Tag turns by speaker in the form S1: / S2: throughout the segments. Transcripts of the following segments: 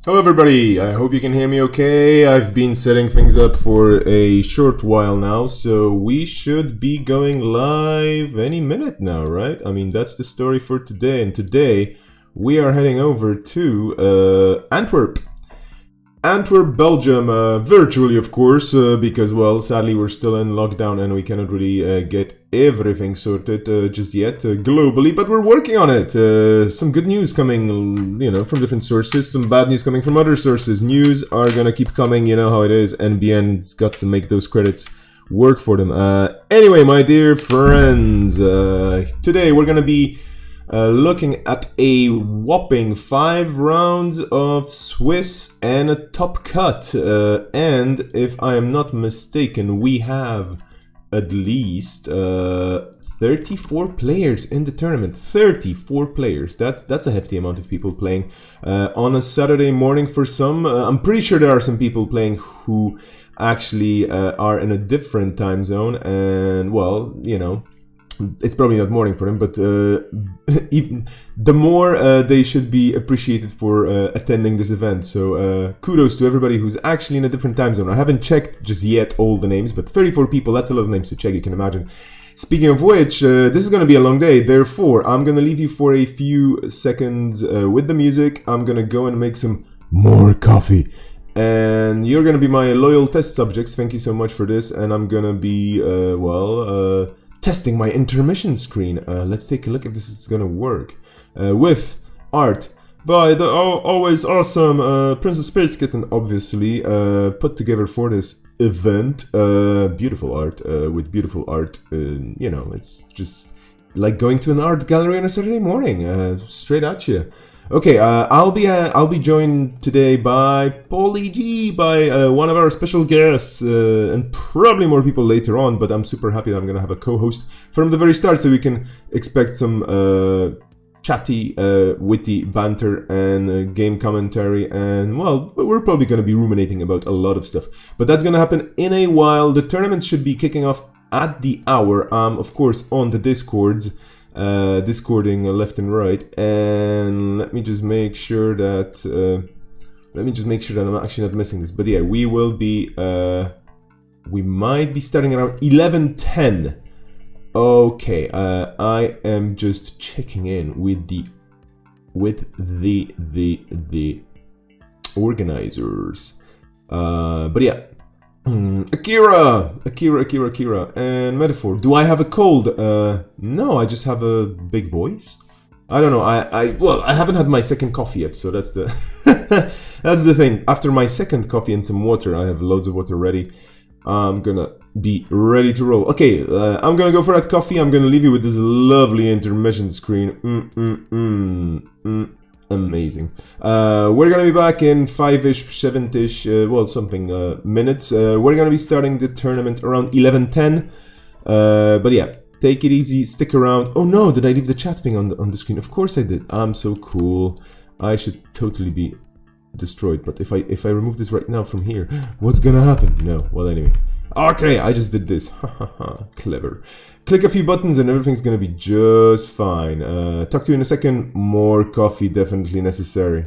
S1: Hello everybody, I hope you can hear me okay. I've been setting things up for a short while now, so we should be going live any minute now, right? I mean, that's the story for today, and today we are heading over to Antwerp. Antwerp, Belgium, virtually of course, because, well, sadly we're still in lockdown and we cannot really get everything sorted just yet globally, but we're working on it. Some good news coming, from different sources, some bad news coming from other sources. News are gonna keep coming, you know how it is. NBN's got to make those credits work for them. Anyway, my dear friends, today we're gonna be looking at a whopping 5 rounds of Swiss and a top cut. And if I am not mistaken, we have at least 34 players in the tournament. 34 players. That's a hefty amount of people playing on a Saturday morning for some. I'm pretty sure there are some people playing who actually are in a different time zone. And, well, it's probably not morning for them, but even the more they should be appreciated for attending this event. So kudos to everybody who's actually in a different time zone. I haven't checked just yet all the names, but 34 people, that's a lot of names to check, you can imagine. Speaking of which, this is going to be a long day, therefore I'm going to leave you for a few seconds with the music. I'm going to go and make some more coffee. And you're going to be my loyal test subjects. Thank you so much for this. And I'm going to be, testing my intermission screen. Let's take a look if this is gonna work. With art by the always awesome Princess Space Kitten, obviously, put together for this event. Beautiful art, with beautiful art. It's just like going to an art gallery on a Saturday morning, straight at you. Okay, I'll be joined today by Paulie G, by one of our special guests, and probably more people later on. But I'm super happy that I'm gonna have a co-host from the very start, so we can expect some chatty, witty banter and game commentary. And, well, we're probably gonna be ruminating about a lot of stuff. But that's gonna happen in a while. The tournament should be kicking off at the hour. Of course, on the Discords. Discording left and right, and let me just make sure that I'm actually not missing this. But yeah, we might be starting around 11:10. Okay, I am just checking in with the organizers. But yeah. Akira, and Metaphor. Do I have a cold? No, I just have a big voice. I don't know. I haven't had my second coffee yet, so that's the that's the thing. After my second coffee and some water, I have loads of water ready. I'm gonna be ready to roll. Okay, I'm gonna go for that coffee. I'm gonna leave you with this lovely intermission screen. Amazing. We're gonna be back in 5-ish, 7-ish, minutes. We're gonna be starting the tournament around 11:10. But yeah, take it easy, stick around. Oh no, did I leave the chat thing on the screen? Of course I did. I'm so cool. I should totally be destroyed. But if I remove this right now from here, what's gonna happen? No. Well, anyway. Okay, I just did this. Clever. Click a few buttons and everything's gonna be just fine. Talk to you in a second. More coffee definitely necessary.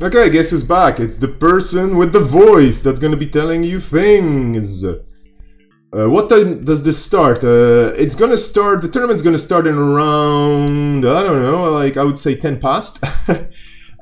S1: Okay, guess who's back? It's the person with the voice that's gonna be telling you things. What time does this start? It's gonna start. The tournament's gonna start in around, I don't know, like I would say 10 past.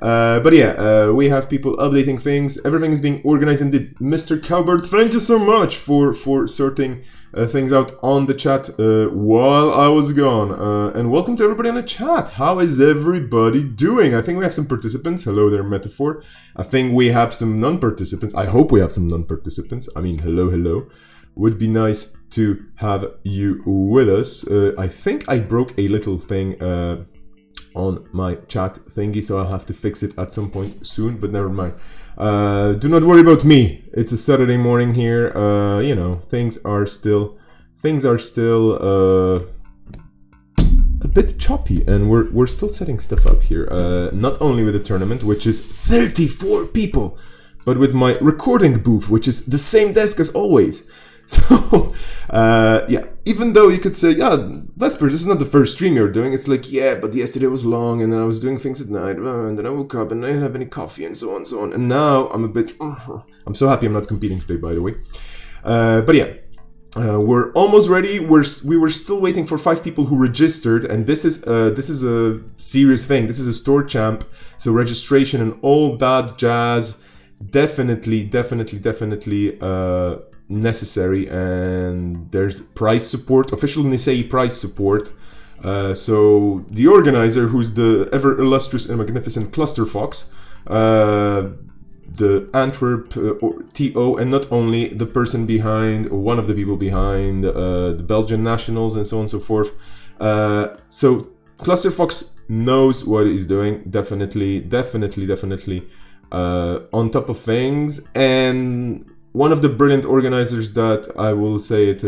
S1: But yeah, we have people updating things. Everything is being organized indeed. Mr. Cowbird, thank you so much for sorting things out on the chat while I was gone. And welcome to everybody on the chat. How is everybody doing? I think we have some participants. Hello there, Metaphor. I think we have some non-participants. I hope we have some non-participants. I mean, hello. Would be nice to have you with us. I think I broke a little thing on my chat thingy, so I'll have to fix it at some point soon, but never mind. Do not worry about me. It's a Saturday morning here. You know, things are still a bit choppy, and we're still setting stuff up here. Not only with the tournament, which is 34 people, but with my recording booth, which is the same desk as always. So, yeah, even though you could say, yeah, Vesper, this is not the first stream you're doing, it's like, yeah, but yesterday was long, and then I was doing things at night, and then I woke up, and I didn't have any coffee, and so on, so on. And now I'm a bit, I'm so happy I'm not competing today, by the way. But yeah, we're almost ready. We were still waiting for 5 people who registered, and this is a serious thing. This is a store champ, so registration and all that jazz, definitely, necessary, and there's prize support, official Nisei prize support. So the organizer, who's the ever illustrious and magnificent Cluster Fox, the Antwerp TO, and not only the person behind, or one of the people behind the Belgian nationals and so on and so forth. So Cluster Fox knows what he's doing, definitely on top of things, and one of the brilliant organizers that I will say it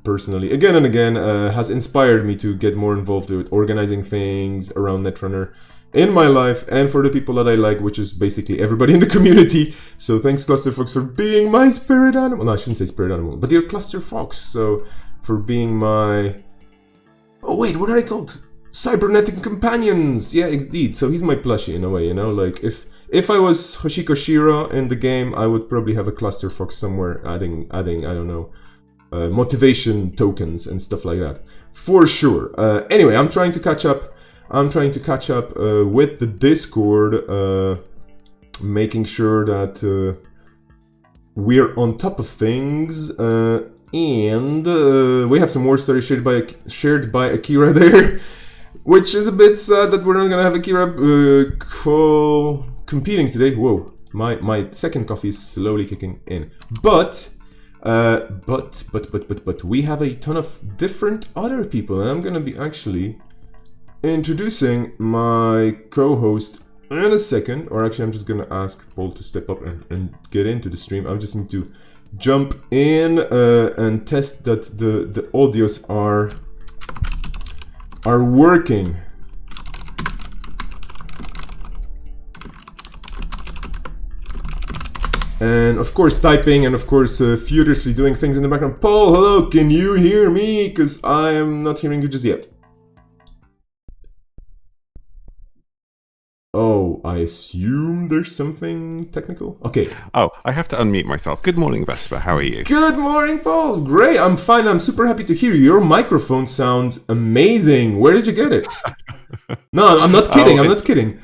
S1: personally again and again has inspired me to get more involved with organizing things around Netrunner in my life and for the people that I like, which is basically everybody in the community. So thanks, Cluster Fox, for being my spirit animal. No, I shouldn't say spirit animal, but you're Cluster Fox. So for being my... Oh wait, what are they called? Cybernetic companions. Yeah, indeed. So he's my plushie in a way, you know, like if I was Hoshiko Shiro in the game, I would probably have a Cluster Fox somewhere adding I don't know, motivation tokens and stuff like that. For sure. Anyway, I'm trying to catch up with the Discord, making sure that we're on top of things. And we have some more stories shared by Akira there, which is a bit sad that we're not gonna have Akira competing today. Whoa, my second coffee is slowly kicking in. But we have a ton of different other people, and I'm gonna be actually introducing my co-host in a second. Or actually, I'm just gonna ask Paul to step up and get into the stream. I just need to jump in and test that the audios are working. And of course typing, and of course furiously doing things in the background. Paul, hello, can you hear me? Because I am not hearing you just yet. Oh, I assume there's something technical. Okay.
S2: Oh, I have to unmute myself. Good morning, Vesper. How are you?
S1: Good morning, Paul. Great. I'm fine. I'm super happy to hear you. Your microphone sounds amazing. Where did you get it? No, I'm not kidding. I'm not kidding.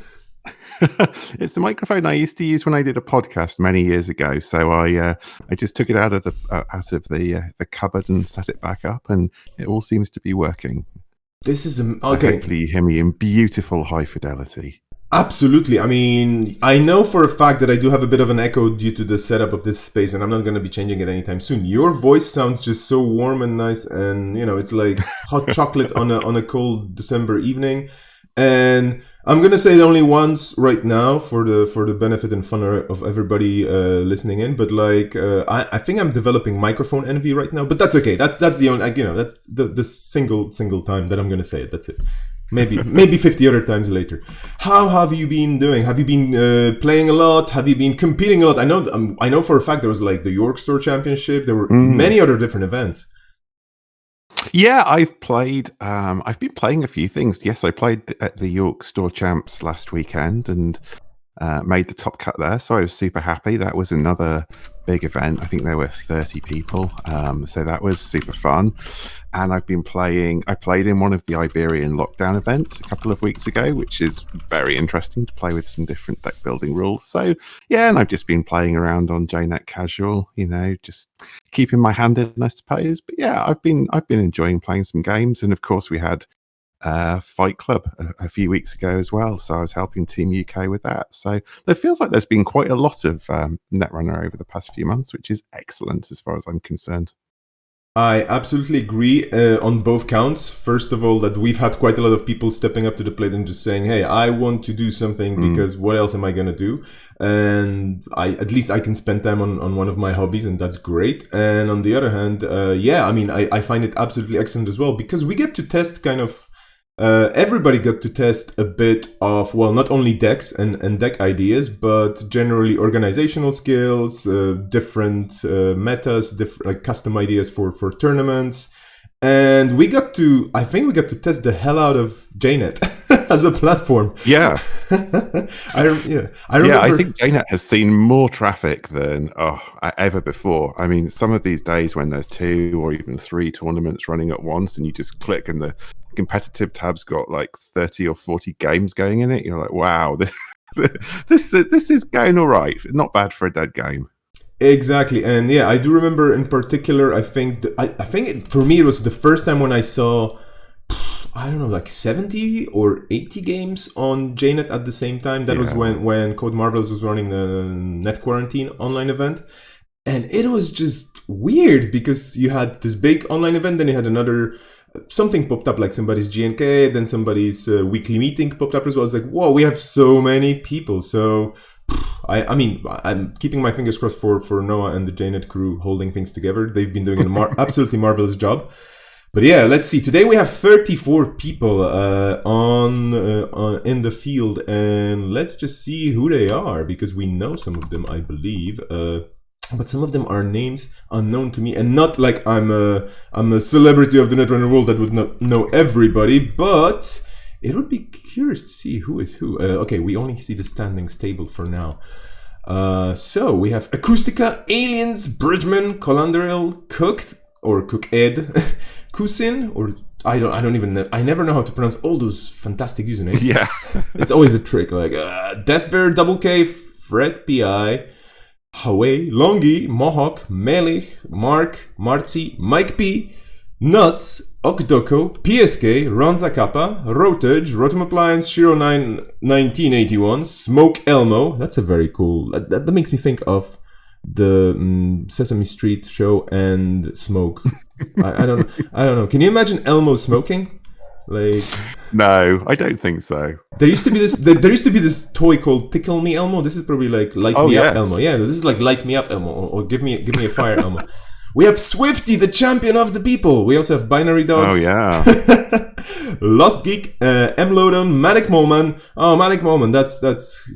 S2: It's the microphone I used to use when I did a podcast many years ago. So I just took it out of the cupboard and set it back up, and it all seems to be working.
S1: This is
S2: okay. So hopefully you hear me in beautiful high fidelity.
S1: Absolutely. I mean, I know for a fact that I do have a bit of an echo due to the setup of this space, and I'm not going to be changing it anytime soon. Your voice sounds just so warm and nice, and you know, it's like hot chocolate on a cold December evening. And I'm gonna say it only once right now for the benefit and fun of everybody listening in. But like, I think I'm developing microphone envy right now. But that's okay. That's the only, you know, that's the single time that I'm gonna say it. That's it. Maybe 50 other times later. How have you been doing? Have you been playing a lot? Have you been competing a lot? I know for a fact there was like the York Store Championship. There were many other different events.
S2: Yeah, I've played. I've been playing a few things. Yes, I played at the York Store Champs last weekend, and Made the top cut there, so I was super happy. That was another big event. I think there were 30 people, so that was super fun. And I've been playing. I played in one of the Iberian lockdown events a couple of weeks ago, which is very interesting to play with some different deck building rules. So yeah, and I've just been playing around on JNet Casual, just keeping my hand in, I suppose. But yeah, I've been enjoying playing some games, and of course we had Fight Club a few weeks ago as well, so I was helping Team UK with that. So it feels like there's been quite a lot of Netrunner over the past few months, which is excellent as far as I'm concerned.
S1: I absolutely agree on both counts. First of all, that we've had quite a lot of people stepping up to the plate and just saying, hey, I want to do something because what else am I going to do? And at least I can spend time on one of my hobbies, and that's great. And on the other hand, I find it absolutely excellent as well, because we get to test kind of everybody got to test a bit of, well, not only decks and deck ideas, but generally organizational skills, different metas, different like custom ideas for tournaments. And I think we got to test the hell out of JNet as a platform.
S2: Yeah.
S1: I remember.
S2: Yeah, I think JNet has seen more traffic than ever before. I mean, some of these days when there's 2 or even 3 tournaments running at once, and you just click and the competitive tab's got like 30 or 40 games going in it, you're like, wow, this is going all right. Not bad for a dead game.
S1: Exactly. And yeah, I do remember in particular, I think for me it was the first time when I saw, I don't know, like 70 or 80 games on JNet at the same time. That was when Code Marvels was running the Net Quarantine online event. And it was just weird because you had this big online event, then you had another, something popped up, like somebody's GNK, then somebody's weekly meeting popped up as well. It's like, whoa, we have so many people. So I'm keeping my fingers crossed for Noah and the JNet crew holding things together. They've been doing an absolutely marvelous job. But yeah, let's see. Today we have 34 people in the field, and let's just see who they are, because we know some of them, I believe. But some of them are names unknown to me, and not like I'm a celebrity of the Netrunner world that would not know everybody, but it would be curious to see who is who. Okay, we only see the standings table for now. So we have Acoustica, Aliens, Bridgman, Colandrel, Cooked or Cooked, Kusin, or I don't even know. I never know how to pronounce all those fantastic usernames.
S2: Yeah,
S1: it's always a trick. Like Deathfair, Double K, Fred Pi, Hawaii, Longi, Mohawk, Melich, Mark, Marzi, Mike P, Nuts, Okdoko, PSK, Ronza Kappa, Rotage, Rotom Appliance, Shiro9 1981, Smoke Elmo. That's a very cool. That makes me think of the Sesame Street show and Smoke. I don't know. Can you imagine Elmo smoking? Like,
S2: no, I don't think so.
S1: There used to be this toy called Tickle Me Elmo. This is probably like Light Me Up Elmo. Yeah, this is like Light Me Up Elmo, or give me a fire Elmo. We have Swifty, the champion of the people. We also have Binary Dogs.
S2: Oh yeah.
S1: Lost Geek, M Lodon, Manic Moman. Oh, Manic Moman. That's.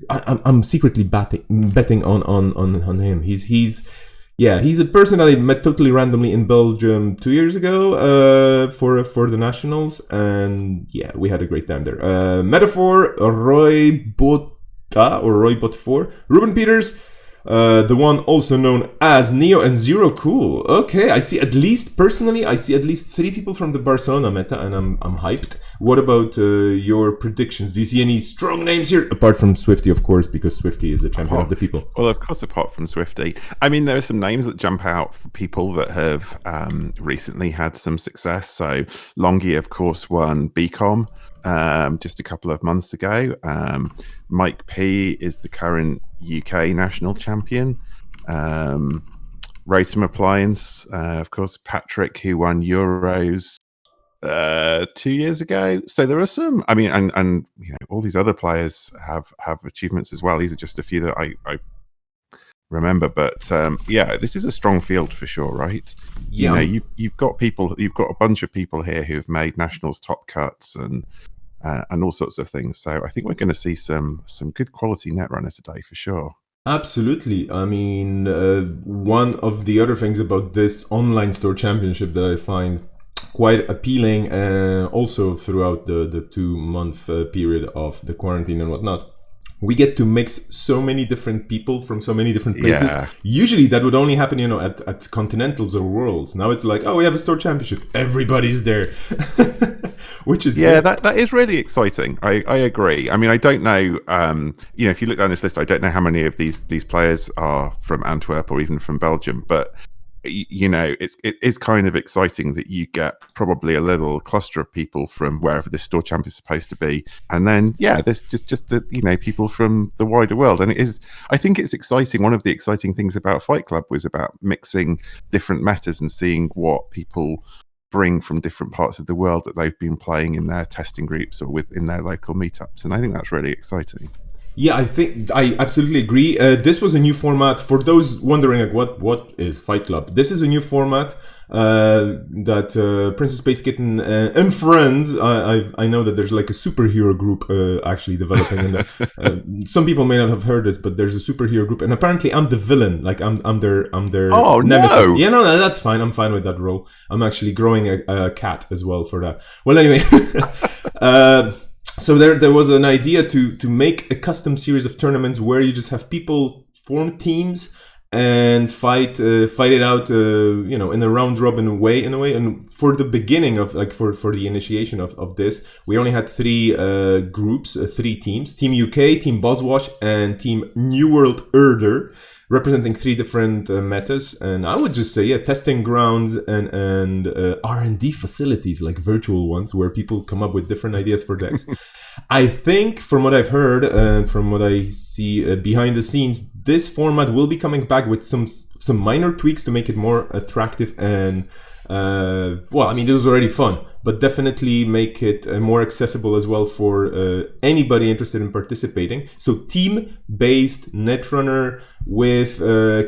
S1: I'm secretly betting on him. He's a person that I met totally randomly in Belgium 2 years ago for the nationals, and yeah, we had a great time there. Metaphor, Roy Bot 4, Ruben Peters, the one also known as Neo, and Zero Cool. Okay, I see at least 3 people from the Barcelona meta, and I'm hyped. What about your predictions? Do you see any strong names here? Apart from Swifty, of course, because Swifty is the champion of the people.
S2: Well, of course, apart from Swifty. I mean, there are some names that jump out for people that have recently had some success. So Longi, of course, won BCom just a couple of months ago. Mike P is the current UK national champion. Rotom Appliance, of course, Patrick, who won Euros 2 years ago. So there are some. I mean, and all these other players have achievements as well. These are just a few that I remember. But this is a strong field for sure, right?
S1: Yeah.
S2: You've got a bunch of people here who have made nationals top cuts and all sorts of things. So I think we're going to see some good quality Netrunner today for sure.
S1: Absolutely. I mean, one of the other things about this online store championship that I find quite appealing, also throughout the 2-month period of the quarantine and whatnot, we get to mix so many different people from so many different places.
S2: Yeah.
S1: Usually that would only happen, at continentals or worlds. Now it's like, oh, we have a store championship. Everybody's there. Which is
S2: Yeah, that is really exciting. I agree. I mean, I don't know. If you look down this list, I don't know how many of these players are from Antwerp or even from Belgium. But it is kind of exciting that you get probably a little cluster of people from wherever this store champ is supposed to be, and then there's just the people from the wider world. And it is, I think it's exciting. One of the exciting things about Fight Club was about mixing different metas and seeing what people bring from different parts of the world that they've been playing in their testing groups or within their local meetups, and I think that's really exciting.
S1: Yeah, I think I absolutely agree. This was a new format for those wondering, like, what is Fight Club? This is a new format that Princess Space Kitten and friends. I know that there's like a superhero group actually developing. And some people may not have heard this, but there's a superhero group, and apparently I'm the villain. Like I'm their
S2: Oh,
S1: nemesis.
S2: no.
S1: Yeah, no, that's fine. I'm fine with that role. I'm actually growing a cat as well for that. Well, anyway. So there was an idea to make a custom series of tournaments where you just have people form teams and fight it out, in a round robin way, in a way. And for the beginning of for the initiation of this, we only had three groups, three teams: Team UK, Team Boswash, and Team New World Order, representing three different metas. And I would just say, testing grounds and R&D facilities, like virtual ones, where people come up with different ideas for decks. I think, from what I've heard and from what I see behind the scenes, this format will be coming back with some minor tweaks to make it more attractive and it was already fun, but definitely make it more accessible as well for anybody interested in participating. So team-based Netrunner with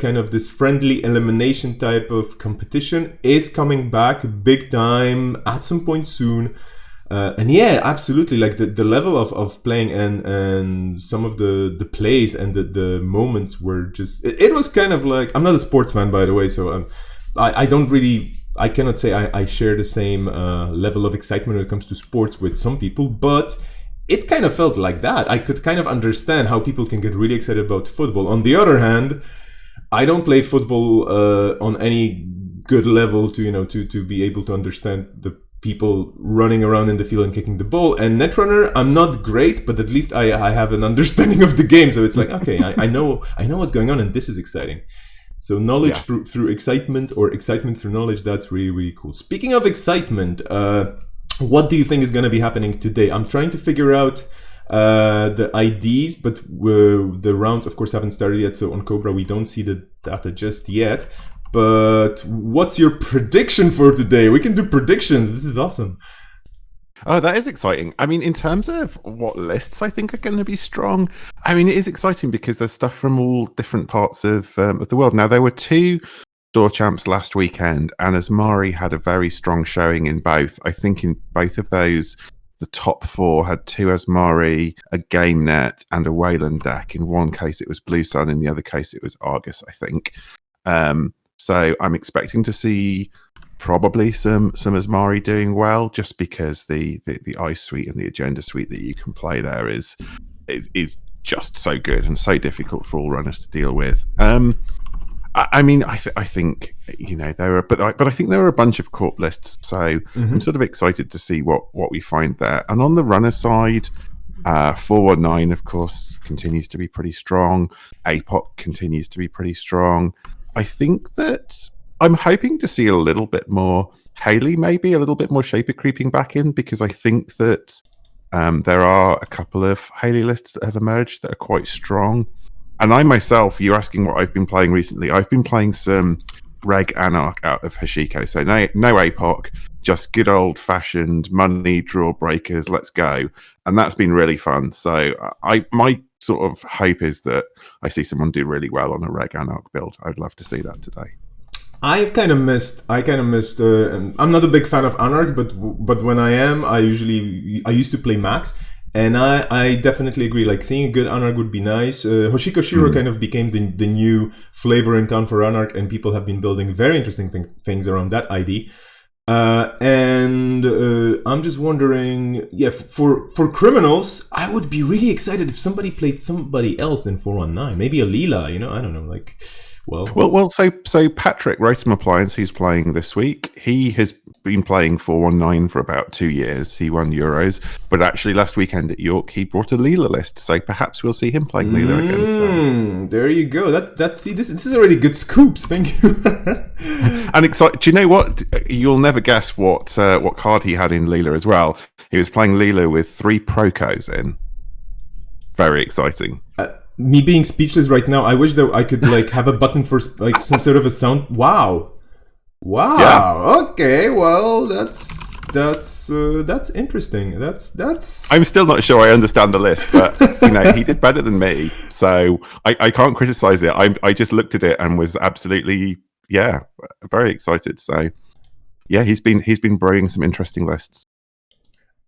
S1: kind of this friendly elimination type of competition is coming back big time at some point soon. And yeah, absolutely. Like the level of playing and some of the plays and the moments were just, it was kind of like, I'm not a sports fan, by the way, so I cannot say I share the same level of excitement when it comes to sports with some people, but it kind of felt like that. I could kind of understand how people can get really excited about football. On the other hand, I don't play football on any good level to be able to understand the people running around in the field and kicking the ball. And Netrunner, I'm not great, but at least I have an understanding of the game. So it's like, okay, I know what's going on, and this is exciting. So knowledge through excitement, or excitement through knowledge, that's really, really cool. Speaking of excitement, what do you think is going to be happening today? I'm trying to figure out the IDs, but the rounds, of course, haven't started yet. So on Cobra, we don't see the data just yet. But what's your prediction for today? We can do predictions. This is awesome.
S2: Oh, that is exciting. I mean, in terms of what lists I think are going to be strong, I mean, it is exciting because there's stuff from all different parts of the world. Now, there were two store champs last weekend, and Asmari had a very strong showing in both. I think in both of those, the top four had two Asmari, a GameNet, and a Wayland deck. In one case, it was Blue Sun. In the other case, it was Argus, I think. So I'm expecting to see probably some Asmari doing well, just because the ice suite and the agenda suite that you can play there is just so good and so difficult for all runners to deal with. I mean, I think there are, but I think there are a bunch of corp lists, so I'm sort of excited to see what we find there. And on the runner side, 419 of course continues to be pretty strong. APOC continues to be pretty strong. I think that I'm hoping to see a little bit more Haley, maybe a little bit more Shaper creeping back in, because I think that there are a couple of Haley lists that have emerged that are quite strong. And I myself, you're asking what I've been playing recently. I've been playing some Reg Anarch out of Hashiko. So no APOC, just good old-fashioned money draw breakers, let's go. And that's been really fun. So my sort of hope is that I see someone do really well on a Reg Anarch build. I'd love to see that today.
S1: I kind of missed. I'm not a big fan of Anarch, but when I am, I used to play Max, and I definitely agree. Like, seeing a good Anarch would be nice. Hoshiko Shiro kind of became the new flavor in town for Anarch, and people have been building very interesting things around that ID. And I'm just wondering, yeah, for criminals, I would be really excited if somebody played somebody else than 419. Maybe a Leela, you know, I don't know, like,
S2: Well, so Patrick Roastham Appliance, who's playing this week, he has been playing 419 for about 2 years. He won Euros, but actually last weekend at York, he brought a Leela list. So perhaps we'll see him playing Leela again.
S1: There you go. That's see, this is already good scoops. Thank you.
S2: And excited. Do you know what? You'll never guess what card he had in Leela as well. He was playing Leela with 3 Procos in. Very exciting.
S1: Me being speechless right now, I wish that I could like have a button for like some sort of a sound. Wow. Yeah. Okay. Well, that's interesting. That's.
S2: I'm still not sure I understand the list, but you know, he did better than me, so I can't criticize it. I just looked at it and was absolutely very excited. So yeah, he's been brewing some interesting lists.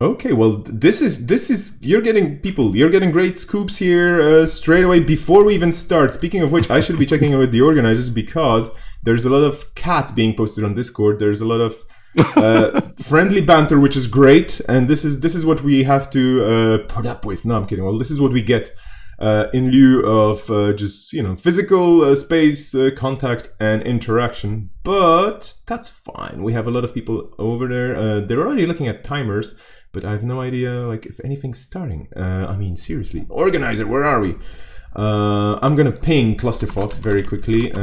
S1: Okay, well, this is you're getting great scoops here straight away before we even start. Speaking of which, I should be checking in with the organizers because there's a lot of cats being posted on Discord. There's a lot of friendly banter, which is great, and this is what we have to put up with. No, I'm kidding. Well, this is what we get in lieu of just physical space contact and interaction. But that's fine. We have a lot of people over there. They're already looking at timers. But I have no idea, like, if anything's starting. I mean, seriously. Organizer, where are we? I'm gonna ping Clusterfox very quickly.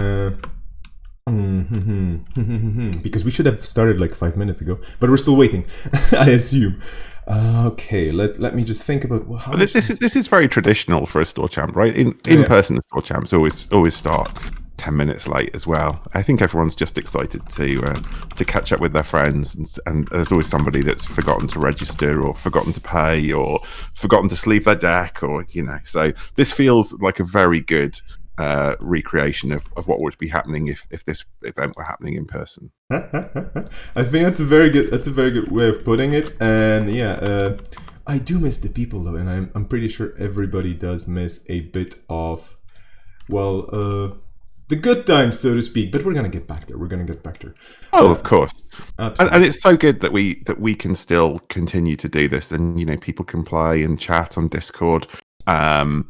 S1: Because we should have started like 5 minutes ago. But we're still waiting, I assume. Okay, let me just think about how
S2: this is very traditional for a store champ, right? In person store champs always start 10 minutes late as well. I think everyone's just excited to catch up with their friends, and there's always somebody that's forgotten to register or forgotten to pay or forgotten to sleeve their deck, or so this feels like a very good recreation of what would be happening if this event were happening in person.
S1: I think that's a very good way of putting it. And I do miss the people though, and I'm pretty sure everybody does miss a bit of the good times, so to speak. But we're gonna get back there.
S2: Oh, of course.
S1: Absolutely.
S2: And it's so good that we can still continue to do this, and people can play and chat on Discord, and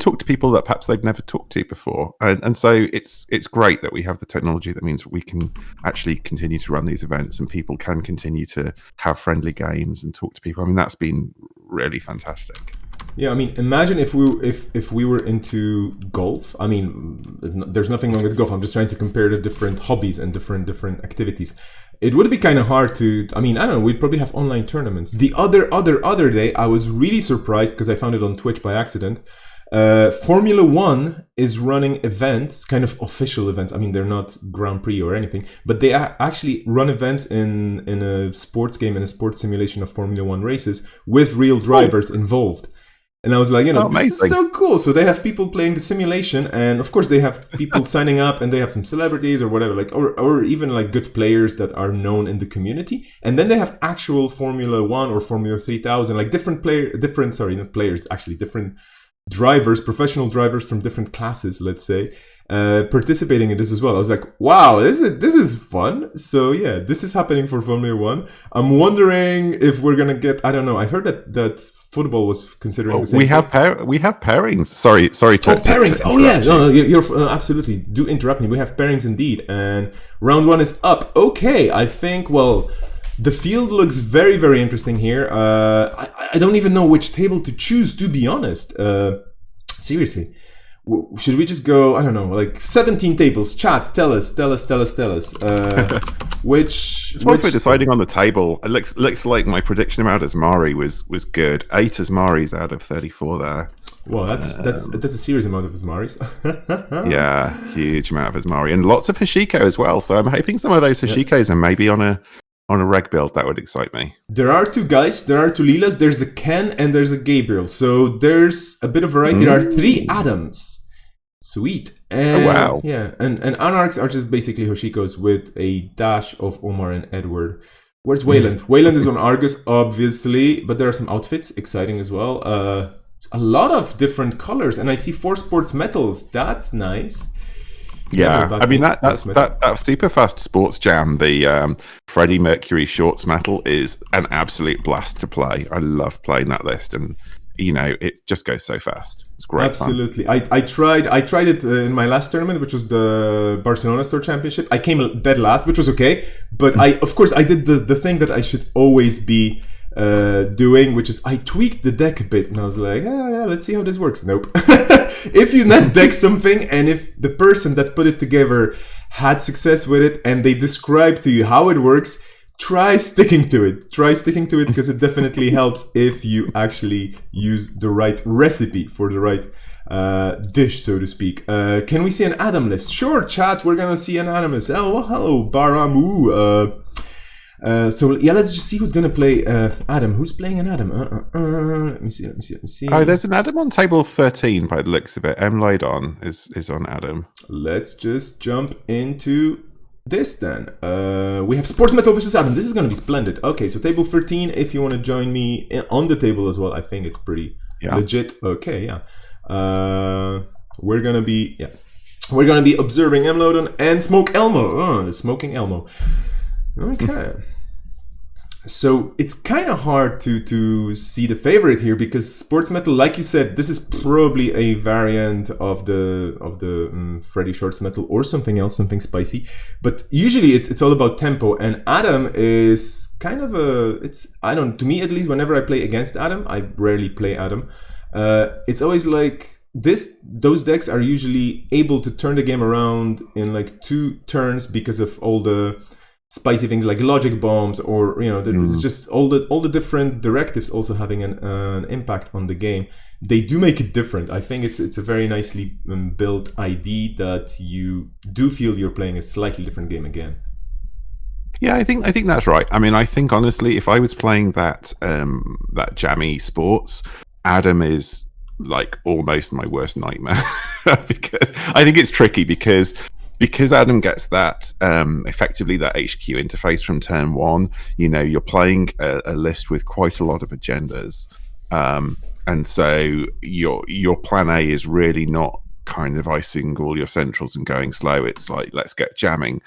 S2: talk to people that perhaps they've never talked to before. And so it's great that we have the technology that means we can actually continue to run these events, and people can continue to have friendly games and talk to people. I mean, that's been really fantastic.
S1: Yeah, I mean, imagine if we were into golf. I mean, there's nothing wrong with golf. I'm just trying to compare the different hobbies and different activities. It would be kind of hard to. I mean, I don't know. We'd probably have online tournaments. The other day, I was really surprised because I found it on Twitch by accident. Formula One is running events, kind of official events. I mean, they're not Grand Prix or anything, but they actually run events in a sports game, in a sports simulation of Formula One races with real drivers involved. And I was like, this is so cool. So they have people playing the simulation, and of course they have people signing up, and they have some celebrities or whatever, like or even like good players that are known in the community. And then they have actual Formula One or Formula 3000, like different drivers, professional drivers from different classes, let's say, participating in this as well. I was like, wow, this is fun. So yeah, this is happening for Formula One. I'm wondering if we're gonna get. I don't know. I heard that football was considering the same.
S2: We have pairings. Sorry.
S1: Pairings. No, you're absolutely. Do interrupt me. We have pairings indeed, and round 1 is up. Okay, I think. Well, the field looks very, very interesting here. I don't even know which table to choose, to be honest. Seriously. Should we just go, I don't know, like 17 tables? Chat, tell us. Which
S2: we're deciding on the table. It looks like my prediction about Asmari was good. 8 Asmaris out of 34 there.
S1: Well, that's a serious amount of Asmaris.
S2: Yeah, huge amount of Asmari, and lots of Hashiko as well. So I'm hoping some of those Hashikos are maybe on a reg build. That would excite me.
S1: There are 2 guys, there are 2 Leelas, there's a Ken and there's a Gabriel. So there's a bit of variety. There are 3 Adams. Sweet. And,
S2: wow.
S1: Yeah, and Anarchs are just basically Hoshikos with a dash of Omar and Edward. Where's Wayland? Wayland is on Argus, obviously, but there are some outfits, exciting as well. A lot of different colors, and I see 4 sports metals. That's nice. Never a
S2: Yeah,
S1: bad
S2: I mean
S1: thing. Sports metal.
S2: that super fast sports jam, the Freddie Mercury Shorts Metal is an absolute blast to play. I love playing that list, and it just goes so fast. It's great fun.
S1: Absolutely. I tried it in my last tournament, which was the Barcelona Store Championship. I came dead last, which was okay. But of course, I did the thing that I should always be doing, which is I tweaked the deck a bit, and I was like, yeah, let's see how this works. Nope. If you net deck something, and if the person that put it together had success with it, and they describe to you how it works, try sticking to it. Try sticking to it, because it definitely helps if you actually use the right recipe for the right dish, so to speak. Can we see an Adam list? Sure, chat, we're gonna see an Adam list. Oh, well, hello, Baramu. So yeah, let's just see who's gonna play Adam. Who's playing an Adam? Let me see.
S2: Oh, there's an Adam on table 13 by the looks of it. M. Laidon is on Adam.
S1: Let's just jump into this then. We have Sports Metal versus Adam. This is gonna be splendid. Okay, so table 13. If you want to join me on the table as well, I think it's pretty legit. Okay, yeah. We're gonna be observing M. Laidon and Smoke Elmo. The Smoking Elmo. Okay. So it's kind of hard to see the favorite here, because Sports Metal, like you said, this is probably a variant of the Freddy Shorts Metal or something else, something spicy. But usually it's all about tempo, and Adam is kind of to me at least, whenever I play against Adam, I rarely play Adam. It's always like those decks are usually able to turn the game around in like 2 turns because of all the spicy things like logic bombs, or there's just all the different directives also having an impact on the game. They do make it different. I think it's a very nicely built ID that you do feel you're playing a slightly different game again.
S2: Yeah, I think that's right. I mean, I think honestly, if I was playing that jammy sports, Adam is like almost my worst nightmare because I think it's tricky because Adam gets that effectively that HQ interface from turn 1. You're playing a list with quite a lot of agendas, and so your plan A is really not kind of icing all your centrals and going slow. It's like, let's get jamming.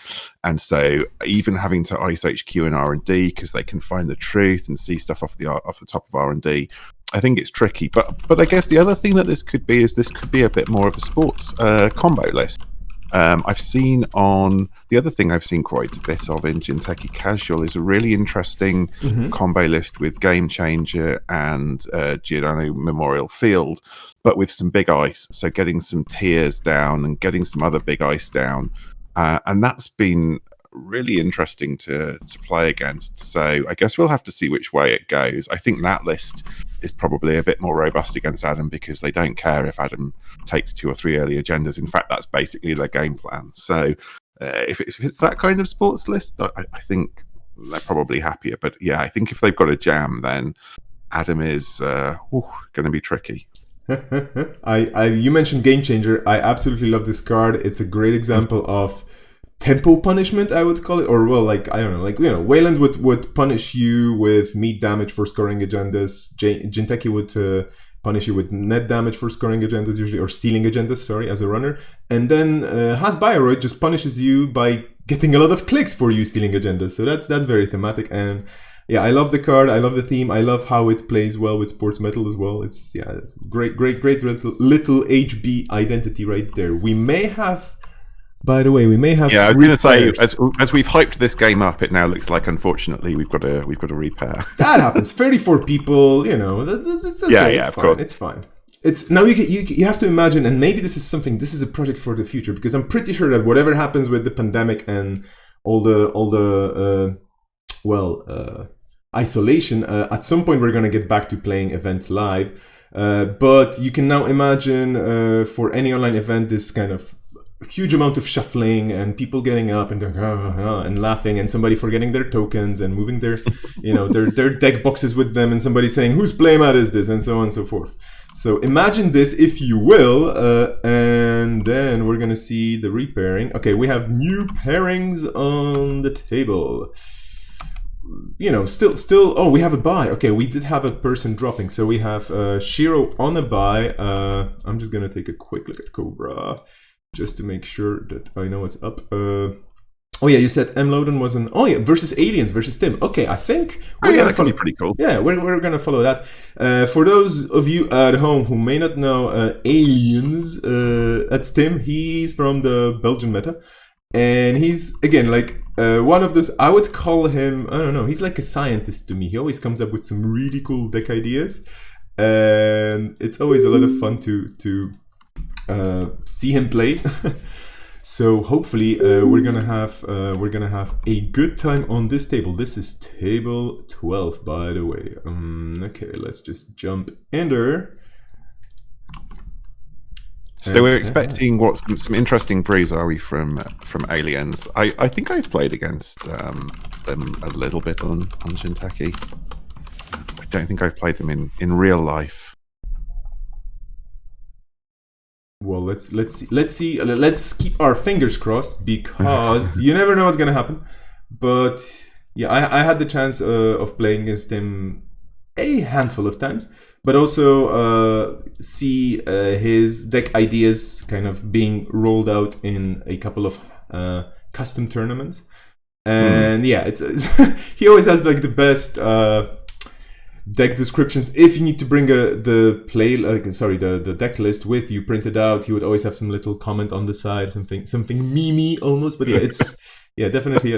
S2: And so even having to ice HQ and R&D because they can find the truth and see stuff off the top of R&D, I think it's tricky. But I guess the other thing that this could be is a bit more of a sports combo list. I've seen quite a bit of in Jinteki Casual is a really interesting combo list with Game Changer and Giordano Memorial Field, but with some big ice. So getting some tiers down and getting some other big ice down. And that's been really interesting to play against. So I guess we'll have to see which way it goes. I think that list is probably a bit more robust against Adam because they don't care if Adam takes 2 or 3 early agendas. In fact, that's basically their game plan. So if it's that kind of sports list, I think they're probably happier. But yeah, I think if they've got a jam, then Adam is going to be tricky.
S1: You mentioned Game Changer. I absolutely love this card. It's a great example of tempo punishment, I would call it, or well, like I don't know, like Wayland would punish you with meat damage for scoring agendas. Jinteki would punish you with net damage for scoring agendas usually, or stealing agendas, sorry, as a runner. And then Has Bioroid just punishes you by getting a lot of clicks for you stealing agendas. So that's very thematic, and yeah, I love the card. I love the theme. I love how it plays well with Sports Metal as well. It's great little HB identity right there. By the way, we may have.
S2: Yeah, I was going to say, as we've hyped this game up, it now looks like unfortunately we've got a repair.
S1: That happens. 34 people, it's okay.
S2: Yeah,
S1: it's
S2: of
S1: fine.
S2: course.
S1: It's fine. It's now you have to imagine, and maybe this is a project for the future, because I'm pretty sure that whatever happens with the pandemic and all the isolation, at some point we're going to get back to playing events live. But you can now imagine for any online event this kind of huge amount of shuffling and people getting up and going and laughing, and somebody forgetting their tokens and moving their their deck boxes with them, and somebody saying whose playmat is this, and so on and so forth. So imagine this, if you will, and then we're gonna see the repairing. Okay, we have new pairings on the table. Still. Oh, we have a buy. Okay, we did have a person dropping, so we have Shiro on a buy. I'm just gonna take a quick look at Cobra. just to make sure that I know what's up. Oh yeah, you said M. Loden was an versus aliens versus Tim. Okay, I think
S2: we're gonna follow. Be pretty cool.
S1: Yeah, we're gonna follow that. For those of you at home who may not know aliens, that's Tim. He's from the Belgian meta, and he's again like one of those. I would call him. I don't know. He's like a scientist to me. He always comes up with some really cool deck ideas, and it's always a lot of fun to see him play. So hopefully we're gonna have a good time on this table. This is table 12, by the way. Okay, let's just jump in there.
S2: So we're expecting some interesting brews, are we, from aliens? I think I've played against them a little bit on Jinteki. I don't think I've played them in real life.
S1: Well, let's see. Let's keep our fingers crossed, because you never know what's gonna happen. But yeah, I had the chance of playing against him a handful of times, but also see his deck ideas kind of being rolled out in a couple of custom tournaments. And yeah, it's he always has like the best deck descriptions. If you need to bring the deck list with you printed out, he would always have some little comment on the side, something memey almost. But yeah, it's definitely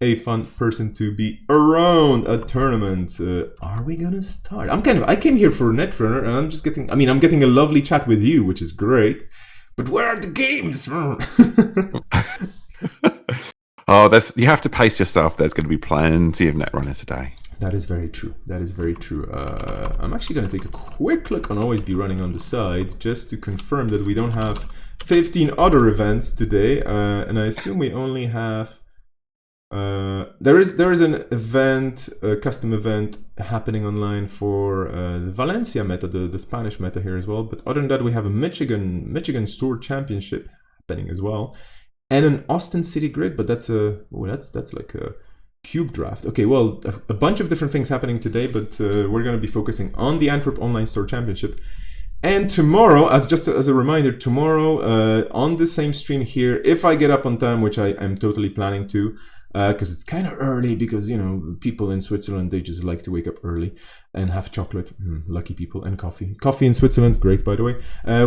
S1: a fun person to be around a tournament. Are we gonna start? I came here for Netrunner, and I'm getting a lovely chat with you, which is great. But where are the games?
S2: Oh, you have to pace yourself. There's going to be plenty of Netrunner today.
S1: That is very true. I'm actually going to take a quick look and always be running on the side just to confirm that we don't have 15 other events today. And I assume we only have... there is an event, a custom event happening online for the Valencia meta, the Spanish meta here as well. But other than that, we have a Michigan Store Championship happening as well. And an Austin City Grid, but that's like a cube draft. Okay, well, a bunch of different things happening today, but we're going to be focusing on the Antwerp Online Store Championship. And tomorrow, as a reminder, tomorrow on the same stream here, if I get up on time, which I am totally planning to, because it's kind of early, because, you know, people in Switzerland, they just like to wake up early and have chocolate. Lucky people. And coffee. Coffee in Switzerland, great, by the way.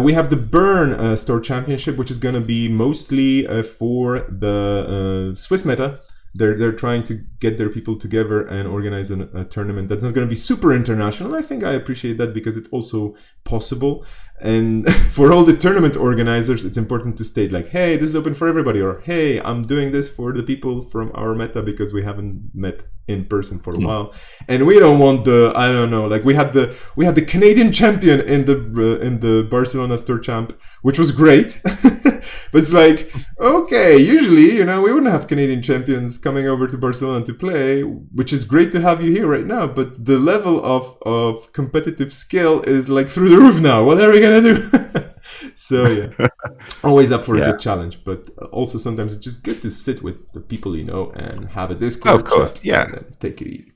S1: We have the Bern Store Championship, which is going to be mostly for the Swiss meta. They're trying to get their people together and organize a tournament that's not going to be super international. I think I appreciate that, because it's also possible. And for all the tournament organizers, it's important to state like, hey, this is open for everybody, or hey, I'm doing this for the people from our meta because we haven't met in person for a while, and we don't want like we had the Canadian champion in the Barcelona Store Champ, which was great. But it's like, okay, usually, you know, we wouldn't have Canadian champions coming over to Barcelona to play, which is great to have you here right now, but the level of competitive skill is like through the roof now. What are we gonna do? So yeah, always up for a good challenge, but also sometimes it's just good to sit with the people you know and have a Discord
S2: of course,
S1: chat and take it easy.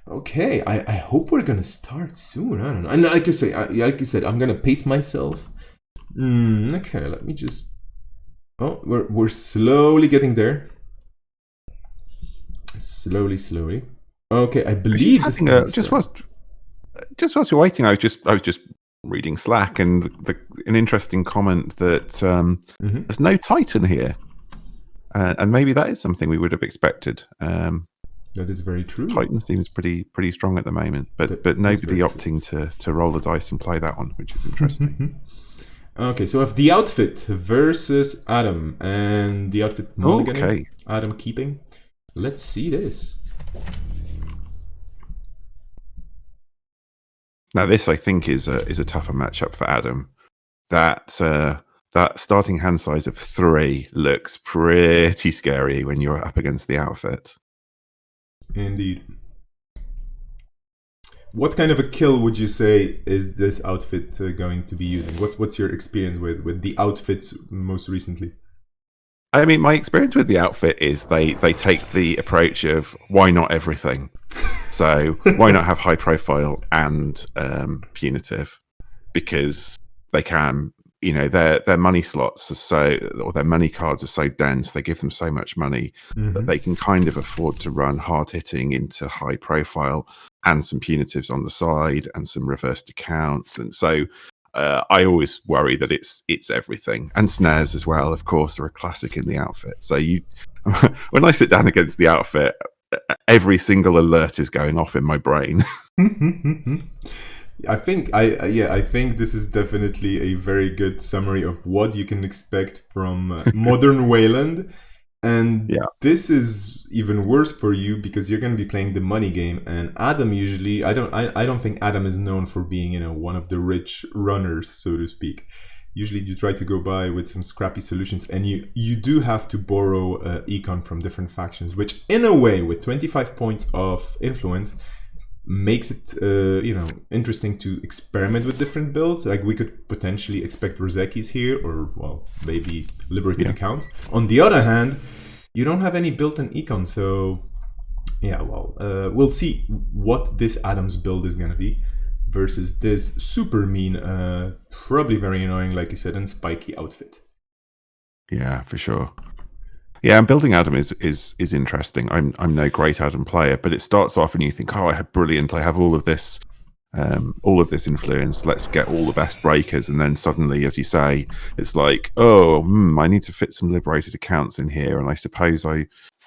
S1: Okay, I hope we're gonna start soon. I don't know. And like you said, I'm gonna pace myself. Okay, let me just... Oh, we're slowly getting there. Slowly. Okay, I believe this
S2: just whilst you're waiting, I was just reading Slack, and an interesting comment that there's no Titan here, and maybe that is something we would have expected.
S1: That is very true.
S2: Titan seems pretty strong at the moment, but nobody opting to roll the dice and play that one, which is interesting.
S1: Okay, so we have the outfit versus Adam, and the outfit mulliganing.
S2: Okay.
S1: Adam keeping. Let's see this.
S2: Now, this I think is a tougher matchup for Adam. That starting hand size of 3 looks pretty scary when you're up against the outfit.
S1: Indeed. What kind of a kill would you say is this outfit going to be using? What's your experience with the outfits most recently?
S2: I mean, my experience with the outfit is they take the approach of why not everything? So why not have high profile and punitive? Because they can their money slots are or their money cards are so dense, they give them so much money that they can kind of afford to run hard hitting into high profile and some punitives on the side and some reversed accounts. And so I always worry that it's everything, and snares as well, of course, are a classic in the outfit. So when I sit down against the outfit, every single alert is going off in my brain.
S1: I think this is definitely a very good summary of what you can expect from modern Wayland. And this is even worse for you because you're going to be playing the money game. And Adam usually, I don't think Adam is known for being, one of the rich runners, so to speak. Usually you try to go by with some scrappy solutions, and you do have to borrow econ from different factions, which in a way, with 25 points of influence, makes it interesting to experiment with different builds. Like we could potentially expect Rozekis here, or maybe liberating accounts. On the other hand, you don't have any built-in econ, so we'll see what this Adam's build is going to be versus this super mean, probably very annoying, like you said, and spiky outfit.
S2: Yeah, for sure. Yeah, and building Adam is interesting. I'm no great Adam player, but it starts off and you think, oh, I have brilliant. I have all of this influence. Let's get all the best breakers, and then suddenly, as you say, it's like, oh, I need to fit some liberated accounts in here, and I suppose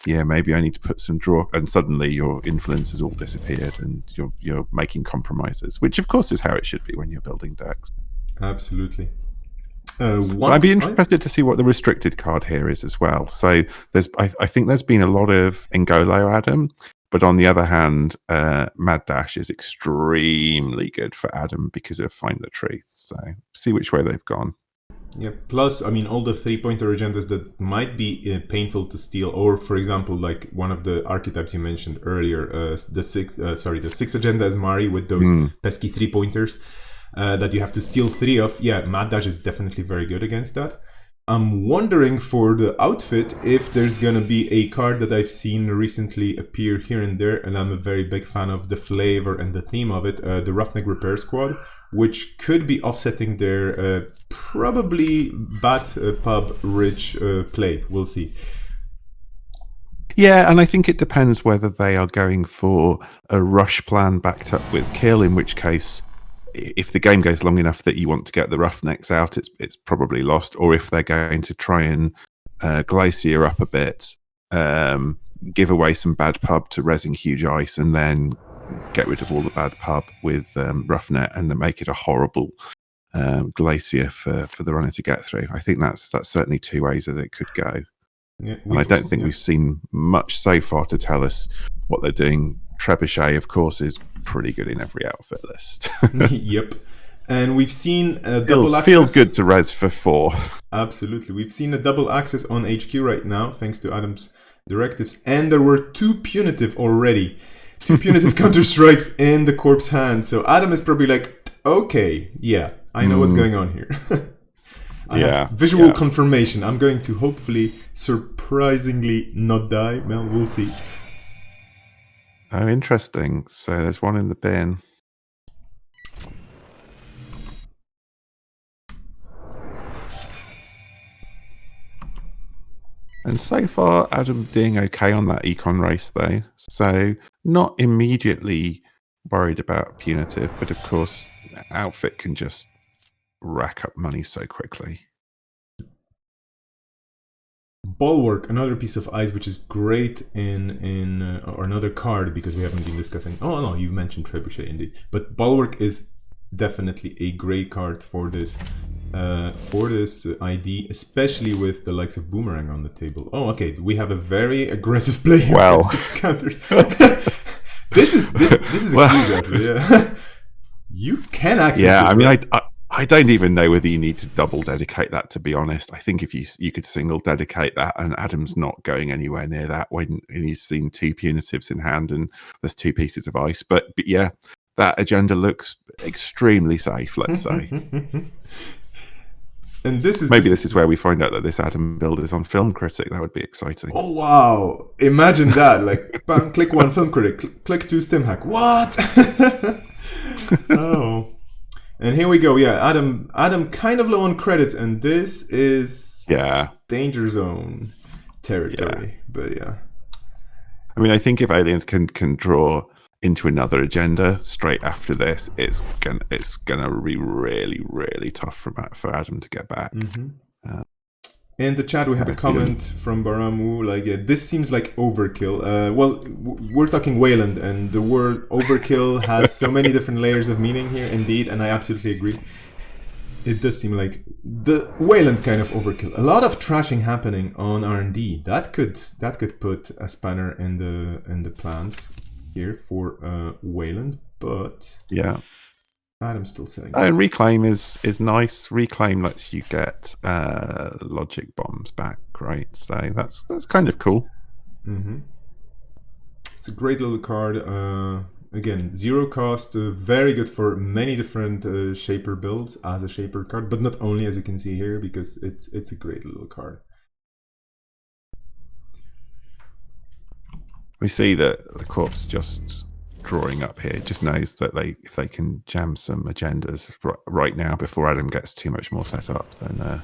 S2: maybe I need to put some draw. And suddenly, your influence has all disappeared, and you're making compromises, which of course is how it should be when you're building decks.
S1: Absolutely.
S2: I'd be interested to see what the restricted card here is as well. So I think there's been a lot of Ngolo Adam, but on the other hand, Mad Dash is extremely good for Adam because of Find the Truth. So see which way they've gone.
S1: Yeah. Plus, all the 3-pointer agendas that might be painful to steal, or for example, like one of the archetypes you mentioned earlier, the six agenda is Mari with those pesky 3-pointers. That you have to steal 3 of. Yeah, Mad Dash is definitely very good against that. I'm wondering for the outfit if there's gonna be a card that I've seen recently appear here and there, and I'm a very big fan of the flavor and the theme of it, the Roughneck Repair Squad, which could be offsetting their probably Bat Pub rich play. We'll see.
S2: Yeah, and I think it depends whether they are going for a rush plan backed up with kill, in which case, if the game goes long enough that you want to get the Roughnecks out, it's probably lost. Or if they're going to try and glacier up a bit, give away some bad pub to Resing Huge Ice, and then get rid of all the bad pub with Roughneck, and then make it a horrible glacier for the runner to get through. I think that's certainly 2 ways that it could go. Yeah, and I don't think we've seen much so far to tell us what they're doing. Trebuchet, of course, is pretty good in every outfit list.
S1: Yep. And we've seen a double access.
S2: Feels good to res for 4.
S1: Absolutely. We've seen a double access on HQ right now, thanks to Adam's directives. And there were 2 punitive already. 2 punitive counter-strikes in the corpse hand. So Adam is probably like, okay, yeah, I know what's going on here. Visual confirmation. I'm going to hopefully surprisingly not die. Well, we'll see.
S2: Oh, interesting. So there's one in the bin. And so far, Adam doing okay on that econ race, though. So not immediately worried about punitive, but of course, outfit can just rack up money so quickly.
S1: Bulwark, another piece of ice, which is great or another card, because we haven't been discussing. Oh no, you mentioned Trebuchet indeed, but Bulwark is definitely a great card for this ID, especially with the likes of Boomerang on the table. Oh, okay, we have a very aggressive player with 6 counters. This is a clue, actually. Yeah, you can access.
S2: Yeah,
S1: this
S2: I mean, I don't even know whether you need to double dedicate that, to be honest. I think if you could single dedicate that, and Adam's not going anywhere near that when he's seen 2 punitives in hand and there's 2 pieces of ice. But yeah, that agenda looks extremely safe, let's say.
S1: And this is
S2: where we find out that this Adam build is on Film Critic. That would be exciting.
S1: Oh wow! Imagine that! Like, bam, click 1 Film Critic, click 2 Stim Hack. What? Oh. And here we go. Yeah, Adam kind of low on credits, and this is
S2: Yeah.
S1: danger zone territory. But yeah.
S2: I mean, I think if aliens can draw into another agenda straight after this, it's gonna be really, really tough for Adam to get back.
S1: In the chat, we have a comment from Baramu, like, this seems like overkill. Well, we're talking Wayland, and the word overkill has so many different layers of meaning here, indeed, and I absolutely agree. It does seem like the Wayland kind of overkill. A lot of trashing happening on R&D. That could put a spanner in the plans here for Wayland, but
S2: yeah.
S1: Adam's still saying.
S2: And Reclaim is nice. Reclaim lets you get logic bombs back, right? So that's kind of cool.
S1: It's a great little card. Again, 0 cost, very good for many different Shaper builds as a Shaper card, but not only, as you can see here, because it's a great little card.
S2: We see that the corpse just drawing up here. It just knows that if they can jam some agendas right now before Adam gets too much more set up, then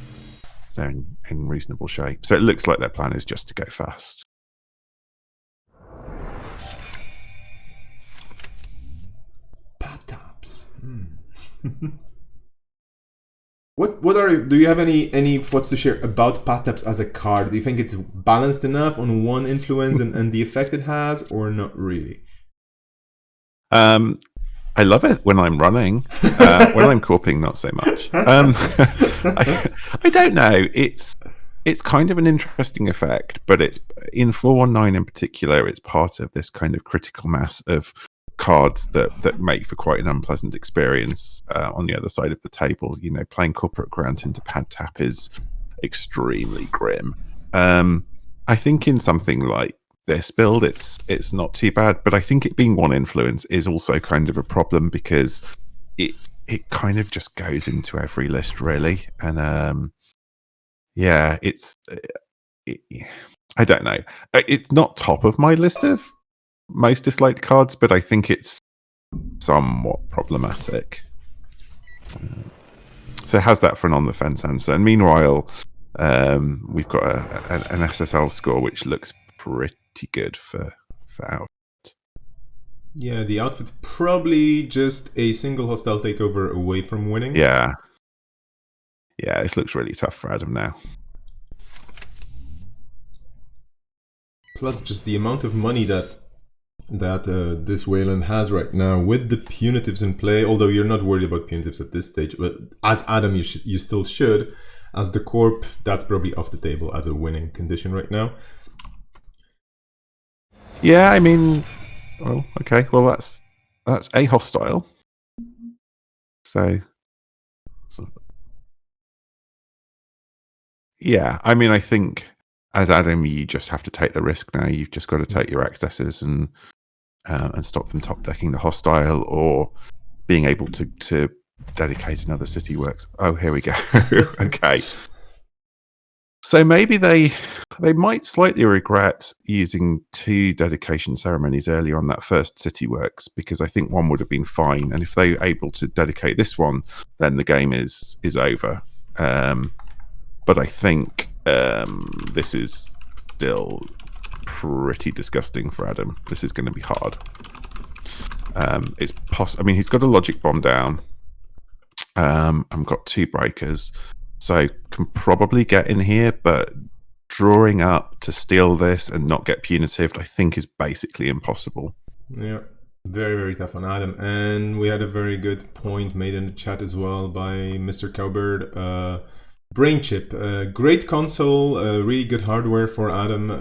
S2: they're in reasonable shape. So it looks like their plan is just to go fast.
S1: Pat-taps. Do you have any thoughts to share about Pat-taps as a card? Do you think it's balanced enough on one influence and the effect it has, or not really?
S2: I love it when I'm running. When I'm corping, not so much. I don't know. It's kind of an interesting effect, but it's in 419 in particular. It's part of this kind of critical mass of cards that make for quite an unpleasant experience on the other side of the table. You know, playing Corporate Grant into Pad Tap is extremely grim. I think in something like this build, it's not too bad, but I think it being one influence is also kind of a problem because it kind of just goes into every list really, and yeah, I don't know. It's not top of my list of most disliked cards, but I think it's somewhat problematic. So how's that for an on the fence answer? And meanwhile, we've got an SSL score which looks pretty good for outfit.
S1: Yeah, the outfit probably just a single hostile takeover away from winning.
S2: Yeah, this looks really tough for Adam now.
S1: Plus, just the amount of money that this Wayland has right now with the punitives in play. Although you're not worried about punitives at this stage, but as Adam, you still should. As the corp, that's probably off the table as a winning condition right now.
S2: Yeah, I mean, well, okay, well that's a hostile. So yeah, I mean, I think as Adam, you just have to take the risk now. You've just got to take your excesses and stop them top decking the hostile or being able to dedicate another city works. Oh, here we go. Okay. So maybe they might slightly regret using 2 dedication ceremonies early on that first city works, because I think one would have been fine. And if they're able to dedicate this one, then the game is over. But I think this is still pretty disgusting for Adam. This is going to be hard. It's I mean, he's got a logic bomb down. I've got 2 breakers. So can probably get in here, but drawing up to steal this and not get punitive, I think is basically impossible.
S1: Yeah, very, very tough on Adam. And we had a very good point made in the chat as well by Mr. Cowbird. Brain chip, great console, really good hardware for Adam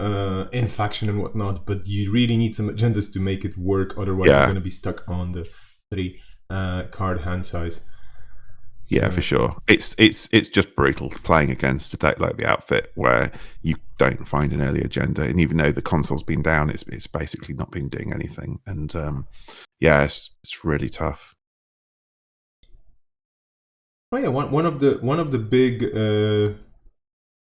S1: in faction and whatnot, but you really need some agendas to make it work, otherwise you're going to be stuck on the 3 card hand size.
S2: Yeah, for sure. It's just brutal playing against a deck like the Outfit where you don't find an early agenda, and even though the console's been down, it's basically not been doing anything. And yeah, it's really tough.
S1: Oh yeah, one of the big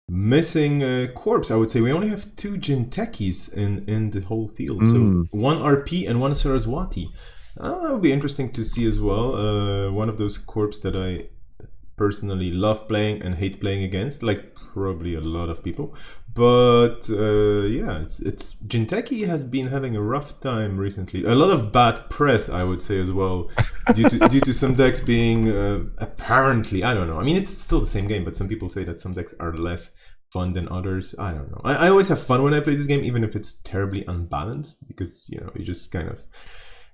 S1: missing corps, I would say. We only have 2 Jintekis in the whole field. So 1 RP and 1 Saraswati. That would be interesting to see as well. One of those corps that I personally love playing and hate playing against, like probably a lot of people. But yeah, it's Jinteki has been having a rough time recently. A lot of bad press, I would say as well, due to some decks being apparently, I don't know. I mean, it's still the same game, but some people say that some decks are less fun than others. I don't know. I always have fun when I play this game, even if it's terribly unbalanced, because you just kind of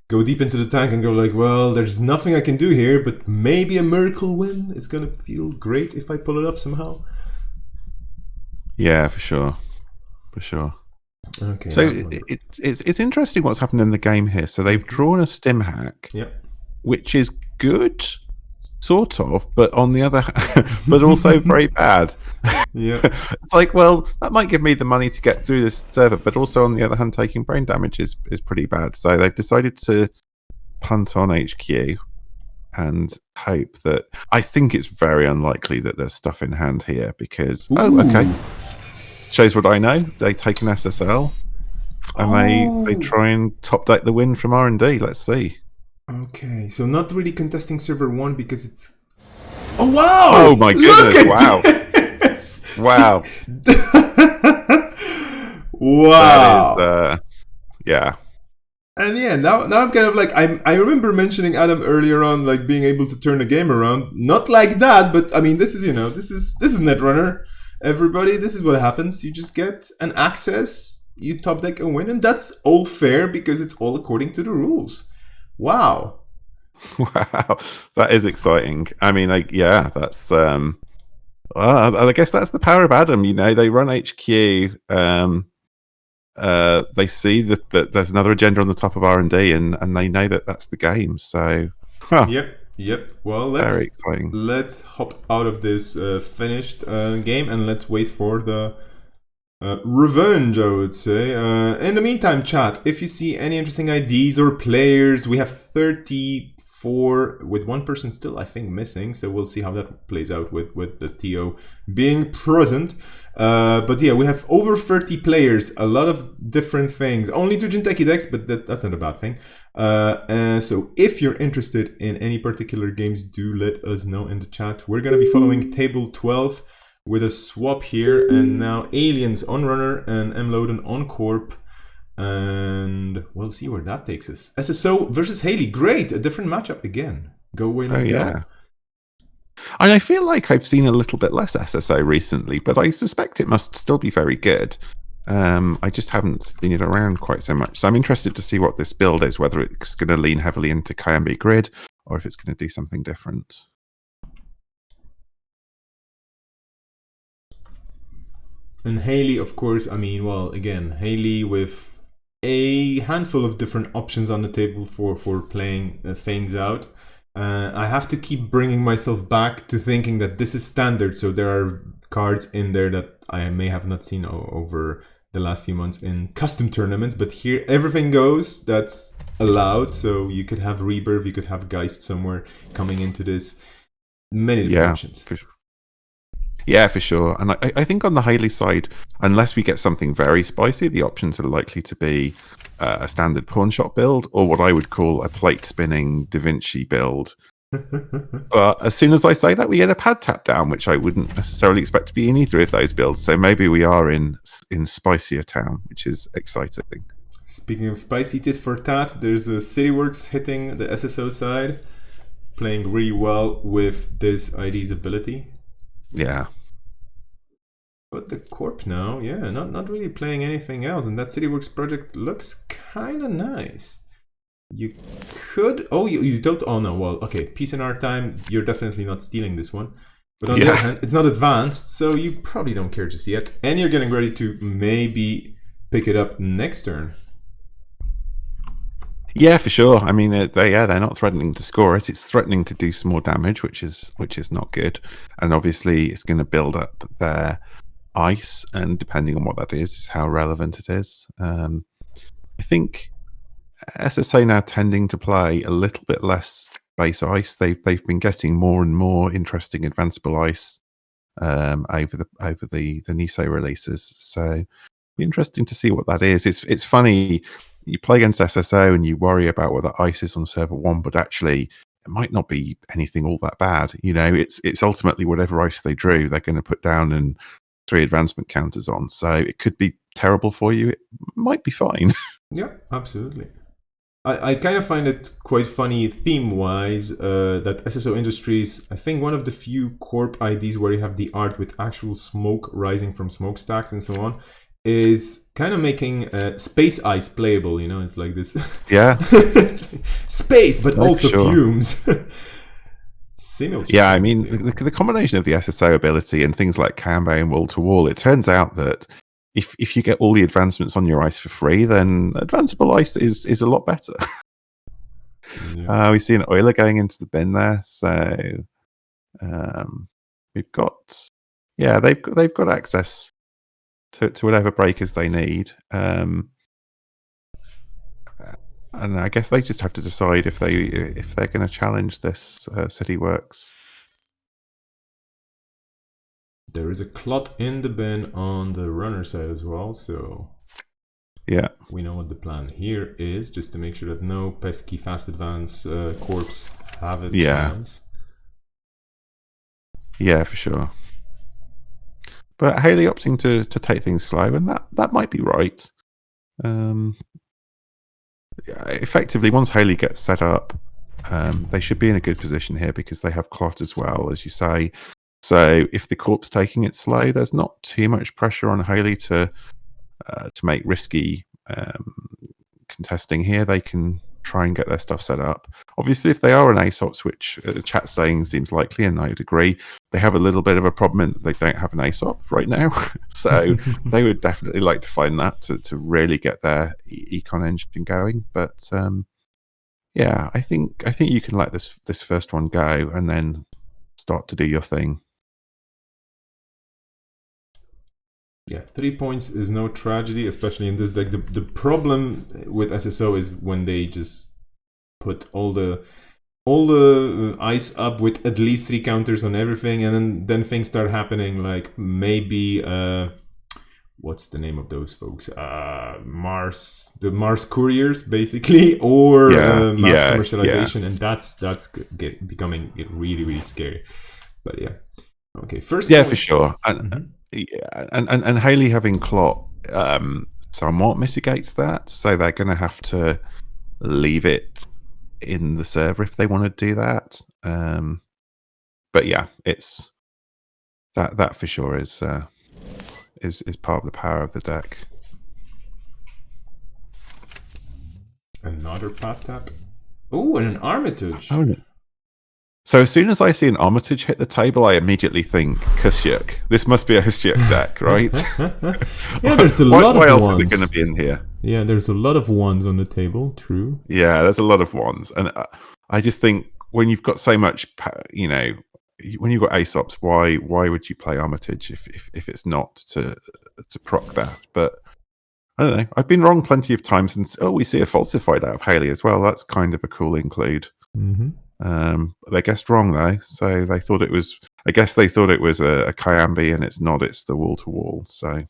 S1: go deep into the tank and go like, well, there's nothing I can do here, but maybe a miracle win is gonna feel great if I pull it off somehow.
S2: Yeah, for sure, for sure.
S1: Okay.
S2: So it's interesting what's happened in the game here. So they've drawn a stim hack,
S1: Yeah.
S2: which is good, sort of, but on the other, but also very bad.
S1: Yeah.
S2: It's like, well, that might give me the money to get through this server, but also on the other hand, taking brain damage is pretty bad. So they've decided to punt on HQ and hope that. I think it's very unlikely that there's stuff in hand here because okay, shows what I know. They take an SSL and they try and top deck the win from R&D. Let's see.
S1: Okay, so not really contesting server 1 because it's. Oh wow!
S2: Oh my goodness! Wow!
S1: This!
S2: Wow!
S1: Wow!
S2: That is, yeah.
S1: And yeah, now I'm kind of like I remember mentioning Adam earlier on, like being able to turn the game around. Not like that, but I mean, this is Netrunner. Everybody, this is what happens. You just get an access, you top deck a win, and that's all fair because it's all according to the rules. Wow.
S2: Wow, that is exciting. I mean, yeah, that's. Well, I guess that's the power of Adam. You know, they run HQ. They see that there's another agenda on the top of R&D, and they know that that's the game. So,
S1: Yep. Well,
S2: very exciting.
S1: Let's hop out of this finished game and let's wait for the revenge, I would say. In the meantime, chat, if you see any interesting IDs or players, we have 34 with one person still, I think, missing. So we'll see how that plays out with the TO being present. But yeah, we have over 30 players, a lot of different things. Only 2 Jinteki decks, but that's not a bad thing. So if you're interested in any particular games, do let us know in the chat. We're going to be following table 12 with a swap here, and now Aliens on Runner and M-Loden on Corp. And we'll see where that takes us. SSO versus Haley. Great, a different matchup again. Go away, let go.
S2: And I feel like I've seen a little bit less SSO recently, but I suspect it must still be very good. I just haven't seen it around quite so much. So I'm interested to see what this build is, whether it's going to lean heavily into Kayambi Grid or if it's going to do something different.
S1: And Haley, of course, I mean, well, again, Haley with a handful of different options on the table for playing things out. I have to keep bringing myself back to thinking that this is standard, so there are cards in there that I may have not seen over the last few months in custom tournaments, but here everything goes that's allowed, so you could have Rebirth, you could have Geist somewhere coming into this. Many different options.
S2: Yeah, for sure. And I think on the Haley side, unless we get something very spicy, the options are likely to be a standard pawn shot build or what I would call a plate spinning Da Vinci build. But as soon as I say that, we get a pad tap down, which I wouldn't necessarily expect to be in either of those builds. So maybe we are in spicier town, which is exciting.
S1: Speaking of spicy tit for tat, there's a Cityworks hitting the SSO side, playing really well with this ID's ability.
S2: Yeah.
S1: But the Corp now, yeah, not really playing anything else, and that Cityworks project looks kind of nice. You could... Oh, you don't... Oh, no, well, okay, Peace in Our Time, you're definitely not stealing this one. But on the other hand, it's not advanced, so you probably don't care just yet. And you're getting ready to maybe pick it up next turn.
S2: Yeah, for sure. I mean, they're not threatening to score it. It's threatening to do some more damage, which is not good. And obviously, it's going to build up their ice, and depending on what that is how relevant it is. I think SSA now tending to play a little bit less base ice. They've been getting more and more interesting advanceable ice over the Niso releases. So, be interesting to see what that is. It's funny. you play against SSO and you worry about what the ice is on server 1, but actually it might not be anything all that bad. You know, it's ultimately whatever ice they drew, they're going to put down and 3 advancement counters on. So it could be terrible for you. It might be fine.
S1: Yeah, absolutely. I kind of find it quite funny theme-wise that SSO Industries, I think one of the few corp IDs where you have the art with actual smoke rising from smokestacks and so on, is kind of making space ice playable, you know? It's like this...
S2: Yeah.
S1: Space, but also
S2: sure.
S1: fumes.
S2: Yeah, I mean, the combination of the SSO ability and things like Kanbei and wall-to-wall, it turns out that if you get all the advancements on your ice for free, then advanceable ice is a lot better. Yeah. We see an oiler going into the bin there, so we've got they've got access to whatever breakers they need, and I guess they just have to decide if they're going to challenge this City Works.
S1: There is a clot in the bin on the runner side as well, so
S2: yeah,
S1: we know what the plan here is, just to make sure that no pesky fast advance corps have a chance. Yeah, for sure.
S2: But Haley opting to take things slow, and that might be right. Effectively, once Haley gets set up, they should be in a good position here because they have clot as well, as you say. So if the corp's taking it slow, there's not too much pressure on Haley to make risky contesting here. They can try and get their stuff set up. Obviously, if they are an ASOPs, which the chat's saying seems likely, and I would agree, they have a little bit of a problem in that they don't have an ASOP right now. So they would definitely like to find that to really get their econ engine going. But yeah, I think you can let this first one go and then start to do your thing.
S1: Yeah, 3 points is no tragedy, especially in this deck. The problem with SSO is when they just put all the ice up with at least 3 counters on everything, and then things start happening, like maybe what's the name of those folks? The Mars couriers, basically, or mass commercialization, and that's becoming really, really scary. But yeah, okay, first
S2: for sure. Yeah, and Haley having clot somewhat mitigates that, so they're going to have to leave it in the server if they want to do that. But yeah, it's that for sure is part of the power of the deck.
S1: Another path tap. Oh, and an Armitage.
S2: Oh, so as soon as I see an Armitage hit the table, I immediately think Kusyuk. This must be a Kusyuk deck, right?
S1: Yeah, there's a lot of ones.
S2: Why else are they going to be in here?
S1: Yeah, there's a lot of ones on the table, true.
S2: Yeah, there's a lot of ones. And I just think when you've got so much, you know, when you've got ASOPs, why would you play Armitage if it's not to proc that? But I don't know. I've been wrong plenty of times, and we see a falsified out of Haley as well. That's kind of a cool include.
S1: Mm-hmm.
S2: They guessed wrong though, so they thought it was. I guess they thought it was a Kyambi, and it's not. It's the wall to wall. So,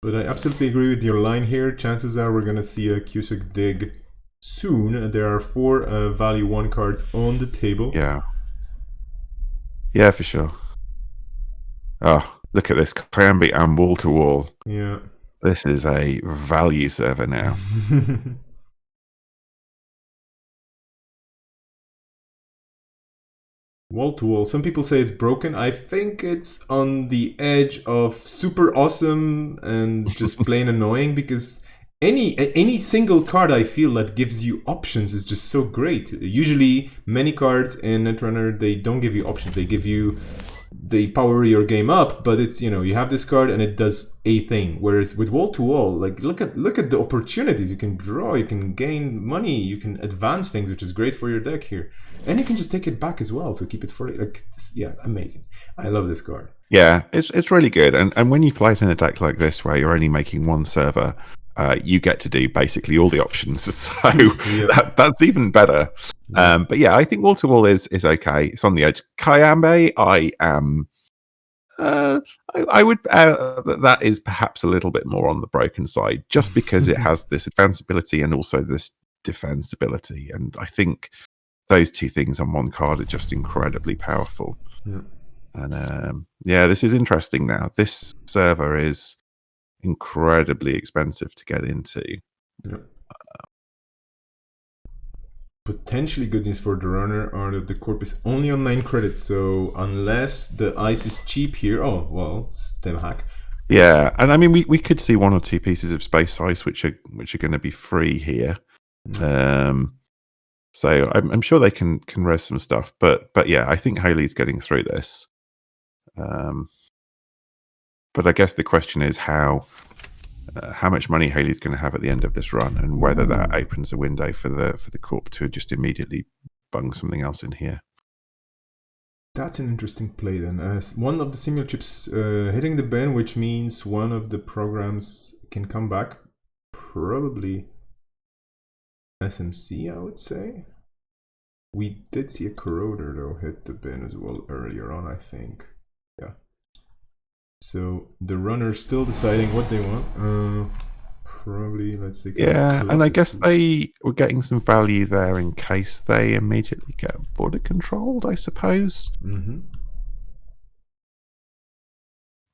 S1: but I absolutely agree with your line here. Chances are we're going to see a Cusack dig soon. There are 4 value 1 cards on the table.
S2: Yeah, for sure. Oh, look at this Kyambi and wall to wall.
S1: Yeah.
S2: This is a value server now.
S1: Wall to wall. Some people say it's broken. I think it's on the edge of super awesome and just plain annoying, because any single card I feel that gives you options is just so great. Usually many cards in Netrunner, they don't give you options. They power your game up, but it's, you know, you have this card and it does a thing. Whereas with wall to wall, like look at the opportunities you can draw, you can gain money, you can advance things, which is great for your deck here, and you can just take it back as well. So keep it for yeah, amazing. I love this card.
S2: Yeah, it's really good, and when you play it in a deck like this where you're only making 1 server, you get to do basically all the options. So that's even better. But yeah, I think wall to wall is okay. It's on the edge. Kyambe, I am I would that is perhaps a little bit more on the broken side, just because it has this advanced ability and also this defense ability, and I think those two things on one card are just incredibly powerful.
S1: Yeah.
S2: And yeah, this is interesting now. This server is incredibly expensive to get into.
S1: Yeah. Potentially good news for the runner are that the corp is only on 9 credits, so unless the ice is cheap here, oh well, stem hack.
S2: Yeah, and I mean we could see 1 or 2 pieces of space ice which are going to be free here. So I'm sure they can res some stuff, but yeah, I think Haley's getting through this. But I guess the question is how much money Haley's going to have at the end of this run, and whether that opens a window for the corp to just immediately bung something else in here.
S1: That's an interesting play then. One of the simular chips hitting the bin, which means one of the programs can come back. Probably SMC, I would say. We did see a corroder though hit the bin as well earlier on, I think. Yeah. So the runner's still deciding what they want. Probably, let's see.
S2: Yeah, and I guess they were getting some value there in case they immediately get border controlled, I suppose.
S1: Mm-hmm.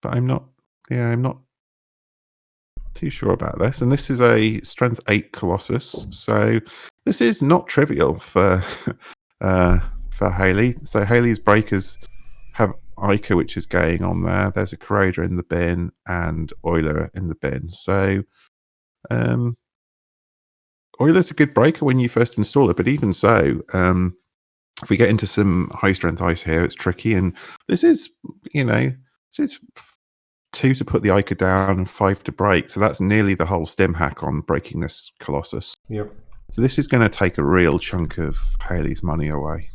S2: But I'm not too sure about this. And this is a strength 8 Colossus, so this is not trivial for Haley. So Haley's breakers have Ica, which is going on there. There's a corroder in the bin and Euler in the bin. So Euler's a good breaker when you first install it, but even so, if we get into some high strength ice here, it's tricky. And this is 2 to put the Ica down and 5 to break. So that's nearly the whole stim hack on breaking this Colossus.
S1: Yep.
S2: So this is going to take a real chunk of Haley's money away.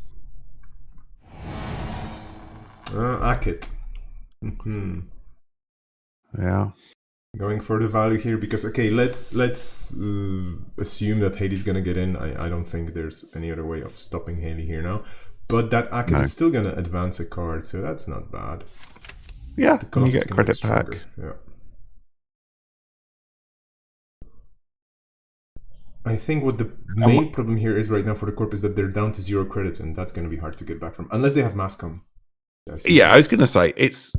S1: Akit. Mm-hmm.
S2: Yeah.
S1: Going for the value here because okay, let's assume that Haley's gonna get in. I don't think there's any other way of stopping Haley here now. But that Akit is still gonna advance a card, so that's not bad.
S2: Yeah, you get credit back.
S1: Yeah. I think what the main problem here is right now for the corp is that they're down to 0 credits, and that's gonna be hard to get back from unless they have Mascom.
S2: Yeah, I was going to say it's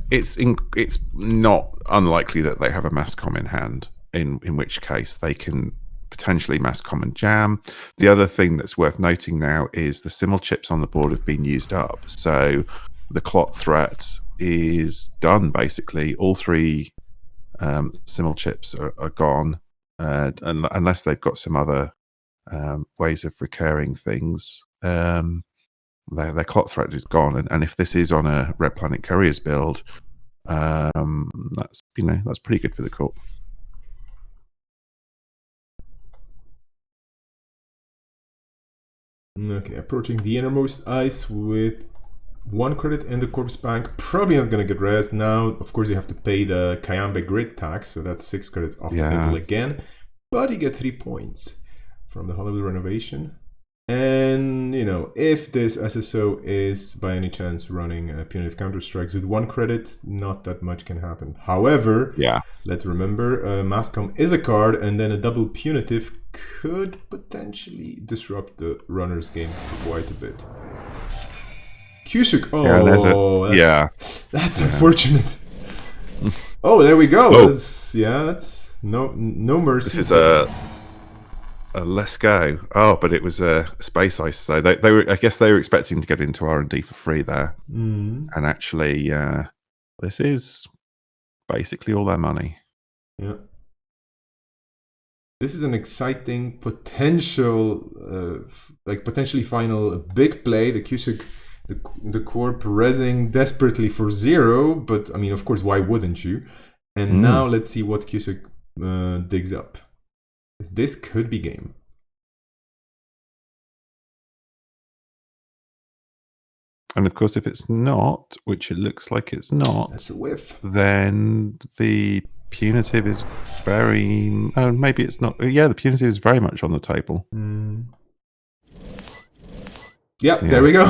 S2: not unlikely that they have a Mascom in hand, in which case they can potentially Mascom and jam. The other thing that's worth noting now is the simul chips on the board have been used up, so the clot threat is done basically. All 3 simul chips are gone, unless they've got some other ways of recurring things. Their clot threat is gone, and if this is on a Red Planet Couriers build, that's pretty good for the corp.
S1: Okay, approaching the innermost ice with 1 credit in the corpse bank. Probably not gonna get rest now. Of course, you have to pay the Kayambe grid tax, so that's 6 credits off the table again. But you get 3 points from the Hollywood renovation. And, if this SSO is by any chance running punitive counter-strikes with 1 credit, not that much can happen. However, let's remember, Mascom is a card, and then a double punitive could potentially disrupt the runner's game quite a bit. Kyusuk, that's unfortunate. Oh, there we go. That's no mercy.
S2: This is let's go. Oh, but it was a space ice, so they were. I guess they were expecting to get into R&D for free there, and actually, this is basically all their money.
S1: Yeah, this is an exciting potential, potentially final big play. The Kyusuk, the corp resing desperately for 0, but I mean, of course, why wouldn't you? And now let's see what Kyusuk digs up. This could be game.
S2: And of course, if it's not, which it looks like it's not,
S1: that's a whiff.
S2: Then the punitive is very... Oh, maybe it's not. Yeah, the punitive is very much on the table.
S1: Yep, there we go.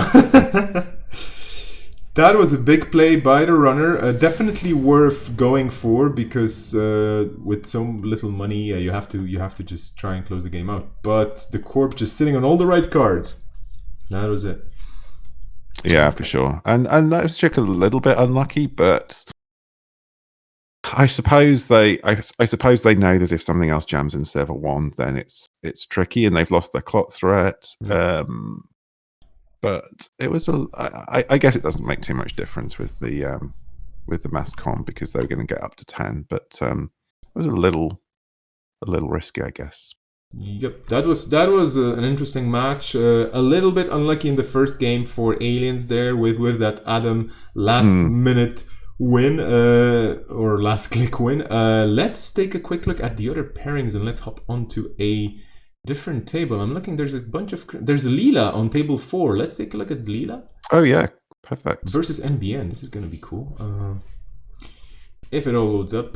S1: That was a big play by the runner. Definitely worth going for because with so little money, you have to just try and close the game out. But the corp just sitting on all the right cards. That was it.
S2: Yeah, for sure. And that was just a little bit unlucky, but I suppose they know that if something else jams in server 1, then it's tricky, and they've lost their clock threat.
S1: Yeah.
S2: But it was I guess it doesn't make too much difference with the mass comp because they were going to get up to 10, but it was a little risky, I guess.
S1: Yep, that was an interesting match. A little bit unlucky in the first game for Aliens there with that Adam last minute win or last click win. Let's take a quick look at the other pairings and let's hop onto a different table. I'm looking. There's a Leela on table 4. Let's take a look at Leela.
S2: Oh yeah, perfect.
S1: Versus NBN. This is gonna be cool. If it all loads up.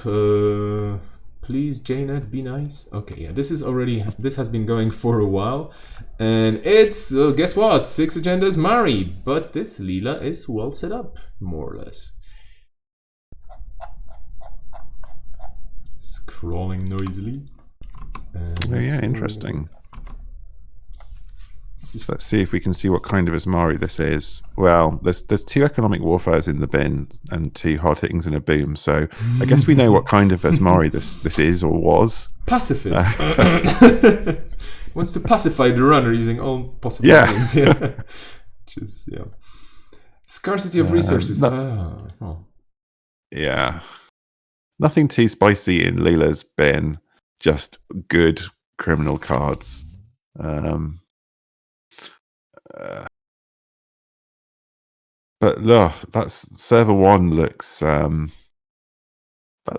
S1: Please, JNet, be nice. Okay, yeah, this has been going for a while. And it's, guess what? 6 agendas Mari. But this Leela is well set up, more or less. Scrolling noisily.
S2: Oh yeah, interesting. Let's see if we can see what kind of Asmari this is. Well, there's 2 economic warfares in the bin and 2 hard hittings and a boom. So I guess we know what kind of Asmari this is or was.
S1: Pacifist. Wants to pacify the runner using all possible means. Yeah. Just, yeah. Scarcity of resources.
S2: Yeah. Nothing too spicy in Leela's bin. Just good criminal cards. But that's server 1 looks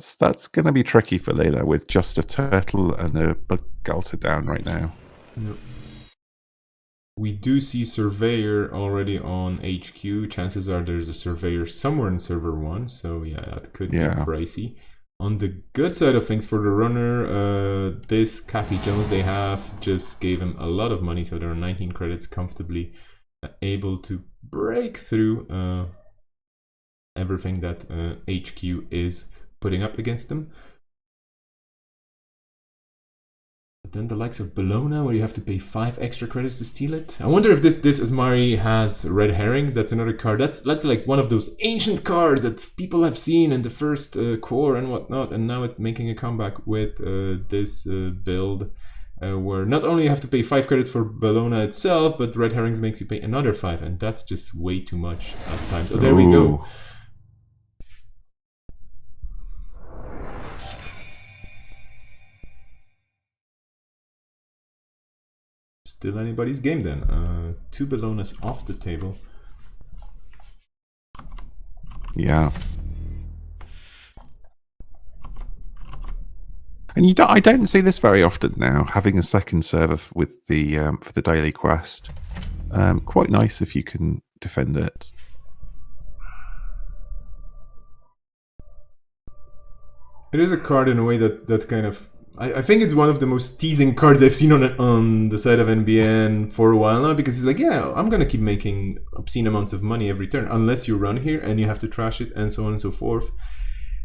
S2: that's going to be tricky for Leela with just a turtle and a bug galter down right now.
S1: Yep. We do see Surveyor already on HQ. Chances are there's a Surveyor somewhere in server 1, so yeah, that could be pricey. On the good side of things for the runner, this Cappy Jones they have just gave him a lot of money, so there are 19 credits comfortably able to break through everything that HQ is putting up against them. But then the likes of Bologna, where you have to pay 5 extra credits to steal it. I wonder if this Asmari has red herrings. That's another card. That's like one of those ancient cards that people have seen in the first core and whatnot, and now it's making a comeback with this build. Where not only you have to pay 5 credits for Bologna itself, but red herrings makes you pay another 5, and that's just way too much at times. Oh, there we go. Still anybody's game then. 2 Bolognas off the table.
S2: Yeah. And I don't see this very often now, having a second server with the for the daily quest. Quite nice if you can defend it.
S1: It is a card in a way that kind of... I think it's one of the most teasing cards I've seen on the side of NBN for a while now, because it's like, yeah, I'm going to keep making obscene amounts of money every turn, unless you run here and you have to trash it, and so on and so forth.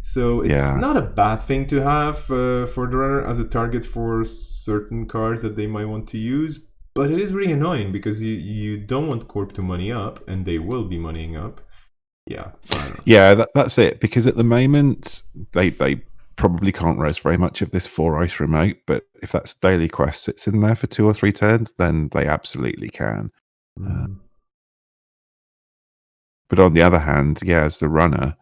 S1: So it's not a bad thing to have for the runner as a target for certain cards that they might want to use, but it is really annoying because you don't want Corp to money up, and they will be moneying up. Yeah.
S2: Yeah, that's it, because at the moment, they probably can't res very much of this 4 ice remote, but if that's daily quest sits in there for 2 or 3 turns, then they absolutely can. But on the other hand, yeah, as the runner,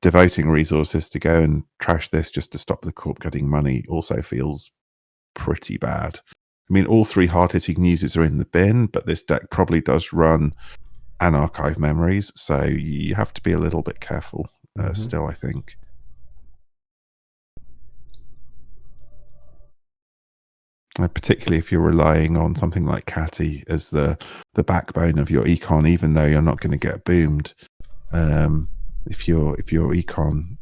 S2: devoting resources to go and trash this just to stop the corp getting money also feels pretty bad. I mean, all 3 hard-hitting uses are in the bin, but this deck probably does run an archive memories, so you have to be a little bit careful still, I think. Particularly if you're relying on something like Catty as the backbone of your econ, even though you're not going to get boomed. If your econ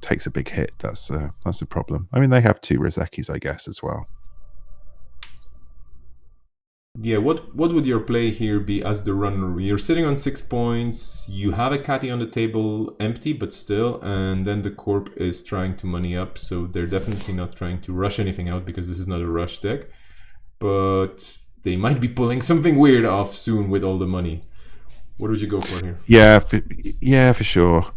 S2: takes a big hit, that's a problem. I mean, they have 2 Rezekis, I guess, as well.
S1: Yeah, what would your play here be as the runner? You're sitting on 6 points, you have a caddy on the table empty, but still, and then the corp is trying to money up, so they're definitely not trying to rush anything out because this is not a rush deck. But they might be pulling something weird off soon with all the money. What would you go for here?
S2: Yeah, for sure.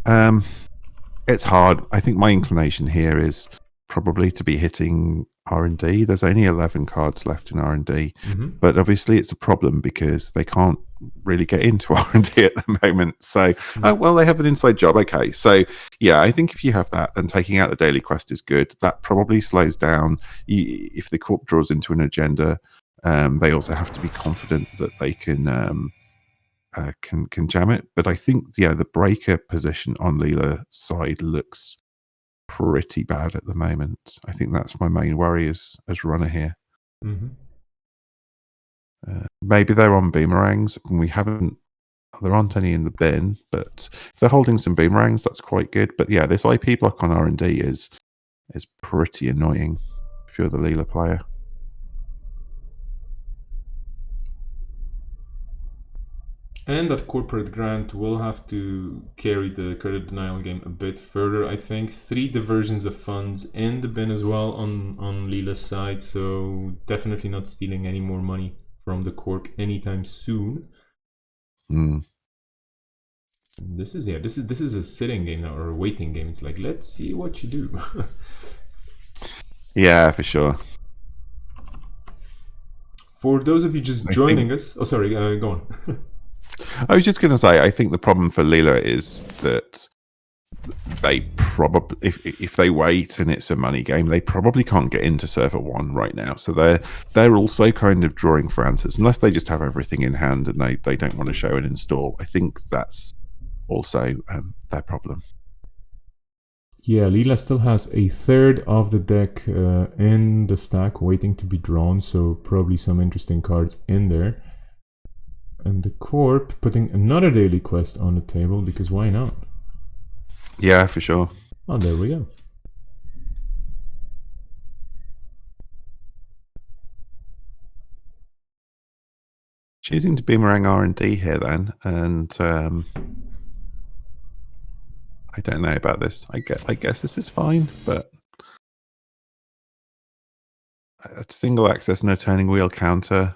S2: It's hard. I think my inclination here is probably to be hitting R&D. There's only 11 cards left in R&D, but obviously it's a problem because they can't really get into R&D at the moment. So, oh well, they have an inside job. Okay, so yeah, I think if you have that, then taking out the daily quest is good. That probably slows down if the corp draws into an agenda. They also have to be confident that they can jam it. But I think the breaker position on Leela's side looks pretty bad at the moment. I think that's my main worry as runner here. Maybe they're on boomerangs, and we haven't. There aren't any in the bin, but if they're holding some boomerangs, that's quite good. But yeah, this IP block on R&D is pretty annoying if you're the Leela player.
S1: And that corporate grant will have to carry the credit denial game a bit further, I think. 3 diversions of funds in the bin as well on Leela's side, so definitely not stealing any more money from the corp anytime soon. This is a sitting game now, or a waiting game. It's like, let's see what you do.
S2: Yeah, for sure.
S1: For those of you just joining us, sorry, go on.
S2: I was just going to say, I think the problem for Leela is that they probably, if they wait and it's a money game, they probably can't get into server 1 right now. So they're also kind of drawing for answers, unless they just have everything in hand and they don't want to show and install. I think that's also their problem.
S1: Yeah, Leela still has a third of the deck in the stack waiting to be drawn, so probably some interesting cards in there. And the corp putting another daily quest on the table, because why not?
S2: Yeah, for sure.
S1: Oh, there we go.
S2: Choosing to boomerang R&D here then, and I don't know about this. I guess this is fine, but a single access no turning wheel counter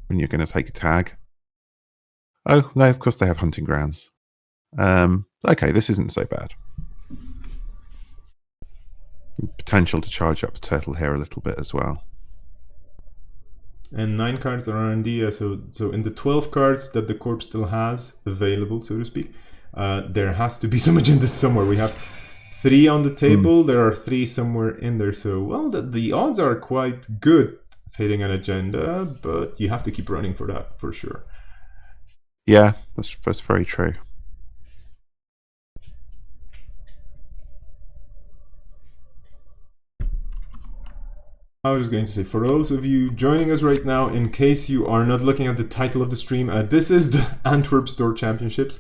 S2: when you're going to take a tag. Oh no, of course they have hunting grounds. Okay, this isn't so bad. Potential to charge up the turtle here a little bit as well.
S1: And 9 cards are R&D, so in the 12 cards that the corp still has available, so to speak, there has to be some agendas somewhere. We have 3 on the table, there are 3 somewhere in there, so, well, the odds are quite good hitting an agenda, but you have to keep running for that, for sure.
S2: Yeah, that's very true.
S1: I was going to say, for those of you joining us right now, in case you are not looking at the title of the stream, this is the Antwerp Store Championships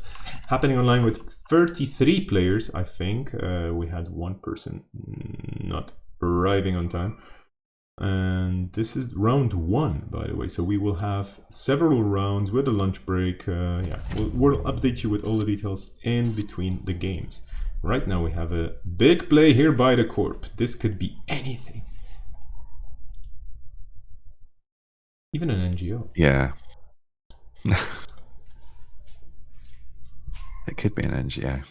S1: happening online with 33 players, I think. We had 1 person not arriving on time. And this is round 1, by the way. So we will have several rounds with a lunch break. Yeah, we'll update you with all the details in between the games. Right now we have a big play here by the corp. This could be anything. Even an NGO.
S2: Yeah. It could be an NGO.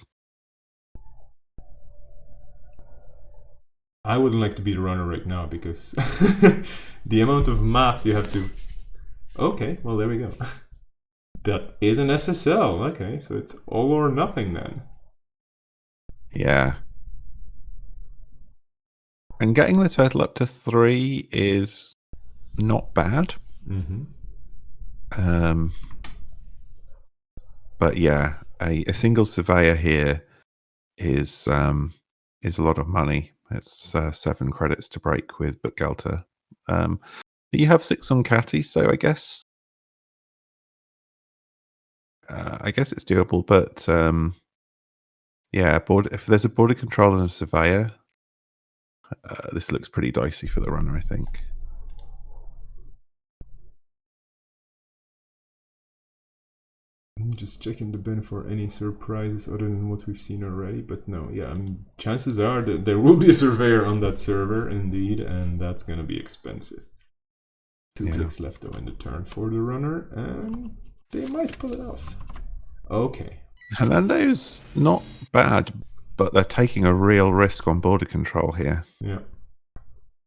S1: I wouldn't like to be the runner right now because the amount of maths you have to... Okay, well, there we go. That is an SSL. Okay, so it's all or nothing then.
S2: Yeah. And getting the turtle up to 3 is not bad. But yeah, a single surveyor here is a lot of money. It's 7 credits to break with Bookgelter. You have 6 on Catty, so I guess it's doable. But yeah, if there's a border control and a surveyor, this looks pretty dicey for the runner, I think.
S1: Just checking the bin for any surprises other than what we've seen already, but no, yeah, I mean, chances are that there will be a surveyor on that server, indeed, and that's gonna be expensive. 2 clicks left though in the turn for the runner, and they might pull it off. Okay.
S2: Hernando's not bad, but they're taking a real risk on border control here.
S1: Yeah.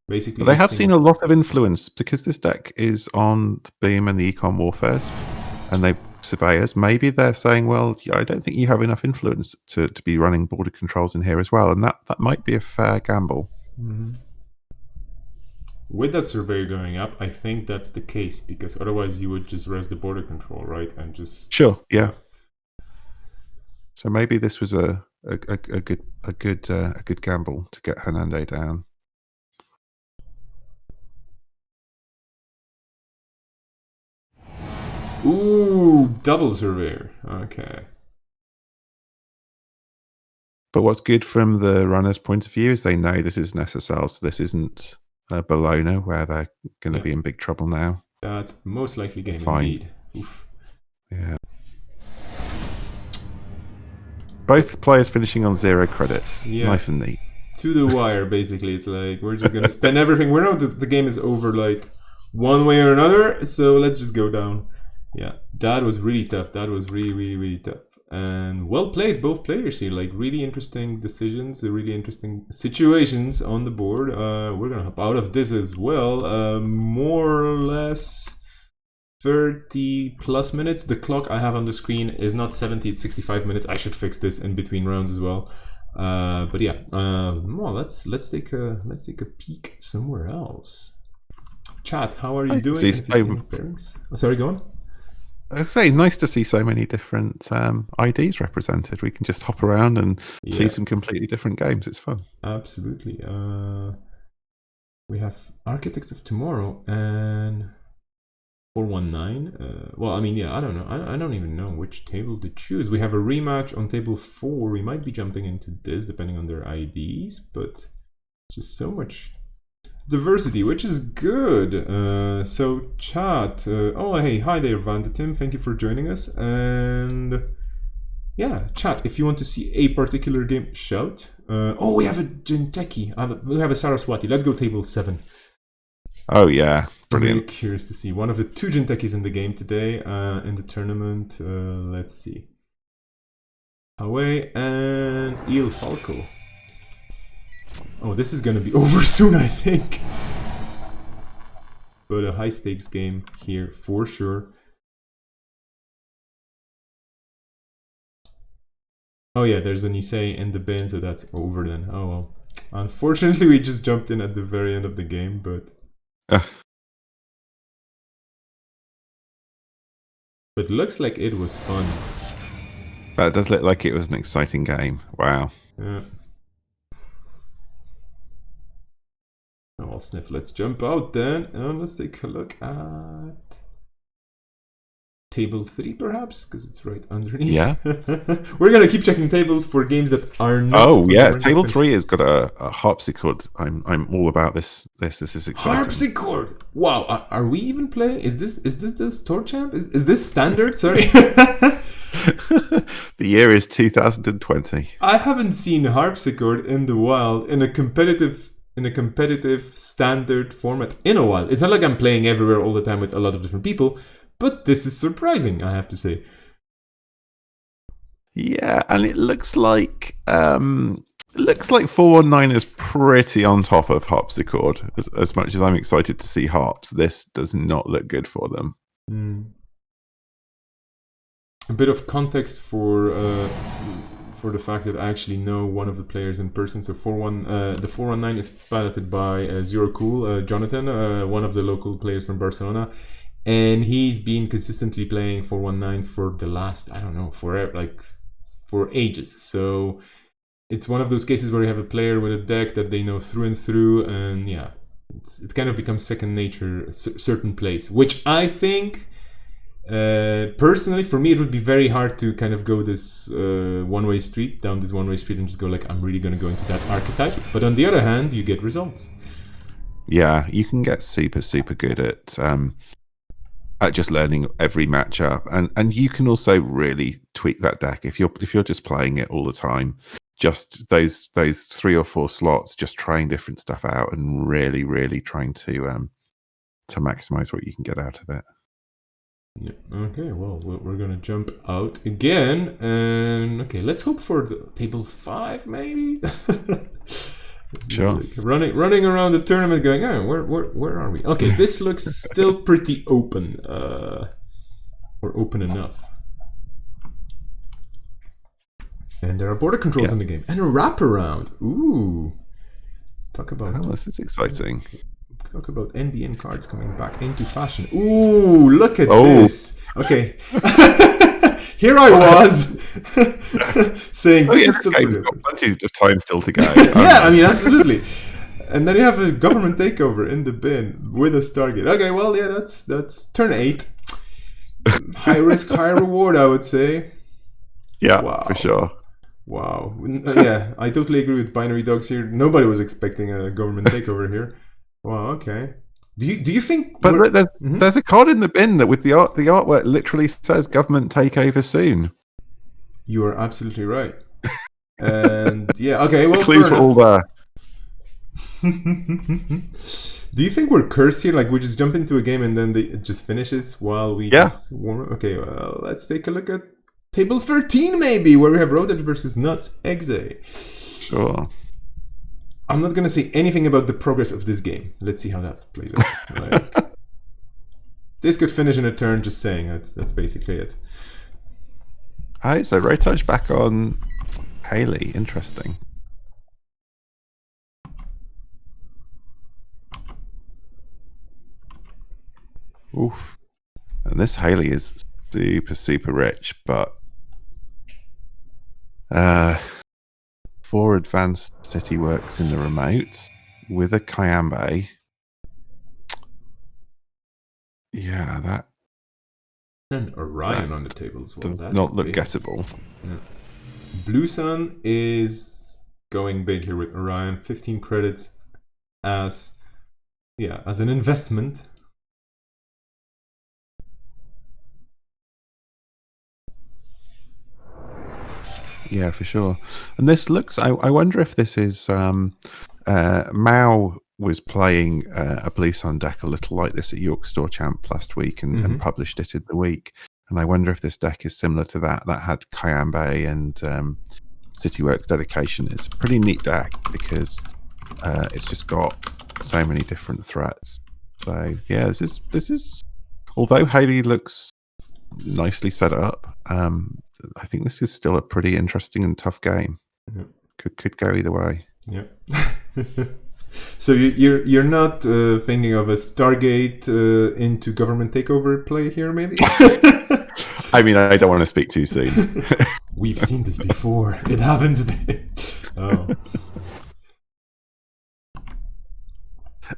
S1: Basically,
S2: but they have seen a lot of influence because this deck is on the Beam and the Econ Warfares, and they surveyors. Maybe they're saying, well, I don't think you have enough influence to be running border controls in here as well, and that might be a fair gamble.
S1: Mm-hmm. With that surveyor going up, I think that's the case, because otherwise you would just res the border control, right? And just
S2: sure, yeah. So maybe this was a good gamble to get Hernando down.
S1: Ooh, double surveyor. Okay.
S2: But what's good from the runner's point of view is they know this is an SSL, so this isn't Bologna, where they're going to be in big trouble now.
S1: That's most likely game indeed. Oof.
S2: Yeah. Both players finishing on 0 credits. Yeah. Nice and neat.
S1: To the wire, basically. It's like, we're just going to spend everything. We know that the game is over, like, one way or another, so let's just go down. Yeah, that was really tough. That was really tough. And well played, both players here. Like, really interesting decisions, really interesting situations on the board. We're going to hop out of this as well. More or less 30 plus minutes. The clock I have on the screen is not 70, it's 65 minutes. I should fix this in between rounds as well. But yeah, well, let's take a peek somewhere else. Chat, how are you doing? Sorry, go on.
S2: I say, nice to see so many different IDs represented. We can just hop around and see some completely different games. It's fun.
S1: Absolutely. We have Architects of Tomorrow and 419. Well, I mean, yeah, I don't know. I don't even know which table to choose. We have a rematch on table 4. We might be jumping into this depending on their IDs, but just so much diversity, which is good. So chat, oh hey, hi there Vanda Tim, thank you for joining us. And yeah, chat, if you want to see a particular game, shout. Oh, we have a Jinteki, we have a Saraswati. Let's go table 7.
S2: Oh yeah, brilliant.
S1: I'm really curious to see one of the 2 Jintekis in the game today in the tournament. Let's see. Away and Il Falco. Oh, this is gonna be over soon, I think. But a high stakes game here for sure. Oh yeah, there's an Issei in the bin, so that's over then. Oh well. Unfortunately, we just jumped in at the very end of the game, but... But looks like it was fun.
S2: That does look like it was an exciting game. Wow.
S1: Yeah. Oh, well, Sniff, let's jump out then, and let's take a look at table 3 perhaps, because it's right underneath.
S2: Yeah.
S1: We're gonna keep checking tables for games that are not...
S2: Oh yeah, table 3 has got a harpsichord. I'm all about this. This is exciting.
S1: Harpsichord! Wow, are we even playing? Is this the store champ? Is this standard? Sorry.
S2: The year is 2020.
S1: I haven't seen harpsichord in the wild in a competitive standard format in a while. It's not like I'm playing everywhere all the time with a lot of different people, but this is surprising, I have to say.
S2: Yeah, and it looks like 419 is pretty on top of harpsichord. As much as I'm excited to see harps, this does not look good for them.
S1: A bit of context for the fact that I actually know one of the players in person. So the 419 is piloted by Zero Cool, Jonathan, one of the local players from Barcelona. And he's been consistently playing 419s for the last, I don't know, for ages. So it's one of those cases where you have a player with a deck that they know through and through. And yeah, it kind of becomes second nature, certain plays, which I think... personally, for me, it would be very hard to kind of go this one-way street, down this one-way street and just go like, I'm really going to go into that archetype. But on the other hand, you get results.
S2: Yeah, you can get super good at at just learning every matchup, and you can also really tweak that deck if you're just playing it all the time. Just those 3 or 4 slots, just trying different stuff out and really trying to maximize what you can get out of it.
S1: Yeah. Okay, well, we're gonna jump out again, and okay, let's hope for the table 5, maybe.
S2: Sure.
S1: Like running around the tournament, going, oh, where are we? Okay, this looks still pretty open, or open enough. And there are border controls in the game, and a wraparound. Ooh, talk about.
S2: Oh, this is exciting.
S1: Talk about NBN cards coming back into fashion. Ooh, look at this. Okay. Here I was saying this is still
S2: game's got plenty of time still to go.
S1: Yeah, I mean, absolutely. And then you have a government takeover in the bin with a Stargate. Okay, well, yeah, that's turn 8. High risk, high reward, I would say.
S2: Yeah, wow. For sure.
S1: Wow. Yeah, I totally agree with Binary Dogs here. Nobody was expecting a government takeover here. Wow, okay. Do you think?
S2: But there's a card in the bin that with the artwork literally says "government takeover soon."
S1: You are absolutely right. And yeah, okay. Well,
S2: clues were all there.
S1: Do you think we're cursed here? Like we just jump into a game and then it just finishes while we just warm up? Okay, well, let's take a look at table 13, maybe, where we have Rodage versus Nuts Exe.
S2: Sure.
S1: I'm not gonna say anything about the progress of this game. Let's see how that plays out. Like, this could finish in a turn. Just saying. That's basically it.
S2: Alright, so Rotage back on Haley. Interesting. Oof. And this Haley is super rich, but 4 advanced city works in the remotes with a Kayambe. Yeah, that.
S1: And Orion on the table as well.
S2: Does not look gettable.
S1: Yeah. Blue Sun is going big here with Orion. 15 credits as an investment.
S2: Yeah, for sure. And this looks. I wonder if this is. Mao was playing a Blue Sun deck a little like this at York Store Champ last week and published it in the week. And I wonder if this deck is similar to that. That had Kayambe and Cityworks Dedication. It's a pretty neat deck because it's just got so many different threats. So yeah, this is. Although Haley looks nicely set up, I think this is still a pretty interesting and tough game. Yeah. Could go either way.
S1: Yeah. So you're not thinking of a Stargate into government takeover play here, maybe?
S2: I mean, I don't want to speak too soon.
S1: We've seen this before. It happened today. Oh.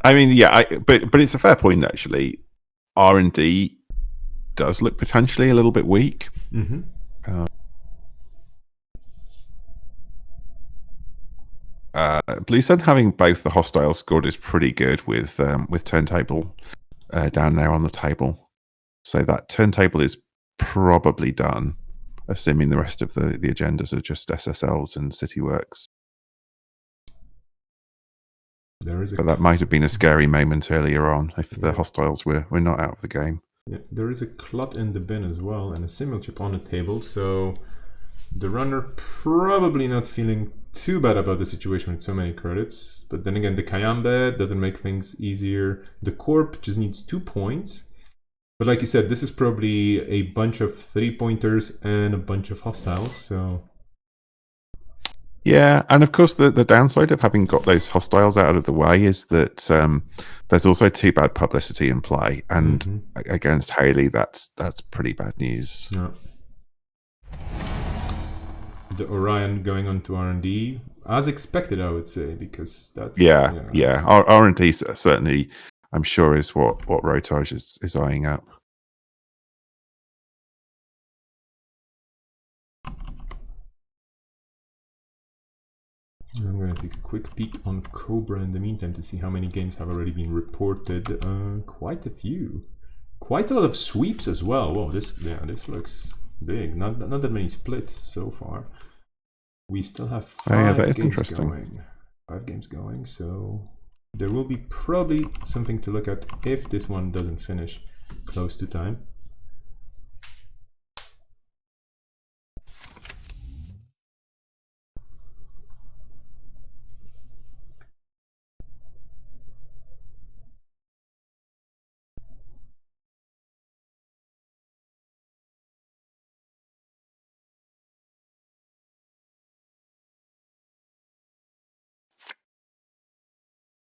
S2: I mean, yeah, but it's a fair point actually. R&D does look potentially a little bit weak.
S1: Mm-hmm.
S2: Blue Sun having both the hostile scored is pretty good with turntable down there on the table. So that turntable is probably done, assuming the rest of the agendas are just SSLs and Cityworks. But that might have been a scary moment earlier on if the hostiles were not out of the game.
S1: Yeah, there is a clot in the bin as well and a simul chip on the table, so the runner probably not feeling too bad about the situation with so many credits. But then again, the Kayambe doesn't make things easier. The Corp just needs 2 points. But like you said, this is probably a bunch of 3-pointers and a bunch of hostiles, so...
S2: Yeah, and of course the downside of having got those hostiles out of the way is that there's also too bad publicity in play, and against Haley, that's pretty bad news.
S1: Yeah. The Orion going on to R&D, as expected, I would say, because that's...
S2: Yeah. R&D certainly, I'm sure, is what Rotage is eyeing up.
S1: I'm going to take a quick peek on Cobra in the meantime to see how many games have already been reported. Quite a few. Quite a lot of sweeps as well. Whoa, this looks big. Not that many splits so far. We still have five games going. 5 games going, so there will be probably something to look at if this one doesn't finish close to time.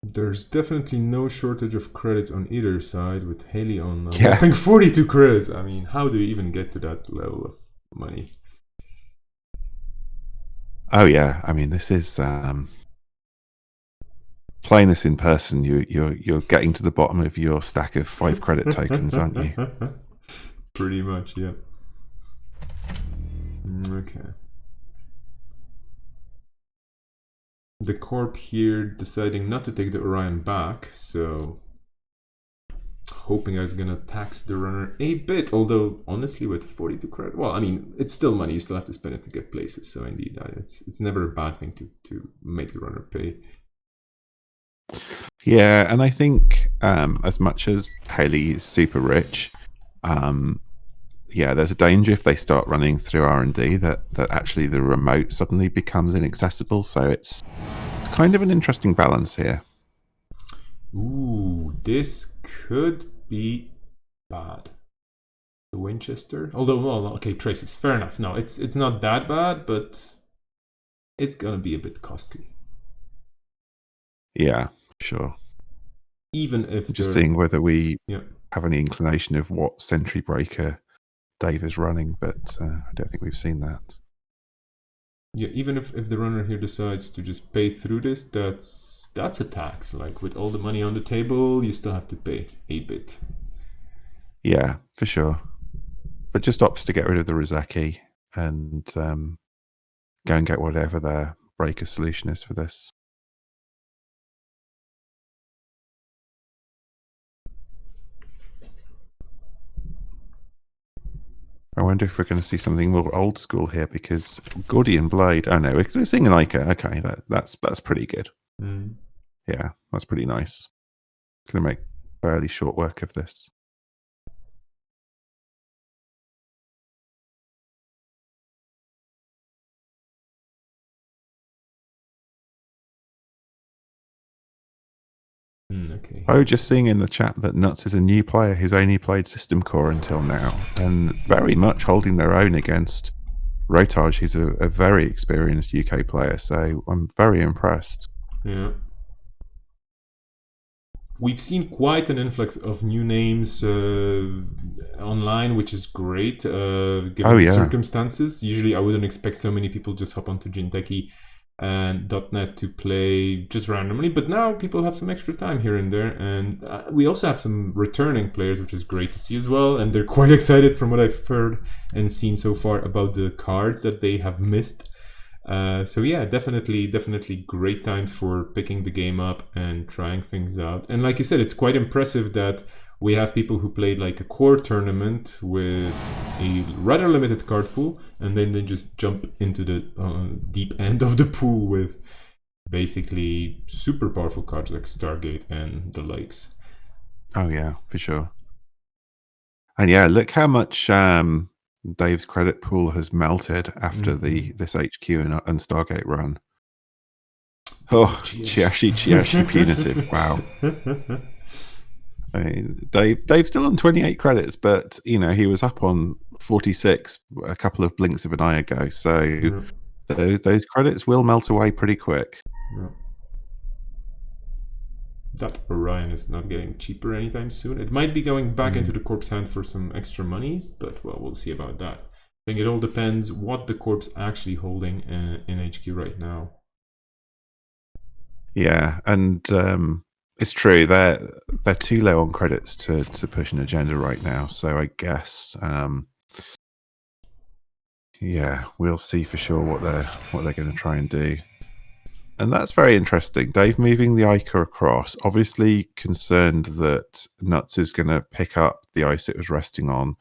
S1: There's definitely no shortage of credits on either side, with Haley on I think 42 credits. I mean, how do you even get to that level of money?
S2: Oh yeah, I mean, this is playing this in person. You're getting to the bottom of your stack of 5 credit tokens, aren't you?
S1: Pretty much, yeah. Okay. The Corp here deciding not to take the Orion back, so hoping that's gonna tax the runner a bit, although honestly with 42 credit, well, I mean, it's still money, you still have to spend it to get places, so indeed, it's never a bad thing to make the runner pay.
S2: Yeah, and I think as much as Haley is super rich, yeah, there's a danger if they start running through R&D that actually the remote suddenly becomes inaccessible, so it's kind of an interesting balance here.
S1: Ooh, this could be bad. The Winchester, although, well, okay, traces, fair enough. No, it's not that bad, but it's gonna be a bit costly.
S2: Yeah, sure.
S1: Even if
S2: just seeing whether we
S1: yeah.
S2: have any inclination of what Sentry Breaker Dave is running, but I don't think we've seen that.
S1: Yeah, even if the runner here decides to just pay through this, that's a tax. Like, with all the money on the table, you still have to pay a bit.
S2: Yeah, for sure. But just opts to get rid of the Rozaki and go and get whatever their breaker solution is for this. I wonder if we're going to see something more old school here, because Gordian Blade. Oh no, we're seeing an Ica. Okay, that's pretty good.
S1: Mm.
S2: Yeah, that's pretty nice. Going to make fairly short work of this.
S1: Okay.
S2: Oh, just seeing in the chat that Nuts is a new player who's only played System Core until now, and very much holding their own against Rotage, who's a very experienced UK player. So I'm very impressed.
S1: Yeah. We've seen quite an influx of new names online, which is great, given the circumstances. Usually I wouldn't expect so many people just hop onto Jinteki and .NET to play just randomly, but now people have some extra time here and there, and we also have some returning players, which is great to see as well, and they're quite excited from what I've heard and seen so far about the cards that they have missed. So yeah, definitely great times for picking the game up and trying things out. And like you said, it's quite impressive that we have people who played like a core tournament with a rather limited card pool, and then they just jump into the deep end of the pool with basically super powerful cards like Stargate and the likes.
S2: Oh yeah, for sure. And yeah, look how much Dave's credit pool has melted after this HQ and Stargate run. Oh, Chiashi punitive. Wow. I mean, Dave's still on 28 credits, but you know, he was up on 46 a couple of blinks of an eye ago. So those credits will melt away pretty quick.
S1: Yeah. That Orion is not getting cheaper anytime soon. It might be going back into the Corp's hand for some extra money, but well, we'll see about that. I think it all depends what the Corp's actually holding in HQ right now.
S2: Yeah, and it's true, they're too low on credits to push an agenda right now. So I guess yeah, we'll see for sure what they're going to try and do. And that's very interesting. Dave moving the Ica across, obviously concerned that Nuts is going to pick up the ice it was resting on,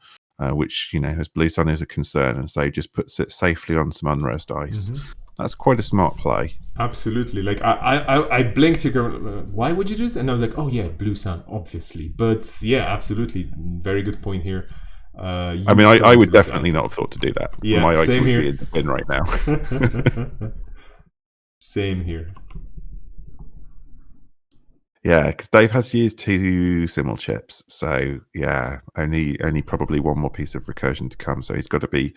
S2: which, as Blue Sun is a concern, and so just puts it safely on some unresed ice. That's quite a smart play.
S1: Absolutely. Like I blinked to go, why would you do this? And I was like, oh yeah, Blue Sun, obviously. But yeah, absolutely, very good point here.
S2: I mean, I would definitely not have thought to do that.
S1: Yeah,
S2: my Ica
S1: same
S2: would
S1: here.
S2: be in the bin right now.
S1: Same here.
S2: Yeah, because Dave has used 2 simul chips, so yeah, only probably one more piece of recursion to come. So he's got to be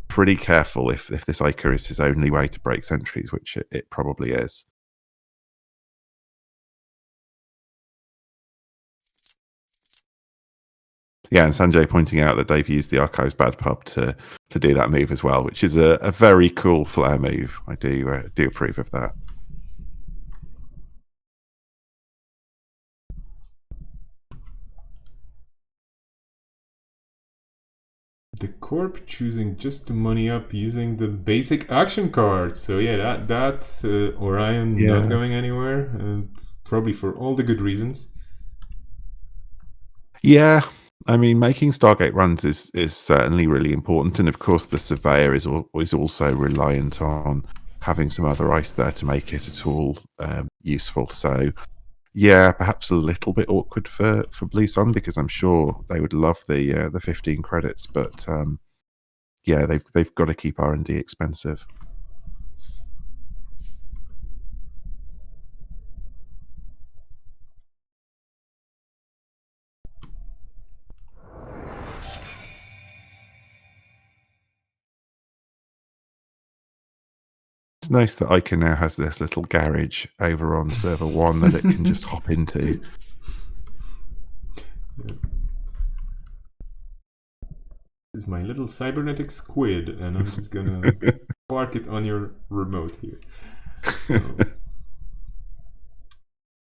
S2: pretty careful if this Ica is his only way to break sentries, which it probably is. Yeah, and Sanjay pointing out that Dave used the Archives Bad Pub to do that move as well, which is a very cool flair move. I do approve of that.
S1: The Corp choosing just to money up using the basic action cards. So yeah, that Orion not going anywhere, probably for all the good reasons.
S2: Yeah, I mean, making Stargate runs is certainly really important, and of course, the Surveyor is also reliant on having some other ice there to make it at all useful. So, yeah, perhaps a little bit awkward for Blue Sun, because I'm sure they would love the 15 credits, but yeah, they've got to keep R&D expensive. It's nice that Ica now has this little garage over on server 1 that it can just hop into.
S1: Yeah. This is my little cybernetic squid, and I'm just gonna park it on your remote here.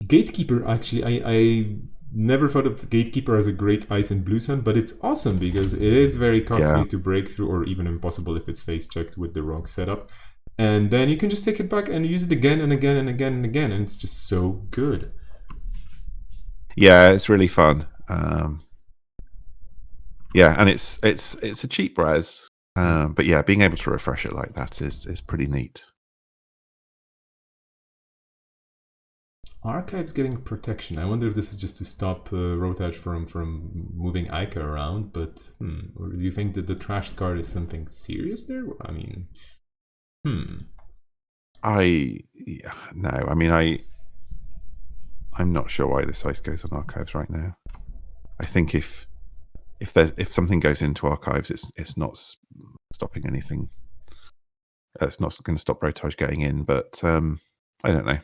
S1: Gatekeeper, actually, I never thought of Gatekeeper as a great ice in Blue Sun, but it's awesome because it is very costly to break through, or even impossible if it's face checked with the wrong setup. And then you can just take it back and use it again and again and again and again, and it's just so good.
S2: Yeah, it's really fun. Yeah, and it's a cheap res, but yeah, being able to refresh it like that is pretty neat.
S1: Archives getting protection. I wonder if this is just to stop Rotage from moving Ica around, but or do you think that the trashed card is something serious there? I mean, no.
S2: I mean, I'm not sure why this ice goes on Archives right now. I think if something goes into Archives, it's not stopping anything. It's not going to stop Rotage getting in, but I don't know.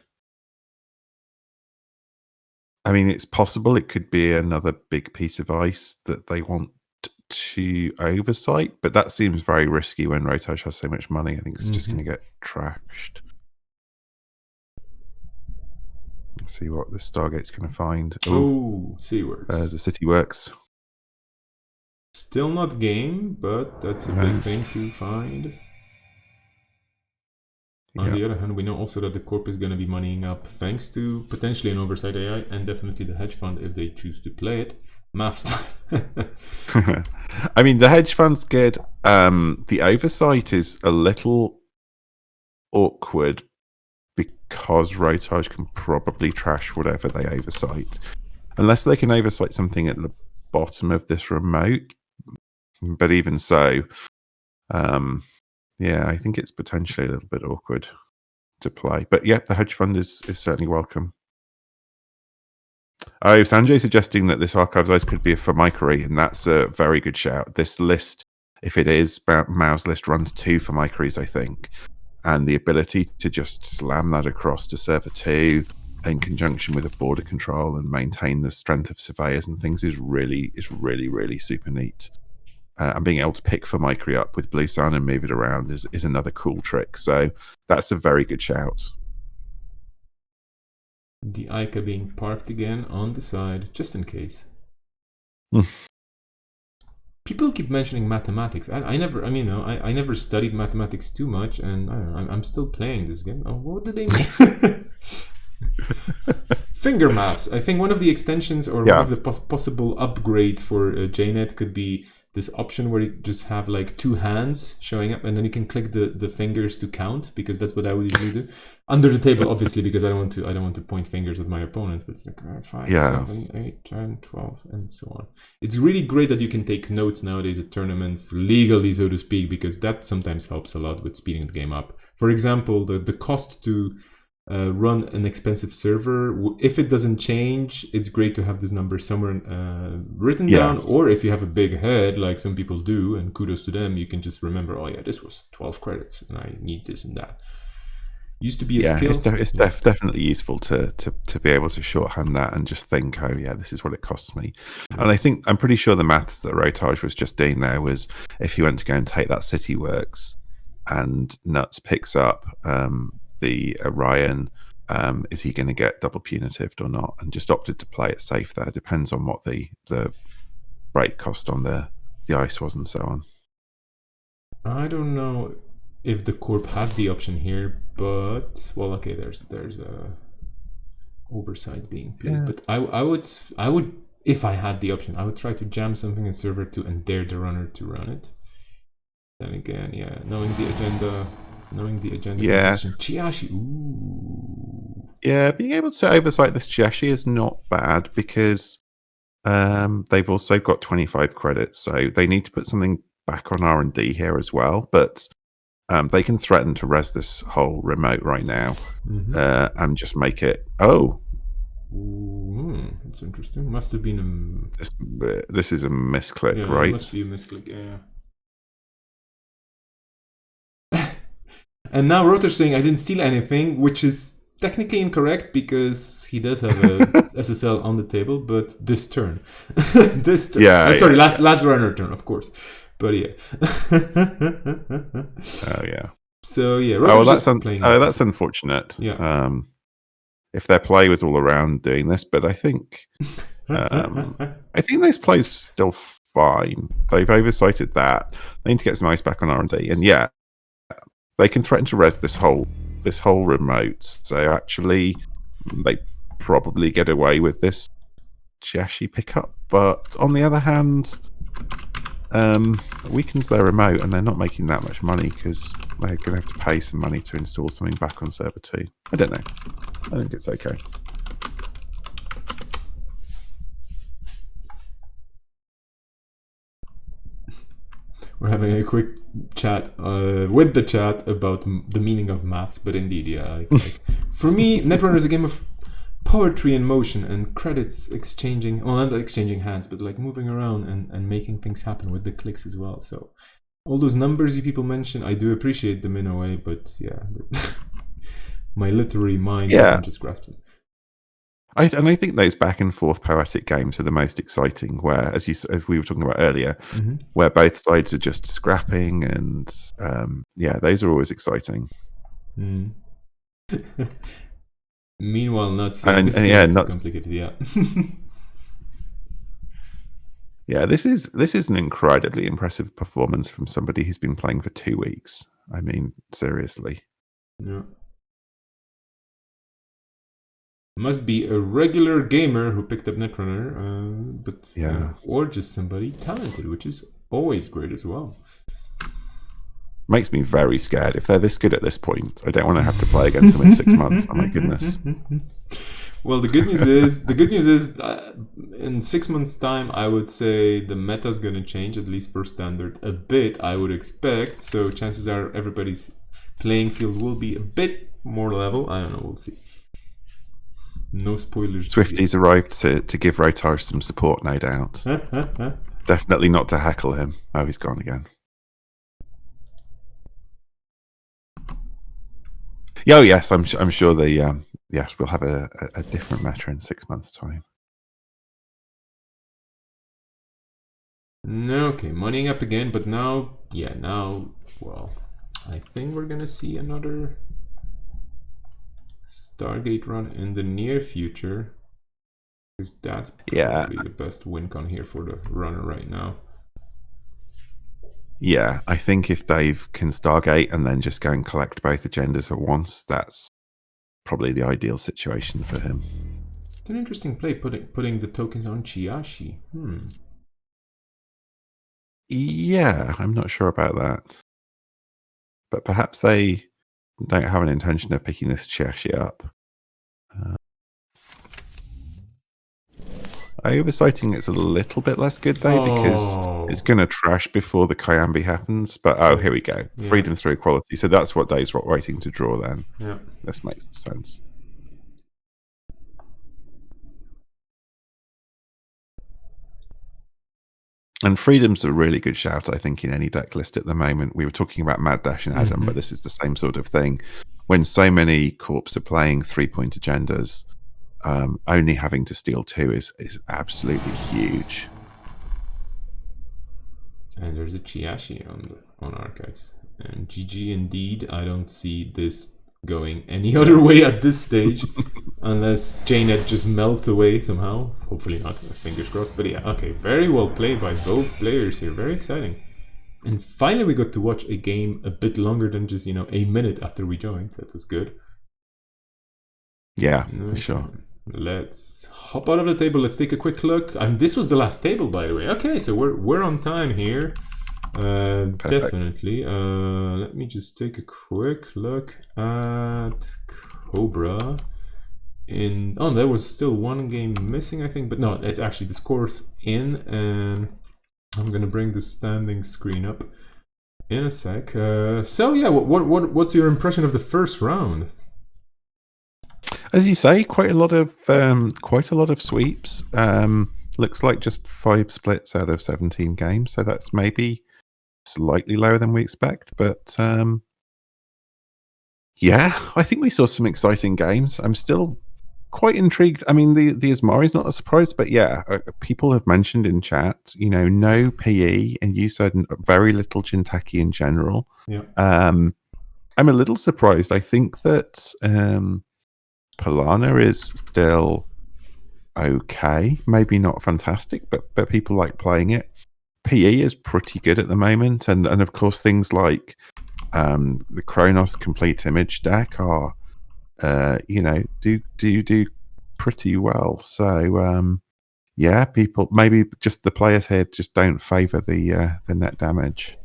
S2: I mean, it's possible it could be another big piece of ice that they want to oversight, but that seems very risky when Rotage has so much money. I think it's just going to get trashed. Let's see what the Stargate's going to find.
S1: Oh, Seaworks.
S2: The City Works.
S1: Still not game, but that's a big thing to find. On the other hand, we know also that the Corp is going to be moneying up thanks to potentially an oversight AI and definitely the hedge fund if they choose to play it. Math time.
S2: I mean, the hedge fund's good. The oversight is a little awkward because Rotage can probably trash whatever they oversight. Unless they can oversight something at the bottom of this remote. But even so, yeah, I think it's potentially a little bit awkward to play. But yeah, the hedge fund is certainly welcome. Oh, Sanjay suggesting that this Archives Ice could be a Formicery, and that's a very good shout. This list, if it is, Mao's list runs 2 Formiceries, I think. And the ability to just slam that across to server 2 in conjunction with a border control and maintain the strength of surveyors and things is really super neat. And being able to pick Formicery up with Blue Sun and move it around is another cool trick. So that's a very good shout.
S1: The Ica being parked again on the side, just in case. people keep mentioning mathematics. I never, I mean, I never studied mathematics too much, and I don't know, I'm still playing this game. Oh, what do they mean? Finger maths. I think one of the extensions or one of the possible upgrades for JNet could be this option where you just have like two hands showing up, and then you can click the fingers to count, because that's what I would usually do under the table, obviously, because I don't want to point fingers at my opponents. But it's like 5, 7, 8, 10, 12, and so on. It's really great that you can take notes nowadays at tournaments legally, so to speak, because that sometimes helps a lot with speeding the game up. For example, the cost to run an expensive server, if it doesn't change, it's great to have this number somewhere written down. Or if you have a big head like some people do, and kudos to them, you can just remember, oh yeah, this was 12 credits and I need this and that. Used to be a skill.
S2: It's definitely useful to be able to shorthand that and just think, oh yeah, this is what it costs me. And I'm pretty sure the maths that Rotage was just doing there was, if you went to go and take that City Works and Nuts picks up the Orion, is he going to get double punitived or not? And just opted to play it safe there. Depends on what the break cost on the ice was and so on.
S1: I don't know if the Corp has the option here, but well, okay, there's a oversight being played. But I would, if I had the option, I would try to jam something in server 2 and dare the runner to run it. Then again, knowing the agenda. Chiashi. Ooh.
S2: Yeah, being able to oversight this Chiashi is not bad, because they've also got 25 credits, so they need to put something back on R&D here as well. But they can threaten to res this whole remote right now, and just make it. Oh,
S1: that's interesting. Must have been
S2: this is a misclick, right?
S1: It must be a misclick. Yeah. And now Rotor's saying I didn't steal anything, which is technically incorrect, because he does have a SSL on the table, but this turn. This turn. Last runner turn, of course. But yeah.
S2: Oh yeah.
S1: So yeah, Rotor's
S2: that's unfortunate.
S1: Yeah.
S2: If their play was all around doing this, but I think this play's still fine. They've oversighted that. They need to get some ice back on R&D, and yeah, they can threaten to res this whole remote. So actually, they probably get away with this Chiashi pickup. But on the other hand, weakens their remote, and they're not making that much money, because they're going to have to pay some money to install something back on server 2. I don't know. I think it's okay.
S1: We're having a quick chat with the chat about the meaning of maths, but indeed, yeah. For me, Netrunner is a game of poetry in motion and credits exchanging, well, not exchanging hands, but like moving around and making things happen with the clicks as well. So all those numbers you people mention, I do appreciate them in a way, but yeah, my literary mind doesn't just grasp them.
S2: I think those back and forth poetic games are the most exciting, where, as we were talking about earlier, where both sides are just scrapping, and those are always exciting.
S1: Meanwhile, Nuts complicated. Yeah.
S2: Yeah, this is an incredibly impressive performance from somebody who's been playing for 2 weeks. I mean, seriously.
S1: Yeah. Must be a regular gamer who picked up Netrunner, but or just somebody talented, which is always great as well.
S2: Makes me very scared. If they're this good at this point, I don't want to have to play against them in 6 months. Oh my goodness.
S1: Well, the good news is, in 6 months' time, I would say the meta's going to change, at least for standard, a bit. I would expect. So chances are everybody's playing field will be a bit more level. I don't know. We'll see. No spoilers.
S2: Swifty's arrived to give Rotage some support, no doubt. Definitely not to heckle him. Oh, he's gone again. Oh yes, I'm sure we'll have a different meta in 6 months' time.
S1: Okay, moneying up again, but now, well, I think we're gonna see another Stargate run in the near future, because that's probably the best win con here for the runner right now.
S2: Yeah, I think if Dave can Stargate and then just go and collect both agendas at once, that's probably the ideal situation for him.
S1: It's an interesting play, putting the tokens on Chiashi.
S2: Yeah, I'm not sure about that. But perhaps they don't have an intention of picking this Chiashi up. Oversighting it's a little bit less good though, because it's going to trash before the Kyambi happens. But here we go.
S1: Yeah.
S2: Freedom through equality. So that's what Dave's waiting to draw then.
S1: Yeah.
S2: This makes sense. And Freedom's a really good shout, I think, in any deck list at the moment. We were talking about Mad Dash and Adam, but this is the same sort of thing. When so many corps are playing 3-point agendas, only having to steal 2 is absolutely huge.
S1: And there's a Chiashi on Archives. And GG indeed. I don't see this going any other way at this stage. Unless JNet just melts away somehow. Hopefully not. Fingers crossed. But yeah, okay. Very well played by both players here. Very exciting. And finally we got to watch a game a bit longer than just, a minute after we joined. That was good.
S2: Yeah, for sure.
S1: Let's hop out of the table. Let's take a quick look. This was the last table, by the way. Okay, so we're on time here. Definitely. Let me just take a quick look at Cobra. There was still one game missing, I think, but no, it's actually the scores in, and I'm gonna bring the standing screen up in a sec. So yeah, what's your impression of the first round?
S2: As you say, quite a lot of sweeps. Looks like just 5 splits out of 17 games, so that's maybe slightly lower than we expect. But yeah, I think we saw some exciting games. I'm still quite intrigued. I mean, the Asmari's not a surprise, but yeah, people have mentioned in chat, no PE, and you said very little Jinteki in general.
S1: Yeah.
S2: I'm a little surprised. I think that Polana is still okay, maybe not fantastic, but people like playing it. PE is pretty good at the moment, and of course things like the Kronos complete image deck are do pretty well. So yeah, people, maybe just the players here just don't favor the net damage.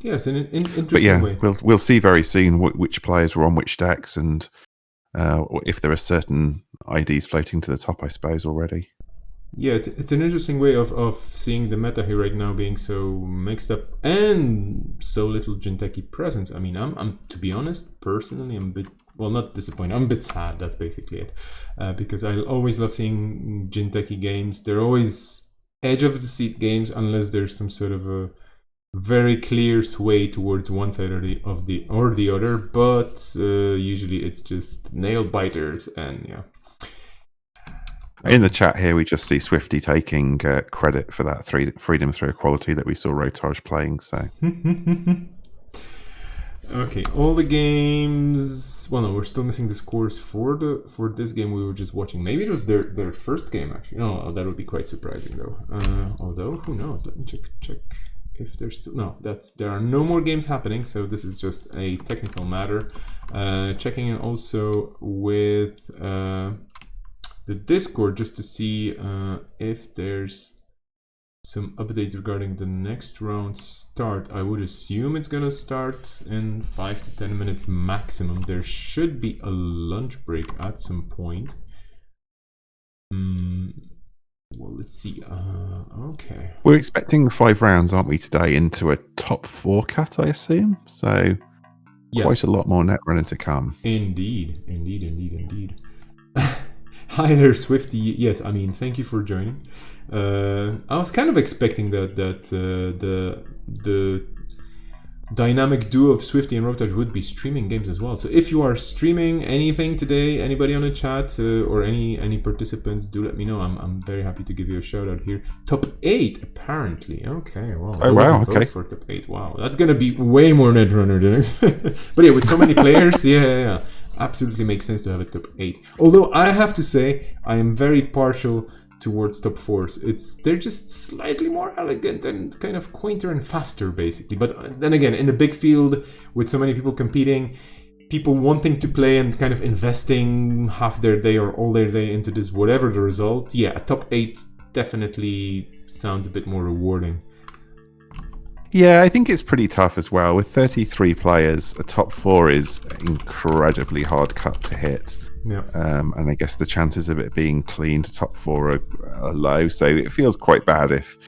S1: Yes, in an interesting
S2: but yeah,
S1: way.
S2: We'll see very soon which players were on which decks, and if there are certain IDs floating to the top, I suppose, already.
S1: Yeah, it's an interesting way of seeing the meta here right now being so mixed up and so little Jinteki presence. I mean, I'm to be honest, personally, I'm a bit, well, not disappointed. I'm a bit sad. That's basically it, because I always love seeing Jinteki games. They're always edge of the seat games unless there's some sort of a very clear sway towards one side or the other. But usually it's just nail biters, and yeah.
S2: In the chat here, we just see Swifty taking credit for that freedom through equality that we saw Rotage playing. So,
S1: okay, all the games. Well, no, we're still missing the scores for this game we were just watching. Maybe it was their first game actually. No, that would be quite surprising though. Although who knows? Let me check if there's still there are no more games happening. So this is just a technical matter. Checking in also with the Discord just to see if there's some updates regarding the next round start. I would assume it's gonna start in 5 to 10 minutes maximum. There should be a lunch break at some point. Well, let's see. Okay.
S2: We're expecting 5 rounds, aren't we, today, into a top 4 cut, I assume? So yeah, quite a lot more Netrunner to come.
S1: Indeed. Hi there, Swifty. Yes, I mean, thank you for joining. I was kind of expecting that the dynamic duo of Swifty and Rotage would be streaming games as well. So if you are streaming anything today, anybody on the chat or any participants, do let me know. I'm very happy to give you a shout out here. Top 8 apparently. Okay, well.
S2: Oh wow, okay.
S1: For top 8. Wow, that's gonna be way more Netrunner than expected. But yeah, with so many players, yeah. Absolutely makes sense to have a top 8. Although I have to say, I am very partial towards top fours. They're just slightly more elegant and kind of quainter and faster, basically. But then again, in the big field with so many people competing, people wanting to play and kind of investing half their day or all their day into this, whatever the result, yeah, a top 8 definitely sounds a bit more rewarding.
S2: Yeah, I think it's pretty tough as well. With 33 players, a top 4 is incredibly hard cut to hit.
S1: Yeah.
S2: And I guess the chances of it being clean to top 4 are low. So it feels quite bad if,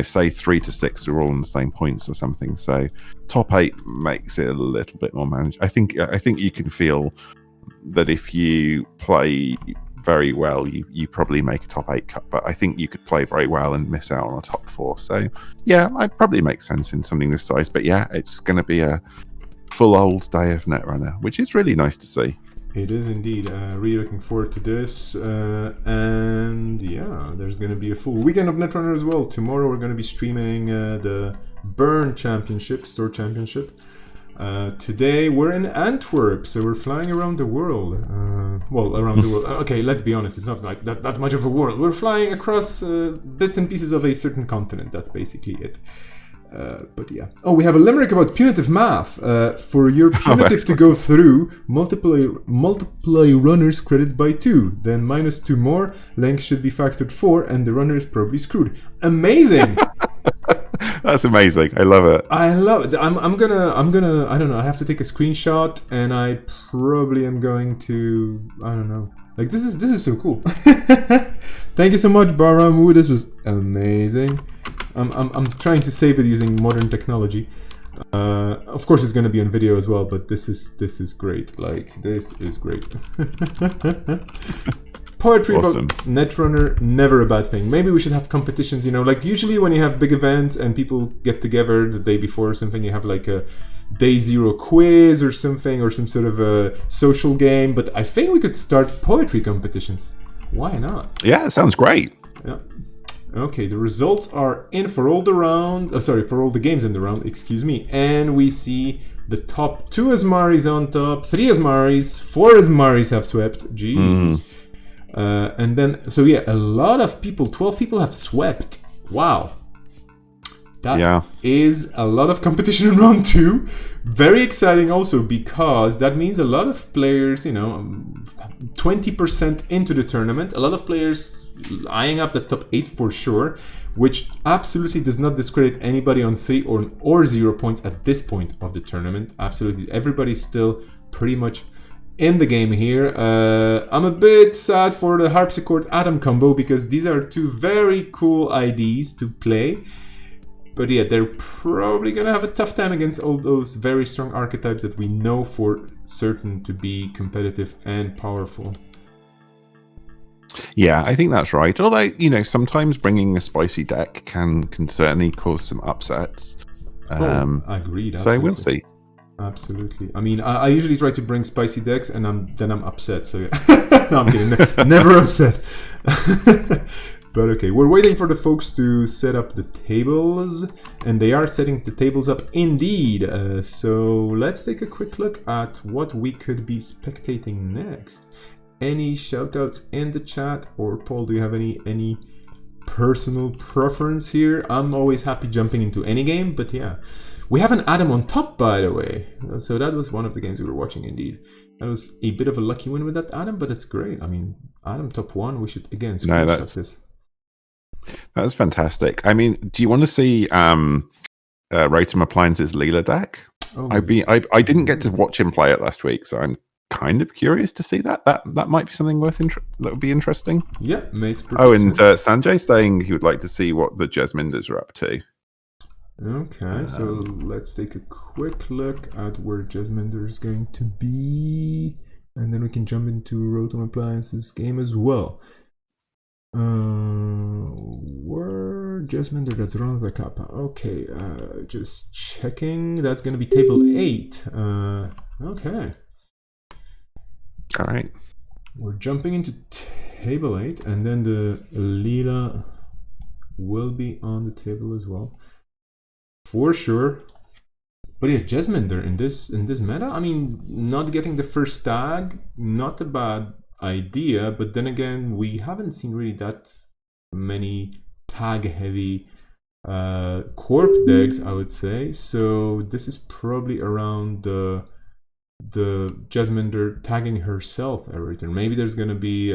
S2: say 3 to 6 are all on the same points or something. So top 8 makes it a little bit more manageable. I think you can feel that if you play very well, you probably make a top 8 cut, but I think you could play very well and miss out on a top 4. So yeah, it probably makes sense in something this size. But yeah, it's going to be a full old day of Netrunner, which is really nice to see.
S1: It is indeed. Really looking forward to this. And yeah, there's going to be a full weekend of Netrunner as well. Tomorrow we're going to be streaming the Burn Championship, Store Championship. Today we're in Antwerp, so we're flying around the world. Around the world. Okay, let's be honest, it's not like that much of a world. We're flying across bits and pieces of a certain continent. That's basically it. But yeah. Oh, we have a limerick about punitive math. For your punitive to go through, multiply runners' credits by 2. Then minus 2 more. Length should be factored 4, and the runner is probably screwed. Amazing!
S2: That's amazing. I love it.
S1: I love it. I'm gonna I don't know, I have to take a screenshot, and I probably am going to, I don't know. Like, this is so cool. Thank you so much, Baramu. This was amazing. I'm trying to save it using modern technology. Of course, it's going to be on video as well, but this is great. Like, this is great. Poetry
S2: awesome.
S1: About Netrunner, never a bad thing. Maybe we should have competitions, like usually when you have big events and people get together the day before or something, you have like a day 0 quiz or something, or some sort of a social game. But I think we could start poetry competitions. Why not?
S2: Yeah, it sounds great.
S1: Yeah. Okay, the results are in for all the games in the round, excuse me. And we see the top 2 Asmaris on top, 3 Asmaris, 4 Asmaris have swept. Jeez. And then, so yeah, a lot of people, 12 people have swept. Wow. That is a lot of competition in round 2. Very exciting also, because that means a lot of players, 20% into the tournament. A lot of players eyeing up the top 8 for sure, which absolutely does not discredit anybody on 3 or 0 points at this point of the tournament. Absolutely. Everybody's still pretty much in the game here. I'm a bit sad for the Harpsichord Atom combo, because these are 2 very cool IDs to play. But yeah, they're probably going to have a tough time against all those very strong archetypes that we know for certain to be competitive and powerful.
S2: Yeah, I think that's right. Although, sometimes bringing a spicy deck can certainly cause some upsets.
S1: Agreed. Absolutely.
S2: So we'll see.
S1: Absolutely. I mean, I usually try to bring spicy decks, and then I'm upset. So yeah. No, I'm kidding. Never upset. But okay, we're waiting for the folks to set up the tables, and they are setting the tables up indeed. So let's take a quick look at what we could be spectating next. Any shoutouts in the chat, or Paul, do you have any personal preference here? I'm always happy jumping into any game, but yeah. We have an Adam on top, by the way. So that was one of the games we were watching indeed. That was a bit of a lucky win with that Adam, but it's great. I mean, Adam top 1, we should again screenshot this.
S2: That's fantastic. I mean, do you want to see Rotom Appliance's Leela deck?
S1: Oh,
S2: I didn't get to watch him play it last week, so I'm kind of curious to see that. That might be something that would be interesting.
S1: Yeah, makes perfect
S2: sense.
S1: sense.
S2: Sanjay's saying he would like to see what the Jesminders are up to.
S1: Okay, so let's take a quick look at where Jesminder is going to be, and then we can jump into Rotom Appliance's game as well. Where Jesminder, that's around the Kappa. Okay, just checking. That's going to be table 8. Okay.
S2: All right.
S1: We're jumping into table 8, and then the Leela will be on the table as well. For sure. But yeah, Jesminder in this meta, I mean, not getting the first tag, not a bad idea, but then again, we haven't seen really that many tag-heavy corp decks, I would say. So this is probably around the Jasminder tagging herself every turn. Maybe there's gonna be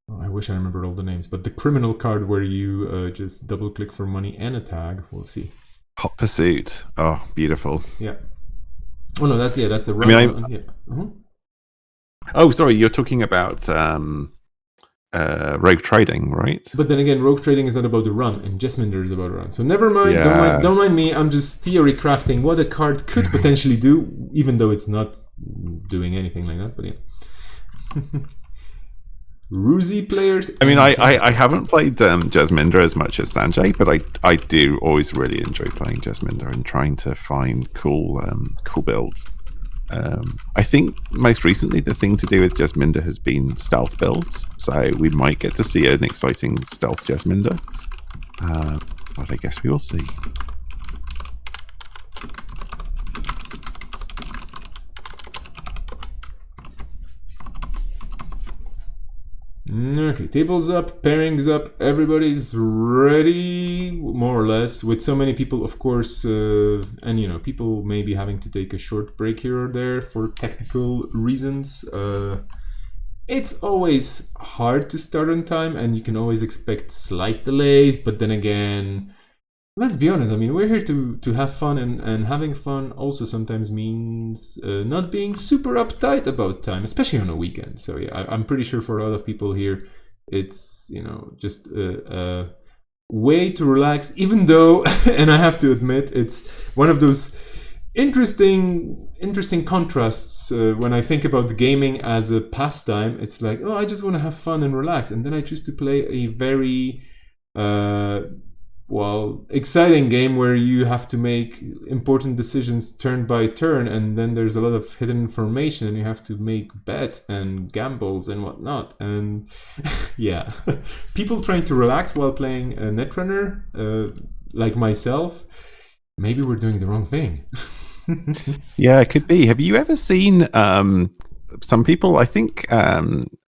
S1: I wish I remembered all the names, but the criminal card where you just double click for money and a tag. We'll see.
S2: Hot Pursuit. Oh, beautiful.
S1: Yeah. Oh no, that's the run. Yeah.
S2: Oh, sorry, you're talking about rogue trading, right?
S1: But then again, rogue trading is not about the run, and Jesminder is about a run. So never mind. Yeah. Don't mind me. I'm just theory crafting what a card could potentially do, even though it's not doing anything like that. But yeah. Roozy players.
S2: I mean, I haven't played Jasminder as much as Sanjay, but I do always really enjoy playing Jasminder and trying to find cool builds. I think most recently the thing to do with Jasminder has been stealth builds, so we might get to see an exciting stealth Jasminder. But I guess we will see.
S1: Okay, tables up, pairings up, everybody's ready, more or less, with so many people, of course, and you know, people may be having to take a short break here or there for technical reasons. It's always hard to start on time, and you can always expect slight delays, but then again, let's be honest, I mean, we're here to have fun, and having fun also sometimes means not being super uptight about time, especially on a weekend. So yeah, I'm pretty sure for a lot of people here, it's, you know, just a way to relax, even though, and I have to admit, it's one of those interesting contrasts when I think about gaming as a pastime. It's like, oh, I just want to have fun and relax, and then I choose to play a very exciting game where you have to make important decisions turn by turn, and then there's a lot of hidden information, and you have to make bets and gambles and whatnot. And yeah, people trying to relax while playing a Netrunner, like myself, maybe we're doing the wrong thing.
S2: Yeah, it could be. Have you ever seen some people, I think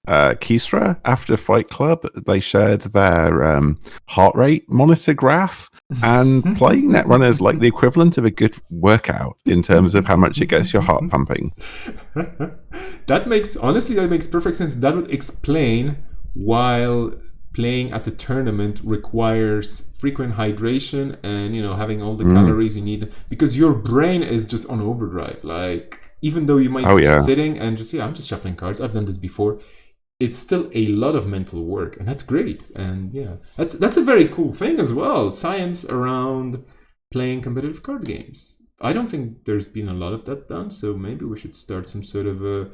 S2: Kisra, after Fight Club, they shared their heart rate monitor graph, and playing Netrunner is like the equivalent of a good workout in terms of how much it gets your heart pumping.
S1: That makes perfect sense. That would explain why playing at the tournament requires frequent hydration and, you know, having all the calories you need, because your brain is just on overdrive. Like, even though you might be sitting and just, I'm just shuffling cards, I've done this before, it's still a lot of mental work, and that's great. And yeah, that's a very cool thing as well, science around playing competitive card games. I don't think there's been a lot of that done, so maybe we should start some sort of a,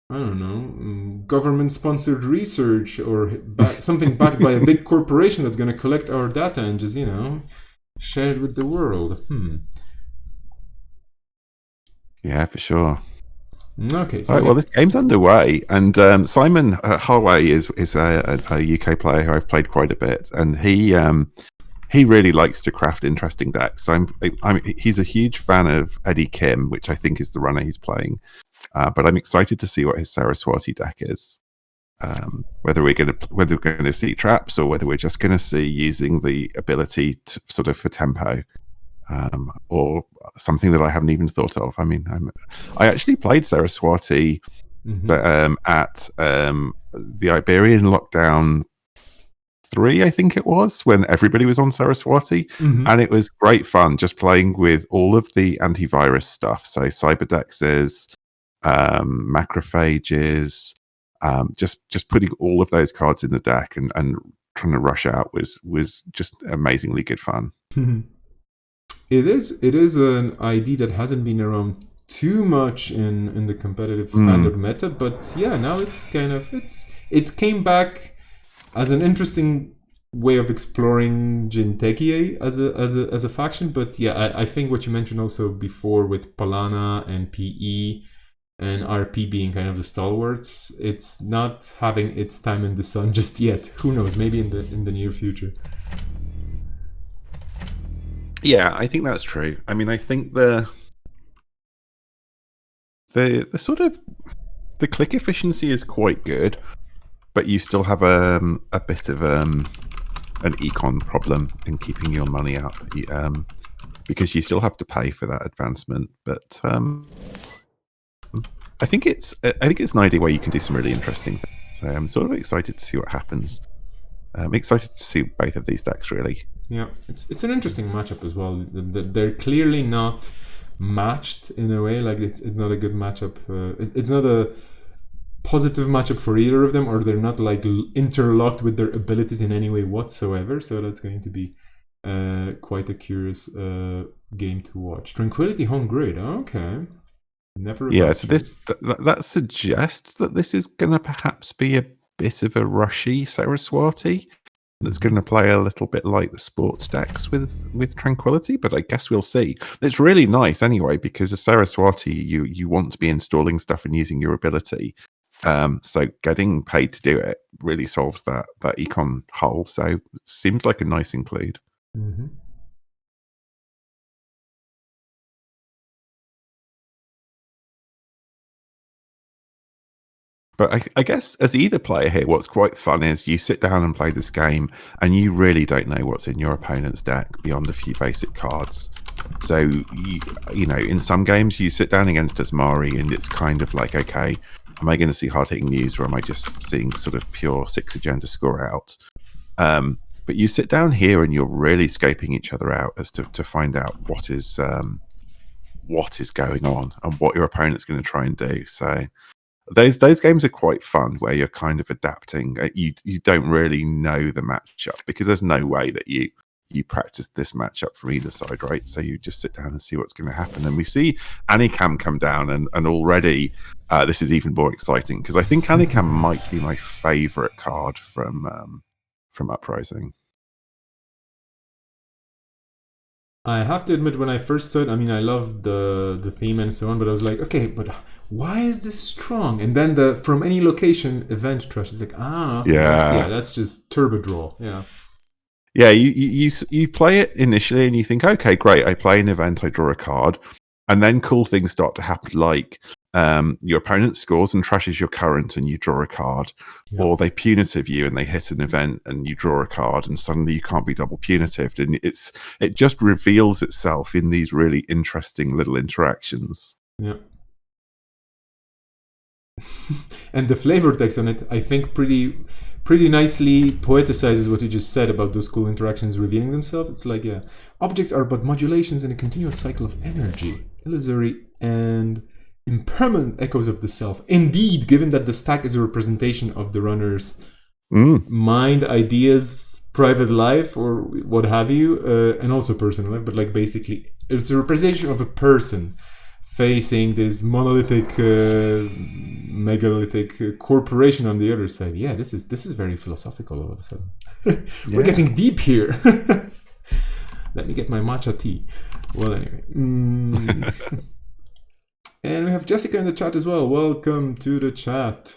S1: I don't know, government-sponsored research, or something backed by a big corporation that's going to collect our data and just, you know, share it with the world.
S2: Yeah, for sure.
S1: Okay, so
S2: all right, well, this game's underway, and Simon Harway is a UK player who I've played quite a bit, and he really likes to craft interesting decks. So he's a huge fan of Eddie Kim, which I think is the runner he's playing. But I'm excited to see what his Saraswati deck is. Whether we're going to see traps, or whether we're just going to see using the ability to, sort of for tempo, or something that I haven't even thought of. I mean, I actually played Saraswati at the Iberian Lockdown 3, I think it was, when everybody was on Saraswati, and it was great fun just playing with all of the antivirus stuff. So cyberdexes, macrophages, just putting all of those cards in the deck and trying to rush out was just amazingly good fun.
S1: It is an ID that hasn't been around too much in the competitive standard meta, but yeah, now it's kind of it came back as an interesting way of exploring Jinteki as a faction. But yeah, I think what you mentioned also before with Palana and PE and RP being kind of the stalwarts, it's not having its time in the sun just yet. Who knows? Maybe in the near future.
S2: Yeah, I think that's true. I mean, I think the sort of the click efficiency is quite good. but you still have a bit of an econ problem in keeping your money up, because you still have to pay for that advancement. But I think it's an idea where you can do some really interesting things. So I'm sort of excited to see what happens. I'm excited to see both of these decks, really.
S1: Yeah, it's an interesting matchup as well. They're clearly not matched in a way. Like it's not a good matchup. It's not a positive matchup for either of them, or they're not like interlocked with their abilities in any way whatsoever. So that's going to be quite a curious game to watch. Tranquility home grid. Okay, never.
S2: Yeah, so that suggests that this is going to perhaps be a bit of a rushy Saraswati that's going to play a little bit like the sports decks with Tranquility, but I guess we'll see. It's really nice anyway, because a Saraswati, you want to be installing stuff and using your ability. So getting paid to do it really solves that econ hole. So it seems like a nice include.
S1: Mm-hmm.
S2: But I guess as either player here, what's quite fun is you sit down and play this game and you really don't know what's in your opponent's deck beyond a few basic cards. So, you know, in some games you sit down against Asmari and it's kind of like, okay, am I going to see hard-hitting news or am I just seeing sort of pure 6 agenda score out? But you sit down here and you're really scoping each other out as to find out what is going on and what your opponent's going to try and do. So those games are quite fun where you're kind of adapting. You don't really know the matchup because there's no way that you practice this matchup from either side, right? So you just sit down and see what's going to happen. And we see Anikam come down, and already this is even more exciting because I think Anikam might be my favorite card from Uprising.
S1: I have to admit, when I first saw it, I mean, I loved the theme and so on, but I was like, okay, but why is this strong? And then the from any location event trash is like, that's just turbo draw.
S2: Yeah, you play it initially and you think, okay, great, I play an event, I draw a card, and then cool things start to happen, like your opponent scores and trashes your current and you draw a card, or they punitive you and they hit an event and you draw a card, and suddenly you can't be double punitive, and it just reveals itself in these really interesting little interactions.
S1: Yeah. And the flavor text on it, I think, pretty nicely poeticizes what you just said about those cool interactions revealing themselves. It's like, objects are but modulations in a continuous cycle of energy, illusory and impermanent echoes of the self. Indeed, given that the stack is a representation of the runner's mind, ideas, private life, or what have you, and also personal life, but like basically it's a representation of a person facing this monolithic, megalithic corporation on the other side. Yeah, this is very philosophical all of a sudden. We're getting deep here. Let me get my matcha tea. Well, anyway. And we have Jessica in the chat as well. Welcome to the chat.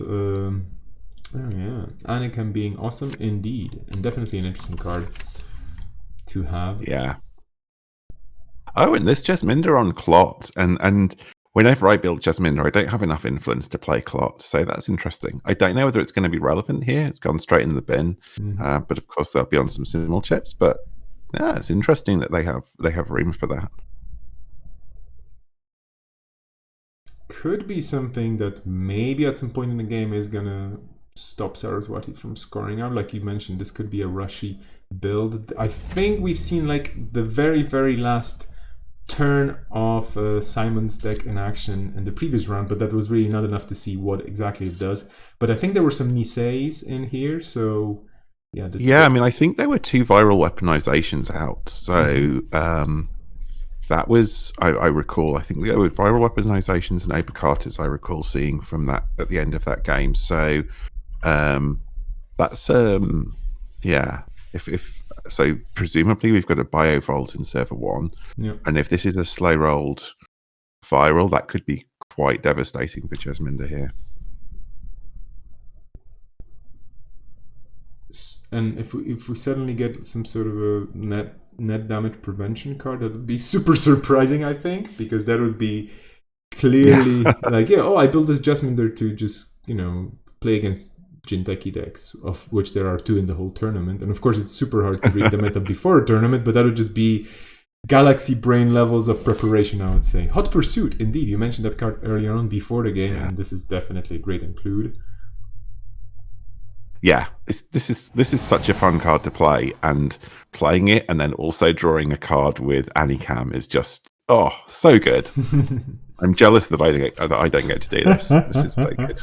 S1: Anakin being awesome indeed. And definitely an interesting card to have.
S2: Yeah. Oh, and this Jasminder on Clot, and whenever I build Jasminder, I don't have enough influence to play Clot, so that's interesting. I don't know whether it's going to be relevant here. It's gone straight in the bin, but of course they'll be on some simul chips. But yeah, it's interesting that they have room for that.
S1: Could be something that maybe at some point in the game is gonna stop Saraswati from scoring out. Like you mentioned, this could be a rushy build. I think we've seen like the very, very last turn of Simon's deck in action in the previous round, but that was really not enough to see what exactly it does. But I think there were some Niseis in here, so yeah.
S2: I mean, I think there were 2 viral weaponizations out, so that was, I recall, I think there were viral weaponizations and apocatas I recall seeing from that at the end of that game. So that's if so presumably we've got a biovolt in server 1, and if this is a slow rolled viral, that could be quite devastating for Jasminder here.
S1: And if we suddenly get some sort of a net damage prevention card, that would be super surprising, I think, because that would be clearly like, I built this Jasminder to just, play against Jinteki decks, of which there are 2 in the whole tournament. And of course, it's super hard to read the meta before a tournament, but that would just be galaxy brain levels of preparation, I would say. Hot Pursuit, indeed. You mentioned that card earlier on before the game, and this is definitely a great include.
S2: Yeah, this is such a fun card to play, and playing it and then also drawing a card with Anikam is just so good. I'm jealous that I don't get to do this. This is so good.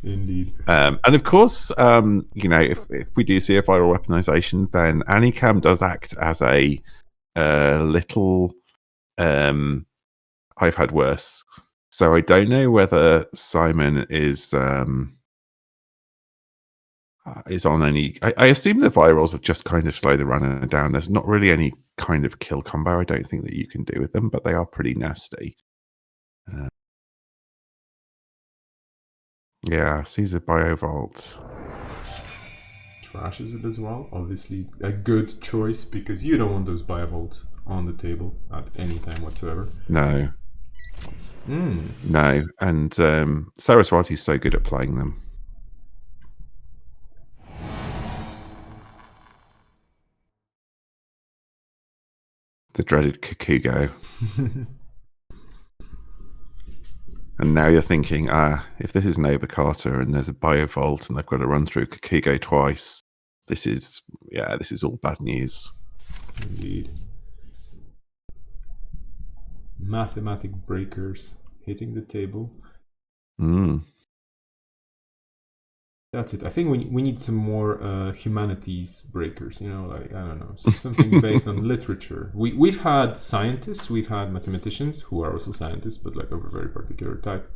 S1: Indeed.
S2: And of course, if we do see a viral weaponization, then Anikam does act as a little. I've had worse, so I don't know whether Simon is on any. I assume the virals have just kind of slow the runner down. There's not really any kind of kill combo, I don't think, that you can do with them, but they are pretty nasty. Yeah, Caesar Biovolt.
S1: Trashes it as well. Obviously, a good choice because you don't want those Biovolts on the table at any time whatsoever.
S2: No. No, and Saraswati's so good at playing them. The dreaded Kakugo. And now you're thinking, if this is Neighbor Carter and there's a Biovolt and they've got to run through Kakugo twice, this is all bad news.
S1: Indeed. Mathematic breakers hitting the table. That's it. I think we need some more humanities breakers. I don't know, something based on literature. We've had scientists, we've had mathematicians who are also scientists, but like of a very particular type.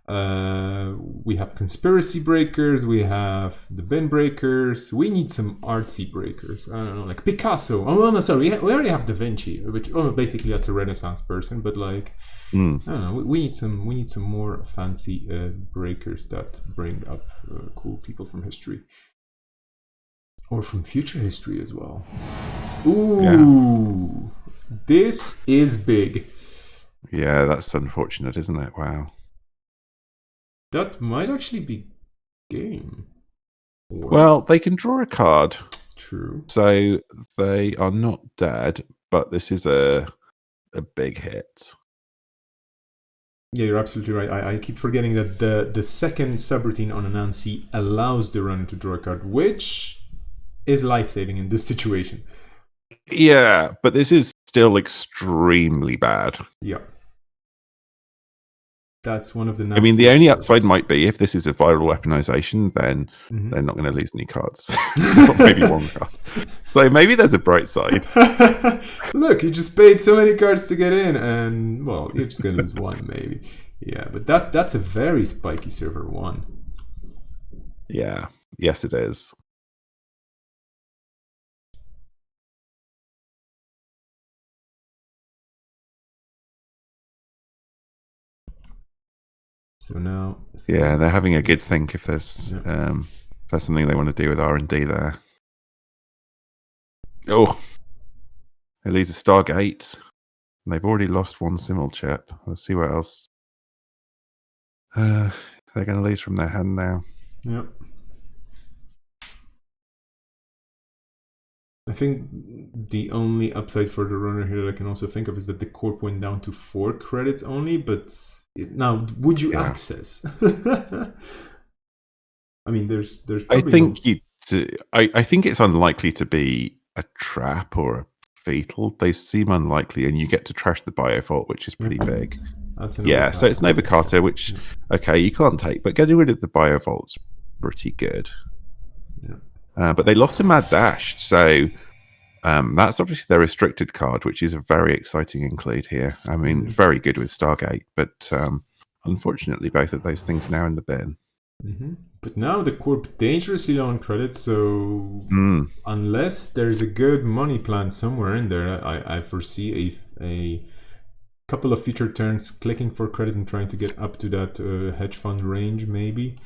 S1: We have conspiracy breakers. We have the bin breakers. We need some artsy breakers. I don't know, like Picasso. Oh well, no, sorry. We already have Da Vinci, which basically that's a Renaissance person. But like, I don't know. We need some more fancy breakers that bring up cool people from history or from future history as well. Ooh, this is big.
S2: Yeah, that's unfortunate, isn't it? Wow.
S1: That might actually be game.
S2: Well, they can draw a card.
S1: True.
S2: So they are not dead, but this is a big hit.
S1: Yeah, you're absolutely right. I keep forgetting that the second subroutine on Anansi allows the runner to draw a card, which is life-saving in this situation.
S2: Yeah, but this is still extremely bad.
S1: Yeah. That's one of the.
S2: I mean, the only upside might be if this is a viral weaponization, then they're not going to lose any cards. Maybe one card. So maybe there's a bright side.
S1: Look, you just paid so many cards to get in, and well, you're just going to lose one, maybe. Yeah, but that's a very spiky server 1.
S2: Yeah. Yes, it is.
S1: So now,
S2: yeah, they're having a good think if there's something they want to do with R&D there. Oh, they lose a Stargate. And they've already lost one Simul chip. Let's see what else. They're going to lose from their hand now.
S1: Yep. I think the only upside for the runner here that I can also think of is that the corp went down to 4 credits only, but now would you access? I mean, there's
S2: I think I think it's unlikely to be a trap or a fatal. They seem unlikely, and you get to trash the Biovolt, which is pretty big.
S1: That's
S2: so it's Nova Carter, which okay, you can't take, but getting rid of the Biovolt's pretty good. Yeah. But they lost a Mad Dash, so that's obviously their restricted card, which is a very exciting include here. I mean, very good with Stargate, but unfortunately, both of those things now in the bin.
S1: But now the corp dangerously low on credits, so unless there's a good money plan somewhere in there, I foresee a couple of future turns clicking for credits and trying to get up to that hedge fund range, maybe.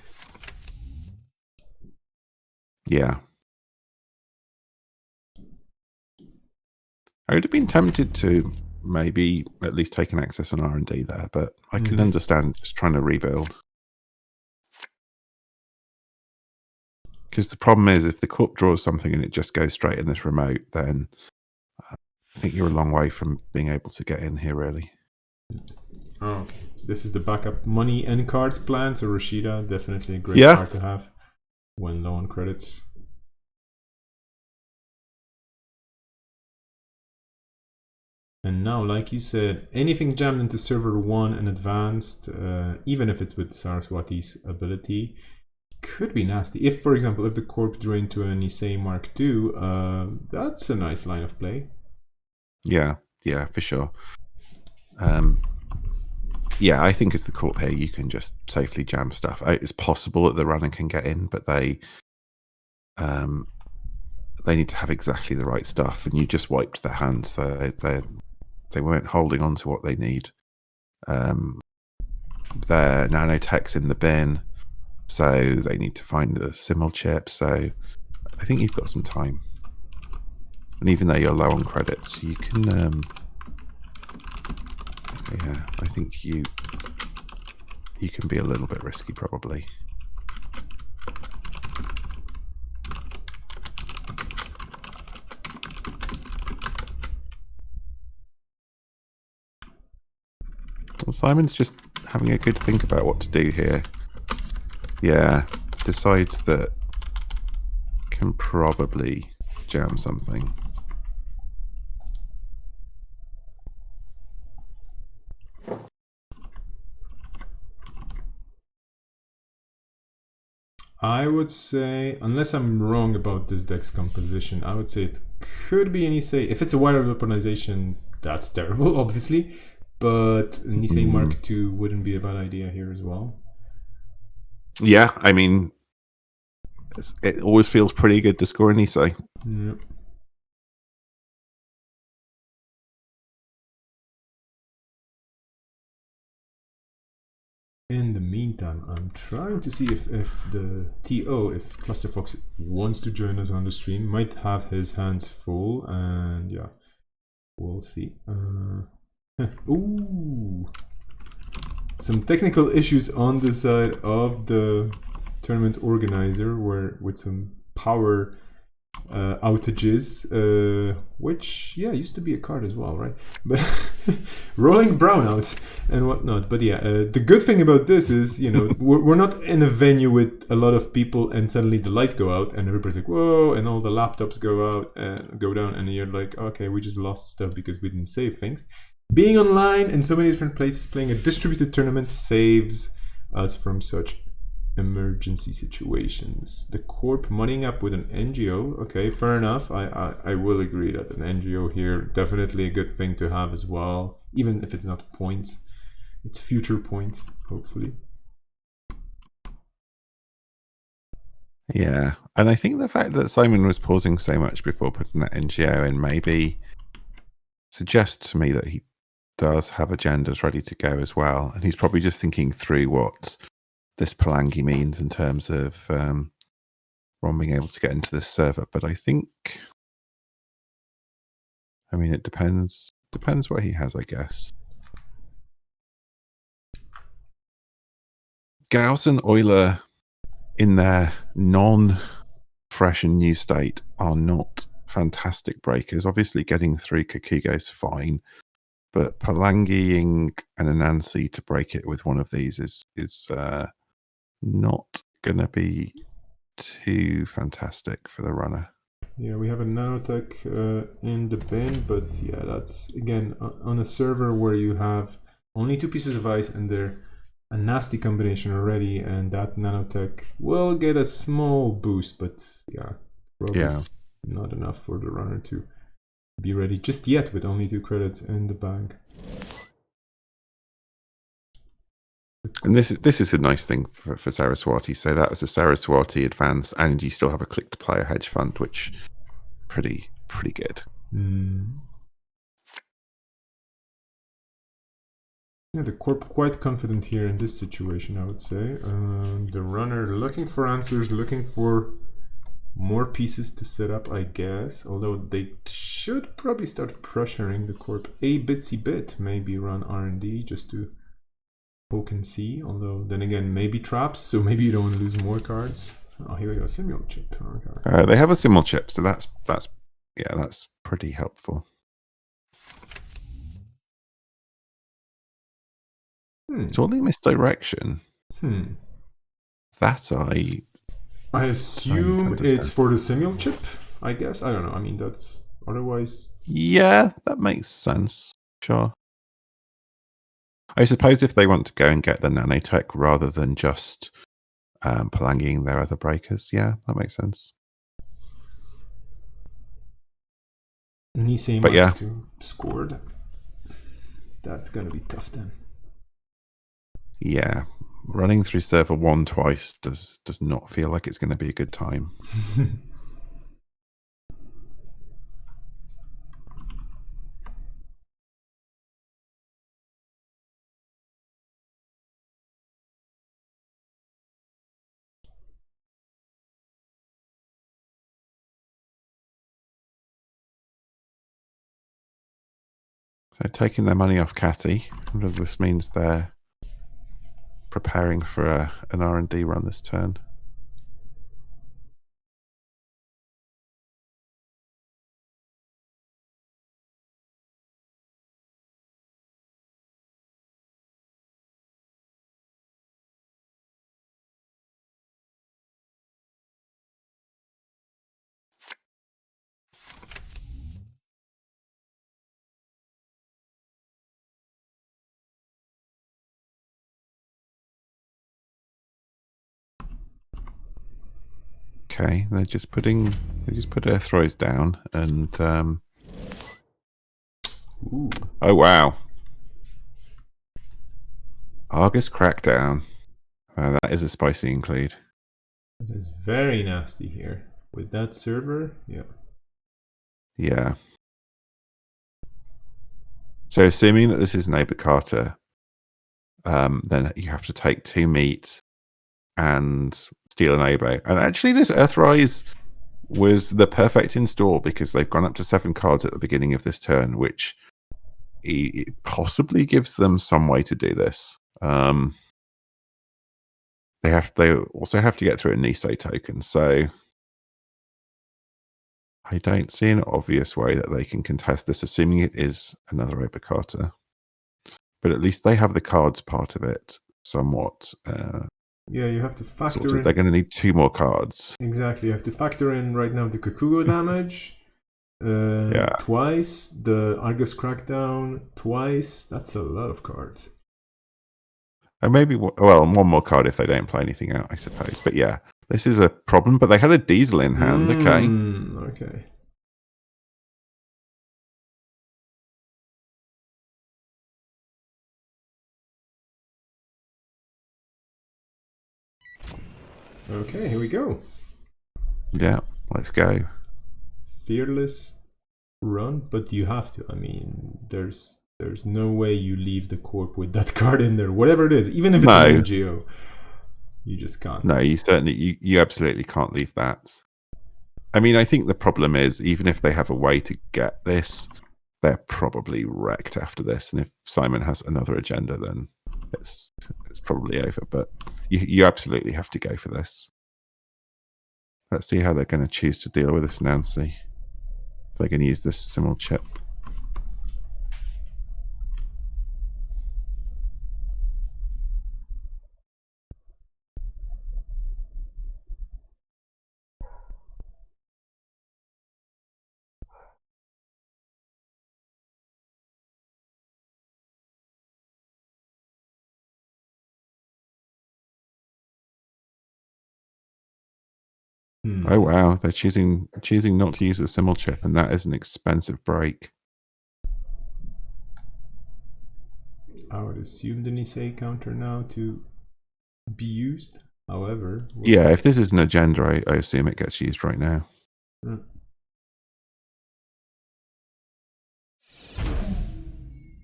S2: Yeah. I would have been tempted to maybe at least take an access on R&D there, but I can understand just trying to rebuild. Because the problem is, if the corp draws something and it just goes straight in this remote, then I think you're a long way from being able to get in here, really.
S1: Okay. This is the backup money and cards plan, so Rashida, definitely a great card to have when low on credits. And now, like you said, anything jammed into server 1 and advanced, even if it's with Saraswati's ability, could be nasty. If, for example, if the corp drew into a Nisei Mark II, that's a nice line of play.
S2: Yeah, for sure. Yeah, I think as the corp here, you can just safely jam stuff. It's possible that the runner can get in, but they need to have exactly the right stuff, and you just wiped their hands. So they weren't holding on to what they need. Their nanotech's in the bin, so they need to find a simul chip. So I think you've got some time. And even though you're low on credits, you can... yeah, I think you can be a little bit risky, probably. Well, Simon's just having a good think about what to do here. Yeah, decides that can probably jam something.
S1: I would say, unless I'm wrong about this deck's composition, I would say it could be an Nisei. If it's a wider weaponization, that's terrible, obviously. But Nisei Mark II wouldn't be a bad idea here as well.
S2: Yeah, I mean, it always feels pretty good to score a Nisei.
S1: Yep. In the meantime, I'm trying to see if the TO, if Clusterfox wants to join us on the stream, might have his hands full, and yeah, we'll see. Ooh, some technical issues on the side of the tournament organizer, where with some power outages, which used to be a card as well, right? But rolling brownouts and whatnot. But yeah, the good thing about this is, you know, we're not in a venue with a lot of people and suddenly the lights go out and everybody's like, whoa, and all the laptops go out and go down, and you're like, okay, we just lost stuff because we didn't save things. Being online in so many different places, playing a distributed tournament saves us from such emergency situations. The corp moneying up with an NGO, okay, fair enough. I will agree that an NGO here, definitely a good thing to have as well, even if it's not points, it's future points, hopefully.
S2: Yeah, and I think the fact that Simon was pausing so much before putting that NGO in maybe suggests to me that he does have agendas ready to go as well, and he's probably just thinking through what this Palangi means in terms of Ron being able to get into this server. But I think, I mean, it depends what he has, I guess. Gauss and Euler in their non-fresh and new state are not fantastic breakers. Obviously, getting through Kakugo is fine, but Palangiing and Anansi to break it with one of these is not going to be too fantastic for the runner.
S1: Yeah, we have a nanotech in the bin, but yeah, that's again on a server where you have only 2 pieces of ice and they're a nasty combination already, and that nanotech will get a small boost, but yeah, probably not enough for the runner to be ready just yet with only 2 credits in the bank.
S2: And this is a nice thing for Saraswati. So that was a Saraswati advance, and you still have a click to play a hedge fund, which pretty good.
S1: Yeah, the corp quite confident here in this situation, I would say. The runner looking for answers, looking for more pieces to set up, I guess. Although they should probably start pressuring the corp a bitsy bit. Maybe run R&D just to poke and see. Although then again, maybe traps, so maybe you don't want to lose more cards. Oh, here we go. Simul chip. Okay.
S2: They have a simul chip, so that's pretty helpful. It's all in misdirection. That
S1: I assume it's for the simul chip. I guess. I don't know. I mean, that's otherwise.
S2: Yeah, that makes sense. Sure. I suppose if they want to go and get the nanotech rather than just planging their other breakers, yeah, that makes sense.
S1: Nisei
S2: But
S1: might
S2: yeah,
S1: have to scored. That's gonna be tough then.
S2: yeah, running through server 1 twice does not feel like it's going to be a good time. So taking their money off Catty, whether this means they're preparing for an R&D run this turn. Okay, they just put Earth throws down and oh wow. Argus Crackdown. That is a spicy include.
S1: It is very nasty here. With that server, yeah.
S2: Yeah. So assuming that this is neighbor Carter, then you have to take 2 meat and steal an Abo. And actually this Earthrise was the perfect install because they've gone up to 7 cards at the beginning of this turn, which it possibly gives them some way to do this. They also have to get through a Nisei token, so I don't see an obvious way that they can contest this, assuming it is another Obicata. But at least they have the cards part of it somewhat.
S1: Yeah, you have to factor in.
S2: They're going to need 2 more cards.
S1: Exactly, you have to factor in right now the Kakugo damage twice, the Argus Crackdown twice. That's a lot of cards.
S2: And maybe, well, 1 more card if they don't play anything out, I suppose. But yeah, this is a problem. But they had a Diesel in hand.
S1: Okay. Okay, here we go.
S2: Yeah, let's go.
S1: Fearless run, but you have to. I mean, there's no way you leave the corp with that card in there, whatever it is, even if it's an NGO. You just can't.
S2: No, you absolutely can't leave that. I mean, I think the problem is, even if they have a way to get this, they're probably wrecked after this. And if Simon has another agenda, then it's probably over. But you absolutely have to go for this. Let's see how they're going to choose to deal with this, Nancy. If they're going to use this simul chip. Oh wow, they're choosing not to use the simul chip, and that is an expensive break.
S1: I would assume the Nisei counter now to be used. However,
S2: yeah, if this is an agenda, I assume it gets used right now.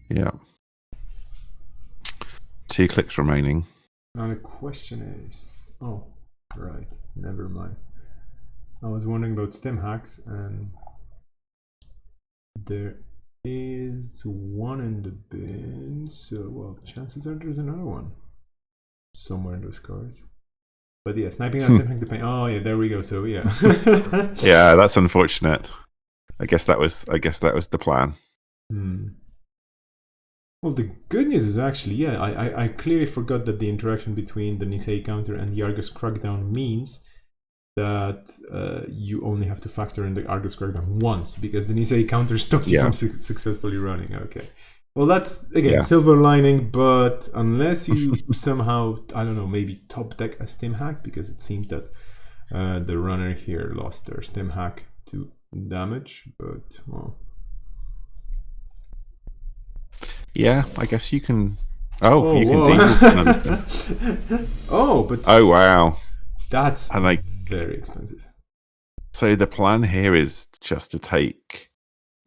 S2: Yeah. 2 clicks remaining.
S1: Now the question is, oh, right, never mind. I was wondering about stem hacks, and there is one in the bin, so well, chances are there's another one somewhere in those cards. But yeah, sniping that same thing to paint. Oh yeah, there we go. So yeah.
S2: Yeah, that's unfortunate. I guess that was the plan.
S1: Well, the good news is actually, I clearly forgot that the interaction between the Nisei counter and the Argus crackdown means that you only have to factor in the Argus crackdown once, because the Nisei counter stops you from successfully running. Okay. Well, that's, again, silver lining, but unless you somehow, I don't know, maybe top deck a stim hack, because it seems that the runner here lost their stim hack to damage, but, well.
S2: Yeah, I guess you can... Oh, you can deal another thing.
S1: Oh, but...
S2: Oh, wow.
S1: That's very expensive.
S2: So the plan here is just to take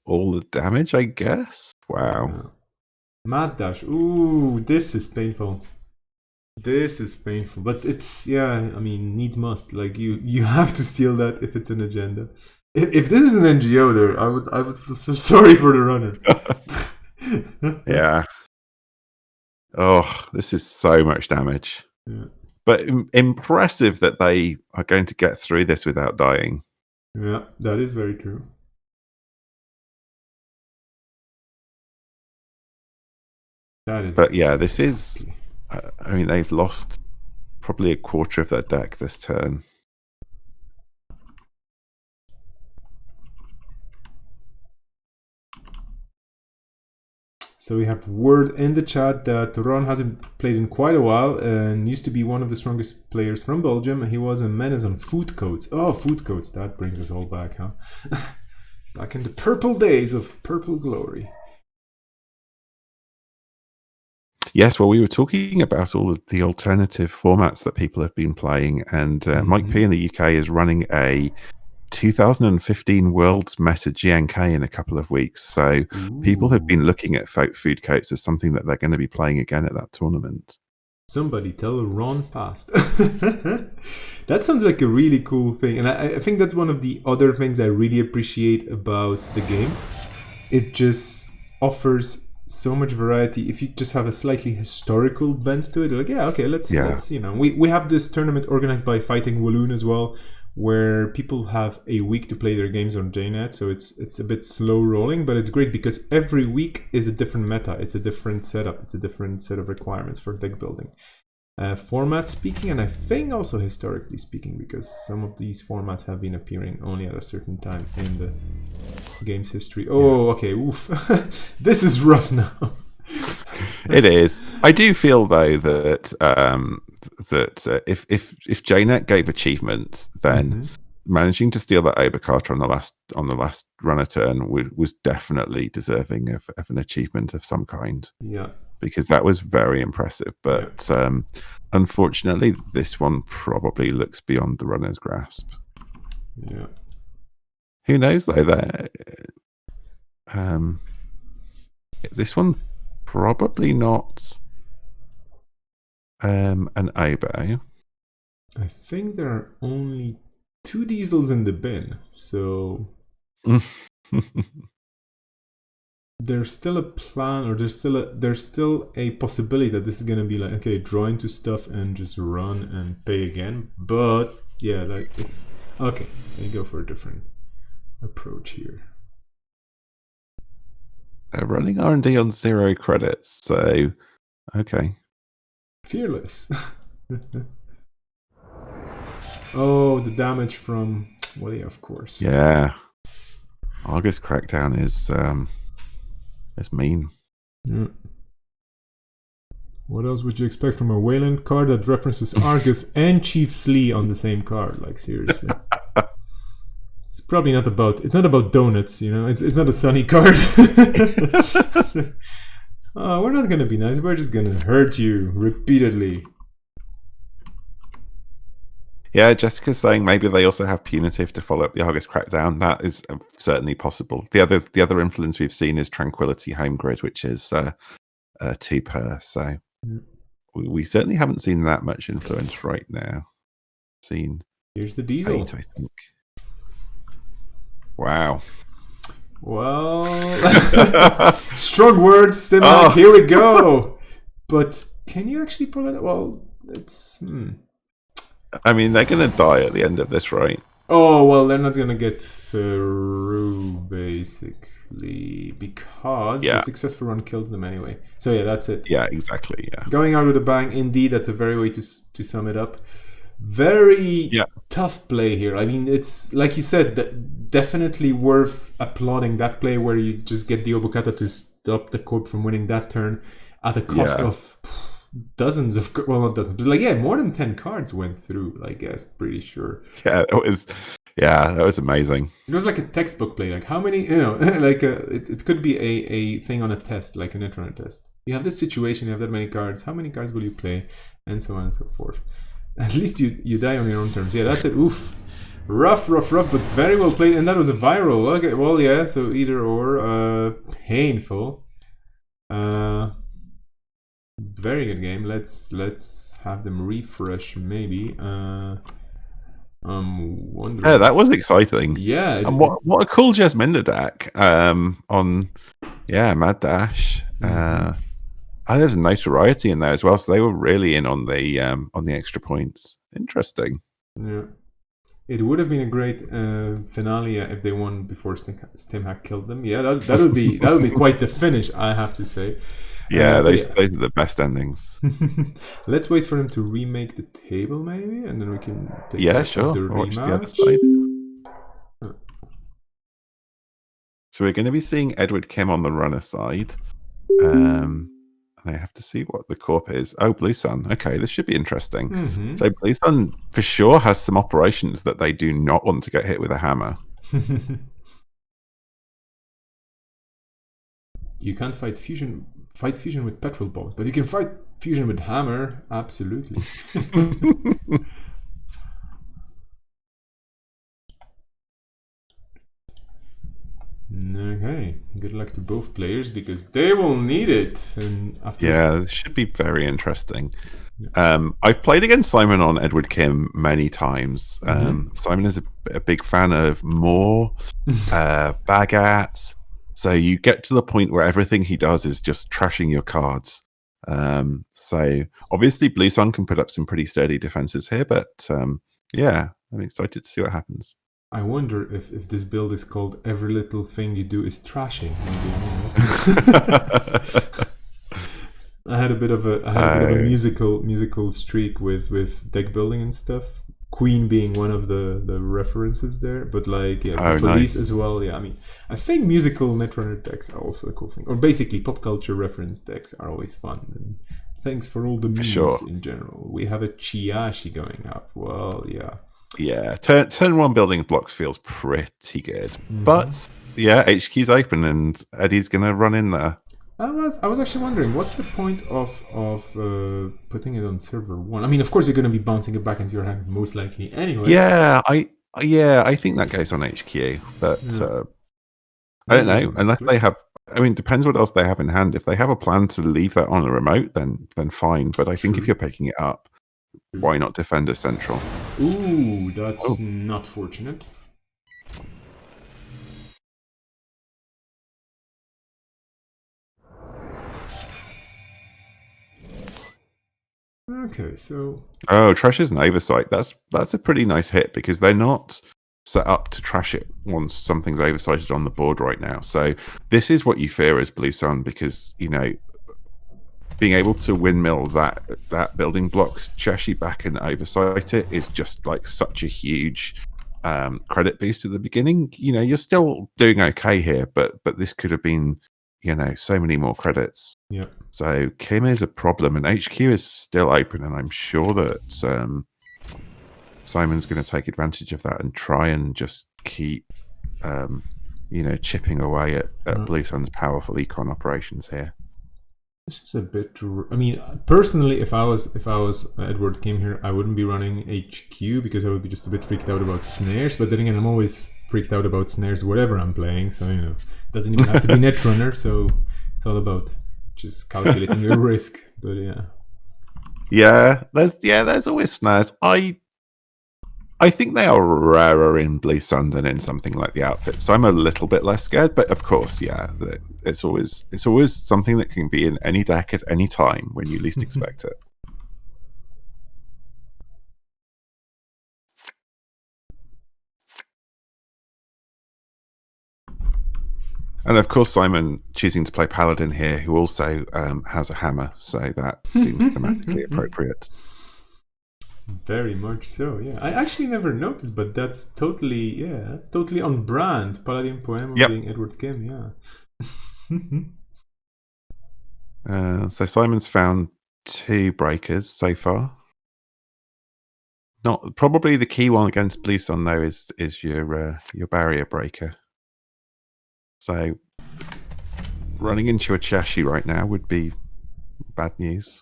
S2: all the damage, I guess? Wow.
S1: Yeah. Mad dash. Ooh, this is painful. This is painful. But it's, I mean, needs must. Like, you have to steal that if it's an agenda. If this is an NGO there, I would feel so sorry for the runner.
S2: Yeah. Oh, this is so much damage.
S1: Yeah.
S2: But impressive that they are going to get through this without dying.
S1: Yeah, that is very true. That is.
S2: But yeah, this is... I mean, they've lost probably a quarter of their deck this turn.
S1: So we have word in the chat that Ron hasn't played in quite a while and used to be one of the strongest players from Belgium. He was a menace on food codes. Oh, food codes. That brings us all back, huh? Back in the purple days of purple glory.
S2: Yes, well, we were talking about all of the alternative formats that people have been playing, and Mike P in the UK is running a 2015 World's Meta GNK in a couple of weeks. So people have been looking at food coats as something that they're going to be playing again at that tournament.
S1: Somebody tell Ron fast. That sounds like a really cool thing. And I think that's one of the other things I really appreciate about the game. It just offers so much variety. If you just have a slightly historical bent to it, like, let's we have this tournament organized by Fighting Walloon as well, where people have a week to play their games on JNet, so it's a bit slow rolling, but it's great because every week is a different meta, it's a different setup, it's a different set of requirements for deck building. Format speaking, and I think also historically speaking, because some of these formats have been appearing only at a certain time in the game's history. Oh, okay, oof. This is rough now.
S2: It is. I do feel though that if JNet gave achievements, then managing to steal that Oberkater on the last runner turn was definitely deserving of an achievement of some kind.
S1: Yeah.
S2: Because that was very impressive. But unfortunately, this one probably looks beyond the runner's grasp.
S1: Yeah.
S2: Who knows though? That this one probably not an Obo.
S1: I think there are only 2 diesels in the bin, so there's still a plan, or there's still a possibility that this is gonna be like, okay, draw into stuff and just run and pay again. But yeah, like, okay, let me go for a different approach here.
S2: They're running R&D on 0 credits, so okay.
S1: Fearless. Oh, the damage from, well, yeah, of course.
S2: Yeah, Argus Crackdown is mean.
S1: Yeah. What else would you expect from a Wayland card that references Argus and Chief Slee on the same card? Like, seriously. It's probably not about, it's not about donuts, you know? It's not a Sunny card. Oh, we're not gonna be nice, we're just gonna hurt you repeatedly.
S2: Yeah, Jessica's saying maybe they also have punitive to follow up the Argus Crackdown. That is certainly possible. The other influence we've seen is Tranquility Home Grid, which is 2 per. So we certainly haven't seen that much influence right now.
S1: Here's the diesel.
S2: 8, I think. Wow.
S1: Well, strong words, Stimhack, here we go. But can you actually pull it? Well, it's
S2: I mean, they're going to die at the end of this, right?
S1: Oh, well, they're not gonna get through, basically, because the
S2: Yeah,
S1: successful run kills them anyway. So yeah, that's it.
S2: yeah, exactly. Yeah,
S1: Going out with a bang, indeed, that's a very way to sum it up. Very
S2: yeah,
S1: tough play here. I mean, it's, like you said, definitely worth applauding that play where you just get the Obokata to stop the Corp from winning that turn at the cost
S2: yeah,
S1: of dozens of, well, not dozens, but like, yeah, more than 10 cards went through, I guess, pretty sure.
S2: yeah. It was, yeah, that was amazing.
S1: It was like a textbook play. Like, how many, like, it could be a thing on a test, like a Netrunner test. You have this situation, you have that many cards, how many cards will you play? And so on and so forth. At least you die on your own terms. Yeah, that's it. Oof. Rough, but very well played. And that was a viral. Okay, well, yeah, so either or. Painful. Very good game. Let's have them refresh, maybe. I'm wondering.
S2: Yeah, that was exciting.
S1: Yeah.
S2: And what a cool Jasminda deck on, yeah, Mad Dash. There's a notoriety in there as well, so they were really in on the extra points. Interesting.
S1: Yeah. It would have been a great finale if they won before Stimhack killed them. Yeah, that would be quite the finish, I have to say.
S2: Yeah, those are the best endings.
S1: Let's wait for them to remake the table, maybe, and then we can take
S2: Yeah, sure.
S1: the
S2: Watch the other
S1: rematch.
S2: side. So we're going to be seeing Edward Kim on the runner side. And I have to see what the corp is. Oh, Blue Sun. Okay, this should be interesting. So Blue Sun for sure has some operations that they do not want to get hit with a hammer.
S1: You can't fight fusion with petrol bombs, but you can fight fusion with hammer. Absolutely. Okay, good luck to both players because they will need it. And after
S2: this should be very interesting. I've played against Simon on Edward Kim many times. Simon is a big fan of Moore, Bagat. So you get to the point where everything he does is just trashing your cards. So obviously Blue Sun can put up some pretty sturdy defenses here, but yeah, I'm excited to see what happens.
S1: I wonder if this build is called "Every Little Thing You Do Is Trashing." I had a bit of a musical streak with deck building and stuff. Queen being one of the references there, but like Police as well. Yeah, I mean, I think musical Netrunner decks are also a cool thing, or basically pop culture reference decks are always fun. And thanks for all the memes in general. We have a Chiashi going up. Well, yeah.
S2: Yeah, turn one building blocks feels pretty good, but yeah, HQ's open and Eddie's gonna run in there.
S1: I was actually wondering what's the point of putting it on server 1. I mean, of course you're gonna be bouncing it back into your hand most likely anyway.
S2: Yeah, I think that goes on HQ, but I don't know unless they have. I mean, depends what else they have in hand. If they have a plan to leave that on a remote, then fine. But I think if you're picking it up, why not Defender Central?
S1: Ooh, that's not fortunate. Okay, so
S2: Trash is an oversight. That's a pretty nice hit because they're not set up to trash it once something's oversighted on the board right now. So this is what you fear as Blue Sun because being able to windmill that building blocks Chashi back and oversight it is just like such a huge credit boost at the beginning. You're still doing okay here, but this could have been so many more credits.
S1: Yeah.
S2: So Kim is a problem, and HQ is still open, and I'm sure that Simon's going to take advantage of that and try and just keep chipping away at Blue Sun's powerful econ operations here.
S1: This is a bit. I mean, personally, if I was Edward Kim here, I wouldn't be running HQ because I would be just a bit freaked out about snares. But then again, I'm always freaked out about snares whatever I'm playing. So it doesn't even have to be Netrunner. So it's all about just calculating your risk. But
S2: yeah, there's always snares. I think they are rarer in Blue Sun than in something like the outfit, so I'm a little bit less scared. But of course, yeah, it's always something that can be in any deck at any time when you least expect it. And of course, Simon choosing to play Paladin here, who also has a hammer, so that seems thematically appropriate.
S1: Very much so, yeah. I actually never noticed, but that's totally on brand. Paladin Poema
S2: Yep.
S1: being Edward Kim, yeah.
S2: So Simon's found 2 breakers so far. Not probably the key one against Blue Sun though is your barrier breaker. So running into a Chashi right now would be bad news.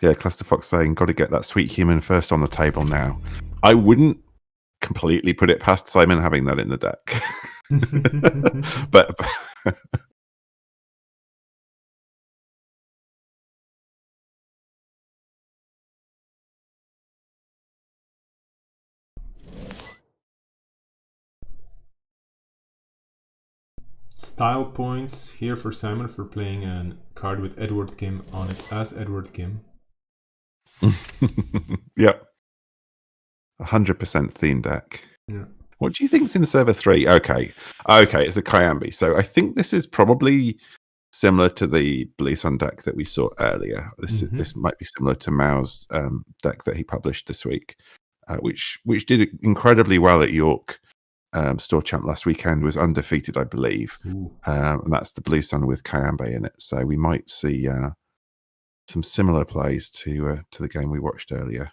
S2: Yeah, Clusterfox saying, got to get that sweet human first on the table now. I wouldn't completely put it past Simon having that in the deck. but
S1: Style points here for Simon for playing a card with Edward Kim on it as Edward Kim.
S2: Yep. 100% theme deck.
S1: Yeah.
S2: What do you think's in server 3? Okay, it's a Kyambi. So I think this is probably similar to the Blue Sun deck that we saw earlier. This might be similar to Mao's deck that he published this week, which did incredibly well at York Store Champ last weekend. Was undefeated, I believe, and that's the Blue Sun with Kyambe in it. So we might see some similar plays to the game we watched earlier.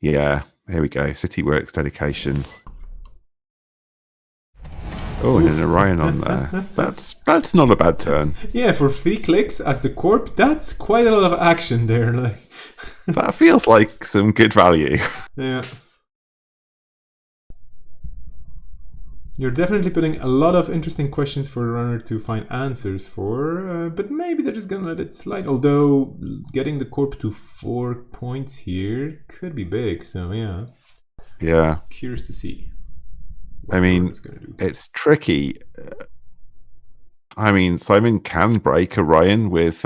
S2: Yeah, here we go. City Works dedication. Oh, and an Orion on there. That's not a bad turn.
S1: Yeah, for 3 clicks as the corp, that's quite a lot of action there. Like
S2: that feels like some good value.
S1: Yeah. You're definitely putting a lot of interesting questions for the runner to find answers for, but maybe they're just gonna let it slide. Although getting the corp to 4 points here could be big, so yeah.
S2: Yeah.
S1: Curious to see.
S2: I mean, it's tricky. I mean, Simon can break Orion with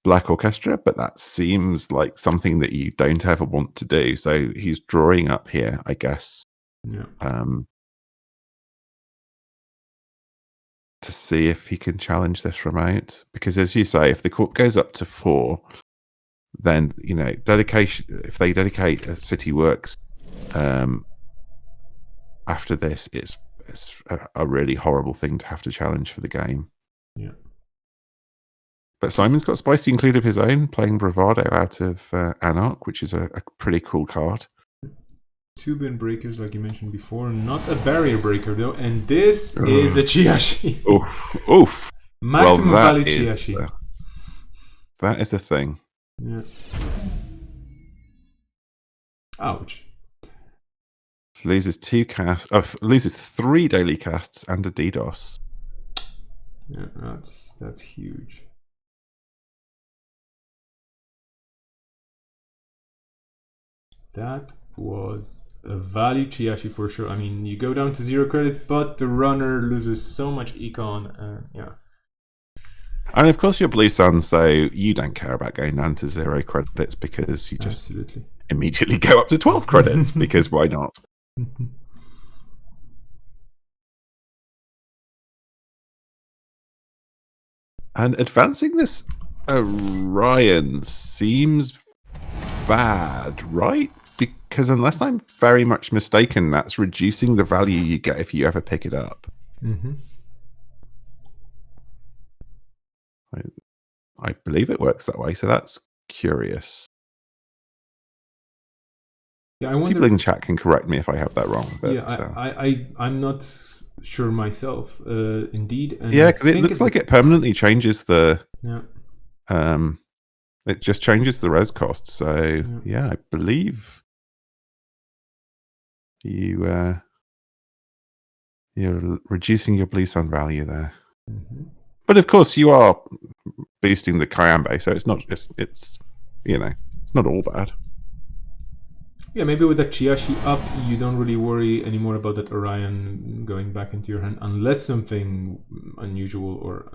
S2: Black Orchestra, but that seems like something that you don't ever want to do. So he's drawing up here, I guess.
S1: Yeah.
S2: To see if he can challenge this remote, because as you say, if the corp goes up to 4, then dedication. If they dedicate a City Works after this, it's a really horrible thing to have to challenge for the game.
S1: Yeah.
S2: But Simon's got Spicy include of his own, playing Bravado out of Anarch, which is a pretty cool card.
S1: 2 bin breakers, like you mentioned before, not a barrier breaker though, and this is a Chiashi.
S2: Oof.
S1: Maximum value Chiashi.
S2: That is a thing.
S1: Yeah. Ouch.
S2: Loses 2 casts. Oh, loses 3 daily casts and a DDoS.
S1: Yeah, that's huge. That was a value Chiashi for sure. I mean, you go down to 0 credits, but the runner loses so much econ. Yeah.
S2: And of course, you're Blue Sun, so you don't care about going down to 0 credits because you just immediately go up to 12 credits because why not? And advancing this Orion seems bad, right? Because unless I'm very much mistaken, that's reducing the value you get if you ever pick it up. I believe it works that way, so that's curious.
S1: Yeah, I wonder.
S2: People in chat can correct me if I have that wrong. But,
S1: yeah, I'm not sure myself. Indeed,
S2: and yeah, because it looks like it permanently changes the.
S1: Yeah.
S2: It just changes the res cost. So yeah, I believe you're reducing your Blue Sun value there. But of course, you are boosting the Kyambe, so it's not. It's not all bad.
S1: Yeah, maybe with that Chiashi up, you don't really worry anymore about that Orion going back into your hand, unless something unusual or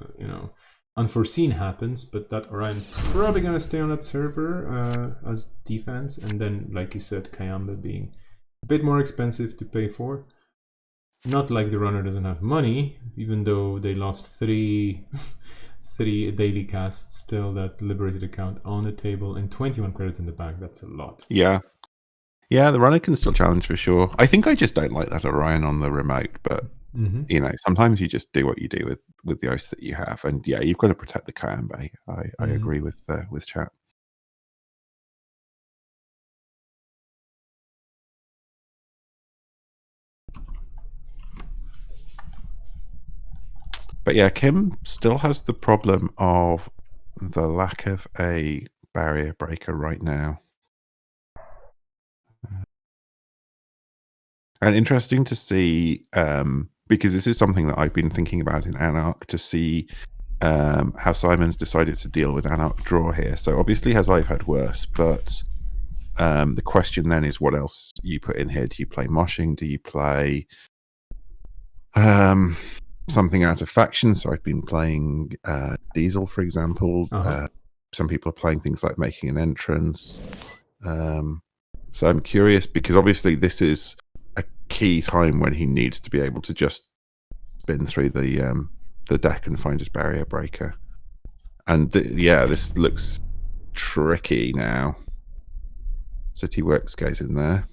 S1: unforeseen happens. But that Orion probably gonna stay on that server as defense, and then, like you said, Kayamba being a bit more expensive to pay for. Not like the runner doesn't have money, even though they lost three daily casts. Still, that liberated account on the table and 21 credits in the bank. That's a lot.
S2: Yeah. Yeah, the runner can still challenge for sure. I think I just don't like that Orion on the remote, but sometimes you just do what you do with the ice that you have, and yeah, you've got to protect the Kayambe. I agree with chat. But yeah, Kim still has the problem of the lack of a barrier breaker right now. And interesting to see, because this is something that I've been thinking about in Anarch, to see how Simon's decided to deal with Anarch draw here. So obviously has I've had worse, but the question then is what else you put in here? Do you play moshing? Do you play something out of faction? So I've been playing Diesel, for example. Some people are playing things like making an entrance. So I'm curious, because obviously this is a key time when he needs to be able to just spin through the deck and find his barrier breaker. And yeah, this looks tricky now. City Works goes in there.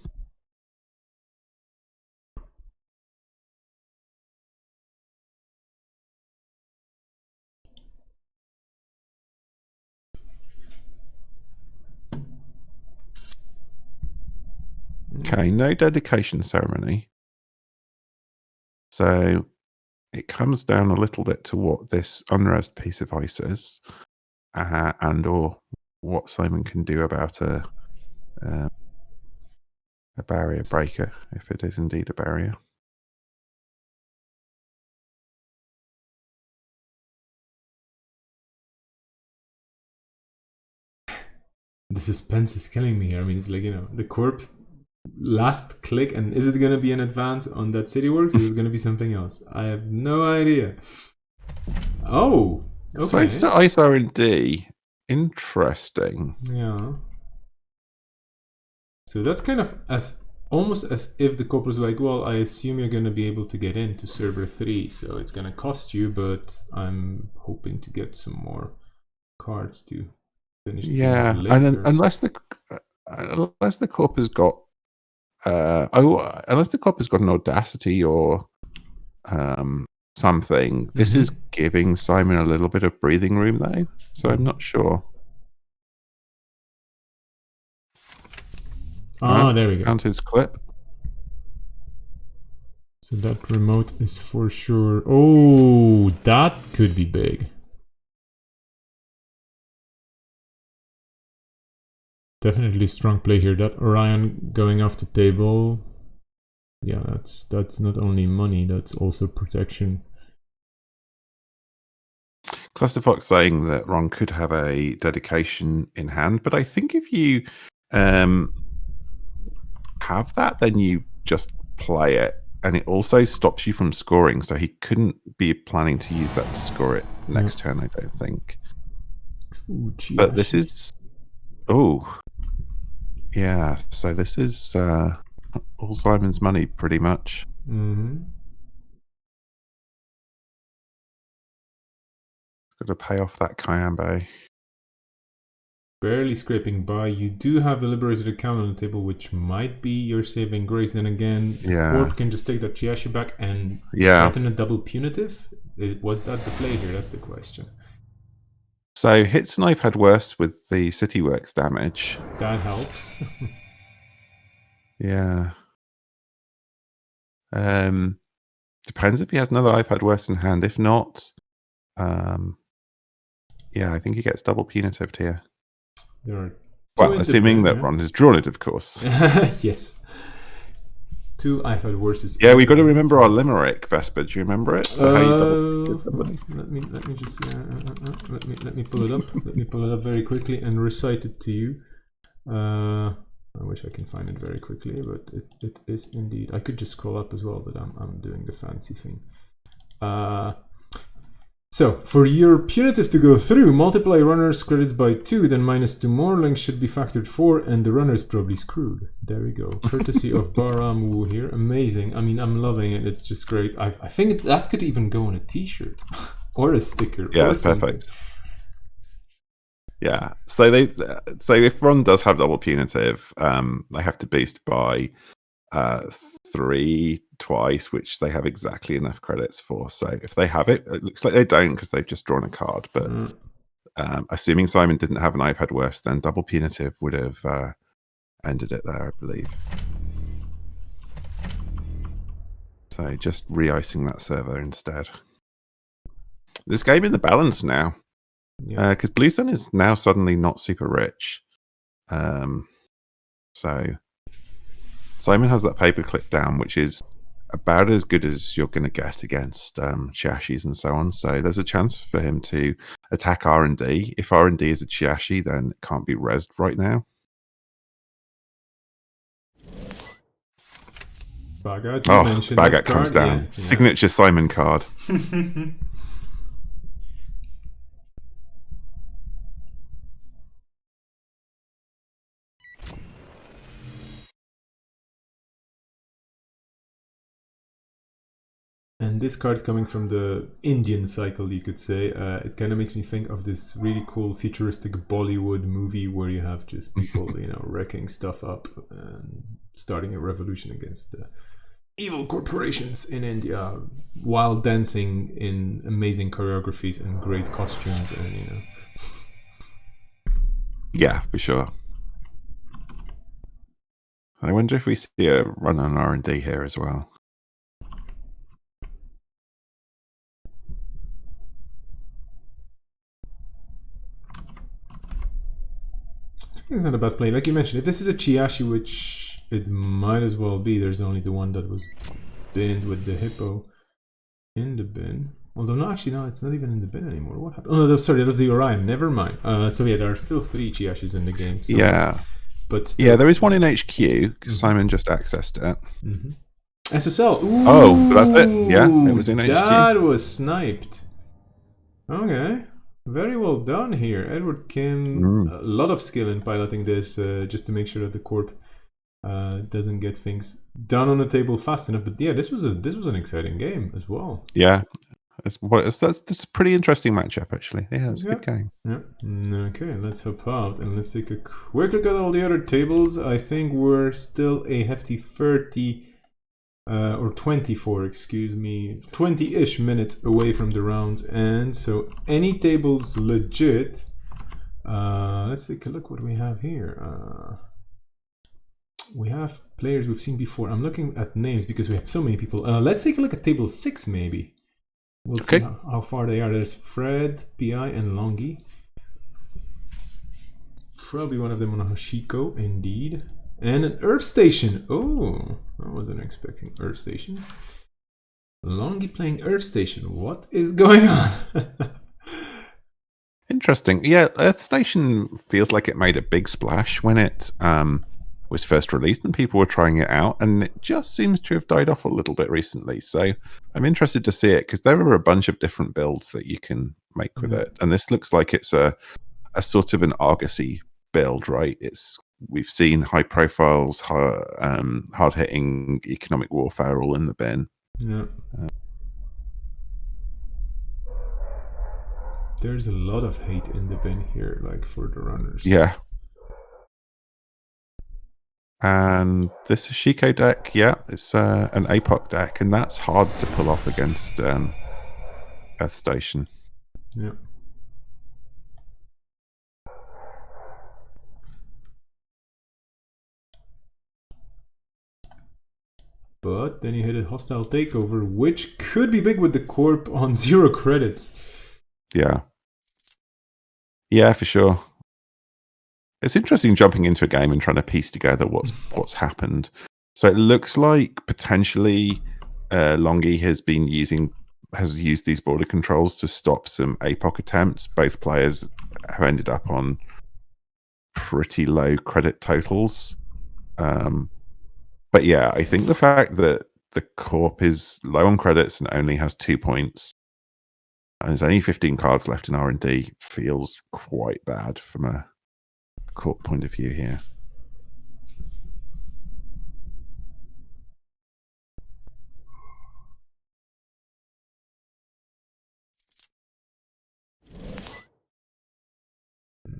S2: Okay, no dedication ceremony. So it comes down a little bit to what this unresed piece of ice is, and or what Simon can do about a barrier breaker, if it is indeed a barrier.
S1: The suspense is killing me here. I mean, it's like, the corpse last click, and is it going to be an advance on that City Works? Is it going to be something else? I have no idea. Oh, okay.
S2: So it's to ice R&D. Interesting.
S1: Yeah. So that's kind of almost as if the corp was like, well, I assume you're going to be able to get into server 3, so it's going to cost you, but I'm hoping to get some more cards to finish the game later.
S2: And unless the corp has got unless the corp has got an audacity or something, this is giving Simon a little bit of breathing room though, so I'm not sure.
S1: There we go.
S2: Found his clip.
S1: So that remote is for sure. Oh, that could be big. Definitely strong play here. That Orion going off the table. Yeah, that's not only money, that's also protection.
S2: Clusterfox saying that Ron could have a dedication in hand, but I think if you have that, then you just play it, and it also stops you from scoring, so he couldn't be planning to use that to score it next turn, I don't think.
S1: Ooh,
S2: but this is so this is all Simon's money pretty much. Got to pay off that Kayambe.
S1: Barely scraping by. You do have a liberated account on the table, which might be your saving grace. Then again, Corp can just take that Chiashi back and threaten a double punitive. Was that the play here? That's the question.
S2: So Hits and I've had worse with the City Works damage.
S1: That helps.
S2: Yeah. Depends if he has another I've had worse in hand. If not, yeah, I think he gets double punitive here.
S1: There are
S2: assuming that Ron has drawn it, of course.
S1: Yes. 2 I've had worse.
S2: Yeah, we got to remember our limerick, Vesper. Do you remember it?
S1: Let me just let me pull it up. Let me pull it up very quickly and recite it to you. I wish I can find it very quickly, but it is indeed. I could just scroll up as well, but I'm doing the fancy thing. So, for your punitive to go through, multiply runner's credits by 2, then minus 2 more links should be factored 4, and the runner is probably screwed. There we go. Courtesy of Baramu here. Amazing. I mean, I'm loving it. It's just great. I think that could even go on a t-shirt or a sticker.
S2: Yeah,
S1: or
S2: it's
S1: something.
S2: perfect. Yeah. So if Ron does have double punitive, they have to boost by 3 twice, which they have exactly enough credits for. So if they have it, it looks like they don't because they've just drawn a card. But assuming Simon didn't have an iPad worse, then double punitive would have ended it there, I believe. So just re-icing that server instead. This game in the balance now, because Bluestone is now suddenly not super rich. So Simon has that paperclip down, which is about as good as you're going to get against Chiashis and so on. So there's a chance for him to attack R&D. If R&D is a Chiashi, then it can't be rezzed right now.
S1: Bagat, you mentioned
S2: Bagat comes down. Signature Simon card.
S1: And this card coming from the Indian cycle, you could say, it kind of makes me think of this really cool futuristic Bollywood movie where you have just people, wrecking stuff up and starting a revolution against the evil corporations in India while dancing in amazing choreographies and great costumes and
S2: Yeah, for sure. I wonder if we see a run on R&D here as well.
S1: It's not a bad play. Like you mentioned, if this is a Chiashi, which it might as well be, there's only the one that was binned with the hippo in the bin. Although, no, actually, no, it's not even in the bin anymore. What happened? Oh, no, sorry, that was the Orion. Never mind. So, yeah, there are still 3 Chiashis in the game. So,
S2: yeah.
S1: But still,
S2: yeah, there is one in HQ because Simon just accessed it.
S1: SSL. Ooh,
S2: oh, that's it. Yeah, it was in HQ.
S1: That was sniped. Okay. Very well done here. Edward Kim, a lot of skill in piloting this just to make sure that the corp doesn't get things done on the table fast enough. But yeah, this was an exciting game as well.
S2: Yeah, that's a pretty interesting matchup actually. Yeah, it's a good game.
S1: Yeah. Okay, let's hop out and let's take a quick look at all the other tables. I think we're still a hefty 30 or 24, excuse me, 20-ish minutes away from the rounds, and so any table's legit. Let's take a look what we have here. We have players we've seen before. I'm looking at names because we have so many people. Let's take a look at table 6 maybe. We'll see how far they are. There's Fred, PI, and Longi. Probably one of them on a Hoshiko, indeed. And an Earth Station. Oh, I wasn't expecting Earth Stations. Longi playing Earth Station. What is going on?
S2: Interesting. Yeah, Earth Station feels like it made a big splash when it was first released and people were trying it out, and it just seems to have died off a little bit recently. So I'm interested to see it because there are a bunch of different builds that you can make with it. And this looks like it's a sort of an Argosy build, right? We've seen high profiles, hard hitting economic warfare all in the bin.
S1: Yeah. There's a lot of hate in the bin here, like for the runners.
S2: Yeah. And this Shiko deck, yeah, it's an APOC deck, and that's hard to pull off against Earth Station.
S1: Yeah. But then you hit a hostile takeover, which could be big with the corp on 0 credits.
S2: Yeah. Yeah, for sure. It's interesting jumping into a game and trying to piece together what's happened. So it looks like potentially Longi has used these border controls to stop some APOC attempts. Both players have ended up on pretty low credit totals. But yeah, I think the fact that the Corp is low on credits and only has 2 points, and there's only 15 cards left in R&D, feels quite bad from a Corp point of view here.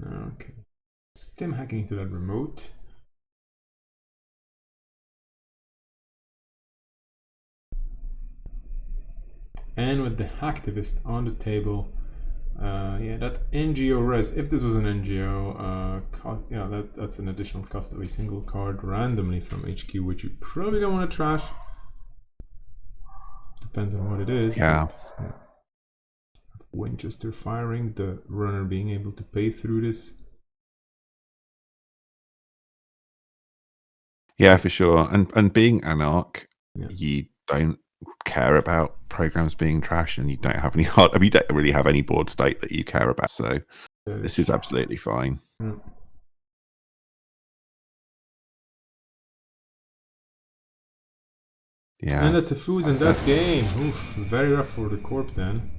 S1: Okay. Stim hacking into that remote. And with the hacktivist on the table, yeah, that NGO res. If this was an NGO, yeah, that's an additional cost of a single card randomly from HQ, which you probably don't want to trash. Depends on what it is.
S2: Yeah.
S1: But, yeah. Winchester firing, the runner being able to pay through this.
S2: Yeah, for sure. And being Anarch,
S1: Yeah.
S2: you don't care about programs being trash, and you don't have any hard. I mean, you don't really have any board state that you care about. So this is absolutely fine.
S1: Yeah.
S2: Yeah.
S1: And that's a foods and that's game. Oof, very rough for the Corp then.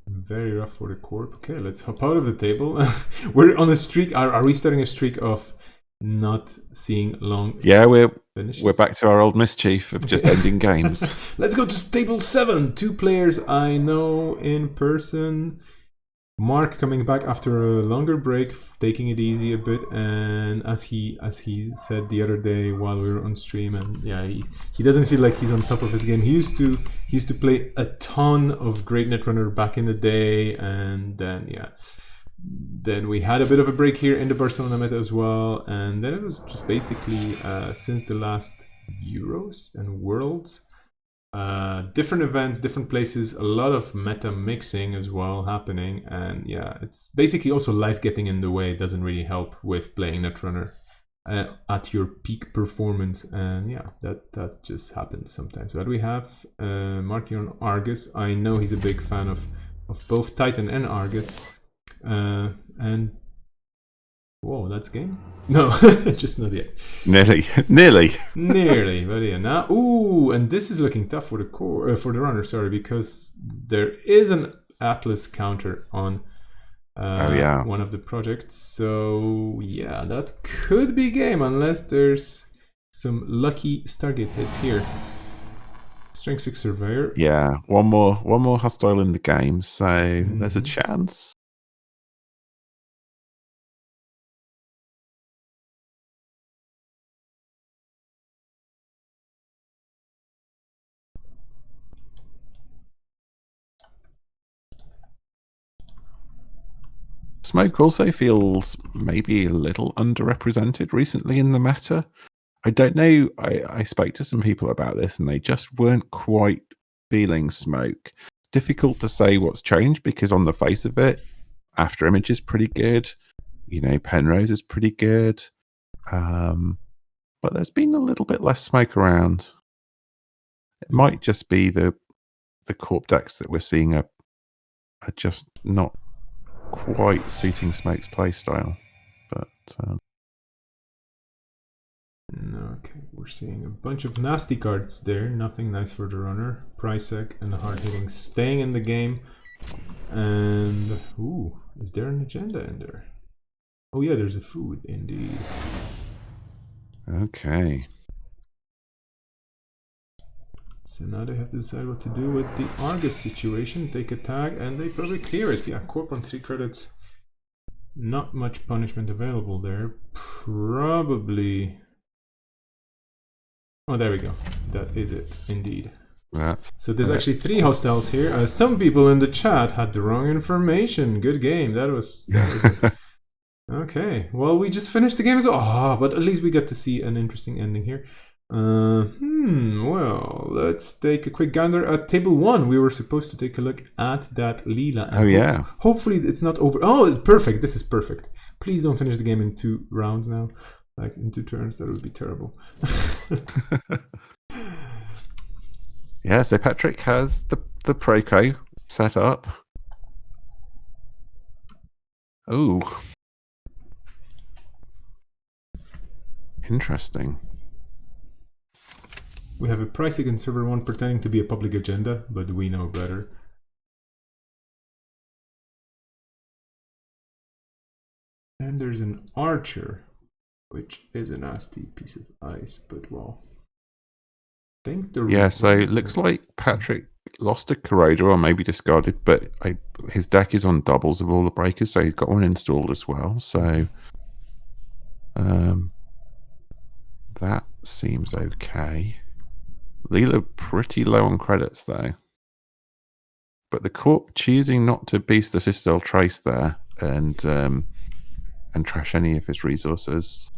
S1: Very rough for the Corp. Okay, let's hop out of the table. We're on a streak. Are we starting a streak of not seeing long?
S2: Yeah, we're
S1: finishes?
S2: back to our old mischief of just ending games.
S1: Let's go to table 7. 2 players I know in person. Mark coming back after a longer break, taking it easy a bit, and as he said the other day while we were on stream, and yeah, he doesn't feel like he's on top of his game. He used to play a ton of great Netrunner back in the day, and then we had a bit of a break here in the Barcelona meta as well, and then it was just basically since the last Euros and Worlds. Different events, different places, a lot of meta mixing as well happening, and yeah, it's basically also life getting in the way. It doesn't really help with playing Netrunner at your peak performance, and yeah, that just happens sometimes. What do we have? Marky on Argus. I know he's a big fan of both Titan and Argus, and whoa, that's game? No, just not yet.
S2: Nearly.
S1: But yeah, now, ooh, and this is looking tough for the core, for the runner. Sorry, because there is an Atlas counter on one of the projects. So yeah, that could be game unless there's some lucky Stargate hits here. Strength 6 Surveyor.
S2: Yeah, one more hostile in the game, so there's a chance. Smoke also feels maybe a little underrepresented recently in the meta. I don't know. I spoke to some people about this, and they just weren't quite feeling Smoke. It's difficult to say what's changed because on the face of it, After Image is pretty good. You know, Penrose is pretty good. But there's been a little bit less Smoke around. It might just be the Corp decks that we're seeing are just not quite suiting Smoke's playstyle. But
S1: okay, we're seeing a bunch of nasty cards there. Nothing nice for the runner. Pricek and the hard hitting staying in the game. And ooh, is there an agenda in there? Oh yeah, there's a food indeed.
S2: Okay.
S1: So now they have to decide what to do with the Argus situation. Take a tag and they probably clear it. Yeah, Corp on 3 credits. Not much punishment available there. Probably. Oh, there we go. That is it, indeed. So there's actually 3 hostiles here. Some people in the chat had the wrong information. Good game. That was it. Okay. Well, we just finished the game as well. Oh, but at least we got to see an interesting ending here. Well, let's take a quick gander at table 1. We were supposed to take a look at that Leela. And hopefully it's not over. Oh, perfect. This is perfect. Please don't finish the game in 2 rounds now. Like in 2 turns, that would be terrible.
S2: Yeah, so Patrick has the Proco set up. Ooh. Interesting.
S1: We have a price against server 1 pretending to be a public agenda, but we know better. And there's an archer, which is a nasty piece of ice, but well. I think the
S2: Yeah, so it looks like Patrick lost a corroder or maybe discarded, but his deck is on doubles of all the breakers, so he's got one installed as well. So that seems okay. Leela pretty low on credits though. But the Corp choosing not to boost the Citadel Trace there and trash any of his resources.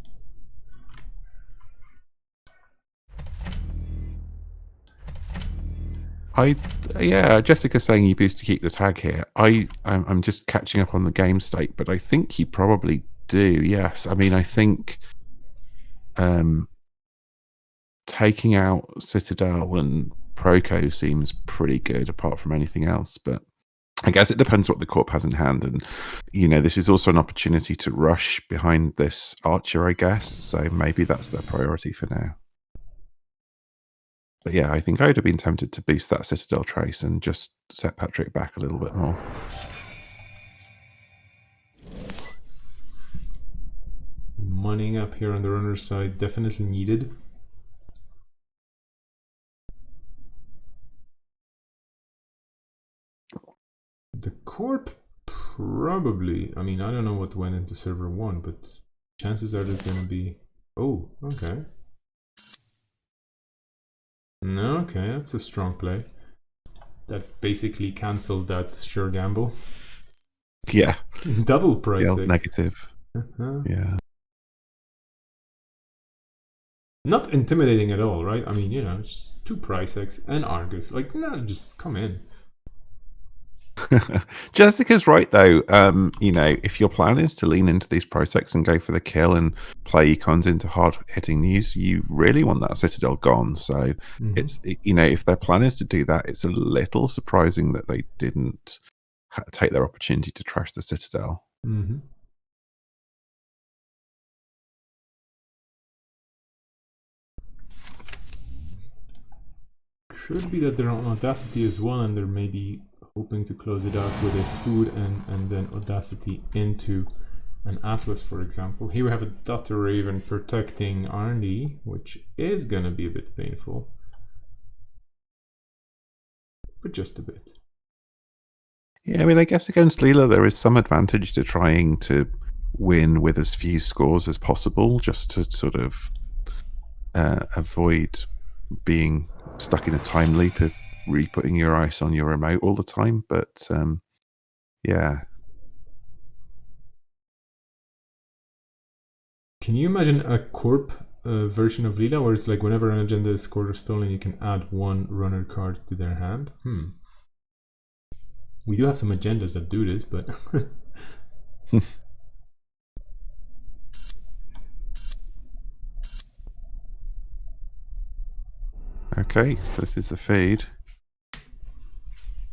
S2: Yeah, Jessica's saying you boost to keep the tag here. I'm just catching up on the game state, but I think you probably do. Yes, I mean I think taking out Citadel and Proco seems pretty good, apart from anything else. But I guess it depends what the Corp has in hand, and this is also an opportunity to rush behind this Archer, I guess. So maybe that's their priority for now. But yeah, I think I would have been tempted to boost that Citadel Trace and just set Patrick back a little bit more.
S1: Moneying up here on the runner side, definitely needed. The Corp probably, I mean, I don't know what went into server 1, but chances are there's gonna be... Oh, okay. No, okay, that's a strong play. That basically cancelled that sure gamble.
S2: Yeah.
S1: Double price.
S2: Negative. Yeah.
S1: Not intimidating at all, right? I mean, just 2 price X and Argus. Like, no, just come in.
S2: Jessica's right though. If your plan is to lean into these prosecks and go for the kill and play econs into hard hitting news, you really want that Citadel gone. So it's if their plan is to do that, it's a little surprising that they didn't take their opportunity to trash the Citadel.
S1: Could be that they're on Audacity as well, and they're maybe hoping to close it out with a food and then Audacity into an Atlas, for example. Here we have a Dottor Raven protecting R&D, which is gonna be a bit painful, but just a bit.
S2: Yeah, I mean, I guess against Leela there is some advantage to trying to win with as few scores as possible, just to sort of avoid being stuck in a time loop of re-putting your ice on your remote all the time. But yeah.
S1: Can you imagine a Corp version of Leela where it's like whenever an agenda is scored or stolen, you can add 1 runner card to their hand? We do have some agendas that do this, but...
S2: Okay, so this is the feed.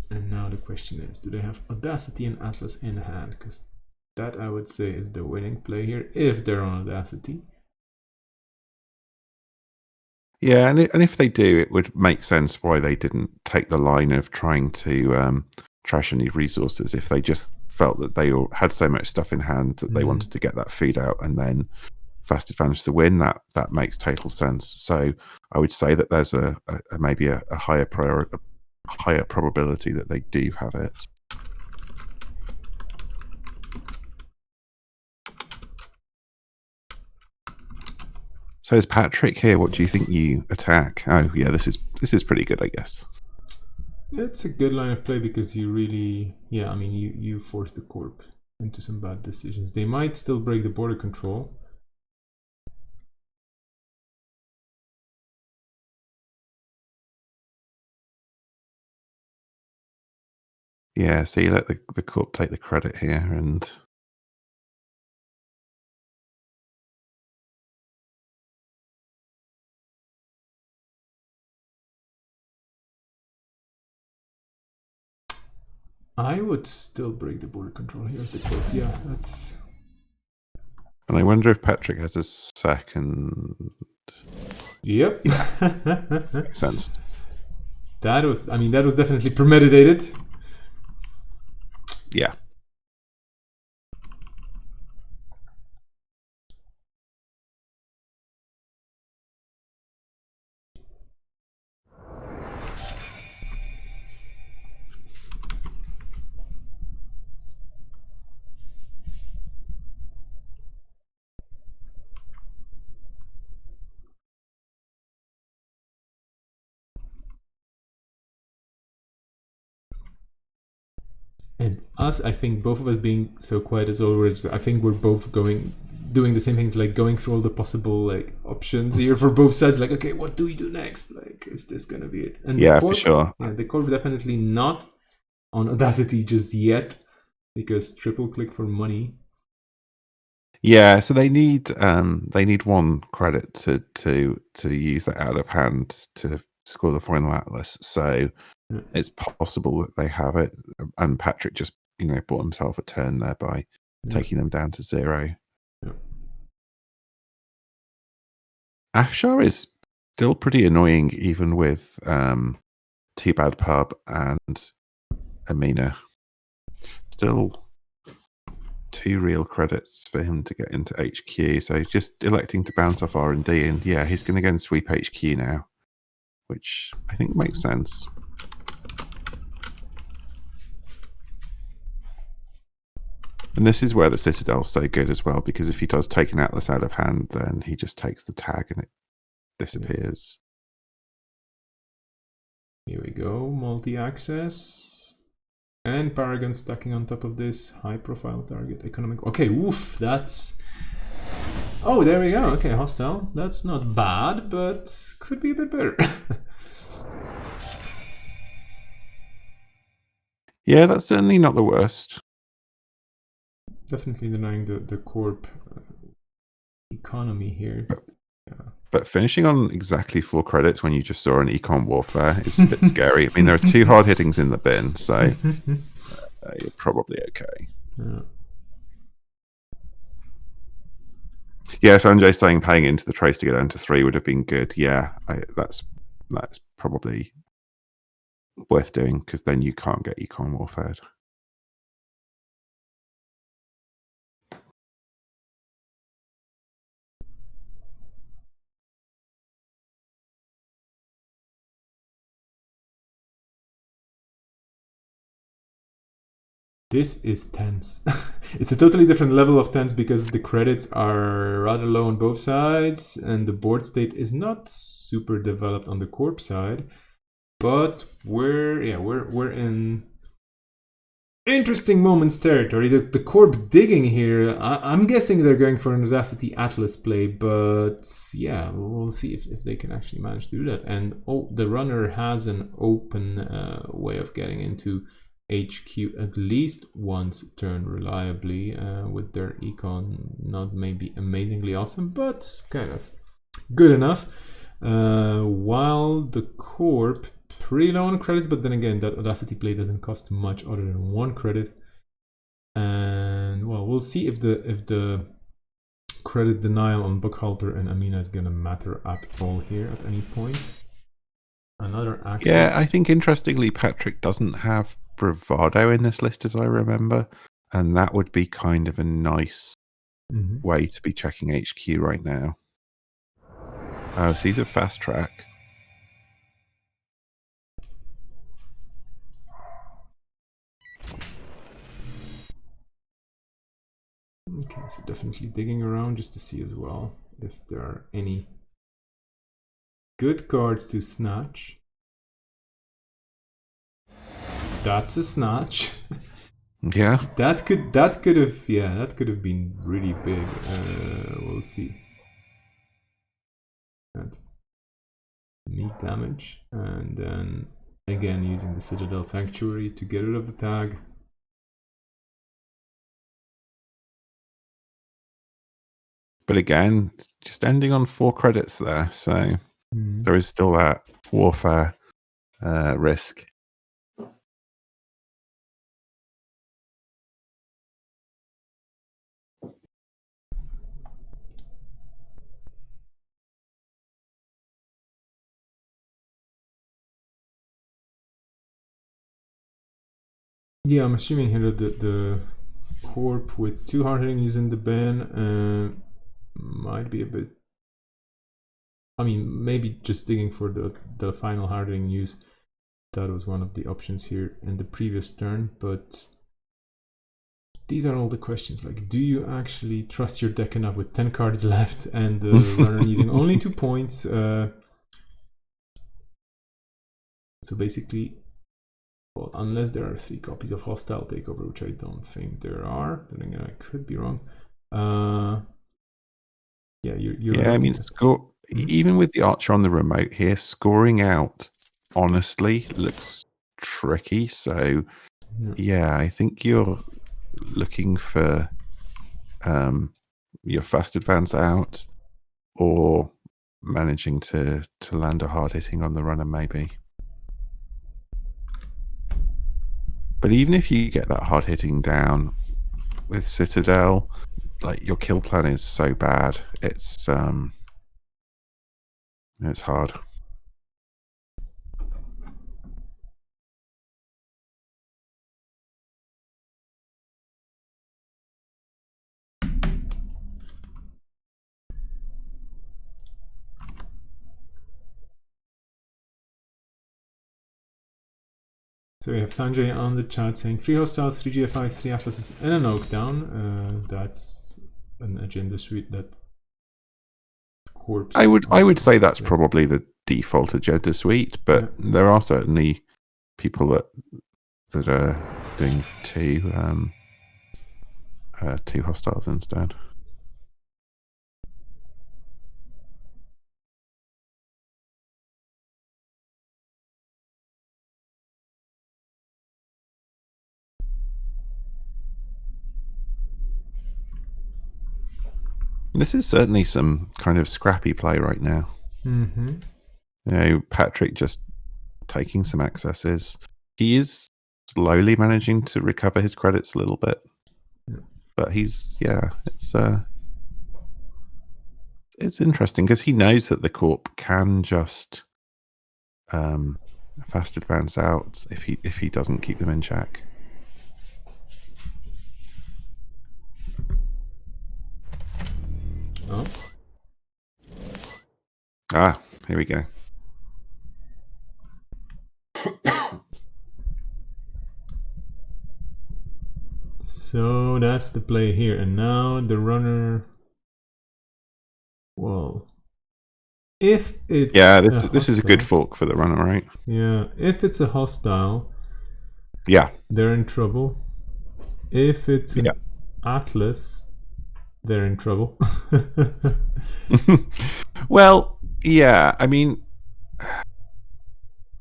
S1: And now the question is, do they have Audacity and Atlas in hand? Because that, I would say, is the winning play here, if they're on Audacity.
S2: Yeah, and if they do, it would make sense why they didn't take the line of trying to trash any resources if they just felt that they all had so much stuff in hand that they wanted to get that feed out and then fast advantage to win. That makes total sense. So I would say that there's maybe a higher probability that they do have it. So is Patrick here? What do you think you attack? Oh yeah, this is pretty good, I guess.
S1: It's a good line of play because you really, I mean, you force the Corp into some bad decisions. They might still break the border control.
S2: Yeah, so you let the Corp take the credit here, and
S1: I would still break the border control. Here's the Corp. Yeah, that's...
S2: And I wonder if Patrick has a second.
S1: Yep.
S2: Makes sense.
S1: That was definitely premeditated.
S2: Yeah.
S1: And us, I think both of us being so quiet as always, I think we're both doing the same things, like going through all the possible like options here for both sides. Like, okay, what do we do next? Like, is this gonna be it? And
S2: Yeah, for sure.
S1: the corp definitely not on Audacity just yet, because triple click for money.
S2: Yeah, so they need one credit to use that out of hand to score the final atlas. So
S1: Yeah.
S2: it's possible that they have it, and Patrick just bought himself a turn there by taking them down to 0.
S1: Yeah.
S2: Afshar is still pretty annoying, even with T-Bad Pub and Amina. Still 2 real credits for him to get into HQ. So he's just electing to bounce off R&D, and yeah, he's going to go and sweep HQ now, which I think makes sense. And this is where the Citadel's so good as well, because if he does take an Atlas out of hand, then he just takes the tag and it disappears.
S1: Here we go, multi-access. And Paragon stacking on top of this. High profile target, economic. Okay, woof, that's... Oh, there we go. Okay, hostile. That's not bad, but could be a bit better.
S2: Yeah, that's certainly not the worst.
S1: Definitely denying the corp economy here.
S2: But finishing on exactly 4 credits when you just saw an Econ Warfare is a bit scary. I mean, there are 2 hard hittings in the bin, so you're probably okay. Yeah, Sanjay's saying paying into the trace to get down to 3 would have been good. Yeah, that's probably worth doing, because then you can't get Econ Warfare.
S1: This is tense. It's a totally different level of tense because the credits are rather low on both sides and the board state is not super developed on the corp side. But we're in interesting moments territory. The corp digging here, I'm guessing they're going for an Audacity Atlas play, but yeah, we'll see if they can actually manage to do that. And the runner has an open way of getting into HQ at least once turn reliably with their econ. Not maybe amazingly awesome, but kind of good enough. While the corp pretty low on credits, but then again that Audacity play doesn't cost much other than 1 credit. And well, we'll see if the credit denial on Buckhalter and Amina is gonna matter at all here at any point. Another access.
S2: Yeah, I think interestingly Patrick doesn't have Bravado in this list, as I remember, and that would be kind of a nice way to be checking HQ right now. Oh, so he's a fast track.
S1: Okay, so definitely digging around just to see as well if there are any good cards to snatch. That's a snatch.
S2: Yeah.
S1: That could have been really big. We'll see. And meat damage, and then again using the Citadel Sanctuary to get rid of the tag.
S2: But again, it's just ending on 4 credits there, so there is still that warfare risk.
S1: Yeah, I'm assuming here that the corp with 2 hard hitting using the ban might be a bit. I mean, maybe just digging for the final hard hitting use. That was one of the options here in the previous turn, but these are all the questions. Like, do you actually trust your deck enough with 10 cards left and the runner needing only 2 points? So basically, well, unless there are 3 copies of Hostile Takeover, which I don't think there are. Then again, I could be wrong. Yeah, you're
S2: yeah, I mean, even with the Archer on the remote here, scoring out honestly looks tricky. So, yeah, I think you're looking for your fast advance out or managing to land a hard hitting on the runner, maybe. But even if you get that hard hitting down with Citadel, like your kill plan is so bad, it's hard.
S1: So we have Sanjay on the chat saying 3 hostiles, 3 GFIs, 3 atlases, and an oak down. That's an agenda suite that corpse.
S2: I would say that's probably the default agenda suite, but there are certainly people that are doing two hostiles instead. This is certainly some kind of scrappy play right now.
S1: Mm-hmm.
S2: You know, Patrick just taking some accesses. He is slowly managing to recover his credits a little bit.
S1: Yeah.
S2: But it's interesting because he knows that the corp can just fast advance out if he doesn't keep them in check.
S1: Oh.
S2: Ah, here we go.
S1: So that's the play here, and now the runner. Well, if it's
S2: this is a good fork for the runner, right?
S1: Yeah, if it's a hostile,
S2: yeah,
S1: they're in trouble. If it's an atlas, they're in trouble.
S2: Well, yeah, I mean,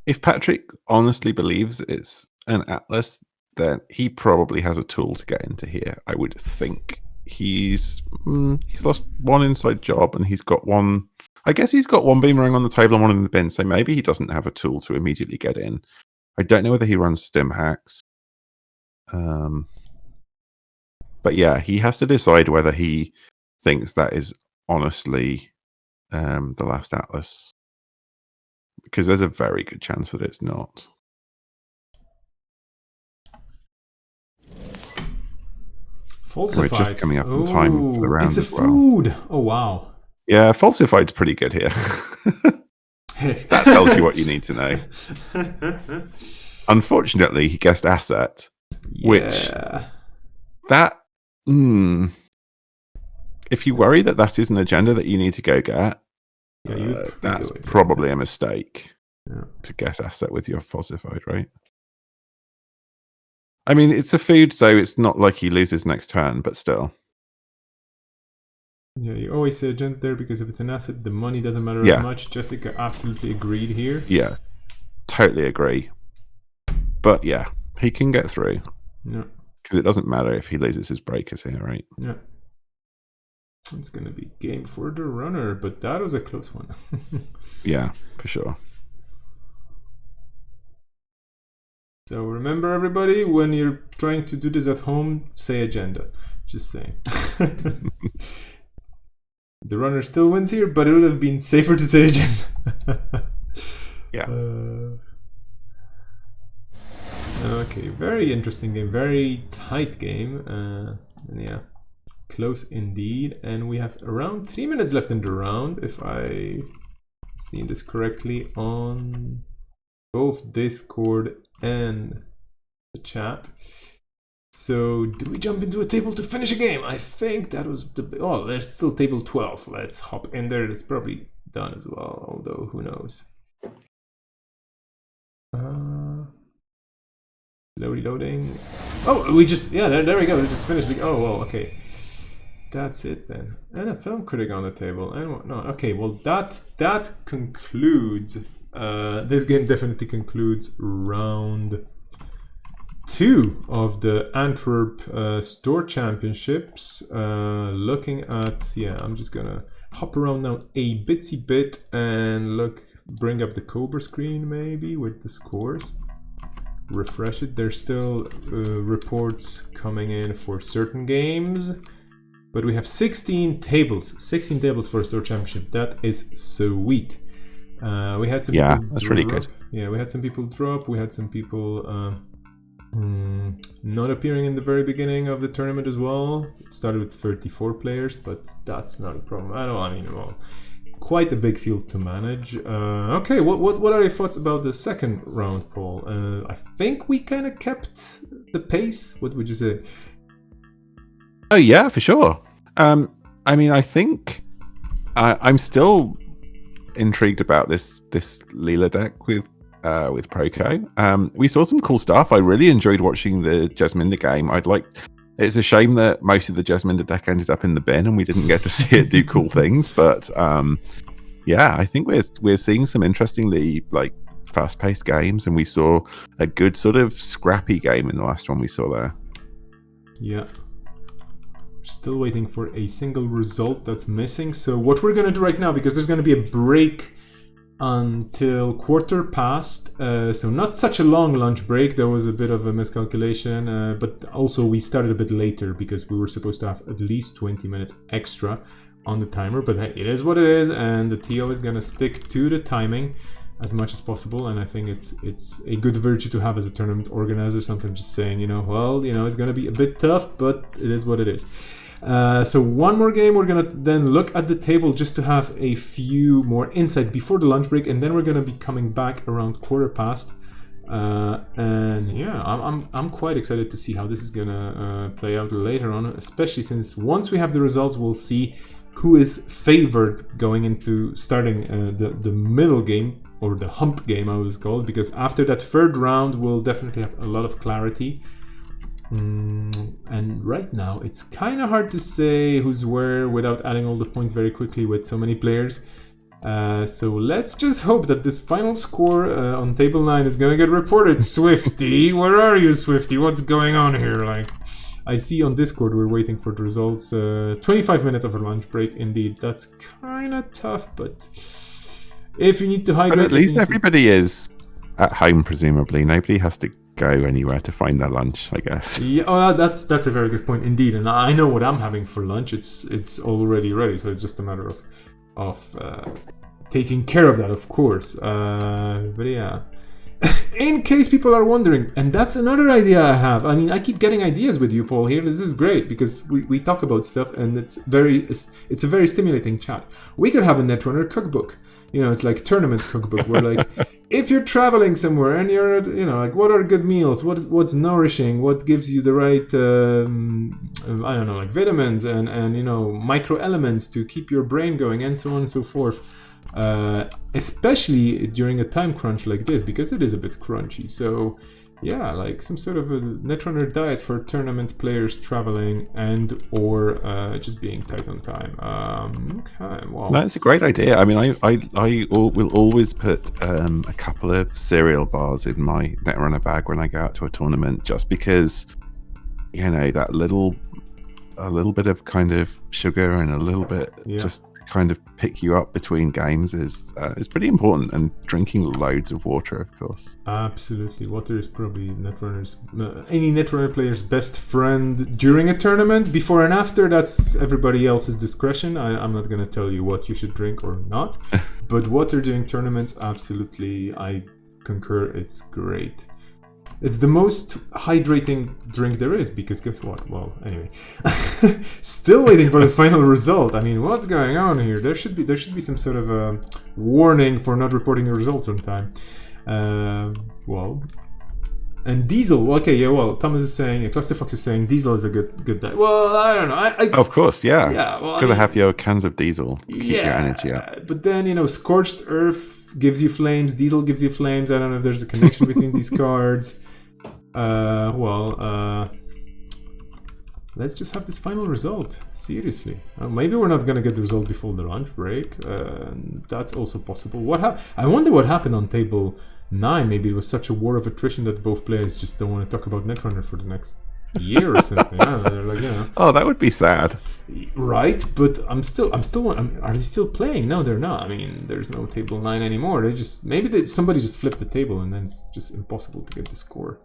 S2: if Patrick honestly believes it's an atlas, then he probably has a tool to get into here. I would think he's lost one inside job, and he's got one. I guess he's got one boomerang on the table and one in the bin, so maybe he doesn't have a tool to immediately get in. I don't know whether he runs stim hacks. But yeah, he has to decide whether he thinks that is honestly the last atlas, because there's a very good chance that it's not.
S1: Falsified.
S2: We're just coming up in time for the round.
S1: It's a food. Oh wow.
S2: Yeah, falsified's pretty good here. That tells you what you need to know. Unfortunately, he guessed asset, which that. If you worry that is an agenda that you need to go get, that's probably a mistake to guess asset with your falsified, right? I mean, it's a food, so it's not like he loses next turn, but still.
S1: Yeah, you always say agenda there because if it's an asset, the money doesn't matter as much. Jessica absolutely agreed here.
S2: Yeah, totally agree. But yeah, he can get through.
S1: Yeah.
S2: Because it doesn't matter if he loses his breakers here, right?
S1: Yeah. It's going to be game for the runner, but that was a close one.
S2: Yeah, for sure.
S1: So remember, everybody, when you're trying to do this at home, say agenda. Just saying. The runner still wins here, but it would have been safer to say agenda.
S2: Yeah.
S1: Okay, very interesting game, very tight game. And yeah, close indeed. And we have around 3 minutes left in the round, if I seen this correctly on both Discord and the chat. So, do we jump into a table to finish a game? I think that was the... Oh, there's still table 12. Let's hop in there. It's probably done as well, although who knows. Slowly loading. Oh, we just... Yeah, there we go. We just finished the... Oh, well, okay. That's it then. And a film critic on the table. And what? No, okay, well, that concludes... this game definitely concludes round 2 of the Antwerp Store Championships. Looking at, yeah, I'm just gonna hop around now a bitsy bit and bring up the Cobra screen maybe with the scores. Refresh it. There's still reports coming in for certain games, but we have 16 tables for a Store Championship. That is sweet. We had some people
S2: that's
S1: drop.
S2: really good.
S1: Yeah, we had some people drop. We had some people not appearing in the very beginning of the tournament as well. It started with 34 players, but that's not a problem. Well, quite a big field to manage. Okay, what are your thoughts about the second round, Paul? I think we kind of kept the pace. What would you say?
S2: Oh yeah, for sure. I mean, I think I'm still intrigued about this Leela deck with Proco. We saw some cool stuff. I really enjoyed watching the Jasminda game. It's a shame that most of the Jasminda deck ended up in the bin and we didn't get to see it do cool things. But yeah, I think we're seeing some interestingly fast-paced games, and we saw a good sort of scrappy game in the last one we saw there.
S1: Yeah. Still waiting for a single result that's missing. So what we're going to do right now, because there's going to be a break until 1:15, so not such a long lunch break. There was a bit of a miscalculation, but also we started a bit later because we were supposed to have at least 20 minutes extra on the timer. But hey, it is what it is, and the TO is going to stick to the timing as much as possible. And I think it's a good virtue to have as a tournament organizer. Sometimes just saying, it's going to be a bit tough, but it is what it is. So one more game, we're gonna then look at the table just to have a few more insights before the lunch break, and then we're gonna be coming back around 1:15. And yeah, I'm quite excited to see how this is gonna play out later on, especially since once we have the results, we'll see who is favored going into starting the middle game, or the hump game I was called, because after that third round we'll definitely have a lot of clarity. And right now it's kind of hard to say who's where without adding all the points very quickly with so many players. So let's just hope that this final score on table 9 is gonna get reported. Swifty, where are you, Swifty? What's going on here? I see on Discord we're waiting for the results. 25 minutes of a lunch break, indeed. That's kind of tough, but if you need to hydrate...
S2: But at least everybody is at home, presumably. Nobody has to go anywhere to find their lunch, I guess.
S1: Yeah, that's a very good point indeed. And I know what I'm having for lunch. It's already ready, so it's just a matter of taking care of that, of course. But yeah, in case people are wondering, and that's another idea I have. I mean, I keep getting ideas with you, Paul. Here, this is great because we talk about stuff, and it's a very stimulating chat. We could have a Netrunner cookbook. It's like tournament cookbook where if you're traveling somewhere and you're what are good meals, what's nourishing, what gives you the right vitamins and micro elements to keep your brain going, and so on and so forth, especially during a time crunch like this, because it is a bit crunchy. So yeah, some sort of a Netrunner diet for tournament players traveling and or just being tight on time. Okay, well,
S2: that's a great idea. I mean, I will always put a couple of cereal bars in my Netrunner bag when I go out to a tournament, just because that a little bit of kind of sugar and a little bit just kind of pick you up between games is pretty important, and drinking loads of water, of course.
S1: Absolutely, water is probably any Netrunner player's best friend during a tournament. Before and after, that's everybody else's discretion. I'm not going to tell you what you should drink or not, but water during tournaments, absolutely, I concur, it's great. It's the most hydrating drink there is, because guess what? Well, anyway, still waiting for the final result. I mean, what's going on here? There should be some sort of a warning for not reporting the results on time. Well, and Diesel. Okay, yeah. Well, Thomas is saying, Clusterfox is saying Diesel is a good guy. Well, I don't know.
S2: Of course, yeah.
S1: Yeah. Well,
S2: gotta have your cans of Diesel to keep your energy up.
S1: But then Scorched Earth gives you flames. Diesel gives you flames. I don't know if there's a connection between these cards. Let's just have this final result. Seriously, maybe we're not gonna get the result before the lunch break. That's also possible. I wonder what happened on table 9. Maybe it was such a war of attrition that both players just don't want to talk about Netrunner for the next year or something. I don't know, they're like,
S2: Oh, that would be sad.
S1: Right, but are they still playing? No, they're not. I mean, there's no table 9 anymore. Somebody just flipped the table, and then it's just impossible to get the score.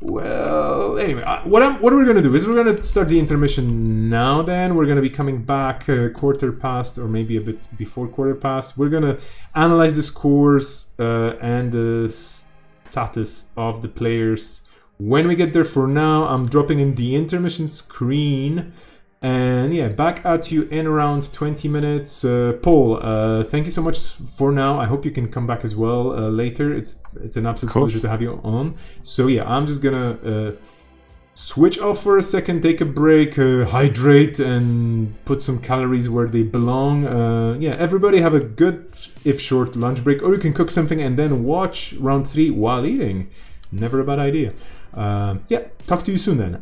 S1: Well, anyway, what we're gonna do is we're gonna start the intermission now. Then we're gonna be coming back quarter past, or maybe a bit before quarter past. We're gonna analyze the scores and the status of the players when we get there. For now, I'm dropping in the intermission screen. And yeah, back at you in around 20 minutes. Paul, thank you so much for now. I hope you can come back as well later. It's an absolute pleasure to have you on. So yeah, I'm just gonna switch off for a second, take a break, hydrate, and put some calories where they belong. Yeah, everybody have a good, if short, lunch break, or you can cook something and then watch round 3 while eating. Never a bad idea. Yeah, talk to you soon then.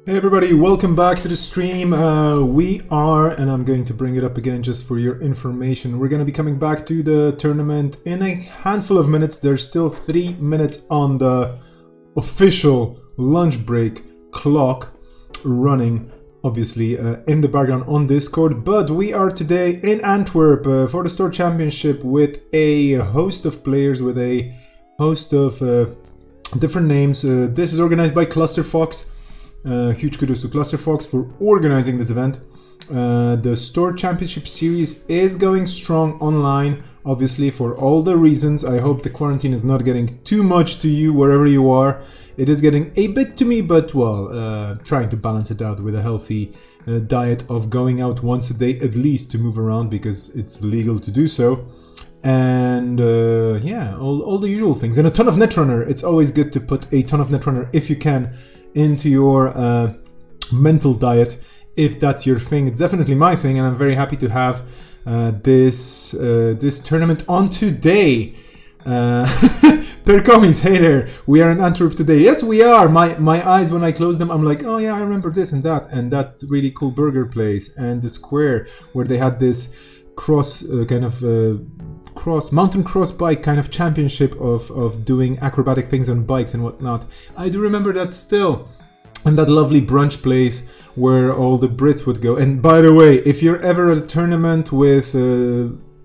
S1: Hey everybody, welcome back to the stream. We are, and I'm going to bring it up again just for your information, we're going to be coming back to the tournament in a handful of minutes. There's still 3 minutes on the official lunch break clock running, obviously, in the background on Discord. But we are today in Antwerp for the Store Championship with a host of players, with a host of different names. This is organized by Clusterfox. Huge kudos to Clusterfox for organizing this event. The Store Championship Series is going strong online, obviously, for all the reasons. I hope the quarantine is not getting too much to you wherever you are. It is getting a bit to me, but well, trying to balance it out with a healthy diet of going out once a day at least to move around, because it's legal to do so. And yeah, all the usual things. And a ton of Netrunner. It's always good to put a ton of Netrunner, if you can, into your mental diet, if that's your thing. It's definitely my thing, and I'm very happy to have this tournament on today. Percomis, hey there, we are in Antwerp today. Yes, we are. My eyes, when I close them, I'm like, oh yeah, I remember this and that really cool burger place, and the square where they had this mountain cross bike kind of championship of doing acrobatic things on bikes and whatnot. I do remember that still. And that lovely brunch place where all the Brits would go. And by the way, if you're ever at a tournament with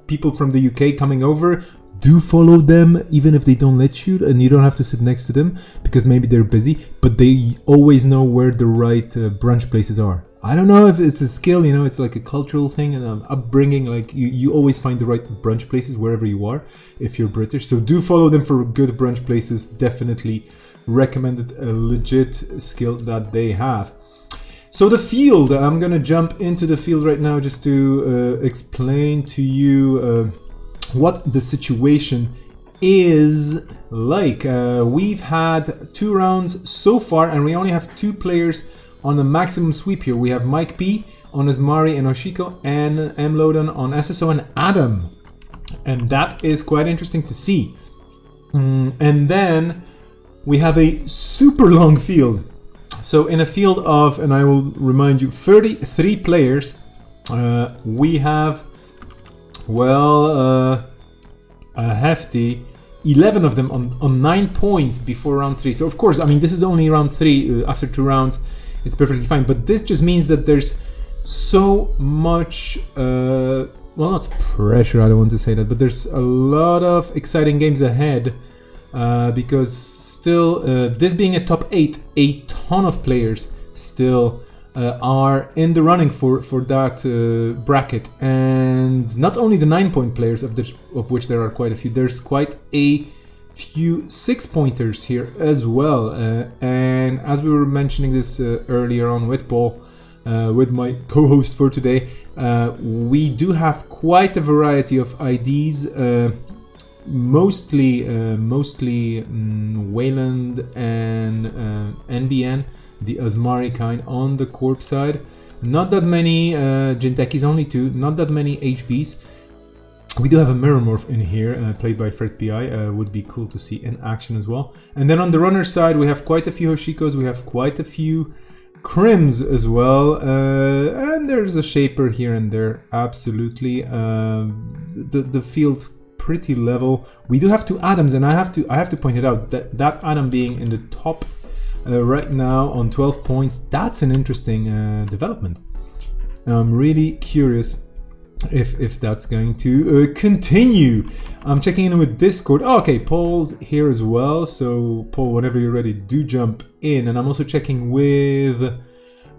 S1: people from the UK coming over, do follow them, even if they don't let you, and you don't have to sit next to them because maybe they're busy, but they always know where the right brunch places are. I don't know if it's a skill, you know, it's like a cultural thing and upbringing. Like you always find the right brunch places wherever you are if you're British. So do follow them for good brunch places. Definitely recommended, a legit skill that they have. So the field, I'm gonna jump into the field right now just to explain to you what the situation is like. We've had 2 rounds so far, and we only have 2 players on the maximum sweep here. We have Mike P on Asmari and Oshiko, and M. Loden on SSO and Adam. And that is quite interesting to see. And then we have a super long field. So in a field of, and I will remind you, 33 players, we have, well, a hefty 11 of them on 9 points before round 3. So of course, I mean, this is only round 3. After 2 rounds, it's perfectly fine. But this just means that there's so much, well, not pressure, I don't want to say that, but there's a lot of exciting games ahead. Because still, this being a top 8, a ton of players still are in the running for that bracket. And not only the 9-point players, of which there are quite a few, there's quite a few 6-pointers here as well. And as we were mentioning this earlier on with Paul, with my co-host for today, we do have quite a variety of IDs. Mostly Wayland and NBN, the Asmari kind on the Corp side. Not that many Jintekis, only 2. Not that many HBs. We do have a Mirrormorph in here, played by Fred PI. Would be cool to see in action as well. And then on the runner side, we have quite a few Hoshikos. We have quite a few Crims as well. And there's a Shaper here and there. Absolutely. The field pretty level. We do have 2 Adams, and I have to point it out that Adam being in the top right now on 12 points, that's an interesting development. I'm really curious if that's going to continue. I'm checking in with Discord. Oh, okay, Paul's here as well. So Paul, whenever you're ready, do jump in. And I'm also checking with,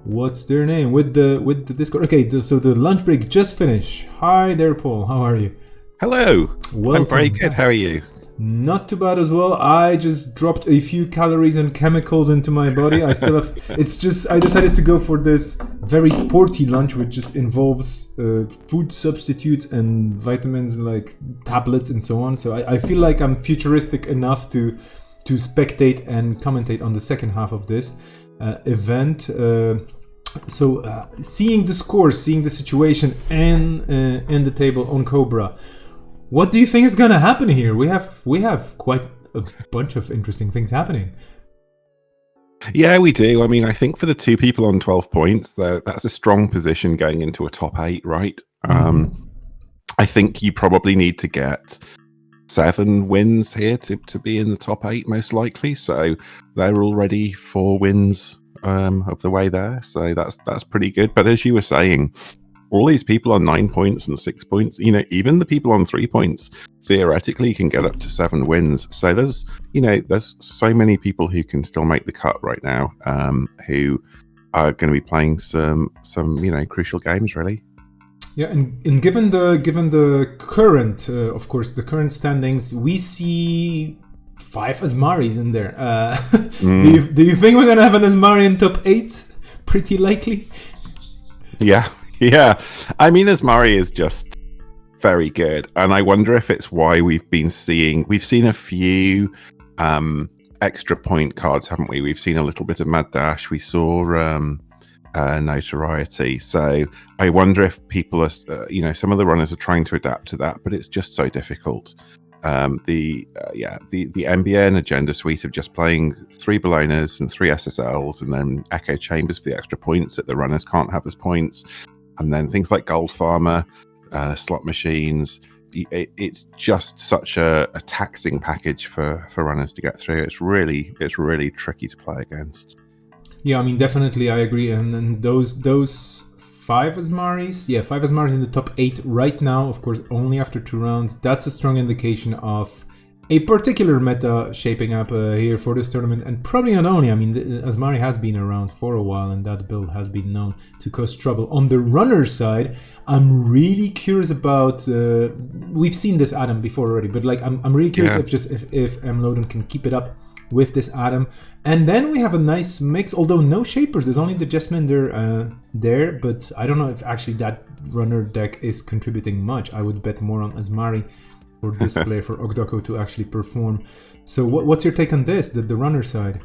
S1: what's their name, with the Discord. Okay, so the lunch break just finished. Hi there, Paul. How are you?
S2: Hello.
S1: Welcome.
S2: I'm very good. How are you?
S1: Not too bad as well. I just dropped a few calories and chemicals into my body. I still have. It's just I decided to go for this very sporty lunch, which just involves food substitutes and vitamins and like tablets and so on. So I feel like I'm futuristic enough to spectate and commentate on the second half of this event. So seeing the scores, seeing the situation and in the table on Cobra. What do you think is gonna happen here? We have quite a bunch of interesting things happening.
S2: Yeah, we do. I mean, I think for the two people on 12 points, that's a strong position going into a top 8, right? I think you probably need to get 7 wins here to be in the top 8, most likely. So they're already 4 wins of the way there. So that's pretty good. But as you were saying, all these people on 9 points and 6 points, even the people on 3 points theoretically can get up to 7 wins. So there's so many people who can still make the cut right now, who are going to be playing some crucial games, really.
S3: Yeah, and given the current, of course, the current standings, we see 5 Asmaris in there. Do you think we're gonna have an Asmari in top 8? Pretty likely.
S2: Yeah. I mean, Asmari is just very good, and I wonder if it's why we've seen a few extra point cards, haven't we? We've seen a little bit of Mad Dash. We saw Notoriety. So I wonder if people are, some of the runners are trying to adapt to that, but it's just so difficult. The MBN Agenda Suite of just playing 3 Bolognas and 3 SSLs, and then Echo Chambers for the extra points that the runners can't have as points, and then things like Gold Farmer, slot machines. It's just such a taxing package for runners to get through. It's really tricky to play against.
S3: Yeah, I mean, definitely, I agree. And then those 5 Asmaris, 5 Asmaris in the top 8 right now, of course, only after 2 rounds. That's a strong indication of a particular meta shaping up here for this tournament. And probably not only, I mean, Asmari has been around for a while, and that build has been known to cause trouble. On the runner side, I'm really curious about, we've seen this Adam before already, but like I'm really curious if Loden can keep it up with this Adam. And then we have a nice mix, although no shapers, there's only the Jesminder there, but I don't know if actually that runner deck is contributing much. I would bet more on Asmari for this player, for Ogdoko to actually perform. So what's your take on this, the runner side?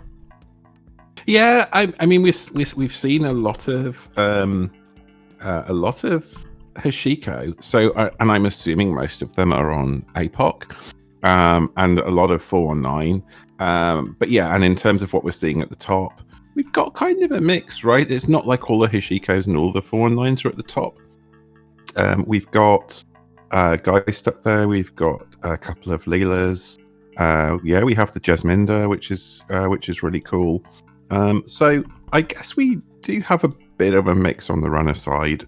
S2: Yeah, I mean we've seen a lot of Hashiko. So and I'm assuming most of them are on APOC, and a lot of 419. But yeah, and in terms of what we're seeing at the top, we've got kind of a mix, right? It's not like all the Hashikos and all the 419s are at the top. We've got Geist up there. We've got a couple of Leelas. We have the Jesminder, which is really cool. So I guess we do have a bit of a mix on the runner side.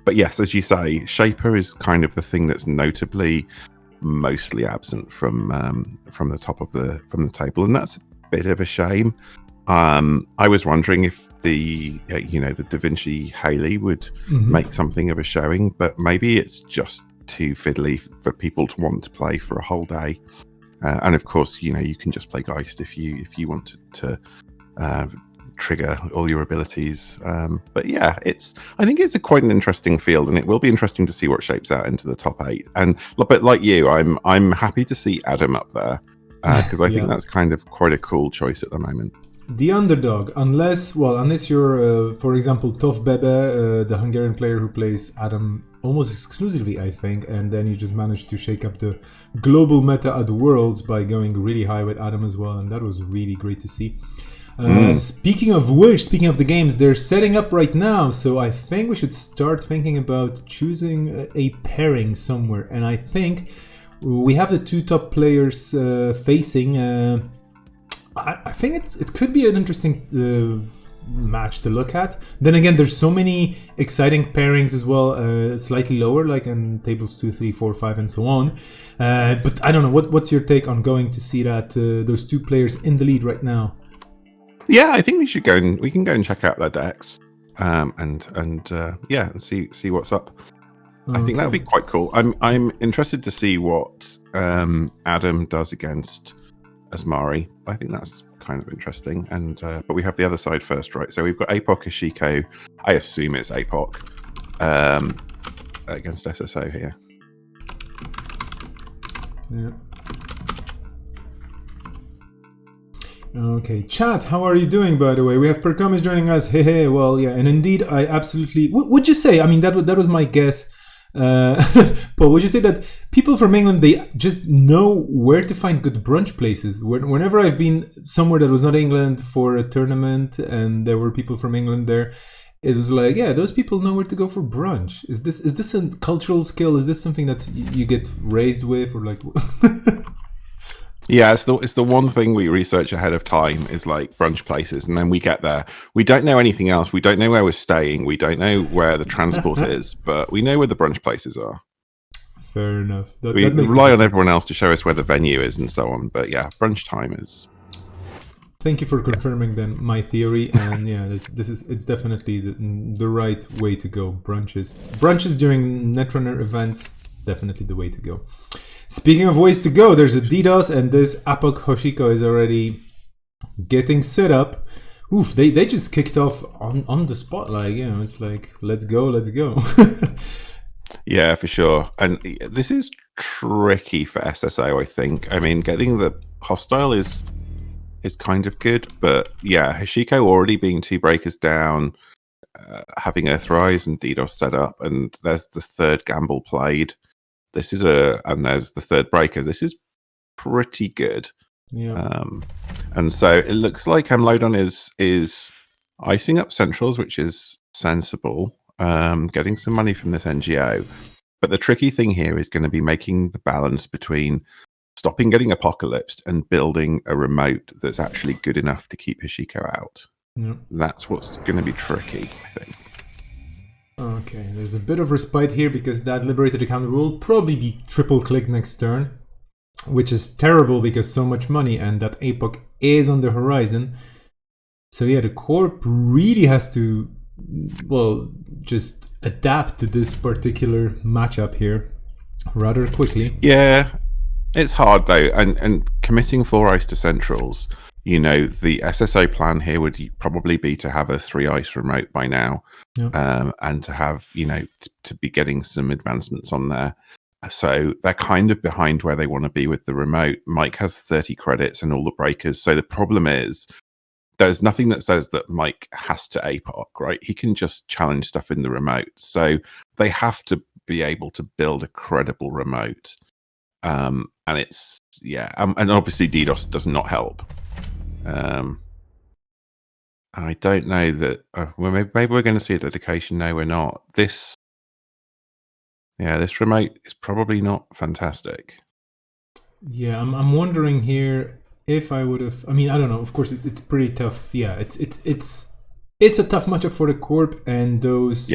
S2: But yes, as you say, Shaper is kind of the thing that's notably mostly absent from the top of the table, and that's a bit of a shame. I was wondering if the Da Vinci Haley would make something of a showing, but maybe it's just too fiddly for people to want to play for a whole day. And of course, you can just play Geist if you wanted to trigger all your abilities. But yeah, I think it's quite an interesting field, and it will be interesting to see what shapes out into the top 8. And but like you, I'm happy to see Adam up there because I think that's kind of quite a cool choice at the moment.
S3: The underdog, unless you're, for example, Tov Bebe, the Hungarian player who plays Adam almost exclusively, I think, and then you just managed to shake up the global meta at Worlds by going really high with Adam as well, and that was really great to see. Speaking of the games, they're setting up right now, so I think we should start thinking about choosing a pairing somewhere, and I think we have the 2 top players facing. I think it could be an interesting match to look at. Then again, there's so many exciting pairings as well, slightly lower, like in tables 2, 3, 4, 5, and so on. But I don't know. What's your take on going to see that those 2 players in the lead right now?
S2: Yeah, I think we should we can go and check out their decks, and see what's up. I think that would be quite cool. I'm interested to see what Adam does against Asmari. I think that's kind of interesting. And but we have the other side first, right? So we've got APOC Ashiko. I assume it's APOC against SSO here.
S3: Yeah. Okay, chat, how are you doing, by the way? We have Perkamis joining us. Hey, well, yeah, and indeed, I absolutely... Would you say, I mean, that was my guess But would you say that people from England, they just know where to find good brunch places? Whenever I've been somewhere that was not England for a tournament and there were people from England there, it was like, yeah, those people know where to go for brunch. Is this a cultural skill? Is this something that you get raised with, or like?
S2: Yeah, it's the one thing we research ahead of time is like brunch places, and then we get there. We don't know anything else. We don't know where we're staying. We don't know where the transport is, but we know where the brunch places are.
S3: Fair enough.
S2: We
S3: That makes
S2: rely on
S3: sense.
S2: everyone else to show us where the venue is and so on. But yeah, brunch time is.
S3: Thank you for confirming then my theory, and yeah, it's definitely the right way to go. Brunches during Netrunner events, definitely the way to go. Speaking of ways to go, there's a DDoS, and this Apoc Hoshiko is already getting set up. Oof, they just kicked off on the spot, like, you know, it's like, let's go.
S2: Yeah, for sure. And this is tricky for SSO, I think. I mean, getting the hostile is kind of good, but yeah, Hoshiko already being 2 breakers down, having Earthrise and DDoS set up, and there's the 3rd gamble played. And there's the 3rd breaker. This is pretty good.
S3: Yeah.
S2: And so it looks like Lodon is icing up centrals, which is sensible. Getting some money from this NGO. But the tricky thing here is going to be making the balance between stopping getting apocalypsed and building a remote that's actually good enough to keep Hoshiko out.
S3: Yeah.
S2: That's what's going to be tricky, I think.
S3: Okay, there's a bit of respite here because that liberated account will probably be triple click next turn, which is terrible because so much money, and that APOC is on the horizon. So yeah, the Corp really has to, well, just adapt to this particular matchup here rather quickly.
S2: Yeah, it's hard though, and committing 4 ice to centrals, you know, the SSO plan here would probably be to have a 3 ice remote by now.
S3: Yeah.
S2: And to have, you know, to be getting some advancements on there. So they're kind of behind where they want to be with the remote. Mike has 30 credits and all the breakers. So the problem is there's nothing that says that Mike has to APOC, right? He can just challenge stuff in the remote. So they have to be able to build a credible remote. And it's, yeah, and obviously DDoS does not help. I don't know that. Well, maybe we're going to see a dedication. No, we're not. This remote is probably not fantastic.
S3: Yeah, I'm wondering here if I would have. I mean, I don't know. Of course, it's pretty tough. Yeah, it's a tough matchup for the Corp, and those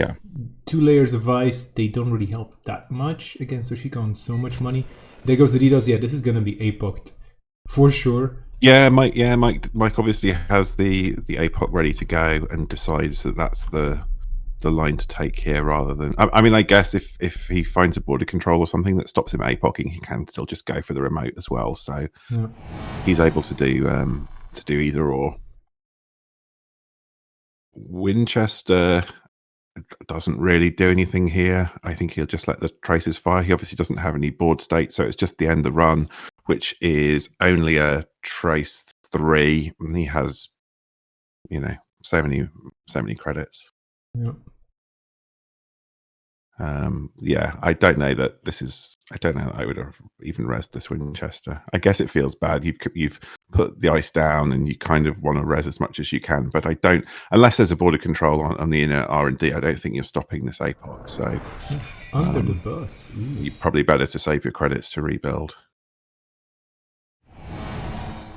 S3: 2 layers of ice, they don't really help that much against Hoshiko on so much money. There goes the DDoS. Yeah, this is gonna be APOC'd for sure.
S2: Yeah, Mike obviously has the APOC ready to go and decides that that's the line to take here rather than. I mean, I guess if he finds a border control or something that stops him APOCing, he can still just go for the remote as well. So he's able to do either or. Winchester doesn't really do anything here. I think he'll just let the traces fire. He obviously doesn't have any board state, so it's just the end of the run, which is only a trace 3, and he has, you know, so many credits.
S3: Yeah.
S2: I don't know that I don't know that I would have even resed this Winchester. I guess it feels bad. You've put the ice down and you kind of want to res as much as you can, but I don't, unless there's a border control on the inner R&D, I don't think you're stopping this APOC. So
S3: under the bus.
S2: You're probably better to save your credits to rebuild.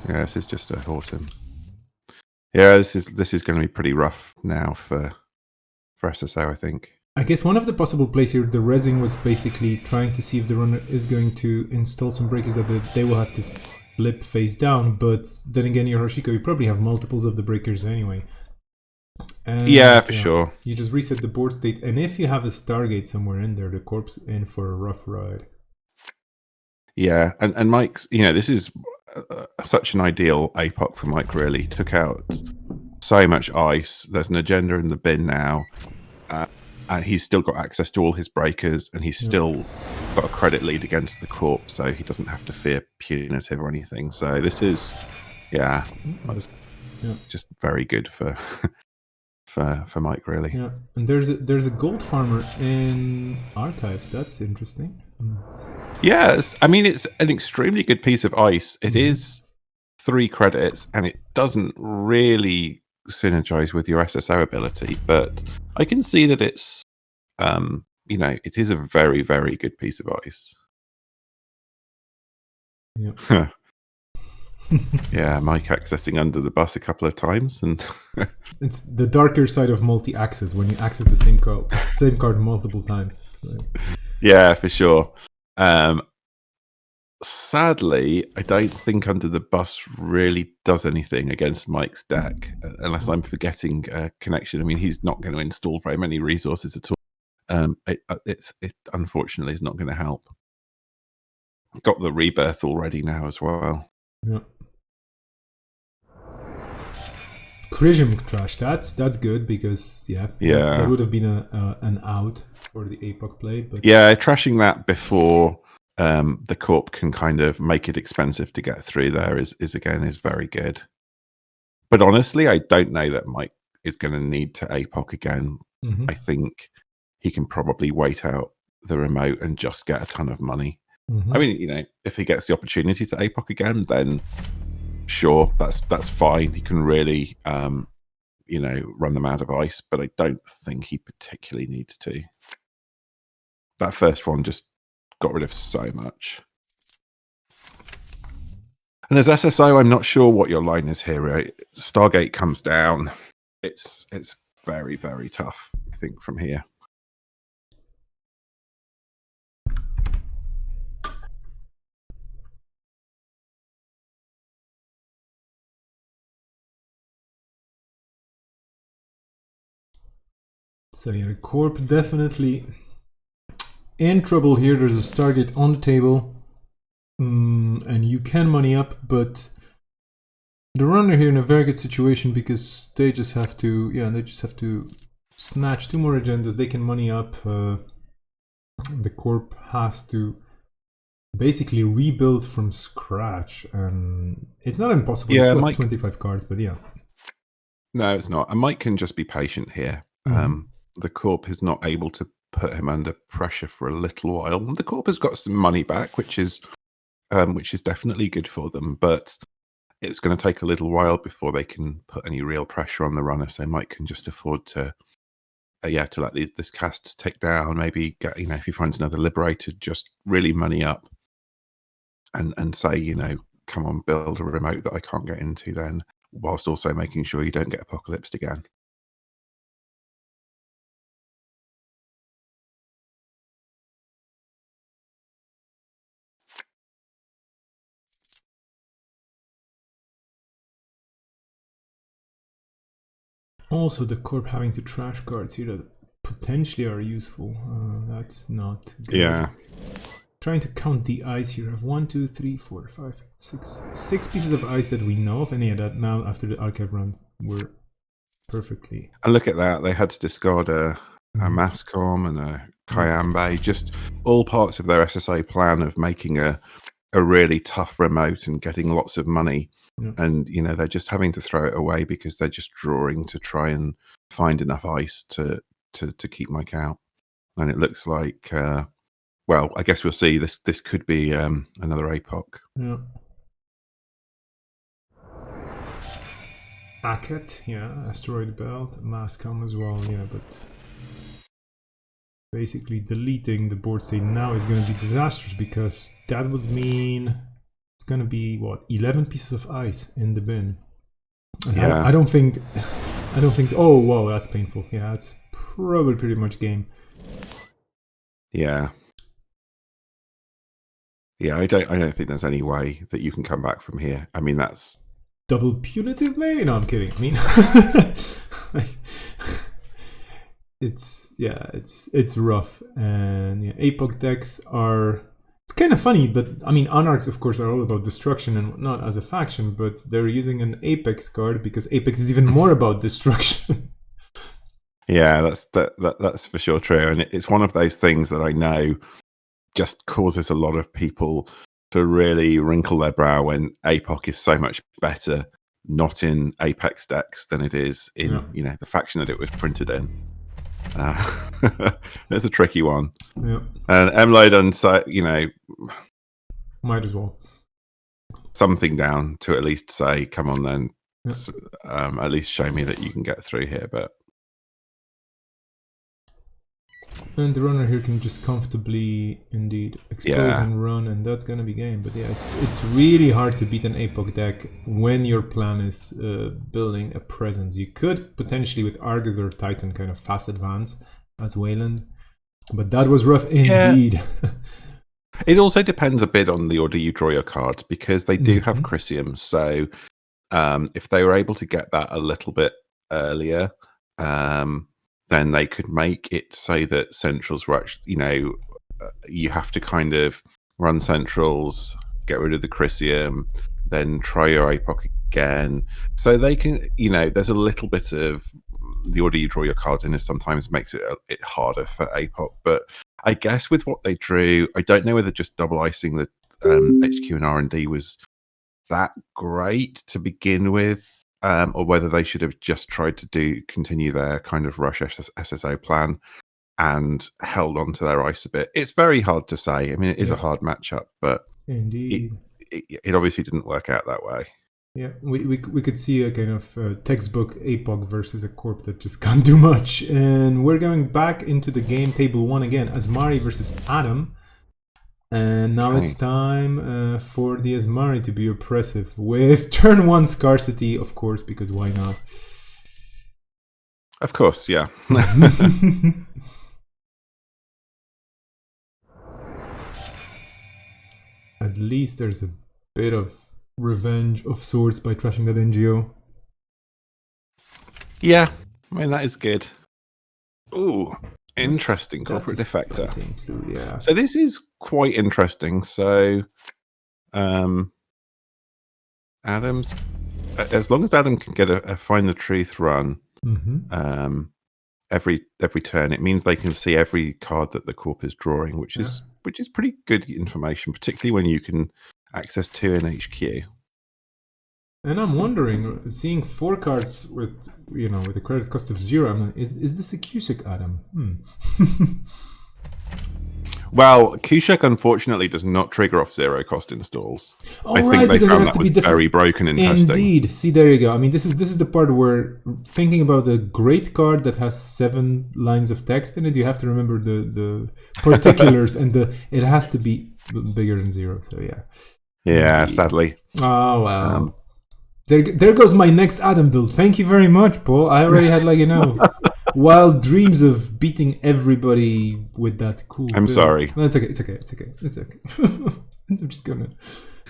S2: Yeah, this is just a autumn. Yeah, this is going to be pretty rough now for SSO, I think.
S3: I guess one of the possible plays here, the resing was basically trying to see if the runner is going to install some breakers that they will have to flip face down, but then again, your Hoshiko, you probably have multiples of the breakers anyway. And,
S2: yeah, for sure.
S3: You just reset the board state, and if you have a Stargate somewhere in there, the Corp's in for a rough ride.
S2: Yeah, and Mike's, you know, this is such an ideal APOC for Mike, really. He took out so much ice. There's an agenda in the bin now. And he's still got access to all his breakers, and he's still got a credit lead against the Corp, so he doesn't have to fear punitive or anything. So this is, just very good for for Mike, really.
S3: Yeah, and there's a gold farmer in archives. That's interesting.
S2: Yes, I mean it's an extremely good piece of ice. It
S3: Mhm.
S2: is 3 credits, and it doesn't really synergize with your SSO ability, but I can see that it's it is a very, very good piece of ice.
S3: Yeah.
S2: Yeah, Mike accessing under the bus a couple of times, and
S3: It's the darker side of multi-access when you access the same card multiple times.
S2: yeah, for sure. Sadly, I don't think under the bus really does anything against Mike's deck, unless I'm forgetting connection. I mean, he's not going to install very many resources at all. It unfortunately is not going to help. Got the rebirth already now as well.
S3: Yeah. Crisium trash. That's good because that would have been an out for the APOC play. But
S2: yeah, trashing that before the corp can kind of make it expensive to get through there is very good. But honestly, I don't know that Mike is going to need to APOC again. I think he can probably wait out the remote and just get a ton of money. I mean, if he gets the opportunity to APOC again, then sure, that's fine. He can really, run them out of ice. But I don't think he particularly needs to. That first one just got rid of so much. And as SSO, I'm not sure what your line is here. Right? Stargate comes down. It's very, very tough, I think, from here.
S3: So yeah, the corp definitely in trouble here. There's a Stargate on the table, and you can money up, but the runner here in a very good situation because they just have to snatch 2 more agendas. They can money up. The corp has to basically rebuild from scratch, and it's not impossible.
S2: Yeah,
S3: it's
S2: Mike,
S3: 25 cards, but yeah.
S2: No, it's not. And Mike can just be patient here. The corp is not able to put him under pressure for a little while. The corp has got some money back, which is definitely good for them, but it's going to take a little while before they can put any real pressure on the runner. So Mike can just afford to let this cast tick down. Maybe get, if he finds another liberator, just really money up and say, come on, build a remote that I can't get into then, whilst also making sure you don't get apocalypsed again.
S3: Also, the corp having to trash cards here that potentially are useful. That's not good.
S2: Yeah.
S3: Trying to count the ice here. I have 1, 2, 3, 4, 5, 6 pieces of ice that we know of, and that now after the archive run were perfectly.
S2: And look at that. They had to discard a Mascom and a Kayambe, just all parts of their SSA plan of making a really tough remote and getting lots of money.
S3: Yeah.
S2: And, they're just having to throw it away because they're just drawing to try and find enough ice to keep Mike out. And it looks like, well, I guess we'll see. This could be another APOC.
S3: Yeah. Aket, Asteroid Belt, Mascom as well, but basically deleting the board state now is going to be disastrous because that would mean it's going to be 11 pieces of ice in the bin. And I don't think oh wow, that's painful. Yeah, it's probably pretty much game.
S2: Yeah, I don't think there's any way that you can come back from here. I mean, that's
S3: double punitive, maybe. No, I'm kidding. I mean, it's rough, and APOC decks are. It's kind of funny, but I mean, Anarchs of course are all about destruction and whatnot as a faction, but they're using an Apex card because Apex is even more about destruction.
S2: Yeah, that's for sure true, and it's one of those things that I know just causes a lot of people to really wrinkle their brow when APOC is so much better not in Apex decks than it is in the faction that it was printed in. It's a tricky one.
S3: Yeah.
S2: And Emlo done
S3: might as well
S2: something down to at least say, come on then, at least show me that you can get through here. But
S3: and the runner here can just comfortably indeed expose and run, and that's gonna be game. But yeah, it's really hard to beat an APOC deck when your plan is building a presence. You could potentially with Argus or Titan kind of fast advance as Wayland, but that was rough indeed.
S2: It also depends a bit on the order you draw your cards, because they do have Chrysium. So if they were able to get that a little bit earlier, then they could make it so that centrals were actually, you have to kind of run centrals, get rid of the Chrysium, then try your APOC again. So they can, there's a little bit of the order you draw your cards in is sometimes makes it harder for APOC. But I guess with what they drew, I don't know whether just double icing the HQ and R&D was that great to begin with. Or whether they should have just tried to continue their kind of rush SSO plan and held on to their ice a bit. It's very hard to say. I mean, it is a hard matchup, but
S3: indeed,
S2: it obviously didn't work out that way.
S3: Yeah, we could see a kind of textbook APOC versus a corp that just can't do much. And we're going back into the game, table 1 again, Asmari versus Adam. And now it's time for the Asmari to be oppressive with turn 1 scarcity, of course, because why not?
S2: Of course, yeah.
S3: At least there's a bit of revenge of sorts by trashing that NGO.
S2: Yeah, I mean, that is good. Ooh. Interesting corporate defector.
S3: Yeah.
S2: So this is quite interesting. So Adam's, as long as Adam can get a find the truth run every turn, it means they can see every card that the corp is drawing, which is pretty good information, particularly when you can access 2 in HQ.
S3: And I'm wondering, seeing 4 cards with a credit cost of 0, I mean, is this a Cusack, Adam?
S2: Well, Cusack unfortunately does not trigger off 0 cost installs.
S3: Oh,
S2: I think they found that was very broken in testing.
S3: Indeed. See, there you go. I mean, this is the part where thinking about the great card that has 7 lines of text in it, you have to remember the particulars, and it has to be bigger than 0. So yeah.
S2: Yeah, indeed. Sadly.
S3: Oh wow. There goes my next Adam build. Thank you very much, Paul. I already had wild dreams of beating everybody with that cool
S2: I'm
S3: build.
S2: Sorry.
S3: No, it's okay. I'm just gonna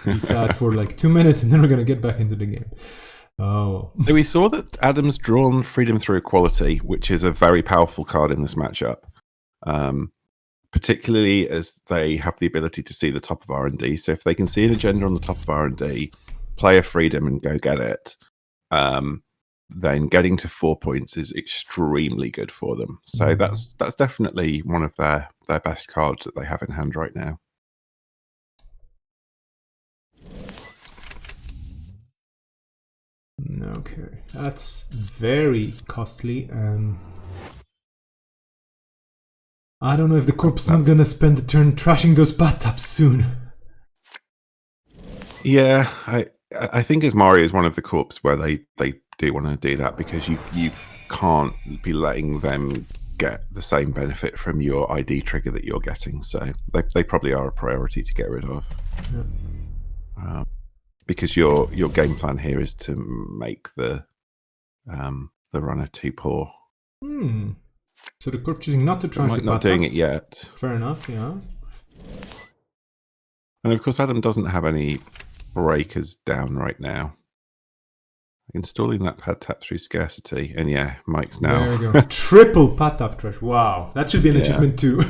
S3: be sad for 2 minutes, and then we're gonna get back into the game. Oh.
S2: So we saw that Adam's drawn Freedom Through Equality, which is a very powerful card in this matchup. Particularly as they have the ability to see the top of R&D. So if they can see an agenda on the top of R&D, play a freedom and go get it, then getting to 4 points is extremely good for them. So that's definitely one of their best cards that they have in hand right now.
S3: Okay, that's very costly. I don't know if the corp's not gonna spend the turn trashing those bathtubs soon.
S2: Yeah, I think Asmari is one of the corps where they do want to do that, because you can't be letting them get the same benefit from your ID trigger that you're getting. So they probably are a priority to get rid of. Yeah. Because your game plan here is to make the runner too poor.
S3: So the corp choosing not to trash the
S2: not doing it yet.
S3: Fair enough, yeah.
S2: And of course, Adam doesn't have any breakers down right now. Installing that pad tap through scarcity, and yeah, Mike's now.
S3: There you go. Triple pad tap trash. Wow, that should be an achievement too.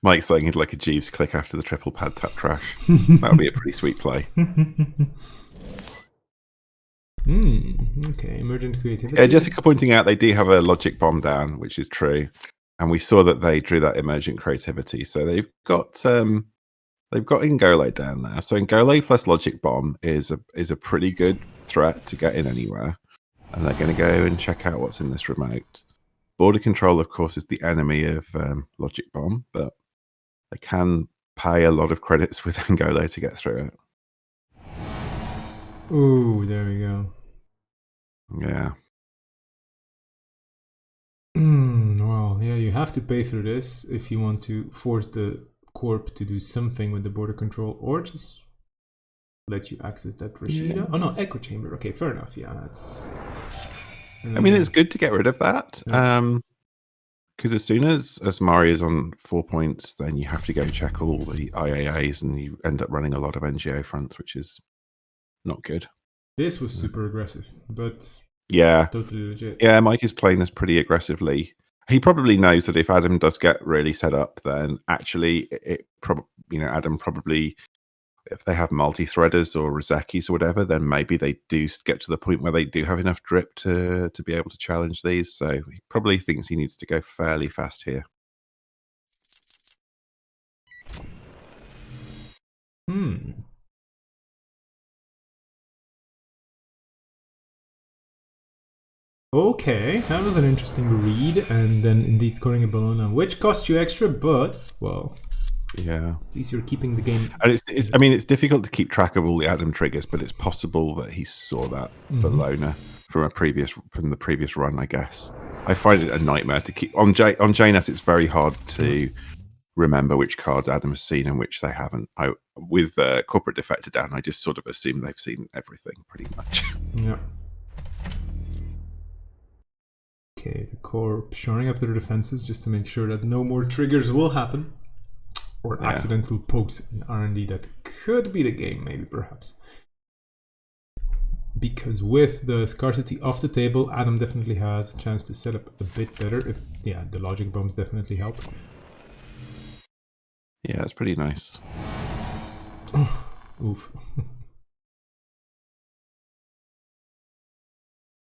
S2: Mike's saying he'd like a Jeeves click after the triple pad tap trash. That would be a pretty sweet play.
S3: Okay, emergent creativity.
S2: Jessica pointing out they do have a logic bomb down, which is true. and we saw that they drew that emergent creativity. So they've got Ngole down there. So Ngole plus Logic Bomb is a pretty good threat to get in anywhere. And they're going to go and check out what's in this remote. Border control, of course, is the enemy of Logic Bomb, but they can pay a lot of credits with Ngole to get through it.
S3: Ooh, there we go.
S2: Yeah.
S3: Well, yeah, you have to pay through this if you want to force the Corp to do something with the border control, or just let you access that Rashida. Yeah. Oh no, Echo Chamber. Okay, fair enough. Yeah, that's.
S2: I mean, it's good to get rid of that.
S3: Yeah.
S2: Because as soon as Mari is on 4 points, then you have to go check all the IAAs, and you end up running a lot of NGO fronts, which is not good.
S3: This was super aggressive, but
S2: yeah,
S3: totally legit.
S2: Yeah, Mike is playing this pretty aggressively. He probably knows that if Adam does get really set up, then actually Adam probably, if they have multi-threaders or Rozekis or whatever, then maybe they do get to the point where they do have enough drip to be able to challenge these. So he probably thinks he needs to go fairly fast here.
S3: Okay, that was an interesting read, and then indeed scoring a Bologna, which cost you extra, but, well...
S2: Yeah.
S3: At least you're keeping the game...
S2: And it's difficult to keep track of all the Adam triggers, but it's possible that he saw that Bologna from the previous run, I guess. I find it a nightmare to keep... On JNet, it's very hard to remember which cards Adam has seen and which they haven't. With Corporate Defector down, I just sort of assume they've seen everything, pretty much.
S3: Yeah. Okay, the Corp shoring up their defenses just to make sure that no more triggers will happen. Or accidental pokes in R&D that could be the game, maybe, perhaps. Because with the scarcity off the table, Adam definitely has a chance to set up a bit better. The logic bombs definitely help.
S2: Yeah, it's pretty nice.
S3: Oof.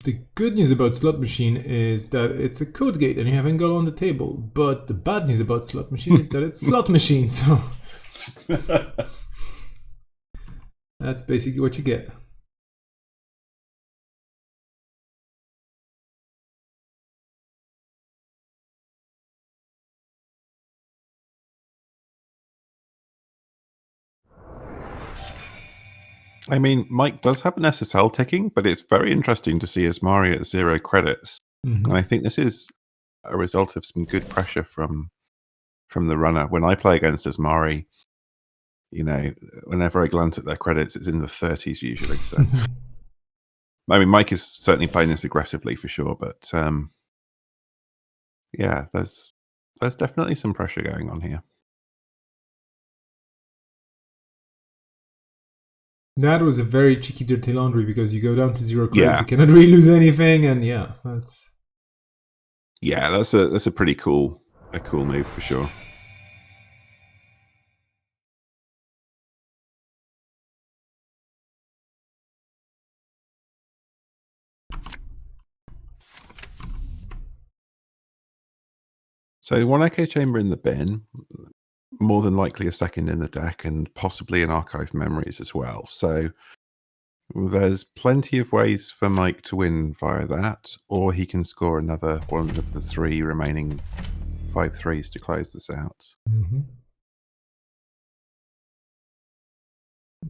S3: The good news about Slot Machine is that it's a code gate and you have Ngole on the table. But the bad news about Slot Machine is that it's Slot Machine, so... That's basically what you get.
S2: I mean, Mike does have an SSL ticking, but it's very interesting to see Asmari at 0 credits. And I think this is a result of some good pressure from the runner. When I play against Asmari, whenever I glance at their credits, it's in the 30s usually. So, I mean, Mike is certainly playing this aggressively for sure, but yeah, there's definitely some pressure going on here.
S3: That was a cheeky dirty laundry because you go down to 0 credits, you cannot really lose anything, and that's
S2: a pretty cool move for sure. So 1 Echo Chamber in the bin, more than likely a second in the deck, and possibly an archive memories as well. So there's plenty of ways for Mike to win via that, or he can score another one of the 3 remaining 5-3s to close this out.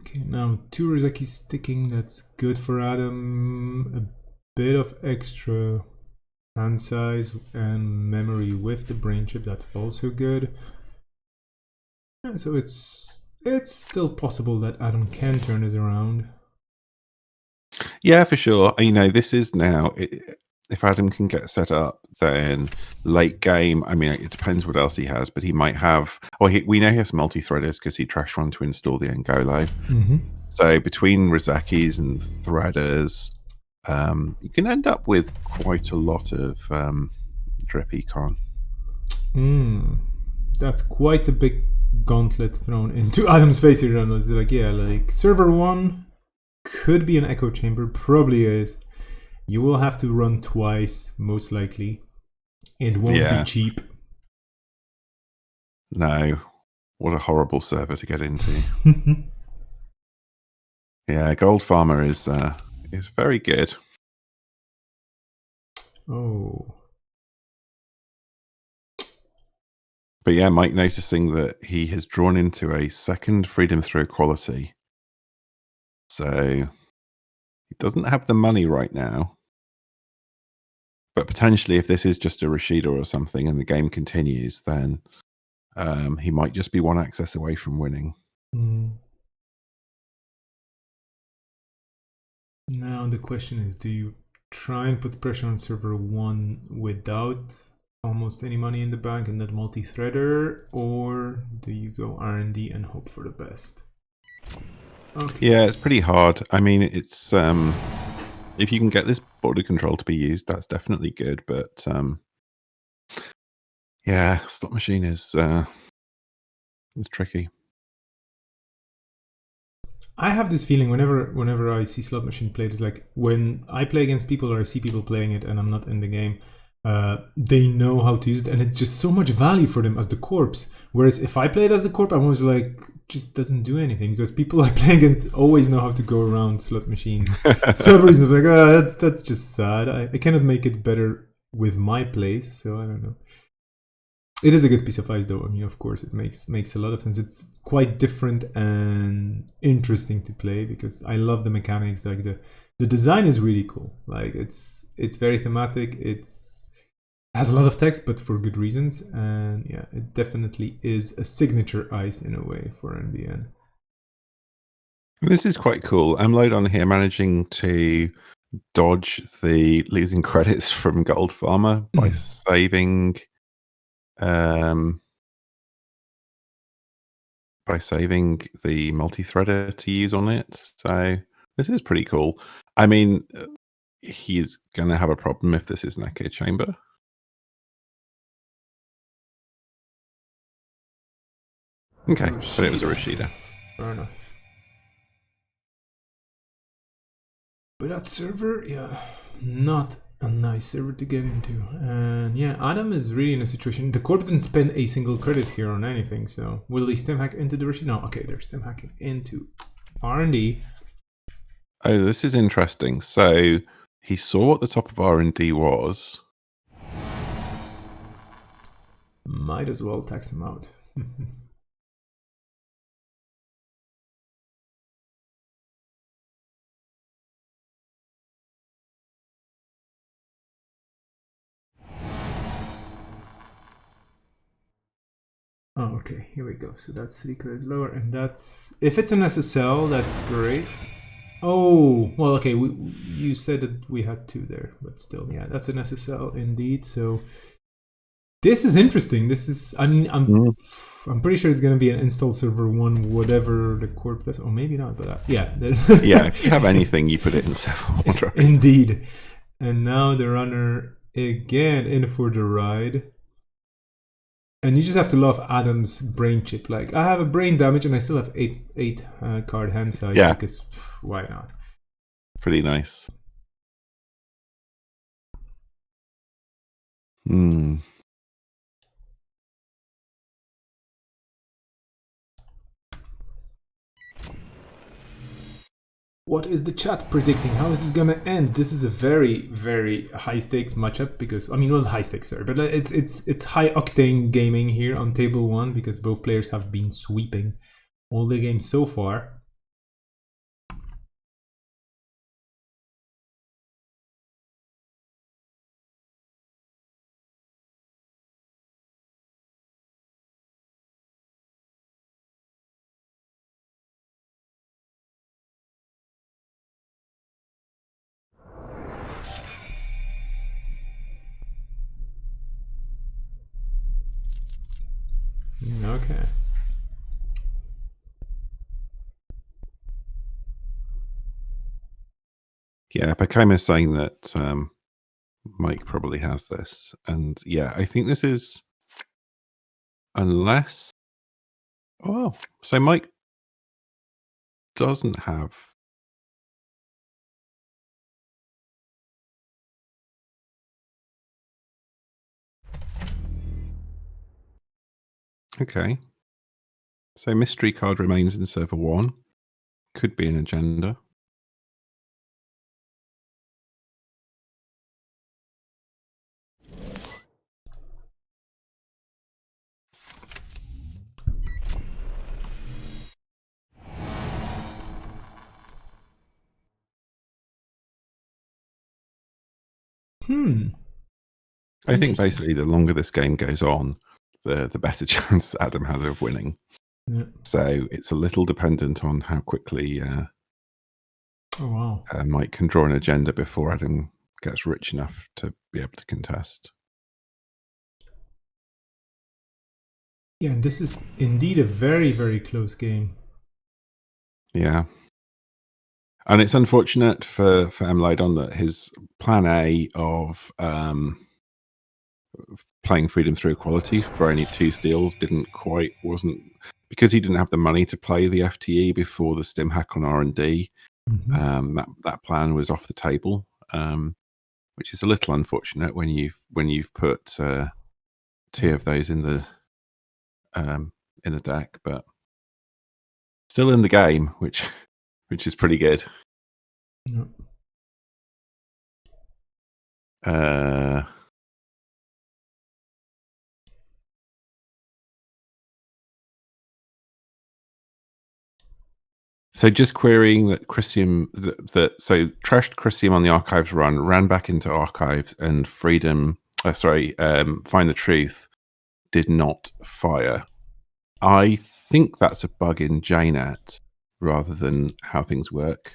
S3: Okay, now 2 Rozeki sticking, that's good for Adam. A bit of extra hand size and memory with the brain chip, that's also good. So it's still possible that Adam can turn this around.
S2: Yeah, for sure. This is now, if Adam can get set up, then late game, I mean, it depends what else he has, but he might have, we know he has multi-threaders because he trash run to install the Ngole. So between Rozekis and threaders, you can end up with quite a lot of drip econ.
S3: That's quite a big gauntlet thrown into Adam's face here. It's like server 1 could be an echo chamber, probably is. You will have to run twice, most likely. It won't be cheap.
S2: No. What a horrible server to get into. Yeah, Gold Farmer is very good.
S3: Oh.
S2: But yeah, Mike noticing that he has drawn into a second freedom through equality. So he doesn't have the money right now. But potentially, if this is just a Rashida or something and the game continues, then he might just be one access away from winning.
S3: Now the question is, do you try and put pressure on server 1 without almost any money in the bank and that multi-threader, or do you go R&D and hope for the best?
S2: Okay. Yeah, it's pretty hard. I mean, it's if you can get this border control to be used, that's definitely good. But yeah, slot machine is tricky.
S3: I have this feeling whenever I see slot machine played, it's like when I play against people or I see people playing it and I'm not in the game, they know how to use it and it's just so much value for them as the corpse. Whereas if I play it as the corp, I'm always like, just doesn't do anything because people I play against always know how to go around slot machines. Servers are like, oh, that's just sad. I cannot make it better with my plays, so I don't know. It is a good piece of ice, though. I mean, of course, it makes a lot of sense. It's quite different and interesting to play because I love the mechanics. Like the design is really cool. Like it's very thematic. It's has a lot of text, but for good reasons. And yeah, it definitely is a signature ice in a way for NBN.
S2: This is quite cool. I'm load on here managing to dodge the losing credits from Gold Farmer by saving the multi-threader to use on it. So this is pretty cool. I mean, he's going to have a problem if this is an echo chamber. Okay, but it was a Rashida.
S3: Fair enough. But that server, yeah, not a nice server to get into. And yeah, Adam is really in a situation. The corp didn't spend a single credit here on anything, so will they stem hack into the Rashida? No, okay, they're stem hacking into R&D.
S2: Oh, this is interesting. So he saw what the top of R&D was.
S3: Might as well tax him out. Oh, okay, here we go. So that's 3 credits lower, and that's... If it's an SSL, that's great. Oh, well, okay, you said that we had 2 there, but still, yeah, that's an SSL indeed, so... This is interesting. This is... I mean, I'm pretty sure it's going to be an install server 1, whatever the corp does. Or maybe not, but yeah.
S2: Yeah, if you have anything, you put it in server 1.
S3: Indeed. And now the runner again in for the ride. And you just have to love Adam's brain chip. Like, I have a brain damage and I still have 8 card hand size.
S2: Yeah.
S3: Because why not?
S2: Pretty nice.
S3: What is the chat predicting? How is this gonna end? This is a very, very high stakes matchup because, I mean, well, high stakes, sorry, but it's high octane gaming here on table 1 because both players have been sweeping all their games so far. Okay.
S2: Yeah, Pakoma is saying that Mike probably has this. And yeah, I think this is... Unless... Oh, so Mike doesn't have... Okay. So mystery card remains in server 1. Could be an agenda. I think basically the longer this game goes on, the better chance Adam has of winning.
S3: Yeah.
S2: So it's a little dependent on how quickly
S3: Oh wow.
S2: Mike can draw an agenda before Adam gets rich enough to be able to contest.
S3: Yeah, and this is indeed a very, very close game.
S2: Yeah. And it's unfortunate for M. Lydon that his plan A of playing Freedom Through Equality for only 2 steals wasn't because he didn't have the money to play the FTE before the stim hack on R&D. That plan was off the table, which is a little unfortunate when you've put 2 of those in the deck, but still in the game, which is pretty good. So just querying that Chrysium, so trashed Chrysium on the Archives run, ran back into Archives, and Find the Truth did not fire. I think that's a bug in JNet rather than how things work.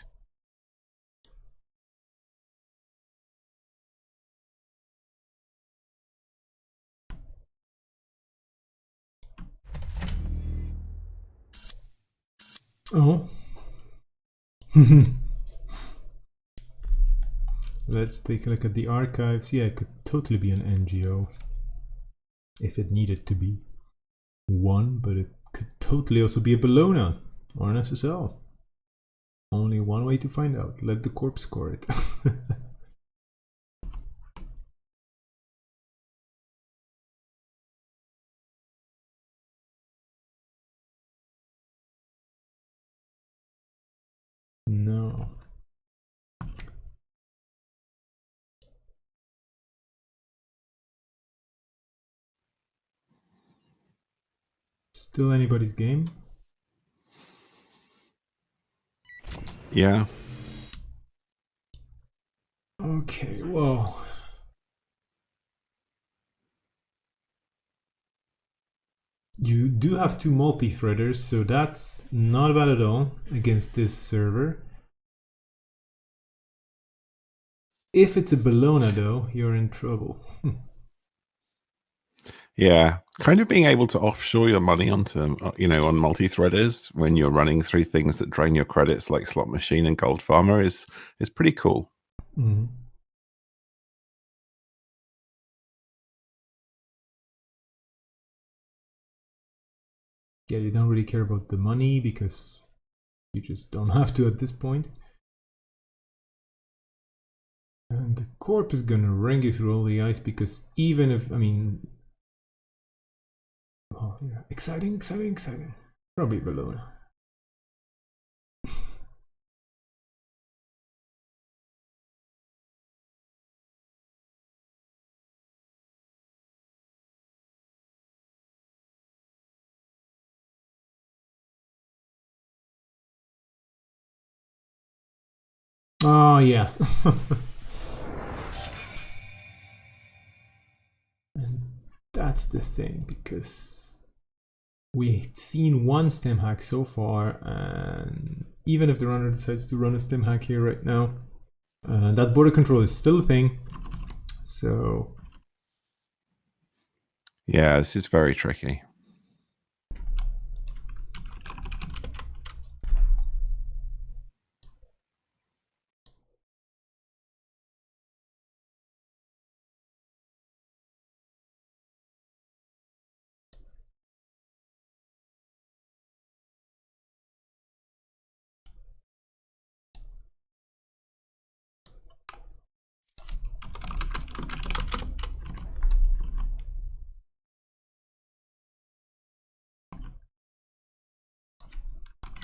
S3: Oh. Let's take a look at the archives. Yeah, it could totally be an NGO if it needed to be one, but it could totally also be a Bologna or an SSL. Only one way to find out. Let the corp score it. No. Still anybody's game?
S2: Yeah.
S3: Okay, well. You do have 2 multi-threaders, so that's not bad at all against this server. If it's a Bologna, though, you're in trouble.
S2: Yeah, kind of being able to offshore your money onto, on multi-threaders when you're running through things that drain your credits like Slot Machine and Gold Farmer is pretty cool.
S3: Mm. Yeah, you don't really care about the money because you just don't have to at this point. And the corp is gonna ring you through all the ice because even if, oh yeah, exciting. Probably Bologna. Oh yeah. And that's the thing, because we've seen one stem hack so far, and even if the runner decides to run a stem hack here right now, that border control is still a thing. So
S2: Yeah, this is very tricky.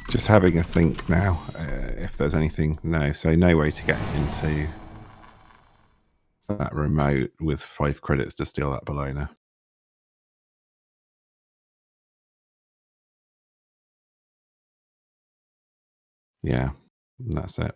S2: Just having a think now, if there's anything. No, so no way to get into that remote with 5 credits to steal that Bologna. Yeah, that's it.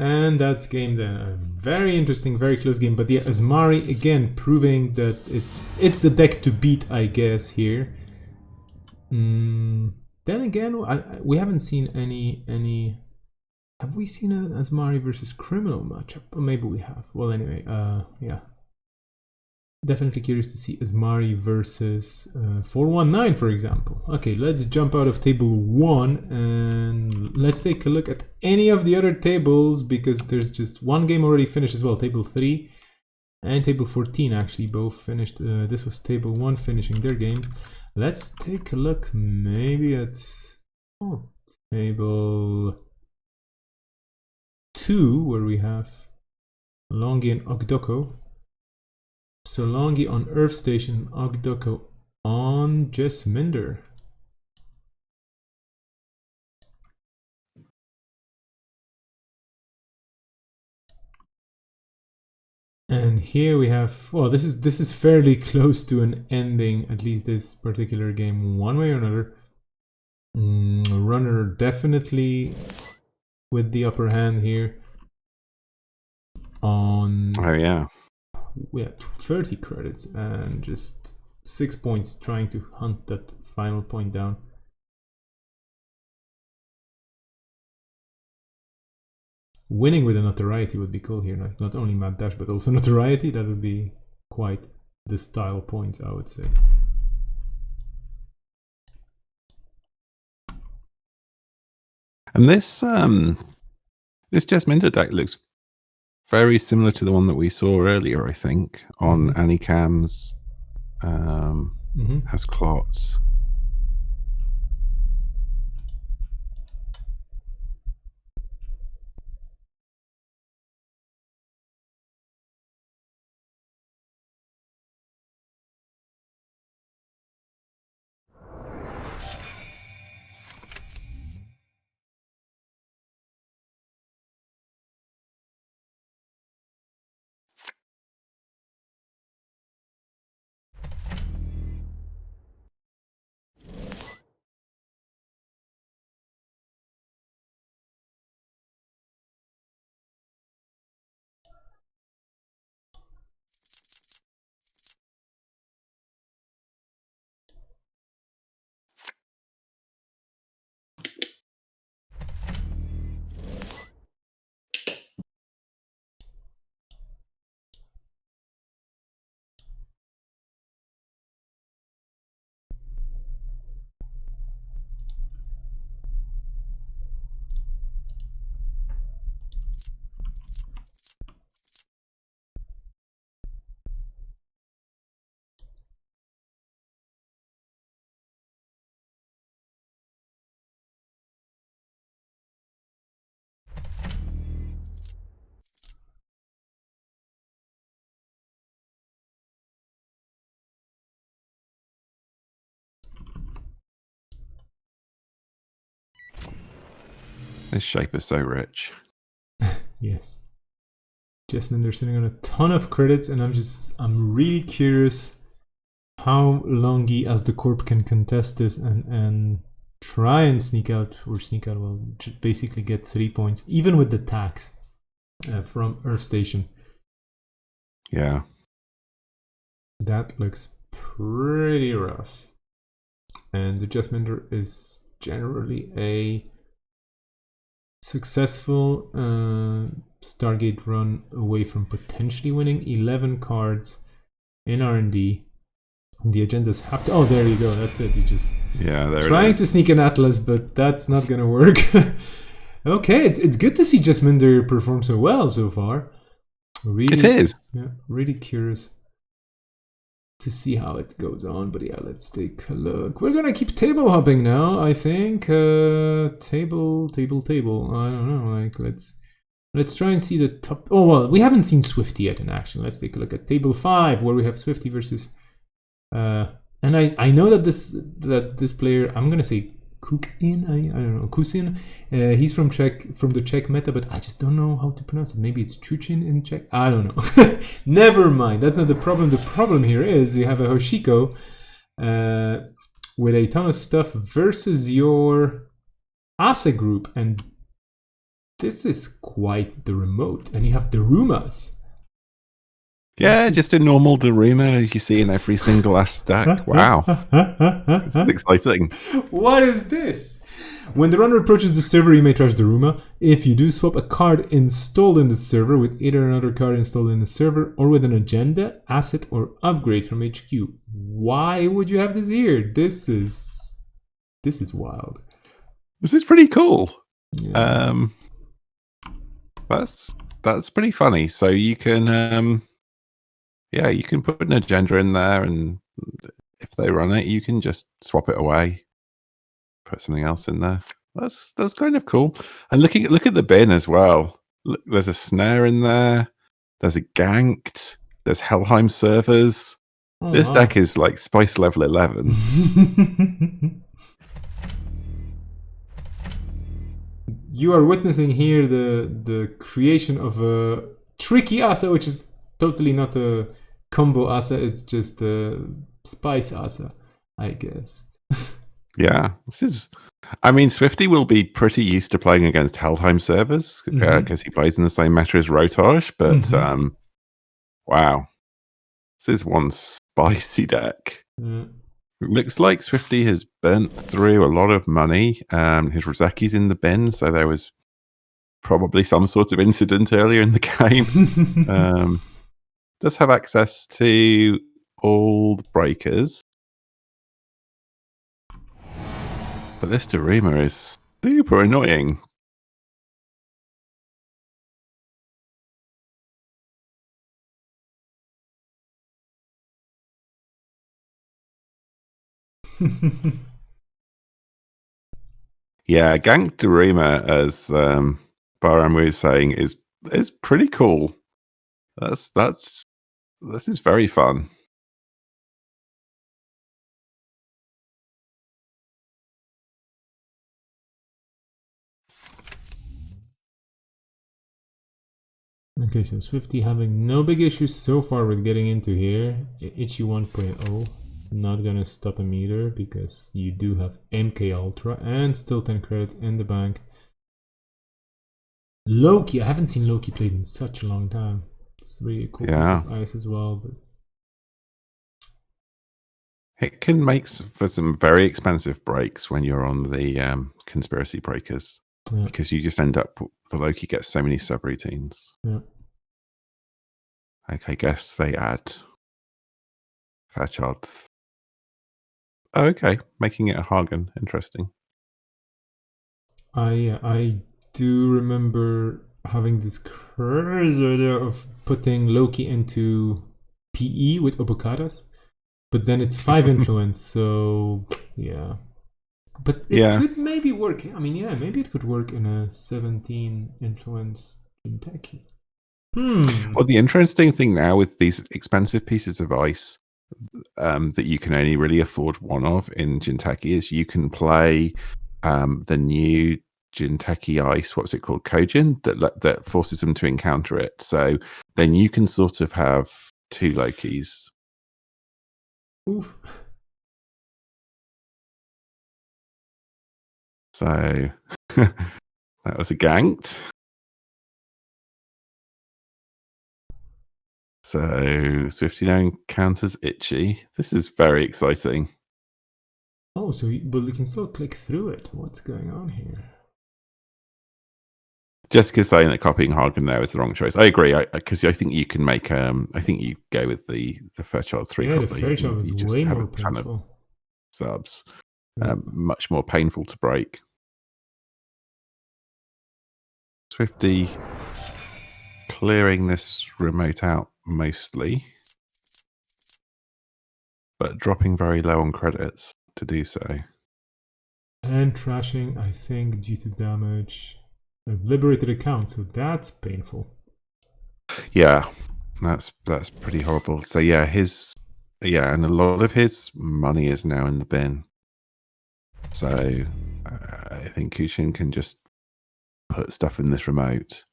S3: And that's game then. A very interesting, very close game. But yeah, Asmari again proving that it's the deck to beat, I guess, here. Then again, we haven't seen any. Have we seen an Asmari versus Criminal matchup? Or maybe we have. Well, anyway, yeah. Definitely curious to see Asmari versus 419, for example. Okay, let's jump out of table 1 and let's take a look at any of the other tables, because there's just one game already finished as well. Table 3 and table 14 actually both finished. This was table 1 finishing their game. Let's take a look maybe at table 2, where we have Longi and Ogdoko. So Longi on Earth Station, Ogdoko on Jesminder. And here we have, well, this is fairly close to an ending, at least this particular game, one way or another. Runner definitely with the upper hand here on...
S2: Oh, yeah.
S3: We have 30 credits and just 6 points trying to hunt that final point down. Winning with a notoriety would be cool here. Not only mad dash, but also notoriety. That would be quite the style point, I would say.
S2: And this Jesminder deck looks very similar to the one that we saw earlier, I think, on Anicam's has clots. This shape is so rich.
S3: Yes. Jesminder sitting on a ton of credits, and I'm really curious how Longi as the corp can contest this and try and sneak out, well, basically get 3 points, even with the tax from Earth Station.
S2: Yeah.
S3: That looks pretty rough. And the Jesminder is generally a successful Stargate run away from potentially winning. 11 cards in R&D. The agendas have to... Oh, there you go. That's it. You just...
S2: Yeah, there
S3: trying to sneak an Atlas, but that's not going to work. Okay, it's good to see Jesminder perform so well so far. Really,
S2: it is.
S3: Yeah, really curious to see how it goes on. But yeah, let's take a look. We're gonna keep table hopping now, I think. Table. I don't know. Like let's try and see the top. Oh well, we haven't seen Swifty yet in action. Let's take a look at table 5, where we have Swifty versus. And I know that this player, I'm gonna say Kukin, I don't know, Kusin. He's from the Czech meta, but I just don't know how to pronounce it. Maybe it's Chuchin in Czech. I don't know. Never mind. That's not the problem. The problem here is you have a Hoshiko with a ton of stuff versus your Asa group, and this is quite the remote. And you have Darumas.
S2: Yeah, just a normal Daruma as you see in every single Asa deck. Wow. This is exciting.
S3: What is this? When the runner approaches the server, you may trash Daruma. If you do, swap a card installed in the server with either another card installed in the server or with an agenda, asset, or upgrade from HQ. Why would you have this here? This is wild.
S2: This is pretty cool.
S3: Yeah.
S2: That's pretty funny. So you can you can put an agenda in there, and if they run it, you can just swap it away, put something else in there. That's kind of cool. And look at the bin as well. Look, there's a snare in there. There's a ganked. There's Helheim servers.
S3: Oh,
S2: This
S3: wow.
S2: deck is like Spice level 11.
S3: You are witnessing here the creation of a tricky Asa, which is totally not a combo Asa. It's just a spice Asa, I guess.
S2: Yeah, this is. I mean, Swifty will be pretty used to playing against Helheim servers because he plays in the same meta as Rotage. But wow, this is one spicy deck.
S3: Yeah.
S2: It looks like Swifty has burnt through a lot of money. His Roseki's in the bin, so there was probably some sort of incident earlier in the game. Does have access to old breakers. But this Daruma is super annoying. Yeah, Gank Daruma, as Baram was saying, is pretty cool. This is very fun.
S3: Okay, so Swifty having no big issues so far with getting into here. Ichi 1.0, not gonna stop him either because you do have MK Ultra and still 10 credits in the bank. Loki, I haven't seen Loki played in such a long time. It's really a cool piece of ice as well. But
S2: it can make for some very expensive breaks when you're on the conspiracy breakers.
S3: Yeah.
S2: Because you just end up, the Loki gets so many subroutines.
S3: Yeah.
S2: Like, I guess they add Fairchild. Oh, okay. Making it a Hagen. Interesting.
S3: I do remember having this crazy idea of putting Loki into PE with Obokadas, but then it's 5 influence, so yeah. But it could maybe work. I mean, yeah, maybe it could work in a 17 influence Jinteki.
S2: Well, the interesting thing now with these expensive pieces of ice that you can only really afford one of in Jinteki is you can play the new Jinteki ice, what's it called, Kojin, that forces them to encounter it. So then you can sort of have 2 Lokis.
S3: Oof.
S2: So that was a ganked. So Swifty now encounters Itchy. This is very exciting.
S3: Oh, but you can still click through it. What's going on here?
S2: Jessica's saying that copying Hagen there is the wrong choice. I agree, because I think you can make. I think you go with the Fairchild 3.
S3: Yeah,
S2: probably.
S3: the Fairchild is way more painful.
S2: Subs, much more painful to break. Swifty clearing this remote out mostly. but dropping very low on credits to do so.
S3: And trashing, I think, due to damage. A liberated account, so that's painful.
S2: Yeah, that's pretty horrible. So yeah, and a lot of his money is now in the bin. So I think Kushin can just put stuff in this remote.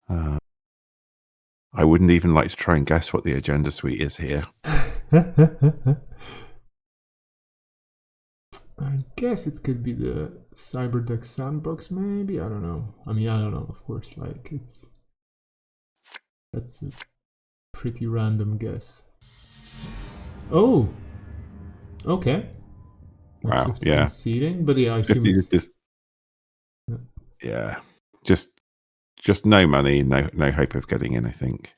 S2: I wouldn't even like to try and guess what the agenda suite is here.
S3: I guess it could be the Cyberduck sandbox, maybe. I don't know. I mean, I don't know. Of course, like that's a pretty random guess. Oh, okay.
S2: Wow. Yeah.
S3: Conceding, but yeah, I assume it's
S2: just no money, no hope of getting in. I think.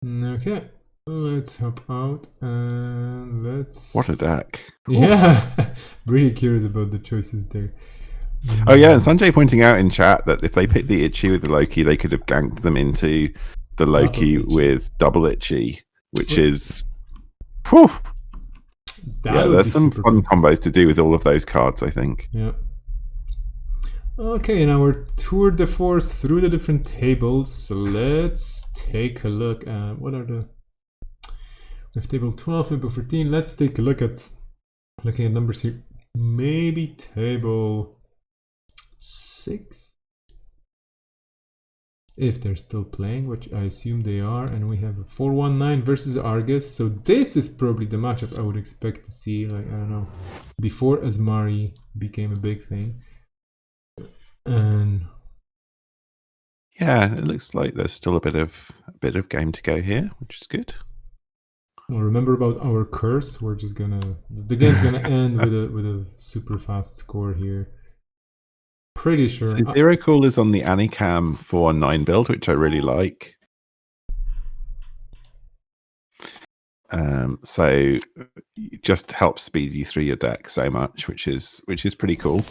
S3: Okay. Let's hop out and let's.
S2: What a deck!
S3: Yeah, really curious about the choices there.
S2: Oh yeah, and Sanjay pointing out in chat that if they picked the Itchy with the Loki, they could have ganked them into the Loki with double Itchy, which is. Whew, yeah, there's some fun combos to do with all of those cards, I think.
S3: Yeah. Okay, now we're tour de force through the different tables. So let's take a look at what are the. We have table 12, table 14. Let's take a look at looking at numbers here. Maybe table 6, if they're still playing, which I assume they are. And we have a 419 versus Argus. So this is probably the matchup I would expect to see. Like, I don't know, before Asmari became a big thing. And
S2: yeah, it looks like there's still a bit of game to go here, which is good.
S3: Well, remember about our curse. We're just gonna the game's gonna end with a super fast score here. Pretty sure.
S2: So Zero Cool is on the Anikam 419 build, which I really like. So it just helps speed you through your deck so much, which is pretty cool.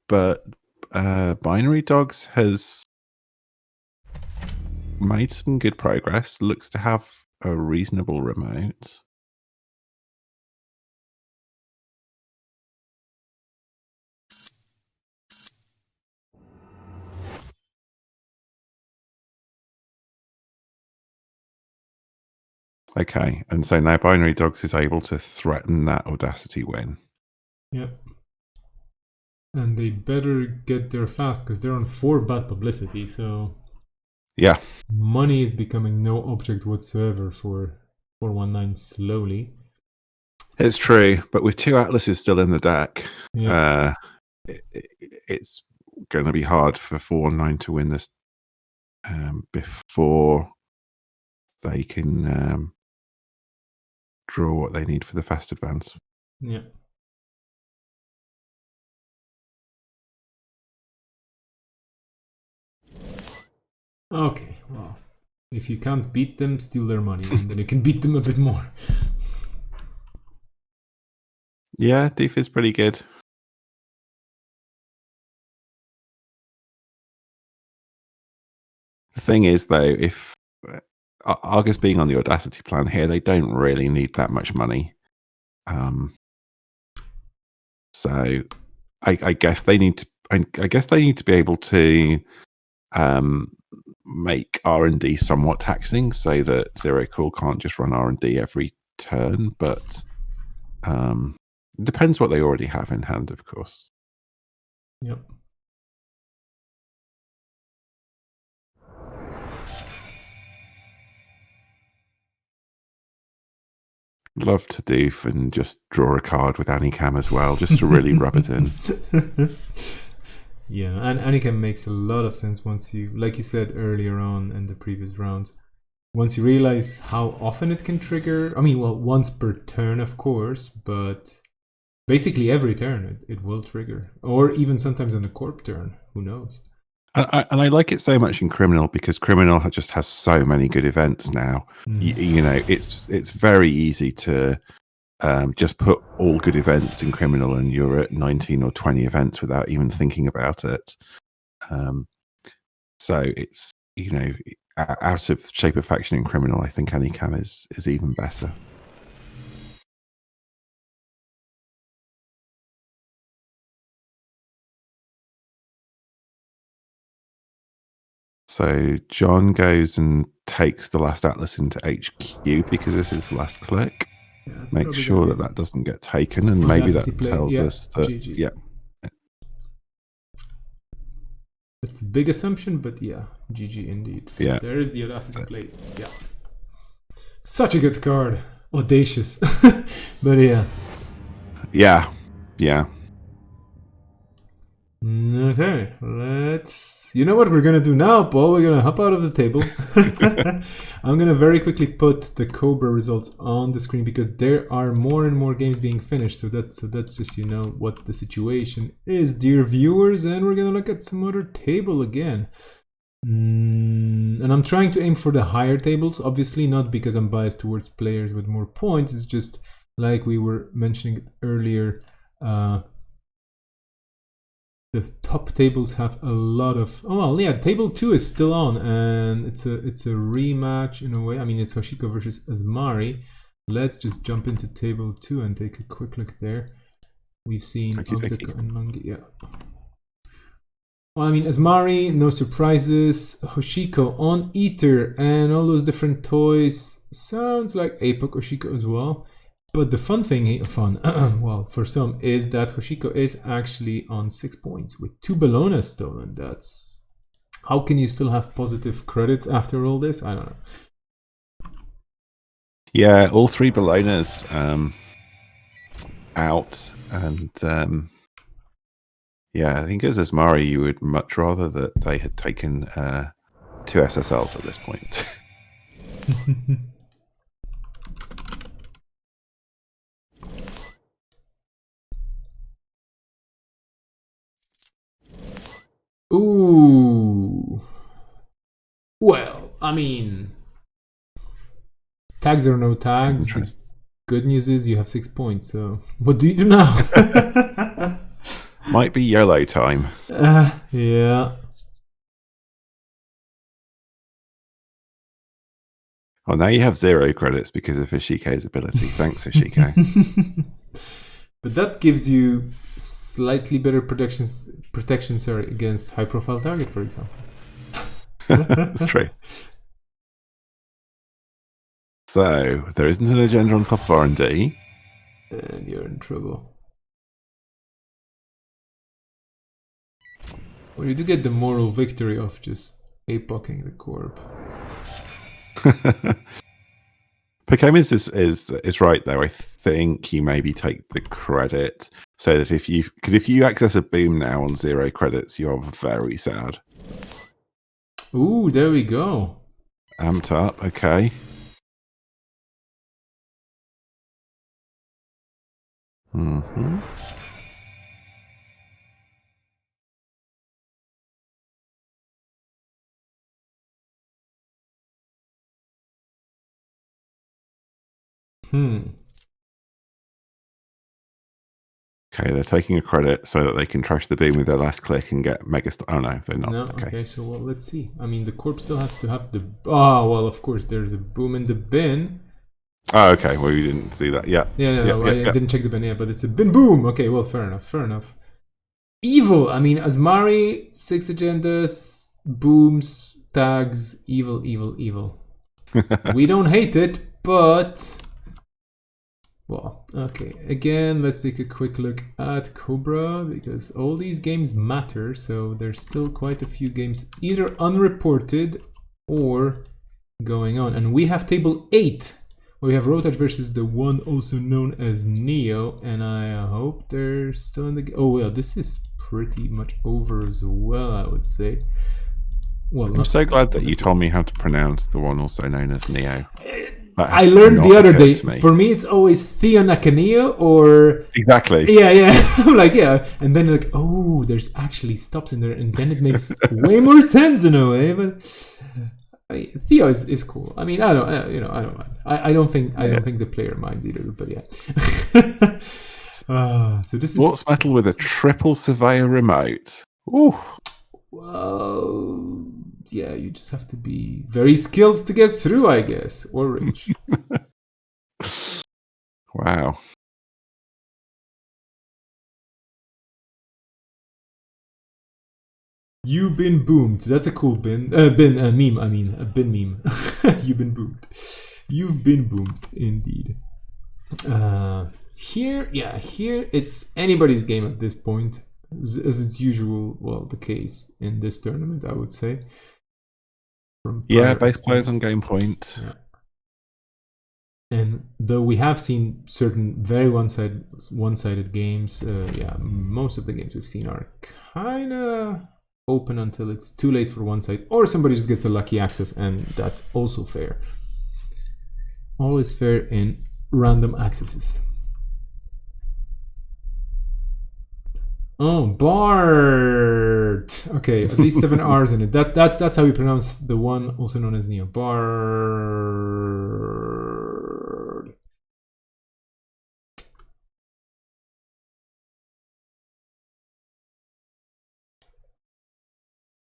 S2: But Binary Dogs has made some good progress. Looks to have a reasonable remote. Okay, and so now Binary Dogs is able to threaten that Audacity win.
S3: Yep. And they better get there fast because they're on 4 bad publicity, so
S2: yeah,
S3: money is becoming no object whatsoever for 419 slowly.
S2: It's true, but with 2 Atlases still in the deck,
S3: yeah.
S2: It's going to be hard for 419 to win this before they can draw what they need for the fast advance.
S3: Yeah. Okay, well, if you can't beat them, steal their money, and then you can beat them a bit more.
S2: Yeah, Deef is pretty good. The thing is, though, if Argus being on the Audacity plan here, they don't really need that much money. So I guess they need to. I guess they need to be able to make R&D somewhat taxing, so that Zero Cool can't just run R&D every turn. But it depends what they already have in hand, of course.
S3: Yep.
S2: Love to doof and just draw a card with Anikam as well, just to really rub it in.
S3: Yeah, and Anikam makes a lot of sense once you, like you said earlier on in the previous rounds, once you realize how often it can trigger. I mean, well, once per turn, of course, but basically every turn it will trigger. Or even sometimes on a corp turn, who knows?
S2: And I like it so much in Criminal because Criminal just has so many good events now. You know, it's very easy to just put all good events in Criminal and you're at 19 or 20 events without even thinking about it. So it's, you know, out of Shape of Faction and Criminal, I think Anycam is even better. So John goes and takes the last Atlas into HQ because this is the last click.
S3: Yeah, that's
S2: Make
S3: probably
S2: sure
S3: gonna
S2: that doesn't get taken, and maybe that
S3: Audacity play.
S2: tells
S3: Yeah,
S2: us that
S3: GG.
S2: yeah.
S3: It's a big assumption, but yeah, GG indeed.
S2: Yeah.
S3: There is the Audacity play. Yeah. Such a good card. Audacious. But yeah.
S2: Yeah.
S3: Okay, let's... You know what we're gonna do now, Paul? We're gonna hop out of the table. I'm gonna very quickly put the Cobra results on the screen because there are more and more games being finished. So that's just, you know, what the situation is, dear viewers. And we're gonna look at some other table again. And I'm trying to aim for the higher tables, obviously not because I'm biased towards players with more points. It's just like we were mentioning earlier. The top tables have a lot of... Oh, well, yeah, table 2 is still on, and it's a rematch in a way. I mean, it's Hoshiko versus Asmari. Let's just jump into table 2 and take a quick look there. We've seen Ogdeko and Mangi, yeah. Well, I mean, Asmari, no surprises. Hoshiko on Ether and all those different toys. Sounds like Apoc Hoshiko as well. But the fun thing, well, for some, is that Hoshiko is actually on 6 points with 2 Bellonas stolen. That's... How can you still have positive credits after all this? I don't know.
S2: Yeah, all 3 Bellonas out, and yeah, I think as Asmari, you would much rather that they had taken 2 SSLs at this point.
S3: Ooh. Well, I mean, tags or no tags. The good news is you have 6 points. So what do you do now?
S2: Might be YOLO time.
S3: Yeah.
S2: Well, now you have 0 credits because of Hoshiko's ability. Thanks, Hoshiko.
S3: But that gives you slightly better protection against high-profile target, for example.
S2: That's true. So there isn't an agenda on top of R&D,
S3: and you're in trouble. Well, you do get the moral victory of just apocking the corp.
S2: Pokemon's is right though. I think you maybe take the credit so that if you access a boom now on 0 credits, you're very sad.
S3: Ooh, there we go.
S2: Amped up, okay. Mm-hmm. Okay, they're taking a credit so that they can trash the beam with their last click and get Mega Star. Oh no, they're not.
S3: No, okay, so well, let's see. I mean, the corp still has to have the... Oh, well, of course, there's a boom in the bin.
S2: Oh, okay, well, you didn't see that. Yeah.
S3: I didn't check the bin, yeah, but it's a bin boom. Okay, well, fair enough. Evil, I mean, Asmari, 6 agendas, booms, tags, evil. We don't hate it, but... Well, okay, again, let's take a quick look at Cobra, because all these games matter, so there's still quite a few games either unreported or going on. And we have table 8, where we have Rotage versus the one also known as Neo, and I hope they're still in the... Oh, well, this is pretty much over as well, I would say. Well,
S2: I'm so glad that you told me how to pronounce the one also known as Neo.
S3: I learned the other day. For me, it's always Theo Nakaneo or...
S2: Exactly.
S3: Yeah. I'm like, yeah. And then like, oh, there's actually stops in there. And then it makes way more sense in a way. But I mean, Theo is cool. I mean, I don't mind. I don't think the player minds either. But yeah. So this is...
S2: Sports Metal with a triple Surveyor remote. Ooh.
S3: Well... yeah, you just have to be very skilled to get through, I guess, or rich.
S2: Wow.
S3: You've been boomed. That's a cool meme. I mean, a bin meme. You've been boomed. You've been boomed, indeed. Here it's anybody's game at this point, as it's usual. Well, the case in this tournament, I would say.
S2: Yeah, base players on game point.
S3: Yeah. And though we have seen certain very one-sided games, most of the games we've seen are kind of open until it's too late for one side, or somebody just gets a lucky access, and that's also fair. All is fair in random accesses. Oh, Bart. Okay, at least 7 R's in it. That's how we pronounce the one also known as Neo. Bard.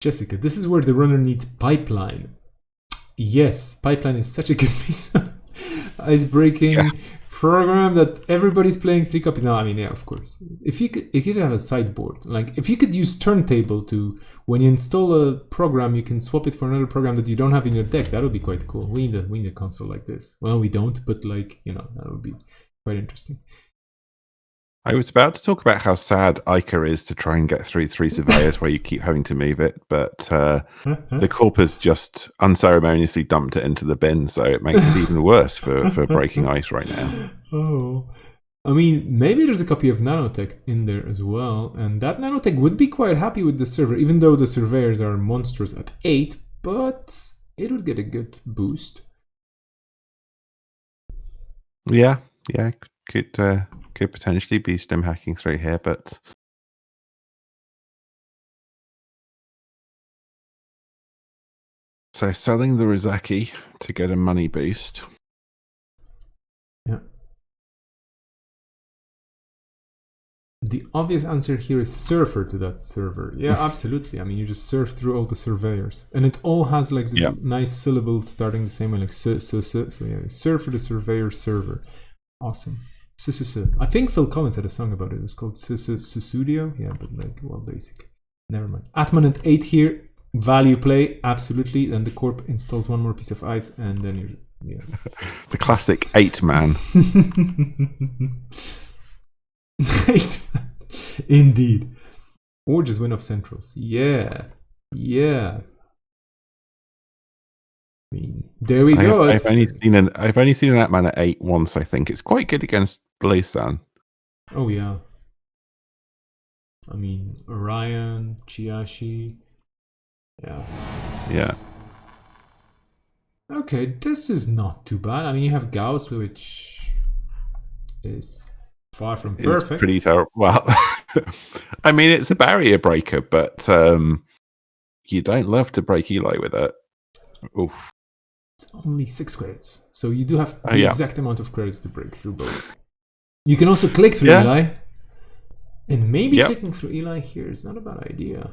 S3: Jessica, this is where the runner needs pipeline. Yes, pipeline is such a good piece of ice-breaking program that everybody's playing 3 copies. No, I mean, yeah, of course. If you could have a sideboard, like if you could use turntable to, when you install a program, you can swap it for another program that you don't have in your deck. That would be quite cool. We need a console like this. Well, we don't, but like, that would be quite interesting.
S2: I was about to talk about how sad Ica is to try and get through 3 surveyors where you keep having to move it, but the corp has just unceremoniously dumped it into the bin, so it makes it even worse for breaking ice right now.
S3: Oh, I mean, maybe there's a copy of Nanotech in there as well, and that Nanotech would be quite happy with the server, even though the surveyors are monstrous at 8, but it would get a good boost.
S2: Yeah, could potentially be stem hacking through here, but so selling the Rizaki to get a money boost.
S3: Yeah. The obvious answer here is surfer to that server. Yeah, absolutely. I mean, you just surf through all the surveyors, and it all has like this nice syllable starting the same way, like so yeah, surfer the surveyor server. Awesome. I think Phil Collins had a song about it. It was called Studio. Yeah, but like, well, basically, never mind. Atman at 8 here. Value play, absolutely. Then the corp installs one more piece of ice, and then
S2: the classic 8-man.
S3: Indeed. Or just win off centrals. Yeah. I mean, there we go.
S2: I've only seen an Atman at 8 once. I think it's quite good against Blazan.
S3: Oh yeah. I mean, Orion, Chiashi. Yeah. Okay, this is not too bad. I mean, you have Gauss, which is far from perfect.
S2: It's pretty terrible. Well, I mean, it's a barrier breaker, but you don't love to break Eli with it. Oof.
S3: It's only 6 credits, so you do have the exact amount of credits to break through both. You can also click through Eli, and maybe clicking through Eli here is not a bad idea.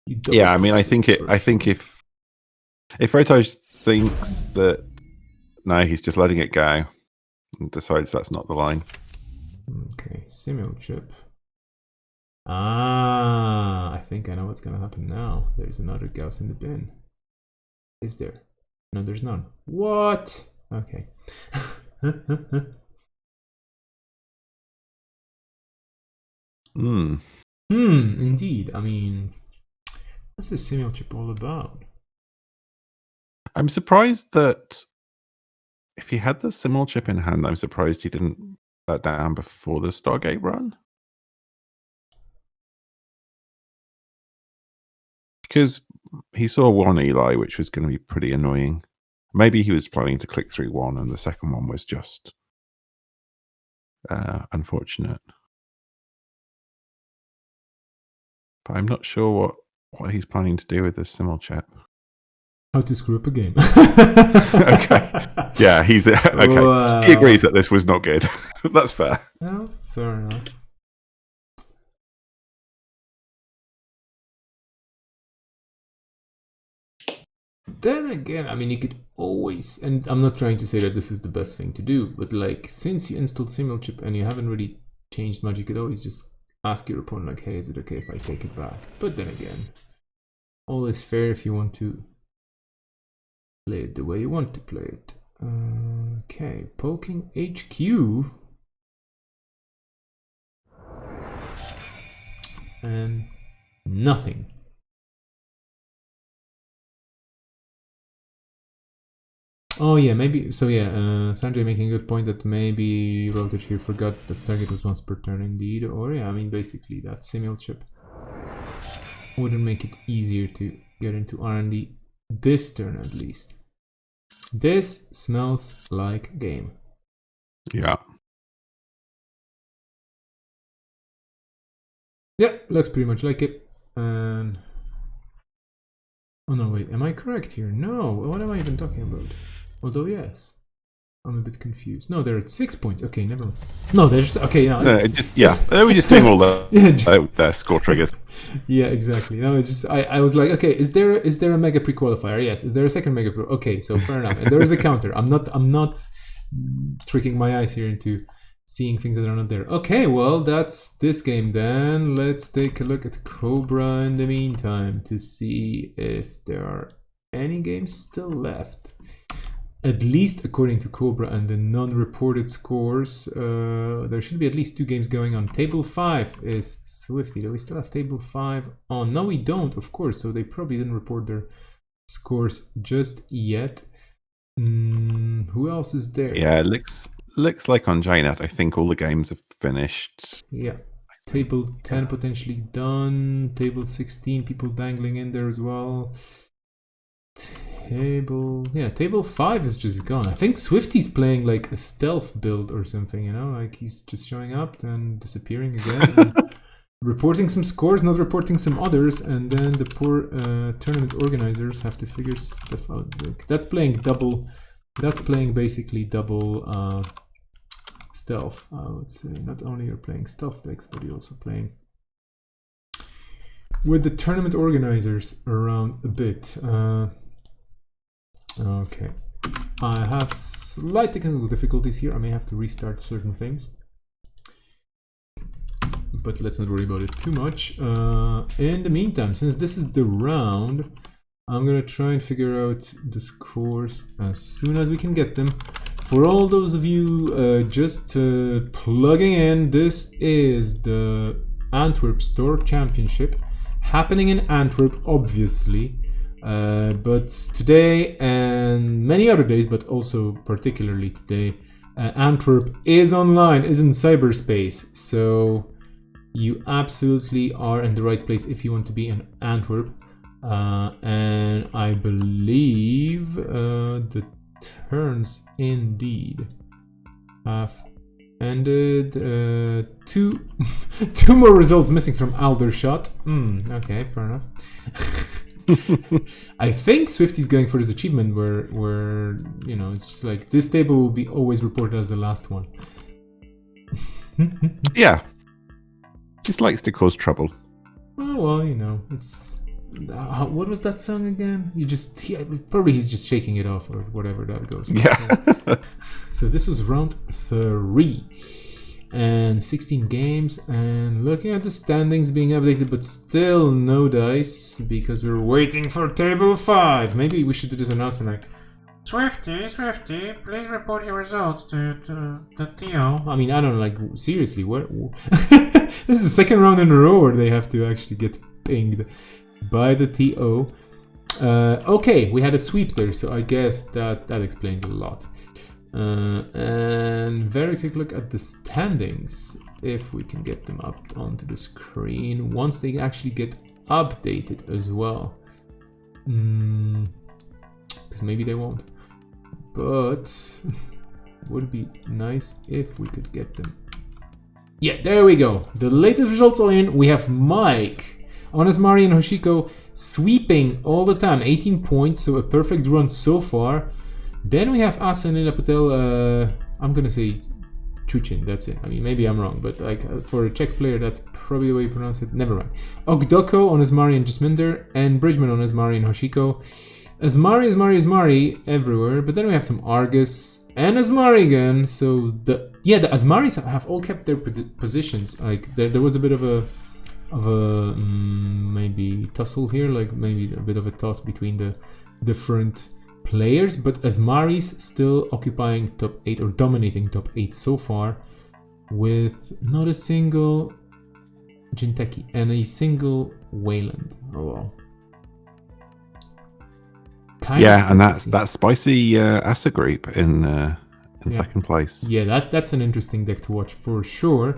S2: I mean, I think if Rotosh thinks that no, he's just letting it go and decides that's not the line.
S3: Okay, Simul chip. I think I know what's gonna happen now. There's another Gauss in the bin. Is there? No, there's none. What? Okay. Indeed. I mean, what's this Simul chip all about?
S2: I'm surprised that if he had the Simul chip in hand, I'm surprised he didn't put that down before the Stargate run. Because he saw one Eli, which was going to be pretty annoying. Maybe he was planning to click through one, and the second one was just unfortunate. But I'm not sure what he's planning to do with this Simul chip.
S3: How to screw up a game.
S2: Okay. Yeah, he's okay. Wow. He agrees that this was not good. That's fair.
S3: No, fair enough. Then again, I mean, you could always, and I'm not trying to say that this is the best thing to do, but like, since you installed Simulchip and you haven't really changed much, you could always just ask your opponent, like, hey, is it okay if I take it back? But then again, all is fair if you want to play it the way you want to play it. Okay, poking HQ. And nothing. Oh yeah, maybe, so yeah, Sanjay making a good point that maybe Routledge here forgot that target was once per turn indeed, or yeah, I mean basically that Simulchip wouldn't make it easier to get into R&D this turn at least. This smells like game.
S2: Yeah.
S3: Yeah, looks pretty much like it. And oh no, wait, am I correct here? No, what am I even talking about? Although yes, I'm a bit confused. No, they're at 6 points. Okay, never mind. No, they're just, okay. No,
S2: we're just doing all the score triggers.
S3: Yeah, exactly. No, it's just I was like, okay, is there a mega pre-qualifier? Yes. Is there a second mega pre? Okay, so fair enough. And there is a counter. I'm not tricking my eyes here into seeing things that are not there. Okay, well, that's this game then. Let's take a look at Cobra in the meantime to see if there are any games still left. At least according to Cobra and the non-reported scores, there should be at least 2 games going on. Table 5 is Swifty. Do we still have Table 5 on? No, we don't, of course. So they probably didn't report their scores just yet. Who else is there?
S2: Yeah, it looks like on JNet, I think all the games have finished.
S3: Yeah. Table 10 potentially done. Table 16, people dangling in there as well. Table 5 is just gone. I think Swifty's playing like a stealth build or something, you know, like he's just showing up and disappearing again, and reporting some scores, not reporting some others, and then the poor tournament organizers have to figure stuff out. Like, that's playing basically double stealth, I would say. Not only you're playing stealth decks, but you're also playing with the tournament organizers around a bit. Okay, I have slight technical difficulties here. I may have to restart certain things, but let's not worry about it too much. In the meantime, since this is the round, I'm gonna try and figure out the scores as soon as we can get them. For all those of you just plugging in, this is the Antwerp Store Championship happening in Antwerp, obviously. But today and many other days, but also particularly today, Antwerp is online, is in cyberspace. So you absolutely are in the right place if you want to be in Antwerp. And I believe the turns indeed have ended. Two more results missing from Aldershot. Okay, fair enough. I think Swifty's going for this achievement where you know, it's just like this table will be always reported as the last one.
S2: Yeah, just likes to cause trouble.
S3: Oh well, you know, it's what was that song again? Probably he's just shaking it off or whatever that goes.
S2: Yeah.
S3: So this was round 3 and 16 games, and looking at the standings being updated, but still no dice because we're waiting for table 5. Maybe we should do this announcement like, Swifty, please report your results to the TO. I mean, I don't know, like, seriously, what? This is the second round in a row where they have to actually get pinged by the TO. Okay, we had a sweep there, so I guess that explains a lot. And very quick look at the standings, if we can get them up onto the screen once they actually get updated as well, because maybe they won't, but would be nice if we could get them. Yeah, there we go. The latest results are in. We have Mike, Honest Mari and Hoshiko sweeping all the time, 18 points, so a perfect run so far. Then we have Asa and Nila Patel, I'm gonna say Chuchin, that's it. I mean, maybe I'm wrong, but like for a Czech player, that's probably the way you pronounce it. Never mind. Ogdoko on Asmari and Jasminder, and Bridgman on Asmari and Hoshiko. Asmari everywhere, but then we have some Argus and Asmari again. So the Asmaris have all kept their positions. Like there was a bit of a maybe tussle here, like maybe a bit of a toss between the different players, but Asmaris still occupying top 8 or dominating top 8 so far, with not a single Jinteki and a single Wayland. Oh wow.
S2: And that's spicy Asa group in second place.
S3: Yeah, that's an interesting deck to watch for sure.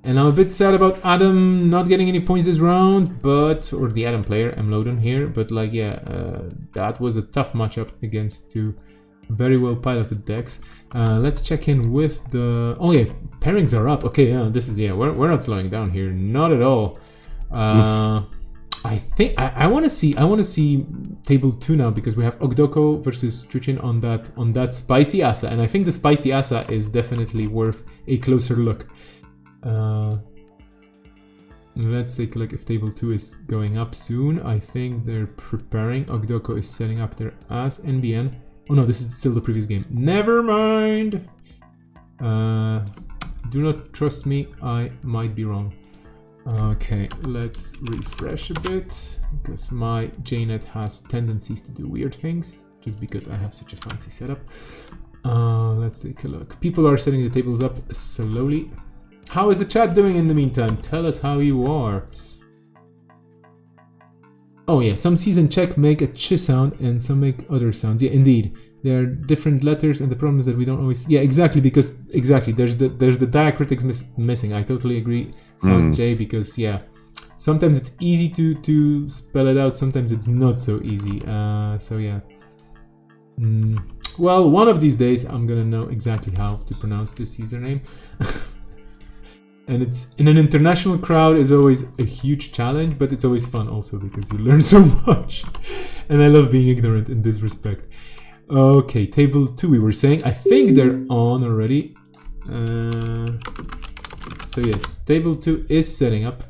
S3: And I'm a bit sad about Adam not getting any points this round, or the Adam player, Mloden here. But like, that was a tough matchup against two very well piloted decks. Let's check in with the. Oh yeah, pairings are up. Okay, this is we're not slowing down here, not at all. I think I want to see table 2 now, because we have Ogdoko versus Truchin on that spicy Asa, and I think the spicy Asa is definitely worth a closer look. Let's take a look if table 2 is going up soon. I think they're preparing. Ogdoko is setting up their as NBN. Oh no, this is still the previous game. Never mind. Do not trust me, I might be wrong. Okay, let's refresh a bit, because my JNet has tendencies to do weird things, just because I have such a fancy setup. Let's take a look. People are setting the tables up slowly. How is the chat doing in the meantime? Tell us how you are. Oh yeah, some season check make a ch sound and some make other sounds. Yeah, indeed. There are different letters, and the problem is that we don't always... Yeah, exactly, because... Exactly, there's the diacritics missing. I totally agree, Sound J, because, yeah, sometimes it's easy to spell it out, sometimes it's not so easy. So, yeah. Well, one of these days, I'm gonna know exactly how to pronounce this username. And it's... In an international crowd is always a huge challenge, but it's always fun also, because you learn so much. And I love being ignorant in this respect. Okay, table 2 we were saying. I think they're on already. So yeah, table 2 is setting up.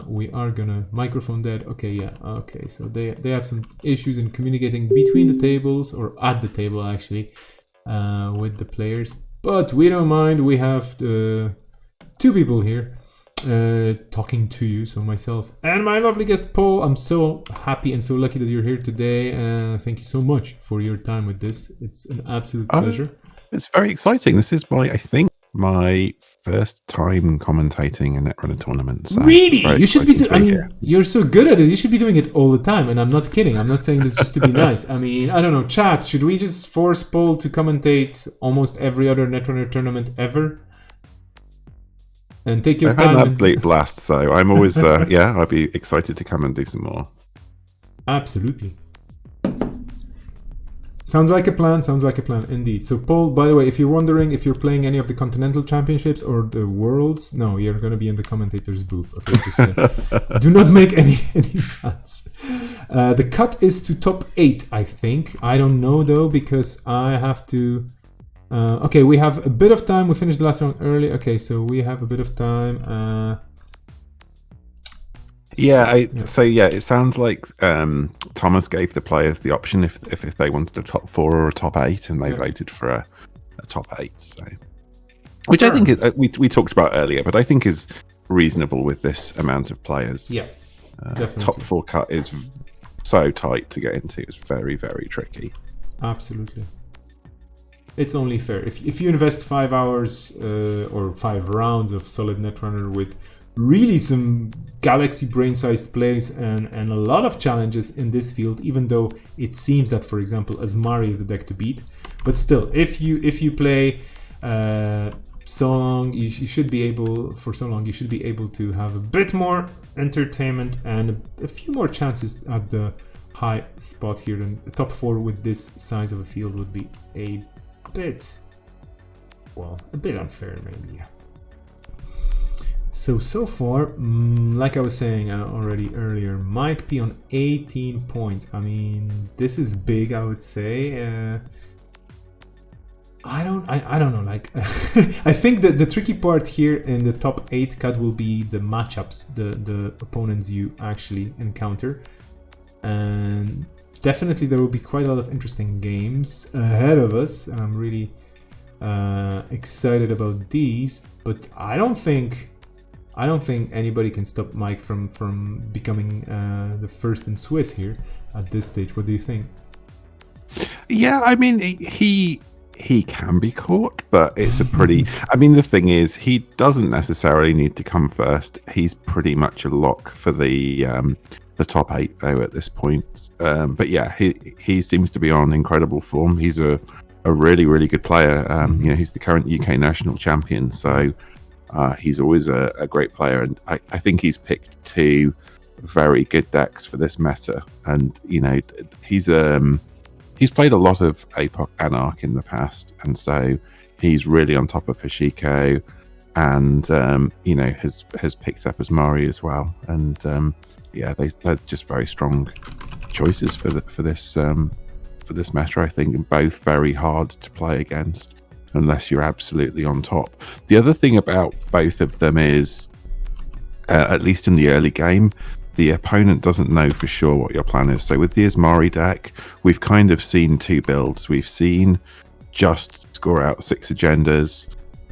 S3: We are gonna... Microphone dead. Okay, yeah. Okay, so they have some issues in communicating between the tables, or at the table actually, with the players. But we don't mind. We have the 2 people here talking to you, so myself and my lovely guest Paul. I'm so happy and so lucky that you're here today. Thank you so much for your time with this. It's an absolute pleasure.
S2: It's very exciting. This is I think my first time commentating a Netrunner tournament. So
S3: really? You should be I mean, you're so good at it. You should be doing it all the time, and I'm not kidding. I'm not saying this just to be nice. I mean, I don't know, chat, should we just force Paul to commentate almost every other Netrunner tournament ever? And take your time.
S2: I've had an absolute blast, so I'm always, I'd be excited to come and do some more.
S3: Absolutely. Sounds like a plan, indeed. So, Paul, by the way, if you're wondering if you're playing any of the Continental Championships or the Worlds, no, you're going to be in the commentator's booth. Okay, just do not make any plans. The cut is to top 8, I think. I don't know, though, because I have to... okay, we have a bit of time. We finished the last round early. Okay, so we have a bit of time.
S2: It sounds like Thomas gave the players the option if they wanted a top 4 or a top 8, and they voted for a top 8. So, which sure. I think is, we talked about earlier, but I think is reasonable with this amount of players.
S3: Yeah, definitely.
S2: Top 4 cut is so tight to get into. It's very, very tricky.
S3: Absolutely. It's only fair. If you invest 5 hours or 5 rounds of solid Netrunner with really some galaxy brain-sized plays and a lot of challenges in this field, even though it seems that, for example, Asmari is the deck to beat, but still, if you play so long, you should be able to have a bit more entertainment and a few more chances at the high spot here. And the top 4 with this size of a field would be a bit unfair, maybe. Yeah. So far, like I was saying already earlier, Mike P on 18 points. I mean, this is big, I would say. I don't know. Like, I think that the tricky part here in the top 8 cut will be the matchups, the opponents you actually encounter. And definitely there will be quite a lot of interesting games ahead of us, and I'm really excited about these. But I don't think anybody can stop Mike from becoming the first in Swiss here at this stage. What do you think?
S2: Yeah, I mean, he can be caught, but it's a pretty. I mean, the thing is, he doesn't necessarily need to come first. He's pretty much a lock for the top 8 though at this point. But yeah, he seems to be on incredible form. He's a really, really good player. You know, he's the current UK national champion, so he's always a great player, and I think he's picked 2 very good decks for this meta. And you know, he's played a lot of APOC Anarch in the past, and so he's really on top of Hashiko, and you know, has picked up Asmari as well. And yeah, they're just very strong choices for this meta, I think, and both very hard to play against unless you're absolutely on top. The other thing about both of them is, at least in the early game, the opponent doesn't know for sure what your plan is. So with the Asmari deck, we've kind of seen 2 builds. We've seen just score out 6 agendas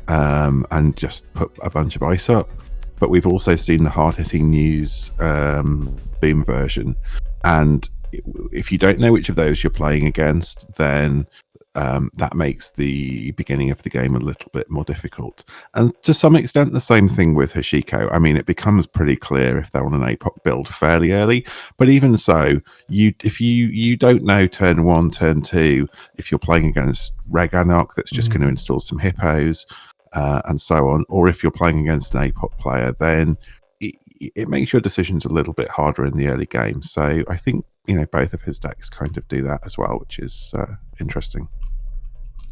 S2: and just put a bunch of ice up. But we've also seen the hard-hitting news boom version. And if you don't know which of those you're playing against, then that makes the beginning of the game a little bit more difficult. And to some extent, the same thing with Hashiko. I mean, it becomes pretty clear if they're on an APOC build fairly early. But even so, if you don't know turn 1, turn 2, if you're playing against Reg Anarch that's just going to install some hippos and so on, or if you're playing against an APOC player, then it makes your decisions a little bit harder in the early game. So I think, you know, both of his decks kind of do that as well, which is interesting.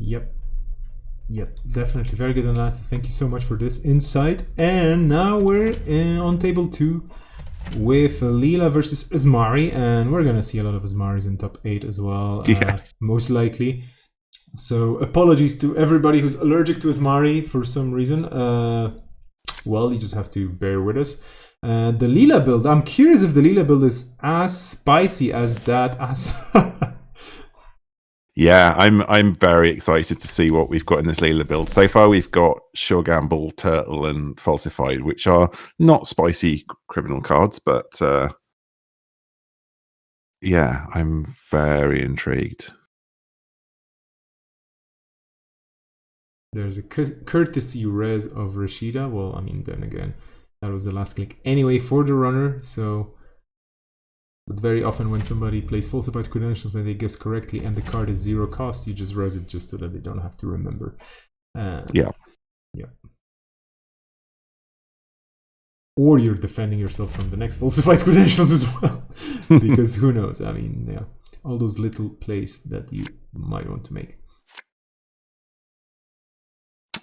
S3: Yep, definitely very good analysis. Thank you so much for this insight. And now we're on table 2 with Leela versus Asmari, and we're gonna see a lot of Asmaris in top 8 as well.
S2: Yes,
S3: most likely. So apologies to everybody who's allergic to Asmari for some reason. Well, you just have to bear with us. The Leela build, I'm curious if the Leela build is as spicy as that.
S2: Yeah, I'm very excited to see what we've got in this Leela build. So far, we've got Sure Gamble, Turtle, and Falsified, which are not spicy criminal cards, but yeah, I'm very intrigued.
S3: There's a courtesy res of Rashida. Well, I mean, then again, that was the last click anyway for the runner. So, but very often when somebody plays falsified credentials and they guess correctly and the card is 0 cost, you just res it just so that they don't have to remember.
S2: Yeah.
S3: Or you're defending yourself from the next falsified credentials as well. Because who knows? I mean, yeah, all those little plays that you might want to make.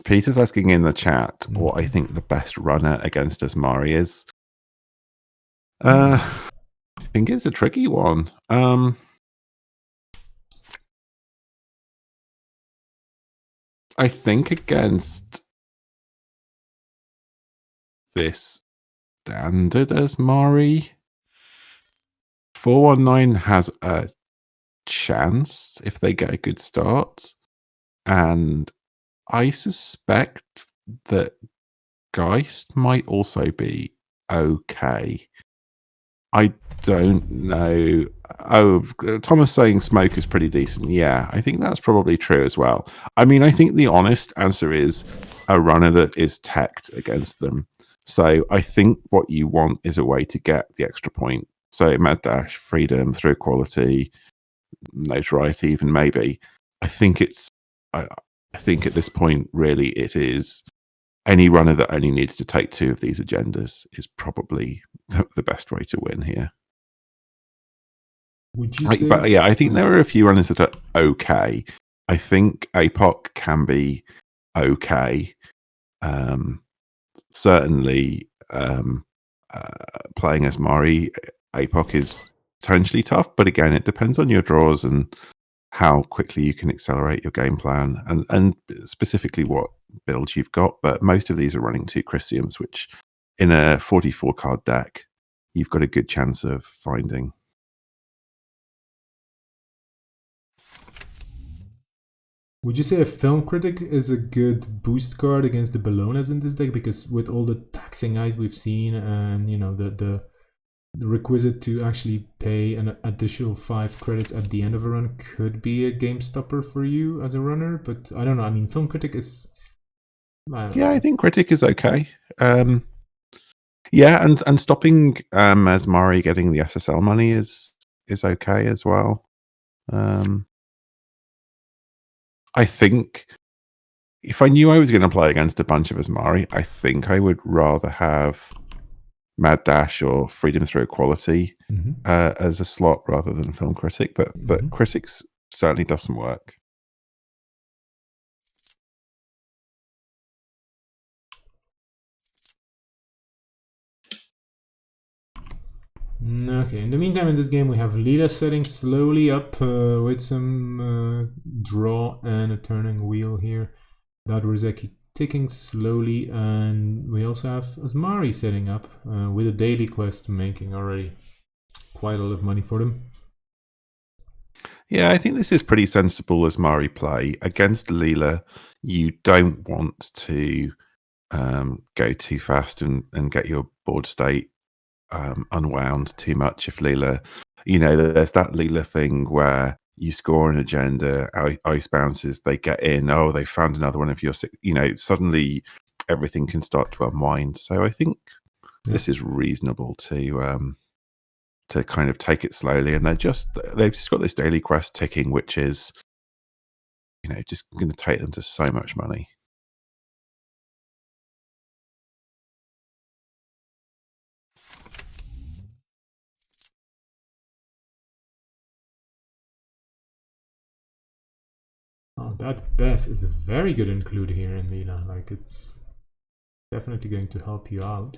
S2: Peter's asking in the chat what I think the best runner against Asmari is. I think it's a tricky one. I think against this standard Asmari, 419 has a chance if they get a good start, and I suspect that Geist might also be okay. I don't know. Oh, Thomas saying Smoke is pretty decent. Yeah, I think that's probably true as well. I mean, I think the honest answer is a runner that is teched against them. So I think what you want is a way to get the extra point. So Mad Dash, Freedom, Through Quality, Notoriety, even maybe. I think it's. I think at this point, really, it is any runner that only needs to take 2 of these agendas is probably the best way to win here.
S3: Would you say?
S2: But yeah, I think there are a few runners that are okay. I think APOC can be okay. Certainly, playing as Mari, APOC is potentially tough, but again, it depends on your draws and how quickly you can accelerate your game plan, and specifically what builds you've got. But most of these are running 2 Chrysiums, which in a 44 card deck, you've got a good chance of finding.
S3: Would you say a film critic is a good boost card against the Bellonas in this deck? Because with all the taxing eyes we've seen, and the requisite to actually pay an additional 5 credits at the end of a run could be a game stopper for you as a runner. But I don't know. I mean, film critic is.
S2: I think critic is okay. Yeah, and stopping Asmari getting the SSL money is okay as well. I think if I knew I was going to play against a bunch of Asmari, I think I would rather have Mad Dash or Freedom Through Equality as a slot rather than Film Critic. But Critics certainly doesn't work.
S3: Okay, in the meantime, in this game, we have Lila setting slowly up with some draw and a turning wheel here. Dadruzeki ticking slowly, and we also have Asmari setting up with a daily quest making already quite a lot of money for them.
S2: Yeah, I think this is pretty sensible Asmari play. Against Lila, you don't want to go too fast and get your board state unwound too much. If Leela, there's that Leela thing where you score an agenda, ice bounces, they get in, oh, they found another one of your, suddenly everything can start to unwind. So I think this is reasonable to kind of take it slowly, and they've just got this daily quest ticking, which is, just going to take them to so much money.
S3: Oh, that Beth is a very good include here in Lila. Like, it's definitely going to help you out.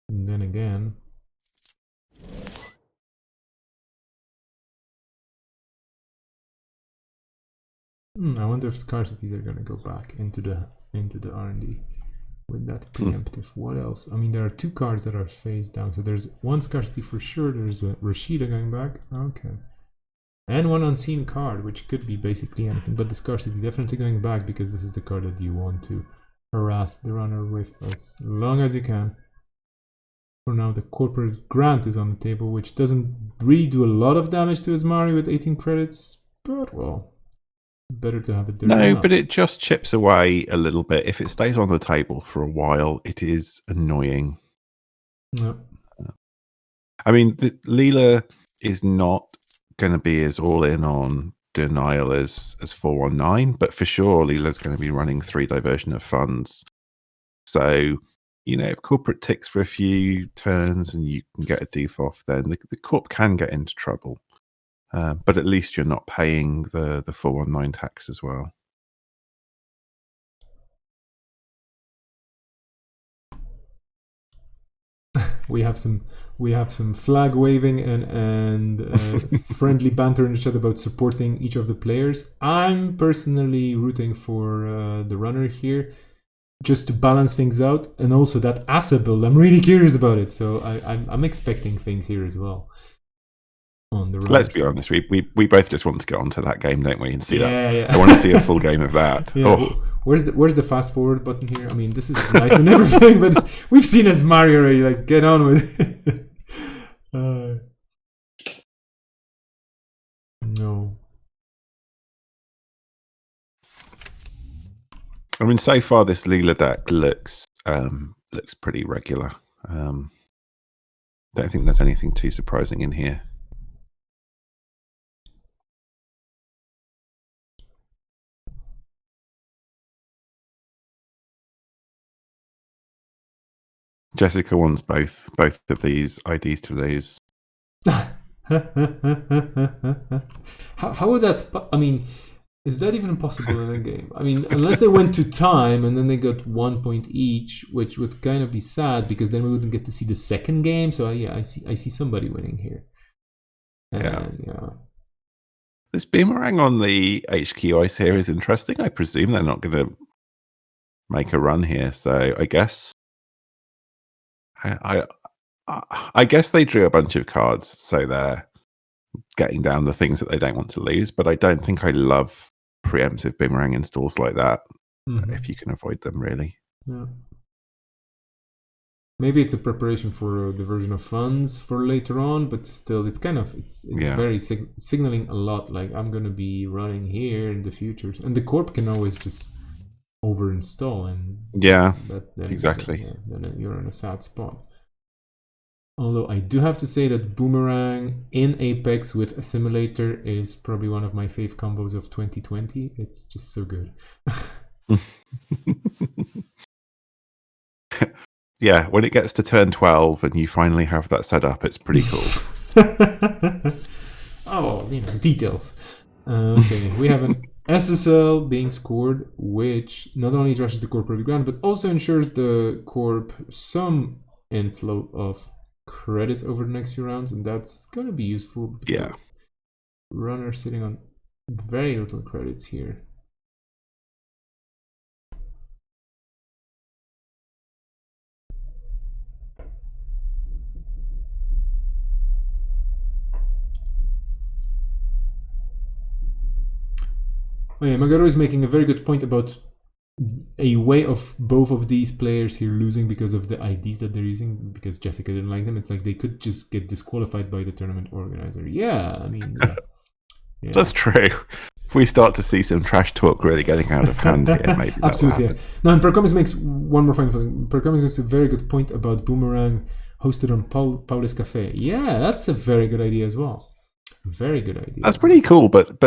S3: And then again, I wonder if scarcities are going to go back into the R&D with that preemptive. What else? I mean, there are 2 cards that are face down, so there's 1 scarcity for sure. There's a Rashida going back. Okay. And 1 unseen card, which could be basically anything, but the scarcity definitely going back because this is the card that you want to harass the runner with as long as you can. For now, the corporate grant is on the table, which doesn't really do a lot of damage to Asmari with 18 credits, but well, better to have it there.
S2: No, but it just chips away a little bit. If it stays on the table for a while, it is annoying.
S3: No.
S2: I mean, Leela is not going to be as all in on denial as 419, but for sure Leela's going to be running 3 diversion of funds. So, if corporate ticks for a few turns and you can get a doof off, then the corp can get into trouble. But at least you're not paying the 419 tax as well.
S3: We have some flag waving and friendly banter in the chat about supporting each of the players. I'm personally rooting for the runner here, just to balance things out, and also that Asa build. I'm really curious about it, so I'm expecting things here as well. On the
S2: Let's be honest, we both just want to get onto that game, don't we, and see that.
S3: Yeah.
S2: I want to see a full game of that.
S3: Yeah. Oh. Where's the fast forward button here? I mean, this is nice and everything, but we've seen as Mario already. Like, get on with it. No.
S2: I mean, so far this Leela deck looks pretty regular. Don't think there's anything too surprising in here. Jessica wants both of these IDs to lose.
S3: How would that? I mean, is that even possible in a game? I mean, unless they went to time and then they got 1 point each, which would kind of be sad because then we wouldn't get to see the second game. So yeah, I see somebody winning here. And, yeah.
S2: This boomerang on the HQ ice here is interesting. I presume they're not going to make a run here, so I guess I guess they drew a bunch of cards, so they're getting down the things that they don't want to lose. But I don't think I love preemptive boomerang installs like that. If you can avoid them, really.
S3: Yeah. Maybe it's a preparation for the version of funds for later on, but still, it's kind of it's very signaling a lot. Like I'm gonna be running here in the future, and the corp can always just over install, and
S2: exactly.
S3: Then you're in a sad spot. Although I do have to say that Boomerang in Apex with Assimilator is probably one of my fave combos of 2020. It's just so good.
S2: Yeah, when it gets to turn 12 and you finally have that set up, it's pretty cool.
S3: Oh, details. Okay, we have an SSL being scored, which not only trashes the corp to the ground, but also ensures the corp some inflow of credits over the next few rounds, and that's gonna be useful.
S2: Yeah.
S3: Runner sitting on very little credits here. Oh yeah, Magaro is making a very good point about a way of both of these players here losing because of the IDs that they're using, because Jessica didn't like them. It's like they could just get disqualified by the tournament organizer. Yeah, I mean, yeah.
S2: That's true. If we start to see some trash talk really getting out of hand here, maybe
S3: absolutely. Yeah. Now, and Percomis makes one more final thing. Percomis makes a very good point about Boomerang hosted on Paulus Cafe. Yeah, that's a very good idea as well. Very good idea.
S2: That's pretty cool, but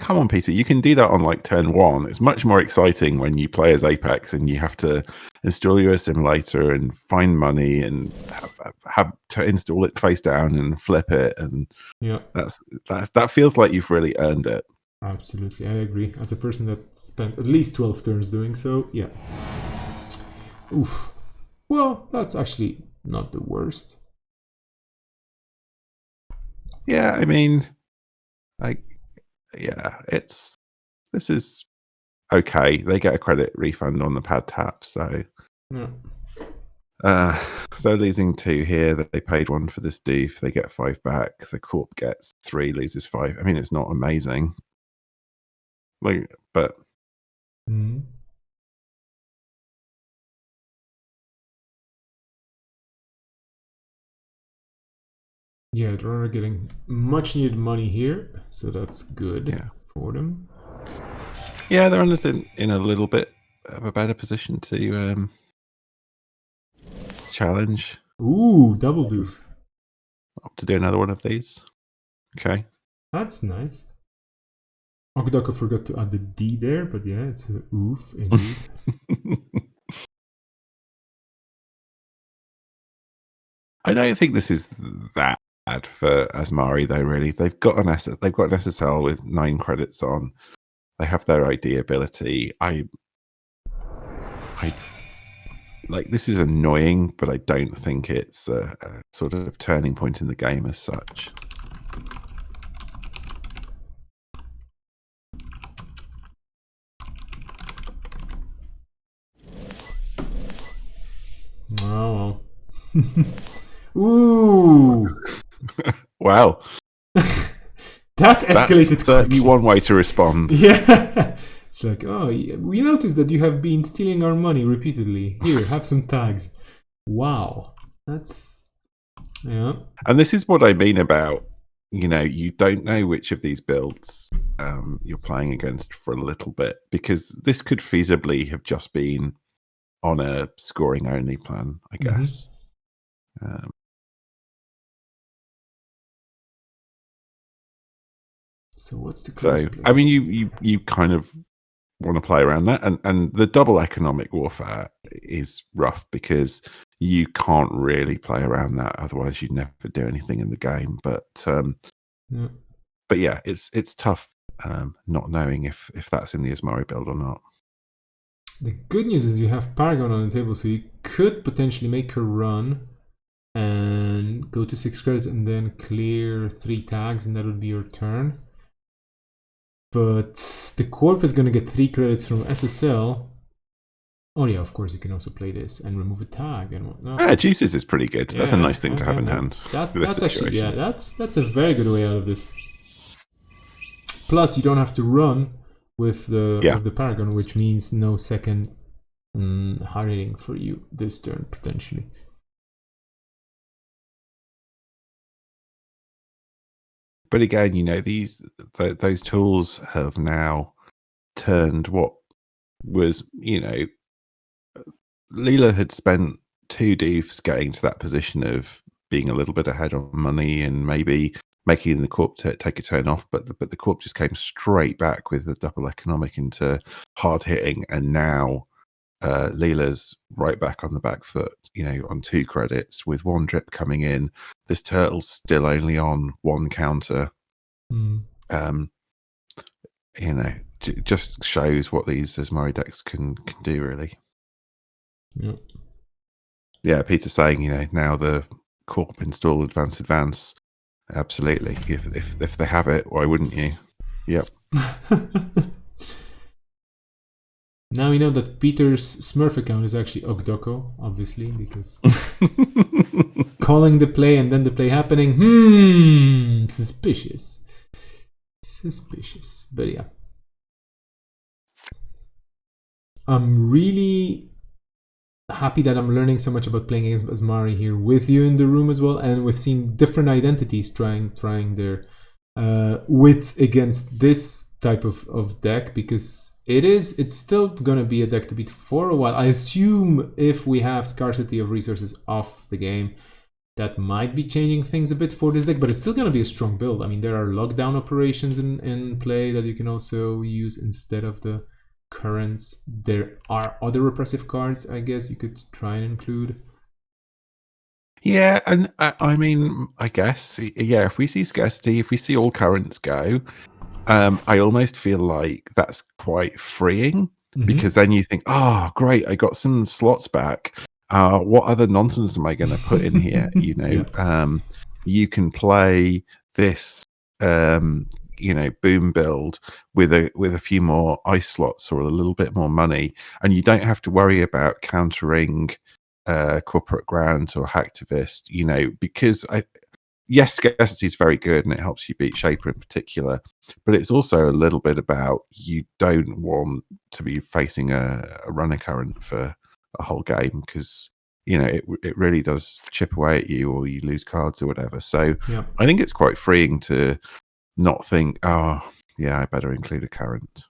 S2: come on, Peter, you can do that on like turn 1. It's much more exciting when you play as Apex and you have to install your assimilator and find money and have to install it face down and flip it, and that feels like you've really earned it.
S3: Absolutely, I agree. As a person that spent at least 12 turns doing so, yeah. Oof. Well, that's actually not the worst.
S2: Yeah, I mean, this is okay. They get a credit refund on the pad tap, so they're losing 2 here. That they paid 1 for this doof. They get 5 back. The corp gets 3, loses 5. I mean, it's not amazing, but.
S3: Yeah, the runner getting much needed money here, so that's good for them.
S2: Yeah, the runner's in a little bit of a better position to challenge.
S3: Ooh, double doof.
S2: To do another one of these. Okay.
S3: That's nice. Okudaka forgot to add the D there, but yeah, it's a oof indeed.
S2: I don't think this is that bad for Asmari though, really. They've got an SSL with 9 credits on. They have their ID ability. I like, this is annoying, but I don't think it's a sort of turning point in the game as such.
S3: Oh well. Ooh.
S2: Wow.
S3: That escalated.
S2: That's certainly one way to respond.
S3: Yeah. It's like, oh, we noticed that you have been stealing our money repeatedly. Here, have some tags. Wow. That's... Yeah.
S2: And this is what I mean about, you don't know which of these builds you're playing against for a little bit, because this could feasibly have just been on a scoring only plan, I guess.
S3: So what's the
S2: So I mean, you kind of want to play around that, and the double economic warfare is rough because you can't really play around that, otherwise you'd never do anything in the game. But yeah, it's tough not knowing if that's in the Asmari build or not.
S3: The good news is you have Paragon on the table, so you could potentially make her run and go to 6 credits and then clear 3 tags, and that would be your turn. But the corp is going to get 3 credits from SSL, Oh yeah, of course you can also play this and remove a tag and whatnot.
S2: Yeah, juices is pretty good. That's a
S3: Yeah,
S2: nice thing to have in
S3: no.
S2: hand. for this
S3: That's actually, yeah,
S2: situation.
S3: that's a very good way out of this. Plus, you don't have to run with
S2: Yeah.
S3: the Paragon, which means no second hardening for you this turn potentially.
S2: But again, those tools have now turned what was, Leela had spent 2 Doofs getting to that position of being a little bit ahead on money and maybe making the Corp take a turn off, but the Corp just came straight back with the double economic into hard hitting, and now Leela's right back on the back foot, on 2 credits with 1 drip coming in. This turtle's still only on 1 counter. Um, just shows what these Asmari decks can do, really.
S3: Yep.
S2: Yeah, Peter's saying, now the Corp install advance. Absolutely. If they have it, why wouldn't you? Yep.
S3: Now we know that Peter's Smurf account is actually Ogdoko, obviously, because calling the play and then the play happening. Suspicious. But yeah. I'm really happy that I'm learning so much about playing against Asmari here with you in the room as well, and we've seen different identities trying their wits against this type of deck, because it's still gonna be a deck to beat for a while. I assume if we have scarcity of resources off the game, that might be changing things a bit for this deck, but it's still gonna be a strong build. I mean, there are lockdown operations in play that you can also use instead of the currents. There are other repressive cards, I guess you could try and include.
S2: Yeah, and I mean, I guess, yeah, if we see scarcity, if we see all currents go, I almost feel like that's quite freeing, because then you think, oh, great, I got some slots back. What other nonsense am I going to put in here?
S3: Yeah.
S2: You can play this, boom build with a few more ice slots or a little bit more money, and you don't have to worry about countering corporate grant or hacktivist, because yes, scarcity is very good and it helps you beat Shaper in particular, but it's also a little bit about you don't want to be facing a runner current for a whole game, because it really does chip away at you, or you lose cards or whatever. So
S3: Yeah.
S2: I think it's quite freeing to not think, oh yeah, I better include a current.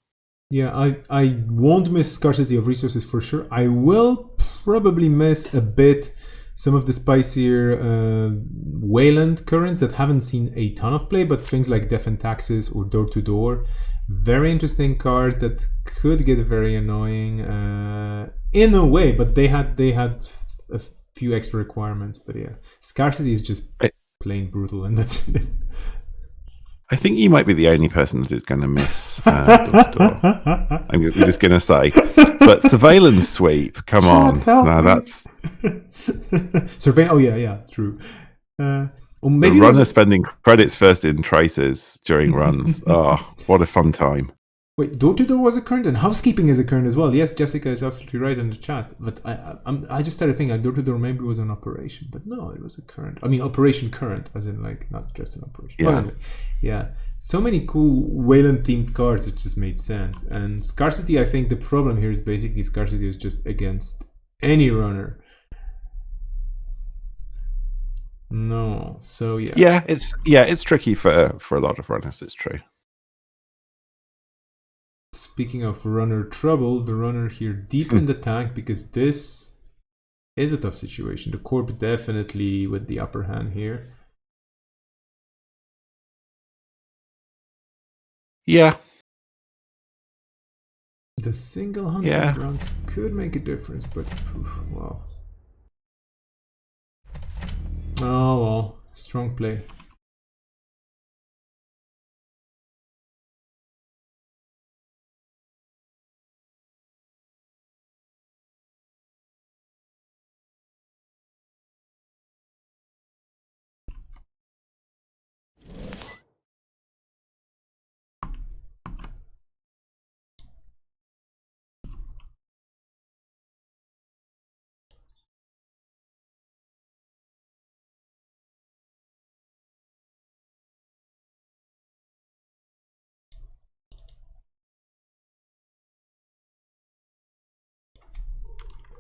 S3: Yeah, I won't miss scarcity of resources for sure. I will probably miss a bit some of the spicier Wayland currents that haven't seen a ton of play, but things like Death and Taxes or Door to Door, very interesting cards that could get very annoying in a way, but they had a few extra requirements. But yeah, scarcity is just plain brutal, and that's it.
S2: I think you might be the only person that is going to miss door-to-door. I'm just going to say. But surveillance sweep, come on. Now that's...
S3: Surveillance, oh yeah, true. Or maybe
S2: the runner spending credits first in traces during runs. Oh, what a fun time.
S3: Wait, door-to-door was a current, and housekeeping is a current as well. Yes, Jessica is absolutely right in the chat. But I just started thinking like door-to-door maybe was an operation, but no, it was a current. I mean, operation current, as in like not just an operation.
S2: Yeah.
S3: Well, anyway, yeah. So many cool Wayland-themed cards, it just made sense. And scarcity, I think the problem here is basically scarcity is just against any runner. No, so yeah.
S2: Yeah, it's tricky for a lot of runners. It's true.
S3: Speaking of runner trouble, the runner here deep in the tank, because this is a tough situation. The Corp definitely with the upper hand here.
S2: Yeah.
S3: The single hunting runs could make a difference, but wow. Oh well, strong play.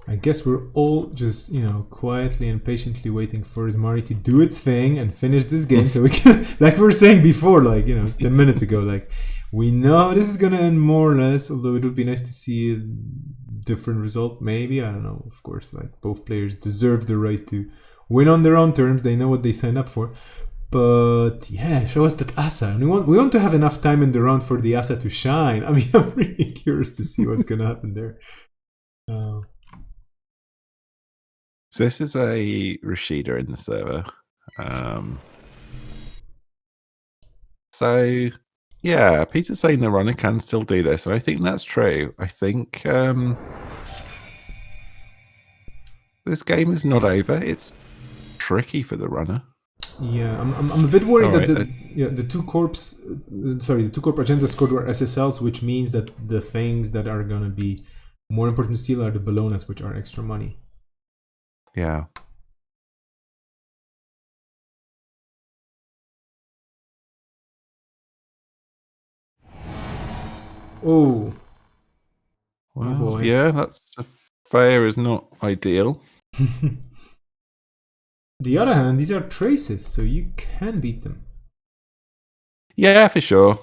S3: I guess we're all just, quietly and patiently waiting for Ismari to do its thing and finish this game so we can, like we were saying before, 10 minutes ago, we know how this is going to end more or less, although it would be nice to see a different result, maybe. I don't know, of course, both players deserve the right to win on their own terms. They know what they signed up for. But yeah, show us that Asa. And we want to have enough time in the round for the Asa to shine. I mean, I'm really curious to see what's going to happen there.
S2: So this is a Rashida in the server. So yeah, Peter's saying the runner can still do this. I think that's true. I think this game is not over. It's tricky for the runner.
S3: Yeah, I'm a bit worried that the two corp agenda scored were SSLs, which means that the things that are gonna be more important to steal are the Bolognas, which are extra money.
S2: Yeah.
S3: Oh.
S2: Well,
S3: oh boy.
S2: yeah, that's fair is not ideal.
S3: The other hand, these are traces, so you can beat them.
S2: Yeah, for sure.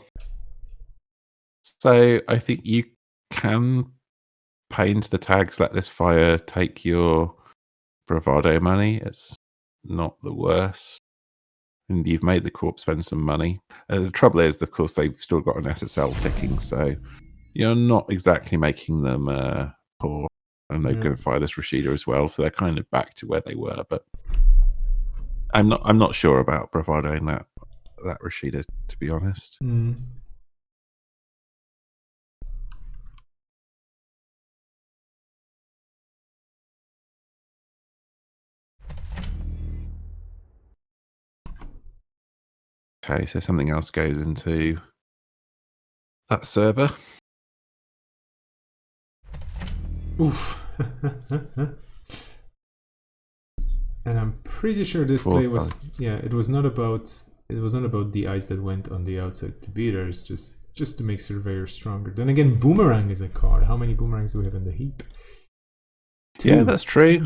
S2: So I think you can pay into the tags, let this fire take your bravado money. It's not the worst. And you've made the corp spend some money. The trouble is, of course, they've still got an SSL ticking, so you're not exactly making them poor. And they're going to fire this Rashida as well, so they're kind of back to where they were. But I'm not sure about bravado in that Rashida, to be honest. Okay, so something else goes into that server.
S3: Oof. And I'm pretty sure this play was it was not about the ice that went on the outside to beaters, just to make Surveyor stronger. Then again, Boomerang is a card. How many Boomerangs do we have in the heap? 2.
S2: Yeah, that's true.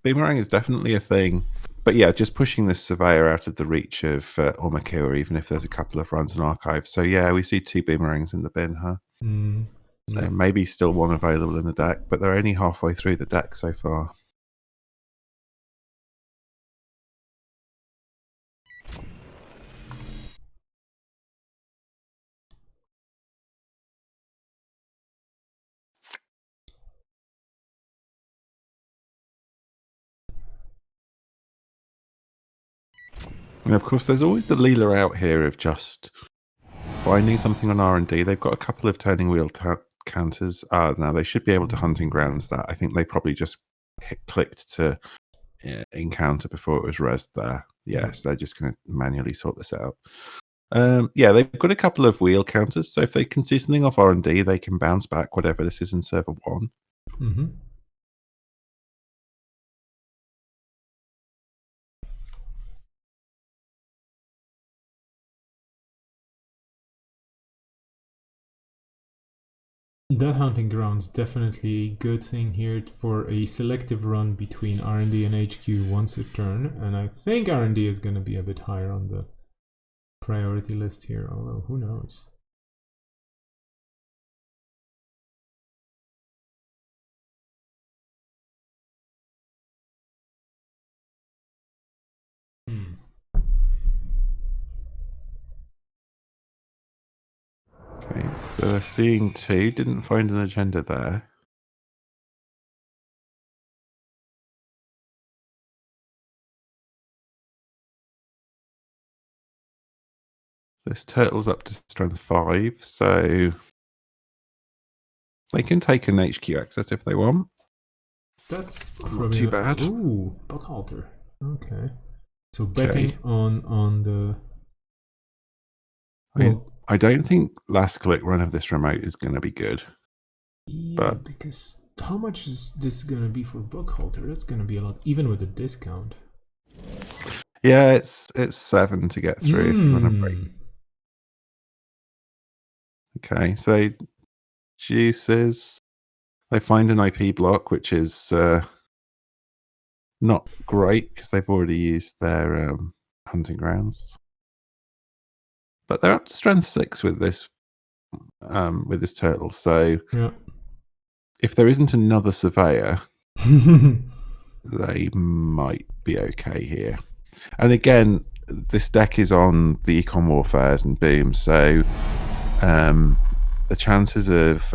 S2: Boomerang is definitely a thing. But yeah, just pushing this Surveyor out of the reach of Ormakura, even if there's a couple of runs in archive. So yeah, we see 2 Boomerangs in the bin, huh? So maybe still one available in the deck, but they're only halfway through the deck so far. And of course, there's always the Leela out here of just finding something on R&D. They've got a couple of turning wheel counters. Now they should be able to hunting grounds that. I think they probably just clicked to encounter before it was rezzed there. Yes, they're just going to manually sort this out. Yeah, they've got a couple of wheel counters, so if they can see something off R&D, they can bounce back whatever this is in server 1.
S3: That hunting ground's definitely a good thing here for a selective run between R&D and HQ once a turn, and I think R&D is going to be a bit higher on the priority list here, although who knows.
S2: Okay, so we're seeing 2. Didn't find an agenda there. This turtle's up to strength 5, so they can take an HQ access if they want.
S3: That's
S2: not too bad.
S3: Ooh, Buckhalter. Okay. So betting on the...
S2: I don't think last click run of this remote is going to be good.
S3: Yeah, because how much is this going to be for Buckhalter? That's going to be a lot, even with a discount.
S2: Yeah, it's 7 to get through if you want to break. Okay, so juices. They find an IP block, which is not great because they've already used their hunting grounds. But they're up to strength 6 with this turtle. So
S3: Yeah.
S2: if there isn't another surveyor, they might be okay here. And again, this deck is on the Econ Warfares and Boom, so the chances of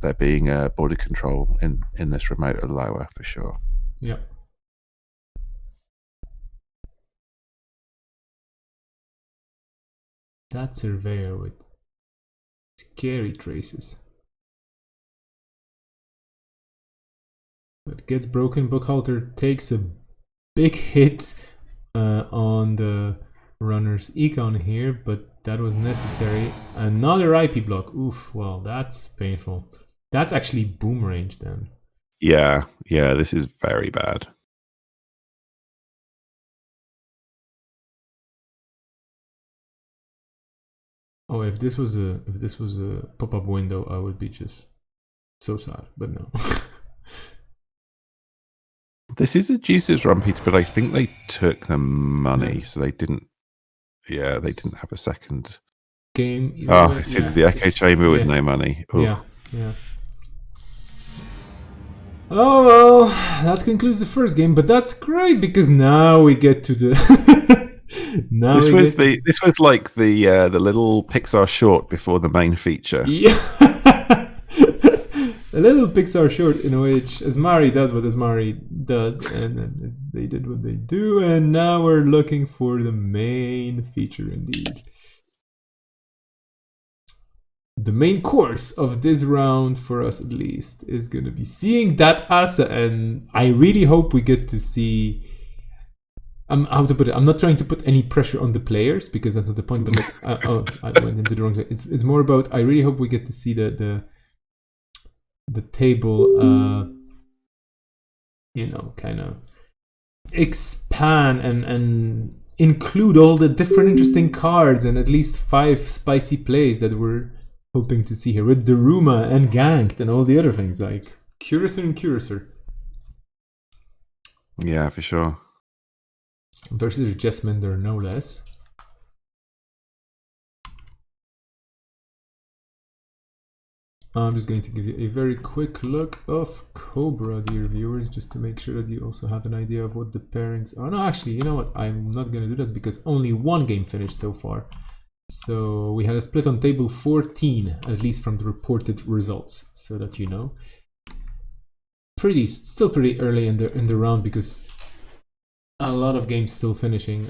S2: there being a border control in this remote are lower for sure.
S3: Yeah. That surveyor with scary traces. But gets broken. Buckhalter takes a big hit on the runner's econ here, but that was necessary. Another IP block. Oof, well, that's painful. That's actually boom range then.
S2: Yeah, this is very bad.
S3: Oh, if this was a pop-up window, I would be just so sad, but no.
S2: This is a juices run, Peter, but I think they took the money,
S3: Yeah.
S2: so they didn't. Yeah, they didn't have a second
S3: Game.
S2: it's either the echo chamber with no money. Ooh.
S3: Yeah. Oh well, that concludes the first game, but that's great because now we get to the.
S2: This was like the little Pixar short before the main feature.
S3: Yeah. A little Pixar short in which Asmari does what Asmari does, and then they did what they do, and now we're looking for the main feature indeed. The main course of this round, for us at least, is going to be seeing that Asa, and I really hope we get to see. How to put it? I'm not trying to put any pressure on the players because that's not the point. But like, I went into the wrong. It's more about. I really hope we get to see the table. Kind of expand and include all the different interesting cards and at least 5 spicy plays that we're hoping to see here with Daruma and Ganked and all the other things like Curiouser and Curiouser.
S2: Yeah, for sure.
S3: Versus Jesminder, no less. I'm just going to give you a very quick look of Cobra, dear viewers, just to make sure that you also have an idea of what the pairings are. No, actually, you know what? I'm not going to do that because only one game finished so far. So we had a split on table 14, at least from the reported results, so that you know. Still pretty early in the round because a lot of games still finishing,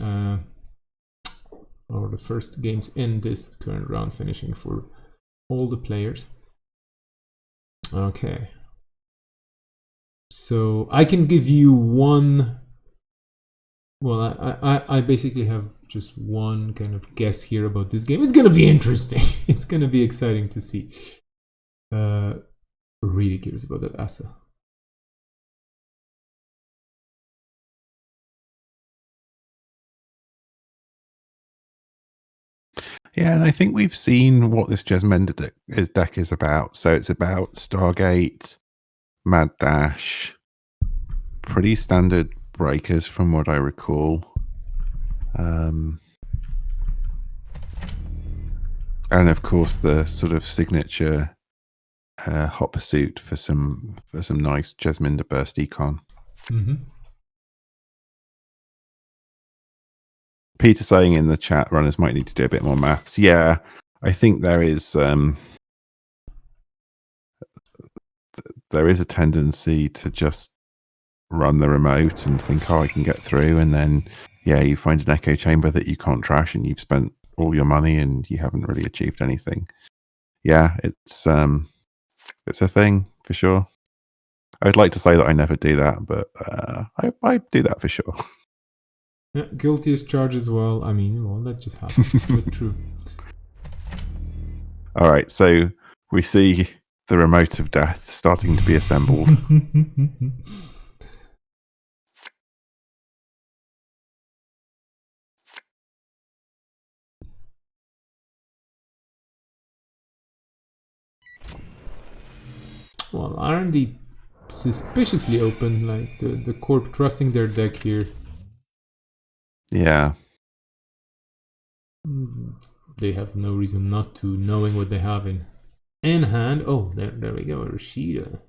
S3: or the first games in this current round finishing for all the players. Okay. So I can give you one. Well, I basically have just one kind of guess here about this game. It's gonna be interesting. It's gonna be exciting to see. Really curious about that Asa.
S2: Yeah, and I think we've seen what this Jesmender deck is about. So it's about Stargate, Mad Dash, pretty standard breakers from what I recall. And of course the sort of signature hot pursuit for some nice Jesminder burst econ.
S3: Mm-hmm.
S2: Peter saying in the chat, runners might need to do a bit more maths. Yeah, I think there is a tendency to just run the remote and think, oh, I can get through, and then you find an echo chamber that you can't trash, and you've spent all your money and you haven't really achieved anything. Yeah, it's a thing for sure. I would like to say that I never do that, but I do that for sure.
S3: Yeah, guilty as charged as well. I mean, well, that just happens. But true.
S2: All right, so we see the remote of death starting to be assembled.
S3: Well, aren't they suspiciously open? Like the Corp trusting their deck here.
S2: Yeah.
S3: They have no reason not to, knowing what they have in hand. Oh, there we go, Rashida.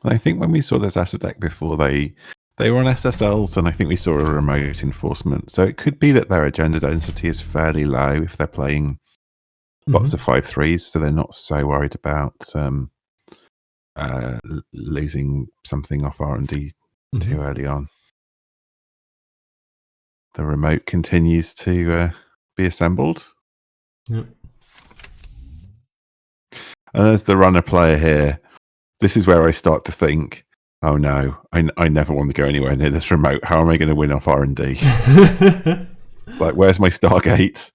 S2: I think when we saw this Asset deck before, they were on SSLs, and I think we saw a remote enforcement. So it could be that their agenda density is fairly low if they're playing lots of 5/3s, so they're not so worried about losing something off R&D too early on. The remote continues to be assembled.
S3: Yep.
S2: And as the runner player here, this is where I start to think, oh no, I never want to go anywhere near this remote. How am I going to win off R&D? It's like, where's my Stargate?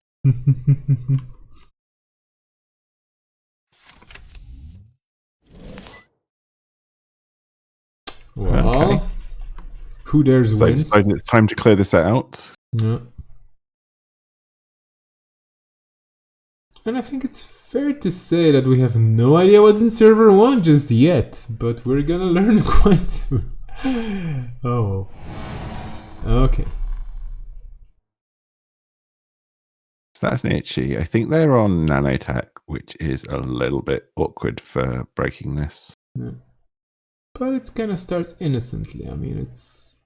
S3: Well,
S2: okay.
S3: Who dares wins?
S2: So it's time to clear this out.
S3: Yeah. And I think it's fair to say that we have no idea what's in server 1 just yet, but we're gonna learn quite soon. Oh. Okay.
S2: So that's an itchy. I think they're on nanotech, which is a little bit awkward for breaking this.
S3: Yeah. But it kind of starts innocently. I mean, it's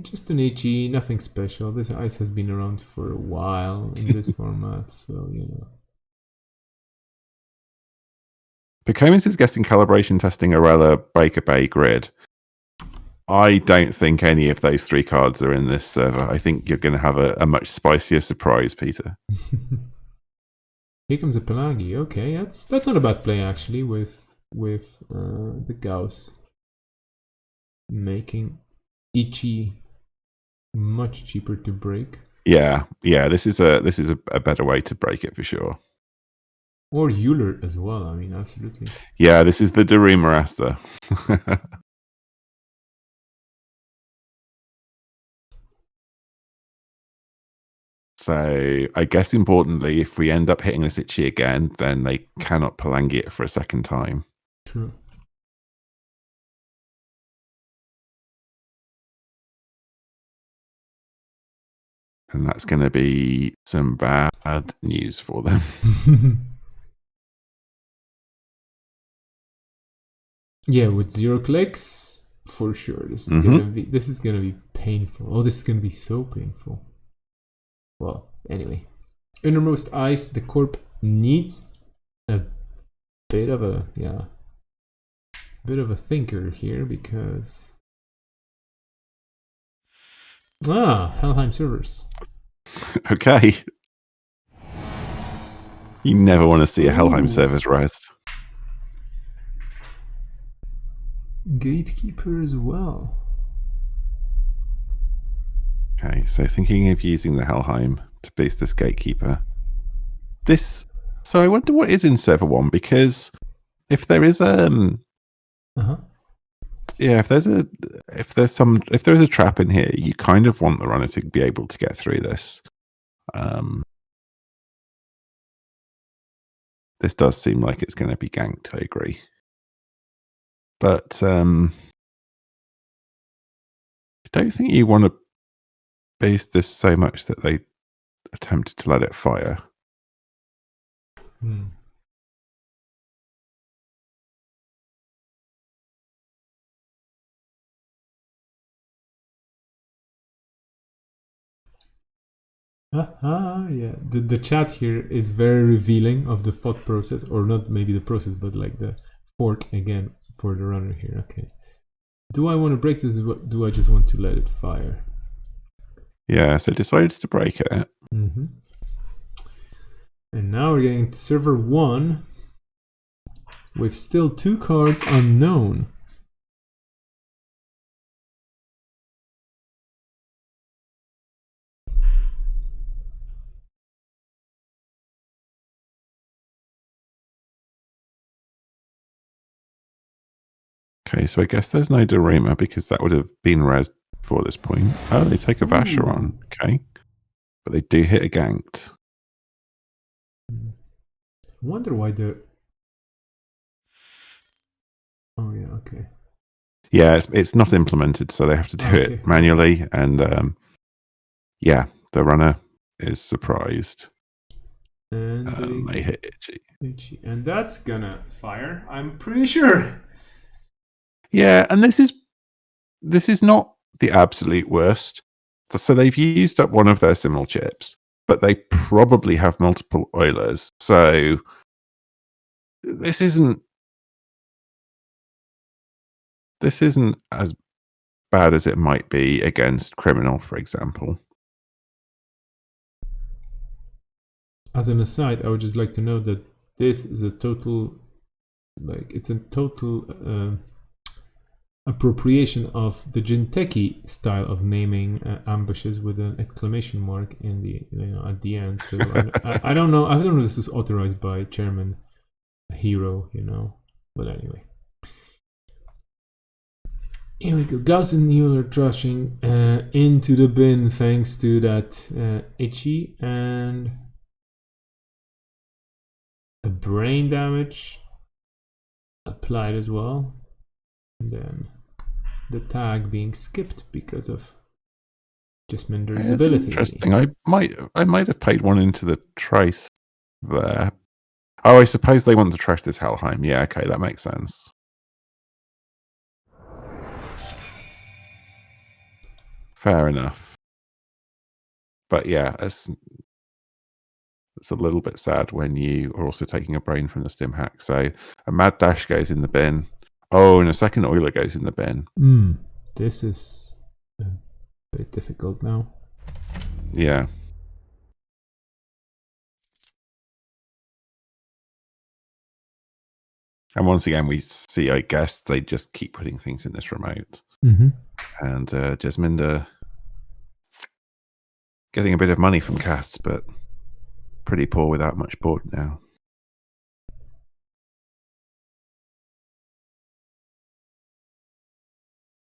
S3: just an HE, nothing special. This ice has been around for a while in this format, so you know.
S2: Picomas is guessing calibration testing Arella Breaker Bay grid. I don't think any of those 3 cards are in this server. I think you're going to have a much spicier surprise, Peter.
S3: Here comes a Pelagi. Okay, that's not a bad play actually. With the Gauss making Ichi much cheaper to break.
S2: Yeah. This is a better way to break it for sure.
S3: Or Euler as well. I mean, absolutely.
S2: Yeah, this is the Daru Marasta. So I guess importantly, if we end up hitting this Itchy again, then they cannot Palangi it for a second time.
S3: True.
S2: And that's going to be some bad news for them.
S3: Yeah, with 0 clicks, for sure. This is gonna be painful. Oh, this is gonna be so painful. Well, anyway. Innermost Ice, the Corp needs a bit of a thinker here because Helheim servers.
S2: Okay. You never want to see a Helheim servers rest.
S3: Gatekeeper as well.
S2: Okay, so thinking of using the Helheim to boost this Gatekeeper. So I wonder what is in server 1, because if there is if there's a trap in here, you kind of want the runner to be able to get through this. This does seem like it's going to be ganked, I agree. But I don't think you want to boost this so much that they attempt to let it fire.
S3: Yeah. The chat here is very revealing of the thought process, or not maybe the process, but like the fork again for the runner here. Okay. Do I want to break this? Do I just want to let it fire?
S2: Yeah, so decides to break it.
S3: And now we're getting to server 1 with still 2 cards unknown.
S2: Okay, so I guess there's no Daruma because that would have been res before this point. Oh, they take a Vacheron. Okay. But they do hit a ganked.
S3: I wonder why the... Oh, yeah, okay.
S2: Yeah, it's not implemented, so they have to do
S3: Okay.
S2: it manually. And yeah, the runner is surprised.
S3: And
S2: They hit Itchy.
S3: Itchy. And that's gonna fire, I'm pretty sure.
S2: Yeah, and this is not the absolute worst. So they've used up one of their simul chips, but they probably have multiple Oilers. So this isn't as bad as it might be against Criminal, for example.
S3: As an aside, I would just like to note that this is a total, it's a total appropriation of the Jinteki style of naming ambushes with an exclamation mark in the at the end. So I don't know. I don't know if this is authorized by Chairman Hero, But anyway. Here we go. Gauss and Mueller trashing into the bin thanks to that Itchy and a brain damage applied as well. And then the tag being skipped because of Jasminder's ability.
S2: Interesting. I might have paid one into the trace there. Oh, I suppose they want to trash this Helheim. Yeah, okay, that makes sense. Fair enough. But yeah, it's a little bit sad when you are also taking a brain from the stim hack. So a mad dash goes in the bin. Oh, and a second Euler goes in the bin.
S3: This is a bit difficult now.
S2: Yeah. And once again, we see, I guess, they just keep putting things in this remote.
S3: Mm-hmm.
S2: And Jasminder getting a bit of money from casts, but pretty poor without much board now.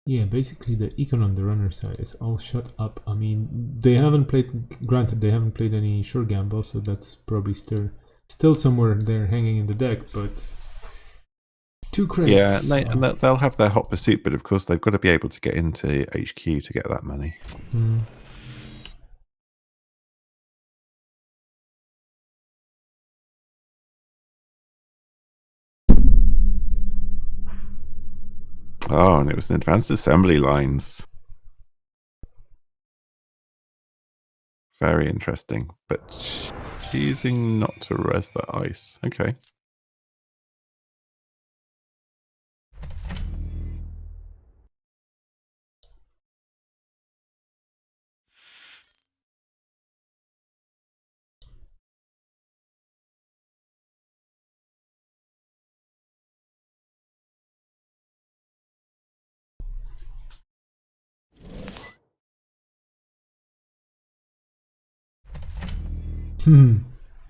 S3: Yeah, basically the econ on the runner side is all shut up. I mean, they haven't played, granted, they haven't played any sure gamble, so that's probably still somewhere there hanging in the deck, but 2 credits.
S2: Yeah, and they'll have their hot pursuit, but of course they've got to be able to get into HQ to get that money. Oh, and it was an advanced assembly lines. Very interesting, but choosing not to res that ice. Okay.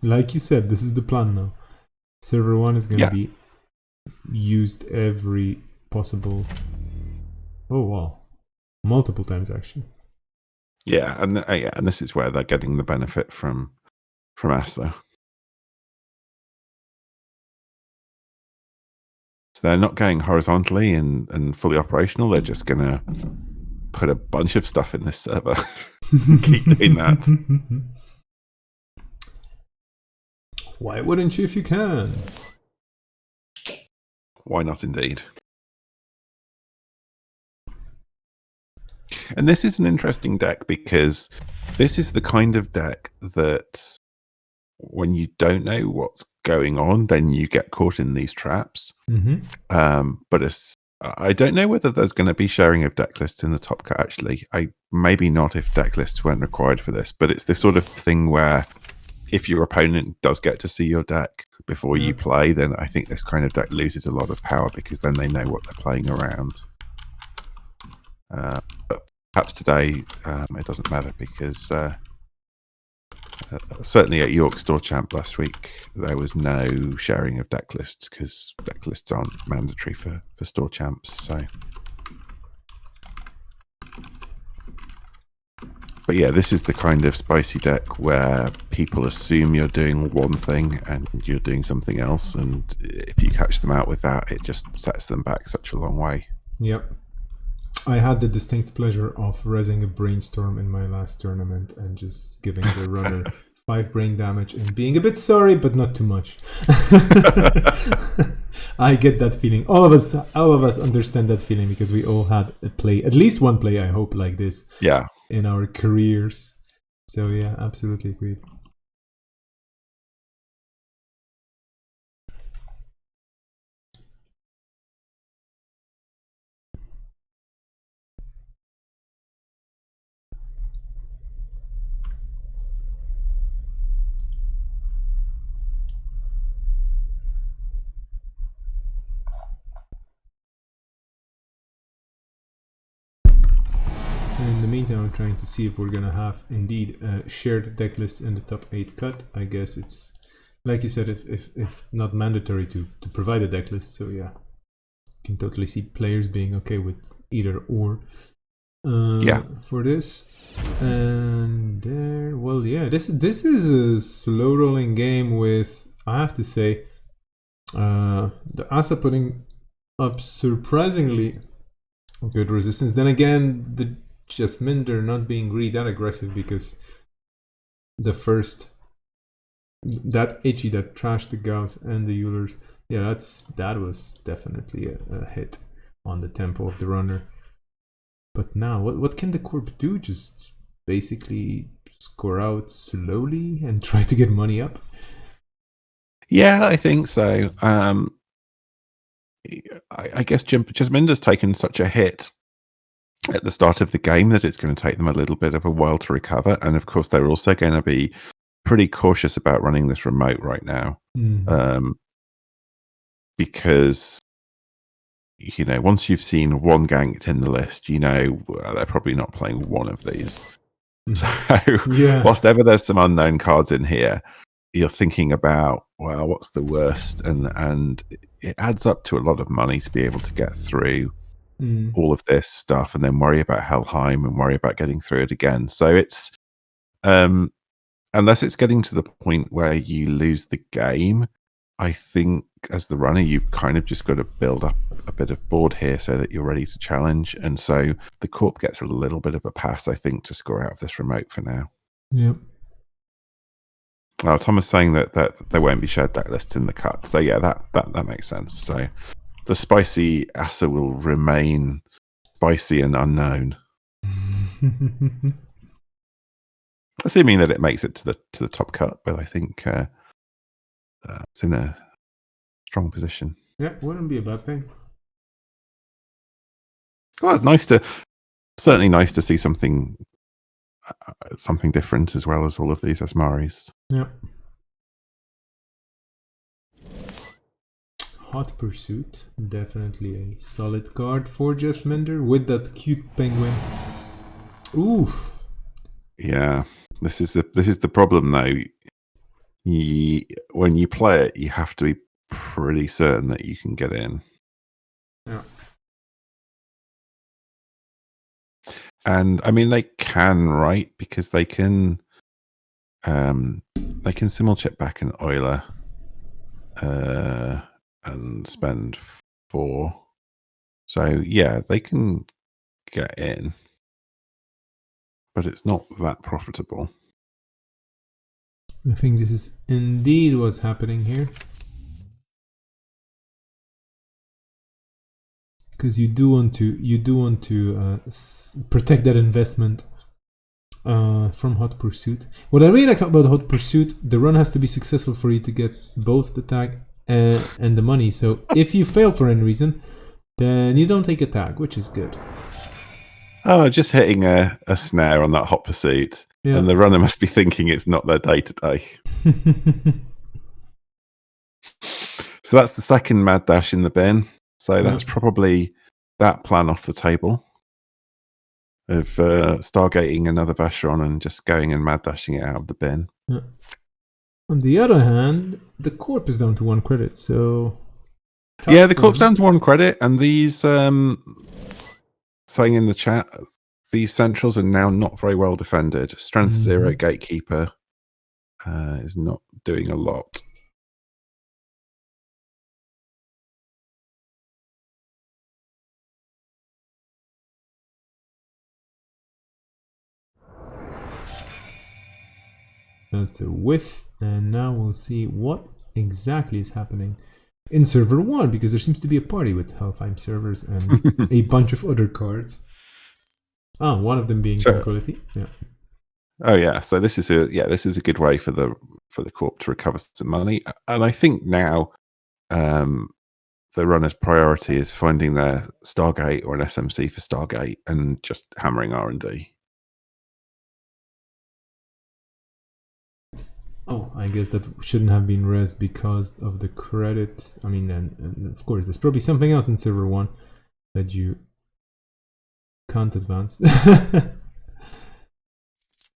S3: Like you said, this is the plan now. Server 1 is going to be used every possible... Oh, wow. Multiple times, actually.
S2: Yeah, and this is where they're getting the benefit from ASA. So they're not going horizontally and fully operational. They're just going to put a bunch of stuff in this server. Keep doing that.
S3: Why wouldn't you if you can?
S2: Why not, indeed? And this is an interesting deck because this is the kind of deck that when you don't know what's going on, then you get caught in these traps. But I don't know whether there's going to be sharing of deck lists in the top cut, actually. Maybe not if deck lists weren't required for this, but it's this sort of thing where if your opponent does get to see your deck before you play, then I think this kind of deck loses a lot of power because then they know what they're playing around. But perhaps today it doesn't matter because certainly at York Store Champ last week there was no sharing of deck lists because deck lists aren't mandatory for store champs. So But yeah, this is the kind of spicy deck where people assume you're doing one thing and you're doing something else, and if you catch them out with that, it just sets them back such a long way.
S3: Yep. I had the distinct pleasure of resing a brainstorm in my last tournament and just giving the runner 5 brain damage and being a bit sorry, but not too much. I get that feeling. All of us understand that feeling because we all had a play, at least one play, I hope, like this.
S2: Yeah.
S3: In our careers. So yeah, absolutely agreed. In the meantime, I'm trying to see if we're gonna have indeed shared deck lists in the top 8 cut. I guess it's like you said, if not mandatory to provide a deck list. So yeah, you can totally see players being okay with either or. For this, and there. Well, yeah, this is a slow rolling game with, I have to say, the Asa putting up surprisingly good resistance. Then again, the Jasminder not being really that aggressive because the first, that Itchy that trashed the Gauss and the Eulers, yeah, that was definitely a hit on the tempo of the runner. But now, what can the Corp do? Just basically score out slowly and try to get money up?
S2: Yeah, I think so. I guess Jasminder's taken such a hit at the start of the game that it's going to take them a little bit of a while to recover. And of course, they're also going to be pretty cautious about running this remote right now. Because, you know, once you've seen one ganked in the list, you know, they're probably not playing one of these. So, whilst ever there's some unknown cards in here, you're thinking about, well, what's the worst? And it adds up to a lot of money to be able to get through all of this stuff and then worry about Helheim and worry about getting through it again. So it's, unless it's getting to the point where you lose the game, I think as the runner, you've kind of just got to build up a bit of board here so that you're ready to challenge. And so the Corp gets a little bit of a pass, I think, to score out of this remote for now.
S3: Yep.
S2: Oh, Thomas saying that there won't be shared deck lists in the cut. So yeah, that makes sense. So the spicy Asa will remain spicy and unknown. Assuming that it makes it to the top cut, but I think it's in a strong position.
S3: Yeah, wouldn't be a bad thing.
S2: Well, it's certainly nice to see something different as well as all of these Asmaris.
S3: Yeah. Hot Pursuit, definitely a solid card for Jasminder with that cute penguin. Oof.
S2: Yeah, this is the problem though. When you play it, you have to be pretty certain that you can get in.
S3: Yeah.
S2: And I mean, they can, right? Because they can simulchip back an Euler and spend 4. So yeah, they can get in, but it's not that profitable.
S3: I think this is indeed what's happening here. Because you do want to protect that investment from Hot Pursuit. What I really like about Hot Pursuit, the run has to be successful for you to get both the tag and the money. So if you fail for any reason, then you don't take a tag, which is good.
S2: Oh, just hitting a snare on that Hot Pursuit. Yeah. And the runner must be thinking it's not their day today. So that's the second mad dash in the bin. So that's probably that plan off the table of stargating another Vacheron and just going and mad dashing it out of the bin.
S3: Yeah. On the other hand, the Corp is down to 1 credit, so...
S2: Yeah, the Corp's down to 1 credit, and these, saying in the chat, these centrals are now not very well defended. Strength 0 gatekeeper is not doing a lot.
S3: That's a whiff, and now we'll see what exactly is happening in server 1, because there seems to be a party with Helfheim servers and a bunch of other cards. Ah, one of them being Tranquility. Yeah.
S2: Oh yeah, so this is a good way for the corp to recover some money, and I think now the runner's priority is finding their Stargate or an SMC for Stargate and just hammering R&D.
S3: Oh, I guess that shouldn't have been res because of the credit. I mean, and of course, there's probably something else in server 1 that you can't advance.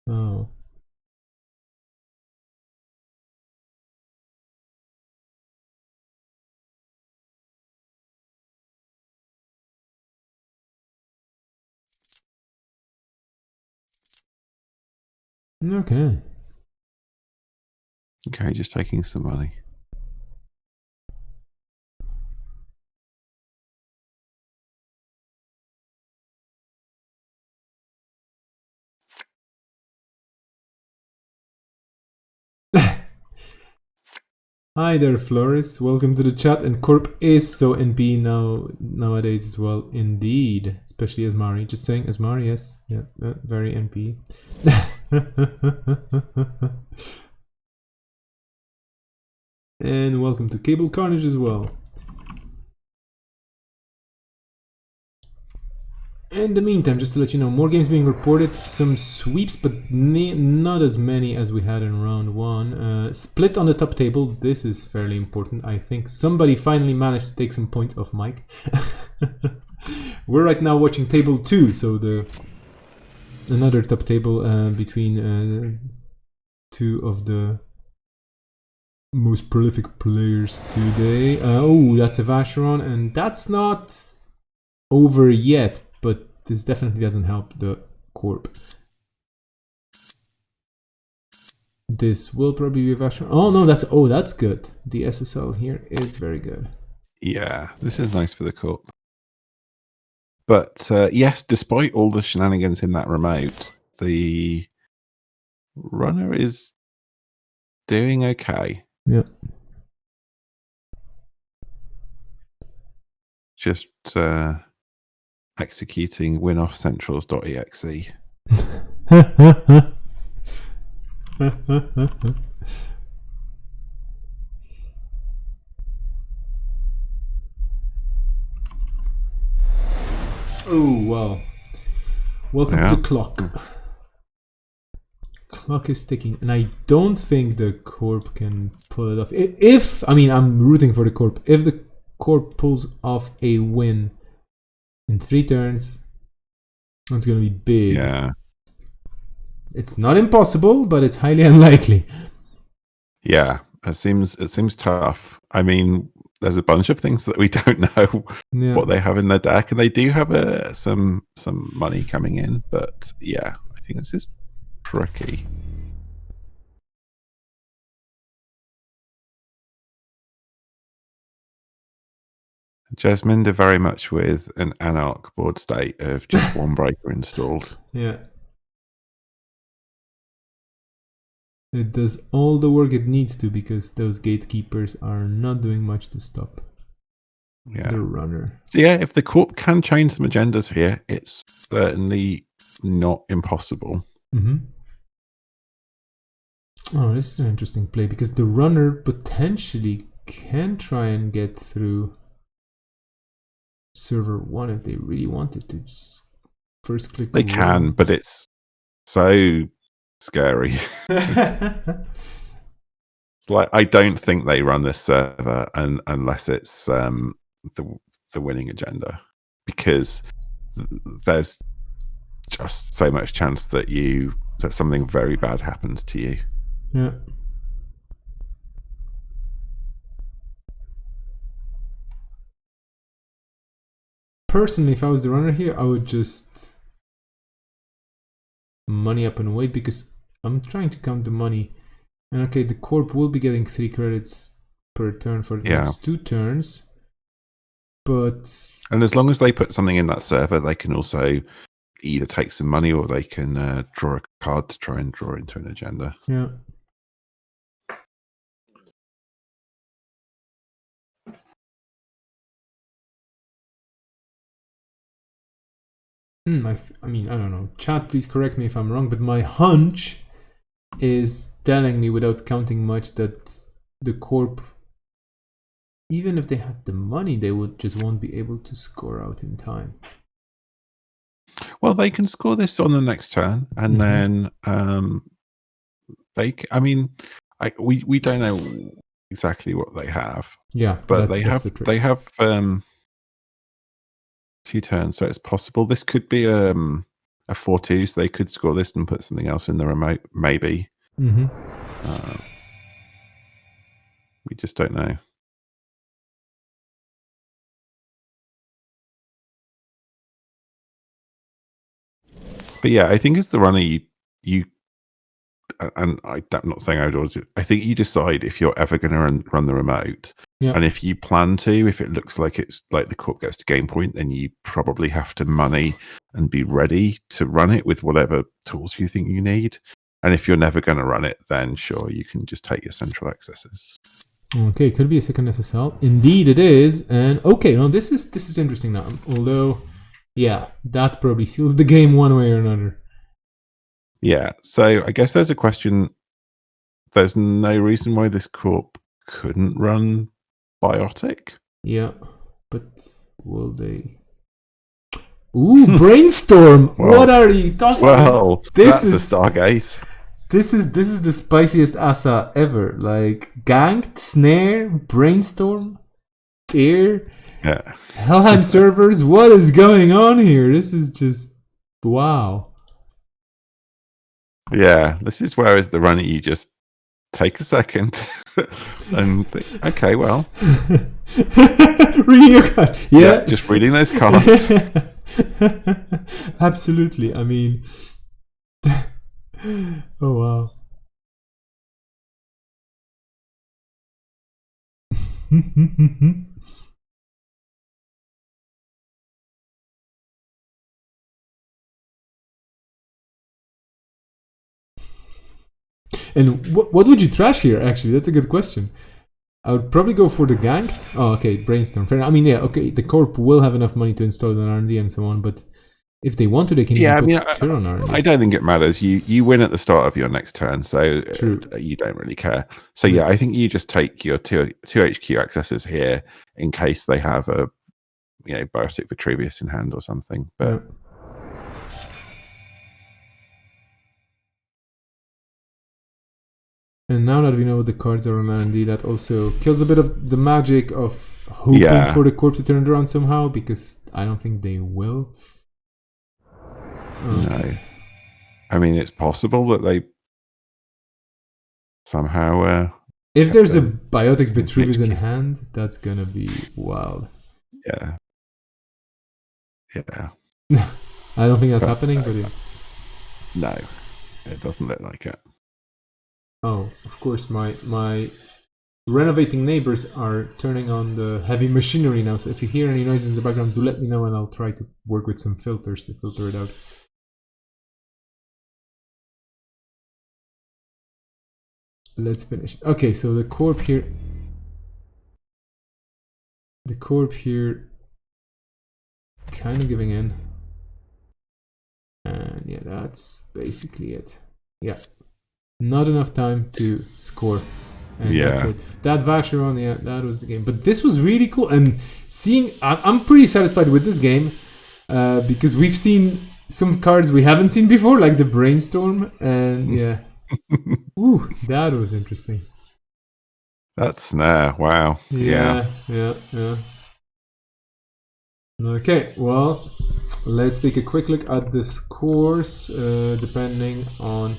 S3: Oh. Okay.
S2: Okay, just taking some money.
S3: Hi there, Floris. Welcome to the chat. And Corp is so NP nowadays as well. Indeed. Especially Asmari. Just saying Asmari, yes. Yeah, very NP. And welcome to Cable Carnage as well. In the meantime, just to let you know, more games being reported, some sweeps, but not as many as we had in round 1. Split on the top table, this is fairly important. I think somebody finally managed to take some points off Mike. We're right now watching table 2, so another top table between 2 of the most prolific players today. Oh, that's a Vacheron, and that's not over yet. But this definitely doesn't help the corp. This will probably be a Vacheron. Oh no, that's good. The SSL here is very good.
S2: Yeah, this is nice for the corp. But yes, despite all the shenanigans in that remote, the runner is doing okay.
S3: Yeah.
S2: Just executing winoffcentrals.exe.
S3: Oh wow. Welcome to the clock. Clock is ticking, and I don't think the corp can pull it off. I'm rooting for the corp. If the corp pulls off a win in 3 turns, that's gonna be big.
S2: Yeah.
S3: It's not impossible, but it's highly unlikely.
S2: Yeah, it seems tough. I mean, there's a bunch of things that we don't know what they have in their deck, and they do have some money coming in. But yeah, I think this is tricky. Jasmine are very much with an Anarch board state of just one breaker installed.
S3: Yeah. It does all the work it needs to because those gatekeepers are not doing much to stop the runner.
S2: So yeah, if the corp can change some agendas here, it's certainly not impossible.
S3: Mm-hmm. Oh, this is an interesting play because the runner potentially can try and get through server 1 if they really wanted to. Just first click.
S2: They can, but it's so scary. It's like I don't think they run this server unless it's the winning agenda, because there's just so much chance that something very bad happens to you.
S3: Yeah. Personally, if I was the runner here, I would just money up and wait, because I'm trying to count the money. And okay, the corp will be getting 3 credits per turn for the next 2 turns. But
S2: and as long as they put something in that server, they can also either take some money or they can draw a card to try and draw into an agenda.
S3: Yeah. I mean, I don't know. Chat, please correct me if I'm wrong, but my hunch is telling me, without counting much, that the corp, even if they had the money, they would just won't be able to score out in time.
S2: Well, they can score this on the next turn, and then we don't know exactly what they have.
S3: Yeah,
S2: but they have 2 turns, so it's possible this could be a 4-2. So they could score this and put something else in the remote, maybe. We just don't know. But yeah, I think as the runner, you and I'm not saying I would. I think you decide if you're ever going to run the remote, and if you plan to, if it looks like it's like the corp gets to game point, then you probably have to money and be ready to run it with whatever tools you think you need. And if you're never going to run it, then sure, you can just take your central accesses.
S3: Okay, could be a second SSL. Indeed, it is. And okay, no, this is interesting now. Although, yeah, that probably seals the game one way or another.
S2: Yeah, so I guess there's a question. There's no reason why this corp couldn't run Biotic.
S3: Yeah, but will they? Ooh, Brainstorm!
S2: Well,
S3: what are you talking
S2: about?
S3: This
S2: that's a Stargate.
S3: This is the spiciest asa ever. Like, ganked, snare, Brainstorm, tear, Helheim servers. What is going on here? This is just wow.
S2: Yeah, this is where as the runner you just take a second and think, okay, well,
S3: reading your card. Yeah,
S2: just reading those cards.
S3: Absolutely. I mean, oh wow. And what would you trash here, actually? That's a good question. I would probably go for the ganked. Oh, okay, Brainstorm. Fair enough. I mean, yeah, okay, the corp will have enough money to install it on R&D and so on, but if they want to, they can even put Tyr on R&D.
S2: I don't think it matters. You win at the start of your next turn, so you don't really care. So yeah, I think you just take your two HQ accesses here in case they have a Biotic Vitruvius in hand or something. But
S3: and now that we know the cards are on R&D, that also kills a bit of the magic of hoping for the corp to turn it around somehow, because I don't think they will.
S2: No. I mean, it's possible that they somehow...
S3: if there's a Biotic Vitruvius in hand, that's gonna be wild.
S2: Yeah.
S3: I don't think that's happening, but yeah.
S2: No, it doesn't look like it.
S3: Oh, of course, my renovating neighbors are turning on the heavy machinery now, so if you hear any noises in the background, do let me know and I'll try to work with some filters to filter it out. Let's finish. Okay, so the corp here kind of giving in. And yeah, that's basically it. Yeah. Not enough time to score. And that's it. That Vacheron, yeah, that was the game. But this was really cool. And I'm pretty satisfied with this game because we've seen some cards we haven't seen before, like the Brainstorm. And yeah. Ooh, that was interesting.
S2: That's snare. Wow.
S3: Yeah. Okay, well, let's take a quick look at the scores, depending on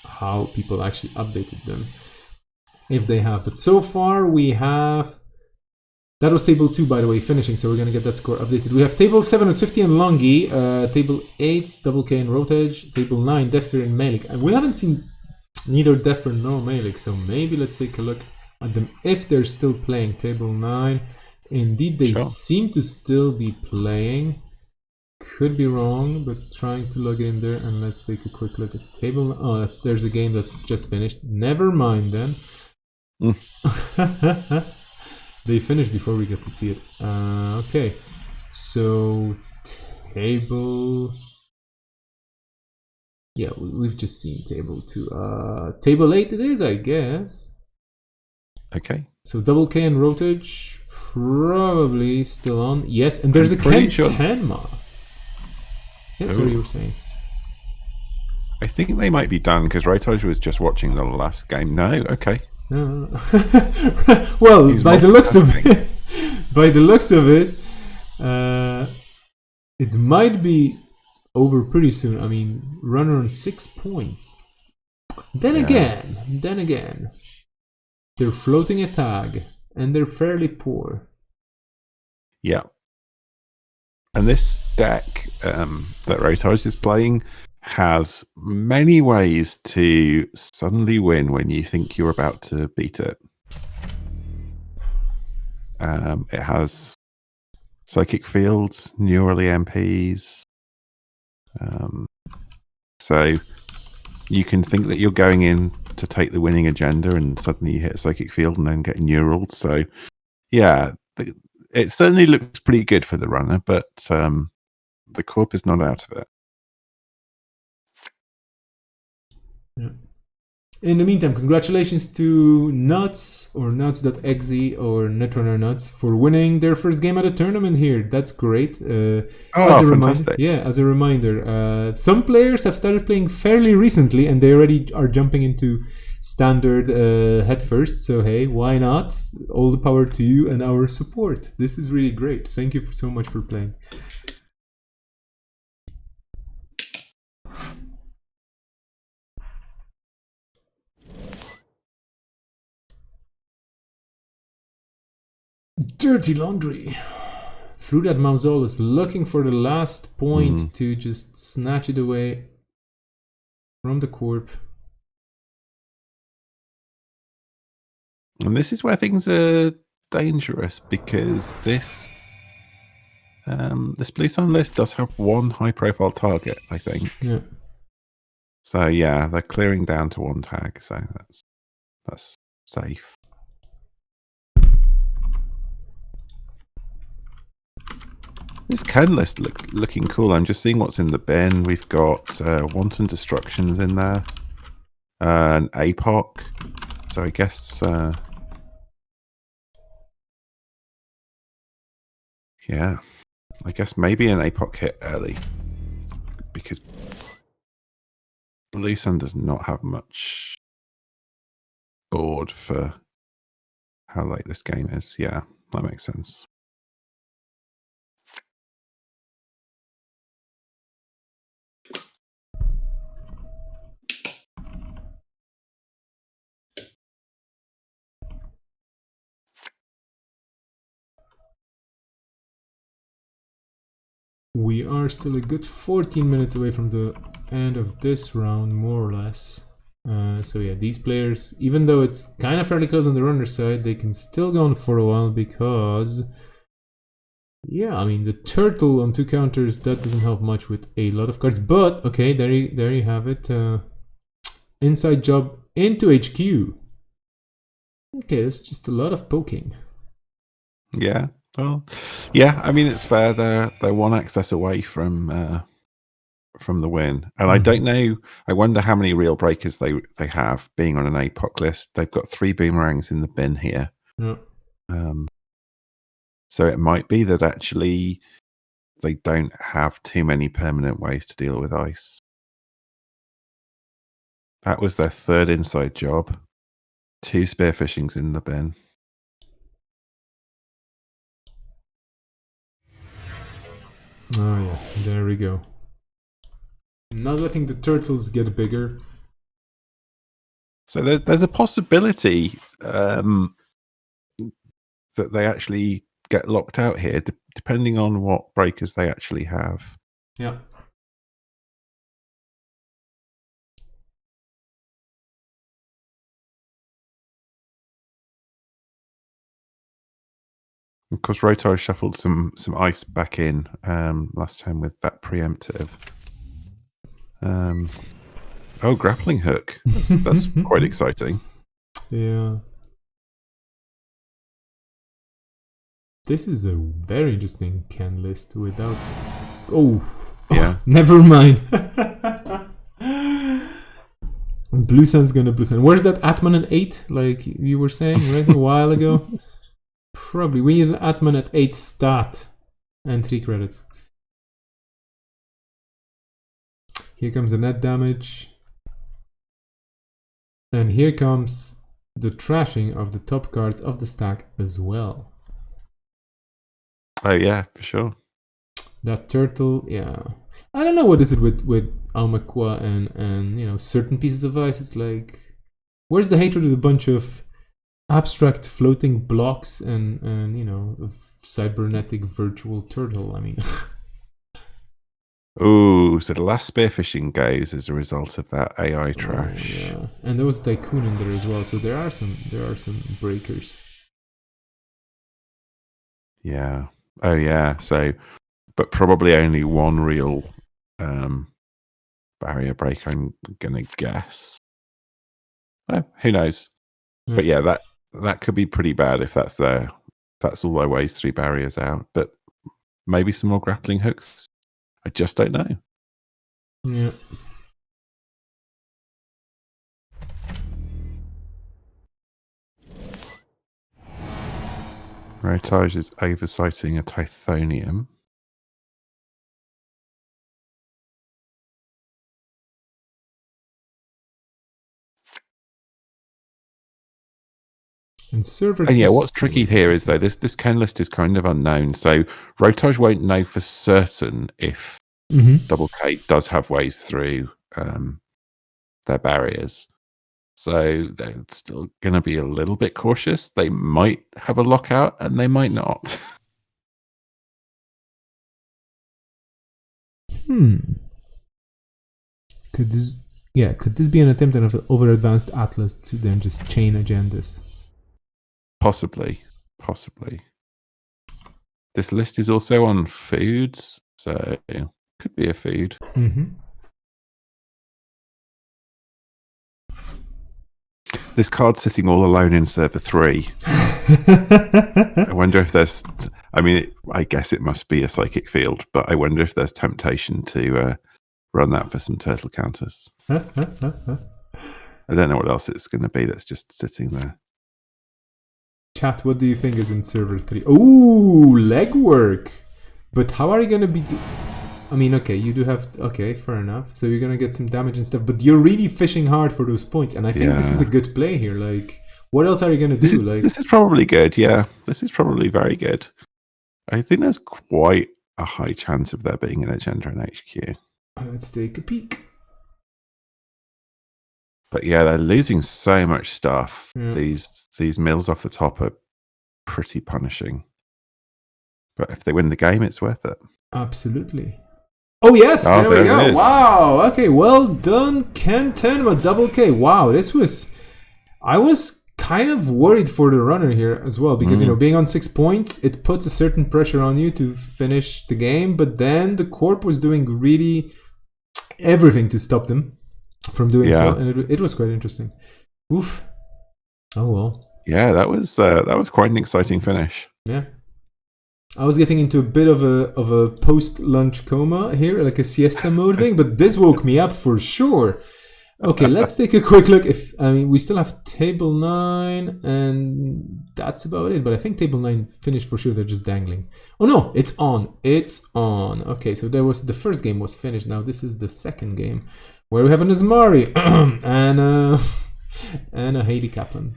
S3: how people actually updated them, if they have. But so far we have That was table 2, by the way, finishing, so we're going to get that score updated. We have table 7 with 50 and Longi, table 8, Double K and Rotage, table 9, Defter and Malik. And we haven't seen neither Defter nor Malik, so maybe let's take a look at them if they're still playing. Table 9, indeed they seem to still be playing. Could be wrong, but trying to log in there, and let's take a quick look at table. Oh, there's a game that's just finished. Never mind then. They finished before we get to see it. Okay, so table. Yeah, we've just seen table 2. Table 8 it is, I guess.
S2: Okay.
S3: So Double K and Rotage probably still on. Yes, and there's a Ken Tenma. Yes, what you were saying.
S2: I think they might be done because Rotage was just watching the last game. No, okay.
S3: Well, by the looks of it, it might be over pretty soon. I mean, runner on 6 points. Then again, they're floating a tag and they're fairly poor.
S2: Yeah. And this deck that Rotage is playing has many ways to suddenly win when you think you're about to beat it. It has Psychic Fields, Neural EMPs. So you can think that you're going in to take the winning agenda and suddenly you hit a Psychic Field and then get Neural. So yeah, it certainly looks pretty good for the runner, but the Corp is not out of it.
S3: Yeah. In the meantime, congratulations to Nuts or Nuts.exe or Netrunner Nuts for winning their first game at a tournament here. That's great. As a
S2: fantastic.
S3: As a reminder, some players have started playing fairly recently and they already are jumping into standard head first. So hey, why not? All the power to you and our support. This is really great. Thank you so much for playing. Dirty laundry. Through that Mausol is looking for the last point to just snatch it away from the Corp.
S2: And this is where things are dangerous because this Blue Sun list does have one high-profile target, I think.
S3: Yeah.
S2: So yeah, they're clearing down to one tag, so that's safe. This Ken list looking cool. I'm just seeing what's in the bin. We've got Wanton Destructions in there, an APOC. So I guess, yeah, I guess maybe an APOC hit early because Blue Sun does not have much board for how late this game is. Yeah, that makes sense.
S3: We are still a good 14 minutes away from the end of this round, more or less. So yeah, these players, even though it's kind of fairly close on the runner side, they can still go on for a while because, yeah, I mean, the turtle on 2 counters, that doesn't help much with a lot of cards. But, okay, there you have it. Inside job into HQ. Okay, that's just a lot of poking.
S2: Yeah. Well, yeah, I mean, it's fair. They're one access away from the win. And I don't know, I wonder how many real breakers they have being on an APOC list. They've got 3 boomerangs in the bin here.
S3: Yeah.
S2: So it might be that actually they don't have too many permanent ways to deal with ice. That was their 3rd inside job. 2 spearfishings in the bin.
S3: Oh yeah, there we go. Not letting the turtles get bigger.
S2: So there's a possibility that they actually get locked out here, depending on what breakers they actually have.
S3: Yeah.
S2: Of course, Rotar shuffled some ice back in last time with that preemptive. Oh, grappling hook. That's quite exciting.
S3: Yeah. This is a very interesting can list without... Oh.
S2: Yeah.
S3: Never mind. Blue Sun's gonna Blue Sun. Where's that Atman at 8? Like you were saying, right? A while ago? Probably. We need an Atman at 8 stat. And 3 credits. Here comes the net damage. And here comes the trashing of the top cards of the stack as well.
S2: Oh yeah, for sure.
S3: That turtle, yeah. I don't know what is it with Almakwa and certain pieces of ice. It's like, where's the hatred with a bunch of abstract floating blocks and a cybernetic virtual turtle? I mean,
S2: Oh, so the last spearfishing goes as a result of that AI trash.
S3: yeah. And there was Tycoon in there as well, so there are some breakers.
S2: Yeah. Oh yeah. So, but probably only one real barrier break, I'm gonna guess. Who knows?
S3: Yeah.
S2: But yeah, that could be pretty bad if that's all their ways 3 barriers out. But maybe some more grappling hooks. I just don't know.
S3: Yeah.
S2: Rotage is oversighting a Tithonium.
S3: And server.
S2: And yeah, what's tricky here is though this Ken list is kind of unknown. So Rotage won't know for certain if Double K does have ways through their barriers. So they're still going to be a little bit cautious. They might have a lockout and they might not.
S3: Could this be an attempt at an over-advanced atlas to then just chain agendas?
S2: Possibly. This list is also on foods, so could be a food. This card's sitting all alone in server 3. I wonder if there's... I mean, I guess it must be a psychic field, but I wonder if there's temptation to run that for some turtle counters. I don't know what else it's going to be that's just sitting there.
S3: Chat, what do you think is in server 3? Ooh, legwork! But how are you going to be... I mean, okay, you do have... Okay, fair enough. So you're going to get some damage and stuff, but you're really fishing hard for those points. And I think this is a good play here. Like, what else are you going to do?
S2: This is probably good, yeah. This is probably very good. I think there's quite a high chance of there being an agenda in HQ.
S3: Let's take a peek.
S2: But yeah, they're losing so much stuff.
S3: Yeah.
S2: These mills off the top are pretty punishing. But if they win the game, it's worth it.
S3: Absolutely. Oh yes, there we go. Wow. Okay, well done, Ken 10 with Double K. Wow, I was kind of worried for the runner here as well, because being on 6 points, it puts a certain pressure on you to finish the game, but then the Corp was doing really everything to stop them from doing so, and it was quite interesting. Oof. Oh well.
S2: Yeah, that was quite an exciting finish.
S3: Yeah. I was getting into a bit of a post-lunch coma here, like a siesta mode thing, but this woke me up for sure. Okay, let's take a quick look. We still have table 9, and that's about it. But I think table 9 finished for sure. They're just dangling. Oh no, it's on. It's on. Okay, so the first game was finished. Now this is the second game, where we have an Asmari and a Haley Kaplan.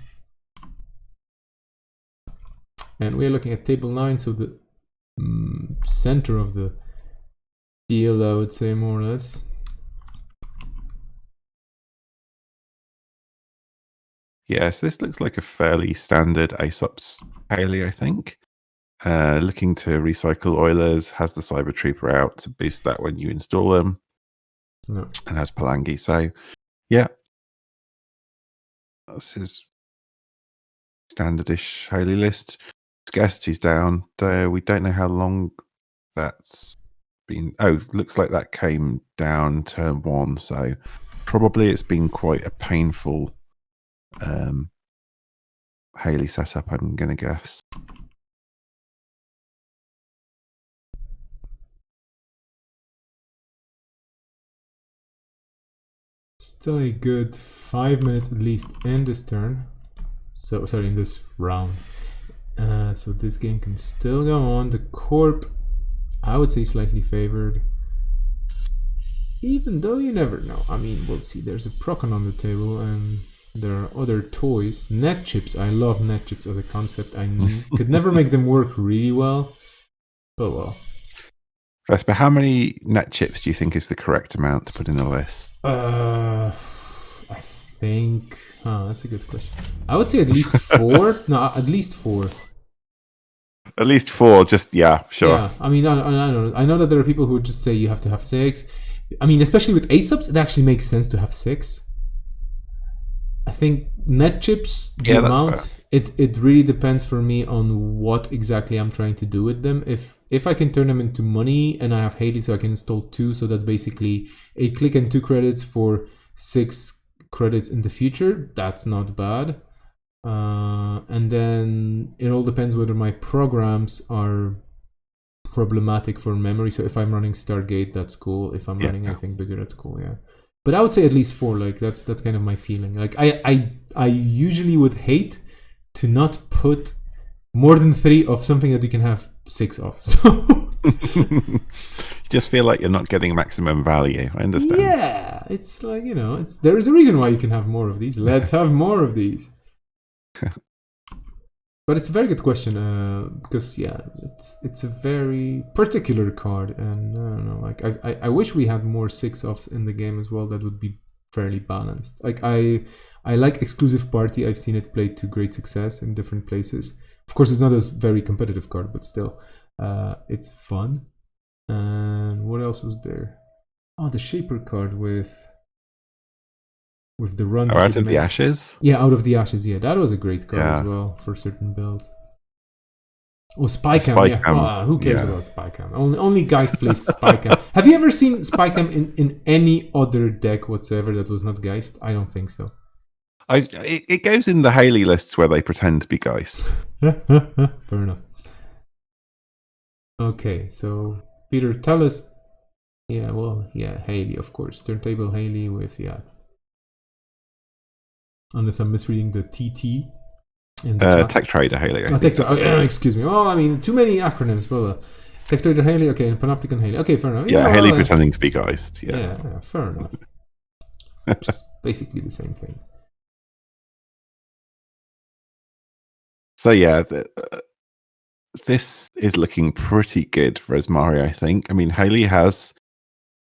S3: And we're looking at table 9, so the center of the field, I would say, more or less.
S2: Yes, this looks like a fairly standard Aesop's Haley, I think. looking to recycle Oilers, has the Cyber Trooper out to boost that when you install them,
S3: No.
S2: and has Palangi. So, yeah, that's his standardish Holy list. Scarcity's down. We don't know how long that's been. Oh, looks like that came down turn 1. So probably it's been quite a painful Haley setup, I'm going to guess.
S3: Still a good 5 minutes at least in this turn. So, sorry, in this round. So this game can still go on. The Corp, I would say, slightly favored. Even though you never know. I mean, we'll see. There's a Procon on the table and there are other toys. Net chips. I love net chips as a concept. I could never make them work really well. But well.
S2: Vesper, how many net chips do you think is the correct amount to put in the list?
S3: I think... Oh, that's a good question. I would say at least 4. No, at least 4.
S2: At least 4, just, yeah, sure.
S3: Yeah, I mean, I don't know. I know that there are people who would just say you have to have 6. I mean, especially with ASUPs, it actually makes sense to have 6. I think net chips, the amount, it really depends for me on what exactly I'm trying to do with them. If I can turn them into money and I have Haley, so I can install 2, so that's basically 8 click and 2 credits for 6 credits in the future, that's not bad. And then it all depends whether my programs are problematic for memory. So if I'm running Stargate, that's cool. If I'm running anything bigger, that's cool. Yeah, but I would say at least 4. Like that's kind of my feeling. Like I usually would hate to not put more than 3 of something that you can have 6 of. So
S2: you just feel like you're not getting maximum value. I understand.
S3: Yeah, it's like, you know, there is a reason why you can have more of these. Let's have more of these. But it's a very good question, because yeah, it's a very particular card, and I don't know, like I wish we had more 6-offs in the game as well. That would be fairly balanced. Like I like Exclusive Party. I've seen it played to great success in different places. Of course, it's not a very competitive card, but still, it's fun. And what else was there? Oh, the Shaper card with the runs.
S2: Out of the Ashes?
S3: Yeah, Out of the Ashes. Yeah, that was a great card as well for certain builds. Oh, Spycam. Yeah. Oh, who cares about Spycam? Only Geist plays Spycam. Have you ever seen Spycam in any other deck whatsoever that was not Geist? I don't think so.
S2: It goes in the Haley lists where they pretend to be Geist.
S3: Fair enough. Okay, so Peter, tell us. Yeah, well, yeah, Haley, of course. Turntable Haley with, yeah. Unless I'm misreading the TT.
S2: Tech Trader Haley.
S3: Excuse me. Oh, I mean, too many acronyms. Blah, blah. Tech Trader Haley, okay, and Panopticon Haley. Okay, fair enough.
S2: Yeah, Haley pretending to be Geist.
S3: Yeah, fair enough. Just basically the same thing.
S2: So yeah, this is looking pretty good for Asmari, I think. I mean, Haley has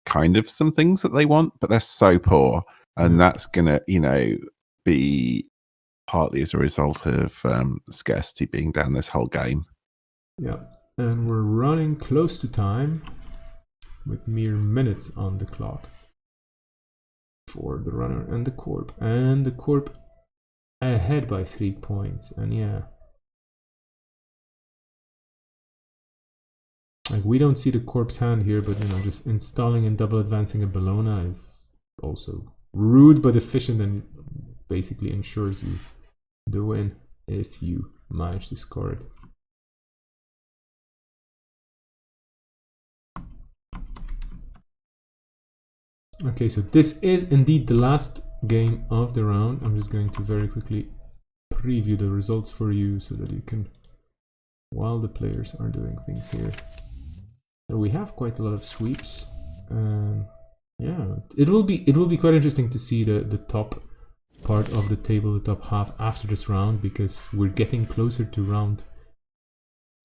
S2: kind of some things that they want, but they're so poor, and that's gonna, be partly as a result of scarcity being down this whole game.
S3: Yeah, and we're running close to time with mere minutes on the clock for the runner and the corp. And the corp ahead by 3 points. And yeah, like we don't see the corp's hand here, but just installing and double advancing a Bellona is also rude but efficient and basically ensures you the win if you manage to score it. Okay, so this is indeed the last game of the round. I'm just going to very quickly preview the results for you so that you can, while the players are doing things here. So we have quite a lot of sweeps. Yeah, it will be quite interesting to see the top part of the table, the top half after this round, because we're getting closer to round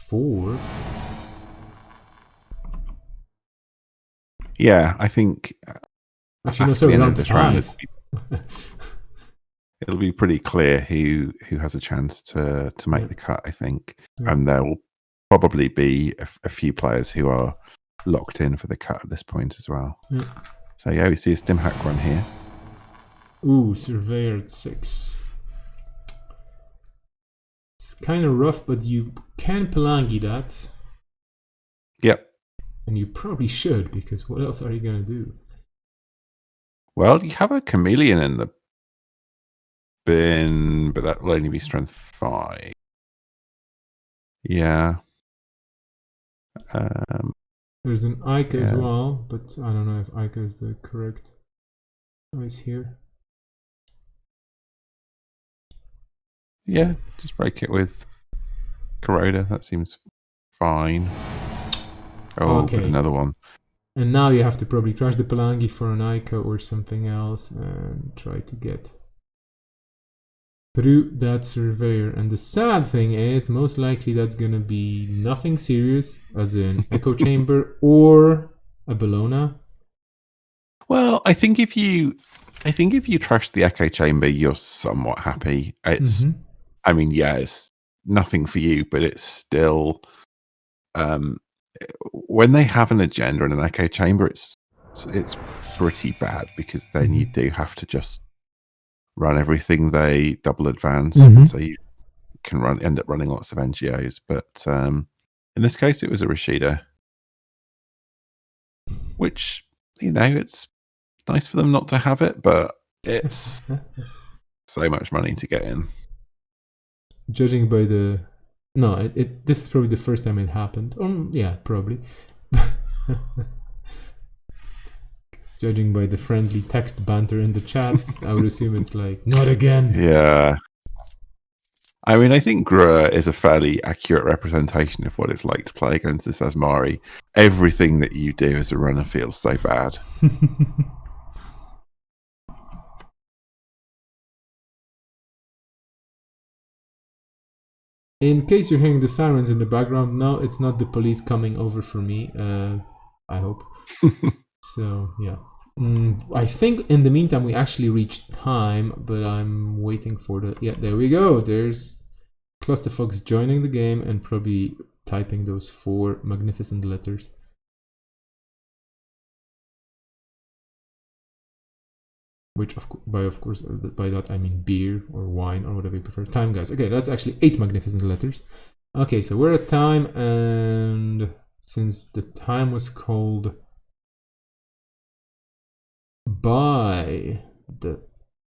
S3: 4.
S2: Yeah, I think
S3: actually no, sorry, round 5.
S2: It'll be pretty clear who has a chance to make the cut, I think. And they'll probably be a few players who are locked in for the cut at this point as well.
S3: Yeah.
S2: So yeah, we see a stim hack run here.
S3: Ooh, Surveyor at 6. It's kind of rough, but you can Pelangi that.
S2: Yep.
S3: And you probably should, because what else are you going to do?
S2: Well, you have a chameleon in the bin, but that will only be strength 5. Yeah.
S3: There's an Ica as
S2: Yeah.
S3: well, but I don't know if Ica is the correct choice here.
S2: Yeah, just break it with Corroder. That seems fine. Oh,
S3: Okay.
S2: but another one.
S3: And now you have to probably trash the Pelangi for an Ica or something else and try to get through that Surveyor. And the sad thing is, most likely that's gonna be nothing serious, as in Echo Chamber or a Bellona.
S2: Well, I think if you trash the Echo Chamber, you're somewhat happy. It's, I mean, yeah, it's nothing for you, but it's still, when they have an agenda and an Echo Chamber, it's pretty bad, because then you do have to just run everything they double advance, so you can end up running lots of NGOs. But in this case, it was a Rashida, which, you know, it's nice for them not to have it, but it's so much money to get in.
S3: Judging by the... No, this is probably the first time it happened. Yeah, probably. Judging by the friendly text banter in the chat, I would assume it's like, not again.
S2: Yeah. I mean, I think Grua is a fairly accurate representation of what it's like to play against this Asmari. Everything that you do as a runner feels so bad.
S3: In case you're hearing the sirens in the background, no, it's not the police coming over for me. I hope. So, yeah. I think in the meantime we actually reached time, but I'm waiting for the... Yeah, there we go. There's Clusterfox joining the game and probably typing those 4 magnificent letters. Which, of course, by that I mean beer or wine or whatever you prefer. Time, guys. Okay, that's actually 8 magnificent letters. Okay, so we're at time, and since the time was called by the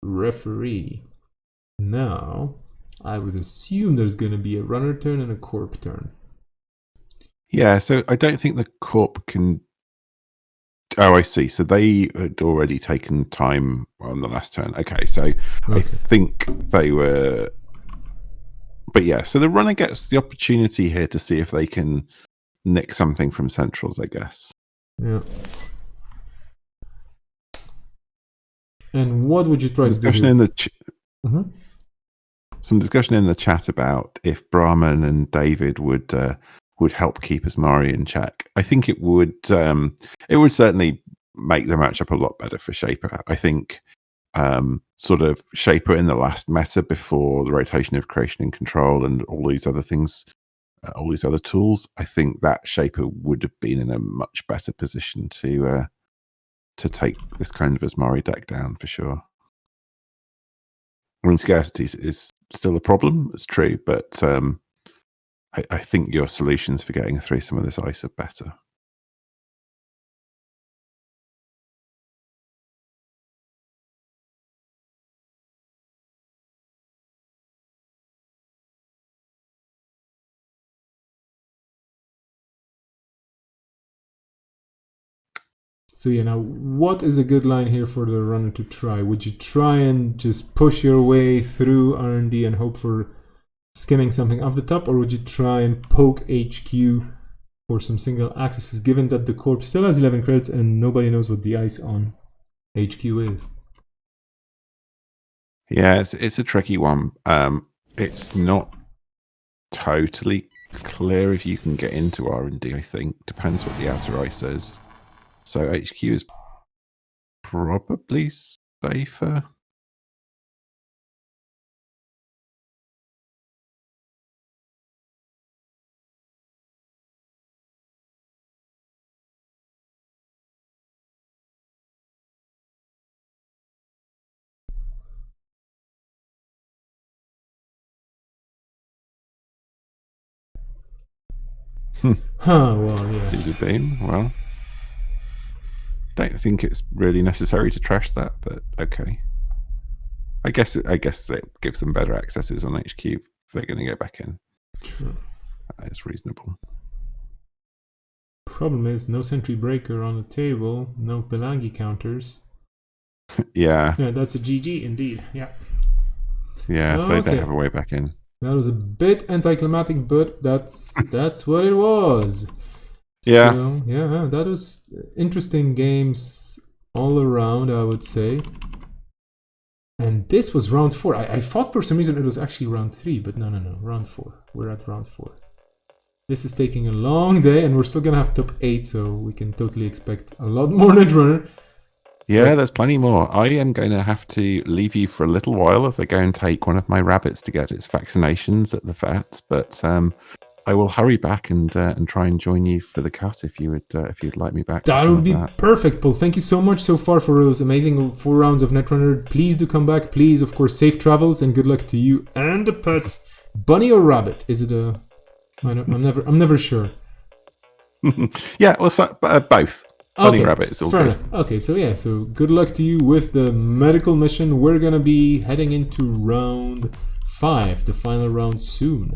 S3: referee, now I would assume there's going to be a runner turn and a corp turn.
S2: Yeah, so I don't think the corp can... Oh, I see. So they had already taken time on the last turn. Okay, so I think they were... But yeah, so the runner gets the opportunity here to see if they can nick something from centrals, I guess.
S3: Yeah. And what would you try to do here?
S2: Some discussion in the chat about if Brahman and David would help keep Asmari in check. I think it would certainly make the matchup a lot better for Shaper. I think sort of Shaper in the last meta before the rotation of creation and control and all these other things, all these other tools, I think that Shaper would have been in a much better position to take this kind of Asmari deck down for sure. I mean, scarcity is still a problem, it's true, but I think your solutions for getting through some of this ice are better.
S3: So yeah, now what is a good line here for the runner to try? Would you try and just push your way through R&D and hope for skimming something off the top, or would you try and poke HQ for some single accesses, given that the corp still has 11 credits and nobody knows what the ice on HQ is?
S2: Yeah, it's a tricky one. It's not totally clear if you can get into R&D, I think. Depends what the outer ice is. So HQ is probably safer.
S3: Well, yeah.
S2: Caesar beam. Well, don't think it's really necessary to trash that, but okay. I guess it gives them better accesses on HQ if they're going to go back in.
S3: Sure.
S2: That is reasonable.
S3: Problem is, no sentry breaker on the table, no Belangi counters.
S2: Yeah.
S3: Yeah, that's a GG indeed. Yeah.
S2: Yeah, so they
S3: Okay.
S2: don't have a way back in.
S3: That was a bit anticlimactic, but that's what it was.
S2: Yeah.
S3: So, yeah, that was interesting games all around, I would say. And this was round 4. I thought for some reason it was actually round 3, but no, round 4. We're at round 4. This is taking a long day, and we're still gonna have top 8, so we can totally expect a lot more Netrunner.
S2: Yeah, there's plenty more. I am going to have to leave you for a little while as I go and take one of my rabbits to get its vaccinations at the vet. But I will hurry back and try and join you for the cut if you'd like me back.
S3: That would be perfect, Paul. Thank you so much so far for those amazing 4 rounds of Netrunner. Please do come back. Please, of course, safe travels and good luck to you and the pet. Bunny or rabbit? Is it a? I'm never sure.
S2: Yeah, well, both. Bunny rabbit is all
S3: fair
S2: good.
S3: enough. Okay, so yeah, so good luck to you with the medical mission. We're gonna be heading into round 5, the final round soon.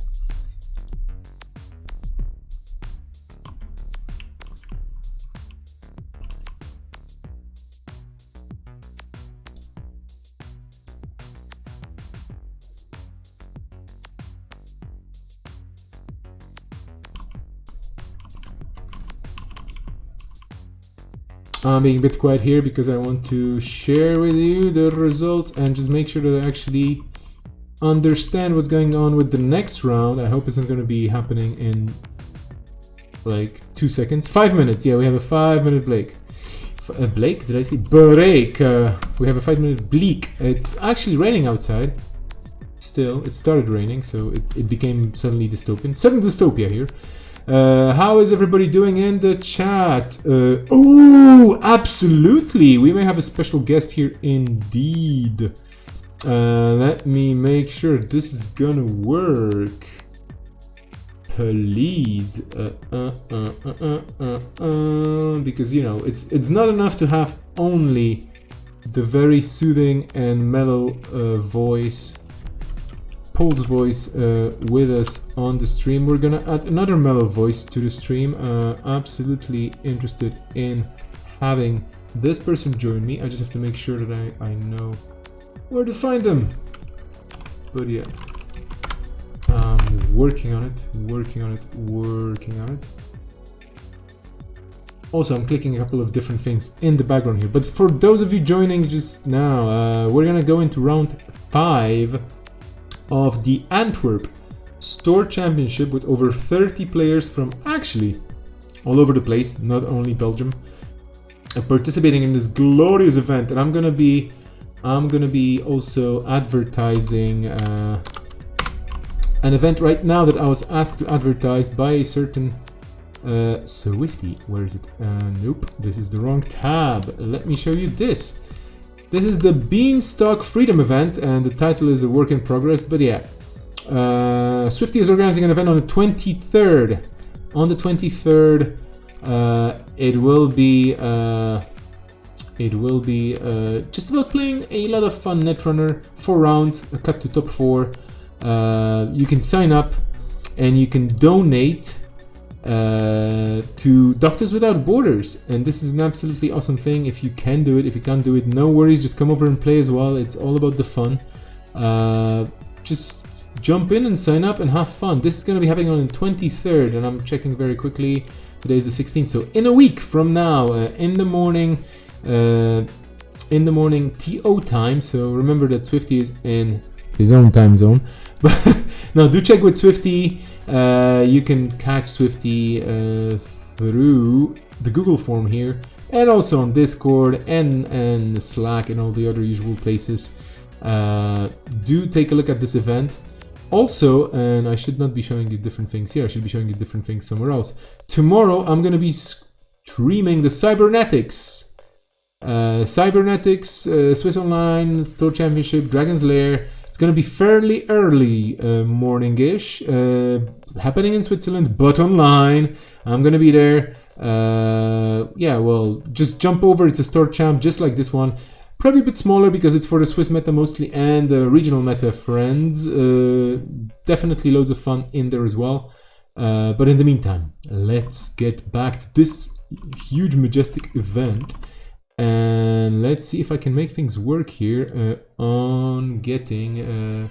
S3: I'm being a bit quiet here because I want to share with you the results and just make sure that I actually understand what's going on with the next round. I hope it's not going to be happening in like 2 seconds. 5 minutes. Yeah, we have a 5-minute break. Blake? Did I say break? We have a 5-minute bleak. It's actually raining outside. Still, it started raining, so it became suddenly dystopian. Sudden dystopia here. How is everybody doing in the chat? Oh, absolutely. We may have a special guest here indeed. Let me make sure this is gonna work. Please. Because, you know, it's not enough to have only the very soothing and mellow voice, Paul's voice, with us on the stream. We're gonna add another mellow voice to the stream. Absolutely interested in having this person join me. I just have to make sure that I know where to find them. But yeah, working on it. Also, I'm clicking a couple of different things in the background here. But for those of you joining just now, we're gonna go into round 5 of the Antwerp Store Championship with over 30 players from actually all over the place, not only Belgium, participating in this glorious event. And I'm gonna be also advertising an event right now that I was asked to advertise by a certain Swifty. Where is it? Nope, this is the wrong tab. Let me show you this. This is the Beanstalk Freedom event, and the title is a work in progress, but yeah. Swifty is organizing an event on the 23rd. On the 23rd, it will be just about playing a lot of fun Netrunner, 4 rounds, a cut to top 4. You can sign up and you can donate to Doctors Without Borders, and this is an absolutely awesome thing. If you can do it, if you can't do it, no worries, just come over and play as well. It's all about the fun. Just jump in and sign up and have fun. This is going to be happening on the 23rd, and I'm checking very quickly. Today is the 16th, so in a week from now, in the morning TO time. So remember that Swifty is in his own time zone. But no, do check with Swifty. You can catch Swifty through the Google form here, and also on Discord and Slack and all the other usual places. Do take a look at this event. Also, and I should not be showing you different things here, I should be showing you different things somewhere else. Tomorrow I'm going to be streaming the Cybernetics Swiss Online Store Championship Dragon's Lair. It's going to be fairly early morning-ish, happening in Switzerland, but online. I'm going to be there. Yeah, well, just jump over. It's a store champ, just like this one. Probably a bit smaller because it's for the Swiss meta mostly and the regional meta friends. Definitely loads of fun in there as well. But in the meantime, let's get back to this huge, majestic event. And let's see if I can make things work here on getting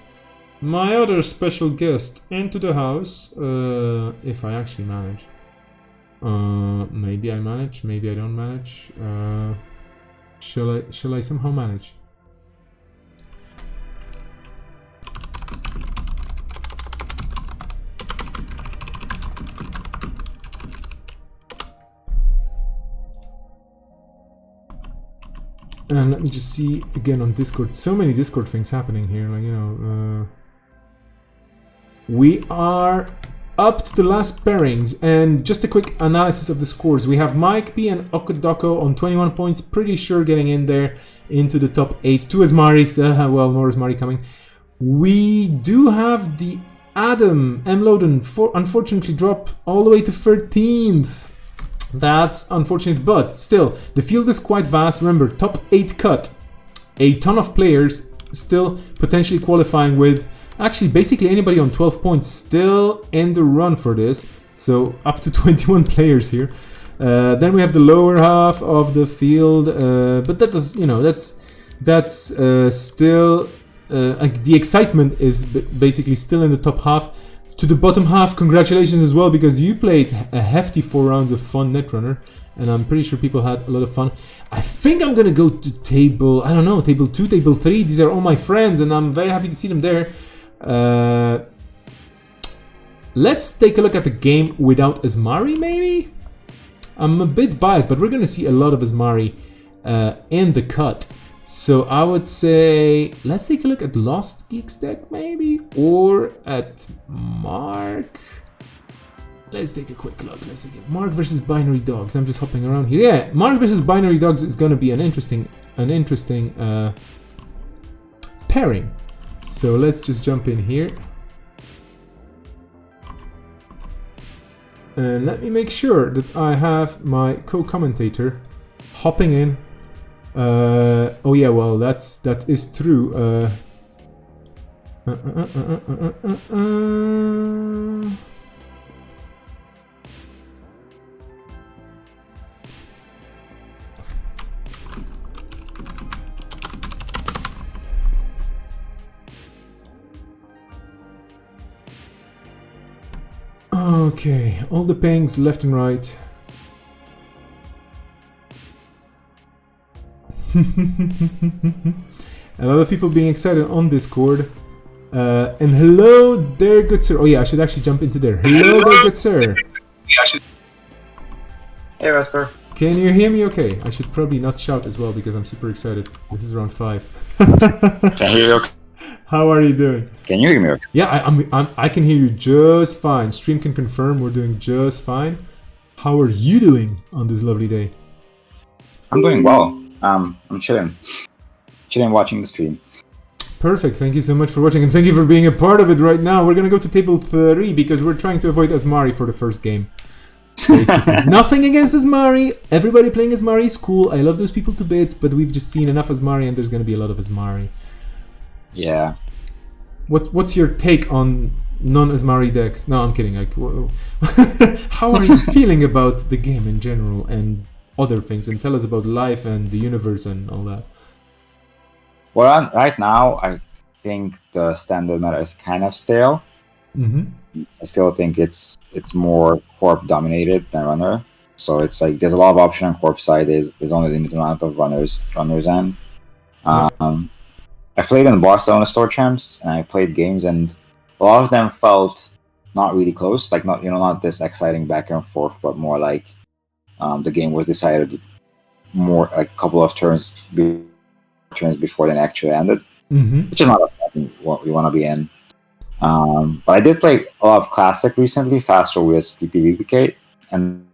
S3: my other special guest into the house. If I actually manage. Maybe I manage, maybe I don't manage. Shall I somehow manage? And let me just see again on Discord. So many Discord things happening here. Like, you know, we are up to the last pairings, and just a quick analysis of the scores. We have Mike B and Okodoko on 21 points, pretty sure getting in there into the top 8. 2 Asmari, well, more Asmari coming. We do have the Adam M. Loden, unfortunately drop all the way to 13th. That's unfortunate, but still, the field is quite vast. Remember, top 8 cut. A ton of players still potentially qualifying with actually basically anybody on 12 points still in the run for this. So up to 21 players here. Then we have the lower half of the field, but that does, you know, that's still the excitement is basically still in the top half. To the bottom half, congratulations as well, because you played a hefty 4 rounds of fun Netrunner, and I'm pretty sure people had a lot of fun. I think I'm gonna go to table, I don't know, table 2, table 3. These are all my friends, and I'm very happy to see them there. Let's take a look at the game without Asmari, maybe? I'm a bit biased, but we're gonna see a lot of Asmari in the cut. So I would say, let's take a look at Lost Geeks deck maybe, or at Mark. Let's take a quick look. Let's take it. Mark versus Binary Dogs. I'm just hopping around here. Yeah, Mark versus Binary Dogs is gonna be an interesting pairing. So let's just jump in here. And let me make sure that I have my co-commentator hopping in. Oh yeah, well that is true. Okay, all the pings left and right. A lot of people being excited on Discord. And hello there, good sir. Oh yeah, I should actually jump into there. Hello there, good sir.
S4: Hey, Rasper.
S3: Can you hear me okay? I should probably not shout as well because I'm super excited. This is round 5.
S4: Can you hear me okay?
S3: How are you doing?
S4: Can you hear me okay?
S3: Yeah, I can hear you just fine. Stream can confirm we're doing just fine. How are you doing on this lovely day?
S4: I'm doing well. I'm chilling watching the stream.
S3: Perfect. Thank you so much for watching, and thank you for being a part of it right now. We're gonna go to table 3 because we're trying to avoid Asmari for the first game. Basically. Nothing against Asmari. Everybody playing Asmari is cool. I love those people to bits, but we've just seen enough Asmari, and there's gonna be a lot of Asmari.
S4: Yeah.
S3: What's your take on non-Asmari decks? No, I'm kidding. Like, how are you feeling about the game in general and other things? And tell us about life and the universe and all that.
S4: Well, right now, I think the standard meta is kind of stale.
S3: Mm-hmm.
S4: I still think it's more corp dominated than runner. So it's like there's a lot of option on corp side. There's only a limited amount of runners end. I played in Barcelona store champs, and I played games, and a lot of them felt not really close. Like not this exciting back and forth, but more like the game was decided more like a couple of turns before it actually ended, which is not what we want to be in. But I did play a lot of Classic recently, faster with PPVPK, and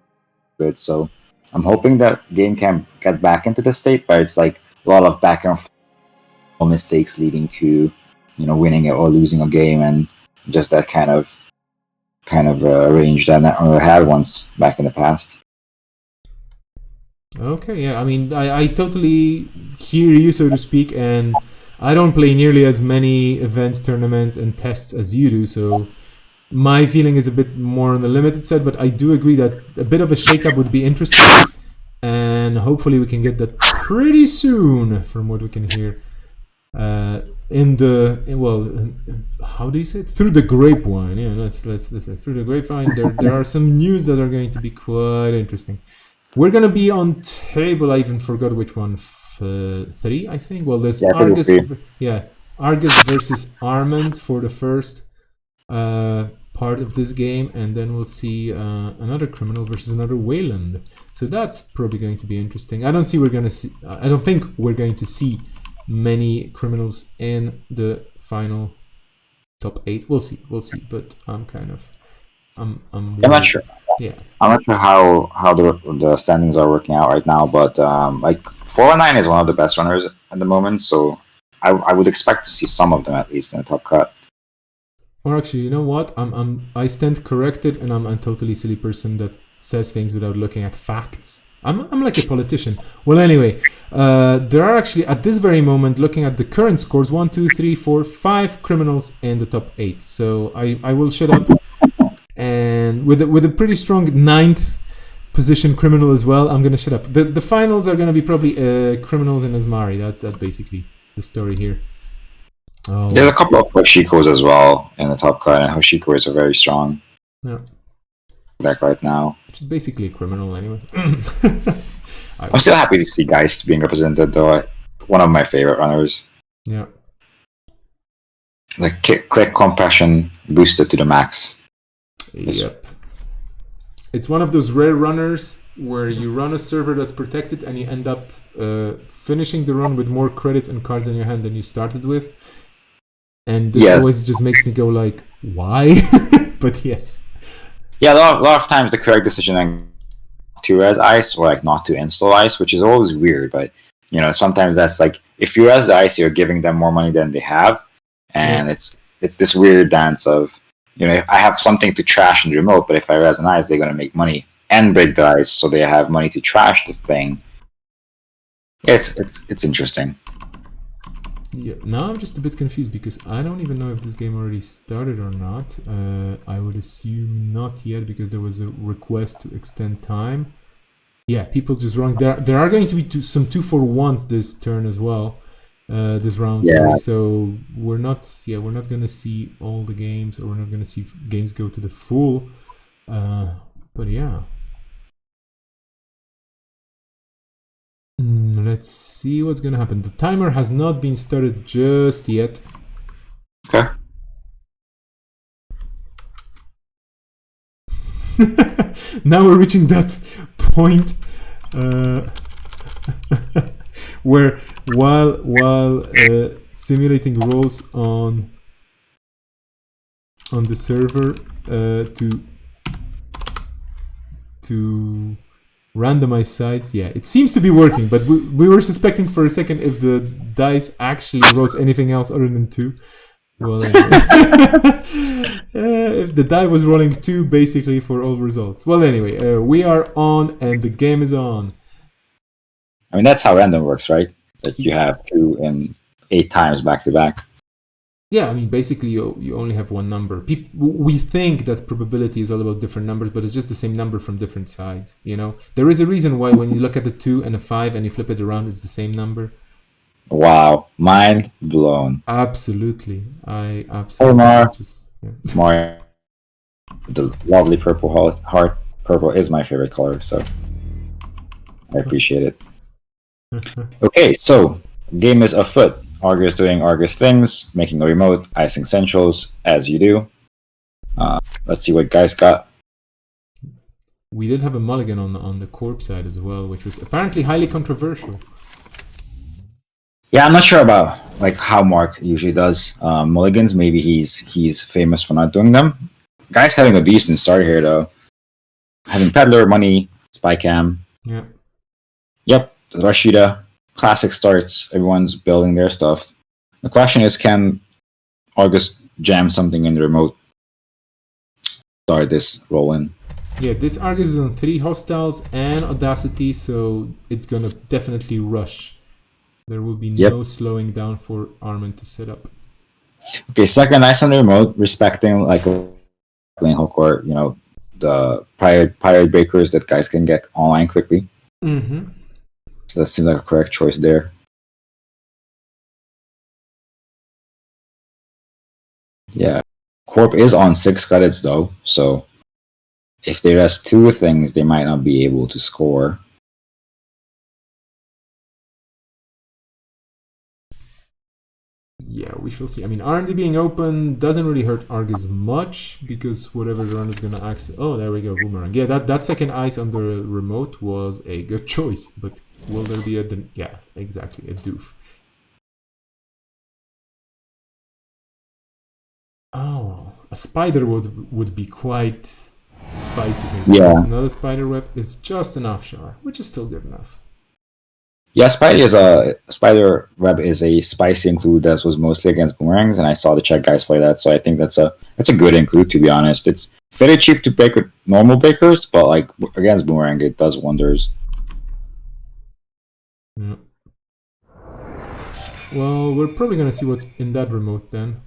S4: good. So I'm hoping that game can get back into the state where it's like a lot of back and forth mistakes leading to winning it or losing a game, and just that kind of range that Netrunner had once back in the past.
S3: Okay, yeah. I mean, I totally hear you, so to speak, and I don't play nearly as many events, tournaments, and tests as you do, so my feeling is a bit more on the limited side, but I do agree that a bit of a shakeup would be interesting, and hopefully we can get that pretty soon, from what we can hear. How do you say it? Through the grapevine. Yeah, let's say through the grapevine. There are some news that are going to be quite interesting. We're gonna be on table. I even forgot which one. 3, I think. Well, there's Argus. Argus versus Armand for the first part of this game, and then we'll see another criminal versus another Wayland. So that's probably going to be interesting. I don't think we're going to see many criminals in the final top 8. We'll see. But I'm not
S4: sure.
S3: Yeah,
S4: I'm not sure how the standings are working out right now, but 419 is one of the best runners at the moment, so I would expect to see some of them at least in the top cut.
S3: Or actually, you know what? I stand corrected, and I'm a totally silly person that says things without looking at facts. I'm like a politician. Well, anyway, there are actually at this very moment, looking at the current scores, 1, 2, 3, 4, 5 criminals in the top 8. So I will shut up, and with a pretty strong 9th position criminal as well, I'm gonna shut up. The finals are gonna be probably criminals and Asmari. That's basically the story here. Oh.
S4: There's a couple of Hoshikos as well in the top cut, and Hoshiko is a very strong deck right now.
S3: Which is basically a criminal anyway.
S4: I'm still happy to see Geist being represented, though. One of my favorite runners.
S3: Yeah.
S4: Like click compassion boosted to the max.
S3: Yep. It's one of those rare runners where you run a server that's protected and you end up finishing the run with more credits and cards in your hand than you started with. And this always just makes me go like, why? But yes.
S4: Yeah, a lot of times the correct decision to res ice or like not to install ice, which is always weird. But sometimes that's like if you res the ice, you're giving them more money than they have, and it's this weird dance of I have something to trash in the remote, but if I res an ice, they're gonna make money and break the ice, so they have money to trash the thing. It's interesting.
S3: Yeah, now I'm just a bit confused because I don't even know if this game already started or not. I would assume not yet because there was a request to extend time. Yeah, people just wrong. There are going to be some 2-for-1s this turn as well. This round, so we're not gonna see all the games, or we're not gonna see games go to the full. But yeah. Let's see what's gonna happen. The timer has not been started just yet.
S4: Okay.
S3: Now we're reaching that point where while simulating rolls on the server to randomize sides. Yeah, it seems to be working, but we were suspecting for a second if the dice actually rolls anything else other than 2. Well, if the die was rolling 2 basically for all results. Well, anyway, we are on and the game is on.
S4: I mean, that's how random works, right? That you have 2 and 8 times back to back.
S3: Yeah, I mean, basically you only have one number. We think that probability is all about different numbers, but it's just the same number from different sides, There is a reason why when you look at the 2 and a 5 and you flip it around, it's the same number.
S4: Wow, mind blown.
S3: Absolutely. I absolutely
S4: Omar. More the lovely purple heart. Purple is my favorite color, so I appreciate it. Okay, so game is afoot. Argus doing Argus things, making a remote, icing essentials, as you do. Let's see what guys got.
S3: We did have a mulligan on the corp side as well, which was apparently highly controversial.
S4: Yeah, I'm not sure about how Mark usually does mulligans. Maybe he's famous for not doing them. Guy's having a decent start here though. Having Peddler, Money, Spy Cam.
S3: Yeah.
S4: Yep, Rashida. Classic starts. Everyone's building their stuff. The question is, can Argus jam something in the remote. Start this rolling.
S3: Yeah, this Argus is on 3 hostiles and Audacity, so it's gonna definitely rush. There will be no slowing down for Armin to set up.
S4: Okay, second ice on the remote, respecting like a lane hook or the prior breakers that guys can get online quickly.
S3: Mm-hmm.
S4: So that seems like a correct choice there. Yeah, Corp is on 6 credits though, so if they rest 2 things, they might not be able to score.
S3: Yeah, we shall see. I mean, R&D being open doesn't really hurt Argus much because whatever the runner is gonna access. Oh, there we go, boomerang. Yeah, that second ice on the remote was a good choice, but will there be yeah, exactly, a doof. Oh, a spider would be quite spicy.
S4: Yeah.
S3: Another spider web is just an offshore, which is still good enough.
S4: Yeah, spider web is a spicy include that was mostly against boomerangs, and I saw the Czech guys play that, so I think that's a good include, to be honest. It's very cheap to break with normal breakers, but like against boomerang, it does wonders.
S3: Yeah. Well, we're probably gonna see what's in that remote then.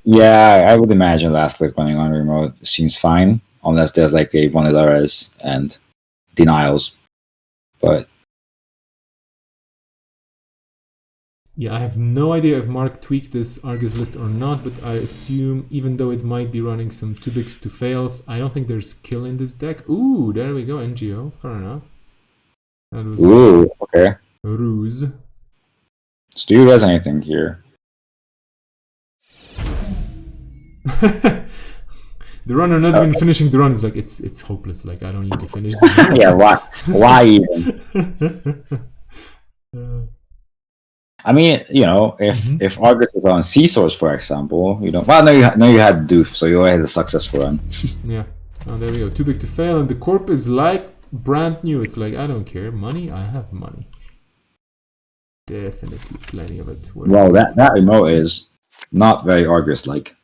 S4: Yeah, I would imagine last click running on remote seems fine, unless there's like a Vanillara's and denials. But
S3: yeah, I have no idea if Mark tweaked this Argus list or not, but I assume even though it might be running some too bigs to fails, I don't think there's kill in this deck. Ooh, there we go, NGO, fair enough. That was
S4: okay.
S3: a ruse.
S4: So do you guys anything here?
S3: The runner not even finishing the run is like it's hopeless. Like I don't need to finish this.
S4: Yeah, why even? I mean, if Argus is on C-Source, for example, well, no, you had Doof, so you already had a successful run.
S3: Yeah. Oh, there we go. Too big to fail, and the corp is like brand new. It's like I don't care. Money, I have money. Definitely plenty of it.
S4: Well, that remote is not very Argus-like.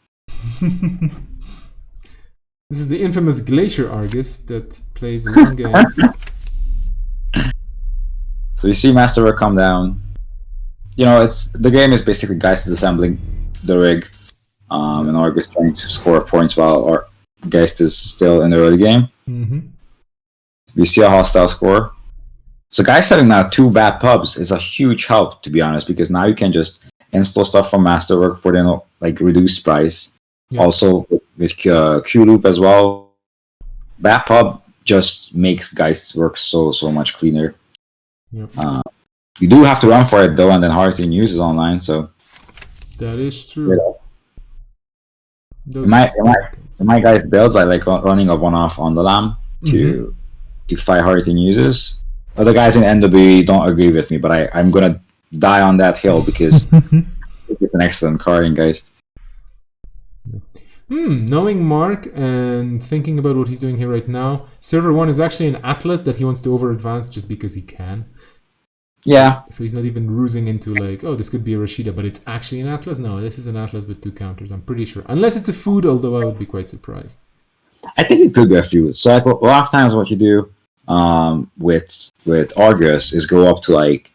S3: This is the infamous Glacier Argus that plays a long game.
S4: So you see Masterwork come down. The game is basically guys disassembling the rig, and Argus trying to score points while Geist is still in the early game.
S3: Mm-hmm.
S4: We see a hostile score. So guys having now 2 bad pubs is a huge help, to be honest, because now you can just install stuff from Masterwork for the reduced price. Yeah. Also with Q loop as well. Bad pub just makes Geist's work so much cleaner.
S3: Yep.
S4: You do have to run for it though, and then hardly uses online. So
S3: that is true.
S4: In my guys' builds, I like running a one-off on the lamb to fight Hurricane uses. Other guys in NW don't agree with me, but I'm gonna die on that hill because it's an excellent card in Geist.
S3: Knowing Mark and thinking about what he's doing here right now, server 1 is actually an Atlas that he wants to over advance just because he can.
S4: Yeah.
S3: So he's not even rusing into like, oh, this could be a Rashida, but it's actually an Atlas. No, this is an Atlas with 2 counters, I'm pretty sure. Unless it's a food, although I would be quite surprised.
S4: I think it could be a food. So like a lot of times what you do with Argus is go up to like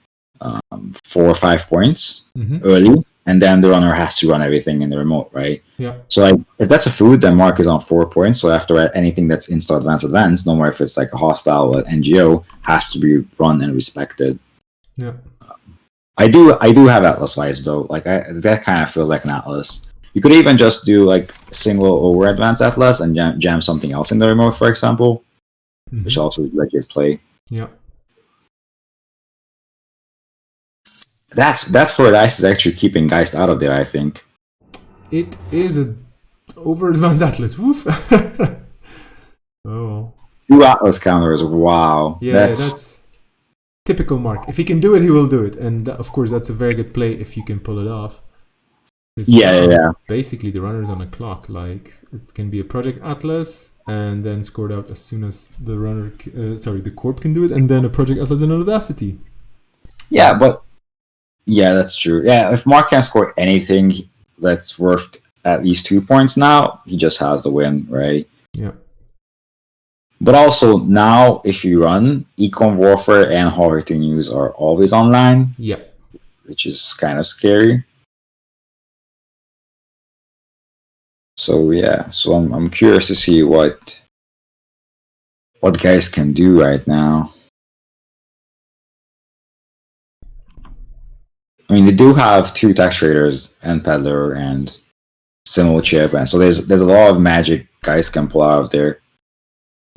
S4: 4 or 5 points early, and then the runner has to run everything in the remote, right?
S3: Yeah.
S4: So like if that's a food, then Mark is on 4 points. So after anything that's install advance, no more if it's like a hostile NGO, has to be run and respected.
S3: Yeah.
S4: I do have Atlas vibes though. Like that kind of feels like an Atlas. You could even just do like single over advanced Atlas and jam something else in the remote, for example, which also is legit play.
S3: Yeah.
S4: That's for Geist is actually keeping Geist out of there, I think.
S3: It is a over advanced Atlas. Woof. Oh.
S4: 2 Atlas counters. Wow.
S3: Yeah, that's typical Mark. If he can do it, he will do it, and of course, that's a very good play if you can pull it off.
S4: Yeah.
S3: Basically, the runner's on a clock. Like it can be a Project Atlas, and then scored out as soon as the runner, the Corp can do it, and then a Project Atlas and an Audacity.
S4: Yeah, but yeah, that's true. Yeah, if Mark can't score anything, that's worth at least 2 points now, he just has the win, right?
S3: Yeah.
S4: But also now, if you run Econ Warfare and Hard News are always online,
S3: Yeah.
S4: which is kind of scary. So yeah, so I'm curious to see what guys can do right now. I mean, they do have 2 tax traders and peddler and Simul chip, and so there's a lot of magic guys can pull out of there.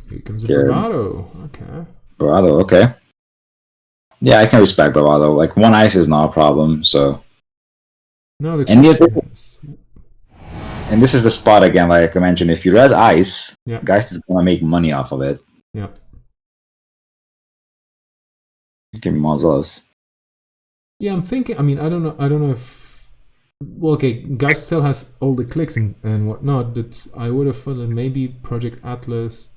S3: Here comes a bravado. Okay.
S4: Bravado, okay. Yeah, I can respect bravado. Like 1 ice is not a problem. So
S3: No, the
S4: and
S3: question is,
S4: and this is the spot again, like I mentioned. If you res ice,
S3: yeah.
S4: guys is gonna make money off of it.
S3: Yeah.
S4: Give me muzzles.
S3: Yeah, I'm thinking. I mean, I don't know if. Well, okay, Geist still has all the clicks and whatnot, but I would have thought that maybe Project Atlas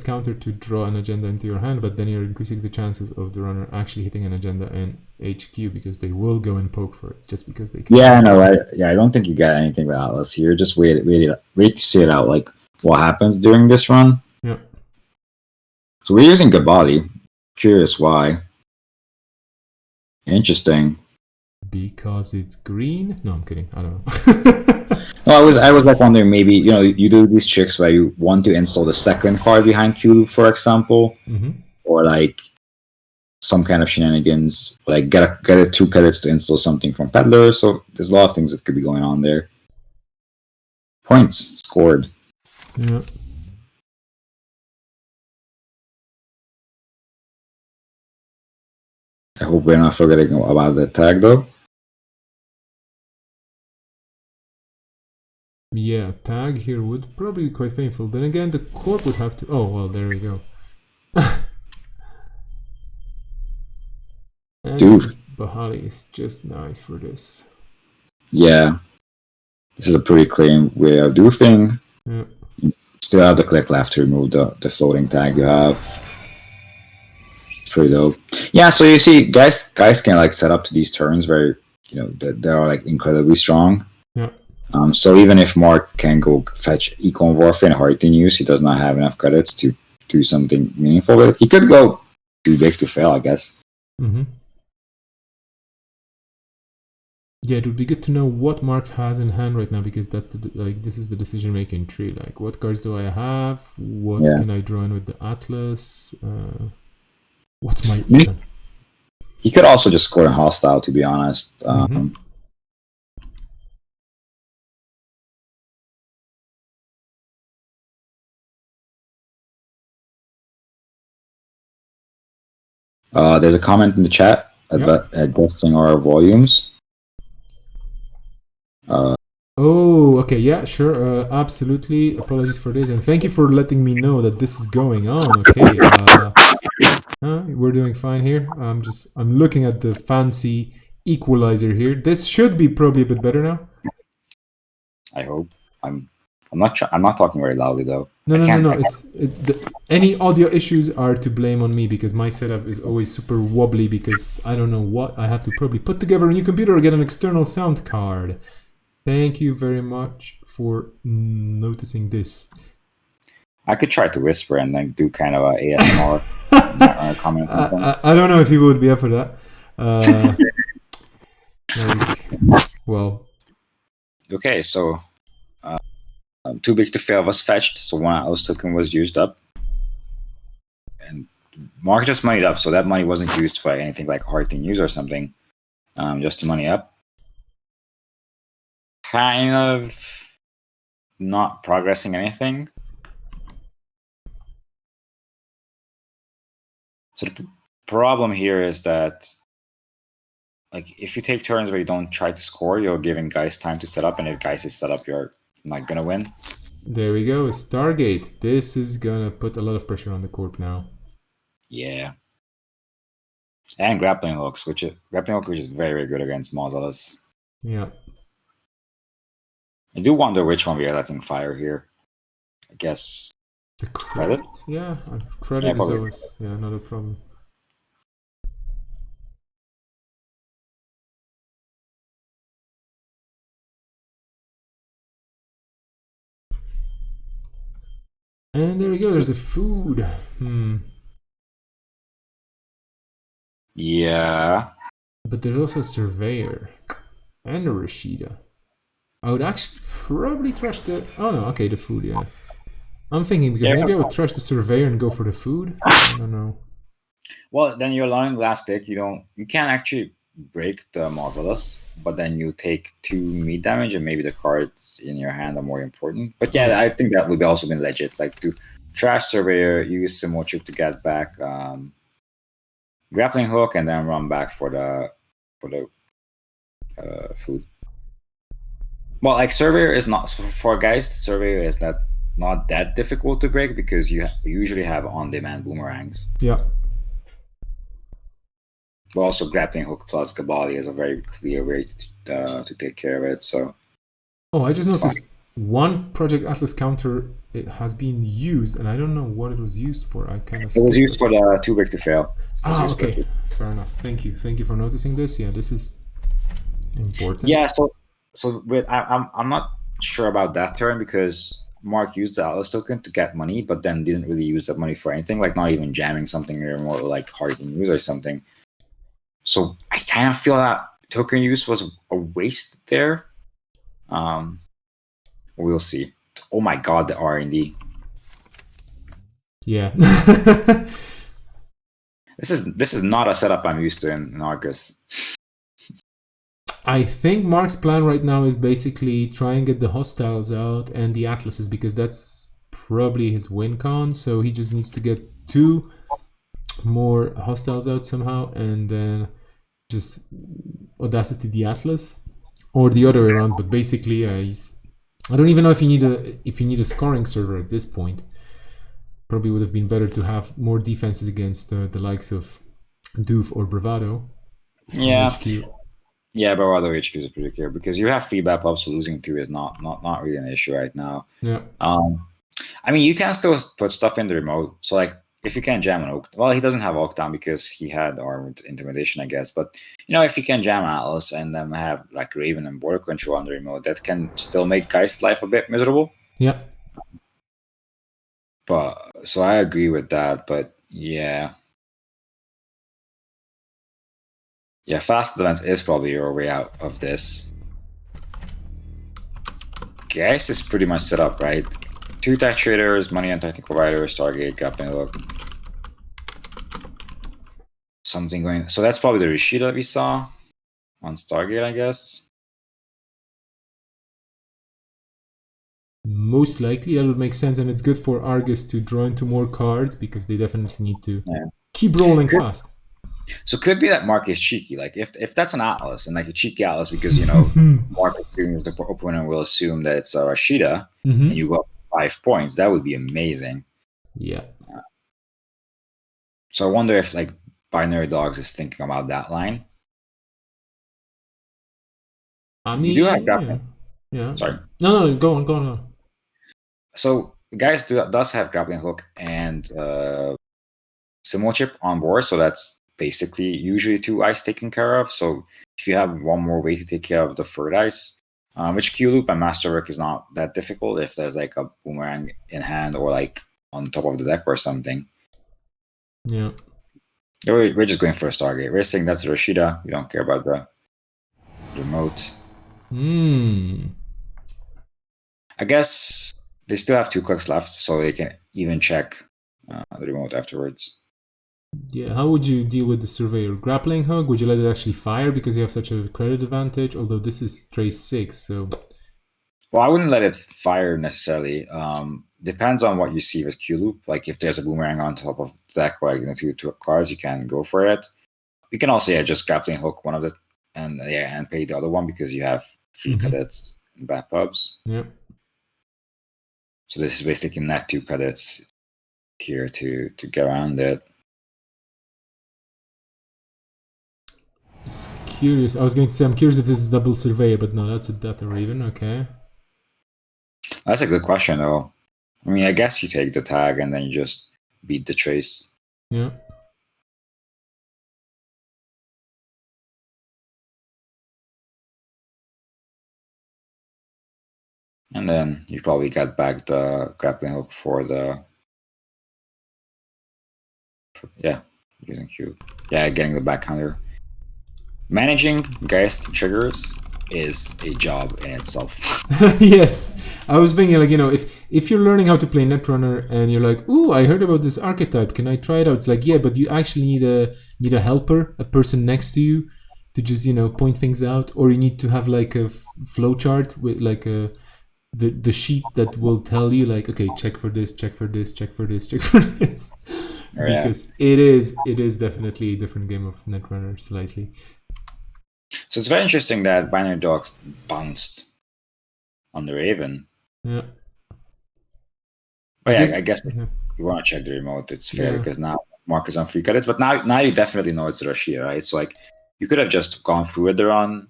S3: counter to draw an agenda into your hand, but then you're increasing the chances of the runner actually hitting an agenda in HQ because they will go and poke for it just because they can.
S4: Yeah, no, I don't think you get anything with Atlas here. Just wait to see it out. Like what happens during this run.
S3: Yeah.
S4: So we're using good body. Curious why. Interesting.
S3: Because it's green? No, I'm kidding. I don't know.
S4: No, I was like wondering maybe you do these tricks where you want to install the second card behind Q, for example, or like some kind of shenanigans, like get 2 credits to install something from Peddler. So there's a lot of things that could be going on there. Points scored.
S3: Yeah.
S4: I hope we're not forgetting about the tag though.
S3: Yeah, tag here would probably be quite painful. Then again, the corp would have to. Oh well, there we go. And
S4: Dude.
S3: Bahali is just nice for this.
S4: Yeah, this is a pretty clean way of doing.
S3: Yeah.
S4: You still have the click left to remove the floating tag you have. It's pretty dope. Yeah, so you see, guys can like set up to these turns where they are like incredibly strong.
S3: Yeah.
S4: So even if Mark can go fetch Econ Warfare and Hard News, he does not have enough credits to do something meaningful with it. He could go too big to fail, I guess.
S3: Yeah, it would be good to know what Mark has in hand right now because that's this is the decision-making tree. Like, what cards do I have? What can I draw in with the Atlas? What's my Econ?
S4: He could also just score in hostile, to be honest. There's a comment in the chat adjusting our volumes.
S3: Oh, okay, yeah, sure, absolutely. Apologies for this, and thank you for letting me know that this is going on. Okay, we're doing fine here. I'm looking at the fancy equalizer here. This should be probably a bit better now.
S4: I hope. I'm not talking very loudly though.
S3: No. Any audio issues are to blame on me because my setup is always super wobbly because I don't know what I have to probably put together a new computer or get an external sound card. Thank you very much for noticing this.
S4: I could try to whisper and then do kind of a ASMR comment.
S3: I don't know if people would be up for that. Well.
S4: Okay, so too big to fail was fetched, so 1 Atlas token was used up. And Mark just moneyed up, so that money wasn't used for anything like Hard News or something. Just to money up. Kind of not progressing anything. So the problem here is that, like, if you take turns where you don't try to score, you're giving guys time to set up, and if guys is set up, you're not gonna win.
S3: There we go, Stargate. This is gonna put a lot of pressure on the corp now.
S4: Yeah. And grappling hooks, which is very, very good against Mausolus.
S3: Yeah.
S4: I do wonder which one we are letting fire here. I guess
S3: the credit? Yeah, credit is always not a problem. And there we go. There's the food.
S4: Yeah.
S3: But there's also a surveyor and a Rashida. I would actually probably trash the. Oh no, okay, the food. Yeah, I'm thinking because
S4: Yeah.
S3: maybe I would trash the surveyor and go for the food. I don't know.
S4: Well, then you're allowing last click. You can't actually break the mausolus, but then you take 2 meat damage, and maybe the cards in your hand are more important. But yeah, I think that would be also been legit. Like to trash surveyor, use Simo chip to get back grappling hook, and then run back for the food. Well, like surveyor is not for guys. Surveyor is not that difficult to break because you usually have on-demand boomerangs.
S3: Yeah.
S4: But also grappling hook plus Kabali is a very clear way to take care of it. So
S3: Oh, I just
S4: it's
S3: noticed one Project Atlas counter. It has been used, and I don't know what it was used for. I kind of.
S4: It was used for the too big to fail.
S3: Okay. Fair enough. Thank you. Thank you for noticing this. Yeah, this is important.
S4: Yeah. So with I'm not sure about that turn because Mark used the Atlas token to get money, but then didn't really use that money for anything, like not even jamming something or more like hard to use or something. So I kind of feel that token use was a waste there. We'll see. Oh my god, the R&D.
S3: Yeah.
S4: This is not a setup I'm used to in Argus.
S3: I think Mark's plan right now is basically try and get the hostiles out and the atlases because that's probably his win con. So he just needs to get 2 more hostiles out somehow, and then just audacity the atlas, or the other way around. But basically, I don't even know if you need a scoring server at this point. Probably would have been better to have more defenses against the likes of Doof or Bravado.
S4: Yeah.
S3: HQ.
S4: Yeah, Bravado HQ is pretty clear because you have feedback ups, so losing 2 is not really an issue right now.
S3: Yeah.
S4: I mean, you can still put stuff in the remote. So like if you can jam an Oak, well, he doesn't have Oak down because he had armored intimidation, I guess. But if you can jam Atlas and then have like Raven and border control on the remote, that can still make Geist's life a bit miserable.
S3: Yeah.
S4: But so I agree with that. But yeah, fast events is probably your way out of this. Geist is pretty much set up, right? 2 tech traders, money and technical providers, Stargate, grappling hook. Something going. So that's probably the Rashida that we saw on Stargate, I guess.
S3: Most likely, that would make sense, and it's good for Argus to draw into more cards because they definitely need to keep rolling fast.
S4: So could be that Mark is cheeky. Like if that's an Atlas and like a cheeky Atlas because Mark assumes the opponent will assume that it's a Rashida and you go up 5 points, that would be amazing.
S3: Yeah.
S4: So I wonder if like Binary Dogs is thinking about that line.
S3: I mean,
S4: you do have grappling.
S3: Yeah.
S4: Sorry.
S3: No, go on.
S4: So guys does have grappling hook and Simo chip on board, so that's basically usually 2 ice taken care of. So if you have one more way to take care of the third ice, which Q loop and masterwork is not that difficult if there's like a boomerang in hand or like on top of the deck or something.
S3: Yeah.
S4: We're just going for a Stargate. We're saying that's Rashida. We don't care about the remote. I guess they still have 2 clicks left, so they can even check the remote afterwards.
S3: Yeah, how would you deal with the surveyor? Grappling hook? Would you let it actually fire because you have such a credit advantage? Although this is trace 6, so.
S4: Well, I wouldn't let it fire necessarily. Depends on what you see with Q loop. Like if there's a boomerang on top of the deck or like two cards, you can go for it. You can also just grappling hook one of the and pay the other one because you have 3 cadets and bad pubs.
S3: Yeah.
S4: So this is basically net 2 cadets here to get around it.
S3: Just curious. I was going to say I'm curious if this is double surveyor, but no, that's a Raven. Okay.
S4: That's a good question, though. I mean, I guess you take the tag and then you just beat the trace.
S3: Yeah.
S4: And then you probably got back the grappling hook for the using Q. Yeah, getting the backhander. Managing Geist triggers is a job in itself.
S3: Yes, I was thinking like, if you're learning how to play Netrunner and you're like, ooh, I heard about this archetype, can I try it out? It's like, yeah, but you actually need a helper, a person next to you to just point things out, or you need to have like a flow chart with like the sheet that will tell you like, okay, check for this, check for this, check for this, check for this. Because it is definitely a different game of Netrunner slightly.
S4: So it's very interesting that Binary Dogs bounced on the Raven.
S3: Yeah.
S4: But I guess if you want to check the remote, it's fair because now Mark is on 3 credits. But now you definitely know it's Rashia, right? So like you could have just gone through with the run,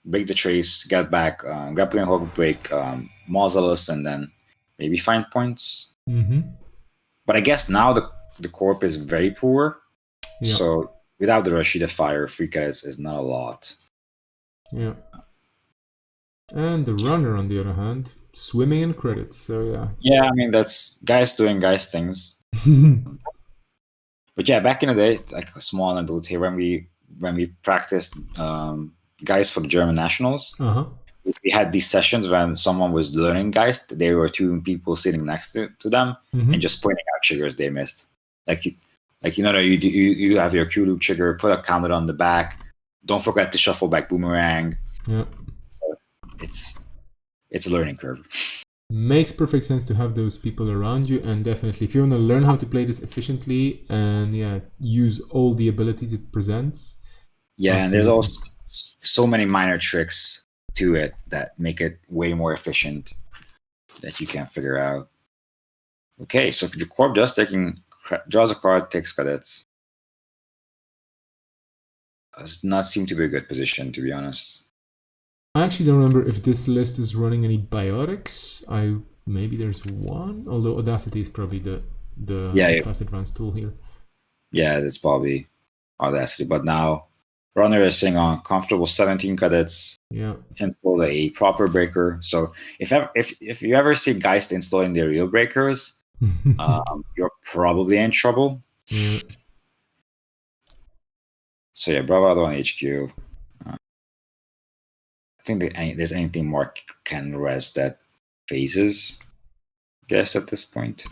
S4: break the trace, get back, grappling hook, break Mausolus, and then maybe find points.
S3: Mm-hmm.
S4: But I guess now the corp is very poor. Yeah. So without the Rashida fire, 3 credits is not a lot.
S3: Yeah. And the runner, on the other hand, swimming in credits. So yeah.
S4: Yeah, I mean that's guys doing guys things. But yeah, back in the day, like a small anecdote here, when we practiced guys for the German nationals, we had these sessions when someone was learning guys. There were 2 people sitting next to them and just pointing out triggers they missed. You have your Q loop trigger, put a counter on the back. Don't forget to shuffle back boomerang.
S3: Yeah.
S4: So it's a learning curve.
S3: Makes perfect sense to have those people around you, and definitely if you want to learn how to play this efficiently and use all the abilities it presents.
S4: Yeah, and there's also so many minor tricks to it that make it way more efficient that you can figure out. Okay, so if your corp draws a card, takes credits. Does not seem to be a good position, to be honest.
S3: I actually don't remember if this list is running any biotics. Maybe there's one, although Audacity is probably the fast advanced tool here.
S4: Yeah, that's probably Audacity. But now Runner is sitting on comfortable 17 credits.
S3: Yeah.
S4: Install a proper breaker. So if you ever see Geist installing their real breakers, you're probably in trouble.
S3: Yeah.
S4: So yeah, Bravado on HQ. I think there's anything Mark can res that phases, I guess, at this point.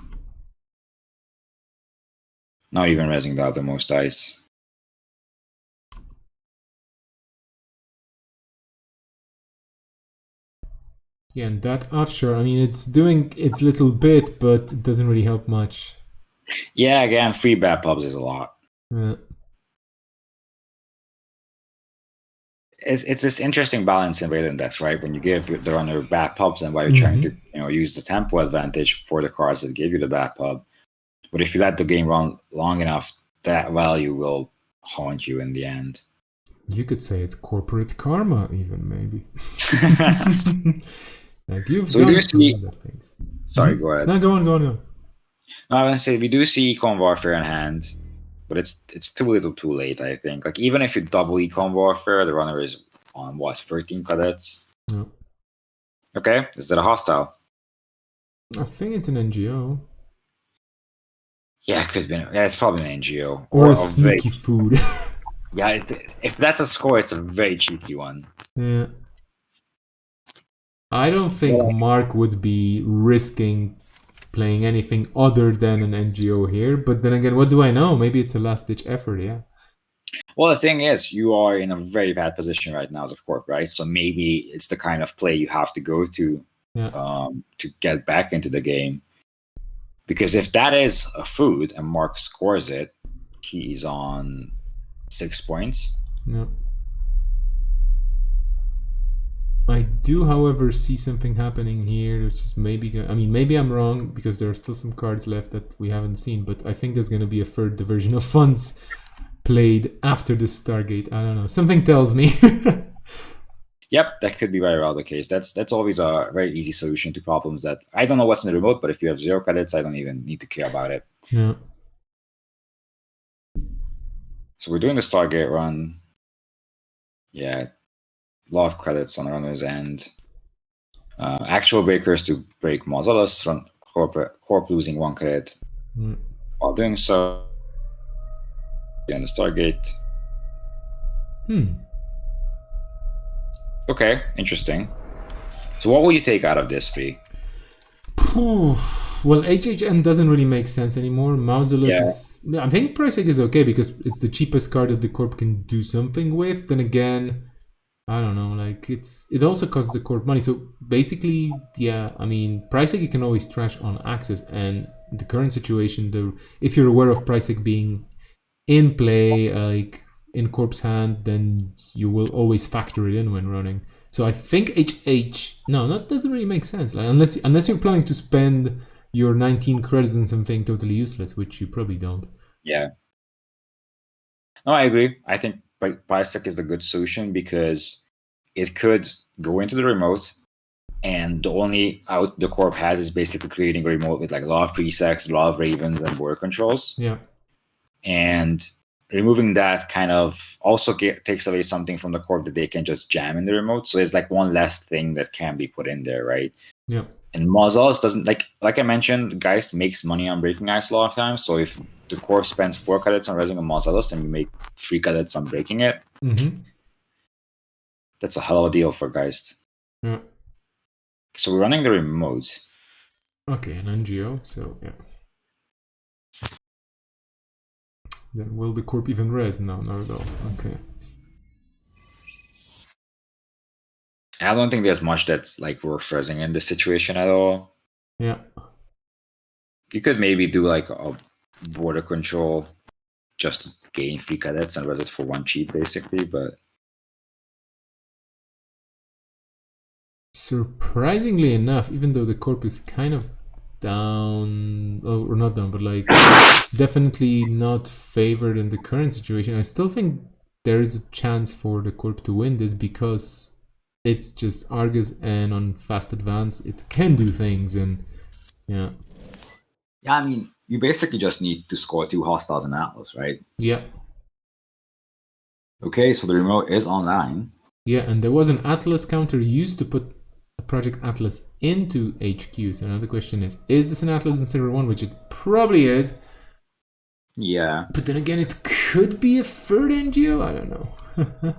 S4: Not even resing the outermost ice.
S3: Yeah, and that offshore, I mean, it's doing its little bit, but it doesn't really help much.
S4: Yeah, again, 3 bad pubs is a lot.
S3: Yeah.
S4: It's this interesting balance in Rail Index, right? When you give the runner bad pubs and while you're trying to use the tempo advantage for the cards that give you the bad pub. But if you let the game run long enough, that value will haunt you in the end.
S3: You could say it's corporate karma, even, maybe. Like you've done some other things.
S4: Sorry, go ahead.
S3: No, go on.
S4: No, I was gonna say we do see Econ Warfare in hand, but it's too little too late, I think. Like even if you double Econ Warfare, the runner is on 13 credits.
S3: Yeah.
S4: Okay, is that a hostile?
S3: I think it's an NGO.
S4: Yeah, it could be. Yeah, it's probably an NGO.
S3: Or a sneaky food.
S4: Yeah, if that's a score, it's a very cheeky one.
S3: Yeah. I don't think Mark would be risking playing anything other than an NGO here. But then again, what do I know? Maybe it's a last-ditch effort, yeah.
S4: Well, the thing is, you are in a very bad position right now as a corp, right? So maybe it's the kind of play you have to go to to get back into the game. Because if that is a food and Mark scores it, he's on 6 points.
S3: Yeah. I do, however, see something happening here, which is maybe I'm wrong because there are still some cards left that we haven't seen, but I think there's going to be a third diversion of funds played after the Stargate. I don't know. Something tells me.
S4: Yep, that could be very well the case. That's always a very easy solution to problems that I don't know what's in the remote, but if you have 0 credits, I don't even need to care about it.
S3: Yeah.
S4: So we're doing the Stargate run. Yeah. A lot of credits on the runner's end. Actual breakers to break mausolus, run corp losing 1 credit. While doing so, on the Stargate. Okay, interesting. So what will you take out of this, P?
S3: Well, HHN doesn't really make sense anymore. Mausolus is... I think Pricing is okay because it's the cheapest card that the Corp can do something with. Then again, I don't know, like it also costs the Corp money. So basically, yeah, I mean, Pricing you can always trash on access. And the current situation, though, if you're aware of Pricing being in play, like in Corp's hand, then you will always factor it in when running. So I think HH, no, that doesn't really make sense. Like unless you're planning to spend your 19 credits on something totally useless, which you probably don't.
S4: Yeah. No, I agree. I think Bisec is the good solution because it could go into the remote, and the only out the Corp has is basically creating a remote with like a lot of presets, a lot of ravens, and border controls.
S3: Yeah.
S4: And removing that kind of also takes away something from the Corp that they can just jam in the remote. So there's like one less thing that can be put in there, right?
S3: Yeah.
S4: And Mausolus doesn't like I mentioned, Geist makes money on breaking ice a lot of times. So if the Corp spends 4 credits on raising a Mausolus and you make 3 credits on breaking it, that's a hell of a deal for Geist.
S3: Yeah.
S4: So we're running the remote.
S3: Okay, an NGO, so yeah. Then will the Corp even res? No, not at all. Okay.
S4: I don't think there's much that's like worth resing in this situation at all.
S3: Yeah.
S4: You could maybe do like a border control just to gain 3 credits and res it for 1 cheap basically, but
S3: surprisingly enough, even though the Corp is kind of down, or not down, but like definitely not favored in the current situation, I still think there is a chance for the Corp to win this because it's just Argus, and on fast advance it can do things, and yeah.
S4: Yeah, I mean, you basically just need to score 2 hostiles in Atlas, right?
S3: Yeah.
S4: Okay, so the remote is online.
S3: Yeah, and there was an Atlas counter used to put a Project Atlas into HQ. So now the question is this an Atlas in Server 1? Which it probably is.
S4: Yeah.
S3: But then again, it could be a third NGO? I don't know.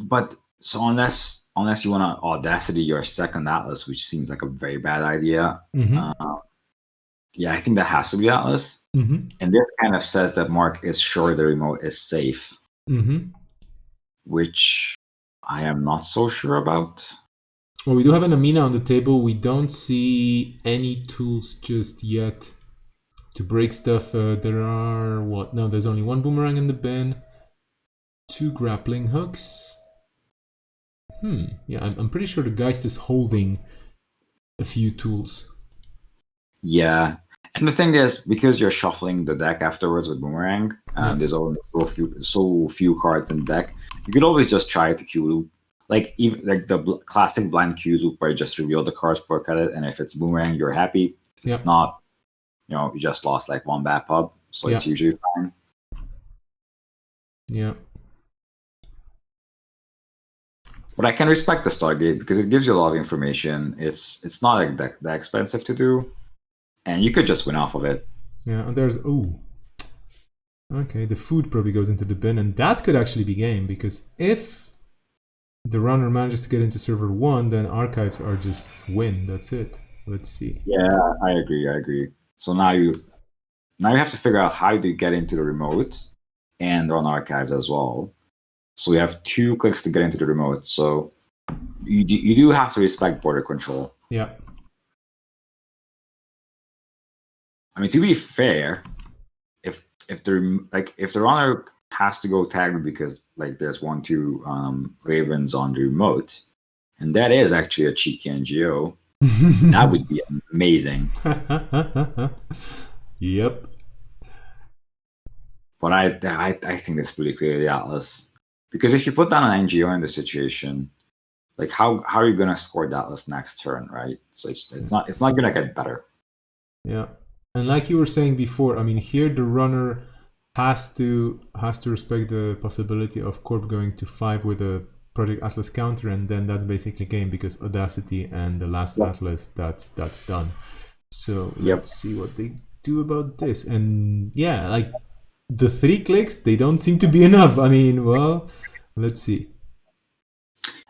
S4: But so unless you want to Audacity your second Atlas, which seems like a very bad idea, yeah, I think that has to be Atlas. And this kind of says that Mark is sure the remote is safe, which I am not so sure about.
S3: Well, we do have an Amina on the table. We don't see any tools just yet to break stuff. There are, what? No, there's only 1 boomerang in the bin, 2 grappling hooks. Yeah, I'm pretty sure the Geist is holding a few tools.
S4: Yeah, and the thing is, because you're shuffling the deck afterwards with Boomerang, and there's only so few cards in the deck, you could always just try to Q loop. Like even like the classic blind Q loop where you just reveal the cards for a credit, and if it's Boomerang, you're happy. If it's not, you just lost like 1 bad pub, so it's usually fine.
S3: Yeah.
S4: But I can respect the Stargate because it gives you a lot of information. It's not like that expensive to do, and you could just win off of it.
S3: Yeah, and there's okay, the food probably goes into the bin, and that could actually be game because if the runner manages to get into server 1, then archives are just win. That's it. Let's see.
S4: Yeah, I agree. So now you have to figure out how to get into the remote and run archives as well. So we have 2 clicks to get into the remote. So you do have to respect border control.
S3: Yeah.
S4: I mean, to be fair, if the runner has to go tag because like there's 1-2 ravens on the remote, and that is actually a cheeky NGO, that would be amazing.
S3: Yep.
S4: But I think that's pretty clearly Atlas. Because if you put down an NGO in the situation, like how are you gonna score the Atlas next turn, right? So it's not gonna get better.
S3: Yeah. And like you were saying before, I mean here the runner has to respect the possibility of Corp going to 5 with a Project Atlas counter, and then that's basically game, because Audacity and the last Atlas, that's done. So let's see what they do about this. And yeah, like the 3 clicks, they don't seem to be enough. I mean, well, let's see.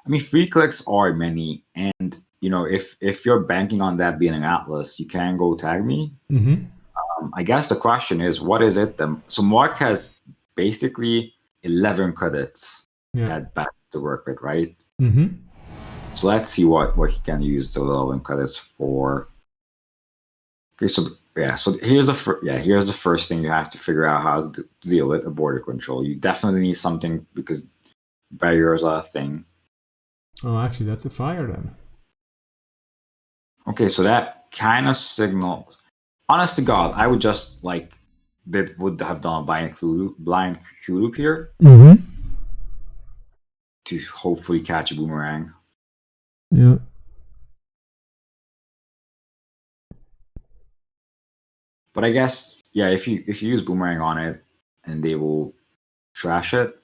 S5: I mean, 3 clicks are many, and if you're banking on that being an Atlas, you can go tag me. I guess the question is, what is it? So Mark has basically 11 credits at back to work with, right? So let's see what he can use the 11 credits for. Okay, so here's the first thing you have to figure out how to deal with a border control. You definitely need something, because barriers are a thing.
S3: Oh, actually, that's a fire then.
S5: Okay, so that kind of signals. Honest to God, I would just would have done a blind Q loop here to hopefully catch a boomerang.
S3: Yeah.
S5: But I guess, if you use boomerang on it and they will trash it,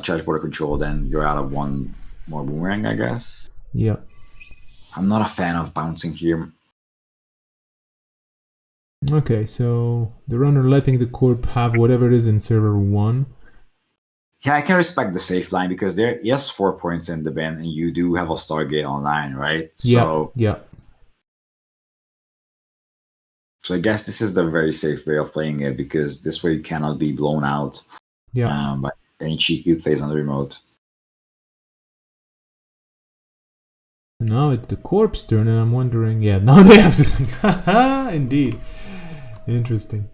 S5: trash border control, then you're out of one more boomerang, I guess.
S3: Yeah.
S5: I'm not a fan of bouncing here.
S3: Okay, so the runner letting the corp have whatever it is in server 1.
S5: Yeah, I can respect the safe line, because there is 4 points in the bin, and you do have a Stargate online, right? So I guess this is the very safe way of playing it, because this way you cannot be blown out by any cheeky who plays on the remote.
S3: Now it's the corp's turn, and I'm wondering, now they have to think. Haha, indeed. Interesting.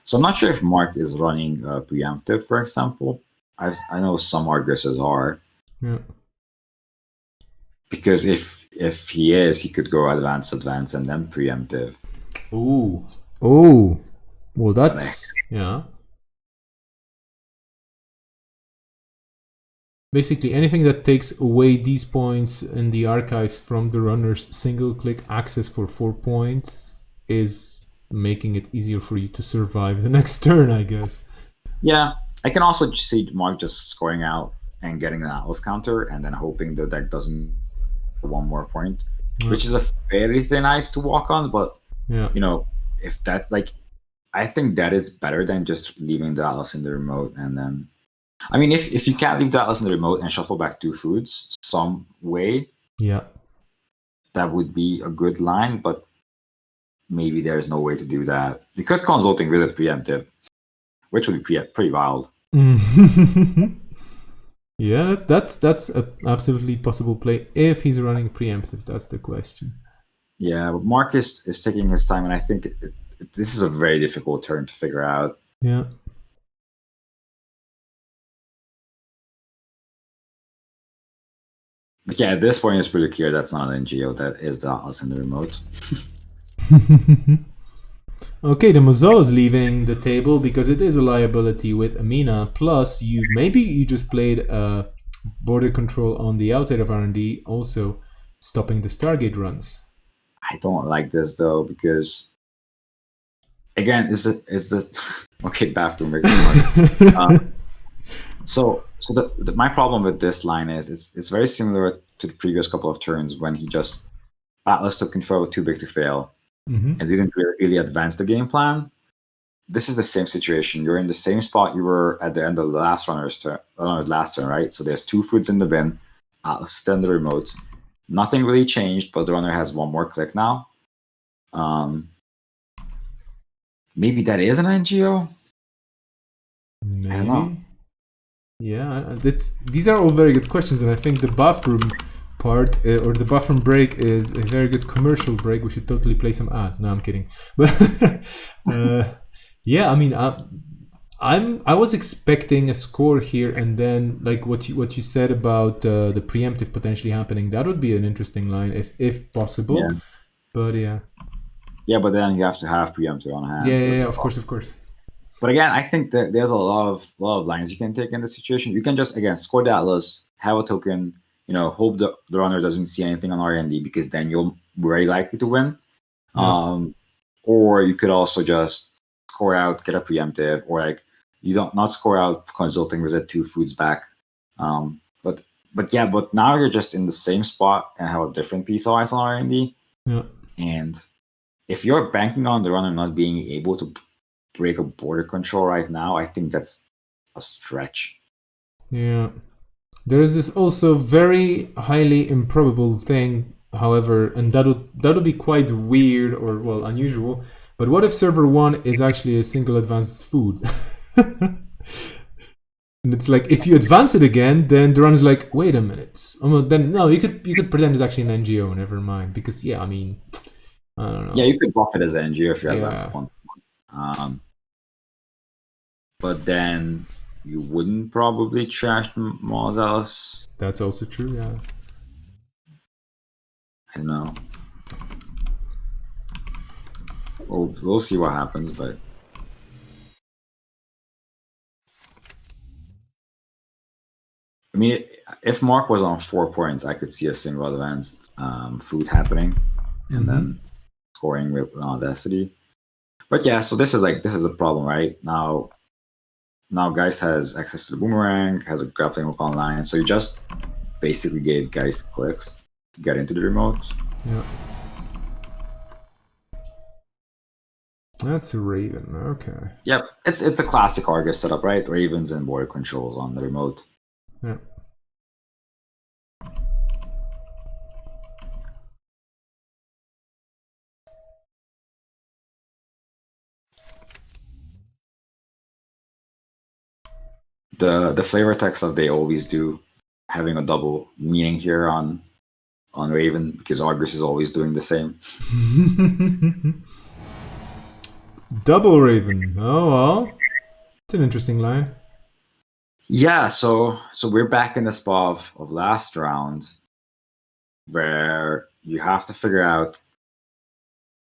S5: So I'm not sure if Mark is running preemptive, for example. I know some Arguses are.
S3: Yeah.
S5: Because if he is, he could go advance, and then preemptive.
S3: Oh. Well, that's Basically, anything that takes away these points in the archives from the runner's single-click access for 4 points is making it easier for you to survive the next turn, I guess.
S5: Yeah, I can also see Mark just scoring out and getting an Atlas counter, and then hoping the deck doesn't one more point, which is a fairly thin ice to walk on. But if that's I think that is better than just leaving the Atlas in the remote, and then. I mean, if you can't leave the Atlas in the remote and shuffle back 2 foods some way, that would be a good line, but maybe there's no way to do that. You could Consulting Wizard preemptive, which would be pretty wild.
S3: Yeah, that's an absolutely possible play if he's running preemptives. That's the question.
S5: Yeah, but Marcus is taking his time, and I think this is a very difficult turn to figure out.
S3: Yeah.
S5: But at this point, it's pretty clear that's not an NGO. That is the Atlas in the remote.
S3: Okay, the Mozol is leaving the table because it is a liability with Amina. Plus, you just played border control on the outside of R&D, also stopping the Stargate runs.
S5: I don't like this though, because again, is the okay? Bathroom break. So my problem with this line is it's very similar to the previous couple of turns when he just Atlas took control too big to fail and didn't really advance the game plan. This is the same situation. You're in the same spot you were at the end of the last runner's last turn, right? So there's 2 foods in the bin. Atlas is in the remote. Nothing really changed, but the runner has 1 more click now. Maybe that is an NGO.
S3: Maybe.
S5: I don't know.
S3: Yeah, these are all very good questions, and I think the bathroom part or the bathroom break is a very good commercial break. We should totally play some ads. No, I'm kidding. But yeah, I mean, I was expecting a score here, and then like what you said about the preemptive potentially happening. That would be an interesting line if possible.
S5: Yeah.
S3: But yeah.
S5: Yeah, but then you have to have preemptive on hand.
S3: Yeah, of course.
S5: But again, I think that there's a lot of lines you can take in this situation. You can just score the Atlas, have a token, hope the runner doesn't see anything on R&D, because then you're very likely to win. Yeah. Or you could also just score out, get a preemptive, or you don't not score out, Consulting Wizard 2 foods back. But now you're just in the same spot and have a different piece of ice on R&D.
S3: Yeah.
S5: And if you're banking on the runner not being able to break a border control right now, I think that's a stretch.
S3: Yeah. There is this also very highly improbable thing, however, and that'll be quite weird or, well, unusual. But what if server 1 is actually a single advanced food? And it's like, if you advance it again, then the runner's like, wait a minute. Then no, you could pretend it's actually an NGO. Never mind, because I mean, I don't know.
S5: Yeah, you could buff it as an NGO if you advance
S3: Yeah.
S5: one. But then you wouldn't probably trash Mozels.
S3: That's also true. Yeah.
S5: I don't know. We'll see what happens, but I mean, if Mark was on 4 points, I could see a single advanced food happening, and then scoring with Audacity. But yeah, so this is a problem, right? Now Geist has access to the boomerang, has a grappling hook online, so you just basically gave Geist clicks to get into the remote.
S3: Yeah. That's a Raven. Okay.
S5: Yep, it's a classic Argus setup, right? Ravens and border controls on the remote.
S3: Yeah.
S5: The flavor text that they always do, having a double meaning here on Raven, because Argus is always doing the same.
S3: Double Raven. Oh well. It's an interesting line.
S5: Yeah, so we're back in the spot of last round, where you have to figure out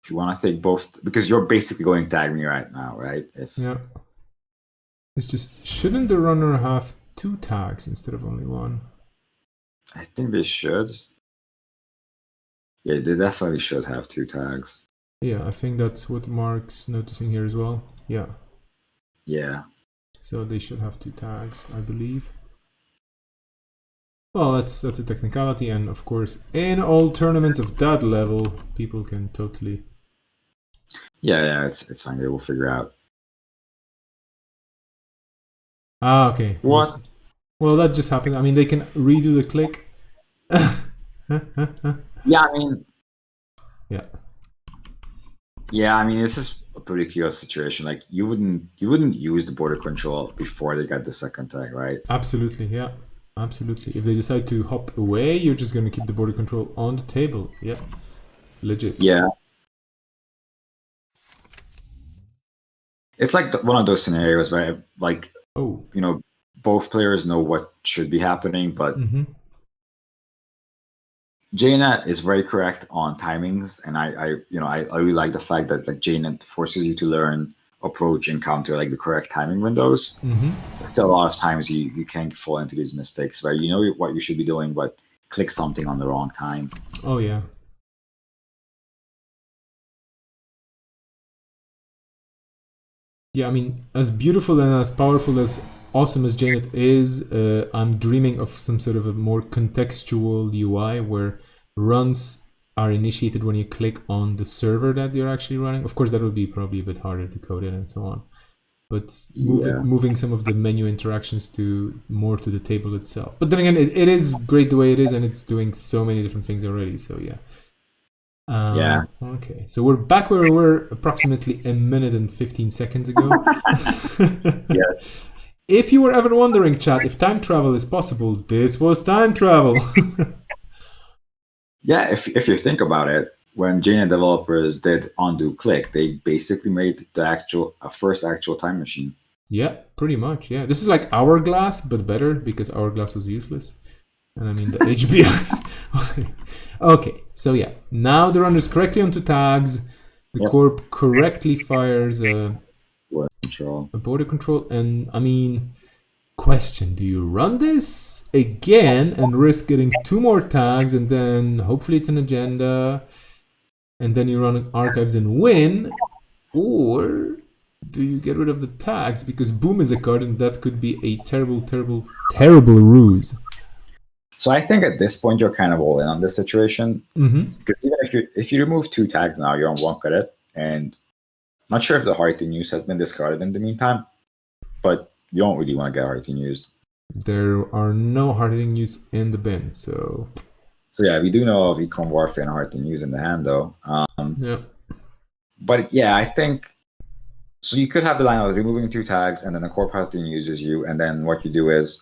S5: if you want to take both, because you're basically going tag me right now, right?
S3: Yeah. It's just, shouldn't the runner have 2 tags instead of only 1?
S5: I think they should. Yeah, they definitely should have 2 tags.
S3: Yeah, I think that's what Mark's noticing here as well. Yeah.
S5: Yeah.
S3: So they should have 2 tags, I believe. Well, that's a technicality, and of course, in all tournaments of that level, people can totally.
S5: Yeah, it's fine. They will figure out.
S3: Ah, okay.
S5: What?
S3: Well, that just happened. I mean, they can redo the click.
S5: Yeah, I mean.
S3: Yeah.
S5: Yeah, I mean, this is a pretty chaos situation. Like, you wouldn't use the border control before they got the second tag, right?
S3: Absolutely, yeah. Absolutely. If they decide to hop away, you're just going to keep the border control on the table. Yeah. Legit.
S5: Yeah. It's like one of those scenarios where, like, both players know what should be happening, but JNet is very correct on timings, and I really like the fact that like JNet forces you to learn, approach, and counter like the correct timing windows. Still, a lot of times you can fall into these mistakes where you know what you should be doing, but click something on the wrong time.
S3: Oh yeah. Yeah, I mean, as beautiful and as powerful, as awesome as JNet is, I'm dreaming of some sort of a more contextual UI where runs are initiated when you click on the server that you're actually running. Of course, that would be probably a bit harder to code in and so on. But moving some of the menu interactions more to the table itself. But then again, it is great the way it is, and it's doing so many different things already, so yeah. Okay, so we're back where we were approximately a minute and 15 seconds ago.
S5: Yes.
S3: If you were ever wondering, chat, if time travel is possible, this was time travel.
S5: Yeah, if you think about it, when JNet developers did undo click, they basically made the first actual time machine.
S3: Yeah, pretty much. Yeah, this is like Hourglass, but better because Hourglass was useless. And I mean the HBIs. Okay, so yeah, now the runner's correctly onto tags. The corp correctly fires a border control, and I mean, question: do you run this again and risk getting 2 more tags, and then hopefully it's an agenda, and then you run archives and win, or do you get rid of the tags because boom is a card, and that could be a terrible, terrible, terrible ruse?
S5: So I think at this point you're kind of all in on this situation because even if you remove 2 tags now, you're on 1 credit, and I'm not sure if the Hearty News has been discarded in the meantime, but you don't really want to get Hearty News.
S3: There are no Hearty News in the bin, so
S5: yeah, we do know of Econ Warfare and Hearty News in the hand though.
S3: yeah.
S5: But yeah, I think so. You could have the line of removing 2 tags, and then the Corp Hearty News uses you, and then what you do is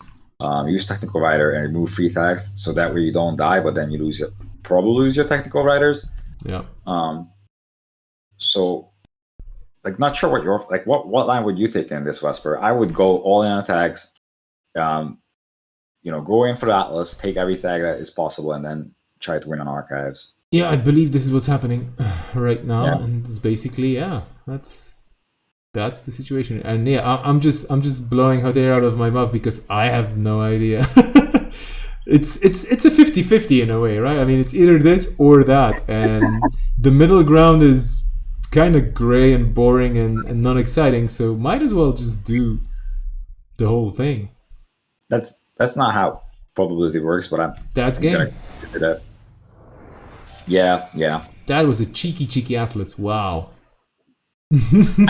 S5: use technical writer and remove 3 tags, so that way you don't die, but then you probably lose your technical writers.
S3: Yeah.
S5: So, like, not sure what your what line would you take in this, Vesper? I would go all in on tags. Go in for the Atlas, take every tag that is possible, and then try to win on archives.
S3: Yeah, I believe this is what's happening right now,
S5: Yeah.
S3: and it's basically that's the situation. And yeah, I'm just blowing hot air out of my mouth because I have no idea. It's a 50-50 in a way, right? I mean, it's either this or that, and the middle ground is kind of gray and boring and not exciting. So might as well just do the whole thing.
S5: That's not how probability works, but
S3: That's game.
S5: That. Yeah.
S3: That was a cheeky Atlas. Wow.
S5: I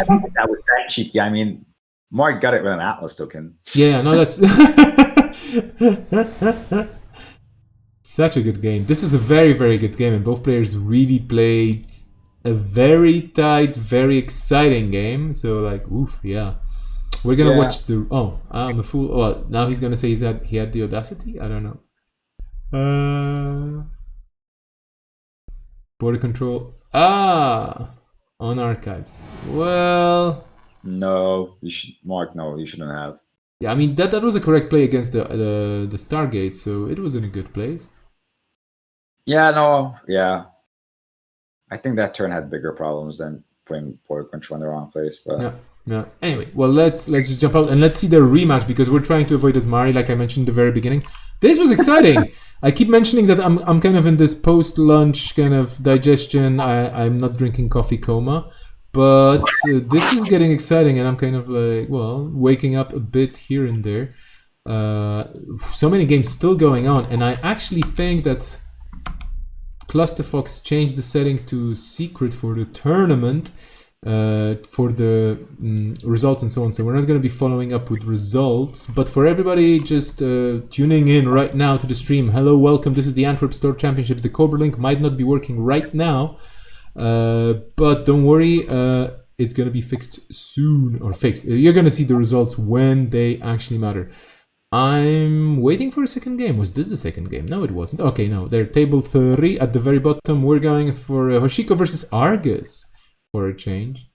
S5: don't think that was that cheeky. I mean, Mark got it with an Atlas token.
S3: Yeah, no, that's such a good game. This was a very, very good game, and both players really played a very tight, very exciting game. So, like, oof, yeah. We're gonna watch the. Oh, I'm a fool. Well, now he's gonna say he had the audacity. I don't know. Border control. On archives. Well.
S5: No, Mark. No, you shouldn't have.
S3: Yeah, I mean that was a correct play against the Stargate, so it was in a good place.
S5: Yeah, no, yeah. I think that turn had bigger problems than putting border control in the wrong place. But
S3: yeah. Anyway, well, let's just jump out and let's see the rematch because we're trying to avoid Asmari, like I mentioned at the very beginning. This was exciting. I keep mentioning that I'm kind of in this post-lunch kind of digestion. I'm not drinking coffee coma, but this is getting exciting, and I'm kind of like, well, waking up a bit here and there. So many games still going on, and I actually think that Clusterfox changed the setting to secret for the tournament. For the results and so on. So we're not going to be following up with results, but for everybody just tuning in right now to the stream, hello, welcome. This is the Antwerp Store Championships. The Cobra link might not be working right now, but don't worry, it's going to be fixed soon, or fixed. You're going to see the results when they actually matter. I'm waiting for a second game. Was this the second game? No, it wasn't. Okay, no, they're table 3 at the very bottom. We're going for Hoshiko versus Argus. For a change.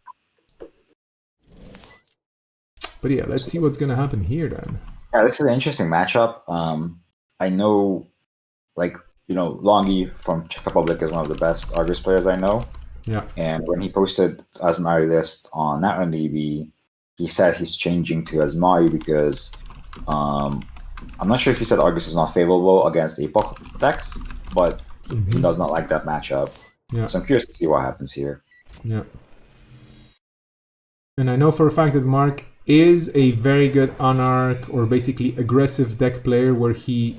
S3: But yeah, let's see what's gonna happen here then.
S5: Yeah, this is an interesting matchup. I know, Longy from Czech Republic is one of the best Argus players I know.
S3: Yeah.
S5: And when he posted Asmari list on Netrunner DB, he said he's changing to Asmari because I'm not sure if he said Argus is not favorable against Epoch decks, but he does not like that matchup.
S3: Yeah.
S5: So I'm curious to see what happens here.
S3: Yeah. And I know for a fact that Mark is a very good Anarch or basically aggressive deck player where he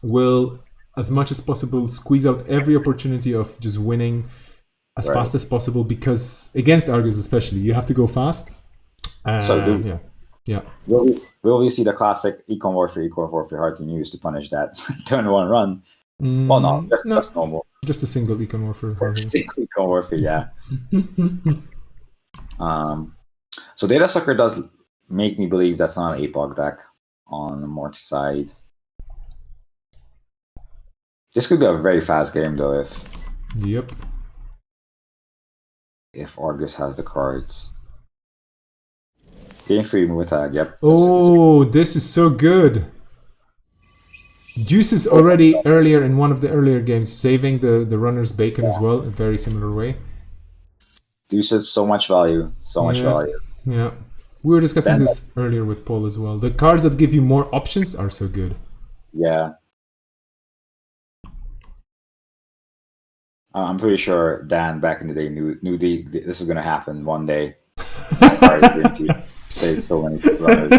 S3: will, as much as possible, squeeze out every opportunity of just winning as fast as possible, because against Argus especially, you have to go fast.
S5: Will we see the classic Econ Warfare Hearty News to punish that turn 1 run? Well, no, that's normal.
S3: Just a single Econ Warfare.
S5: Single Econ Warfare, yeah. So Data Sucker does make me believe that's not an APOC deck on Mark's side. This could be a very fast game though if Argus has the cards. Game 3 move attack, yep.
S3: This is so good. Deuce is already earlier in one of the earlier games, saving the runner's bacon as well, in a very similar way.
S5: Deuce is so much value.
S3: Yeah. We were discussing this earlier with Paul as well. The cards that give you more options are so good.
S5: Yeah. I'm pretty sure Dan back in the day knew this is going to happen one day. This card is going to
S4: saved so many runners.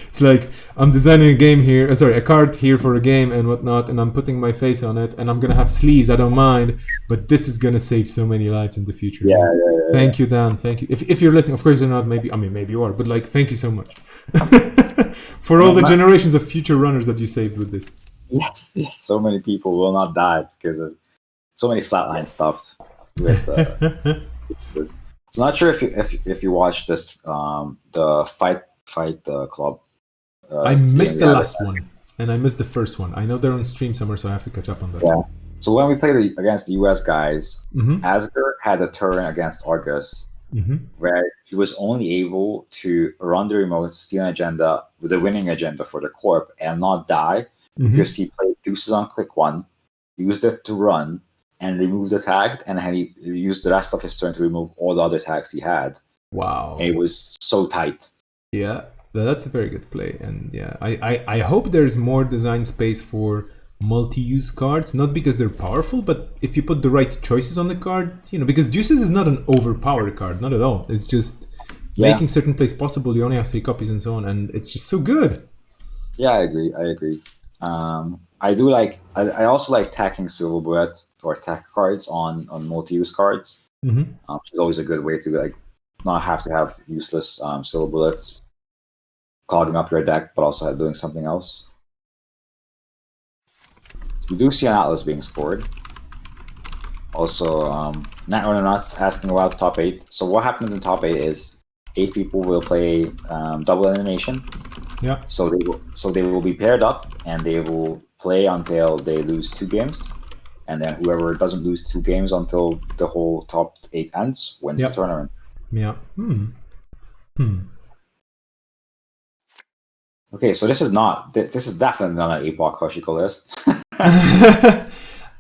S3: It's like I'm designing a game here, a card here for a game and whatnot, and I'm putting my face on it, and I'm gonna have sleeves. I don't mind, but this is gonna save so many lives in the future.
S4: Yeah,
S3: guys.
S4: yeah, yeah,
S3: Thank you, Dan. Thank you. If you're listening, of course you're not. Maybe you are, but like, thank you so much for all the generations of future runners that you saved with this.
S4: Yes, so many people will not die because of so many flatline stopped with. I'm not sure if you watched this the fight club.
S3: I missed the last one and I missed the first one. I know they're on stream somewhere, so I have to catch up on that.
S4: Yeah. So when we played against the US guys,
S3: Mm-hmm.
S4: Asger had a turn against Argus where he was only able to run the remote, steal an agenda with a winning agenda for the corp and not die because he played deuces on click 1, used it to run and remove the tag, and he used the rest of his turn to remove all the other tags he had.
S3: Wow.
S4: And it was so tight.
S3: Yeah, that's a very good play. And yeah, I hope there's more design space for multi-use cards, not because they're powerful, but if you put the right choices on the card, because Deuces is not an overpowered card, not at all. It's just making certain plays possible. You only have 3 copies and so on, and it's just so good.
S4: Yeah, I agree. I do like. I also like tacking Silver Bullet or tack cards on multi-use cards. Which is always a good way to not have to have useless Silver Bullets clogging up your deck, but also doing something else. You do see an Atlas being scored. Also, Netrunner Nuts asking about top 8. So what happens in top 8 is 8 people will play double elimination.
S3: Yeah.
S4: So they will be paired up and they will play until they lose 2 games, and then whoever doesn't lose 2 games until the whole top 8 ends wins the tournament.
S3: Yeah.
S4: Okay, so this is definitely not an 8-block Hoshiko list.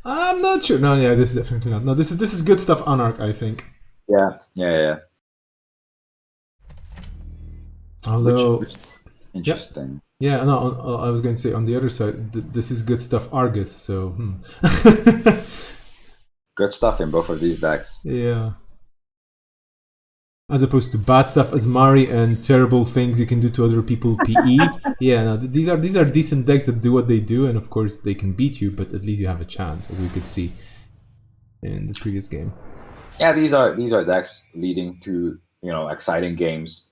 S3: I'm not sure. No, yeah, this is definitely not. No, this is good stuff. Anarch, I think.
S4: Yeah.
S3: Although,
S4: interesting.
S3: Yeah, no, I was going to say on the other side, this is good stuff Argus, so...
S4: Good stuff in both of these decks.
S3: Yeah. As opposed to bad stuff as Mari and terrible things you can do to other people PE. Yeah, no, these are decent decks that do what they do, and of course they can beat you, but at least you have a chance, as we could see in the previous game.
S4: Yeah, these are decks leading to exciting games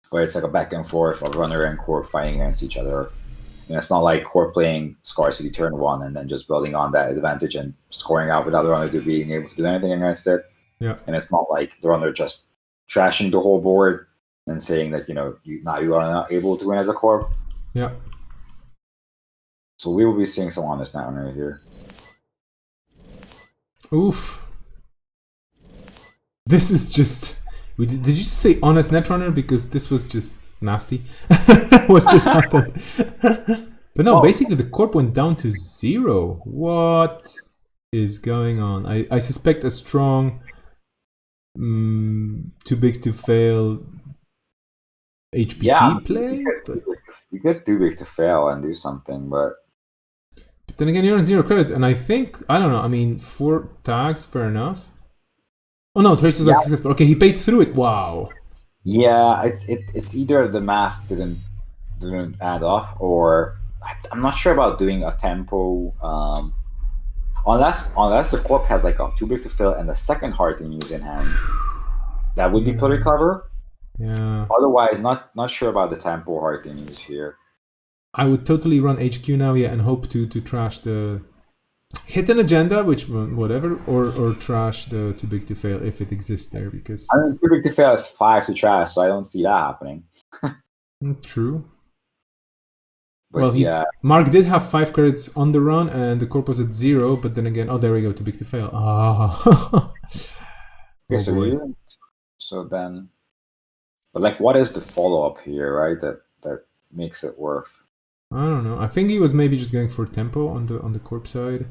S4: where it's like a back and forth of runner and core fighting against each other. It's not like core playing scarcity turn 1 and then just building on that advantage and scoring out without the runner to being able to do anything against it.
S3: Yeah.
S4: And it's not like the runner just trashing the whole board and saying that you are not able to win as a corp.
S3: Yeah.
S4: So we will be seeing some honest Netrunner here.
S3: Oof. This is just... Did you just say honest Netrunner? Because this was just nasty. What just happened? But no, basically the corp went down to 0. What is going on? I suspect a strong, too big to fail HPT play.
S4: You could too big to fail and do something, but
S3: then again, you're on 0 credits, and I don't know. I mean, 4 tags, fair enough. Oh no, Trace was not successful. Okay, he paid through it. Wow.
S4: Yeah, it's either the math didn't add up, or I'm not sure about doing a tempo. Unless the corp has like a too big to fail and the second heart in use in hand, that would be pretty clever.
S3: Yeah.
S4: Otherwise, not sure about the tempo heart in use here.
S3: I would totally run HQ now, and hope to trash the hidden agenda, which whatever, or trash the too big to fail if it exists there, because
S4: I mean, too big to fail is 5 to trash, so I don't see that happening.
S3: True.
S4: But
S3: well, Mark did have 5 credits on the run, and the corp was at 0. But then again, there we go, too big to fail.
S4: Okay, so then, but like, what is the follow up here, right? That makes it worth.
S3: I don't know. I think he was maybe just going for tempo on the corp side.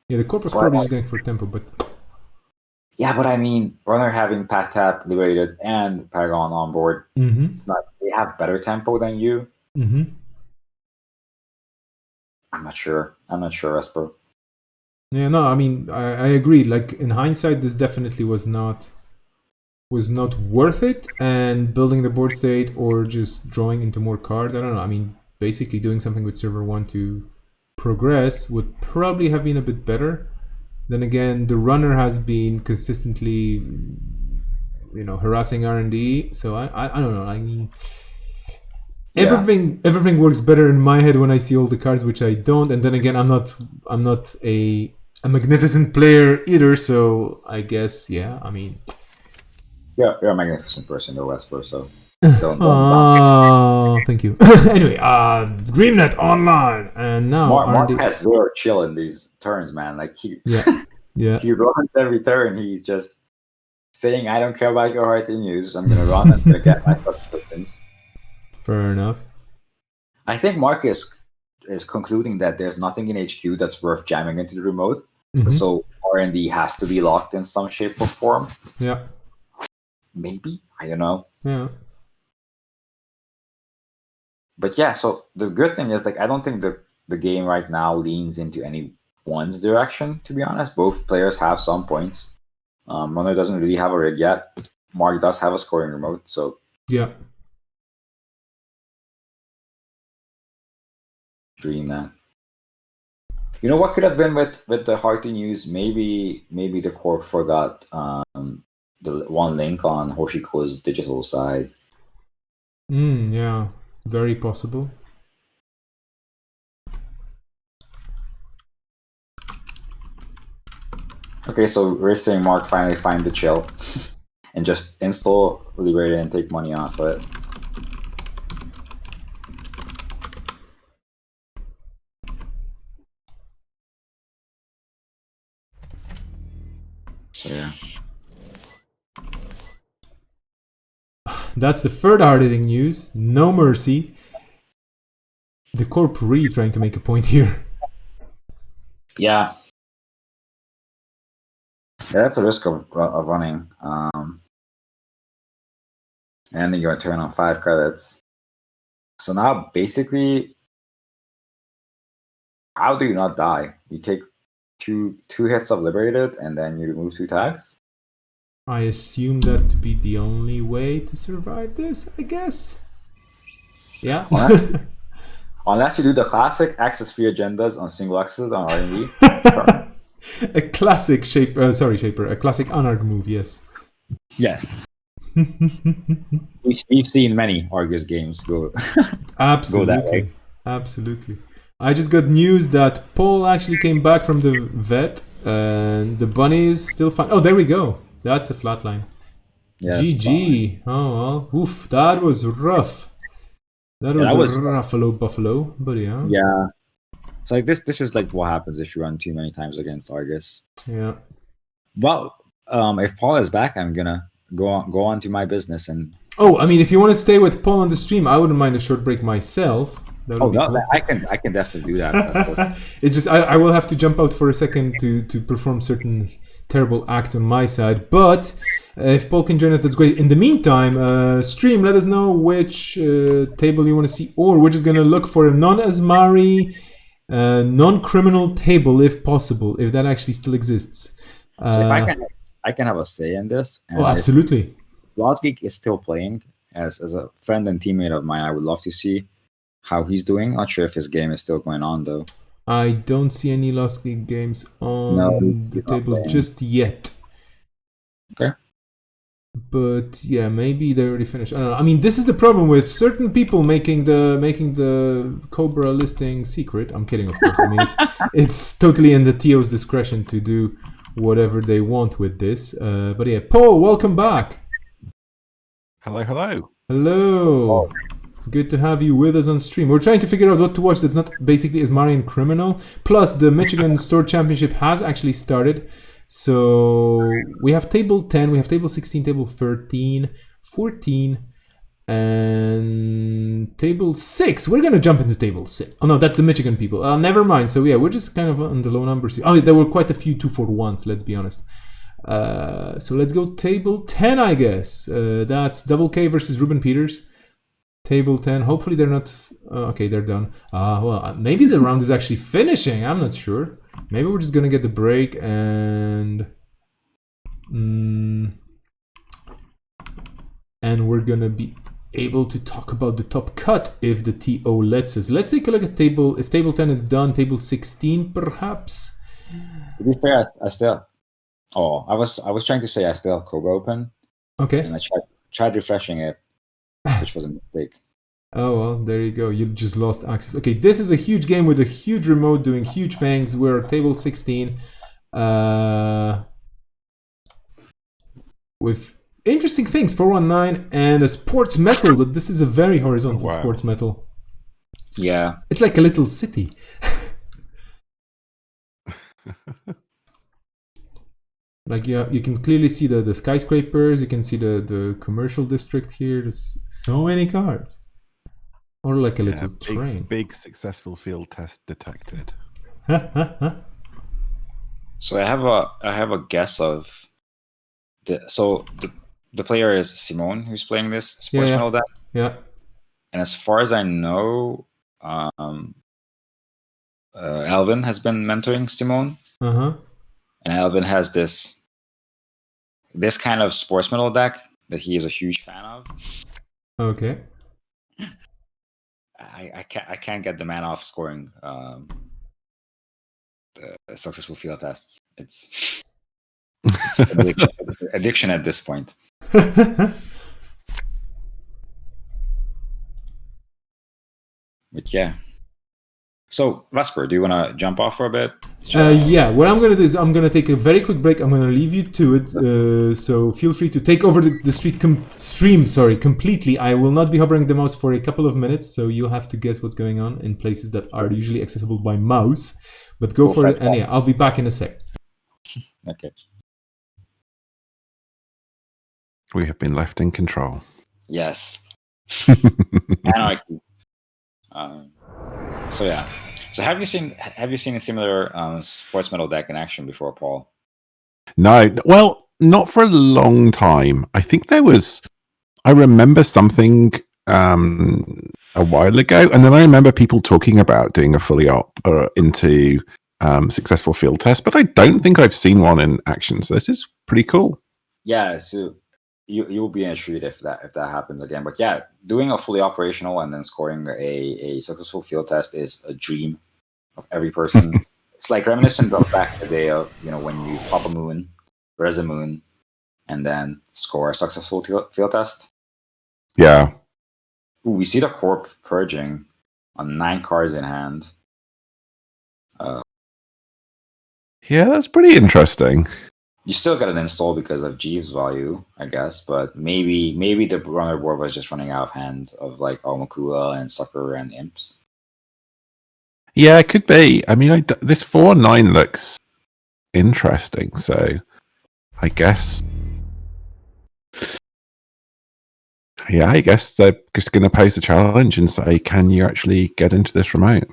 S3: Yeah, the corp was probably just going for tempo, but
S4: yeah, but I mean, runner having Pat Tap, Liberated, and Paragon on board, it's not. They have better tempo than you. I'm not sure, Esper.
S3: Yeah, no, I mean, I agree. Like, in hindsight, this definitely was not was not worth it, and building the board state or just drawing into more cards, I don't know. I mean, basically doing something with server 1 to progress would probably have been a bit better. Then again, the runner has been consistently, harassing R&D. So I don't know. I mean, everything works better in my head when I see all the cards, which I don't. And then again, I'm not a magnificent player either. So I guess I mean.
S5: Yeah, you're a magnificent person, though, Wesper. So
S3: don't thank you. Anyway, DreamNet Online, and now
S5: Mark has zero chill in these turns, man. Like he he runs every turn. He's just saying, "I don't care about your heart in use. I'm gonna run and gonna get my subscriptions."
S3: Fair enough.
S5: I think Mark is concluding that there's nothing in HQ that's worth jamming into the remote.
S3: Mm-hmm.
S5: So R&D has to be locked in some shape or form.
S3: Yeah.
S5: Maybe, I don't know.
S3: Yeah.
S5: But yeah, so the good thing is, like, I don't think the game right now leans into any one's direction, to be honest. Both players have some points. Runner doesn't really have a rig yet. Mark does have a scoring remote, so
S3: yeah.
S5: Dream that. You know what could have been with the Hearty news? Maybe the corp forgot the one link on Hoshiko's digital side.
S3: Yeah, very possible.
S5: Okay, so we're saying Mark finally find the chill and just install Liberated and take money off of it. So yeah.
S3: That's the third hard-hitting news. No mercy. The corp really trying to make a point here.
S5: Yeah, that's a risk of running. And then you're going to turn on 5 credits. So now, basically, how do you not die? You take two hits of Liberated, and then you remove 2 tags?
S3: I assume that to be the only way to survive this, I guess. Yeah.
S5: Unless you do the classic access 3 agendas on single axes on R&D.
S3: A classic Shaper. A classic Anarch move, yes.
S5: Yes. We've seen many Argus games go.
S3: Absolutely.
S5: Go that way.
S3: Absolutely. I just got news that Paul actually came back from the vet, and the bunny is still fine. Oh, there we go. That's a flatline.
S5: Yes,
S3: GG. Oh, well. Oof, that was rough. That was a Buffalo, but yeah.
S5: Yeah. So like this is like what happens if you run too many times against Argus.
S3: Yeah.
S5: Well, if Paul is back, I'm gonna go on to my business and.
S3: Oh, I mean, if you want to stay with Paul on the stream, I wouldn't mind a short break myself. That would be cool.
S5: I can definitely do that.
S3: It's just I will have to jump out for a second to perform certain terrible acts on my side, but if Paul can join us, that's great. In the meantime, stream, let us know which table you want to see, or we're just going to look for a non-Asmari, non-criminal table if possible, if that actually still exists.
S5: So if I can have a say in this.
S3: Oh, absolutely.
S5: Lost Geek is still playing. As a friend and teammate of mine, I would love to see how he's doing. Not sure if his game is still going on, though.
S3: I don't see any Lost Geek games on the table just yet.
S5: Okay.
S3: But yeah, maybe they already finished. I don't know. I mean, this is the problem with certain people making the Cobra listing secret. I'm kidding, of course. I mean, it's totally in the TO's discretion to do whatever they want with this. But yeah, Paul, welcome back.
S2: Hello.
S3: Hello.
S5: Oh.
S3: Good to have you with us on stream. We're trying to figure out what to watch that's not basically Asmari and Criminal. Plus, the Michigan Store Championship has actually started. So we have table 10, we have table 16, table 13, 14, and table 6. We're going to jump into table 6. Oh no, that's the Michigan people. Never mind. So yeah, we're just kind of on the low numbers. Oh, there were quite a few 2-for-1s, let's be honest. So let's go table 10, I guess. That's Double K versus Ruben Peters. Table 10. Hopefully they're not... okay, they're done. Well, maybe the round is actually finishing. I'm not sure. Maybe we're just going to get the break and... and we're gonna be able to talk about the top cut if the TO lets us. Let's take a look at table. If table 10 is done, table 16 perhaps.
S4: To be fair, I still. Oh, I was trying to say I still have Cobra open,
S3: Okay.
S4: and I tried refreshing it, which was a mistake.
S3: Oh well, there you go. You just lost access. Okay, this is a huge game with a huge remote doing huge fangs. We're at table 16. With interesting things, 419 and a sports metal, but this is a very horizontal sports metal.
S4: Yeah.
S3: It's like a little city. Like you can clearly see the skyscrapers, you can see the commercial district here. There's so many cars. Or like a little train.
S2: Big successful field test detected.
S4: So I have a guess of the player is Simone who's playing this sports metal deck.
S3: Yeah.
S4: And as far as I know, Alvin has been mentoring Simone.
S3: Uh-huh.
S4: And Alvin has this kind of sports metal deck that he is a huge fan of.
S3: Okay.
S4: I can't get the man off scoring the successful field tests. It's addiction at this point. But yeah. So, Vesper, do you want to jump off for a bit?
S3: Yeah, what I'm going to do is I'm going to take a very quick break. I'm going to leave you to it. So feel free to take over the stream completely. I will not be hovering the mouse for a couple of minutes, so you'll have to guess what's going on in places that are usually accessible by mouse. But go for it, and yeah, I'll be back in a sec.
S4: Okay.
S2: We have been left in control.
S4: Yes. Anarchy. So yeah. So have you seen a similar sports metal deck in action before, Paul?
S2: No. Well, not for a long time. I think I remember something a while ago, and then I remember people talking about doing a fully op into successful field test, but I don't think I've seen one in action. So this is pretty cool.
S4: Yeah. So you'll be in a treat if that happens again. But yeah, doing a fully operational and then scoring a successful field test is a dream of every person. It's like reminiscent of back in the day of when you pop a moon, res a moon, and then score a successful field test.
S2: Yeah.
S4: Ooh, we see the corp purging on 9 cards in hand.
S2: Yeah, that's pretty interesting.
S4: You still got an install because of Jeeves' value, I guess, but maybe the runner board was just running out of hands of like Omakua and Sucker and Imps.
S2: Yeah, it could be. I mean, this 4/9 looks interesting, so I guess. Yeah, I guess they're just going to pose the challenge and say, can you actually get into this remote?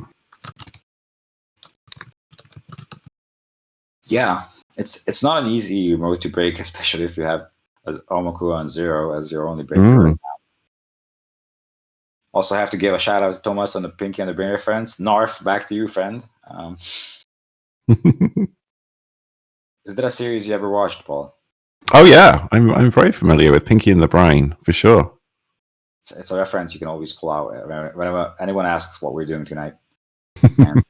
S4: Yeah, it's not an easy remote to break, especially if you have Omakua on 0 as your only breaker right now. Also, I have to give a shout out to Thomas on the Pinky and the Brainer friends. Narf, back to you, friend. Is that a series you ever watched, Paul?
S2: Oh yeah, I'm very familiar with Pinky and the Brain for sure.
S4: It's a reference you can always pull out whenever anyone asks what we're doing tonight. And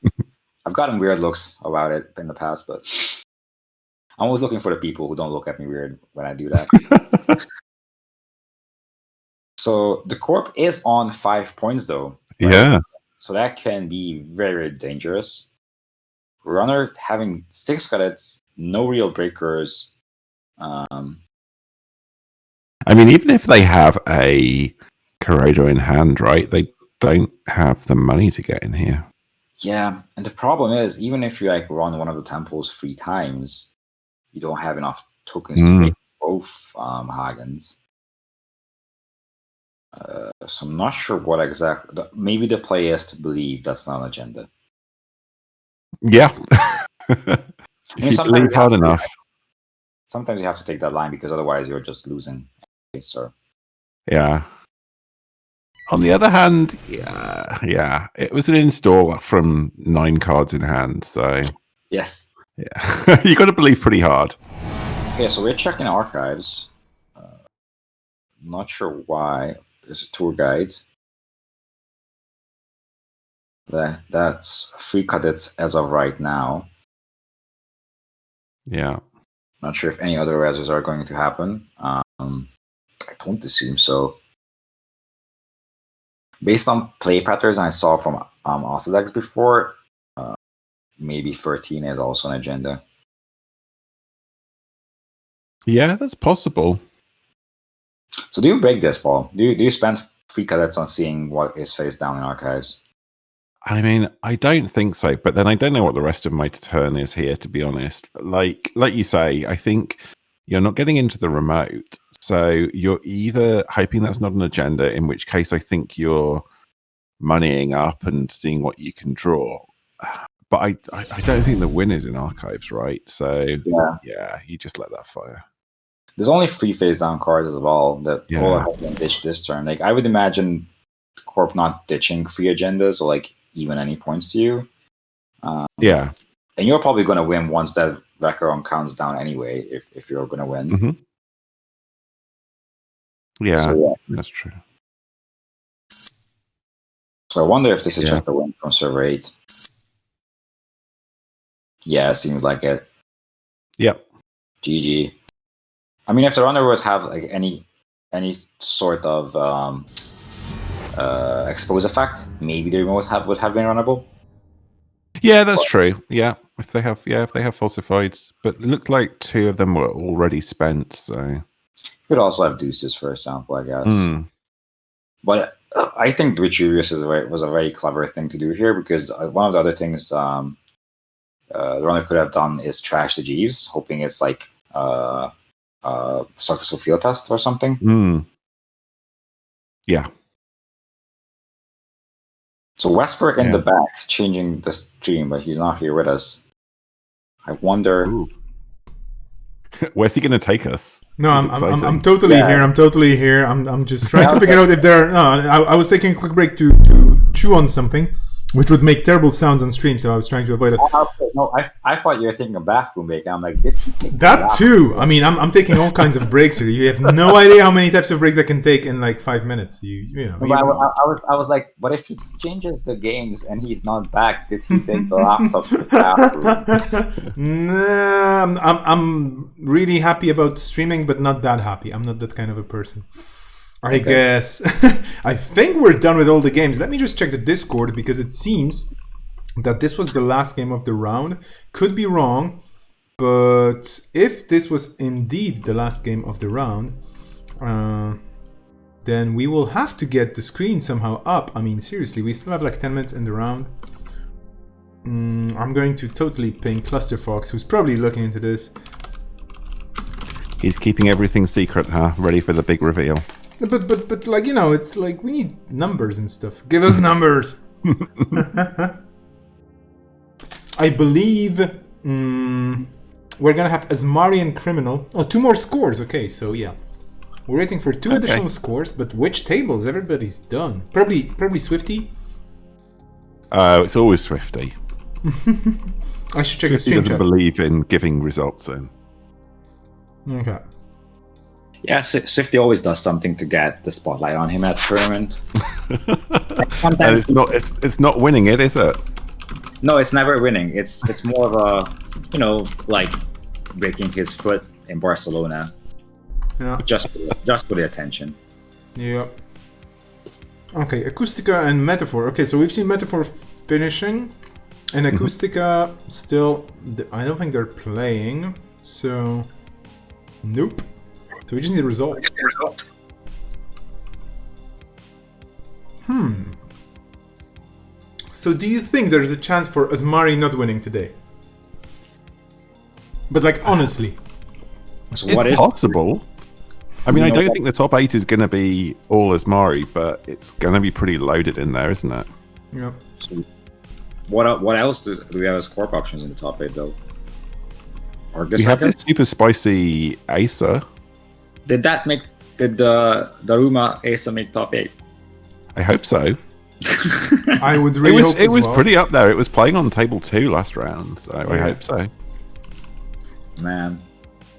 S4: I've gotten weird looks about it in the past, but I'm always looking for the people who don't look at me weird when I do that. So the corp is on 5 points though. Right?
S2: Yeah.
S4: So that can be very, very dangerous. Runner having 6 credits, no real breakers.
S2: I mean, even if they have a Corrado in hand, right? They don't have the money to get in here.
S4: Yeah, and the problem is, even if you like run one of the temples 3 times, you don't have enough tokens to break both Hagens. So I'm not sure what exactly. Maybe the play is to believe that's not an agenda.
S2: Yeah. If you believe hard enough.
S4: Sometimes you have to take that line because otherwise you're just losing. Okay, so.
S2: Yeah. On the other hand, yeah, it was an install from 9 cards in hand, so
S4: yes,
S2: yeah, you got to believe pretty hard.
S4: Okay, so we're checking archives. not sure why. There's a tour guide. That's 3 cadets as of right now.
S2: Yeah.
S4: Not sure if any other reses are going to happen. I don't assume so. Based on play patterns I saw from Ossidex before, maybe 13 is also an agenda.
S2: Yeah, that's possible.
S4: So do you break this, Paul? Do you spend 3 cadets on seeing what is face down in archives?
S2: I mean, I don't think so, but then I don't know what the rest of my turn is here, to be honest. Like you say, I think you're not getting into the remote, so you're either hoping that's not an agenda, in which case I think you're moneying up and seeing what you can draw. But I don't think the win is in archives, right? So yeah, you just let that fire.
S4: There's only 3 face down cards as well that
S2: Yeah.
S4: all have been ditched this turn. Like I would imagine Corp not ditching 3 agendas or like even any points to you.
S2: Yeah.
S4: And you're probably going to win once that Vecron counts down anyway, if you're going to win.
S2: Mm-hmm. Yeah,
S4: So,
S2: that's true.
S4: So I wonder if this is
S2: Yeah.
S4: just a win from server 8. Yeah, it seems like it.
S2: Yep.
S4: GG. I mean, if the runner would have like any sort of expose effect, maybe the remote would have been runnable.
S2: Yeah, that's true. Yeah, if they have falsifieds, but it looked like 2 of them were already spent. So
S4: You could also have deuces, for example, I guess.
S2: Mm.
S4: But I think Richurius was a very clever thing to do here because one of the other things the runner could have done is trash the Jeeves, hoping it's like successful field test or something.
S2: Yeah.
S4: So Wesper in the back changing the stream, but he's not here with us. I wonder.
S2: Ooh. Where's he going to take us?
S3: No,
S2: This is
S3: I'm
S2: exciting.
S3: totally here. I'm totally here. I'm just trying to figure out if there. No, I was taking a quick break to chew on something, which would make terrible sounds on stream. So I was trying to avoid it.
S4: No, I thought you were taking a bathroom break. I'm like, did he take
S3: That too. I mean, I'm taking all kinds of breaks here. You have no idea how many types of breaks I can take in like 5 minutes. You know.
S4: I was like, but if he changes the games and he's not back, did he take the laptop to the bathroom?
S3: Nah, I'm really happy about streaming, but not that happy. I'm not that kind of a person. I guess. I think we're done with all the games. Let me just check the Discord because it seems that this was the last game of the round. Could be wrong, but if this was indeed the last game of the round, then we will have to get the screen somehow up. I mean, seriously, we still have like 10 minutes in the round. I'm going to totally ping Clusterfox, who's probably looking into this.
S2: He's keeping everything secret, huh? Ready for the big reveal.
S3: But like, you know, it's like we need numbers and stuff. Give us numbers. I believe we're gonna have Asmari and Criminal. Oh, 2 more scores. Okay, so yeah, we're waiting for 2 additional scores. But which tables? Everybody's done. Probably Swifty.
S2: It's always Swifty.
S3: I should check the
S2: Swifty
S3: stream
S2: doesn't
S3: chat.
S2: believe in giving results in.
S3: Okay.
S4: Yeah, Swifty always does something to get the spotlight on him at tournament.
S2: And
S4: Sometimes
S2: it's not winning it, is it?
S4: no, it's never winning. It's more of a like breaking his foot in Barcelona
S3: Yeah.
S4: just for the attention.
S3: Yeah. Okay, Acoustica and Metaphor. Okay, so we've seen Metaphor finishing, and Acoustica still. I don't think they're playing. So, nope. So we just need a result. So do you think there's a chance for Asmari not winning today? But like honestly.
S4: So
S2: It's
S4: what is
S2: possible. I mean, I don't think the top 8 is going to be all Asmari, but it's going to be pretty loaded in there, isn't it?
S3: Yeah.
S4: what else do we have as corp options in the top 8 though? Or
S2: We have
S4: second?
S2: this super spicy Acer.
S4: Did the Daruma Asa make top 8?
S2: I hope so.
S3: I would really hope
S2: It
S3: as
S2: was
S3: well.
S2: pretty up there. It was playing on table 2 last round, so I hope so.
S4: Man.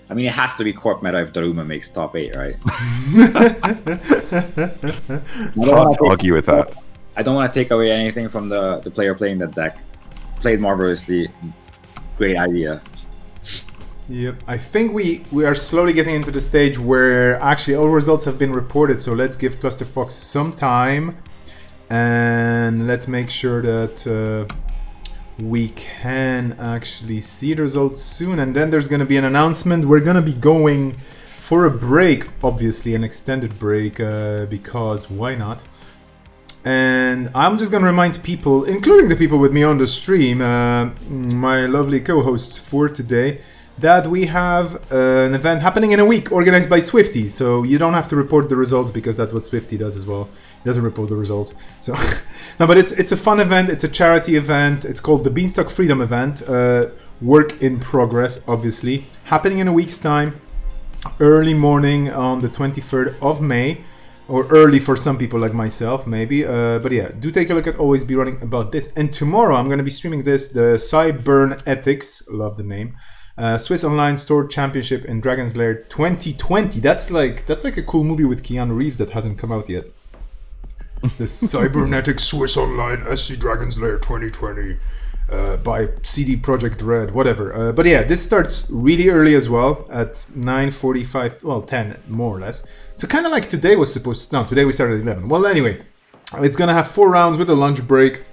S5: I mean, it has to be Corp meta if Daruma makes top 8, right?
S2: Hard to argue with that.
S5: I don't want to take away anything from the player playing that deck. Played marvelously. Great idea.
S3: Yep, I think we are slowly getting into the stage where actually all results have been reported, so let's give Cluster Fox some time and let's make sure that we can actually see the results soon, and then there's going to be an announcement. We're going to be going for a break, obviously an extended break, because why not? And I'm just going to remind people, including the people with me on the stream, my lovely co-hosts for today, that we have an event happening in a week organized by Swifty. So you don't have to report the results because that's what Swifty does as well. He doesn't report the results. So no, but it's a fun event. It's a charity event. It's called the Beanstalk Freedom Event. Work in progress, obviously. Happening in a week's time. Early morning on the 23rd of May. Or early for some people like myself, maybe. But yeah, do take a look at Always Be Running about this. And tomorrow I'm going to be streaming this, the Cybernetics, love the name, Swiss Online Store Championship in Dragon's Lair 2020. That's like a cool movie with Keanu Reeves that hasn't come out yet. The Cybernetics Swiss Online SC Dragon's Lair 2020 by CD Projekt Red, whatever. But yeah, this starts really early as well at 9:45, well 10 more or less. So kind of like today was supposed to... No, today we started at 11. Well, anyway, it's going to have 4 rounds with a lunch break.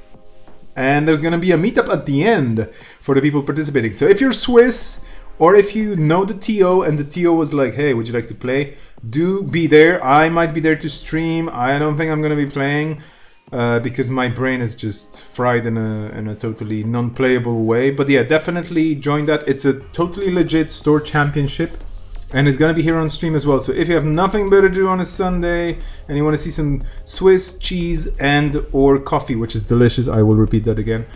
S3: And there's going to be a meetup at the end for the people participating. So if you're Swiss, or if you know the TO and the TO was like, hey, would you like to play? Do be there. I might be there to stream. I don't think I'm going to be playing because my brain is just fried in a totally non-playable way. But yeah, definitely join that. It's a totally legit store championship. And it's going to be here on stream as well. So if you have nothing better to do on a Sunday and you want to see some Swiss cheese and or coffee, which is delicious, I will repeat that again.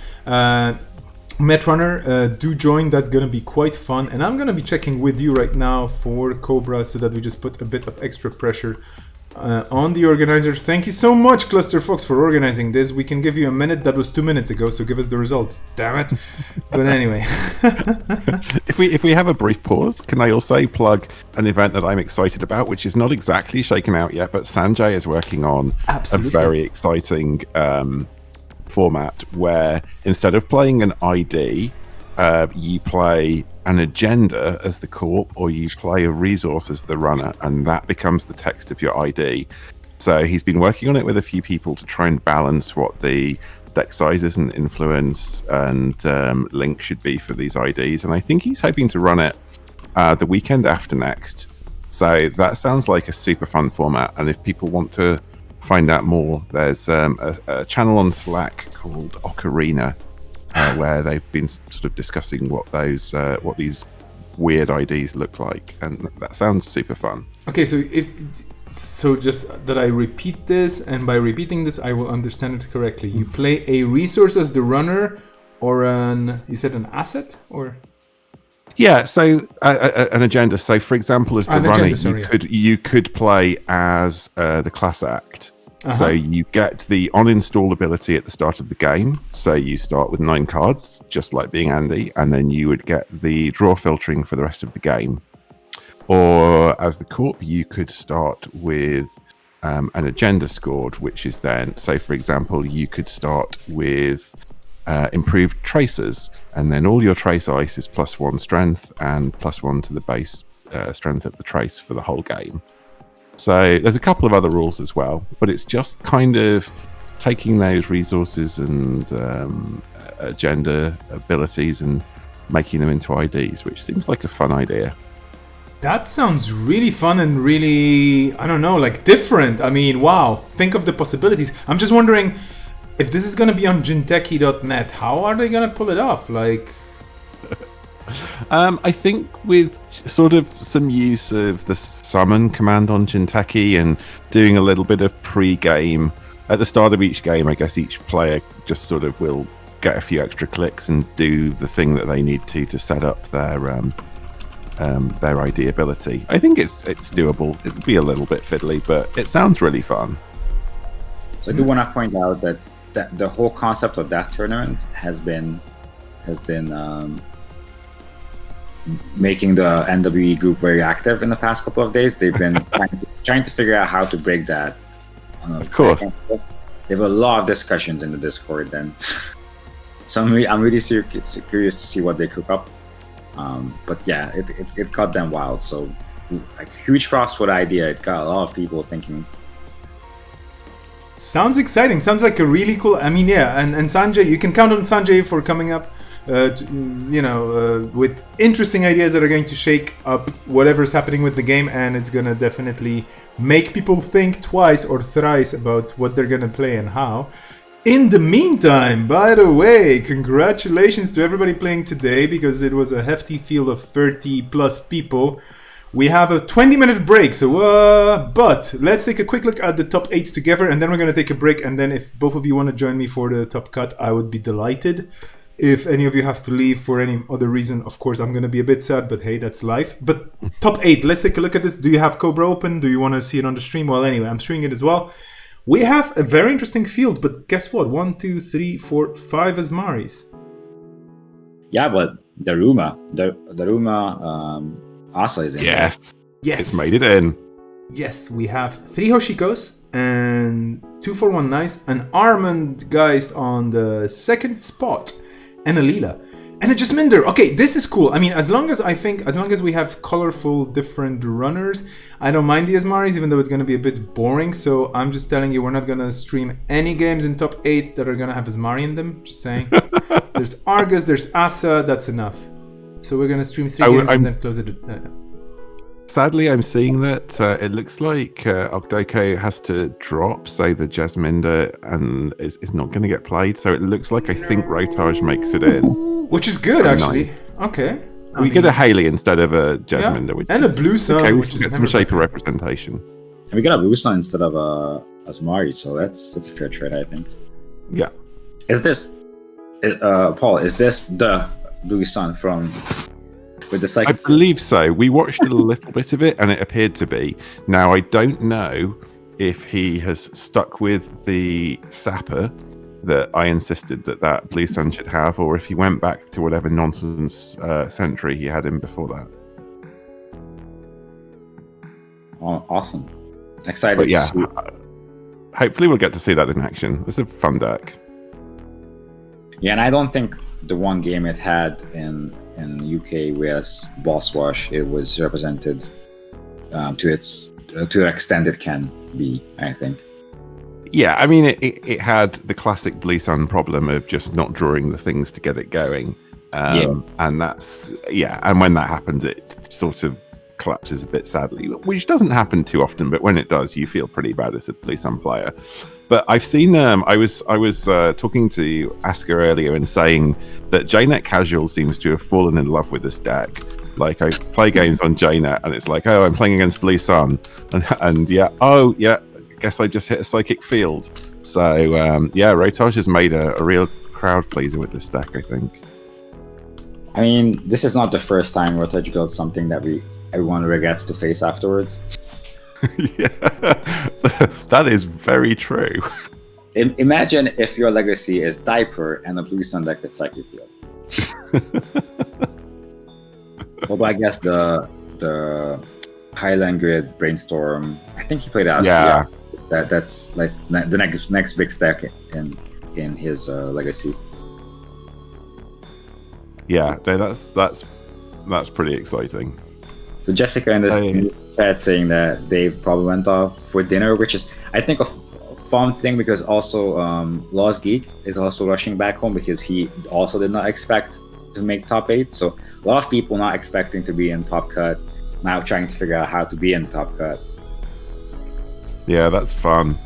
S3: Netrunner, do join. That's going to be quite fun. And I'm going to be checking with you right now for Cobra so that we just put a bit of extra pressure on the organizer. Thank you so much, Cluster Fox, for organizing this. We can give you a minute. That was 2 minutes ago, so give us the results. Damn it. But anyway.
S2: If we have a brief pause, can I also plug an event that I'm excited about, which is not exactly shaken out yet, but Sanjay is working on a very exciting format where instead of playing an ID, you play an agenda as the corp, or you play a resource as the runner, and that becomes the text of your ID. So he's been working on it with a few people to try and balance what the deck sizes and influence and link should be for these IDs, and I think he's hoping to run it the weekend after next. So that sounds like a super fun format, and if people want to find out more, there's a channel on Slack called Ocarina, where they've been sort of discussing what these weird IDs look like, and that sounds super fun.
S3: Okay, so just that I repeat this, and by repeating this, I will understand it correctly. You play a resource as the runner, or you said an asset, or?
S2: Yeah, so an agenda. So, for example, as the runner, you could play as the class act. So you get the on-install ability at the start of the game. So you start with 9 cards, just like being Andy, and then you would get the draw filtering for the rest of the game. Or as the corp, you could start with an agenda scored, which is then, so for example, you could start with improved tracers, and then all your trace ice is +1 strength and +1 to the base strength of the trace for the whole game. So there's a couple of other rules as well, but it's just kind of taking those resources and agenda abilities and making them into IDs, which seems like a fun idea.
S3: That sounds really fun and really, I don't know, like different. I mean, wow, think of the possibilities. I'm just wondering if this is going to be on Jinteki.net, how are they going to pull it off? Like...
S2: I think with sort of some use of the summon command on Jinteki and doing a little bit of pre-game at the start of each game, I guess each player just sort of will get a few extra clicks and do the thing that they need to set up their ID ability. I think it's doable. It'll be a little bit fiddly, but it sounds really fun.
S5: So I do want to point out that the whole concept of that tournament has been making the NWE group very active in the past couple of days. They've been trying to figure out how to break that.
S2: Of course.
S5: They have a lot of discussions in the Discord then. So I'm really curious to see what they cook up. But yeah, it got them wild. So like huge props for the idea. It got a lot of people thinking.
S3: Sounds exciting. Sounds like a really cool. I mean, yeah, and Sanjay, you can count on Sanjay for coming up. With interesting ideas that are going to shake up whatever's happening with the game, and it's gonna definitely make people think twice or thrice about what they're gonna play and how. In the meantime, by the way, congratulations to everybody playing today, because it was a hefty field of 30 plus people. We have a 20-minute break, but let's take a quick look at the top 8 together, and then we're gonna take a break, and then if both of you want to join me for the top cut, I would be delighted. If any of you have to leave for any other reason, of course, I'm going to be a bit sad, but hey, that's life. But top 8, let's take a look at this. Do you have Cobra open? Do you want to see it on the stream? Well, anyway, I'm streaming it as well. We have a very interesting field, but guess what? 1, 2, 3, 4, 5 Asmaris.
S5: Yeah, but Daruma Asa is in there.
S2: Yes.
S3: Yes.
S2: It's made it in.
S3: Yes, we have 3 Hoshikos and 241 an Armand Geist on the 2nd spot. And a Leela. And a Jasminder. Okay, this is cool. I mean, as long as we have colorful, different runners, I don't mind the Asmaris, even though it's going to be a bit boring. So I'm just telling you, we're not going to stream any games in top 8 that are going to have Asmari in them. Just saying. There's Argus, there's Asa, that's enough. So we're going to stream 3 games and then close it.
S2: Sadly, I'm seeing that it looks like Ogdoko has to drop, so the Jasminder and is not going to get played. So it looks like I think Rotage makes it in.
S3: Which is good, actually. Okay.
S2: We get a Haley instead of a Jasminder.
S3: Yeah. And a Blue Sun,
S2: okay,
S3: which
S2: we
S3: is
S2: get some shape of representation.
S5: And we got a Blue Sun instead of Asmari, so that's a fair trade, I think.
S2: Yeah.
S5: Is this, Paul, is this the Blue Sun from... with the
S2: I believe so. We watched a little bit of it, and it appeared to be. Now, I don't know if he has stuck with the Sapper that I insisted that Blue Sun should have, or if he went back to whatever nonsense century he had in before that.
S5: Oh, awesome. Excited.
S2: But yeah, hopefully we'll get to see that in action. It's a fun deck.
S5: Yeah, and I don't think the one game it had in UK with Boss Wash, it was represented to the extent it can be, I think.
S2: Yeah, I mean, it had the classic Blue Sun problem of just not drawing the things to get it going. And that's, and when that happens, it sort of collapses a bit sadly, which doesn't happen too often, but when it does, you feel pretty bad as a Blue Sun player. But I've seen I was talking to Asker earlier and saying that JNet Casual seems to have fallen in love with this deck. Like, I play games on JNet and it's like, oh, I'm playing against Blue Sun, and I guess I just hit a psychic field. So Rotage has made a real crowd pleaser with this deck, I think.
S5: I mean, this is not the first time Rotage builds something that everyone regrets to face afterwards.
S2: Yeah, that is very true.
S5: Imagine if your legacy is Diaper and a Blue Sun deck with Psychic Field. Although I guess the Highland Grid Brainstorm, I think he played out.
S2: Yeah,
S5: that's the next big stack in his legacy.
S2: Yeah, no, that's pretty exciting.
S5: So Jessica in this chat saying that Dave probably went off for dinner, which is, I think, a fun thing, because also Lost Geek is also rushing back home because he also did not expect to make top 8. So a lot of people not expecting to be in top cut, now trying to figure out how to be in top cut.
S2: Yeah, that's fun.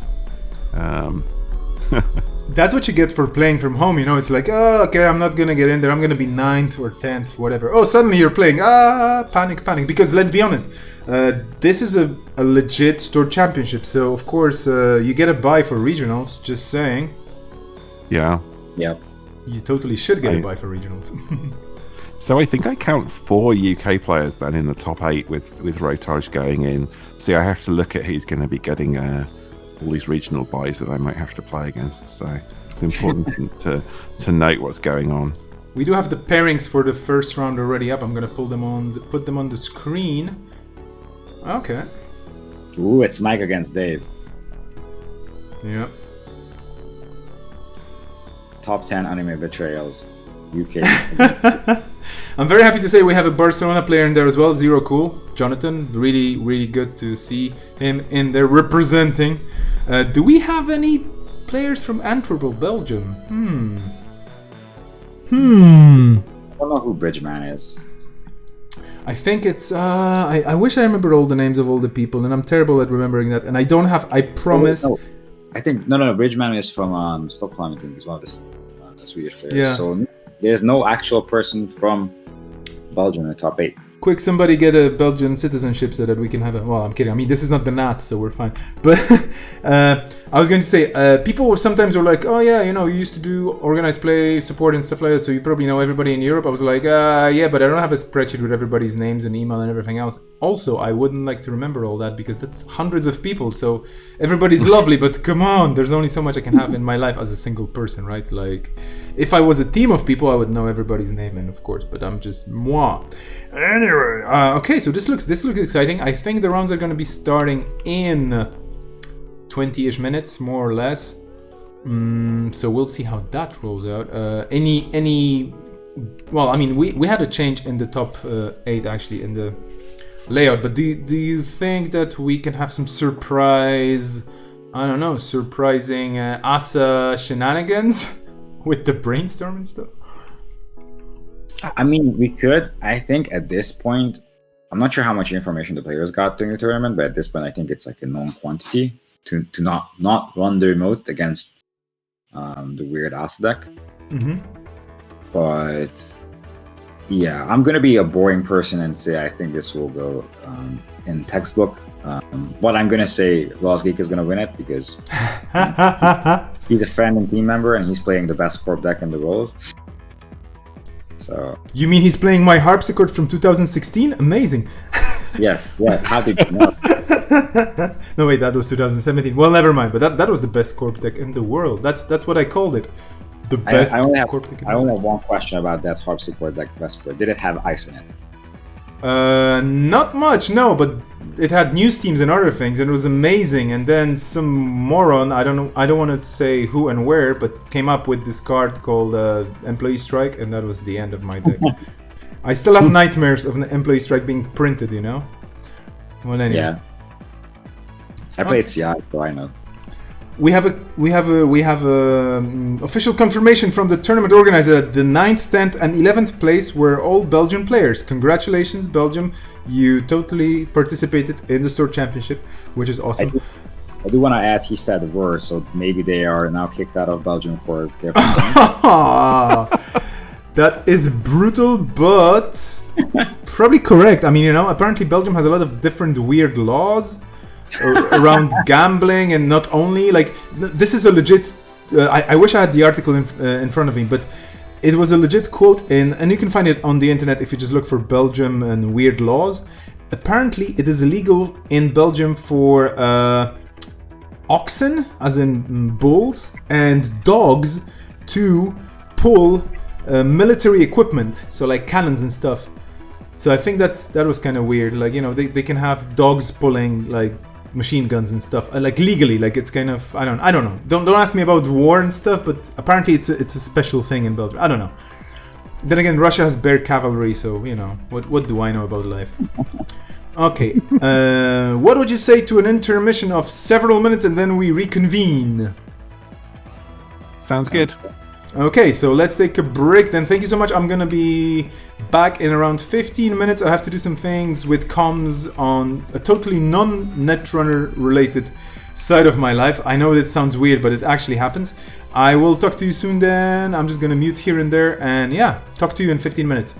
S3: That's what you get for playing from home, you know. It's like, oh, okay, I'm not gonna get in there. I'm gonna be 9th or 10th, whatever. Oh, suddenly you're playing. Panic. Because let's be honest, this is a legit store championship. So of course you get a buy for regionals. Just saying.
S2: Yeah.
S5: Yep.
S3: You totally should get a buy for regionals.
S2: So I think I count 4 UK players then in the top 8 with Rotage going in. See, I have to look at who's going to be getting all these regional buys that I might have to play against. So it's important to note what's going on.
S3: We do have the pairings for the first round already up. I'm gonna put them on the screen. Okay.
S5: Ooh, it's Mike against Dave.
S3: Yeah.
S5: Top 10 anime betrayals. UK.
S3: I'm very happy to say we have a Barcelona player in there as well. Zero Cool. Jonathan. Really, really good to see him in there representing. Do we have any players from Antwerp or Belgium?
S5: I don't know who Bridgeman is.
S3: I think it's I wish I remember all the names of all the people, and I'm terrible at remembering that, and I don't have, I promise.
S5: No. I think no, Bridgeman is from Stockholm. I think he's one of the Swedish players.
S3: Yeah.
S5: So there's no actual person from Belgium in the top 8.
S3: Quick, somebody get a Belgian citizenship so that we can have a... Well, I'm kidding. I mean, this is not the Nats, so we're fine. But I was going to say, people sometimes were like, oh yeah, you used to do organized play support and stuff like that, so you probably know everybody in Europe. I was like, yeah, but I don't have a spreadsheet with everybody's names and email and everything else. Also, I wouldn't like to remember all that because that's hundreds of people, so everybody's lovely, but come on, there's only so much I can have in my life as a single person, right? Like, if I was a team of people, I would know everybody's name, and of course, but I'm just moi. Anyway, okay, so this looks exciting. I think the rounds are going to be starting in 20-ish minutes, more or less. So we'll see how that rolls out. Well, I mean, we had a change in the top 8 actually in the layout, but do you think that we can have some surprising Asa shenanigans with the brainstorm and stuff?
S5: I mean, we could. I think at this point, I'm not sure how much information the players got during the tournament, but at this point, I think it's like a known quantity to not run the remote against the weird ass deck.
S3: Mm-hmm.
S5: But yeah, I'm gonna be a boring person and say I think this will go in textbook. But I'm gonna say Lost Geek is gonna win it because he's a friend and team member, and he's playing the best corp deck in the world. So
S3: you mean he's playing my harpsichord from 2016? Amazing.
S5: Yes. How did you know?
S3: No, wait, that was 2017. Well, never mind. But that was the best corp deck in the world. That's what I called it. The best corp deck.
S5: I only have one question about that harpsichord deck Vesper. Did it have ice in it?
S3: Not much, no. But it had news teams and other things, and it was amazing. And then some moron, I don't know, I don't want to say who and where, but came up with this card called Employee Strike, and that was the end of my deck. I still have nightmares of an Employee Strike being printed, Well, anyway.
S5: Yeah. I played CI, so I know.
S3: We have official confirmation from the tournament organizer that the 9th, 10th, and 11th place were all Belgian players. Congratulations, Belgium! You totally participated in the store championship, which is awesome.
S5: I do want to add, he said verse, so maybe they are now kicked out of Belgium for their.
S3: That is brutal, but probably correct. I mean, apparently Belgium has a lot of different weird laws around gambling, and not only this is a legit. I wish I had the article in front of me, but it was a legit quote and you can find it on the internet if you just look for Belgium and weird laws. Apparently, it is illegal in Belgium for oxen, as in bulls, and dogs to pull military equipment, so like cannons and stuff. So I think that was kind of weird. They can have dogs pulling like machine guns and stuff, legally. It's kind of I don't know. Don't ask me about war and stuff, but apparently it's a special thing in Belgium. I don't know. Then again, Russia has bear cavalry, so what do I know about life? Okay, what would you say to an intermission of several minutes and then we reconvene?
S2: Sounds good.
S3: Okay, so let's take a break then. Thank you so much. I'm gonna be back in around 15 minutes. I have to do some things with comms on a totally non-Netrunner related side of my life. I know that sounds weird, but it actually happens. I will talk to you soon then. I'm just gonna mute here and there, and yeah, talk to you in 15 minutes.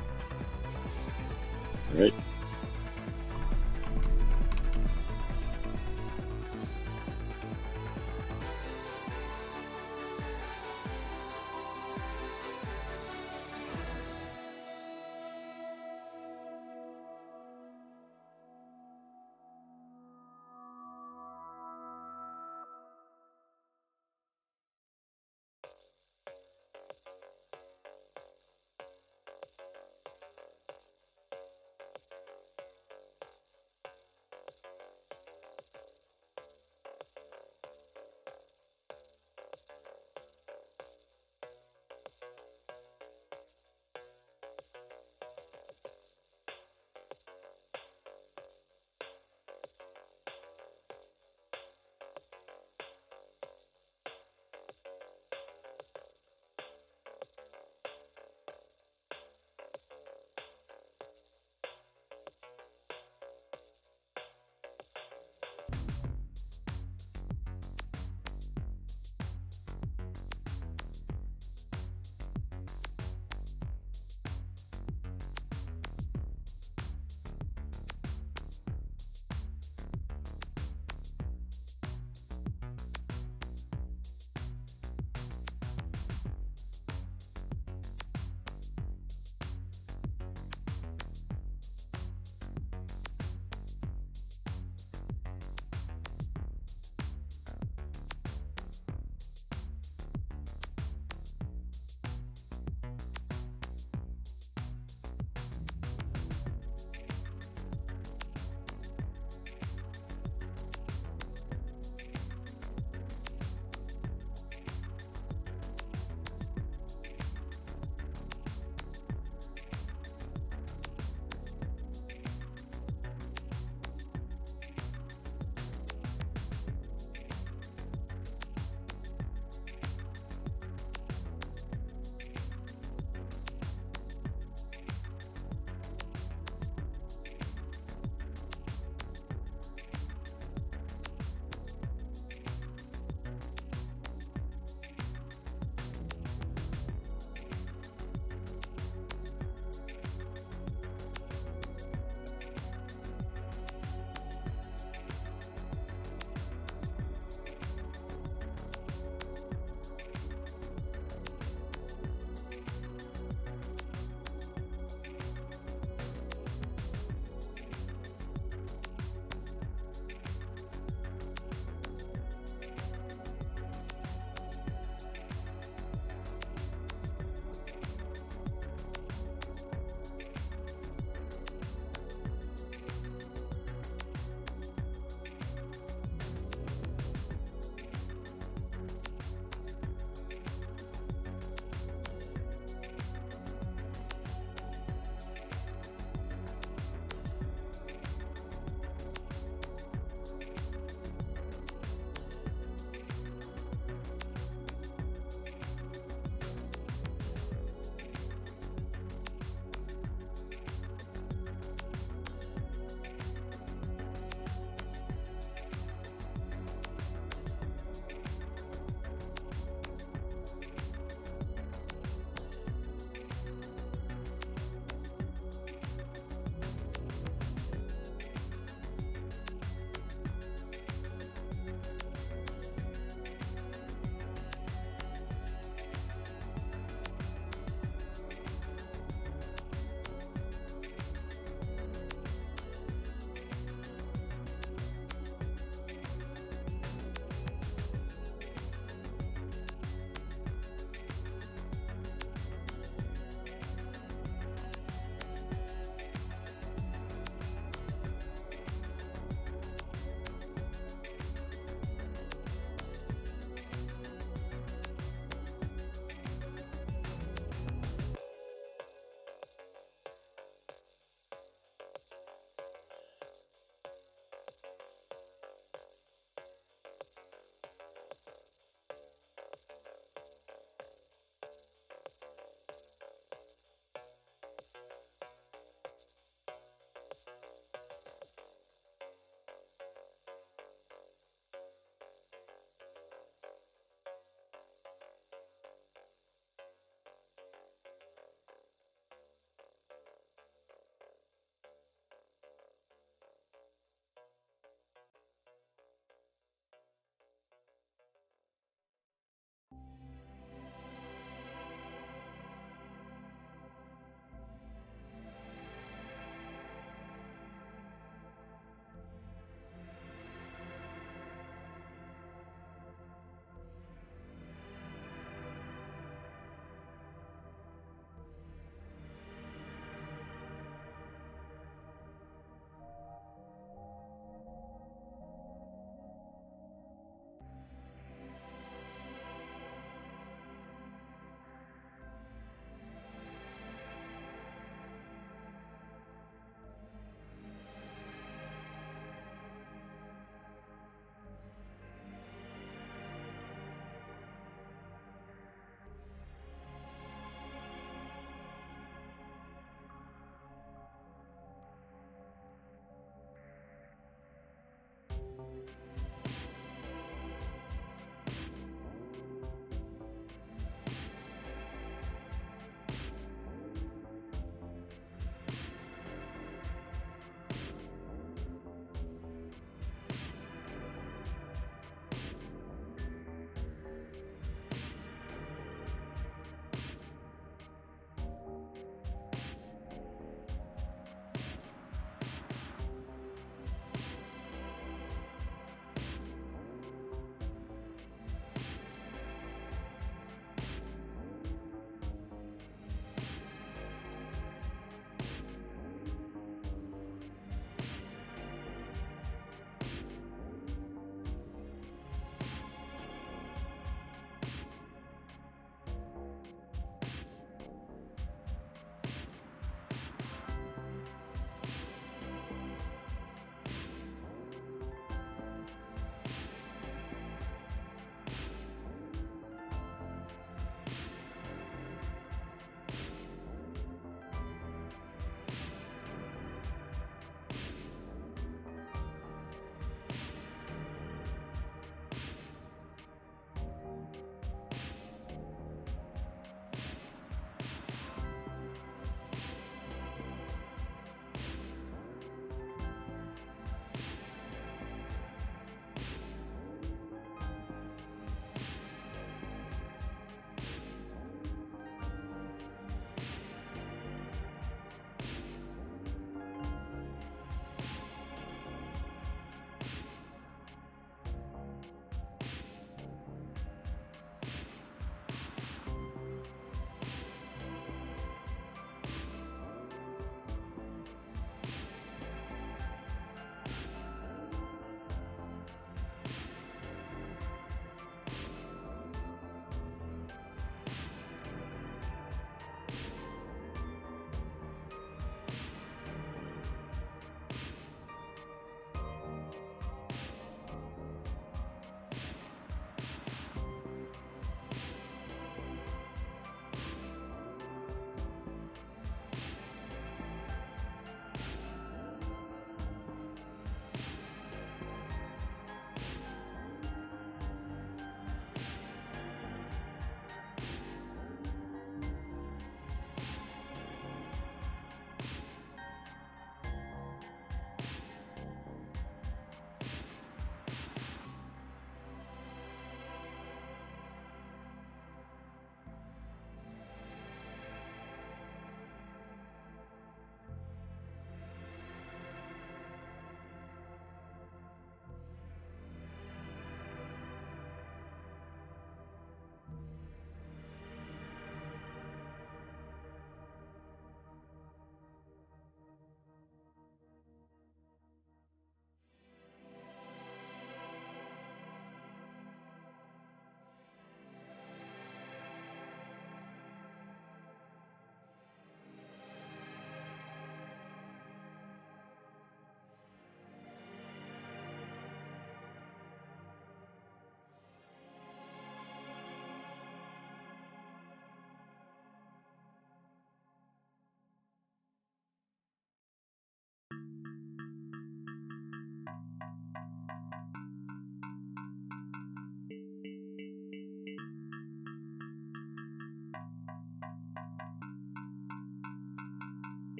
S5: All right.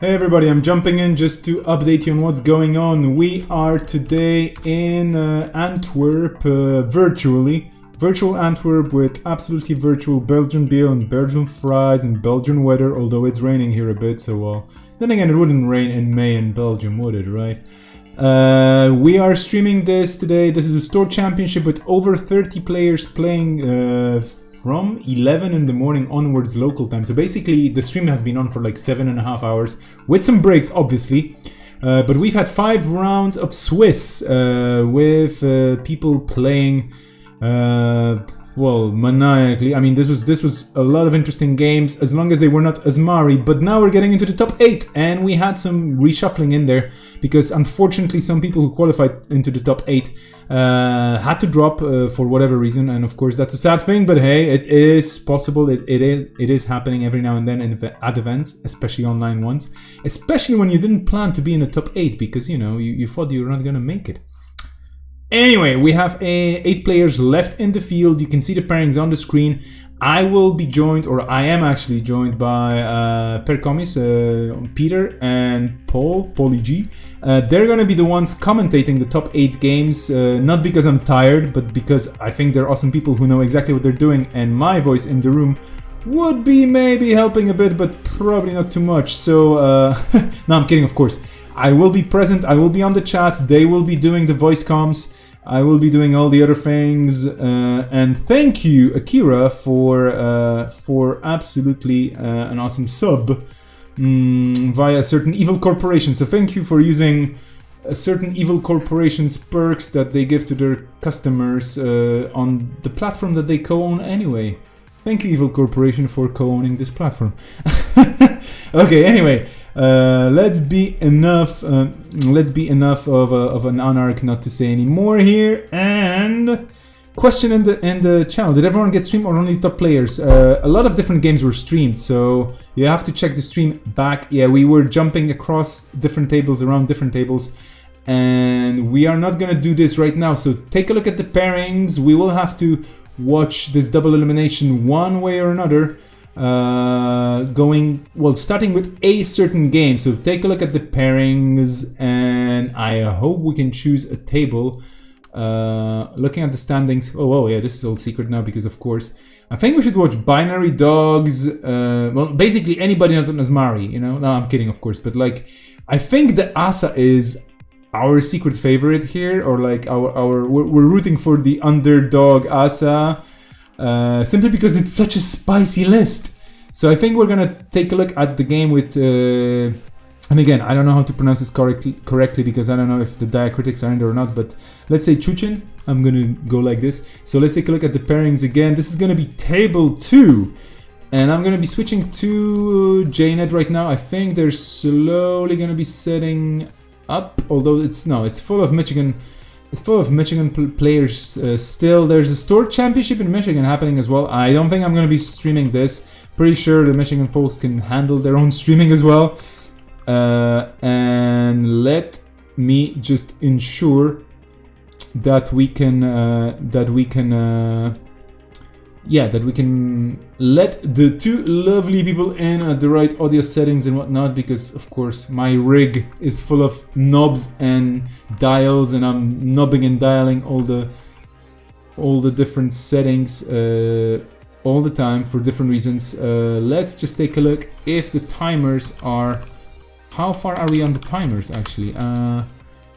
S3: Hey everybody, I'm jumping in just to update you on what's going on. We are today in Antwerp, virtually. Virtual Antwerp with absolutely virtual Belgian beer and Belgian fries and Belgian weather, although it's raining here a bit, so then again, it wouldn't rain in May in Belgium, would it, right? We are streaming this today. This is a store championship with over 30 players playing from 11 in the morning onwards local time. So basically the stream has been on for like 7.5 hours with some breaks obviously, but we've had 5 rounds of Swiss with people playing well, maniacally. I mean, this was a lot of interesting games as long as they were not Asmari. But now we're getting into the top 8 and we had some reshuffling in there because unfortunately some people who qualified into the top 8 had to drop for whatever reason, and of course that's a sad thing, but hey, it is possible. It is happening every now and then at events, especially online ones, especially when you didn't plan to be in the top 8 because you know you thought you were not gonna make it. Anyway, we have 8 players left in the field. You can see the pairings on the screen. I will be joined, or I am actually joined by Percomis, Peter and Paulie G. They're gonna be the ones commentating the top 8 games, not because I'm tired, but because I think they're awesome people who know exactly what they're doing, and my voice in the room would be maybe helping a bit, but probably not too much. So, no, I'm kidding, of course. I will be present, I will be on the chat, they will be doing the voice comms, I will be doing all the other things, and thank you, Akira, for absolutely an awesome sub via a certain evil corporation. So thank you for using a certain evil corporation's perks that they give to their customers on the platform that they co-own anyway. Thank you, evil corporation, for co-owning this platform. Okay, anyway. Let's be enough of an anarch not to say any more here. And question in the channel: did everyone get streamed or only top players? A lot of different games were streamed, so you have to check the stream back. Yeah, we were jumping across different tables, around different tables, and we are not gonna do this right now. So take a look at the pairings. We will have to watch this double elimination one way or another. Starting with a certain game. So take a look at the pairings, and I hope we can choose a table. Looking at the standings. Oh, yeah, this is all secret now because, of course, I think we should watch Binary Dogs. Well, basically anybody not an Asmari, you know? No, I'm kidding, of course, but like, I think the Asa is our secret favorite here, or like we're rooting for the underdog Asa. Simply because it's such a spicy list. So I think we're gonna take a look at the game with, and again, I don't know how to pronounce this correctly because I don't know if the diacritics are in there or not, but let's say Chuchin. I'm gonna go like this. So let's take a look at the pairings again. This is gonna be table 2. And I'm gonna be switching to JNet right now. I think they're slowly gonna be setting up, although it's full of Michigan. It's full of Michigan players still. There's a store championship in Michigan happening as well. I don't think I'm going to be streaming this. Pretty sure the Michigan folks can handle their own streaming as well. And let me just ensure that we can let the 2 lovely people in at the right audio settings and whatnot, because of course my rig is full of knobs and dials and I'm knobbing and dialing all the different settings all the time for different reasons. Let's just take a look if the timers are... How far are we on the timers actually?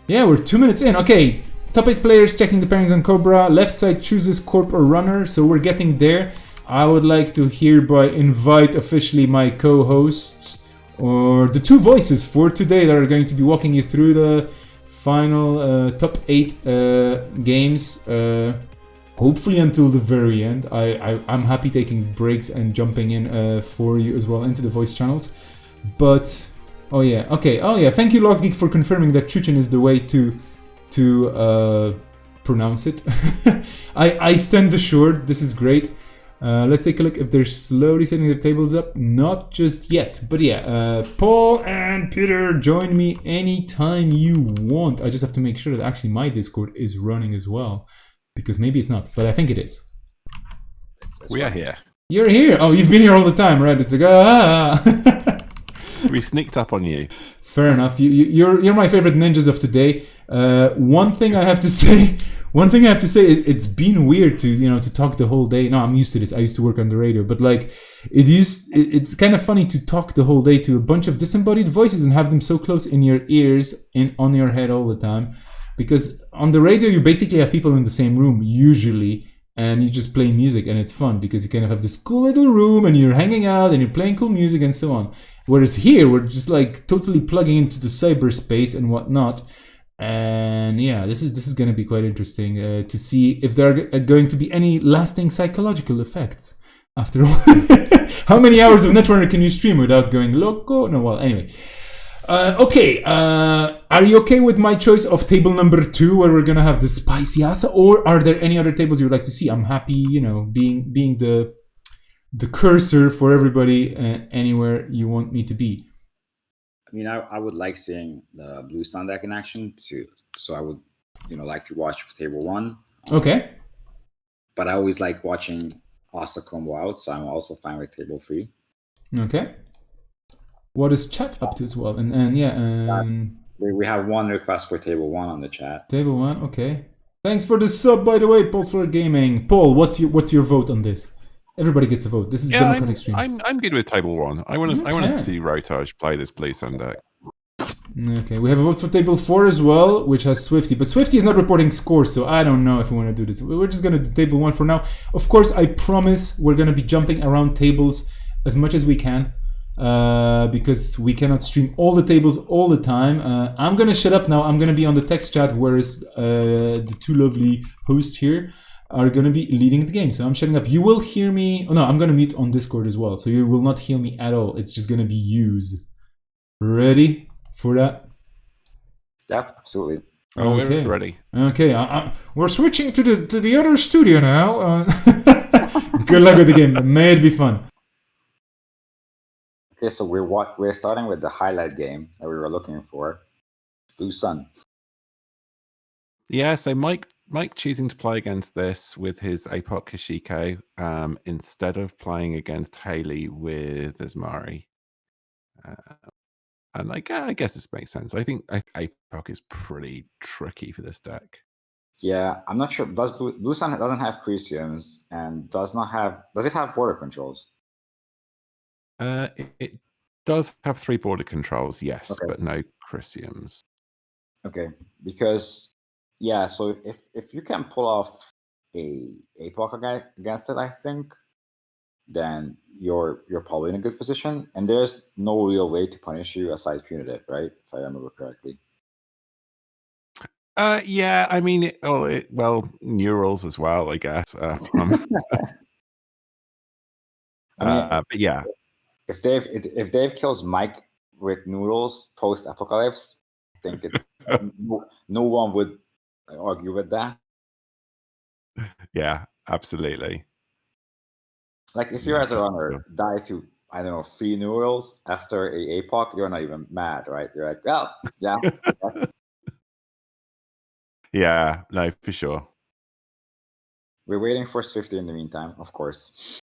S3: Yeah, we're 2 minutes in. Okay. Top 8 players checking the pairings on Cobra. Left side chooses Corp or Runner, so we're getting there. I would like to hereby invite officially my co-hosts, or the 2 voices for today that are going to be walking you through the final top 8 games. Hopefully until the very end. I'm happy taking breaks and jumping in for you as well into the voice channels. But, oh yeah, okay. Oh yeah, thank you Lost Geek for confirming that Chuchin is the way to pronounce it. I stand assured. This is great. Let's take a look if they're slowly setting the tables up. Not just yet, but yeah. Paul and Peter, join me anytime you want. I just have to make sure that actually my Discord is running as well, because maybe it's not, but I think it is.
S2: We are here.
S3: You're here. Oh, you've been here all the time, right? It's like
S2: We sneaked up on you.
S3: Fair enough. You're my favorite ninjas of today. One thing I have to say. It's been weird to talk the whole day. No, I'm used to this. I used to work on the radio, but like it's kind of funny to talk the whole day to a bunch of disembodied voices and have them so close in your ears and on your head all the time. Because on the radio, you basically have people in the same room usually, and you just play music, and it's fun because you kind of have this cool little room, and you're hanging out, and you're playing cool music, and so on. Whereas here, we're just like totally plugging into the cyberspace and whatnot. And yeah, this is going to be quite interesting to see if there are going to be any lasting psychological effects. After all, how many hours of Netrunner can you stream without going loco? No, well, anyway. Okay, are you okay with my choice of table number 2, where we're gonna have the spicy asa, or are there any other tables you'd like to see? I'm happy, being the cursor for everybody anywhere you want me to be.
S4: I mean, I would like seeing the Blue Sun deck in action too. So I would, like to watch table 1.
S3: Okay.
S4: But I always like watching Asa combo out, so I'm also fine with table 3.
S3: Okay. What is chat up to as well? And yeah,
S4: we have one request for table 1 on the chat.
S3: Table 1, okay. Thanks for the sub, by the way, Pulse for Gaming. Paul, what's your vote on this? Everybody gets a vote. This is democratic stream.
S2: I'm good with table 1. I want to see Rotage play this Blue Sun deck.
S3: Okay, we have a vote for table 4 as well, which has Swifty. But Swifty is not reporting scores, so I don't know if we want to do this. We're just going to do table 1 for now. Of course, I promise we're going to be jumping around tables as much as we can. Because we cannot stream all the tables all the time. I'm going to shut up now. I'm going to be on the text chat, whereas the two lovely hosts here are going to be leading the game. So I'm shutting up. You will hear me. Oh no, I'm going to mute on Discord as well. So you will not hear me at all. It's just going to be yous. Ready for that?
S4: Yep, absolutely.
S3: Okay.
S2: We're ready.
S3: Okay, we're switching to the other studio now. Good luck with the game. May it be fun.
S4: Okay, so we're starting with the highlight game that we were looking for, Blue Sun.
S2: Yeah, so Mike choosing to play against this with his APOC Kashiko instead of playing against Haley with Asmari. And I guess this makes sense. I think APOC is pretty tricky for this deck.
S4: Yeah, I'm not sure. Blue Sun doesn't have Crisiums and does it have border controls?
S2: It does have 3 border controls, yes,
S4: okay.
S2: But no Crisiums.
S4: Okay, because yeah, so if you can pull off a APOC against it, I think, then you're probably in a good position. And there's no real way to punish you aside punitive, right? If I remember correctly.
S2: Yeah, I mean, neurals as well, I guess. But yeah.
S4: If Dave kills Mike with noodles post apocalypse, I think it's no one would argue with that.
S2: Yeah, absolutely.
S4: Like if you as a runner die to 3 noodles after a APOC, you're not even mad, right? You're like, well, yeah.
S2: Yeah, no, for sure.
S4: We're waiting for Swifty in the meantime, of course.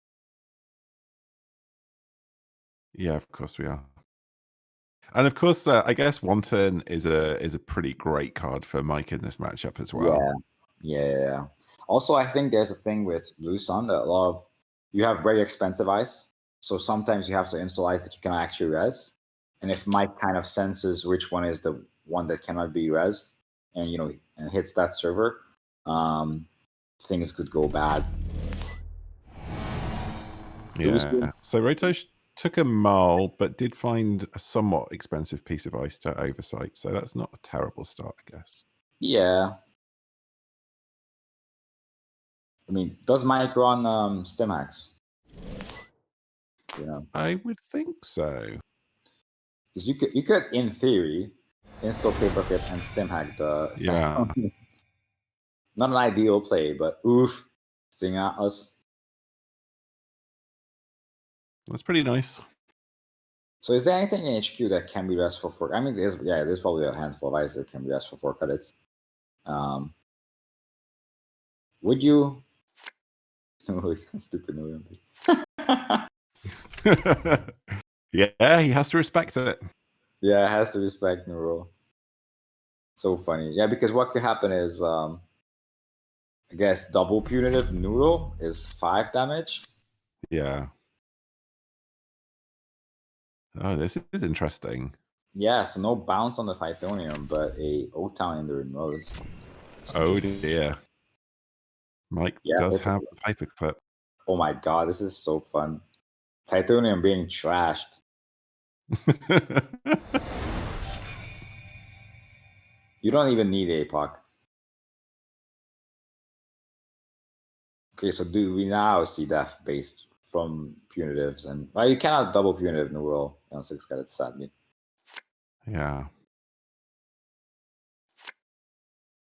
S2: Yeah, of course we are. And of course, I guess Wanton is a pretty great card for Mike in this matchup as well.
S4: Yeah. Also, I think there's a thing with Blue Sun that you have very expensive ice, so sometimes you have to install ice that you can actually res. And if Mike kind of senses which one is the one that cannot be resed, and hits that server, things could go bad.
S2: Yeah. So Rotosh took a mole, but did find a somewhat expensive piece of ice to oversight. So that's not a terrible start, I guess.
S4: Yeah. I mean, does Mike run stim hacks?
S2: I would think so.
S4: Because you could, in theory, install Paperclip and stim hack the.
S2: Yeah.
S4: Not an ideal play, but oof, Sting Atlas.
S2: That's pretty nice.
S4: So is there anything in HQ that can be rest for 4? I mean, there's probably a handful of ice that can be rest for 4 credits. Would you? Stupid no.
S2: Yeah, he has to respect it.
S5: Yeah, it has to respect Neural. So funny. Yeah, because what could happen is, I guess double punitive Neural is 5 damage.
S2: Yeah. Oh, this is interesting.
S5: Yeah, so no bounce on the Titanium, but a O-Town in the Rose.
S2: Oh dear. Mike does have the paperclip.
S5: Oh my god, this is so fun. Titanium being trashed. You don't even need APOC. Okay, so do we now see death based from punitives? And well, you cannot double punitive Neural on 6 credits, sadly.
S2: Yeah.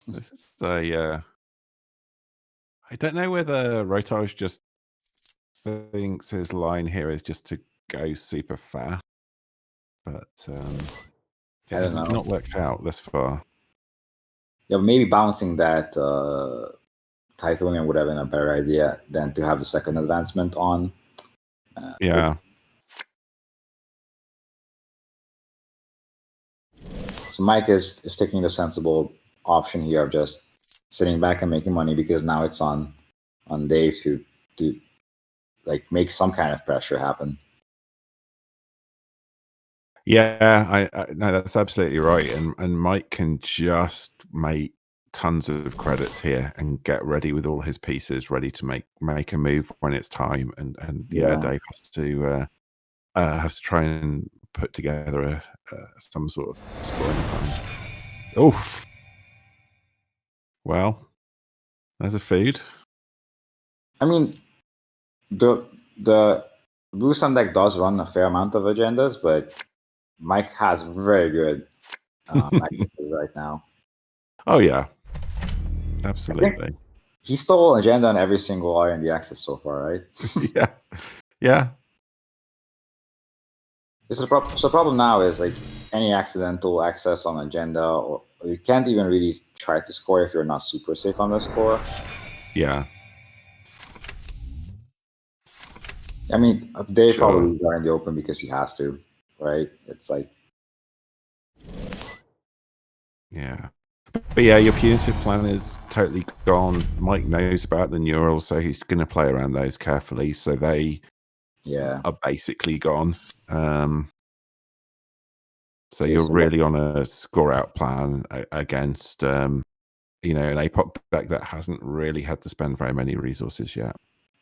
S2: This is a... I don't know whether Rotage just thinks his line here is just to go super fast. But it has not worked out this far.
S5: Yeah, maybe bouncing that Titanium would have been a better idea than to have the second advancement on.
S2: Yeah.
S5: So Mike is taking the sensible option here of just sitting back and making money, because now it's on Dave to like make some kind of pressure happen.
S2: Yeah, I no, that's absolutely right. And Mike can just make tons of credits here and get ready with all his pieces, ready to make a move when it's time. And yeah, Dave has to try and put together some sort of scoring plan. Oof. Well, there's a food.
S5: I mean, the Blue Sun deck does run a fair amount of agendas, but Mike has very good accesses right now.
S2: Oh yeah, absolutely.
S5: He stole agenda on every single R&D access so far, right?
S2: Yeah.
S5: So the problem now is like any accidental access on agenda, or you can't even really try to score if you're not super safe on the score.
S2: Yeah.
S5: I mean, Dave probably are in the open because he has to, right? It's like,
S2: yeah. But yeah, your punitive plan is totally gone. Mike knows about the neurals, so he's going to play around those carefully. So they are basically gone. So you're really on a score out plan against, an APOC deck that hasn't really had to spend very many resources yet.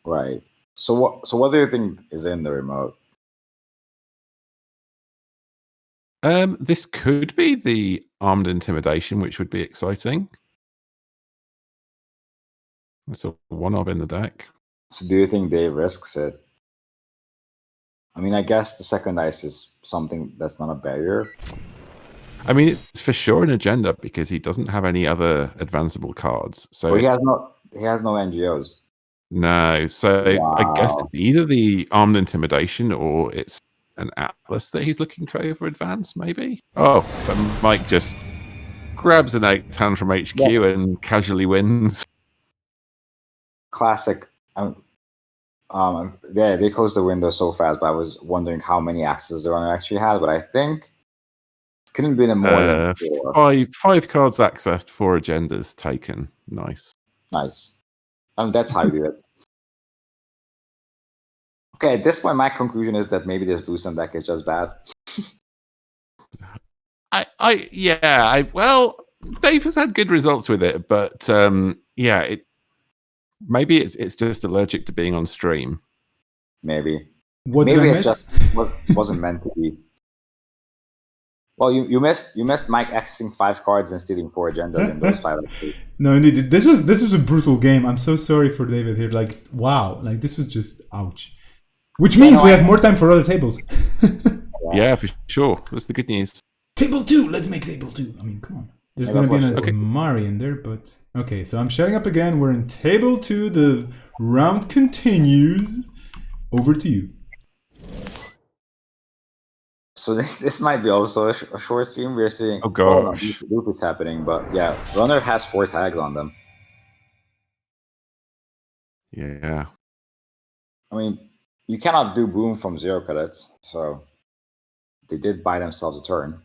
S5: Right. So what do you think is in the remote?
S2: This could be the armed intimidation, which would be exciting. That's a one of in the deck.
S5: So do you think Dave risks it? I mean, I guess the second ice is something that's not a barrier.
S2: I mean, it's for sure an agenda because he doesn't have any other advanceable cards. So
S5: he has no NGOs.
S2: No, so I guess it's either the armed intimidation or it's an Atlas that he's looking to over advance, maybe. Oh, but Mike just grabs an 8-10 from HQ and casually wins.
S5: Classic. Yeah, they closed the window so fast, but I was wondering how many accesses the runner actually had. But I think it couldn't be more than 4.
S2: Five cards accessed, 4 agendas taken. Nice.
S5: That's how you do it. Okay, at this point, my conclusion is that maybe this Blue Sun deck is just bad.
S2: Well, Dave has had good results with it, but maybe it's just allergic to being on stream.
S5: Maybe.
S3: Maybe
S5: it's just wasn't meant to be. Well, you missed Mike accessing 5 cards and stealing 4 agendas in those 5.
S3: No, indeed, this was a brutal game. I'm so sorry for David here. Like, wow, like this was just ouch. Which means we have more time for other tables.
S2: Yeah, for sure. That's the good news.
S3: Table 2. Let's make table 2. I mean, come on. There's going to be an Asmari in there, but okay. So I'm shutting up again. We're in table 2. The round continues. Over to you.
S5: So this might be also a short stream. We're seeing loop is happening, but yeah, runner has 4 tags on them.
S2: Yeah.
S5: I mean, you cannot do boom from 0 credits, so they did buy themselves a turn.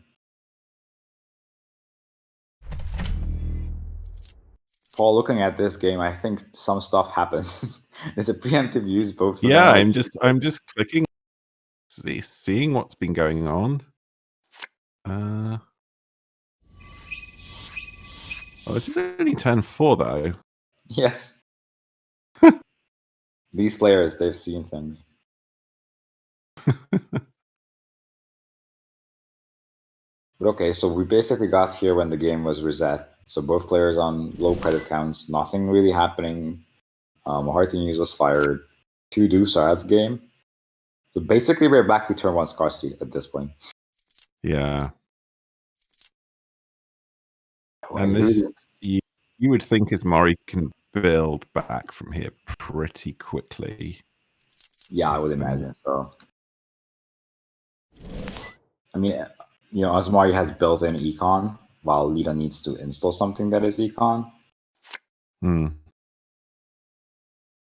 S5: Paul, looking at this game, I think some stuff happened. There's a preemptive use both for
S2: Yeah,
S5: them.
S2: I'm just clicking, seeing what's been going on. Oh, this is only turn 4 though.
S5: Yes. These players, they've seen things. But okay, so we basically got here when the game was reset. So both players on low credit counts, nothing really happening. Hearty News was fired. 2 deuce are out of the game. So basically, we're back to turn 1 scarcity at this point.
S2: Yeah.
S5: Well,
S2: And
S5: really-
S2: this, you would think Asmari can build back from here pretty quickly.
S5: Yeah, I would imagine so. I mean, Asmari has built-in econ, while Lita needs to install something that is econ.
S2: Hmm.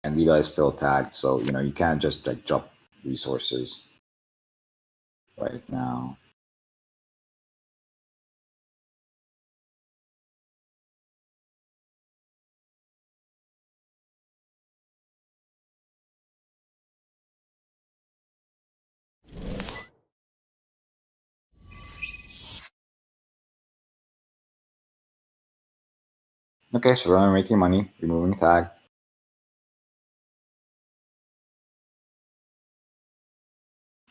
S5: And Lita is still tagged, so you can't just like drop resources right now. Okay, so we're making money, removing tag.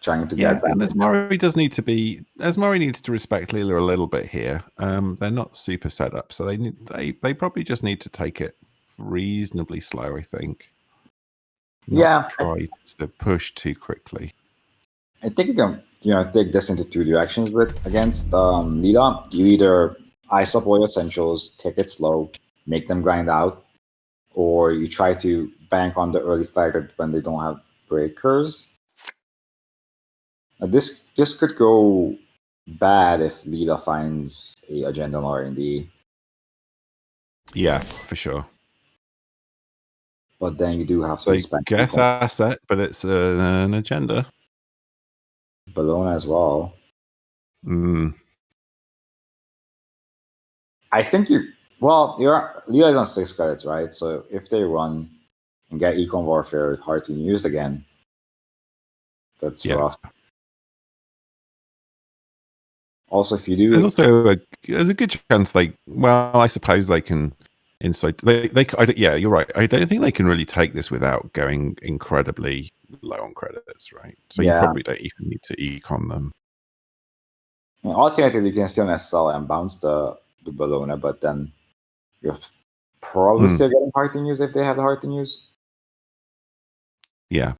S5: Trying to get back.
S2: And Asmari needs to respect Leela a little bit here. They're not super set up, so they probably just need to take it reasonably slow, I think. Not try to push too quickly.
S5: I think you can, take this into 2 directions against Lita. You either ice up all your essentials, take it slow, make them grind out, or you try to bank on the early fighter when they don't have breakers. This could go bad if Lita finds a agenda on R&D.
S2: Yeah, for sure.
S5: But then you do have
S2: So
S5: to spend
S2: get asset, but it's an agenda.
S5: Bologna as well.
S2: Mm.
S5: I think Lita is on 6 credits, right? So if they run and get Econ Warfare hard to use again, that's rough. Also, if you do,
S2: there's a good chance I suppose they can inside. You're right. I don't think they can really take this without going incredibly low on credits, right? So you probably don't even need to econ them.
S5: Alternatively, you can still SL and bounce the Bologna, but then you're probably still getting hard to use if they have the hard to use.
S2: Yeah.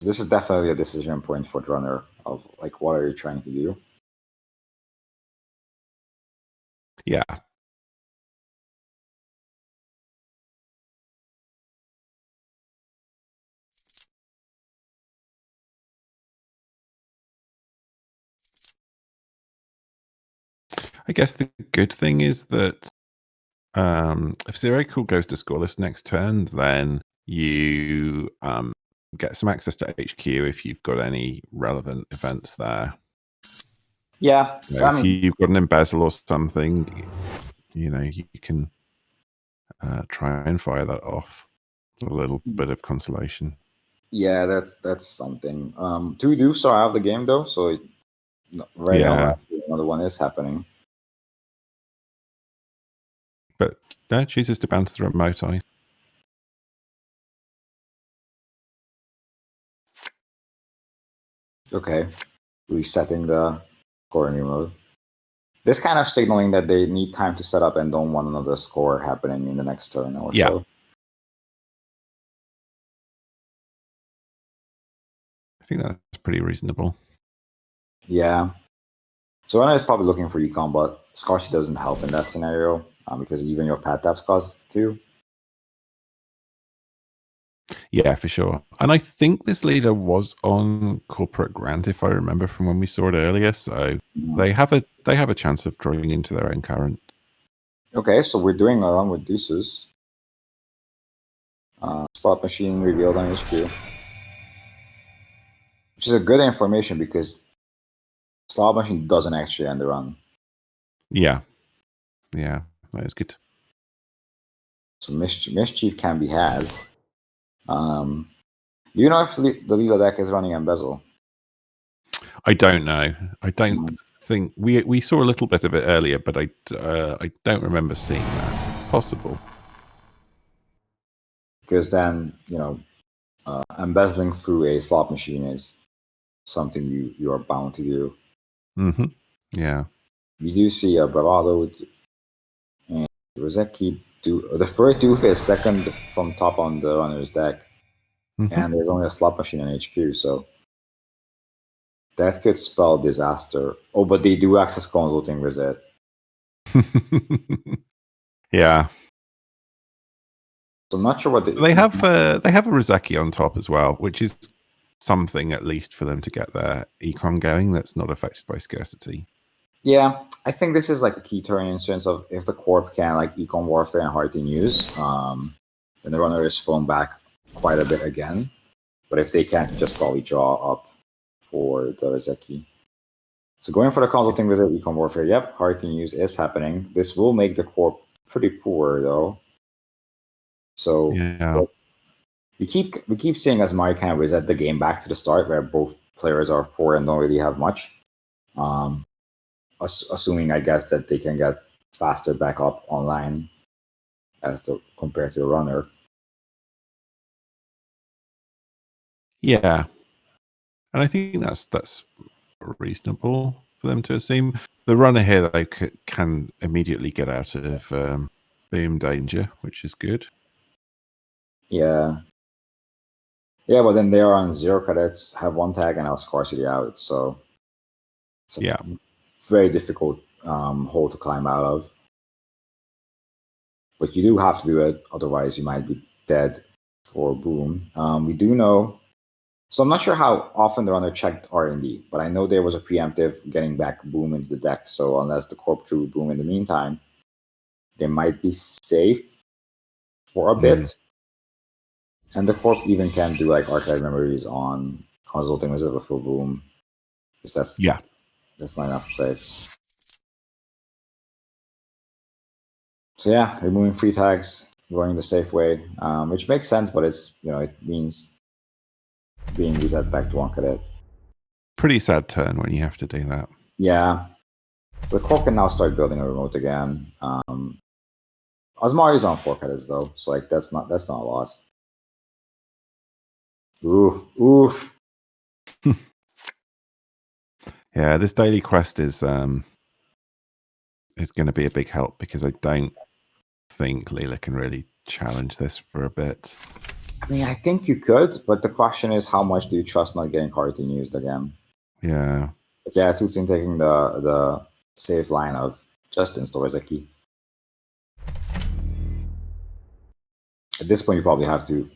S5: This is definitely a decision point for the runner of what are you trying to do?
S2: Yeah. I guess the good thing is that if Zero Cool goes to scoreless next turn, then you get some access to HQ if you've got any relevant events there.
S5: Yeah.
S2: If you've got an embezzle or something, you can try and fire that off. A little bit of consolation.
S5: Yeah, that's something. 2 deuce are out of the game though, so now another one is happening.
S2: But that chooses to bounce the remote eye.
S5: Okay, resetting the scoring mode. This kind of signaling that they need time to set up and don't want another score happening in the next turn or so.
S2: I think that's pretty reasonable.
S5: Yeah. So Rana is probably looking for econ, but scarcity doesn't help in that scenario because even your pad taps cost 2.
S2: Yeah, for sure. And I think this leader was on Corporate Grant, if I remember from when we saw it earlier. So they have a chance of drawing into their own current.
S5: Okay, so we're doing along with deuces. Slot machine revealed on HQ.
S4: which is a good information because slot machine doesn't actually end the run.
S2: Yeah, that is good.
S4: So mischief can be had. Do you know if the Lila deck is running Embezzle?
S2: I don't know. I don't think we saw a little bit of it earlier, but I don't remember seeing that. It's possible.
S4: Because then, embezzling through a slot machine is something you are bound to do.
S2: Mm-hmm. Yeah.
S4: You do see a Bravado and Rosecki do the first doof is second from top on the runner's deck, and there's only a slot machine in HQ, so that could spell disaster. Oh, but they do access consulting visit.
S2: Yeah.
S4: So I'm not sure what
S2: they have a Rosecki on top as well, which is something at least for them to get their econ going that's not affected by scarcity.
S4: Yeah, I think this is like a key turn instance of if the corp can like econ warfare and hard to use, then the runner is thrown back quite a bit again. But if they can't, just probably draw up for the Rosecki. So going for the consulting visit, econ warfare, yep, hard to use is happening. This will make the corp pretty poor though. So
S2: yeah.
S4: we keep seeing Asmari kind of reset the game back to the start where both players are poor and don't really have much. Assuming, I guess, that they can get faster back up online compared to the runner.
S2: Yeah, and I think that's reasonable for them to assume. The runner here, though, can immediately get out of boom danger, which is good.
S4: Yeah. Yeah, but then they are on 0 credits, have 1 tag, and have scarcity out. So it's a very difficult hole to climb out of. But you do have to do it, otherwise you might be dead for boom. We do know. So I'm not sure how often the runner checked R&D, but I know there was a preemptive getting back boom into the deck. So unless the corp drew boom in the meantime, they might be safe for a bit. And the corp even can do like archive memories on consulting visit before boom. Because that's not enough clicks. So yeah, removing free tags, going the safe way, which makes sense, but it's it means being reset back to 1 cadet.
S2: Pretty sad turn when you have to do that.
S4: Yeah. So the corp can now start building a remote again. Asmari's on 4 cadets though, so like that's not a loss. Oof.
S2: Yeah, this daily quest is going to be a big help because I don't think Lila can really challenge this for a bit.
S4: I mean, I think you could, but the question is, how much do you trust not getting Cartoon used again?
S2: Yeah.
S4: But yeah, Tutsin taking the safe line of just install Rosecki. At this point, you probably have to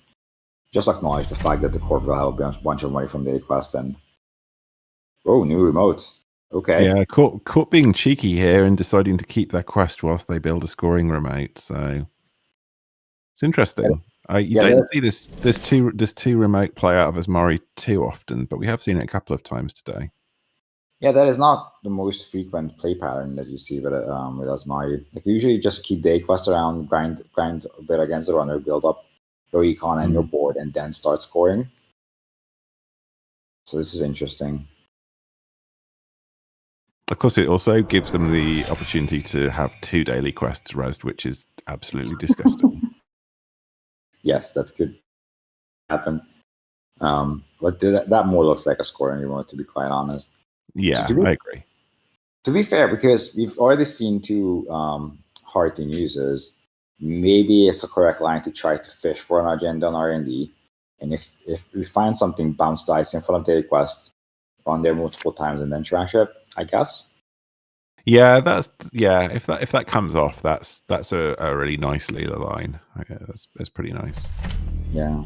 S4: just acknowledge the fact that the corp will have a bunch of money from daily quest and new remote. Okay.
S2: Yeah, caught being cheeky here and deciding to keep that quest whilst they build a scoring remote. So it's interesting. You don't see this two remote play out of Asmari too often, but we have seen it a couple of times today.
S4: Yeah, that is not the most frequent play pattern that you see with Asmari. Like usually, just keep day quest around, grind a bit against the runner, build up your econ and your board, and then start scoring. So this is interesting.
S2: Of course, it also gives them the opportunity to have 2 daily quests rezzed, which is absolutely disgusting.
S4: Yes, that could happen. But that more looks like a scoring remote, to be quite honest.
S2: Yeah,
S4: So
S2: I agree.
S4: To be fair, because we've already seen 2 Hearting users, maybe it's a correct line to try to fish for an agenda on R&D. And if we find something bounce dice in front of the request, run there multiple times and then trash it, I guess.
S2: Yeah, if that comes off, that's a really nice Lila line. Yeah, that's pretty nice.
S4: Yeah.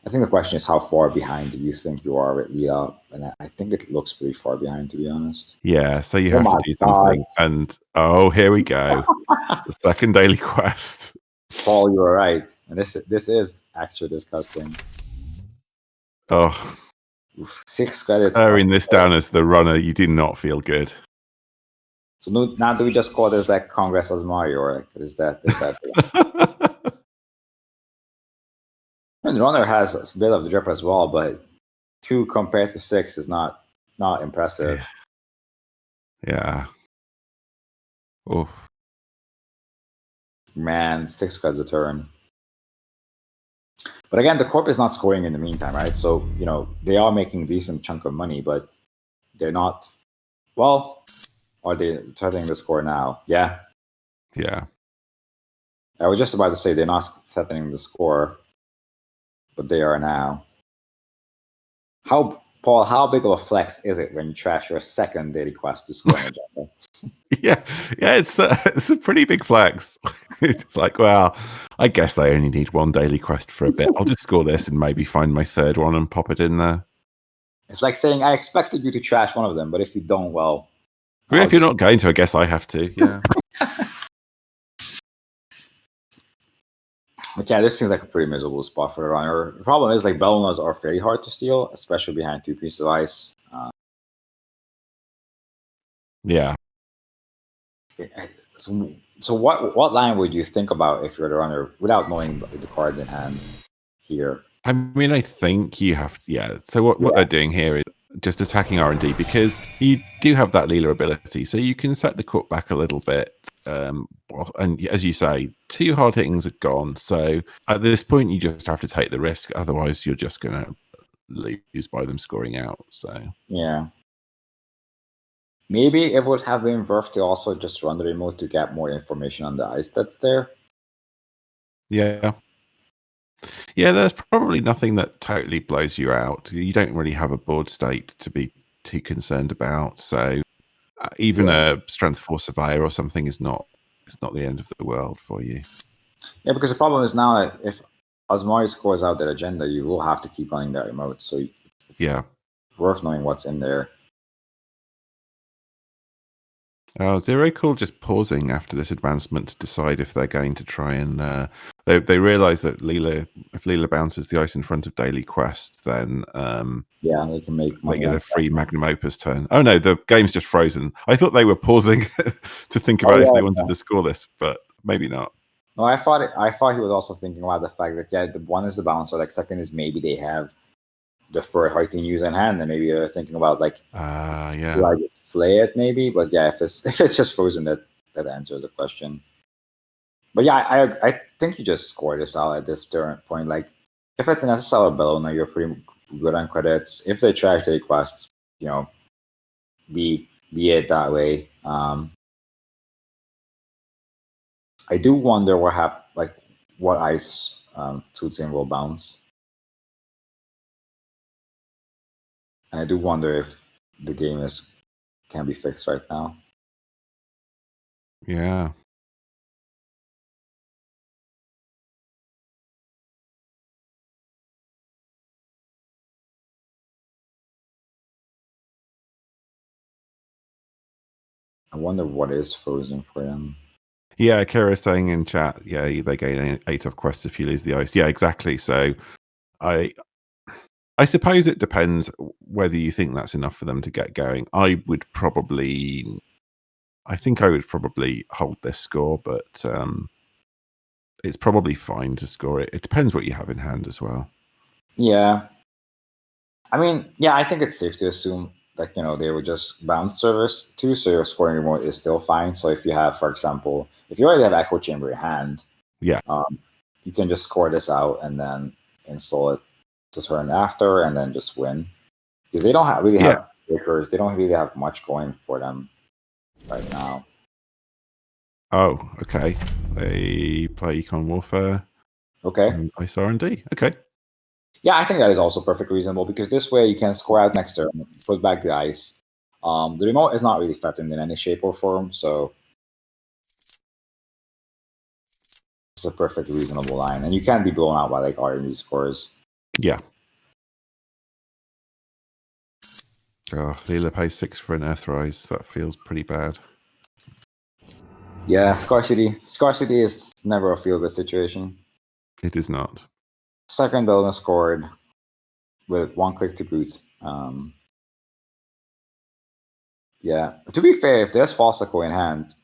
S4: I think the question is how far behind do you think you are with Lila? And I think it looks pretty far behind, to be honest.
S2: Yeah, so you have to do something. And here we go. The second daily quest.
S4: Paul, you were right. And this is actually disgusting.
S2: Oh.
S5: 6 credits.
S2: Throwing this down as the runner, you do not feel good.
S5: So now do we just call this like Congress as Mario, or is that? I mean, runner has a bit of the drip as well, but 2 compared to 6 is not impressive.
S2: Yeah. Oh.
S5: Man, 6 credits a turn. But again, the corp is not scoring in the meantime, right? So, they are making a decent chunk of money, but they're not. Well, are they threatening the score now? Yeah.
S2: Yeah.
S5: I was just about to say they're not threatening the score, but they are now. Paul, how big of a flex is it when you trash your second daily quest to score an agenda?
S2: Yeah, it's a pretty big flex. It's like, well, I guess I only need 1 daily quest for a bit. I'll just score this and maybe find my 3rd one and pop it in there.
S5: It's like saying, I expected you to trash one of them, but if you don't, well...
S2: If you're not going to, I guess I have to, yeah.
S5: But yeah, this seems like a pretty miserable spot for the runner. The problem is, like, Bellonas are fairly hard to steal, especially behind 2 pieces of ice.
S2: Yeah.
S5: So what line would you think about if you're the runner without knowing the cards in hand here?
S2: I mean, I think you have to, yeah. So what they're doing here is just attacking R&D because you do have that Leela ability. So you can set the court back a little bit. And as you say, 2 hard hittings are gone. So at this point, you just have to take the risk. Otherwise, you're just going to lose by them scoring out. So
S5: yeah. Maybe it would have been worth to also just run the remote to get more information on the ice that's there.
S2: Yeah. Yeah, there's probably nothing that totally blows you out. You don't really have a board state to be too concerned about. So even a strength 4 surveyor or something is not the end of the world for you.
S5: Yeah, because the problem is now that if Osmari scores out that agenda, you will have to keep running that remote. So it's worth knowing what's in there.
S2: Oh, Zero Cool just pausing after this advancement to decide if they're going to try and they realise that if Leela bounces the ice in front of Daily Quest, then
S5: they can make money.
S2: They get a free Magnum Opus turn. Oh no, the game's just frozen. I thought they were pausing to think about if they wanted to score this, but maybe not.
S5: No, I thought he was also thinking about the fact that the one is the bouncer, like second is maybe they have the third Hearting use in hand, and maybe they're thinking about like do I just play it maybe? But yeah, if it's just frozen, that answers the question. But yeah, I think you just score this out at this point. Like if it's an SSL or Bellona, you're pretty good on credits. If they trash their quests, be it that way. I do wonder what ice Tutsin will bounce. And I do wonder if the game can be fixed right now.
S2: Yeah.
S5: I wonder what is frozen for them.
S2: Yeah, Kira's saying in chat, they gain 8 off quests if you lose the ice. Yeah, exactly. So I suppose it depends whether you think that's enough for them to get going. I think I would probably hold this score, but it's probably fine to score it. It depends what you have in hand as well.
S5: Yeah. I mean, I think it's safe to assume that, they would just bounce service too, so your scoring remote is still fine. So if you have, for example, if you already have Echo Chamber in hand, you can just score this out and then install it to turn after and then just win. Because they don't have breakers. They don't really have much going for them right now.
S2: Oh, okay. They play Econ Warfare.
S5: Okay.
S2: Ice R&D. Okay.
S5: Yeah, I think that is also perfectly reasonable because this way you can score out next turn, put back the ice. The remote is not really threatened in any shape or form, so it's a perfectly reasonable line. And you can't be blown out by like R&D scores.
S2: Yeah. Oh, Leela pays 6 for an Earthrise. That feels pretty bad.
S5: Yeah, scarcity. Scarcity is never a feel-good situation.
S2: It is not.
S5: Second bonus scored. with 1 click to boot. Yeah. To be fair, if there's False Echo in hand,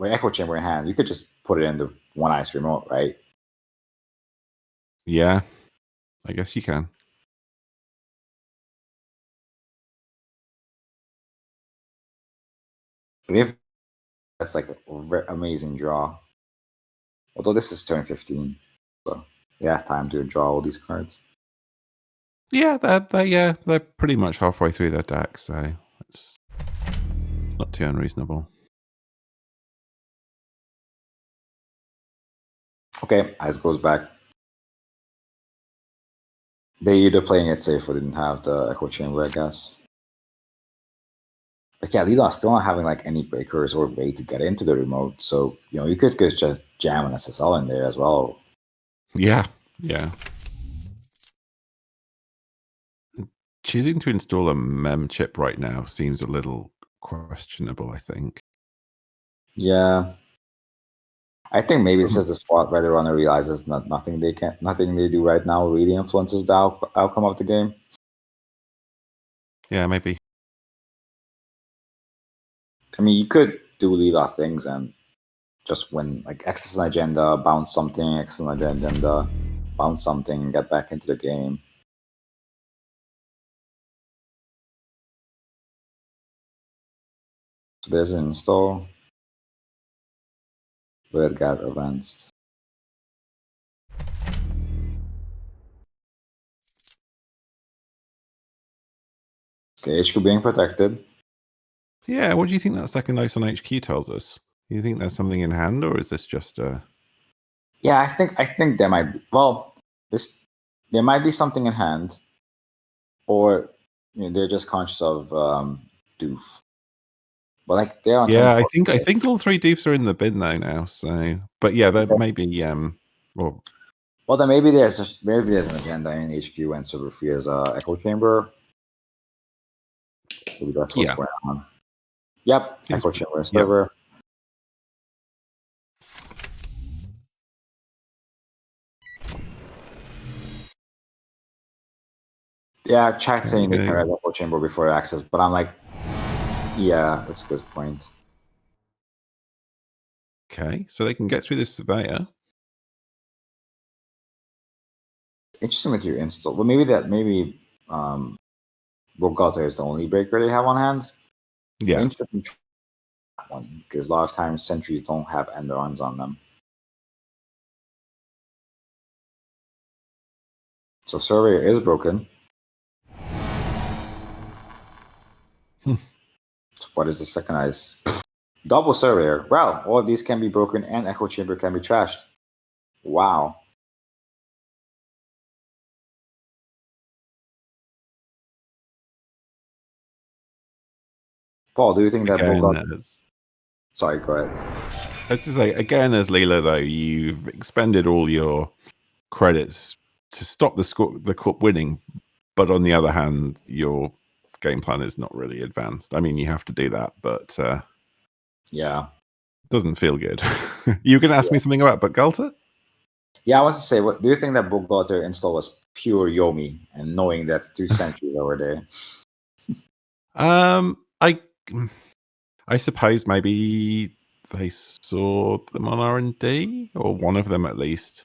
S5: Echo Chamber in hand, you could just put it in the One Ice remote, right?
S2: Yeah, I guess you can.
S5: But if that's like a very amazing draw. Although this is turn 15. So yeah, time to draw all these cards.
S2: Yeah, they're pretty much halfway through their deck, so it's not too unreasonable.
S5: Okay, Ice goes back. They either playing it safe or didn't have the Echo Chamber, I guess. But yeah, Lila's still not having like any breakers or way to get into the remote. So, you could just jam an SSL in there as well.
S2: Yeah. Choosing to install a mem chip right now seems a little questionable, I think.
S5: Yeah. I think maybe this is the spot where the runner realizes nothing they do right now really influences the outcome of the game.
S2: Yeah, maybe.
S5: I mean, you could do Lila things and just win, like access an agenda, bounce something, access an agenda, bounce something, and get back into the game. So there's an install. Where it got advanced. Okay, HQ being protected.
S2: Yeah, what do you think that second ice on HQ tells us? Do you think there's something in hand, or is this just a...
S5: Yeah, I think there might be. Well, there might be something in hand, or they're just conscious of doof. But like they're on.
S2: Yeah, I think all 3 doofs are in the bin though now. So, but yeah, that maybe
S5: well, then maybe there's an agenda in HQ and Server Fear's Echo Chamber. Maybe that's what's going on. Yep, Echo Chamber and Server. Yeah, chat saying they can read Echo Chamber before access, but I'm like, yeah, that's a good point.
S2: Okay, so they can get through this surveyor.
S5: Interesting that you install. Well, maybe Bogota is the only breaker they have on hand.
S2: Yeah.
S5: Interesting one, because a lot of times sentries don't have end-runs on them. So Surveyor is broken. So what is the second ice? Double Surveyor. Well, all of these can be broken and Echo Chamber can be trashed. Wow. Paul, do you think that Bogota... Sorry, go ahead.
S2: I was to say, again, as Leela, though, you've expended all your credits to stop the cup winning, but on the other hand, your game plan is not really advanced. I mean, you have to do that, but
S5: yeah,
S2: it doesn't feel good. You can ask me something about Bogota?
S5: Yeah, I want to say, what do you think that Bogota install was pure Yomi and knowing that's 2 sentries over there?
S2: I suppose maybe they saw them on R&D, or one of them at least.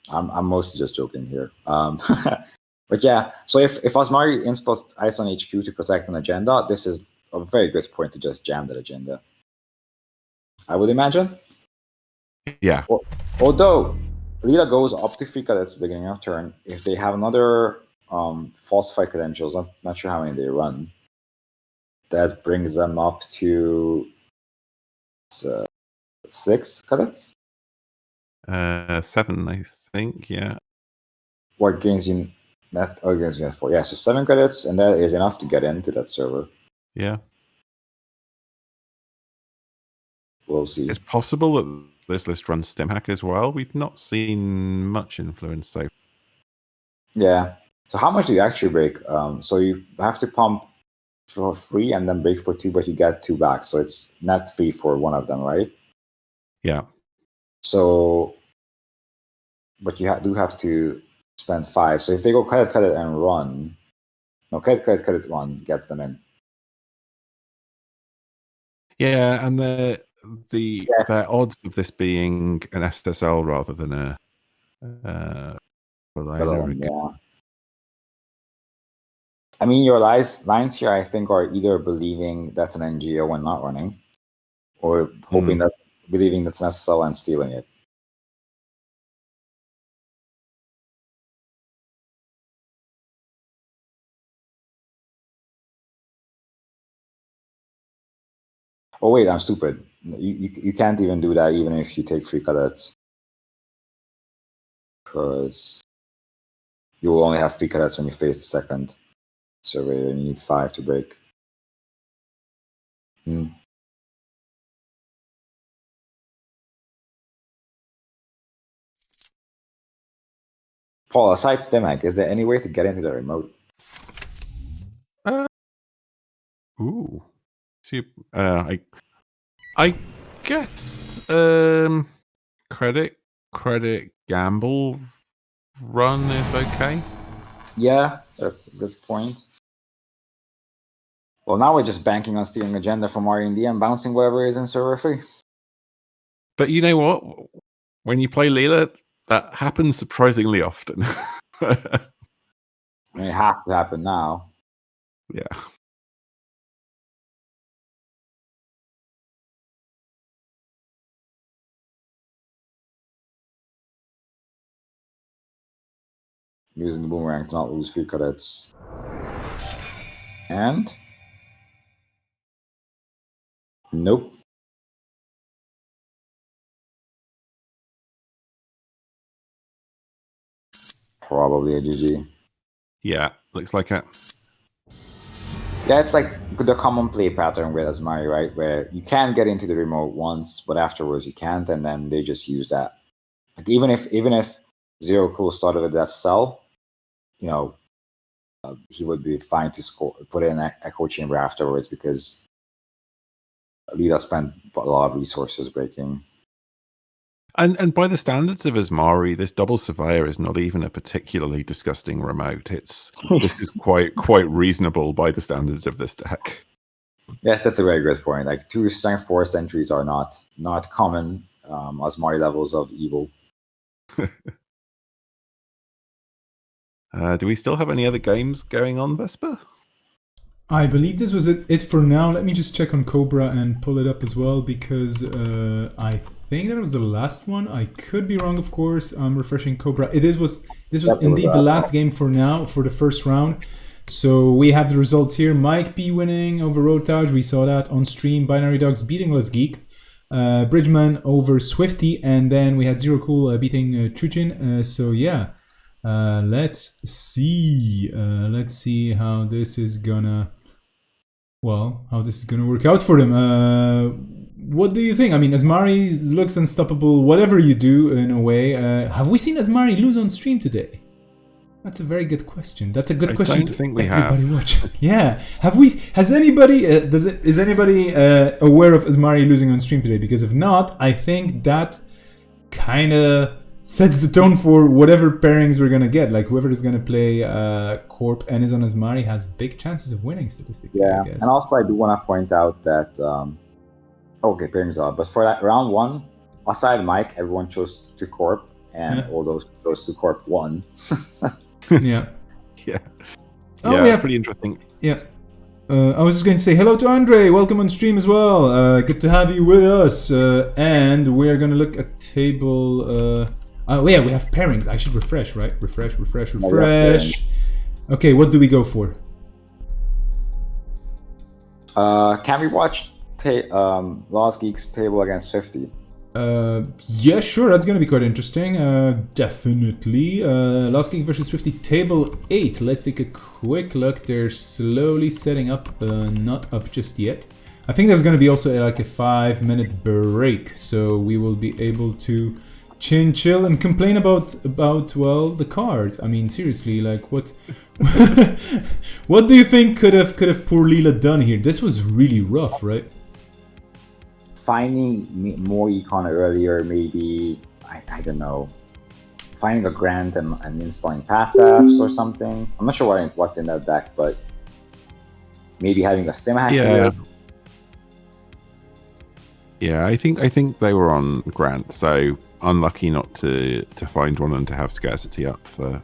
S5: I'm mostly just joking here. But yeah, so if Osmari installs Ice on HQ to protect an agenda, this is a very good point to just jam that agenda, I would imagine.
S2: Yeah.
S5: Although Lila goes up to 3 cadets beginning of turn, if they have another falsified credentials, I'm not sure how many they run, that brings them up to 6 cadets?
S2: 7, I think, yeah.
S5: What gains you that gains you 4? Yeah, so 7 credits, and that is enough to get into that server.
S2: Yeah.
S5: We'll see.
S2: It's possible that this list runs StimHack as well. We've not seen much influence so far.
S5: Yeah. So how much do you actually break? So you have to pump for 3 and then break for 2, but you get 2 back. So it's net 3 for one of them, right?
S2: Yeah.
S5: So, but you do have to spend 5. So if they go credit and run,
S4: No, credit 1 gets them in.
S2: Yeah, and their odds of this being an SSL rather than a
S4: Yeah. I mean, your lines here, I think, are either believing that's an NGO and not running, or believing that's an SSL and stealing it. Oh wait, I'm stupid. You can't even do that even if you take 3 cadets, because you will only have 3 cadets when you face the second surveyor. You need 5 to break. Paul, aside Stimac, is there any way to get into the remote?
S2: Ooh. See, I guess credit gamble run is okay.
S4: Yeah, that's a good point. Well, now we're just banking on stealing agenda from R&D and bouncing whatever is in server 3.
S2: But you know what? When you play Leela, that happens surprisingly often.
S4: I mean, it has to happen now.
S2: Yeah.
S4: Using the boomerang to not lose 3 cadets. And? Nope. Probably a GG.
S2: Yeah, looks like it.
S4: Yeah, it's like the common play pattern with Asmari, right? Where you can get into the remote once, but afterwards you can't, and then they just use that. Like even if Zero Cool started with SSL, you know, he would be fine to put in an echo chamber afterwards, because Lida spent a lot of resources breaking.
S2: And by the standards of Asmari, this double surveyor is not even a particularly disgusting remote. This is quite reasonable by the standards of this deck.
S4: Yes, that's a very good point. Like 2 strength 4 sentries are not common Asmari levels of evil.
S2: Do we still have any other games going on, Vesper?
S3: I believe this was it for now. Let me just check on Cobra and pull it up as well, because I think that was the last one. I could be wrong, of course. I'm refreshing Cobra. This was indeed the last game for now, for the first round. So we have the results here. Mike P winning over Rotage. We saw that on stream. Binary Dogs beating Less Geek. Bridgeman over Swifty. And then we had Zero Cool beating Chujin. So yeah. Let's see how this is gonna work out for them. What do you think? I mean, Asmari looks unstoppable whatever you do, in a way. Have we seen Asmari lose on stream today? That's a very good question. That's a good question.
S2: I don't think we have.
S3: Watch. Yeah. Has anybody is anybody aware of Asmari losing on stream today? Because if not, I think that kind of sets the tone for whatever pairings we're gonna get. Like whoever is gonna play Corp and is on Asmari has big chances of winning statistically.
S4: Yeah,
S3: I guess.
S4: and also I do want to point out that okay, pairings are, but for that round 1, aside Mike, everyone chose to Corp, and all those chose to Corp 1.
S3: Yeah.
S2: Yeah.
S3: Oh,
S2: yeah, it's pretty interesting.
S3: Yeah. I was just going to say hello to Andre. Welcome on stream as well. Good to have you with us. And we're going to look at table. Oh yeah, we have pairings. I should refresh, right? Refresh. Okay, what do we go for?
S4: Can we watch Lost Geeks table against 50?
S3: Yeah, sure. That's gonna be quite interesting. Definitely. Lost Geek versus 50, table 8. Let's take a quick look. They're slowly setting up. Not up just yet. I think there's gonna be also like a 5-minute break, so we will be able to chill and complain about well, the cards. I mean, seriously, like what what do you think could have poor Leela done here? This was really rough, right?
S4: Finding more econ earlier, maybe, I don't know,
S5: finding a grant and installing path apps or something. I'm not sure what's in that deck, but maybe having a stim hack.
S2: Yeah, I think they were on grant, so unlucky not to find one and to have scarcity up for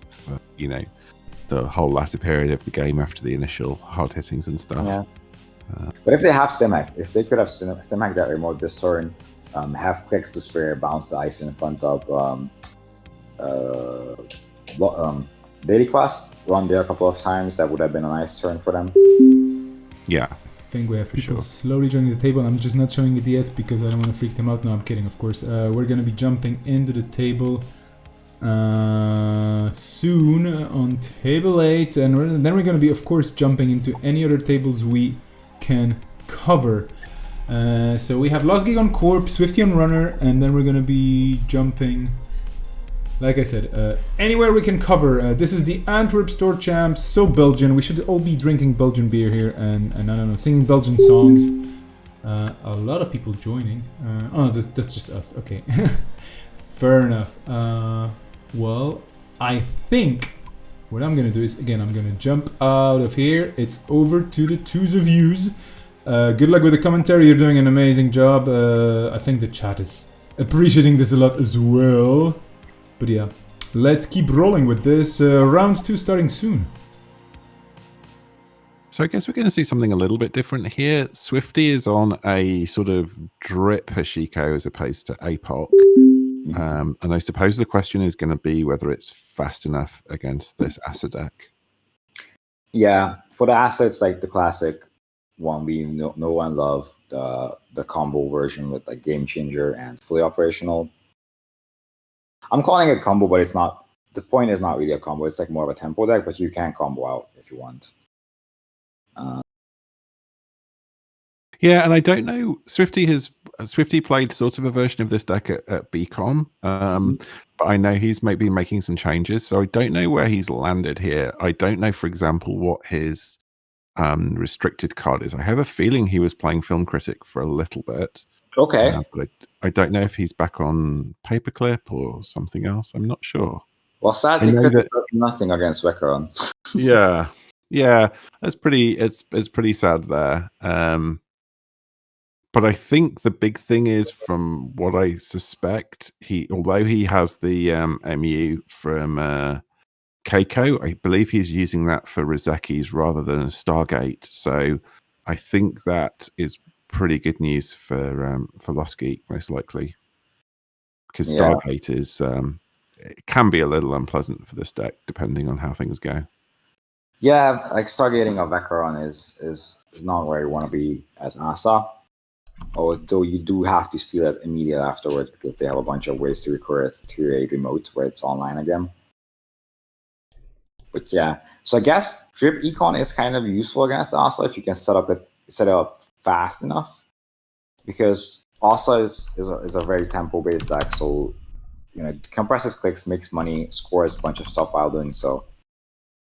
S2: the whole latter period of the game after the initial hard hittings and stuff.
S5: Yeah. But if they have stim hack, if they could have stim hack that remote this turn, have clicks to spare, bounce the ice in front of Daily Quest, run there a couple of times, that would have been a nice turn for them.
S2: Yeah.
S3: I think we have people slowly joining the table. I'm just not showing it yet because I don't want to freak them out. No, I'm kidding, of course. We're going to be jumping into the table soon on table 8. And then we're going to be, of course, jumping into any other tables we can cover. So we have Lost Gig on Corp, Swifty on Runner, and then we're going to be jumping... Like I said, anywhere we can cover. This is the Antwerp Store Champs, so Belgian. We should all be drinking Belgian beer here and I don't know, singing Belgian songs. A lot of people joining. That's just us. Okay, fair enough. Well, I think what I'm gonna do is, again, I'm gonna jump out of here. It's over to the twos of yous. Good luck with the commentary. You're doing an amazing job. I think the chat is appreciating this a lot as well. But yeah, let's keep rolling with this. Round 2 starting soon.
S2: So I guess we're going to see something a little bit different here. Swifty is on a sort of drip Hashiko as opposed to APOC. And I suppose the question is going to be whether it's fast enough against this Asa deck.
S5: Yeah, for the assets, like the classic one we know and love, the combo version with like Game Changer and fully operational. I'm calling it combo, but it's not. The point is not really a combo. It's like more of a tempo deck, but you can combo out if you want.
S2: Yeah, and I don't know. Swifty played sort of a version of this deck at BCom, but I know he's maybe making some changes. So I don't know where he's landed here. I don't know, for example, what his restricted card is. I have a feeling he was playing Film Critic for a little bit.
S5: Okay.
S2: But I don't know if he's back on Paperclip or something else. I'm not sure.
S5: Well, sadly, Critic does nothing against Vecron.
S2: Yeah, it's pretty sad there. But I think the big thing is, from what I suspect, although he has the MU from Keiko, I believe he's using that for Rizekis rather than a Stargate. So I think that is pretty good news for Lost Geek, most likely, because Stargate is it can be a little unpleasant for this deck depending on how things go.
S5: Yeah, like Stargating a Vecron is not where you want to be as Asa. Although you do have to steal it immediately afterwards because they have a bunch of ways to recur it to a remote where it's online again. But yeah, so I guess Drip Econ is kind of useful against Asa if you can set it up fast enough, because Asa is a very tempo based deck. So compresses clicks, makes money, scores a bunch of stuff while doing so.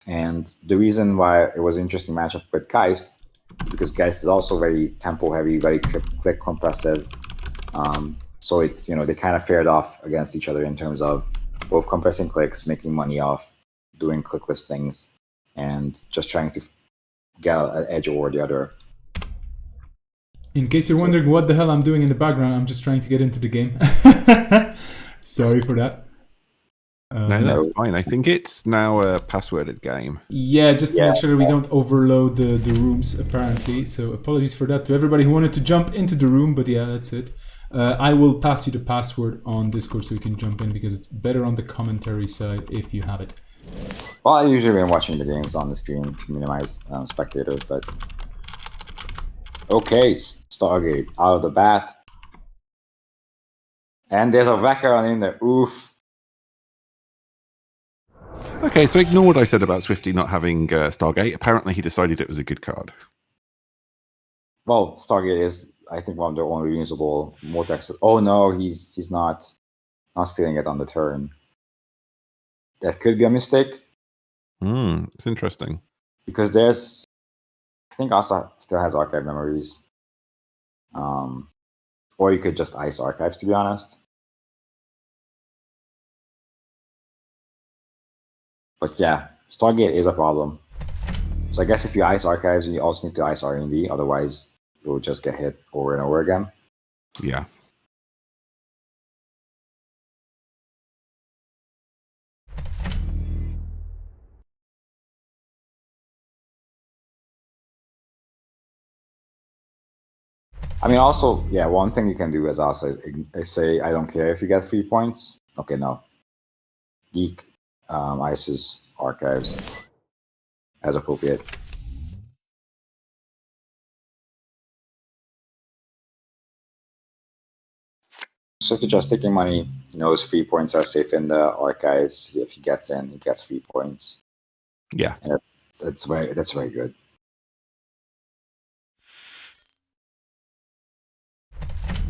S5: And the reason why it was an interesting matchup with Geist, because Geist is also very tempo heavy, very click compressive. So it's they kind of fared off against each other in terms of both compressing clicks, making money off doing clickless things, and just trying to get an edge over the other.
S3: In case you're wondering what the hell I'm doing in the background, I'm just trying to get into the game. Sorry for that.
S2: No, that's fine. I think it's now a passworded game.
S3: Yeah, just to make sure we don't overload the rooms, apparently. So apologies for that to everybody who wanted to jump into the room, but yeah, that's it. I will pass you the password on Discord so you can jump in, because it's better on the commentary side if you have it.
S5: Well, I usually been watching the games on the stream to minimize spectators, but... Okay, Stargate out of the bat. And there's a Vecron in there. Oof.
S2: Okay, so ignore what I said about Swifty not having Stargate. Apparently he decided it was a good card.
S5: Well, Stargate is, I think, one of the only reusable Mortex. Oh no, he's not stealing it on the turn. That could be a mistake.
S2: It's interesting.
S5: Because I think Asa still has archive memories. Or you could just ice archives, to be honest. But yeah, Stargate is a problem. So I guess if you ice archives, you also need to ice R&D. Otherwise, you'll just get hit over and over again.
S2: Yeah.
S5: I mean, also, yeah, one thing you can do as also is say, I don't care if you get 3 points. Okay, no. Geek ices archives as appropriate. So if you're just taking money, he knows 3 points are safe in the archives. If he gets in, he gets 3 points.
S2: Yeah.
S5: And that's very good.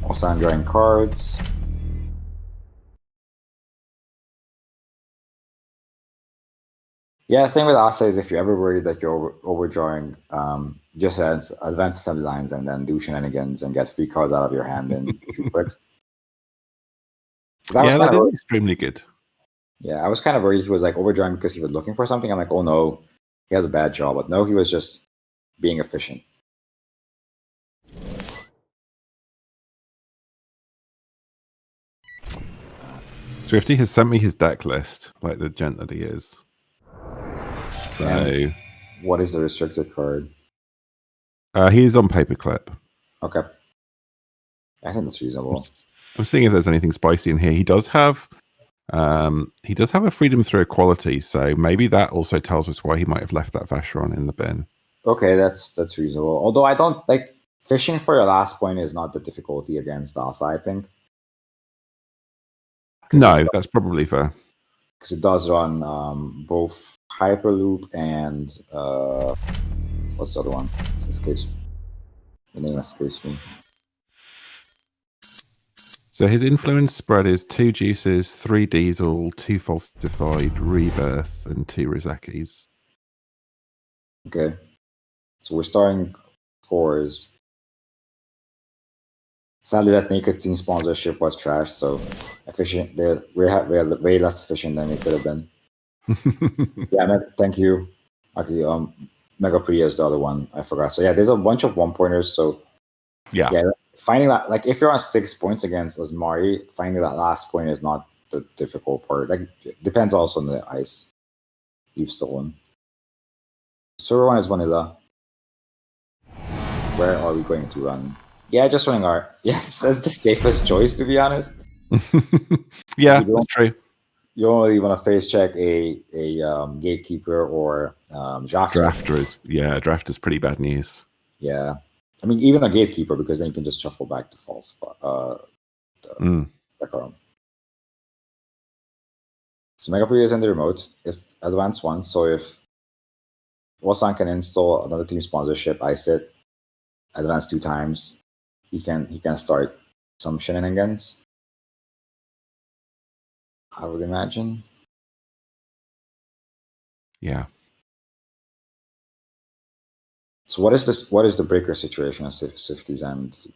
S5: Also, I'm drawing cards. Yeah, the thing with Asa is if you're ever worried that you're overdrawing, just advance assembly lines and then do shenanigans and get 3 cards out of your hand in 2 clicks.
S2: Yeah, that is extremely good.
S5: Yeah, I was kind of worried he was like overdrawing because he was looking for something. I'm like, oh no, he has a bad draw. But no, he was just being efficient.
S2: Swifty has sent me his deck list, like the gent that he is. So,
S5: and what is the restricted card?
S2: He is on Paperclip.
S5: Okay, I think that's reasonable.
S2: I'm seeing if there's anything spicy in here. He does have a freedom through equality, so maybe that also tells us why he might have left that Vacheron in the bin.
S5: Okay, that's reasonable. Although I don't like fishing for your last point is not the difficulty against Asa, I think.
S2: No, that's probably fair.
S5: Because it does run both Hyperloop and what's the other one? It escapes me. The name escapes me.
S2: So his influence spread is 2 Juices, 3 Diesel, 2 Falsified, Rebirth, and 2 Rizekis.
S5: Okay. So we're starting 4s. Sadly, that nicotine sponsorship was trash, so efficient. We're way less efficient than we could have been. Yeah, thank you. Actually, Mega Priya is the other one. I forgot. So yeah, there's a bunch of 1-pointers. So yeah, finding that, like, if you're on 6 points against Asmari, finding that last point is not the difficult part. Like, it depends also on the ice you've stolen. Server 1 is vanilla. Where are we going to run? Yeah, just running art. Yes, that's the safest choice, to be honest.
S2: Yeah, that's true.
S5: You don't really want to face check a gatekeeper or drafter.
S2: Draft is pretty bad news.
S5: Yeah, I mean, even a gatekeeper, because then you can just shuffle back to false. So Mega Priya is in the remote. It's advanced 1, so if Wasan can install another team sponsorship, I sit advance 2 times. He can start some shenanigans, I would imagine.
S2: Yeah.
S5: So what is this? What is the breaker situation at Sifty's end?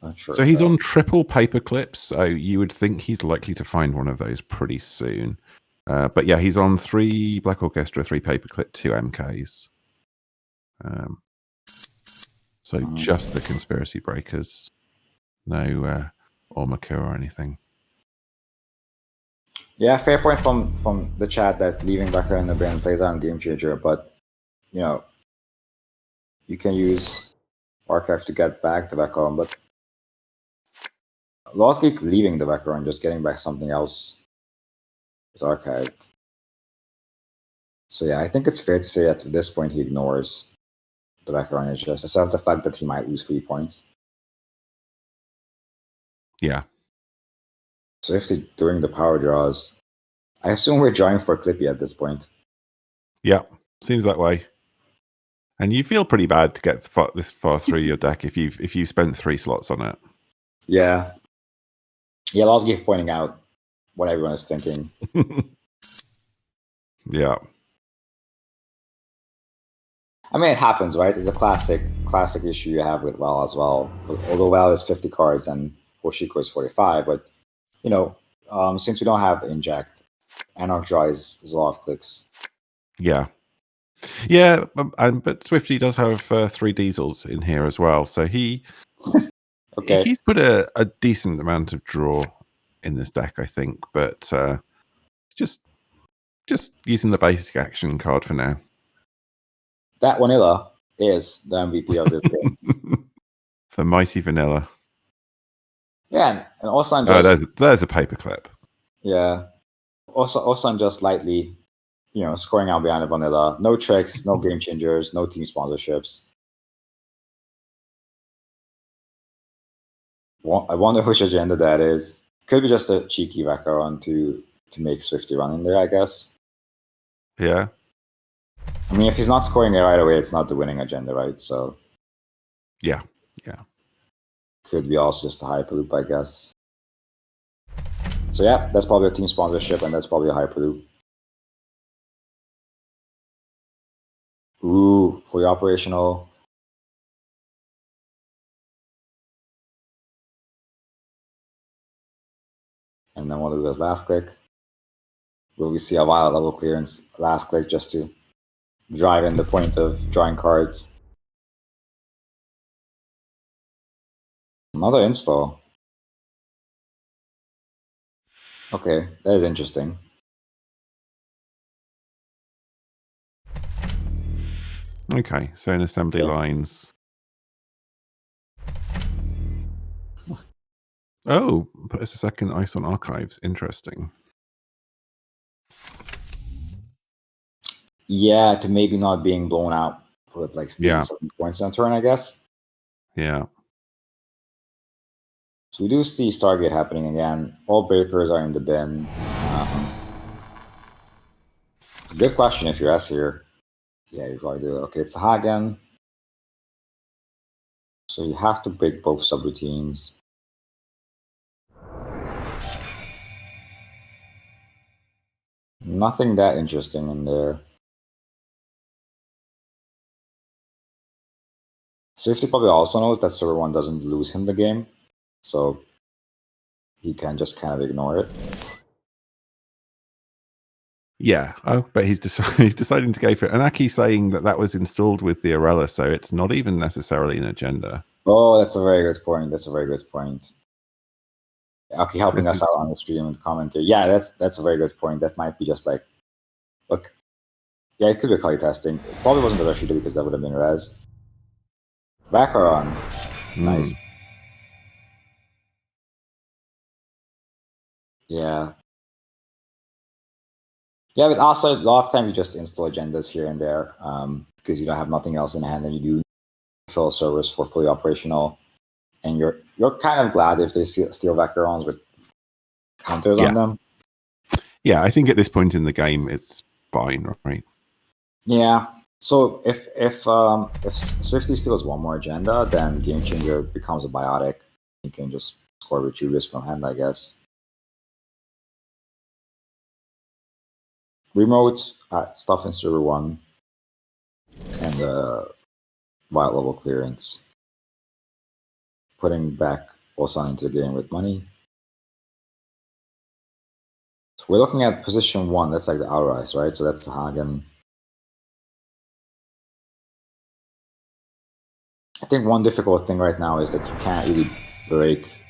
S5: Not sure.
S2: So he's on triple Paperclips, so you would think he's likely to find one of those pretty soon. But yeah, he's on 3 Black Orchestra, 3 Paperclip, 2 MKs. So just the conspiracy breakers, no Ormaku or anything.
S5: Yeah, fair point from the chat that leaving Becker in the bin plays out in Game Changer, but you know, you can use Archive to get back the Becker, but Losgeek leaving the Becker and just getting back something else is archived. So yeah, I think it's fair to say that at this point he ignores the Becker is just except the fact that he might lose 3 points.
S2: Yeah.
S5: So if they're doing the power draws, I assume we're drawing for Clippy at this point.
S2: Yeah, seems that way. And you feel pretty bad to get this far through your deck if you spent 3 slots on it.
S5: Yeah. Yeah, Losgeek pointing out what everyone is thinking.
S2: Yeah.
S5: I mean, it happens, right? It's a classic issue you have with WoW as well. Although WoW is 50 cards and Hoshiko is 45, but you know, since we don't have inject,
S4: Anarch Draw is a lot of clicks.
S2: Yeah, but Swifty does have 3 diesels in here as well, so he's put a decent amount of draw in this deck, I think, but just using the basic action card for now.
S4: That vanilla is the MVP of this game.
S2: The mighty vanilla.
S4: Yeah, and also I'm just
S2: there's a paperclip.
S4: Yeah, also I'm just lightly, scoring out behind the vanilla. No tricks, no game changers, no team sponsorships. I wonder which agenda that is. Could be just a cheeky Vacaron to make Swifty run in there, I guess.
S2: Yeah.
S4: I mean, if he's not scoring it right away, it's not the winning agenda, right? So.
S2: Yeah.
S4: Could be also just a Hyperloop, I guess. So yeah, that's probably a team sponsorship, and that's probably a Hyperloop. Ooh, fully operational. And then we'll do his last click. Will we see a Violet level clearance last click just to drive in the point of drawing cards? Another install. Okay, that is interesting.
S2: Okay, so in assembly lines. Oh, put us a second ice on archives. Interesting.
S4: Yeah, to maybe not being blown out with like stealing 7 points on turn, I guess.
S2: Yeah.
S4: So we do see Stargate happening again. All breakers are in the bin. Good question if you're S here. Yeah, you probably do. Okay, it's a Hagen. So you have to break both subroutines. Nothing that interesting in there. Safety probably also knows that server 1 doesn't lose him the game. So he can just kind of ignore it.
S2: Yeah. Oh, but he's deciding to go for it. And Aki's saying that was installed with the Arella, so it's not even necessarily an agenda.
S4: Oh, that's a very good point. That's a very good point. Aki helping us out on the stream and commentary. Yeah, that's a very good point. That might be just like, look, yeah, it could be Kali testing. It probably wasn't the rush shooter because that would have been res. Vacaron. Nice. Yeah. Yeah, but also a lot of times you just install agendas here and there because you don't have nothing else in hand, and you do fill servers for fully operational, and you're kind of glad if they steal Vacarons with counters on them.
S2: Yeah, I think at this point in the game it's fine, right?
S4: Yeah. So if Swifty steals one more agenda, then Game Changer becomes a biotic. You can just score retrievers from hand, I guess. Remote stuff in server 1 and wild level clearance. Putting back Osan into the game with money. So we're looking at position 1. That's like the Outrise, right? So that's the Hagen. I think one difficult thing right now is that you can't really break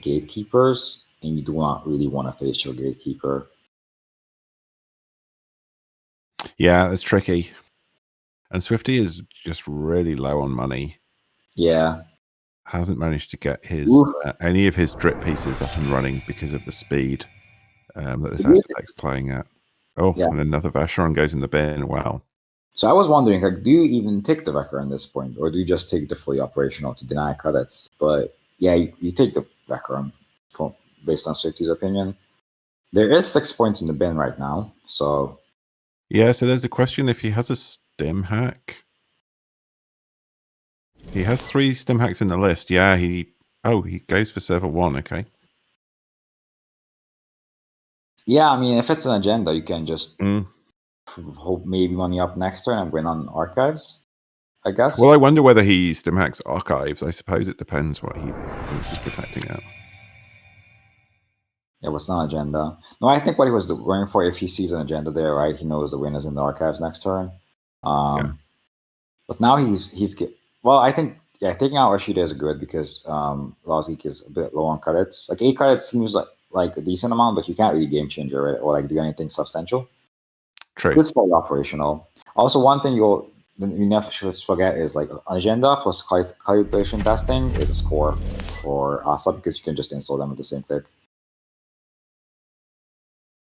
S4: gatekeepers, and you do not really want to face your gatekeeper.
S2: Yeah, it's tricky. And Swifty is just really low on money.
S4: Yeah.
S2: Hasn't managed to get his any of his drip pieces up and running because of the speed that this aspect's playing at. Oh, yeah. And another Vacheron goes in the bin. Wow.
S4: So I was wondering, like, do you even take the Vacheron at this point, or do you just take the fully operational to deny credits? But yeah, you take the Vacheron based on Swifty's opinion. There is 6 points in the bin right now, so
S2: yeah. So there's a question if he has a stem hack. He has 3 stem hacks in the list. Yeah, he goes for server 1. Okay.
S4: Yeah, I mean, if it's an agenda, you can just hope maybe money up next turn and win on archives, I guess.
S2: Well, I wonder whether he stem hacks archives. I suppose it depends what he thinks he's protecting at.
S5: Yeah, what's not agenda? No, I think what he was going for, if he sees an agenda there, right, he knows the win is in the archives next turn. But now well, I think taking out Rashida is good because Lozgeek is a bit low on credits. Like 8 credits seems like a decent amount, but you can't really game changer it or like do anything substantial.
S2: True.
S5: It's fully operational. Also, one thing you never should forget is like agenda plus calibration testing is a score for ASA because you can just install them with the same click.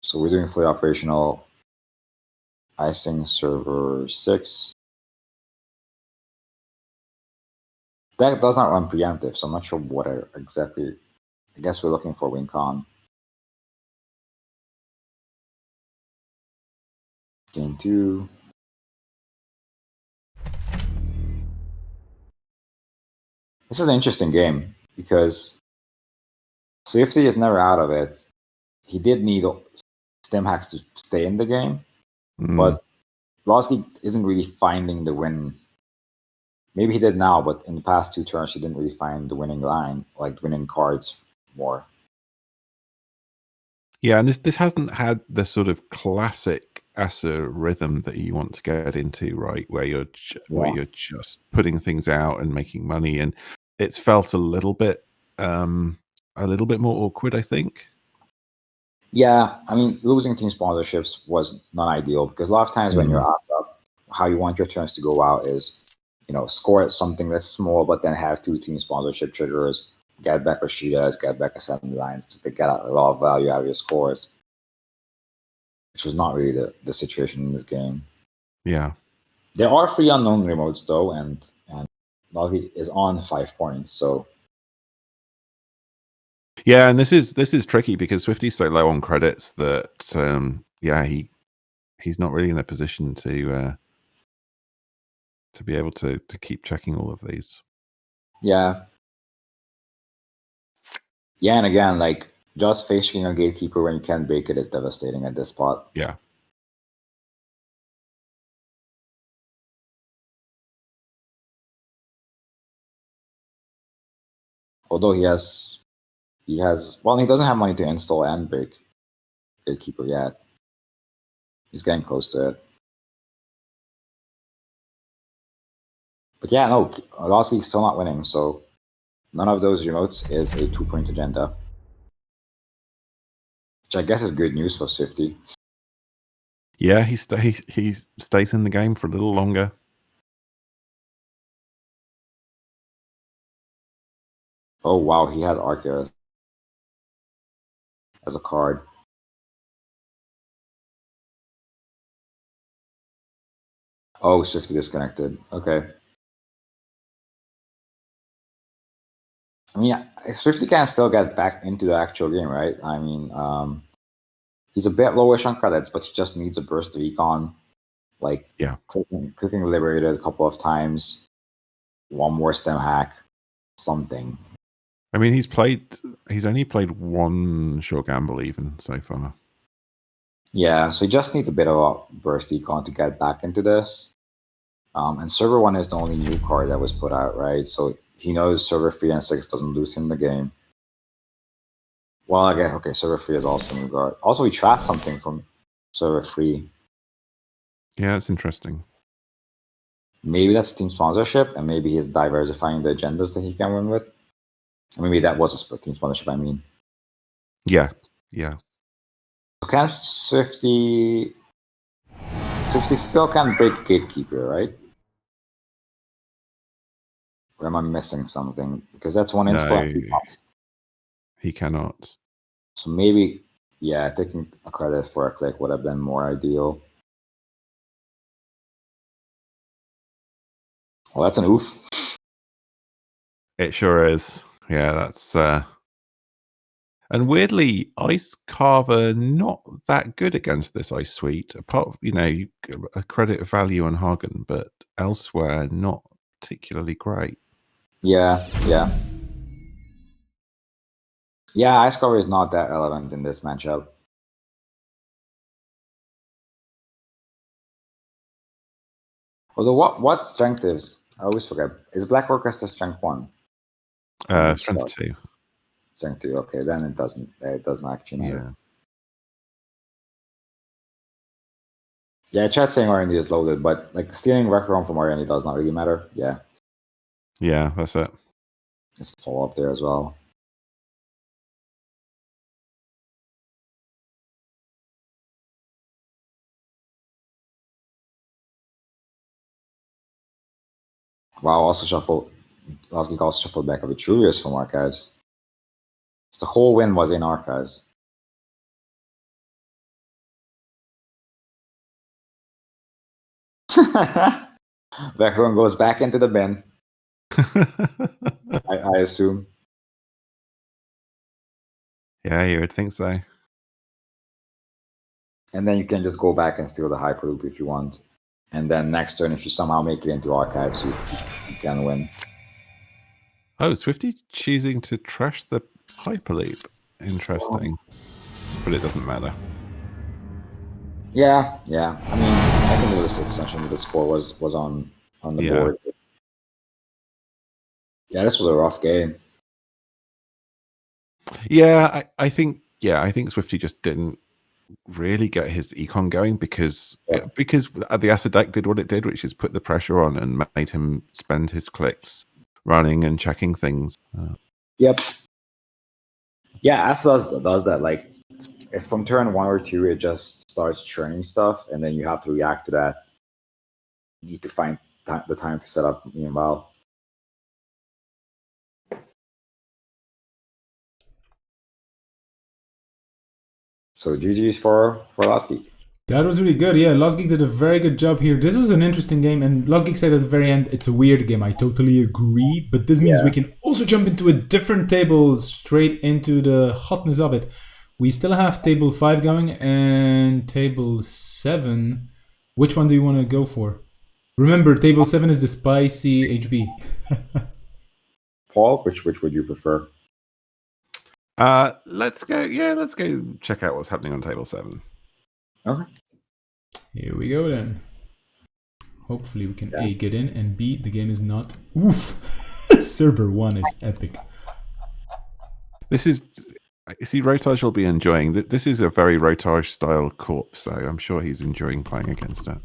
S5: So we're doing fully operational icing server 6. That does not run preemptive, so I'm not sure what exactly. I guess we're looking for WinCon. Game 2. This is an interesting game because Swifty is never out of it. He did need stem hacks to stay in the game, but Lozgeek isn't really finding the win. Maybe he did now, but in the past 2 turns, he didn't really find the winning line, like winning cards more.
S2: Yeah, and this hasn't had the sort of classic ASA rhythm that you want to get into, right? Where you're just putting things out and making money, and it's felt a little bit more awkward, I think.
S5: Yeah, I mean, losing team sponsorships was not ideal because a lot of times when you're asked up, how you want your turns to go out is, score at something that's small, but then have 2 team sponsorship triggers, get back Rashidas, get back assembly lines to get a lot of value out of your scores, which was not really the situation in this game.
S2: Yeah.
S5: There are 3 unknown remotes though, and Lozgeek is on 5 points, so.
S2: Yeah, and this is tricky because Swifty's so low on credits that he's not really in a position to be able to keep checking all of these.
S5: Yeah. Yeah, and again, like just facing a gatekeeper when you can't break it is devastating at this spot.
S2: Yeah.
S5: Although he doesn't have money to install and break gatekeeper yet. He's getting close to it. But yeah, no, Lozgeek's still not winning, so none of those remotes is a 2-point agenda. Which I guess is good news for Swifty.
S2: Yeah, he stays in the game for a little longer.
S5: Oh wow, he has Arceus as a card. Oh, Swifty disconnected. Okay. I mean, Swifty can still get back into the actual game, right? I mean, he's a bit lowish on credits, but he just needs a burst of econ. Like, clicking Liberated a couple of times, one more stem hack, something.
S2: I mean, he's only played 1 short gamble even so far.
S5: Yeah, so he just needs a bit of a burst econ to get back into this. And Server 1 is the only new card that was put out, right? So he knows Server 3 and 6 doesn't lose him the game. Well, I guess, okay, Server 3 is also new card. Also, he trashed something from Server 3.
S2: Yeah, it's interesting.
S5: Maybe that's team sponsorship, and maybe he's diversifying the agendas that he can win with. Maybe that was a split team sponsorship, I mean.
S2: Yeah.
S5: So can Swifty still can break Gatekeeper, right? Or am I missing something? Because that's one install.
S2: No, he cannot.
S5: So maybe, taking a credit for a click would have been more ideal. Well, that's an oof.
S2: It sure is. Yeah, that's and weirdly, Ice Carver not that good against this Ice Suite. Apart, a credit value on Hagen, but elsewhere not particularly great.
S5: Yeah. Ice Cover is not that relevant in this matchup. Although what strength is? I always forget. Is Black Orchestra strength 1?
S2: Strength 2.
S4: Sync 2. Okay, then it doesn't actually matter. Yeah, chat saying R&D is loaded, but like stealing record from R&D does not really matter. Yeah.
S2: Yeah, that's it.
S4: It's the follow up there as well. Wow, also shuffled. Last week also shuffled back a Vitruvius from archives. So the whole win was in archives. Everyone goes back into the bin. I assume.
S2: Yeah, you would think so.
S4: And then you can just go back and steal the Hyperloop if you want. And then next turn, if you somehow make it into archives, you can win.
S2: Oh, Swifty choosing to trash the Hyperloop. Interesting. But it doesn't matter.
S4: Yeah. I mean, I think it was a 6 the score was on the board. Yeah, this was a rough game.
S2: Yeah, I think Swifty just didn't really get his econ going because the acid deck did what it did, which is put the pressure on and made him spend his clicks running and checking things.
S4: Yep. Yeah, acid does that. Like, if from turn 1 or 2 it just starts churning stuff, and then you have to react to that. You need to find the time to set up meanwhile. So GG's for Lasky.
S3: That was really good. Yeah, Lost Geek did a very good job here. This was an interesting game, and Lost Geek said at the very end, it's a weird game. I totally agree, but this means we can also jump into a different table straight into the hotness of it. We still have table 5 going and table 7. Which one do you want to go for? Remember, table 7 is the spicy HB.
S4: Paul, which would you prefer?
S2: Let's go. Yeah, let's go check out what's happening on table 7.
S4: Okay.
S3: Here we go then. Hopefully we can A, get in, and B, the game is not... Oof! Server 1 is epic.
S2: This is... See, Rotage will be enjoying... This is a very Rotage-style corp, so I'm sure he's enjoying playing against it.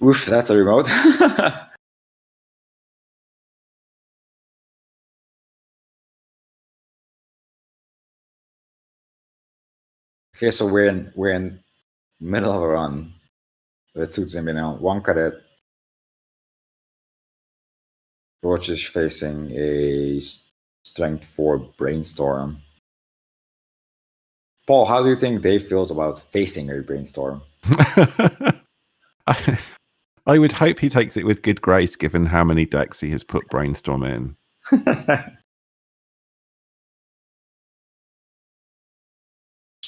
S4: Oof, that's a remote. Okay, so we're in middle of a run. The two teams on 1 credit. Roach is facing a strength 4 brainstorm. Paul, how do you think Dave feels about facing a brainstorm?
S2: I would hope he takes it with good grace, given how many decks he has put brainstorm in.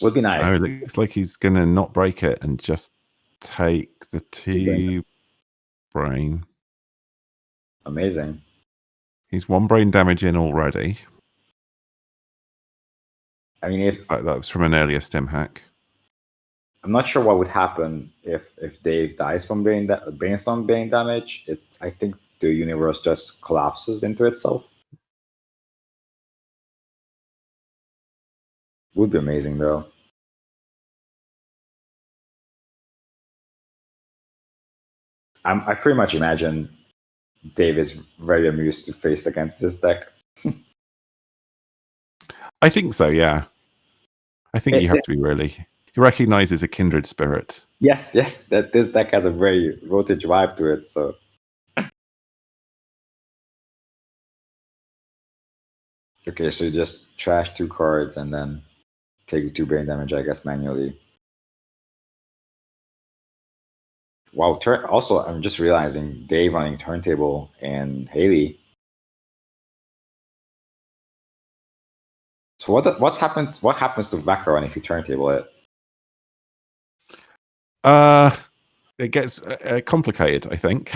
S4: Would be nice.
S2: Oh, it looks like he's going to not break it and just take the 2 brain.
S4: Amazing.
S2: He's 1 brain damage in already.
S4: I mean, if
S2: that was from an earlier stem hack.
S4: I'm not sure what would happen if Dave dies from brainstorm brain damage. I think the universe just collapses into itself. Would be amazing though. I pretty much imagine Dave is very amused to face against this deck.
S2: I think so, yeah. I think you have to be really... He recognizes a kindred spirit.
S4: Yes, that this deck has a very Rotage vibe to it, so... Okay, so you just trash 2 cards and then take 2 brain damage, I guess, manually. Wow, also, I'm just realizing Dave running Turntable and Haley. So what happens to Vacaron if you Turntable it?
S2: It gets complicated, I think.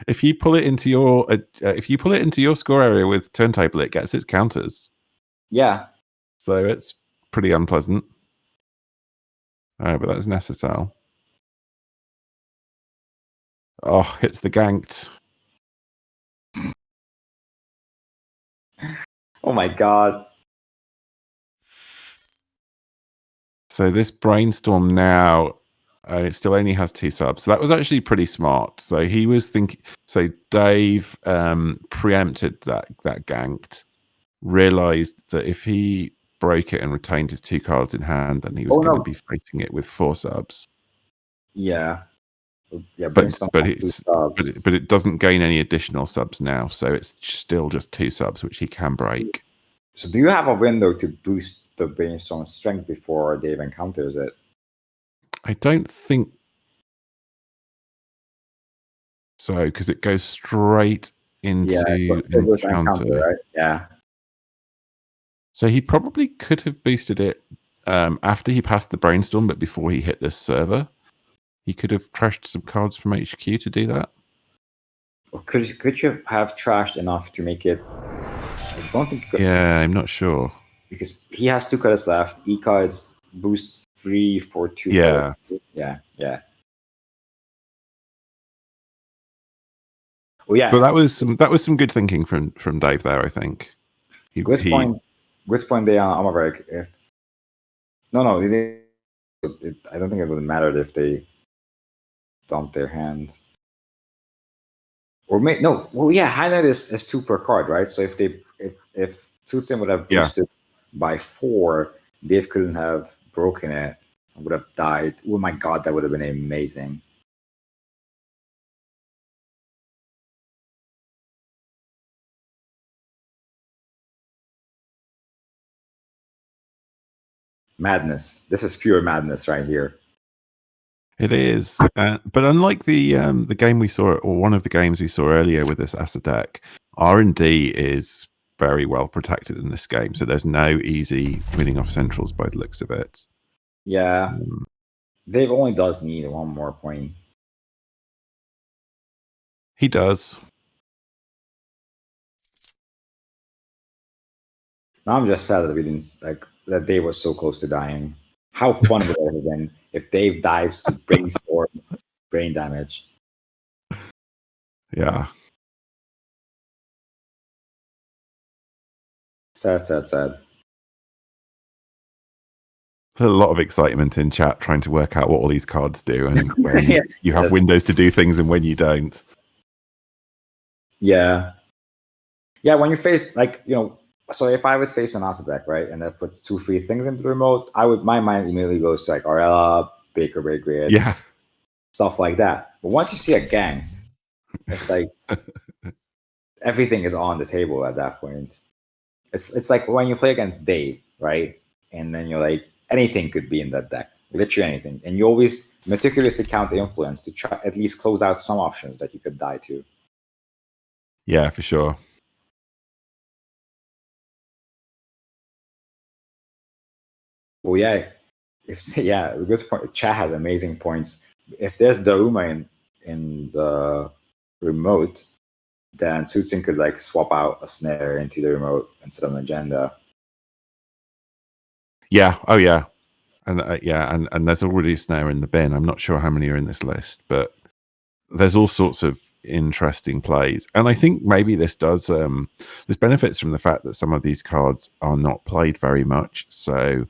S2: If you pull it into your score area with Turntable, it gets its counters.
S4: Yeah.
S2: So it's pretty unpleasant. But that's necessary. Oh, hits the ganked.
S5: Oh my god.
S2: So this brainstorm now, it still only has 2 subs. So that was actually pretty smart. So he was thinking. So Dave preempted that ganked, realized that if he broke it and retained his 2 cards in hand, then he was
S5: Oh,
S2: going
S5: no.
S2: to be facing it with 4 subs.
S5: Yeah. Yeah,
S2: But
S5: Brainstorm
S2: but
S5: has 2
S2: it's
S5: subs.
S2: but it doesn't gain any additional subs now. So it's still just 2 subs, which he can break.
S5: So do you have a window to boost the Brainstorm strength before Dave encounters it?
S2: I don't think so, because it goes straight into
S5: it goes to
S2: encounter.
S5: right? Yeah.
S2: So he probably could have boosted it after he passed the brainstorm, but before he hit this server. He could have trashed some cards from HQ to do that.
S5: Or could you have trashed enough to make it? I don't think.
S2: Yeah, I'm not sure.
S5: Because he has 2 cards left. E cards boosts 3 for 2.
S2: Yeah.
S5: Cards. Yeah. Oh yeah.
S2: But that was some good thinking from Dave there, I think.
S5: Good point there on Amaverick. If no, I don't think it would matter if they dump their hand. Or no. Well, yeah, highlight is 2 per card, right? So if Tsutsin would have boosted by 4, Dave couldn't have broken it and would have died. Oh my god, that would have been amazing. Madness. This is pure madness right here.
S2: It is, but unlike the game we saw, or one of the games we saw earlier with this Asa deck, R&D is very well protected in this game. So there's no easy winning off centrals by the looks of it.
S5: Yeah, Dave only does need 1 more point.
S2: He does.
S5: Now I'm just sad that we didn't that Dave was so close to dying. How fun would it have been if Dave dives to brainstorm brain damage?
S2: Yeah.
S5: Sad.
S2: There's a lot of excitement in chat trying to work out what all these cards do and when you have windows to do things and when you don't.
S5: Yeah. Yeah, when you face so if I would face an Asa deck, right, and that puts 2 free things into the remote, my mind immediately goes to Arella, Baker Break Grid,
S2: yeah,
S5: stuff like that. But once you see a gang, it's like everything is on the table at that point. It's like when you play against Dave, right? And then you're like, anything could be in that deck, literally anything. And you always meticulously count the influence to try at least close out some options that you could die to.
S2: Yeah, for sure.
S5: Well, yeah. A good point. Chat has amazing points. If there's Daruma in the remote, then Tsutsin could swap out a snare into the remote instead of an agenda.
S2: Yeah. Oh, yeah. And and there's already a snare in the bin. I'm not sure how many are in this list, but there's all sorts of interesting plays. And I think maybe this does this benefits from the fact that some of these cards are not played very much. So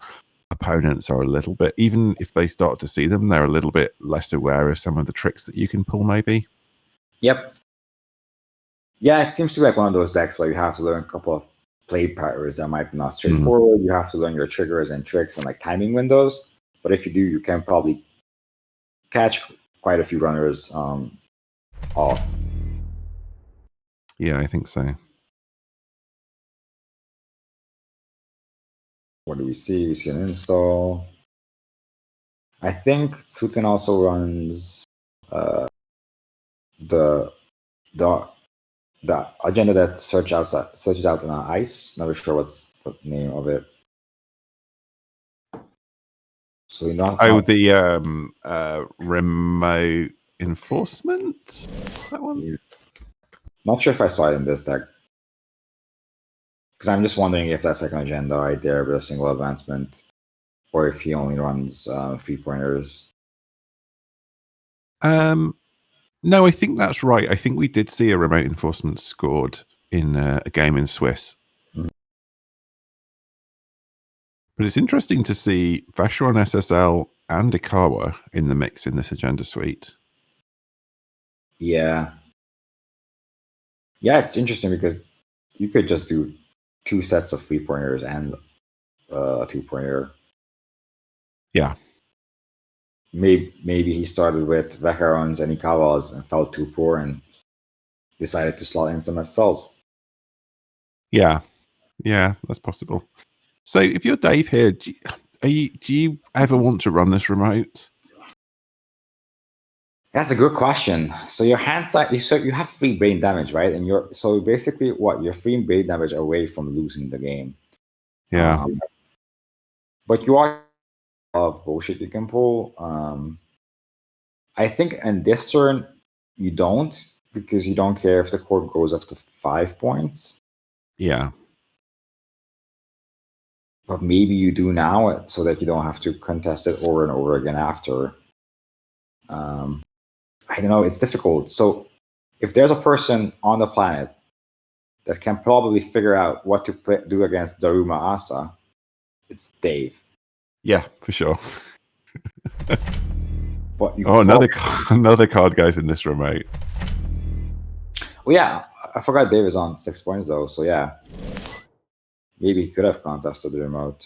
S2: opponents are a little bit, even if they start to see them, they're a little bit less aware of some of the tricks that you can pull, maybe.
S5: Yep. Yeah, it seems to be like one of those decks where you have to learn a couple of play patterns that might be not straightforward. You have to learn your triggers and tricks and timing windows. But if you do, you can probably catch quite a few runners off.
S2: Yeah, I think so.
S5: What do we see? We see an install. I think Tsutsin also runs the agenda that searches out on ice. Never sure what's the name of it. So we not.
S2: Oh, the remote enforcement. That one.
S5: Yeah. Not sure if I saw it in this deck. Because I'm just wondering if that's an agenda right there with a single advancement, or if he only runs 3-pointers.
S2: No, I think that's right. I think we did see a remote enforcement scored in a game in Swiss.
S4: Mhm.
S2: But it's interesting to see Vacheron SSL and Ikawa in the mix in this agenda suite.
S5: Yeah. Yeah, it's interesting because you could just do 2 sets of 3-pointers and a 2-pointer.
S2: Yeah.
S5: Maybe he started with Vacherons and Ikawas and felt too poor and decided to slot in some SLs.
S2: Yeah. Yeah, that's possible. So if you're Dave here, do you ever want to run this remote?
S5: That's a good question. So your hand side, so you have 3 brain damage, right? And so basically, you're 3 brain damage away from losing the game.
S2: Yeah.
S5: But you are of bullshit you can pull. I think in this turn you don't, because you don't care if the court goes up to 5 points.
S2: Yeah.
S5: But maybe you do now, so that you don't have to contest it over and over again after. I don't know. It's difficult. So if there's a person on the planet that can probably figure out what to do against Daruma Asa, it's Dave.
S2: Yeah, for sure.
S5: But
S2: another card goes in this remote.
S5: Well, yeah, I forgot Dave is on 6 points though. So yeah, maybe he could have contested the remote.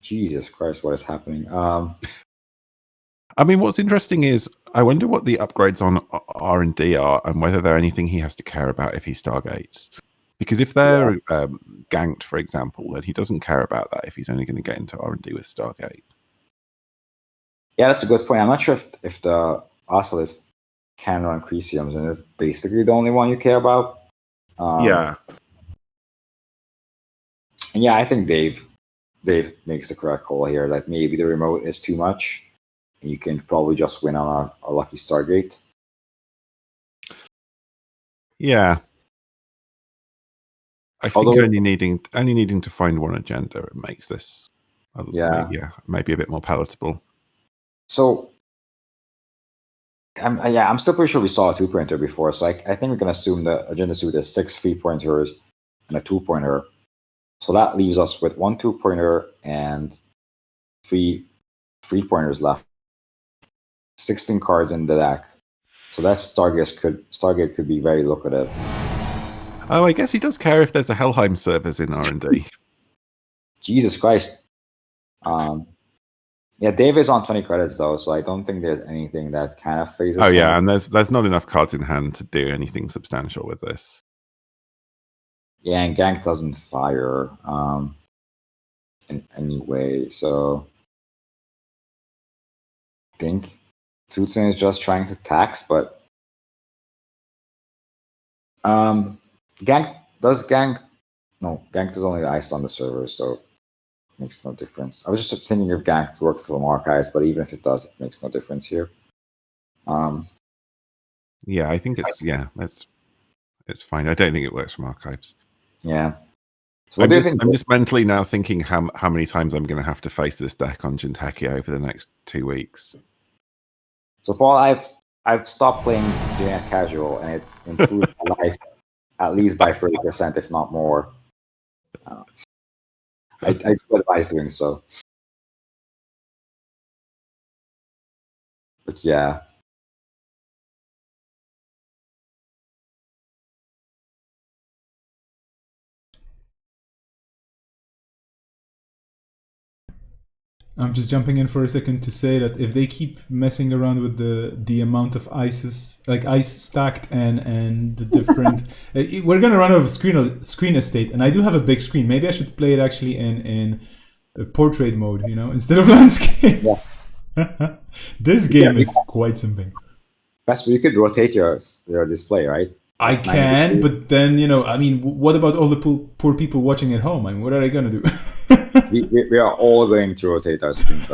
S5: Jesus Christ, what is happening?
S2: I mean, what's interesting is I wonder what the upgrades on R&D are and whether they're anything he has to care about if he stargates. Because if they're ganked, for example, then he doesn't care about that if he's only going to get into R&D with Stargate.
S5: Yeah, that's a good point. I'm not sure if the Ocelist can run Crisiums, and it's basically the only one you care about.
S2: Yeah.
S5: And yeah, I think Dave makes the correct call here, that maybe the remote is too much. You can probably just win on a lucky Stargate.
S2: Yeah. I think only needing to find one agenda, it makes this maybe a bit more palatable.
S5: So I'm still pretty sure we saw a 2-pointer before. So I think we can assume the agenda suit is 6 3-pointers and a 2-pointer. So that leaves us with 1 2-pointer and 3 3-pointers left. 16 cards in the deck. So that Stargate could be very lucrative.
S2: Oh, I guess he does care if there's a Helheim service in R&D.
S5: Jesus Christ. Yeah, Dave is on 20 credits though, so I don't think there's anything that kind of phases.
S2: Oh yeah, and there's not enough cards in hand to do anything substantial with this.
S5: Yeah, and Gank doesn't fire in any way, so I think Tutsun is just trying to tax, but Gank does only ice on the server, so it makes no difference. I was just thinking if Gank worked from archives, but even if it does, it makes no difference here.
S2: Yeah, I think it's fine. I don't think it works from archives.
S5: Yeah. So I'm
S2: just mentally now thinking how many times I'm going to have to face this deck on Jinteki over the next 2 weeks.
S5: So Paul, I've stopped playing Jin casual, and it's improved my life at least by 30%, if not more. I do advise doing so. But yeah.
S3: I'm just jumping in for a second to say that if they keep messing around with the amount of ices, like ice stacked and the different, we're gonna run out of screen estate. And I do have a big screen. Maybe I should play it actually in portrait mode, instead of landscape.
S5: Yeah.
S3: This game is quite simping.
S5: Best, you could rotate your display, right?
S3: I can, but then what about all the poor people watching at home? I mean, what are they gonna do?
S5: we are all going to rotate our screens.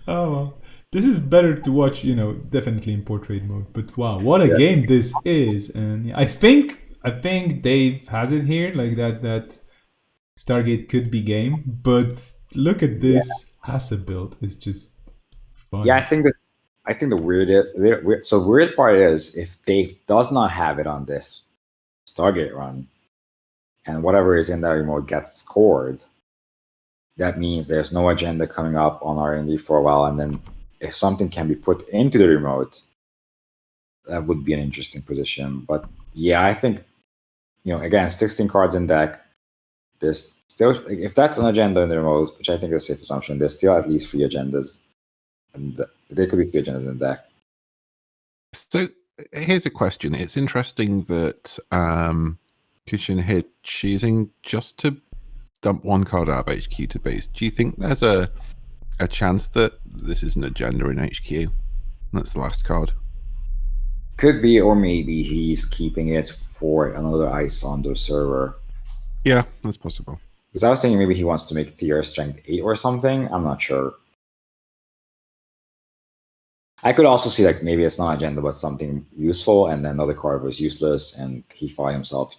S3: Oh well, this is better to watch, definitely in portrait mode. But wow, what a game this is! And I think Dave has it here, like that Stargate could be game. But look at this Asa build; it's just fun.
S5: Yeah, I think I think the weird part is if Dave does not have it on this Stargate run, and whatever is in that remote gets scored, that means there's no agenda coming up on R&D for a while, and then if something can be put into the remote, that would be an interesting position. But yeah, I think, again, 16 cards in deck. There's still, if that's an agenda in the remote, which I think is a safe assumption, there's still at least 3 agendas, and there could be 3 agendas in the deck.
S2: So here's a question. It's interesting that Kushin here choosing just to dump 1 card out of HQ to base. Do you think there's a chance that this is an agenda in HQ? That's the last card.
S5: Could be, or maybe he's keeping it for another ice on the server.
S2: Yeah, that's possible.
S5: Because I was thinking maybe he wants to make tier strength 8 or something. I'm not sure. I could also see maybe it's not agenda but something useful, and then another card was useless, and he thought himself,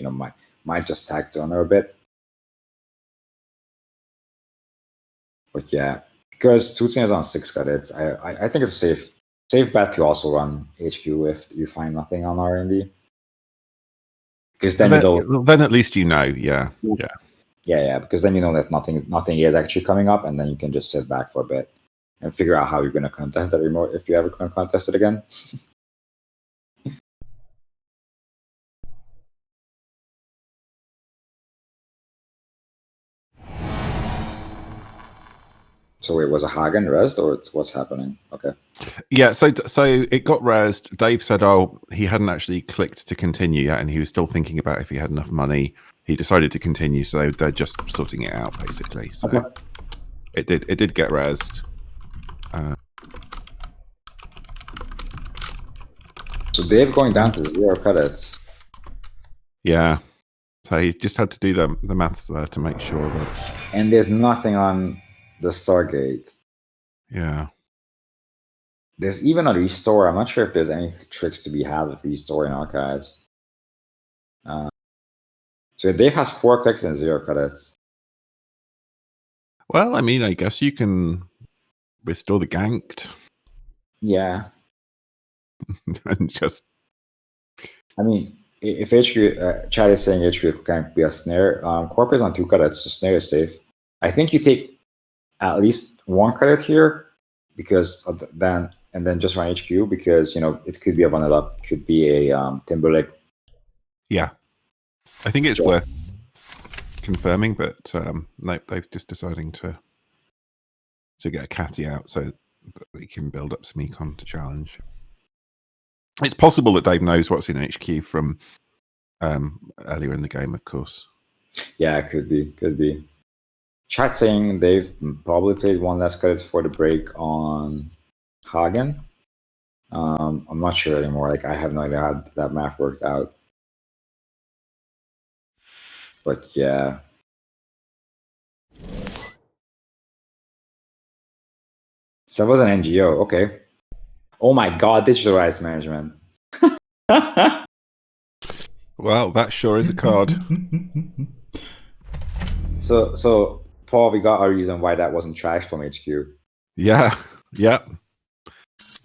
S5: might just tag to honor a bit. But yeah, because Tutsin is on 6 credits, I think it's a safe bet to also run HQ if you find nothing on R&D. Because then
S2: then at least yeah.
S5: Yeah, because then that nothing is actually coming up, and then you can just sit back for a bit and figure out how you're going to contest that remote if you ever going to contest it again. So wait, was a Hagen rezzed, or what's happening? Okay.
S2: Yeah, so it got rezzed. Dave said, he hadn't actually clicked to continue yet, and he was still thinking about if he had enough money. He decided to continue, so they're just sorting it out, basically. So
S5: okay.
S2: It did get rezzed.
S5: So Dave going down to 0 credits.
S2: Yeah. So he just had to do the maths there to make sure that.
S5: And there's nothing on the Stargate.
S2: Yeah.
S5: There's even a restore. I'm not sure if there's any tricks to be had with restore in archives. So Dave has 4 clicks and 0 credits.
S2: Well, I mean, I guess you can restore the ganked.
S5: Yeah.
S2: And just.
S5: I mean, if HQ, Chad is saying HQ can't be a snare, Corp is on 2 credits, so snare is safe. I think you take at least 1 credit here, because then just run HQ, because it could be a vanilla, it could be a Timberlake.
S2: Yeah, I think it's worth confirming, but they've just deciding to get a catty out so that they can build up some econ to challenge. It's possible that Dave knows what's in HQ from earlier in the game, of course.
S5: Yeah, it could be. Chat saying they've probably played 1 less credits for the break on Hagen. I'm not sure anymore. I have no idea how that math worked out. But yeah. So that was an NGO. Okay. Oh my God, digital rights management.
S2: Well, that sure is a card.
S5: So Paul, we got a reason why that wasn't trashed from HQ.
S2: Yeah.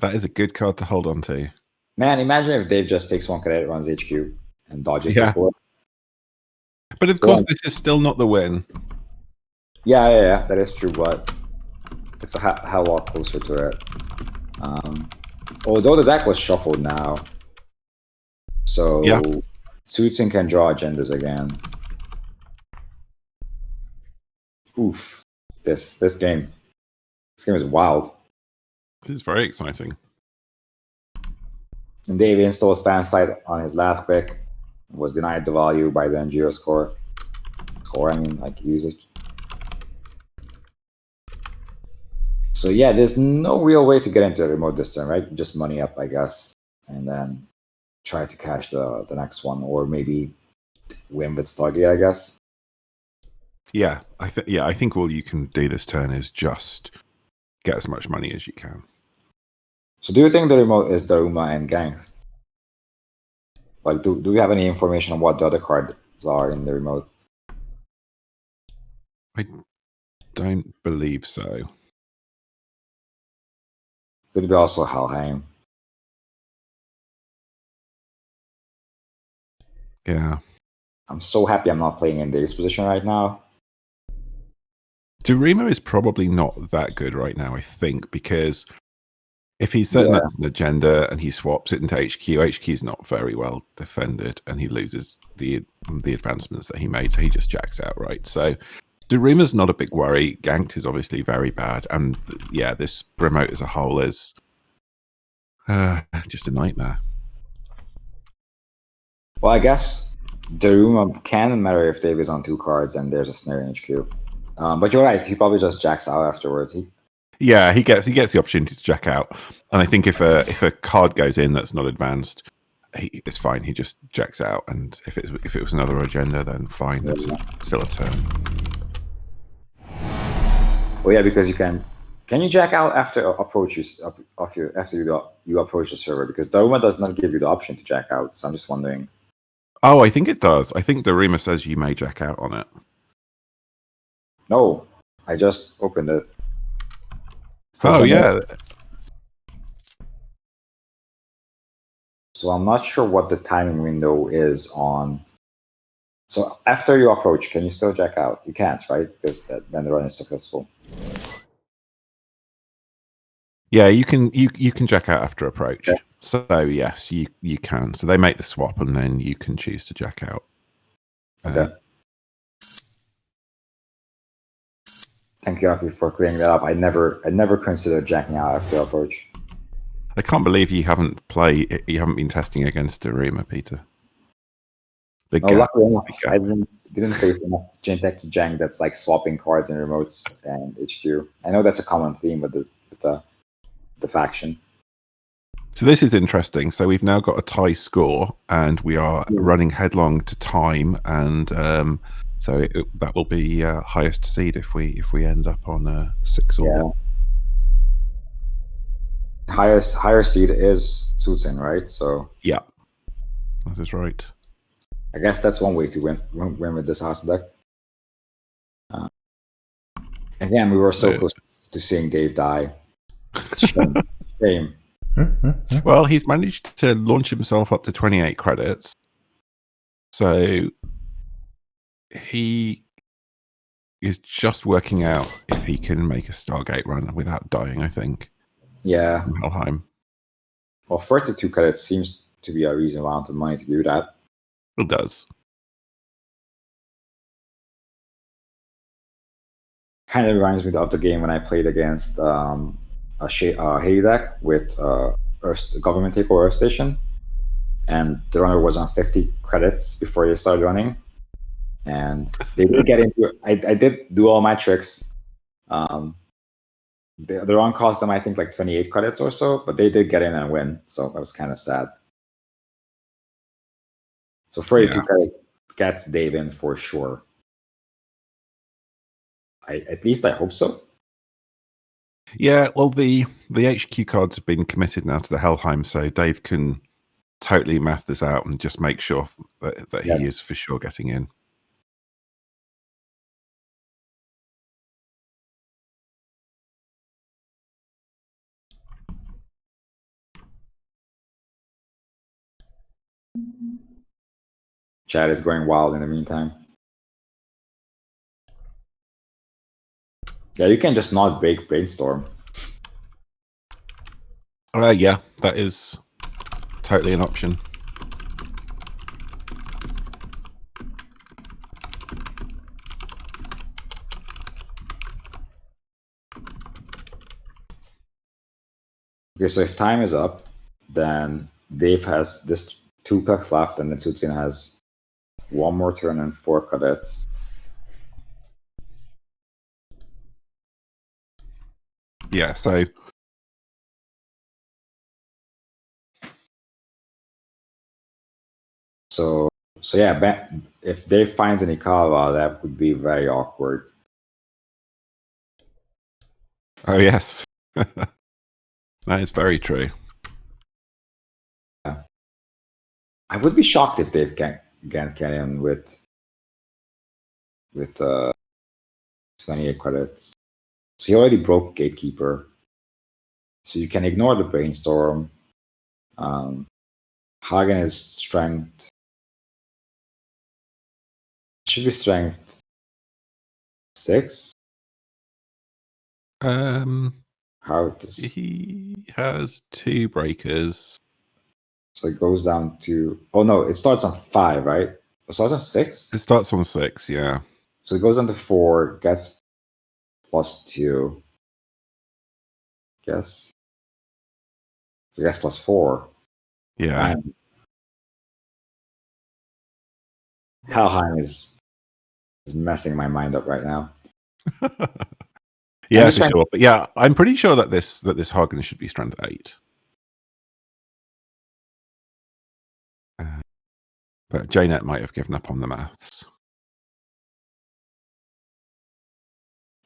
S2: That is a good card to hold on to.
S5: Man, imagine if Dave just takes 1 credit, runs HQ, and dodges his board.
S2: But of course, this is still not the win.
S5: Yeah, that is true, but it's a hell lot closer to it. Although the deck was shuffled now, so Tutsin can draw agendas again. Oof! This game is wild.
S2: This is very exciting.
S5: And Dave installed fan site on his last pick, was denied the value by the NGO score. Usage. So yeah, there's no real way to get into a remote this turn, right? Just money up, I guess, and then try to cash the next one, or maybe win with Stargate, I guess.
S2: Yeah, I think all you can do this turn is just get as much money as you can.
S5: So do you think the remote is Daruma and Gangs? Do we have any information on what the other cards are in the remote?
S2: I don't believe so.
S4: Could be also Helheim.
S2: Yeah.
S4: I'm so happy I'm not playing in Dave's position right now.
S2: Durima is probably not that good right now, I think, because if he's setting up an agenda and he swaps it into HQ is not very well defended, and he loses the advancements that he made, so he just jacks out, right? So Durima's not a big worry. Ganked is obviously very bad, and yeah, this remote as a whole is just a nightmare.
S4: Well, I guess Daruma can matter if Dave is on 2 cards and there's a snare in HQ. But you're right, he probably just jacks out afterwards.
S2: Yeah, he gets the opportunity to jack out, and I think if a card goes in that's not advanced, it's fine. He just jacks out, and if it was another agenda, then fine. It's still a turn.
S4: Well, yeah, because you can you jack out after you approach the server? Because Daruma does not give you the option to jack out. So I'm just wondering.
S2: Oh, I think it does. I think Daruma says you may jack out on it.
S4: No, I just opened it.
S2: Oh, yeah.
S4: So I'm not sure what the timing window is on. So after you approach, can you still jack out? You can't, right? Because then the run is successful.
S2: Yeah, you can jack out after approach.
S4: Okay.
S2: So yes, you can. So they make the swap, and then you can choose to jack out.
S4: Okay. Thank you, Aki, for clearing that up. I never considered jacking out after approach.
S2: I can't believe you haven't been testing against Daruma, Peter.
S4: Luckily enough, I didn't face enough Jinteki jank that's like swapping cards and remotes and HQ. I know that's a common theme with the faction.
S2: So this is interesting. So we've now got a tie score, and we are running headlong to time, and so that will be highest seed if we end up on a 6 or 1.
S4: Higher seed is Tsutsin, right? So
S2: yeah, that is right.
S4: I guess that's one way to win with this house deck. Again, we were so close to seeing Dave die. Shame.
S2: Well, he's managed to launch himself up to 28 credits. So he is just working out if he can make a Stargate run without dying, I think.
S4: Yeah.
S2: From Helheim.
S4: Well, 32 credits seems to be a reasonable amount of money to do that.
S2: It does.
S4: Kind of reminds me of the game when I played against a Hay deck with Government Takeover Earth Station, and the runner was on 50 credits before they started running, and they did get into it. I did do all my tricks. The run cost them, I think, like 28 credits or so, but they did get in and win, so I was kind of sad. So 42 credits gets Dave in for sure. At least I hope so.
S2: Yeah, well, the HQ cards have been committed now to the Helheim, so Dave can totally math this out and just make sure that he is for sure getting in.
S4: Chad is going wild in the meantime. Yeah, you can just not break Brainstorm.
S2: Yeah, that is totally an option.
S4: Okay, so if time is up, then Dave has this 2 clicks left, and then Tsutsin has 1 more turn and 4 credits.
S2: Yeah, so
S4: yeah, if Dave finds any Kawa, that would be very awkward.
S2: Oh yes, that is very true.
S4: Yeah. I would be shocked if Dave can't get in with 28 credits. So he already broke Gatekeeper. So you can ignore the brainstorm. Hagen is strength. Should be strength 6. How does
S2: He has 2 breakers.
S4: so it goes down to? Oh no, it starts on 5, right? It starts on 6.
S2: It starts on 6, yeah.
S4: So it goes down to 4. Gets +2. Guess. So gets +4.
S2: Yeah.
S4: And Helheim is messing my mind up right now.
S2: Yeah,
S4: just
S2: for
S4: trying-
S2: sure. But yeah, I'm pretty sure that this Hagen should be strength 8. But JNet might have given up on the maths.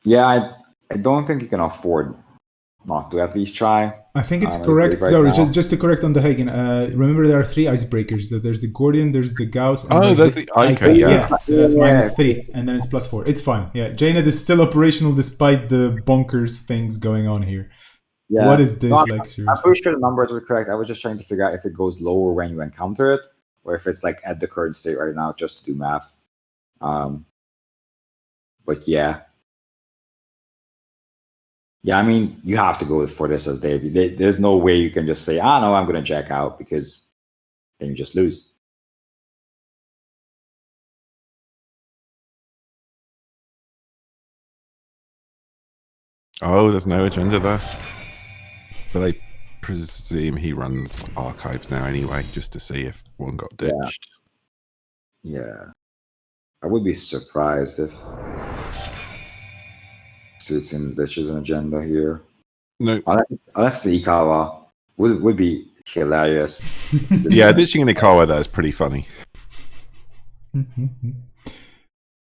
S4: Yeah, I don't think you can afford not to at least try.
S3: I think it's
S4: It's
S3: correct.
S4: great right
S3: Sorry,
S4: now.
S3: just to correct on the Hagen. Remember, there are 3 icebreakers. There's the Gordian, there's the Gauss, and
S2: Oh, there's the Ica, yeah.
S3: So that's
S4: Yeah.
S3: -3, and then it's +4. It's fine. Yeah, JNet is still operational despite the bonkers things going on here.
S4: Yeah.
S3: What is this
S4: No,
S3: like?
S4: I'm
S3: Seriously?
S4: pretty sure the numbers were correct. I was just trying to figure out if it goes lower when you encounter it, or if it's like at the current state right now, just to do math. But yeah. Yeah, I mean, you have to go for this as Dave. There's no way you can just say, no, I'm going to jack out, because then you just lose.
S2: Oh, there's no agenda there. But I presume he runs archives now anyway, just to see if one got ditched.
S4: Yeah. I would be surprised if Tsutsun's ditches an agenda here.
S2: No.
S4: Unless Ikawa would be hilarious.
S2: Yeah, ditching an Ikawa there is pretty funny.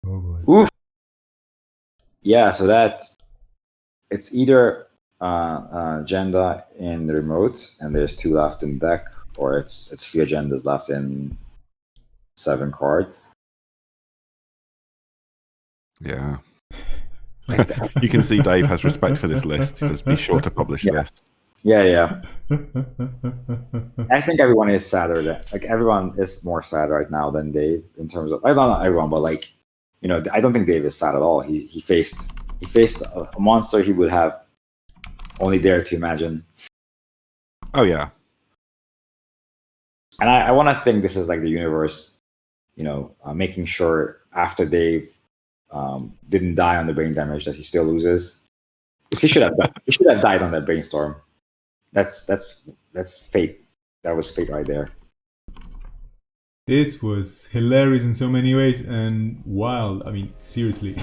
S3: Oh boy.
S4: Oof. Yeah, so it's either agenda in the remote, and there's 2 left in deck, or it's 3 agendas left in 7 cards.
S2: Yeah. You can see Dave has respect for this list. He says, be sure to publish this.
S4: Yeah. I think everyone is sadder everyone is more sad right now than Dave in terms of, not everyone, but I don't think Dave is sad at all. He faced a monster he would have only dared to imagine.
S2: Oh yeah.
S4: And I want to think this is like the universe, making sure after Dave didn't die on the brain damage that he still loses. Because he should have died on that brainstorm. That's fate. That was fate right there.
S3: This was hilarious in so many ways and wild. I mean, seriously.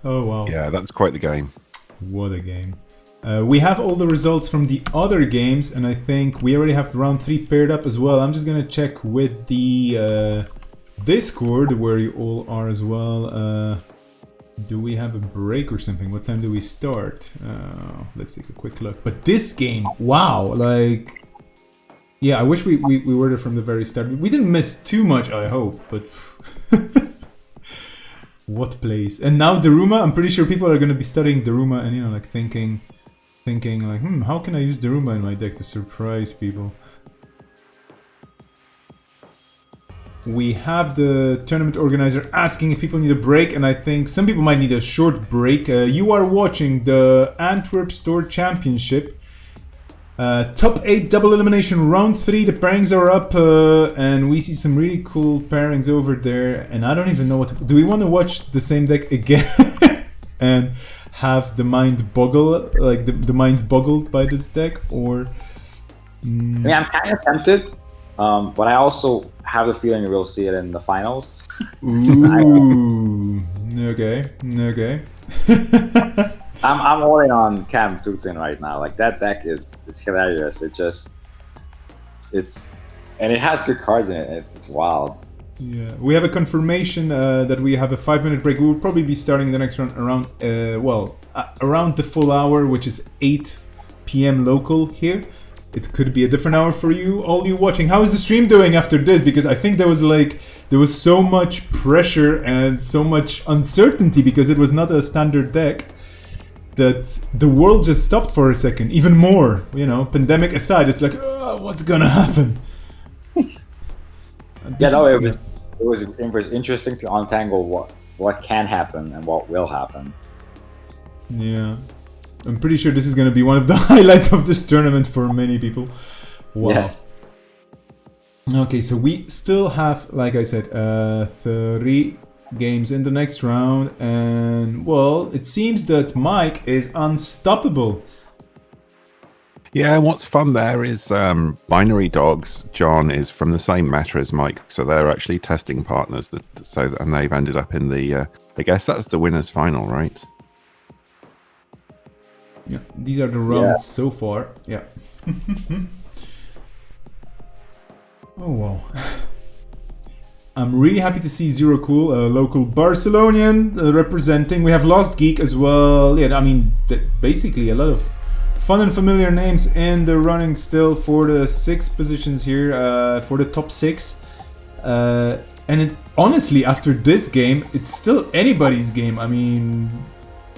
S3: Oh wow.
S2: Yeah, that's quite the game.
S3: What a game. We have all the results from the other games, and I think we already have round 3 paired up as well. I'm just gonna check with the Discord where you all are as well. Do we have a break or something? What time do we start? Let's take a quick look. But this game, wow, like... Yeah, I wish we were there from the very start. We didn't miss too much, I hope, but... What place? And now Daruma, I'm pretty sure people are going to be studying Daruma and, like thinking like, how can I use Daruma in my deck to surprise people? We have the tournament organizer asking if people need a break, and I think some people might need a short break. You are watching the Antwerp Store Championship. Top 8 double elimination round 3. The pairings are up, and we see some really cool pairings over there. And I don't even know what. Do we want to watch the same deck again and have the mind boggle, like the mind's boggled by this deck, or?
S4: Yeah, I'm kind of tempted, but I also have the feeling we'll see it in the finals.
S3: Ooh. Okay.
S4: I'm all in on Cam Tsutsun right now. Like, that deck is hilarious. And it has good cards in it. It's wild.
S3: Yeah, we have a confirmation that we have a 5-minute break. We will probably be starting the next round around around the full hour, which is 8 p.m. local here. It could be a different hour for you, all you watching. How is the stream doing after this? Because I think there was so much pressure and so much uncertainty because it was not a standard deck. that the world just stopped for a second. Even more, pandemic aside, it's like, what's gonna happen?
S5: It was interesting to untangle what can happen and what will happen.
S3: Yeah, I'm pretty sure this is gonna be one of the highlights of this tournament for many people. Wow.
S5: Yes.
S3: Okay, so we still have, like I said, 3 games in the next round, and well, it seems that Mike is unstoppable.
S2: Yeah, and what's fun there is Binary Dogs. John is from the same meta as Mike, so they're actually testing partners. And they've ended up in the. I guess that's the winners' final, right?
S3: Yeah, these are the rounds so far. Yeah. Oh wow. I'm really happy to see Zero Cool, a local Barcelonian, representing. We have Lost Geek as well. Yeah, I mean, basically a lot of fun and familiar names in the running still for the 6 positions here, for the top 6. And honestly, after this game, it's still anybody's game. I mean,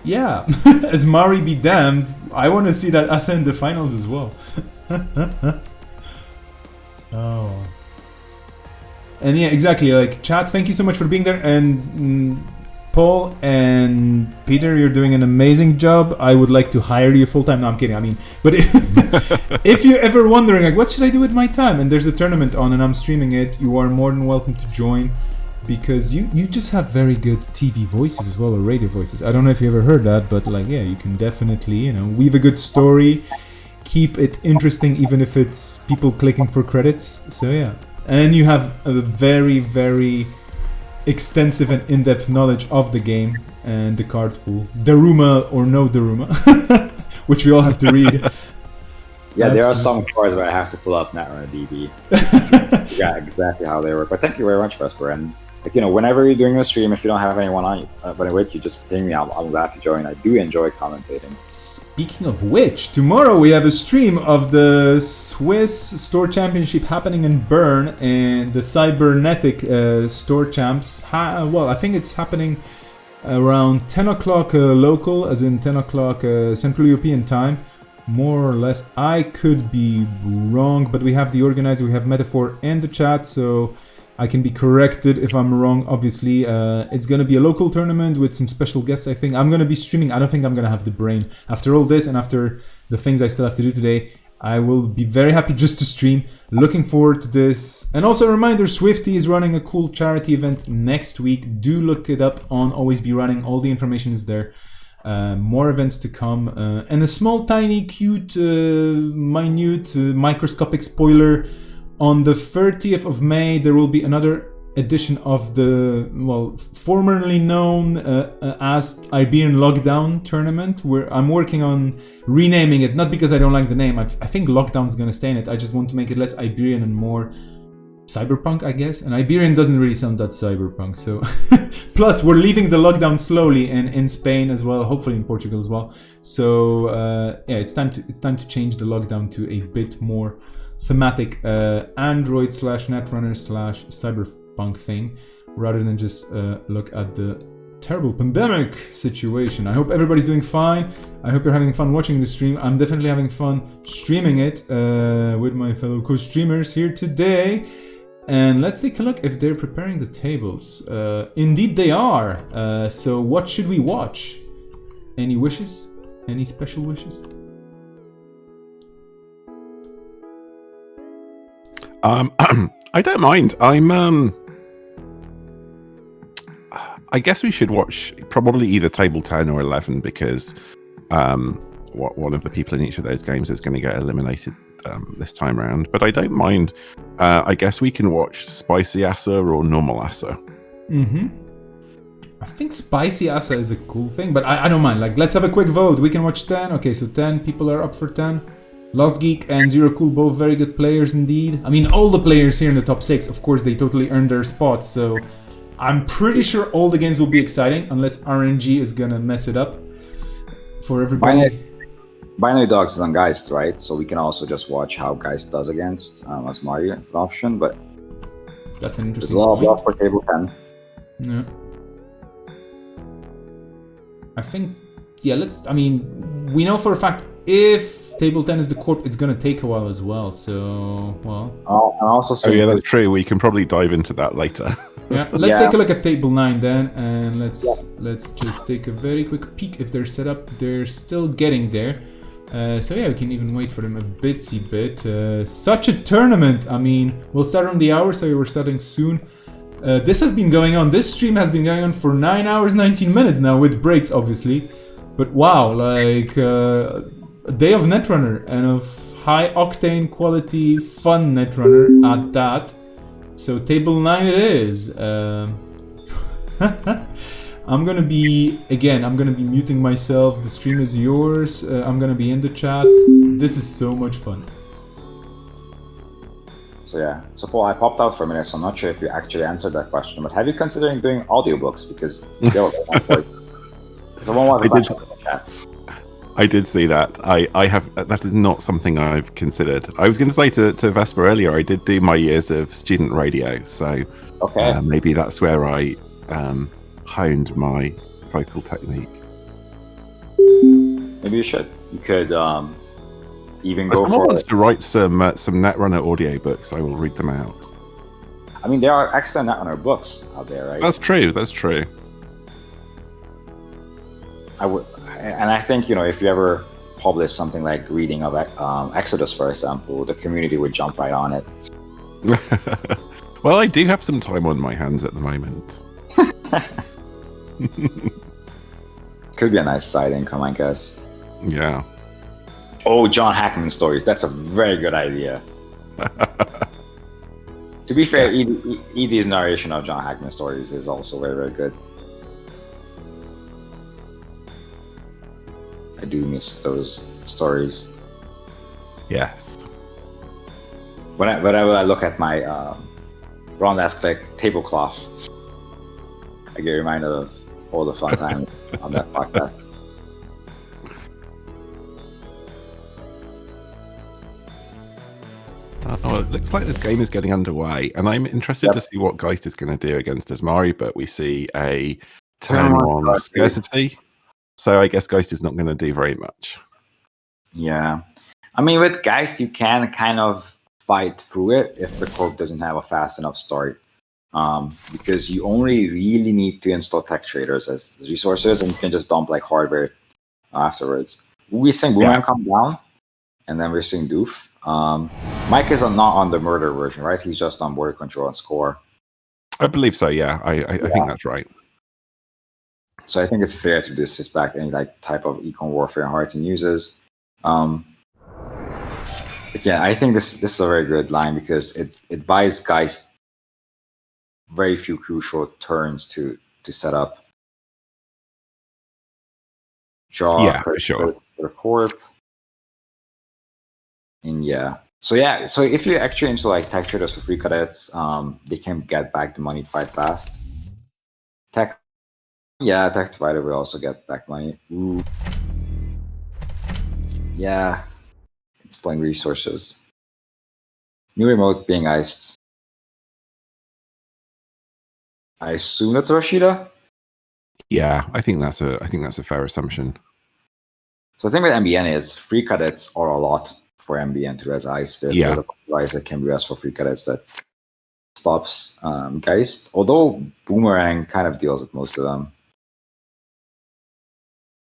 S3: yeah, as Mari be damned, I want to see that Asa in the finals as well. Oh. And yeah, exactly, like, chat, thank you so much for being there, and Paul and Peter, you're doing an amazing job. I would like to hire you full-time. No, I'm kidding, I mean, but if you're ever wondering, like, what should I do with my time, and there's a tournament on and I'm streaming it, you are more than welcome to join, because you just have very good TV voices as well, or radio voices. I don't know if you ever heard that, but like, yeah, you can definitely, weave a good story, keep it interesting, even if it's people clicking for credits. So yeah, and you have a very, very extensive and in-depth knowledge of the game and the card pool, Daruma or no Daruma, which we all have to read.
S5: Yeah, there are some cards where I have to pull up Netrunner DB. Yeah, exactly how they work. But thank you very much, Vesper. And like, whenever you're doing a stream, if you don't have anyone on with you, just ping me. I'm glad to join. I do enjoy commentating.
S3: Speaking of which, tomorrow we have a stream of the Swiss Store Championship happening in Bern, and the Cybernetic Store Champs. Well, I think it's happening around 10 o'clock local, as in 10 o'clock Central European time. More or less. I could be wrong, but we have the organizer, we have Metaphor in the chat, so I can be corrected if I'm wrong, obviously. It's going to be a local tournament with some special guests, I think. I'm going to be streaming. I don't think I'm going to have the brain. After all this and after the things I still have to do today, I will be very happy just to stream. Looking forward to this. And also a reminder, Swifty is running a cool charity event next week. Do look it up on Always Be Running. All the information is there. More events to come. And a small, tiny, cute, minute, microscopic spoiler. On the 30th of May, there will be another edition of the, formerly known as Iberian Lockdown tournament, where I'm working on renaming it, not because I don't like the name. I think Lockdown's gonna stay in it. I just want to make it less Iberian and more cyberpunk, I guess. And Iberian doesn't really sound that cyberpunk, so... Plus, we're leaving the lockdown slowly in Spain as well, hopefully in Portugal as well. So, yeah, it's time to change the lockdown to a bit more thematic Android/Netrunner/cyberpunk thing, rather than just look at the terrible pandemic situation. I hope everybody's doing fine. I hope you're having fun watching the stream. I'm definitely having fun streaming it with my fellow co-streamers here today. And let's take a look if they're preparing the tables. Indeed they are. So what should we watch? Any wishes? Any special wishes?
S2: I don't mind. I guess we should watch probably either table 10 or 11, because one of the people in each of those games is going to get eliminated this time around. But I don't mind. I guess we can watch Spicy Asa or Normal Asa.
S3: I think Spicy Asa is a cool thing, but I don't mind. Like, let's have a quick vote. We can watch 10. Okay, so 10 people are up for 10. Lost Geek and Zero Cool, both very good players indeed. I mean, all the players here in the top 6, of course, they totally earned their spots. So I'm pretty sure all the games will be exciting, unless RNG is gonna mess it up for everybody.
S5: Binary Dogs is on Geist, right? So we can also just watch how Geist does against as Mario. It's an option, but
S3: that's an interesting
S5: there's a lot
S3: point.
S5: of love for table 10.
S3: Yeah. I think yeah, I mean, we know for a fact if Table 10 is the corp, it's gonna take a while as well. So, well.
S5: I'm also
S2: Oh
S5: saying
S2: yeah, that's true. We can probably dive into that later.
S3: Yeah, let's
S5: Yeah.
S3: take a look at Table 9 then, and let's just take a very quick peek if they're set up. They're still getting there. So yeah, we can even wait for them a bitsy bit. Such a tournament! I mean, we'll start on the hour, so we're starting soon. This has been going on. This stream has been going on for 9 hours, 19 minutes now, with breaks, obviously. But wow, like a day of Netrunner and of high octane quality fun Netrunner at that. So Table 9 it is. I'm gonna be muting myself. The stream is yours. I'm gonna be in the chat. This is so much fun.
S5: So yeah, so Paul, I popped out for a minute, so I'm not sure if you actually answered that question, but have you considering doing audiobooks? Because someone wanted to question in the chat.
S2: I did see that. I have. That is not something I've considered. I was going to say to Vesper earlier, I did do my years of student radio, so
S5: Okay.
S2: maybe that's where I honed my vocal technique.
S5: Maybe you should. You could even
S2: If
S5: go
S2: someone
S5: for.
S2: wants to write some Netrunner audiobooks, I will read them out.
S5: I mean, there are excellent Netrunner books out there, right?
S2: That's true. That's true.
S5: I would, and I think if you ever publish something like reading of Exodus, for example, the community would jump right on it.
S2: Well, I do have some time on my hands at the moment.
S5: Could be a nice side income, I guess.
S2: Yeah.
S5: Oh, John Hackman stories. That's a very good idea. To be fair, Edie's narration of John Hackman stories is also very, very good. I do miss those stories.
S2: Yes.
S5: Whenever I look at my Ron Last Click tablecloth, I get reminded of all the fun times on that podcast.
S2: Oh, it looks like this game is getting underway, and I'm interested to see what Geist is going to do against Asmari, but we see a turn on scarcity, so I guess Geist is not going to do very much.
S5: Yeah. I mean, with Geist, you can kind of fight through it if the corp doesn't have a fast enough start. Because you only really need to install tech traders as resources, and you can just dump like hardware afterwards. We're seeing Boomerang come down, and then we're seeing Doof. Mike is not on the murder version, right? He's just on border control and score.
S2: I believe so. Yeah, I think that's right.
S5: So I think it's fair to disrespect any type of econ warfare Hearten uses. But yeah, I think this is a very good line because it buys Geist very few crucial turns to set up. Draw,
S2: yeah, for sure.
S5: For corp. And so if you actually into tech traders for free cadets, they can get back the money quite fast. Tech divider will also get back money. Ooh. Yeah, installing resources. New remote being iced. I assume that's Rashida.
S2: Yeah, I think that's a fair assumption.
S5: So the thing with MBN is free cadets are a lot for MBN to res ice. There's a rise that can be res for free cadets that stops Geist. Although Boomerang kind of deals with most of them.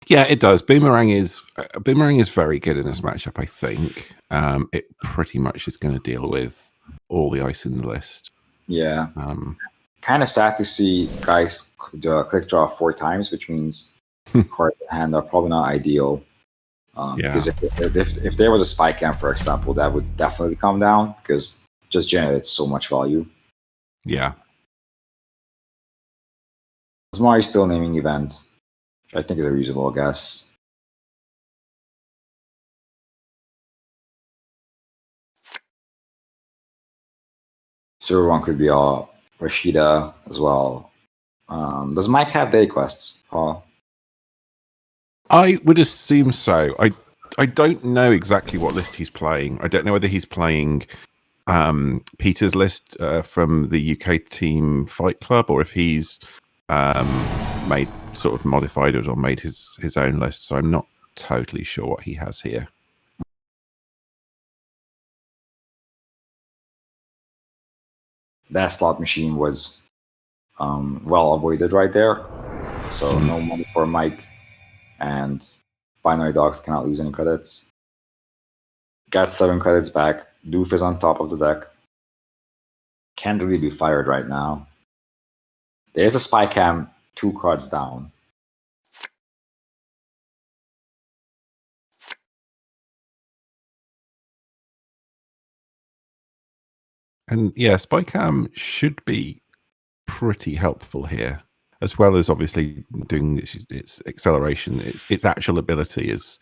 S2: Yeah, it does. Boomerang is very good in this matchup. I think it pretty much is going to deal with all the ice in the list.
S5: Yeah. Kind of sad to see guys click draw 4 times, which means cards in hand are probably not ideal. Because if there was a spy camp, for example, that would definitely come down because it just generates so much value.
S2: Yeah.
S5: Asmari still naming event, which I think is a reasonable guess. Server 1 could be Rashida as well. Does Mike have day quests, Paul?
S2: I would assume so. I don't know exactly what list he's playing. I don't know whether he's playing Peter's list from the UK team Fight Club, or if he's made sort of modified it or made his own list, so I'm not totally sure what he has here.
S5: That slot machine was well avoided right there. So no money for Mike, and Binary Dogs cannot lose any credits. Got 7 credits back. Doof is on top of the deck. Can't really be fired right now. There's a spy cam 2 cards down.
S2: And yeah, Spycam should be pretty helpful here, as well as obviously doing its acceleration. Its actual ability is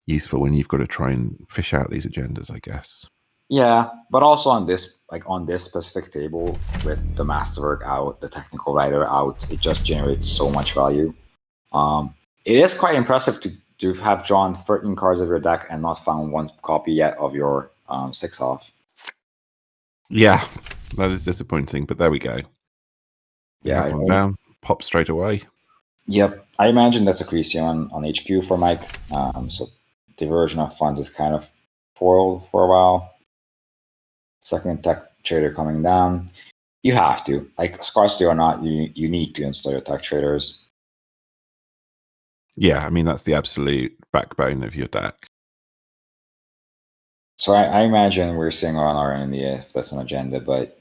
S2: useful when you've got to try and fish out these agendas, I guess.
S5: Yeah, but also on this specific table with the masterwork out, the technical writer out, it just generates so much value. It is quite impressive to have drawn 13 cards of your deck and not found one copy yet of your 6-off.
S2: Yeah, that is disappointing, but there we go.
S5: Yeah,
S2: one down, pop straight away.
S5: Yep, I imagine that's a Creasy on HQ for Mike. So diversion of funds is kind of foiled for a while. Second tech trader coming down. You have to, like, scarcity or not, you need to install your tech traders.
S2: Yeah, I mean that's the absolute backbone of your deck.
S5: So I imagine we're seeing around R&D if that's an agenda, but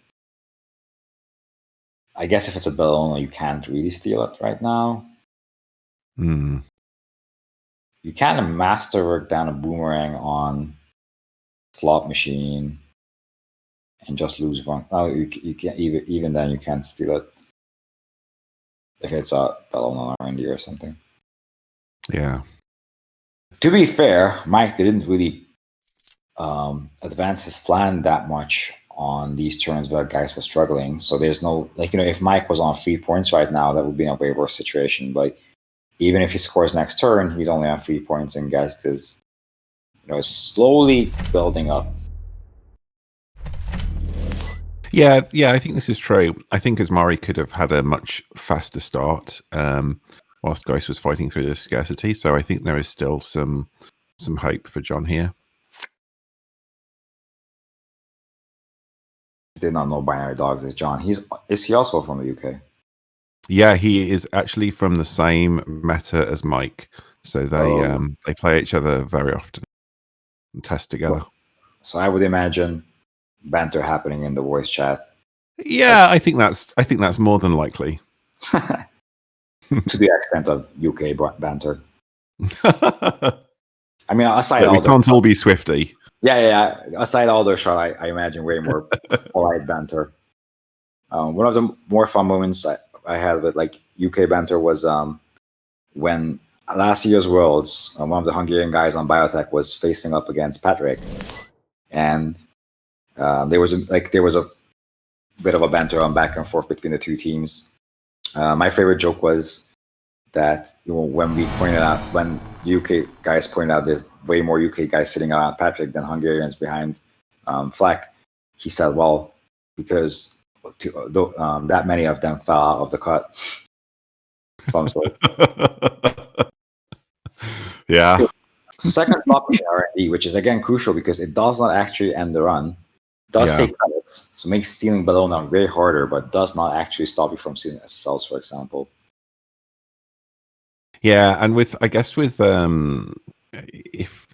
S5: I guess if it's a Bellona, you can't really steal it right now.
S2: Mm.
S5: You can masterwork down a boomerang on slot machine and just lose one. Oh, you can't even then you can't steal it if it's a Bellona R&D or something.
S2: Yeah.
S5: To be fair, Mike didn't really advance his plan that much on these turns, but guys were struggling. So there's no, like, if Mike was on 3 points right now, that would be in a way worse situation. But even if he scores next turn, he's only on 3 points, and Geist is, slowly building up.
S2: Yeah, I think this is true. I think Asmari could have had a much faster start whilst Geist was fighting through the scarcity. So I think there is still some hope for John here.
S5: Did not know Binary Dogs is John. Is he also from the UK?
S2: Yeah, he is actually from the same meta as Mike. So they play each other very often and test together.
S5: So I would imagine banter happening in the voice chat.
S2: Yeah, I think that's more than likely.
S5: To the extent of UK banter. I mean, aside
S2: we can't all be Swifty.
S5: Yeah. Aside all those shots, I imagine way more polite banter. One of the more fun moments I had with like UK banter was when last year's Worlds, one of the Hungarian guys on Biotech was facing up against Patrick, and there was a bit of a banter on back and forth between the two teams. My favorite joke was that when the UK guys pointed out there's way more UK guys sitting around Patrick than Hungarians behind Fleck, he said, well, because that many of them fell out of the cut. Some sort.
S2: Yeah.
S5: So second slot machine R&D, which is again crucial because it does not actually end the run. Does take credits, so makes stealing Bellona way harder, but does not actually stop you from stealing SSLs, for example.
S2: Yeah, and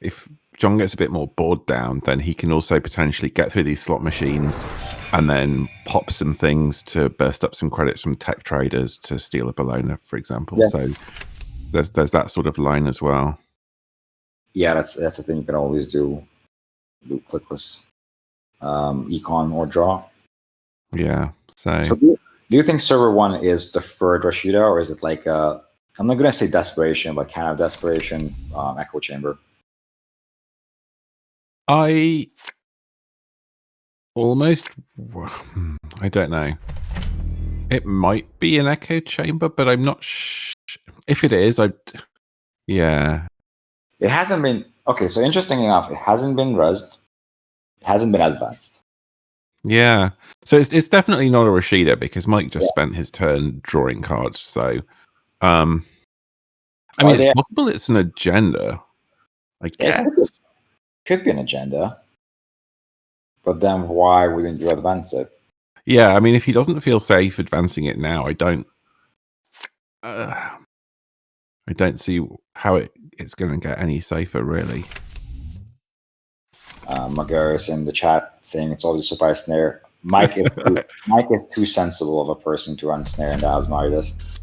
S2: if John gets a bit more bored down, then he can also potentially get through these slot machines and then pop some things to burst up some credits from tech traders to steal a Bellona, for example. Yes. So there's that sort of line as well.
S5: Yeah, that's the thing you can always do clickless econ or draw.
S2: Yeah. So
S5: do you think server 1 is the third Rashida, or is it like I'm not gonna say desperation, but kind of desperation echo chamber?
S2: I don't know. It might be an echo chamber, but I'm not if it is. Yeah.
S5: It hasn't been okay. So interesting enough, it hasn't been rezzed. It hasn't been advanced.
S2: Yeah. So it's definitely not a Rashida because Mike just spent his turn drawing cards. So I mean,
S4: Are they-
S2: it's possible it's an agenda. I
S4: Yeah,
S2: guess.
S4: could be an agenda. But then why wouldn't you advance it?
S2: Yeah, I mean, if he doesn't feel safe advancing it now, I don't see how it's going to get any safer, really.
S4: Magar is in the chat saying it's always a surprise snare. Mike is too sensible of a person to run snare in the Asmari list.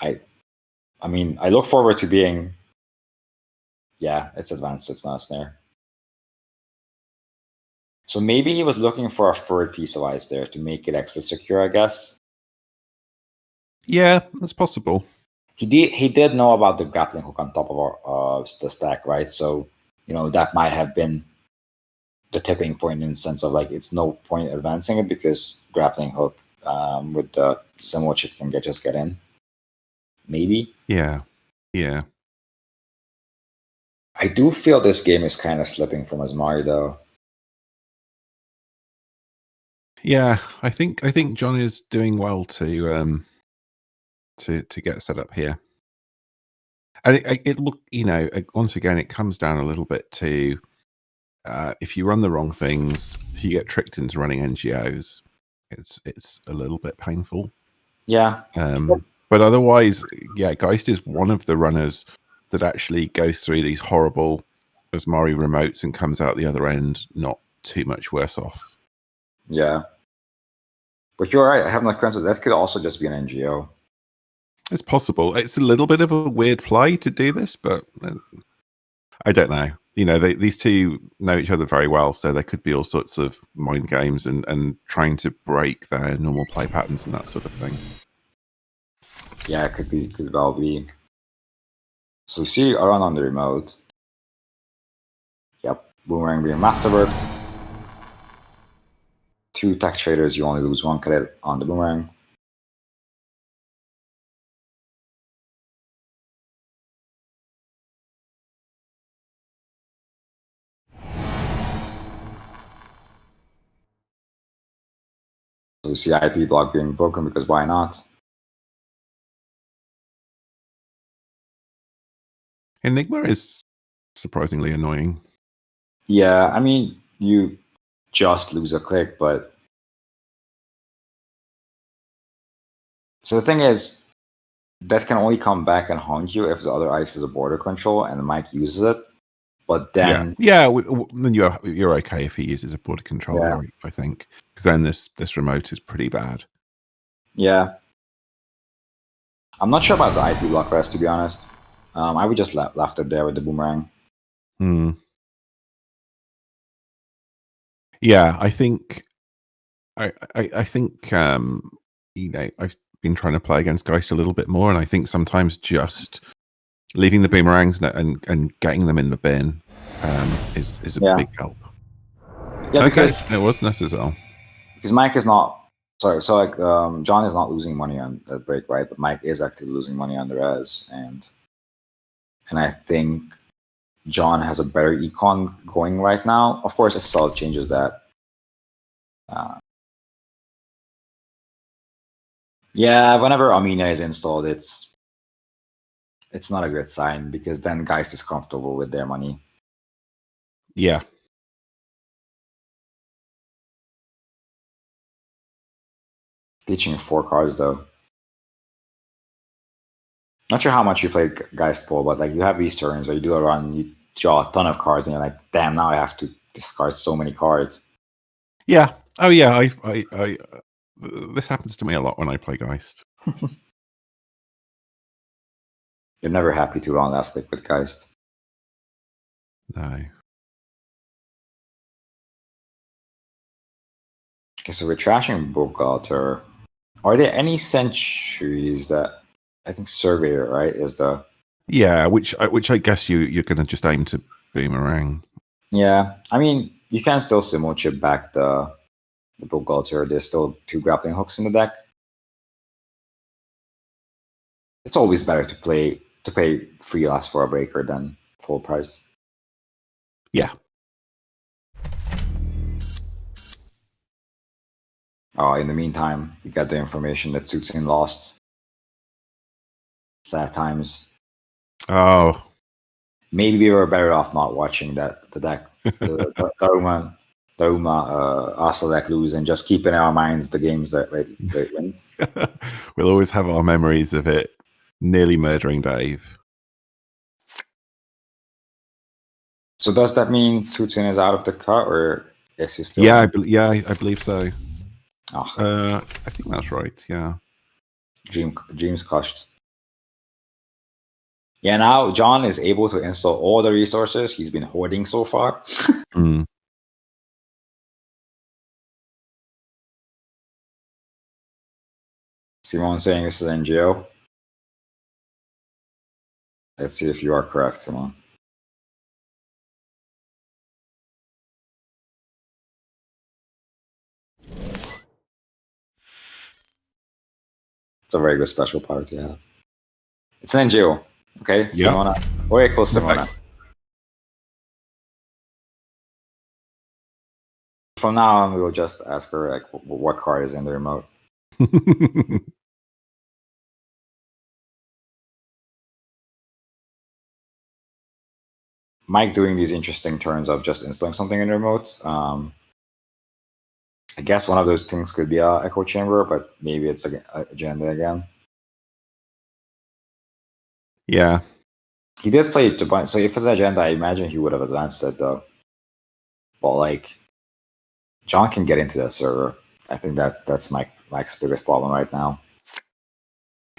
S4: I mean, I look forward to being. Yeah, it's advanced. It's not a snare. So maybe he was looking for a third piece of ice there to make it extra secure, I guess.
S2: Yeah, that's possible.
S4: He did know about the grappling hook on top of the stack, right? So, that might have been the tipping point in the sense of like it's no point advancing it because grappling hook with the symbol chip can just get in. Maybe.
S2: Yeah.
S4: I do feel this game is kind of slipping from Asmari though.
S2: Yeah, I think John is doing well to get set up here. And it look, once again, it comes down a little bit to if you run the wrong things, if you get tricked into running NGOs, it's a little bit painful.
S4: Yeah.
S2: But otherwise, yeah, Geist is one of the runners that actually goes through these horrible Asmari remotes and comes out the other end not too much worse off.
S4: Yeah. But you're right, I have no concept. That could also just be an NGO.
S2: It's possible. It's a little bit of a weird play to do this, but I don't know. These two know each other very well, so there could be all sorts of mind games and trying to break their normal play patterns and that sort of thing.
S4: Yeah, it could well be. So see a run on the remote. Yep, Boomerang being masterworked. 2 tech traders, you only lose 1 credit on the Boomerang. So you see IP block being broken because why not?
S2: Enigma is surprisingly annoying.
S4: Yeah, I mean, you just lose a click, but... So the thing is, that can only come back and haunt you if the other ice is a border control and Mike uses it. But then...
S2: Yeah, then you're okay if he uses a border control there, I think. Because then this remote is pretty bad.
S4: Yeah. I'm not sure about the IP block rest, to be honest. I would just left it there with the Boomerang.
S2: Yeah, I think I think I've been trying to play against Geist a little bit more, and I think sometimes just leaving the boomerangs and getting them in the bin is a big help.
S4: Yeah, because
S2: it was necessary.
S4: Because Mike is not John is not losing money on that break, right? But Mike is actually losing money on the res, and I think John has a better econ going right now. Of course, it still changes that. Yeah, whenever Amina is installed, it's not a good sign because then Geist is comfortable with their money.
S2: Yeah.
S4: Teaching 4 cards though. Not sure how much you played Geist Pool, but like you have these turns where you do a run, you draw a ton of cards, and you're like, damn, now I have to discard so many cards.
S2: Yeah. Oh yeah. I this happens to me a lot when I play Geist.
S4: You're never happy to run last click with Geist.
S2: No.
S4: Okay, so we're trashing Bogalter. Are there any centuries that I think Surveyor, right, is the...
S2: Yeah, which I guess you're going to just aim to boomerang.
S4: Yeah, I mean, you can still Simo chip back the Bogalter. There's still 2 grappling hooks in the deck. It's always better to pay free last for a breaker than full price.
S2: Yeah.
S4: In the meantime, you got the information that Suits in lost.
S5: Sad times.
S2: Oh,
S5: Maybe we were better off not watching the deck, the Daruma Asa deck lose, and just keep in our minds the games that it wins.
S2: we'll always have our memories of it nearly murdering Dave.
S5: So does that mean Tsutsun is out of the cut, or is he still?
S2: Yeah, I believe so.
S5: Oh,
S2: I think that's right. Yeah.
S5: dreams crushed. Yeah, now John is able to install all the resources he's been hoarding so far.
S2: Mm.
S5: Simone saying this is NGO. Let's see if you are correct, Simone. It's a very good special power to have. It's an NGO. Okay, Simona. Or equals Simona. From now on, we will just ask her like what card is in the remote. Mike doing these interesting turns of just installing something in the remote. I guess one of those things could be a echo chamber, but maybe it's a agenda again.
S2: Yeah.
S5: He did play to bunch, so if it's an agenda, I imagine he would have advanced it though. But like, John can get into that server. I think that's Mike's biggest problem right now.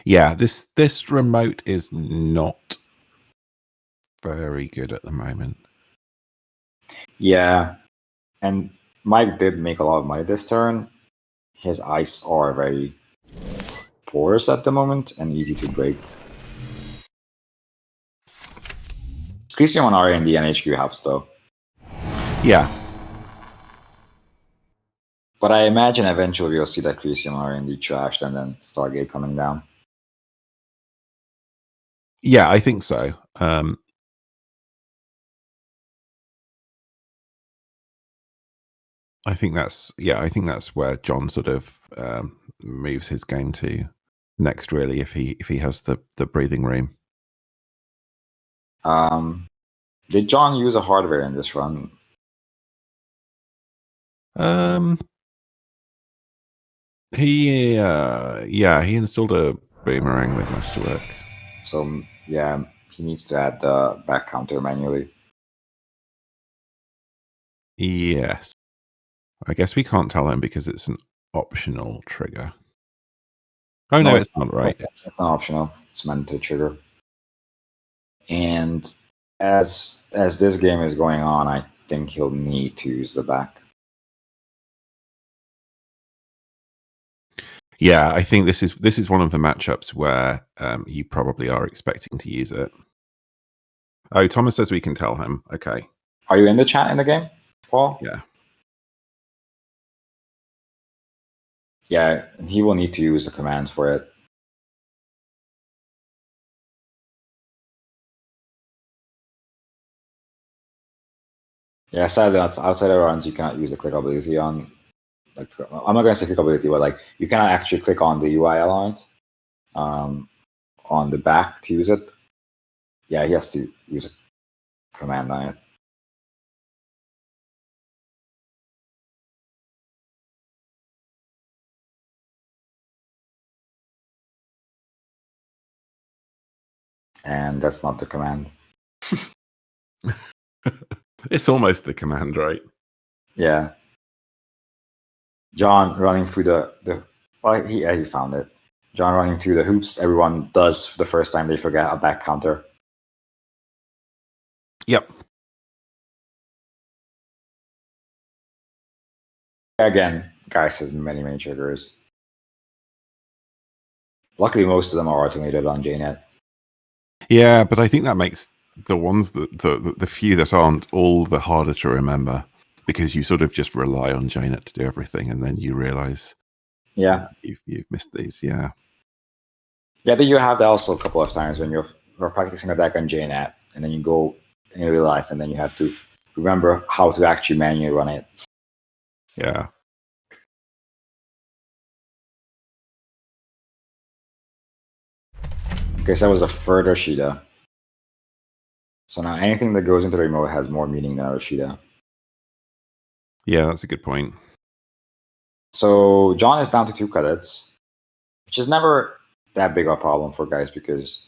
S2: Yeah, this remote is not very good at the moment.
S5: Yeah, and Mike did make a lot of money this turn. His ice are very porous at the moment and easy to break. Christian on R and the NHQ helps though.
S2: Yeah.
S5: But I imagine eventually we'll see that Christian R&D trashed and then Stargate coming down.
S2: Yeah, I think so. I think that's where John sort of moves his game to next, really, if he has the breathing room.
S5: Did John use a hardware in this run?
S2: He installed a boomerang with Masterwork.
S5: So yeah, he needs to add the back counter manually.
S2: Yes. I guess we can't tell him because it's an optional trigger. Oh no, it's not right.
S5: It's not optional. It's meant to trigger. And as this game is going on, I think he'll need to use the back.
S2: Yeah, I think this is one of the matchups where you probably are expecting to use it. Oh, Thomas says we can tell him. Okay.
S5: Are you in the chat in the game, Paul?
S2: Yeah.
S5: Yeah, he will need to use the command for it. Yeah, sadly, outside of runs, you cannot use the click ability on. Like, I'm not going to say click ability, but like you cannot actually click on the UI element on the back to use it. Yeah, he has to use a command on it. And that's not the command.
S2: It's almost the command, right?
S5: Yeah. John running through he found it. John running through the hoops. Everyone does for the first time. They forget a back counter.
S2: Yep.
S5: Again, guys has many triggers. Luckily, most of them are automated on JNet.
S2: Yeah, but I think that makes the ones that the few that aren't all the harder to remember, because you sort of just rely on JNet to do everything, and then you realize,
S5: yeah,
S2: you've missed these. Yeah.
S5: Yeah, then you have that also a couple of times when you're practicing a deck on JNet, and then you go in real life, and then you have to remember how to actually manually run it.
S2: Yeah.
S5: Okay, so that was a third Rashida. So now anything that goes into the remote has more meaning than a Rashida.
S2: Yeah, that's a good point.
S5: So John is down to 2 credits, which is never that big of a problem for guys because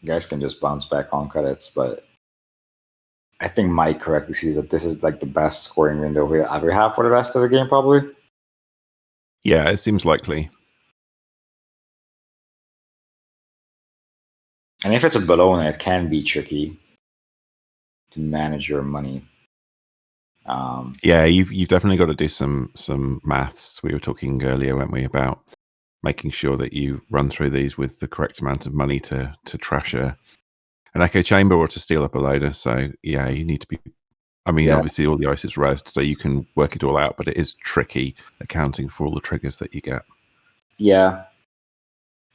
S5: guys can just bounce back on credits. But I think Mike correctly sees that this is like the best scoring window we'll ever have for the rest of the game, probably.
S2: Yeah, it seems likely.
S5: And if it's a Bologna, it can be tricky to manage your money.
S2: Yeah, you've definitely got to do some maths. We were talking earlier, weren't we, about making sure that you run through these with the correct amount of money to trash an echo chamber or to steal up a loader. So yeah, you need to be. I mean, obviously all the ice is rezzed, so you can work it all out, but it is tricky accounting for all the triggers that you get.
S5: Yeah,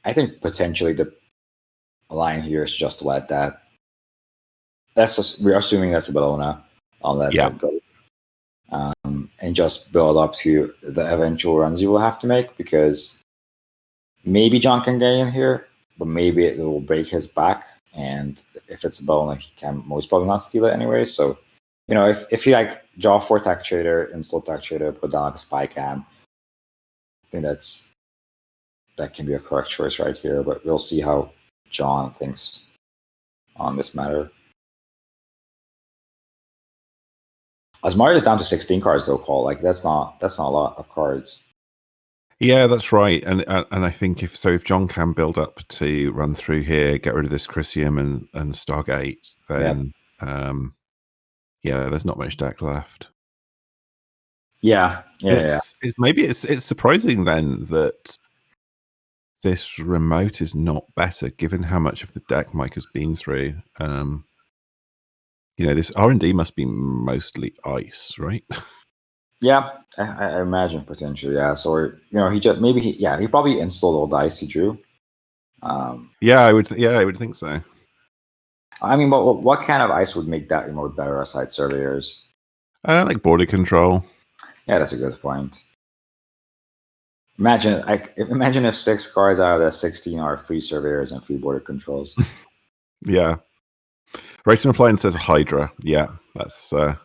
S5: I think potentially the line here is just to let that. We're assuming that's a Bologna. I'll let that go. And just build up to the eventual runs you will have to make, because maybe John can get in here, but maybe it will break his back. And if it's a Bologna, he can most probably not steal it anyway. So, you know, if you like draw 4 Tech Trader, install Tech Trader, put down like a Spy Cam, I think that can be a correct choice right here. But we'll see how John thinks on this matter. Asmari is down to 16 cards though, Paul. Like that's not a lot of cards.
S2: Yeah, that's right. And I think if John can build up to run through here, get rid of this Chrysium and Stargate, then there's not much deck left.
S5: Yeah.
S2: It's surprising then that this remote is not better, given how much of the deck Mike has been through. This R&D must be mostly ice, right?
S5: Yeah, I imagine potentially. Yeah, so he just he probably installed all the ice he drew.
S2: I would think so.
S5: I mean, what kind of ice would make that remote better aside surveyors?
S2: I don't like border control.
S5: Yeah, that's a good point. Imagine if 6 cards out of the 16 are free surveyors and free border controls.
S2: Yeah. Racing Appliance says Hydra. Yeah, that's pretty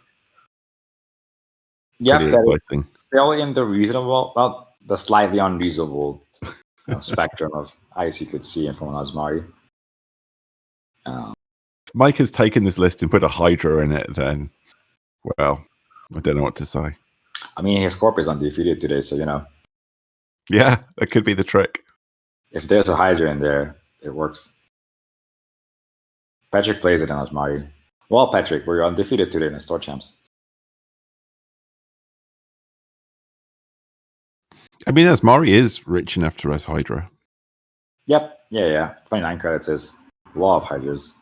S2: exciting.
S5: Still in the reasonable, well, the slightly unreasonable spectrum of ice you could see in from an Asmari.
S2: Mike has taken this list and put a Hydra in it, then, well, I don't know what to say.
S5: I mean, his corp is undefeated today, so
S2: Yeah, that could be the trick.
S5: If there's a Hydra in there, it works. Patrick plays it in Asmari. Well, Patrick, we're undefeated today in the Store Champs.
S2: I mean, Asmari is rich enough to res Hydra.
S5: Yep. Yeah. 29 credits is a lot of Hydras.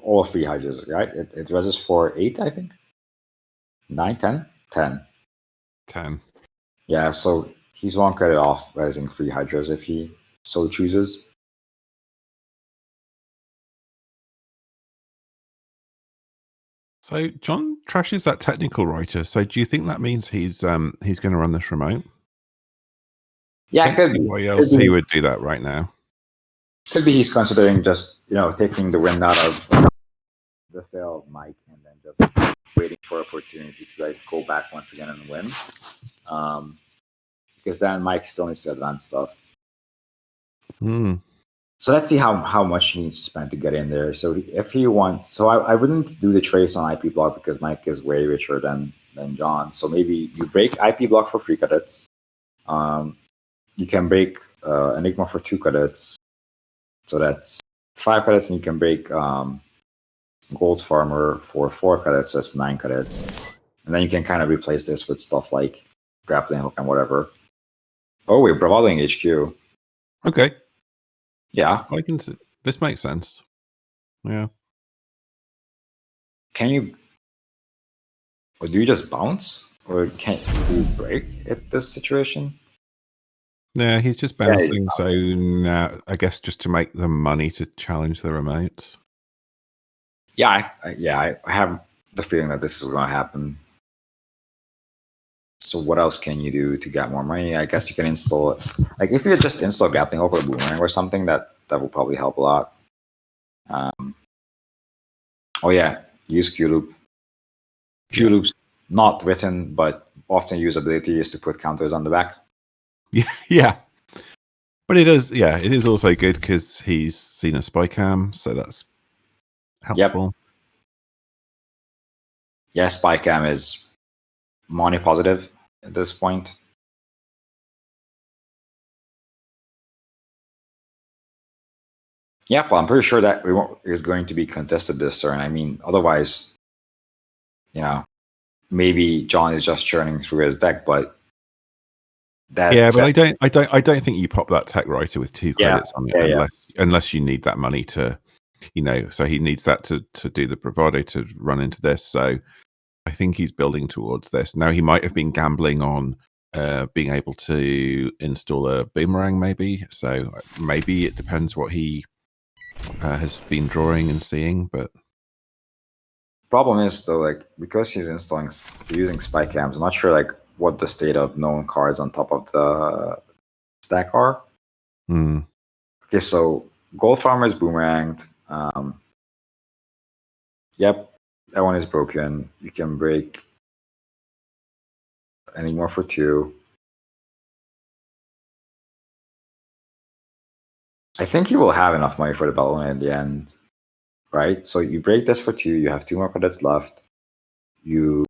S5: All 3 Hydras, right? It reses for 8, I think. 9, 10? 10.
S2: 10.
S5: Yeah, so he's 1 credit off resing 3 Hydras if he so chooses.
S2: So John trashes that technical writer. So do you think that means he's going to run this remote?
S5: Yeah, it could be.
S2: Why else he would do that right now?
S5: Could be he's considering just taking the wind out of the sail of Mike and then just waiting for opportunity to go back once again and win. Because then Mike still needs to advance stuff. So let's see how much he needs to spend to get in there. So if he wants, I wouldn't do the trace on IP block because Mike is way richer than John. So maybe you break IP block for 3 credits. You can break Enigma for 2 credits. So that's 5 credits, and you can break Gold Farmer for 4 credits. That's 9 credits. And then you can kind of replace this with stuff like Grappling Hook and whatever. Oh, we're bravadoing HQ.
S2: Okay.
S5: Yeah.
S2: This makes sense. Yeah.
S5: Can you... Or do you just bounce? Or can you break at this situation?
S2: Yeah, he's just bouncing. So now, I guess just to make the money to challenge the remote.
S5: Yeah, I have the feeling that this is going to happen. So what else can you do to get more money? I guess you can install it. Like if you just install Grappling Hook or Boomerang or something that that will probably help a lot. Oh yeah, use Q-Loop. Q-Loop's not written, but often usability is to put counters on the back.
S2: Yeah. But it is, it is also good because he's seen a spy cam, so that's helpful.
S5: Yeah, spy cam is money positive at this point. Yeah, well, I'm pretty sure that is going to be contested this turn. I mean, otherwise, maybe John is just churning through his deck, but
S2: but I don't think you pop that tech writer with 2 credits on it unless you need that money to, so he needs that to do the bravado to run into this. So I think he's building towards this. Now he might have been gambling on being able to install a boomerang, maybe. So maybe it depends what he has been drawing and seeing, but
S5: problem is though, like, because he's using spy cams, I'm not sure like what the state of known cards on top of the stack are. Okay, so Gold Farmer is boomeranged. Yep, that one is broken. You can break any more for 2. I think you will have enough money for the battle in the end, right? So you break this for 2. You have 2 more credits left. You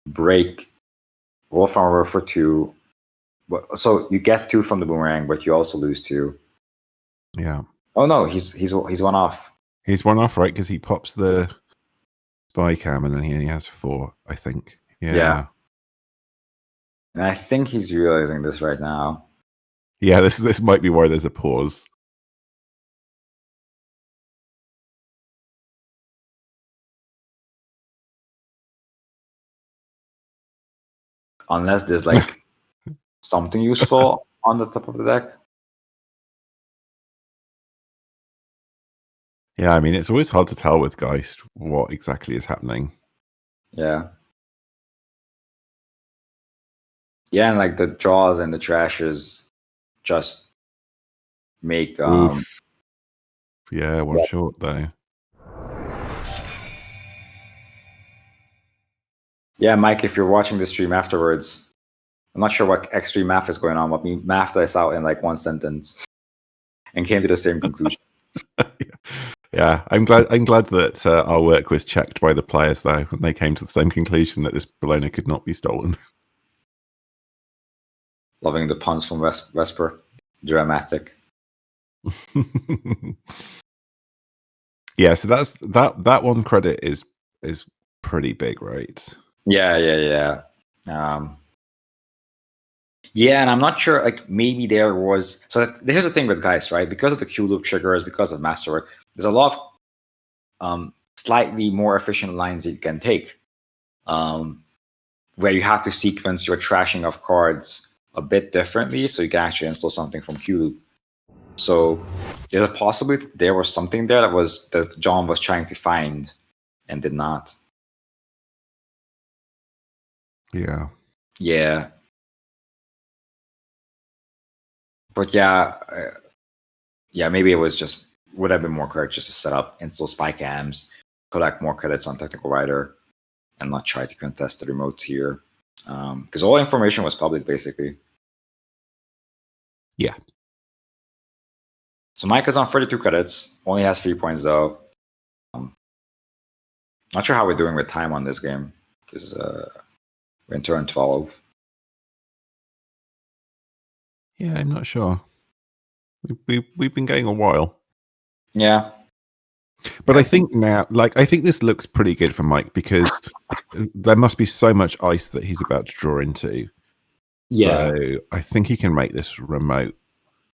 S5: break Gold Farmer for 2. So you get 2 from the boomerang, but you also lose 2.
S2: Yeah.
S5: Oh no, he's one off.
S2: He's one off, right? Because he pops the spy cam and then he only has 4, I think. Yeah.
S5: And I think he's realizing this right now.
S2: Yeah, this might be where there's a pause.
S5: Unless there's like something useful on the top of the deck.
S2: Yeah, I mean, it's always hard to tell with Geist what exactly is happening.
S5: Yeah. Yeah, and like the draws and the trashes just make
S2: yeah, one short though.
S5: Yeah, Mike, if you're watching the stream afterwards, I'm not sure what extreme math is going on, but we mathed this out in like one sentence and came to the same conclusion.
S2: Yeah, I'm glad that our work was checked by the players though, and they came to the same conclusion that this Bologna could not be stolen.
S5: Loving the puns from Vesper. Dramatic.
S2: Yeah, so that 1 credit is pretty big, right?
S5: Yeah. Yeah, and I'm not sure, like, maybe there was... So here's the thing with Geist, right? Because of the Q-Loop triggers, because of Masterwork, there's a lot of slightly more efficient lines that you can take, where you have to sequence your trashing of cards a bit differently, so you can actually install something from Q-Loop. So there's a possibility there was something there that John was trying to find and did not.
S2: Yeah.
S5: Yeah. But yeah, maybe it was just would have been more correct just to set up, install spy cams, collect more credits on Technical Writer, and not try to contest the remote tier. Because all information was public, basically.
S2: Yeah.
S5: So Mike is on 32 credits, only has 3 points though. Not sure how we're doing with time on this game, because we're in turn 12.
S2: Yeah, I'm not sure. We've been going a while.
S5: Yeah.
S2: But I think now, I think this looks pretty good for Mike because there must be so much ice that he's about to draw into.
S5: Yeah.
S2: So I think he can make this remote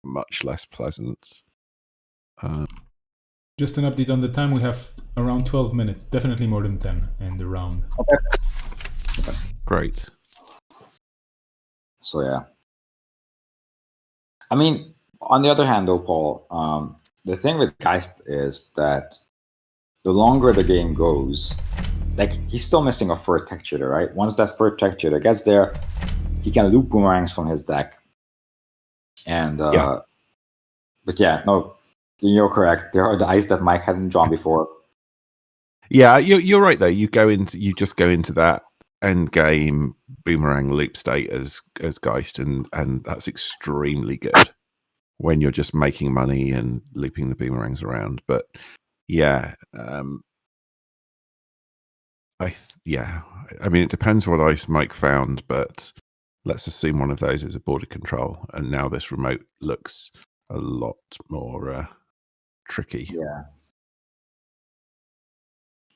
S2: much less pleasant.
S3: Just an update on the time. We have around 12 minutes, definitely more than 10 in the round.
S5: Okay.
S2: Great.
S5: So yeah. I mean, on the other hand, though, Paul, the thing with Geist is that the longer the game goes, like, he's still missing a third tech cheater, right? Once that third tech cheater gets there, he can loop boomerangs from his deck. And but yeah, no, You're correct. There are the ice that Mike hadn't drawn before.
S2: Yeah, you're right though. You just go into that end game boomerang loop state as Geist, and that's extremely good when you're just making money and looping the boomerangs around. But yeah, I mean it depends what ice Mike found, but let's assume one of those is a border control, and now this remote looks a lot more tricky.
S5: Yeah.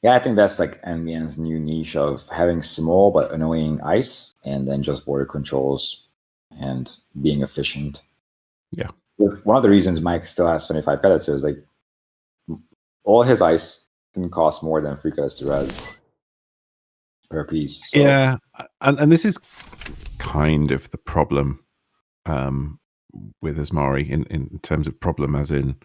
S5: Yeah, I think that's like NBN's new niche of having small but annoying ice and then just border controls and being efficient.
S2: Yeah.
S5: One of the reasons Mike still has 25 credits is like all his ice didn't cost more than 3 credits to res per piece. So.
S2: Yeah, and this is kind of the problem with Asmari in terms of problem, as in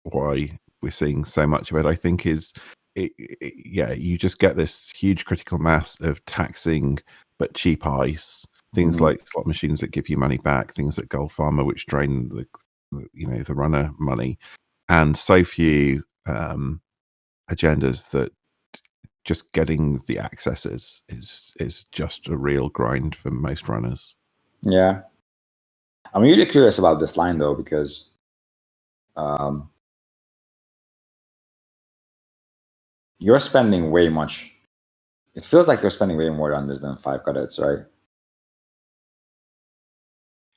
S2: why we're seeing so much of it. I think is you just get this huge critical mass of taxing but cheap ice, things like slot machines that give you money back, things like Gold Farmer which drain the runner money, and so few agendas that just getting the accesses is just a real grind for most runners.
S5: Yeah. I'm really curious about this line though, because you're spending way much. It feels like you're spending way more on this than 5 credits, right?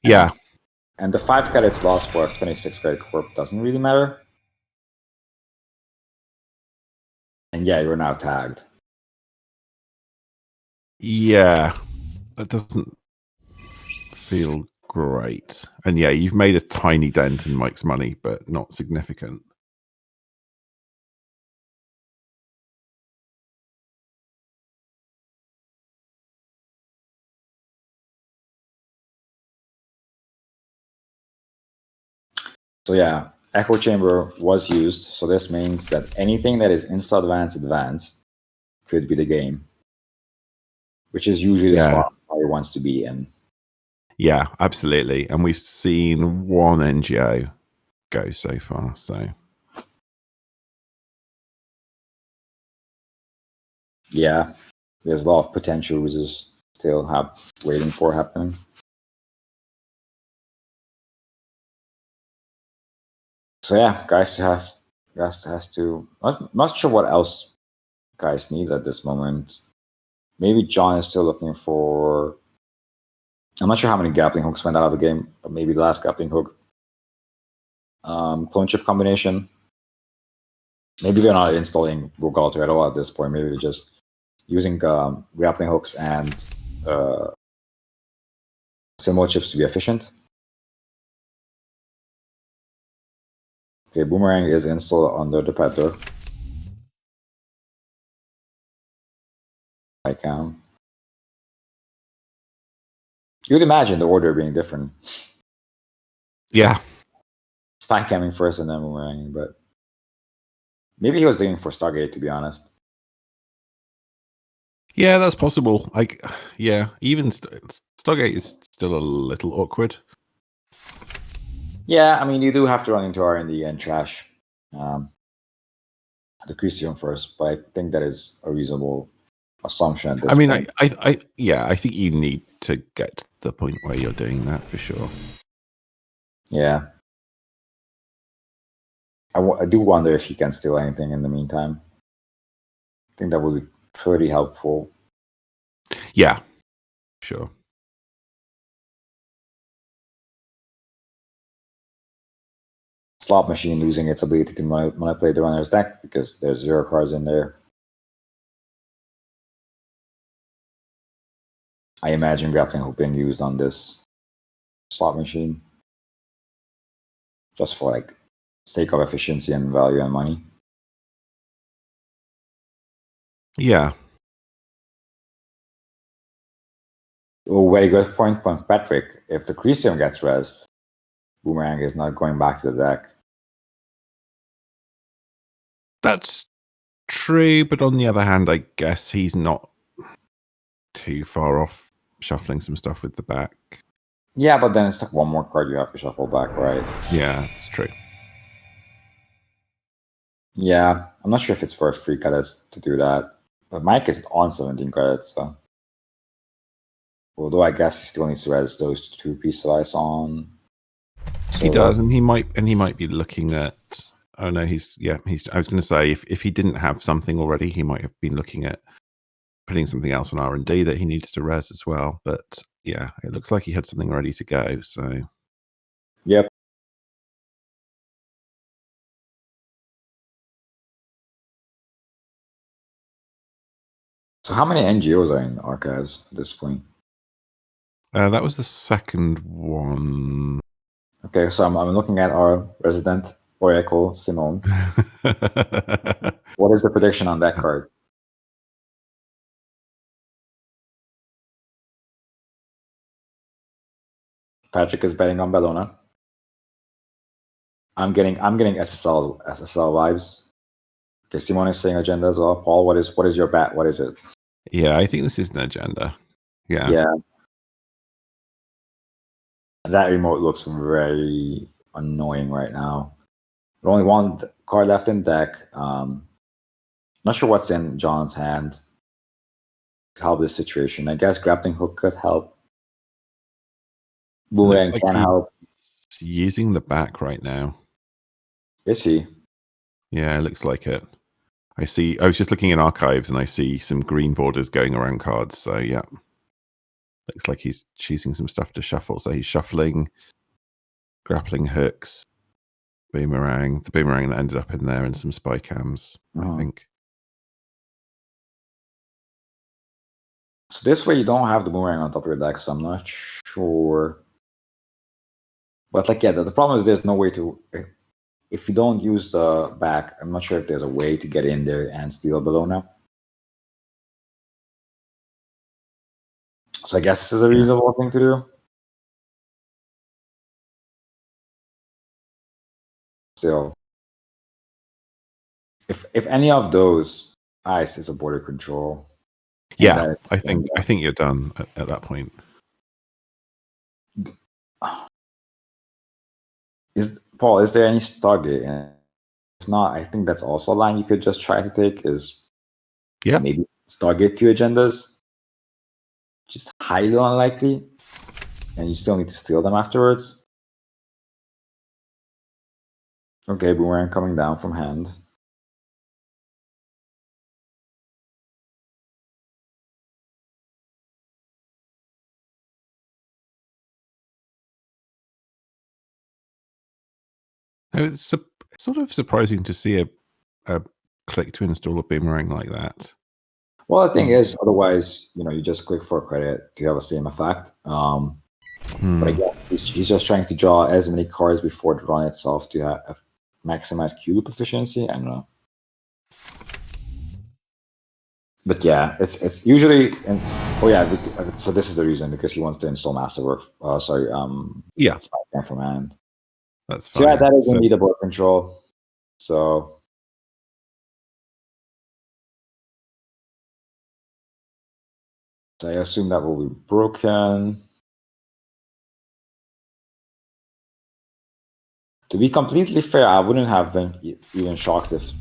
S2: Yeah.
S5: And the 5 credits lost for a 26 credit corp doesn't really matter. And yeah, you're now tagged.
S2: Yeah, that doesn't feel great. And yeah, you've made a tiny dent in Mike's money, but not significant.
S5: So yeah, Echo Chamber was used. So this means that anything that is insta advanced could be the game, which is usually the spot player wants to be in.
S2: Yeah, absolutely. And we've seen one NGO go so far. So
S5: yeah, there's a lot of potential uses still waiting for happening. So yeah, guys has to. Not sure what else guys needs at this moment. Maybe John is still looking for. I'm not sure how many grappling hooks went out of the game, but maybe the last grappling hook. Clone chip combination. Maybe they're not installing Rogalter at all at this point. Maybe they're just using grappling hooks and symbol chips to be efficient. Okay, Boomerang is installed under the Predator. I can. You'd imagine the order being different.
S2: yeah.
S5: Spy camming first and then Boomerang, but maybe he was digging for Stargate, to be honest.
S2: Yeah, that's possible. Even Stargate is still a little awkward.
S5: Yeah, I mean, you do have to run into R&D and trash the Christian first, but I think that is a reasonable assumption at this point.
S2: I think you need to get to the point where you're doing that for sure.
S5: Yeah. I do wonder if he can steal anything in the meantime. I think that would be pretty helpful.
S2: Yeah, sure.
S5: Slot machine losing its ability to manipulate the runner's deck because there's 0 cards in there. I imagine grappling hook being used on this slot machine just for like sake of efficiency and value and money.
S2: Yeah.
S5: Oh, very good point, Patrick. If the Crisium gets res, Boomerang is not going back to the deck.
S2: That's true, but on the other hand, I guess he's not too far off shuffling some stuff with the back.
S5: Yeah, but then it's like one more card you have to shuffle back, right?
S2: Yeah, it's true.
S5: Yeah, I'm not sure if it's for 3 credits to do that. But Mike is on 17 credits, so. Although I guess he still needs to res those 2 pieces of ice on.
S2: He does, and he might be looking at. Oh no, he's. I was going to say if he didn't have something already, he might have been looking at putting something else on R&D that he needs to res as well. But yeah, it looks like he had something ready to go. So.
S5: Yep. So how many NGOs are in archives at this point?
S2: That was the second one.
S5: Okay, so I'm looking at our resident Oracle, Simone. What is the prediction on that card? Patrick is betting on Bellona. I'm getting SSL vibes. Okay, Simone is saying agenda as well. Paul, what is your bet? What is it?
S2: Yeah, I think this is an agenda. Yeah.
S5: Yeah. That remote looks very annoying right now. There's only one card left in deck. Not sure what's in John's hand to help this situation. I guess grappling hook could help. Boomerang
S2: Like
S5: can help.
S2: He's using the back right now.
S5: Is he?
S2: Yeah, it looks like it. I was just looking in archives and I see some green borders going around cards. So yeah, looks like he's choosing some stuff to shuffle. So he's shuffling grappling hooks, boomerang, the boomerang that ended up in there, and some spy cams, I think.
S5: So this way you don't have the boomerang on top of your deck, so I'm not sure. But like, yeah, the problem is there's no way to... If you don't use the back, I'm not sure if there's a way to get in there and steal Bellona. So I guess this is a reasonable thing to do. Still, if any of those ice is a border control,
S2: yeah, I think you're done at that point.
S5: Paul, is there any Stargate? If not, I think that's also a line you could just try to take. Is maybe Stargate 2 agendas, just highly unlikely, and you still need to steal them afterwards. Okay, boomerang coming down from hand.
S2: It's sort of surprising to see a click to install a boomerang like that.
S5: Well, the thing is, otherwise, you just click for a credit to have the same effect. But again, he's just trying to draw as many cards before the run itself to have maximize Q loop efficiency. I don't know. But yeah, it's usually... so this is the reason, because he wants to install Masterwork. Spy Cam from hand.
S2: That's fine.
S5: So yeah, that is indeed a board control. So I assume that will be broken. To be completely fair, I wouldn't have been even shocked if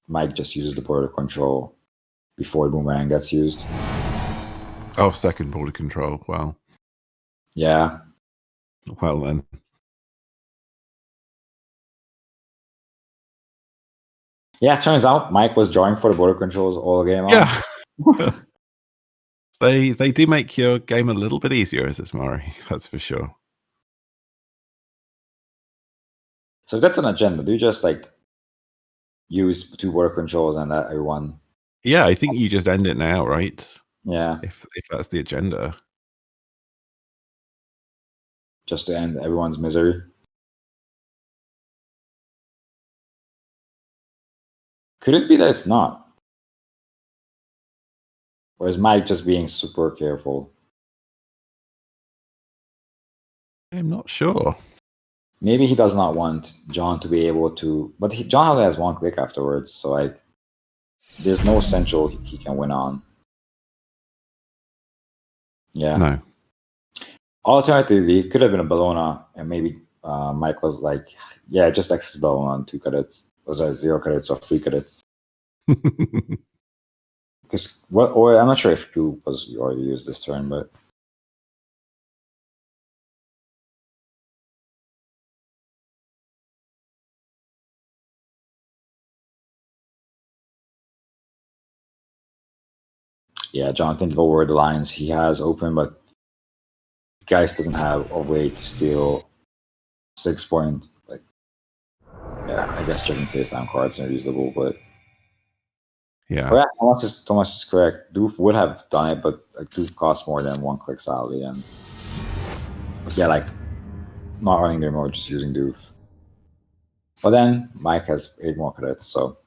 S5: Mike just uses the border control before the boomerang gets used.
S2: Oh, second border control. Wow.
S5: Yeah.
S2: Well then.
S5: Yeah, it turns out Mike was drawing for the border controls all game long.
S2: Yeah. They do make your game a little bit easier as a Murray, that's for sure.
S5: So if that's an agenda, do you just use 2 border controls and let everyone...
S2: Yeah, I think you just end it now, right?
S5: Yeah.
S2: If that's the agenda.
S5: Just to end everyone's misery. Could it be that it's not? Or is Mike just being super careful?
S2: I'm not sure.
S5: Maybe he does not want John to be able to... But John only has 1 click afterwards, so there's no central he can win on. Yeah.
S2: No.
S5: Alternatively, it could have been a Bellona, and maybe Mike was like, yeah, just access Bellona on 2 credits.
S4: Those are 0 credits or 3 credits. Because or I'm not sure if Q was already used this turn, but yeah, Jonathan can go where the lines he has open, but Geist doesn't have a way to steal 6 point. Like, yeah, I guess checking face down cards are reasonable, but
S2: Yeah.
S4: Thomas is correct. Doof would have done it, but like Doof costs more than 1 click salary, and yeah, like not running the remote, just using Doof. But then Mike has 8 more credits, so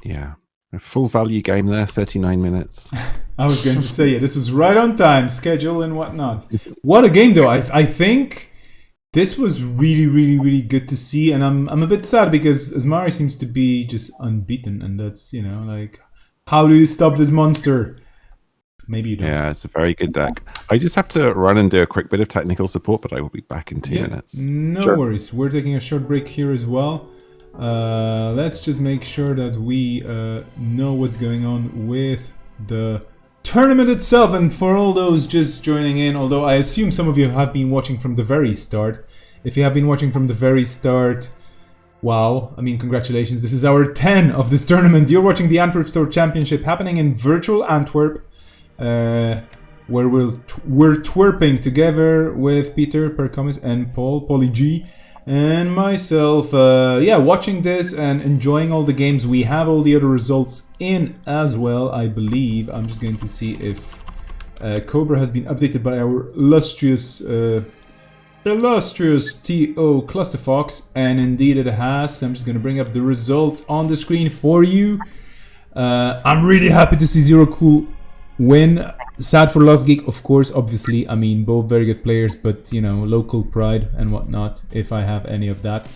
S2: Yeah. A full value game there, 39 minutes.
S3: I was going to say, yeah, this was right on time, schedule and whatnot. What a game, though. I think this was really, really, really good to see. And I'm a bit sad because Asmari seems to be just unbeaten. And that's, you know, like, how do you stop this monster? Maybe you don't.
S2: Yeah, it's a very good deck. I just have to run and do a quick bit of technical support, but I will be back in 2 minutes.
S3: No worries. We're taking a short break here as well. Let's just make sure that we know what's going on with the tournament itself. And for all those just joining in, although I assume some of you have been watching from the very start. If you have been watching from the very start, wow, I mean, congratulations. This is our 10 of this tournament. You're watching the Antwerp Store Championship happening in virtual Antwerp, where we're twerping together with Peter Percomis and Paulie G. And myself, watching this and enjoying all the games. We have all the other results in as well, I believe. I'm just going to see if Cobra has been updated by our illustrious T.O. Clusterfox. And indeed it has. So I'm just going to bring up the results on the screen for you. I'm really happy to see Zero Cool win. Sad for Lost Geek, of course, obviously. I mean, both very good players, but, you know, local pride and whatnot, if I have any of that.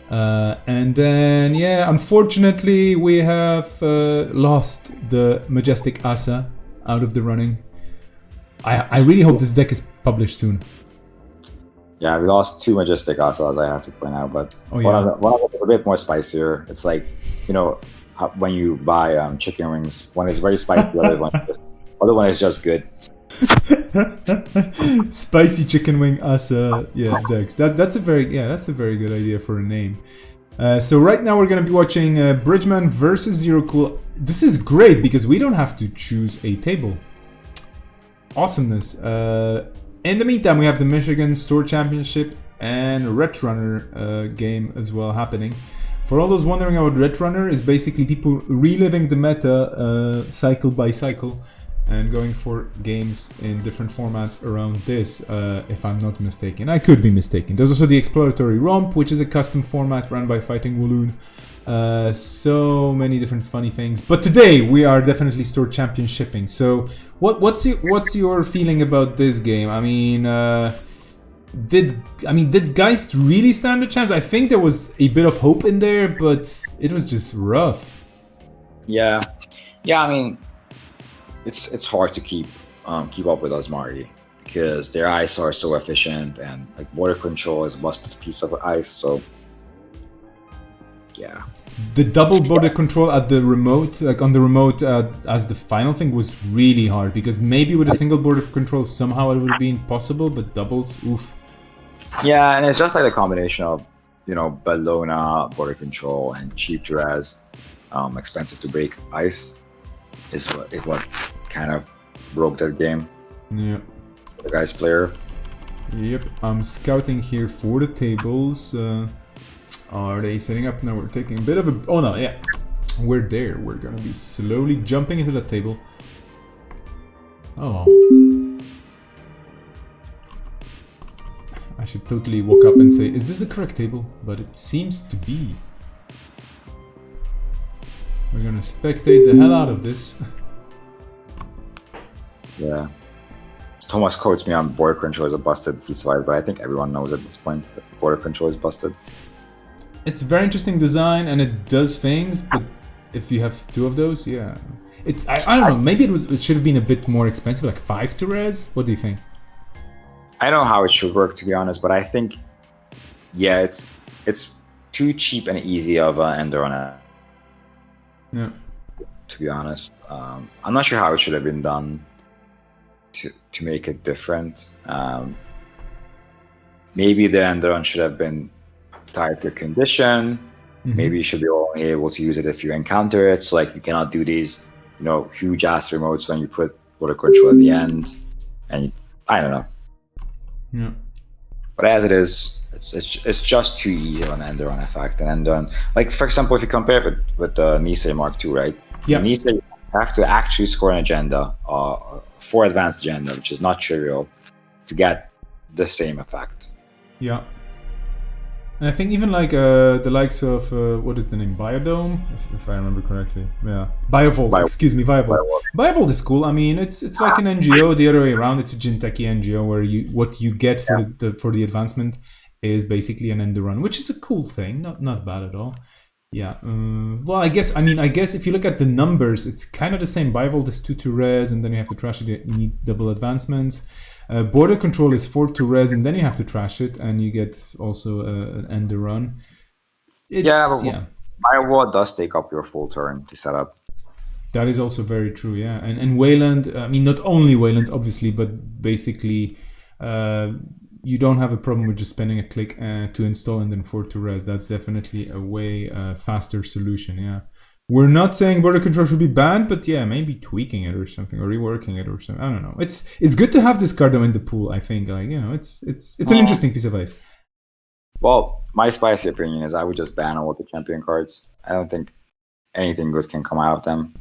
S3: And then, yeah, unfortunately, we have lost the Majestic Asa out of the running. I really hope this deck is published soon.
S4: yeah, we lost 2 Majestic Asas, I have to point out, but one of them is a bit more spicier. It's like, you know, when you buy chicken wings, one is very spicy, the other one is just good.
S3: Spicy chicken wing Asa, decks. That's a very good idea for a name. So right now we're gonna be watching Bridgeman versus Zero Cool. This is great because we don't have to choose a table. Awesomeness. In the meantime, we have the Michigan Store Championship and Netrunner game as well happening. For all those wondering about Netrunner, is basically people reliving the meta cycle by cycle and going for games in different formats around this, if I'm not mistaken. I could be mistaken. There's also the Exploratory Romp, which is a custom format run by Fighting Walloon. So many different funny things. But today we are definitely Store Championshipping. So what's your feeling about this game? I mean, did Geist really stand a chance? I think there was a bit of hope in there, but it was just rough.
S4: Yeah. I mean, it's hard to keep up with Asmari because their ice are so efficient and like border control is a busted piece of ice. So yeah,
S3: the double border control at the remote, like on the remote as the final thing, was really hard because maybe with a single border control somehow it would have been possible, but doubles, oof.
S4: Yeah, and it's just like the combination of, you know, Bellona, border control, and cheap Duraz, expensive to break ice is what kind of broke that game.
S3: Yeah.
S4: The guy's player.
S3: Yep, I'm scouting here for the tables. Are they setting up? No, we're taking a bit of a... Oh no, yeah. We're there. We're gonna be slowly jumping into that table. Oh. I should totally walk up and say, is this the correct table? But it seems to be. We're gonna spectate the hell out of this.
S4: Yeah. Thomas quotes me on border control is a busted piece of ice, but I think everyone knows at this point that border control is busted.
S3: It's a very interesting design and it does things, but if you have 2 of those, yeah. It's I don't know, maybe it should have been a bit more expensive, like 5 to res? What do you think?
S4: I don't know how it should work, to be honest, but I think, yeah, it's
S5: too cheap and easy of an ender on it.
S3: Yeah.
S5: To be honest, I'm not sure how it should have been done to make it different. Maybe the Enderon should have been tied to a condition. Maybe you should be only able to use it if you encounter it. So like you cannot do these, huge ass remotes when you put border control at the end. And I don't know.
S3: Yeah.
S5: But as it is, it's just too easy on Enderon effect. And Enderon, like for example, if you compare it with the Nisei Mark II, right?
S3: Yeah.
S5: Nisei, you have to actually score an agenda, 4 advanced agenda, which is not trivial, to get the same effect.
S3: Yeah. And I think even like the likes of what is the name, Biodome, if I remember correctly. Yeah, Biovolt. Excuse me, Biovolt. Biovolt is cool. I mean, it's like an NGO the other way around. It's a Jinteki NGO where what you get for the advancement is basically an Enderun, which is a cool thing. Not bad at all. Yeah. Well, I guess if you look at the numbers, it's kind of the same. Biovolt is 2 to res, and then you have to trash it. You need double advancements. Border control is 4 to res, and then you have to trash it, and you get also an Enderun.
S5: Biovolt does take up your full turn to set up.
S3: That is also very true, yeah. And Wayland, I mean, not only Wayland, obviously, but basically, you don't have a problem with just spending a click to install and then 4 to res. That's definitely a way faster solution, yeah. We're not saying border control should be banned, but yeah, maybe tweaking it or something, or reworking it or something. I don't know. It's good to have this card though in the pool. I think, it's an interesting piece of ice.
S5: Well, my spicy opinion is I would just ban all the champion cards. I don't think anything good can come out of them.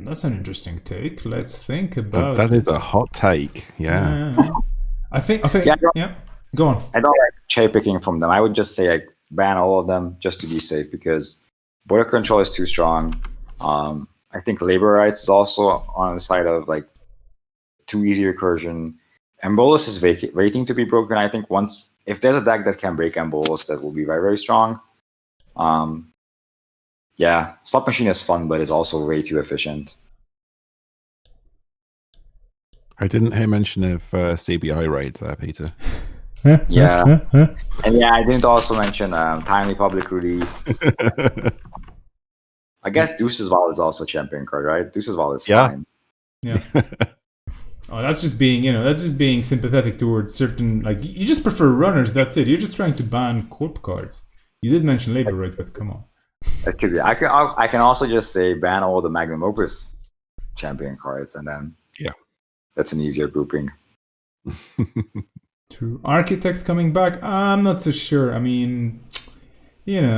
S3: That's an interesting take. Let's think about.
S2: That is a hot take. Yeah.
S3: I think. Yeah. Go on.
S5: I don't like cherry picking from them. I would just say ban all of them just to be safe because border control is too strong. I think labor rights is also on the side of like too easy recursion. Embolus is waiting to be broken. I think if there's a deck that can break Embolus, that will be very, very strong. Slot Machine is fun, but it's also way too efficient.
S2: I didn't hear mention of CBI raid there, Peter.
S5: Yeah. And I didn't also mention timely public release. I guess Deuce's Vault is also a champion card, right? Deuce's Vault is fine.
S3: Yeah. Oh, that's just being sympathetic towards certain, like, you just prefer runners, that's it. You're just trying to ban corp cards. You did mention labor rights, but come on.
S5: It could be. I can also just say ban all the Magnum Opus champion cards, and then that's an easier grouping.
S3: True. Architect coming back? I'm not so sure. I mean, this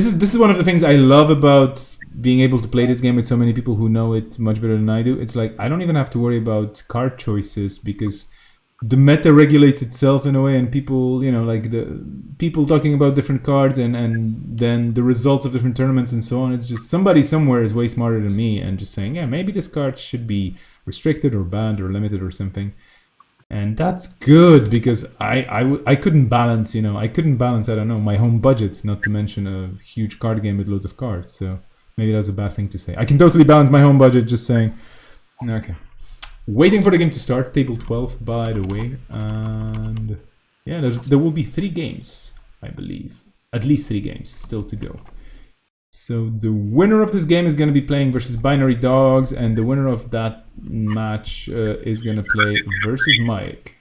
S3: is one of the things I love about being able to play this game with so many people who know it much better than I do. It's like I don't even have to worry about card choices because the meta regulates itself in a way, and people, like the people talking about different cards and then the results of different tournaments and so on. It's just somebody somewhere is way smarter than me and just saying, yeah, maybe this card should be restricted or banned or limited or something. And that's good because I couldn't balance, I don't know, my home budget, not to mention a huge card game with loads of cards. So maybe that's a bad thing to say. I can totally balance my home budget just saying, okay. Waiting for the game to start, table 12, by the way. And yeah, there will be 3 games, I believe. At least 3 games still to go. So the winner of this game is going to be playing versus Binary Dogs, and the winner of that match is going to play versus Mike.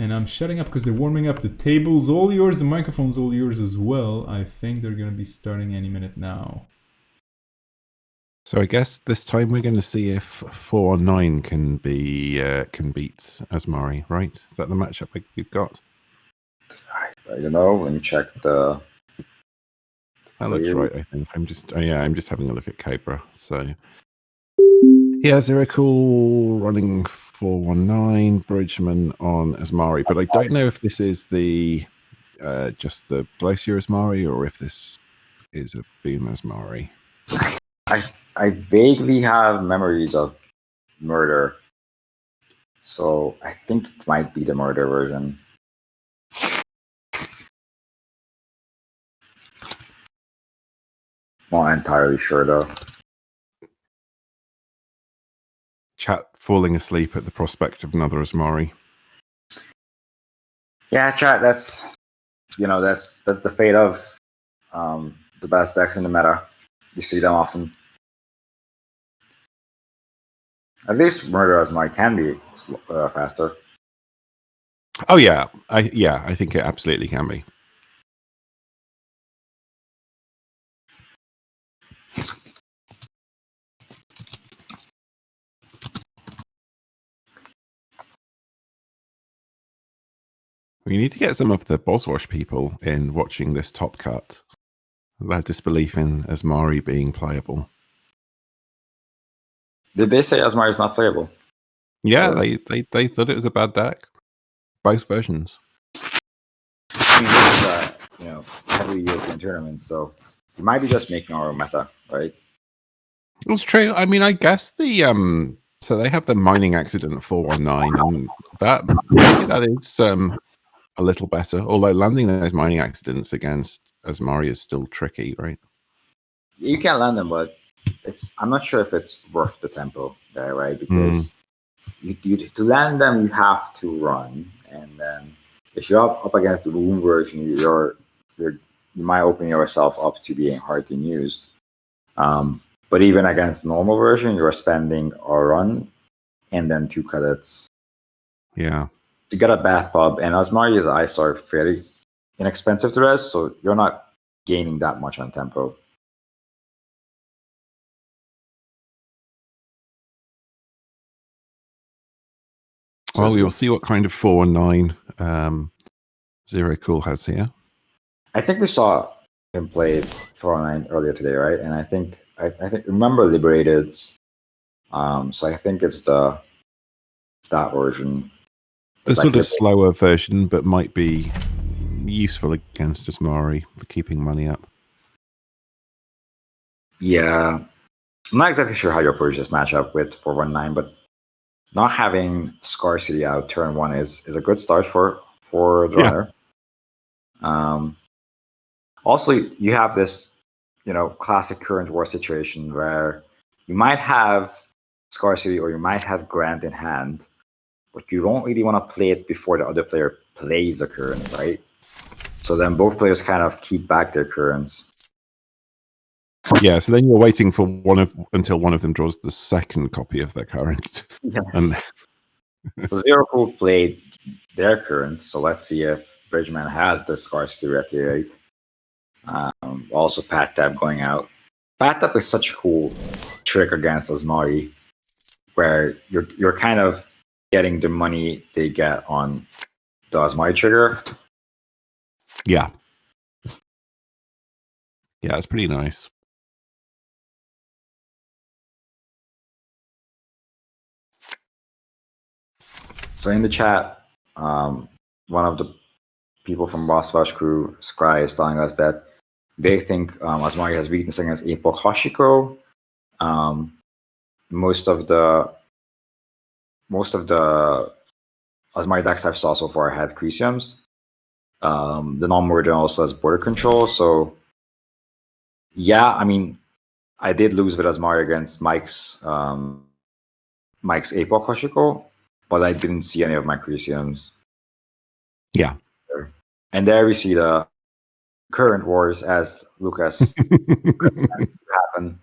S3: And I'm shutting up because they're warming up. The table's all yours, the microphone's all yours as well. I think they're going to be starting any minute now.
S2: So I guess this time we're going to see if 4-9 can beat Asmari, right? Is that the matchup we've got?
S5: I don't know. Let me check the.
S2: That looks right. I think I'm just having a look at Cobra. So yeah, Zeracool running 4-1-9 Bridgman on Asmari, but I don't know if this is the just the Glacier Asmari or if this is a Boom Asmari.
S5: I vaguely have memories of Murder, so I think it might be the Murder version. Not entirely sure though.
S2: Chat falling asleep at the prospect of another Asmari.
S5: Yeah, chat. That's the fate of the best decks in the meta. You see them often. At least Murder as my can be faster.
S2: Oh yeah, I think it absolutely can be. We need to get some of the Boswash people in watching this top cut. Their disbelief in Asmari being playable.
S5: Did they say Asmari is not playable?
S2: Yeah, they thought it was a bad deck. Both versions.
S5: I mean, it's heavily European tournaments, so you might be just making our own meta, right?
S2: It's true. I mean, I guess the so they have the mining accident 419, and that maybe that is a little better. Although landing those mining accidents against Asmari is still tricky, right?
S5: You can land them, but I'm not sure if it's worth the tempo there, right? Because to land them, you have to run, and then if you're up against the boom version, you might open yourself up to being hardly used. But even against the normal version, you're spending a run and then 2 credits.
S2: Yeah.
S5: To get a bathtub, and Asmari's ice are fairly inexpensive to rest, so you're not gaining that much on tempo.
S2: Well, we'll see what kind of 419 Zero Cool has here.
S5: I think we saw him play 409 earlier today, right? And I think remember Liberated. So I think it's that version.
S2: The sort of slower version, but might be useful against Asmari for keeping money up.
S5: Yeah. I'm not exactly sure how your Persians match up with 419, but not having Scarcity out turn 1 is a good start for the runner. Also, you have this, classic current war situation where you might have Scarcity or you might have Grant in hand, but you don't really want to play it before the other player plays a current, right? So then both players kind of keep back their currents.
S2: Yeah, so then you're waiting for until one of them draws the second copy of their current.
S5: Yes. So Zero Cool played their current, so let's see if Bridgman has the Scarcity reactivate. Also, Pat Tap going out. Pat Tap is such a cool trick against Asmari, where you're kind of getting the money they get on the Asmari trigger.
S2: Yeah. Yeah, it's pretty nice.
S5: So in the chat, one of the people from Boss Flash crew, Scry, is telling us that they think Asmari has weakness against Epoch Hashiko. Most of the Asmari decks I've saw so far had Crisiums. The non-Murder also has border control. So yeah, I mean, I did lose with Asmari against Mike's Epoch Hashiko, but I didn't see any of my Crisiums.
S2: Yeah.
S5: And there we see the current wars as Lucas meant to happen.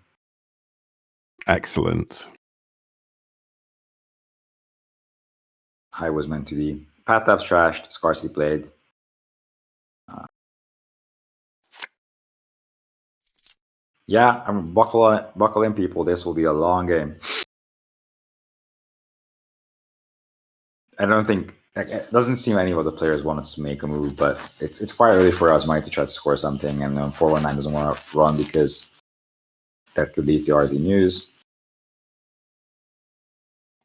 S2: Excellent.
S5: High was meant to be. Pat Tap's trashed, Scarcely played. Yeah, I'm buckle in, people. This will be a long game. I don't think it doesn't seem any of the players wanted to make a move, but it's quite early for Asmari to try to score something, and 419 doesn't want to run because that could lead to RD news.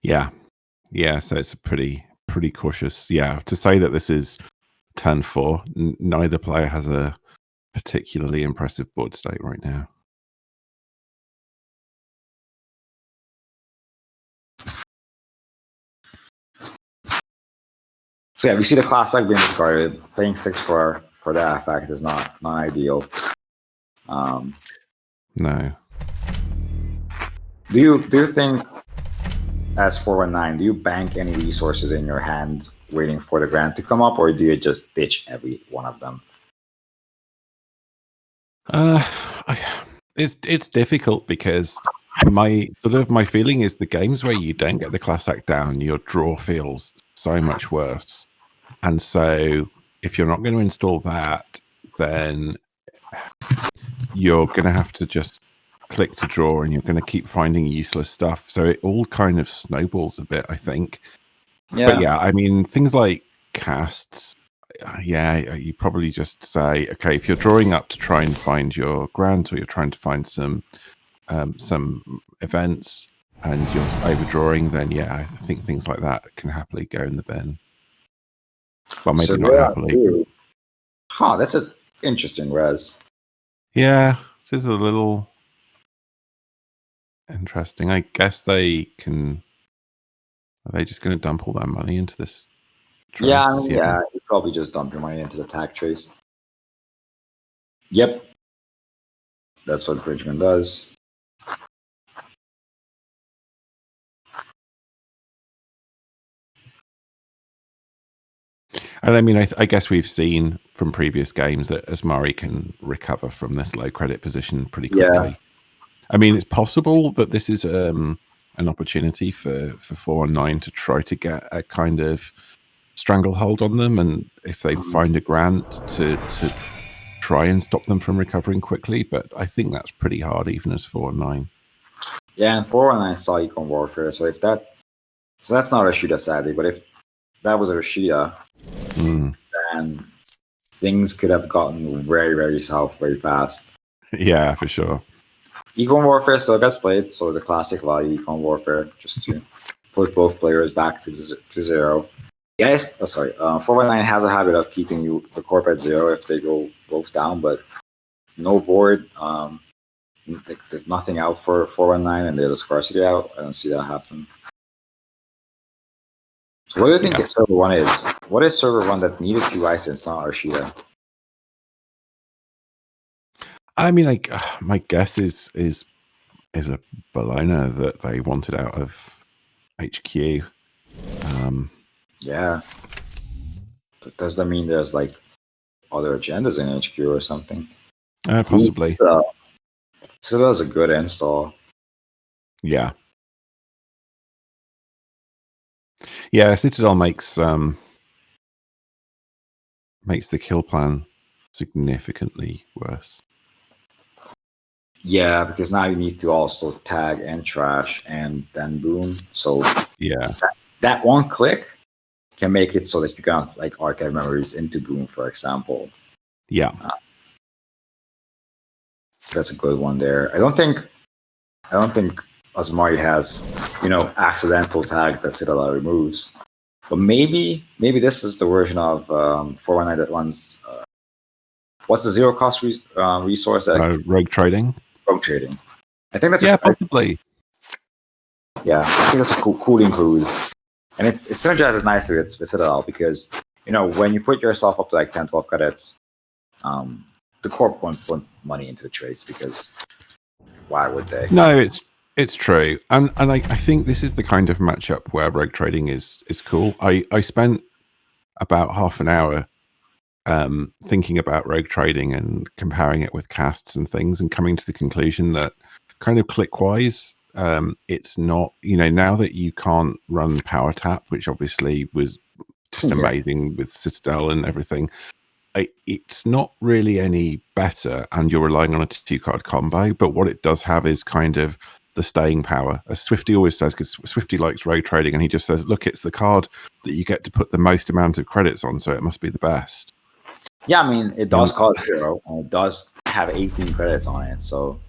S2: Yeah. Yeah, so it's a pretty cautious. Yeah, to say that this is turn 4, neither player has a particularly impressive board state right now.
S5: So yeah, we see the classic being discarded. Paying 6 for that effect is not ideal.
S2: No.
S5: Do you think, as 419, do you bank any resources in your hand waiting for the grant to come up, or do you just ditch every one of them?
S2: It's difficult because my feeling is the games where you don't get the class act down, your draw feels so much worse. And so if you're not going to install that, then you're going to have to just click to draw, and you're going to keep finding useless stuff. So it all kind of snowballs a bit, I think.
S5: Yeah.
S2: But yeah, I mean, things like casts, yeah, you probably just say, okay, if you're drawing up to try and find your grant, or you're trying to find some events, and you're overdrawing, then yeah, I think things like that can happily go in the bin. Well, maybe
S5: So
S2: not
S5: there are
S2: happily.
S5: two. Huh, that's an interesting res.
S2: Yeah, this is a little interesting. I guess they can. Are they just going to dump all their money into this trace?
S5: Yeah, I mean, yeah, you probably just dump your money into the tag trace. Yep. That's what Bridgman does.
S2: And I mean, I guess we've seen from previous games that Asmari can recover from this low credit position pretty quickly.
S5: Yeah.
S2: I mean, it's possible that this is an opportunity for 419 to try to get a kind of stranglehold on them, and if they find a grant to try and stop them from recovering quickly. But I think that's pretty hard, even as 419.
S5: Yeah, and 419 saw Econ Warfare, so if that's not Rashida, sadly, but if that was a Rashida, then things could have gotten very, very south very fast.
S2: Yeah, for sure.
S5: Econ Warfare still gets played, so the classic value Econ Warfare, just to put both players back to zero. Yes, 419 has a habit of keeping the corp at zero if they go both down, but no board. There's nothing out for 419, and there's a scarcity out. I don't see that happen. So what do you think server one is? What is server one that needed to license, not Arshida?
S2: I mean, like my guess is a Bologna that they wanted out of HQ.
S5: Yeah. But does that mean there's like other agendas in HQ or something?
S2: Possibly.
S5: Citadel is a good install.
S2: Yeah. Yeah, Citadel makes the kill plan significantly worse.
S5: Yeah, because now you need to also tag and trash and then boom. So
S2: yeah,
S5: that one click can make it so that you can like archive memories into boom, for example.
S2: Yeah.
S5: So that's a good one there. I don't think Asmari has, accidental tags that Citadel removes. But maybe this is the version of 419 that runs. What's the zero cost resource?
S2: Rogue trading.
S5: Rogue trading. I think that's
S2: possibly.
S5: Yeah, I think that's a cool include, and it synergizes nicely with Citadel because when you put yourself up to like 10, 12 credits, the corp won't put money into the trades because why would they?
S2: No, it's true, and I think this is the kind of matchup where rogue trading is cool. I spent about half an hour thinking about rogue trading and comparing it with casts and things, and coming to the conclusion that kind of click-wise, it's not, now that you can't run power tap, which obviously was just amazing with Citadel and everything, it's not really any better, and you're relying on a 2-card combo. But what it does have is kind of the staying power, as Swifty always says, because Swifty likes rogue trading, and he just says, look, it's the card that you get to put the most amount of credits on, so it must be the best.
S5: Yeah, I mean, it does cost 0, and it does have 18 credits on it, so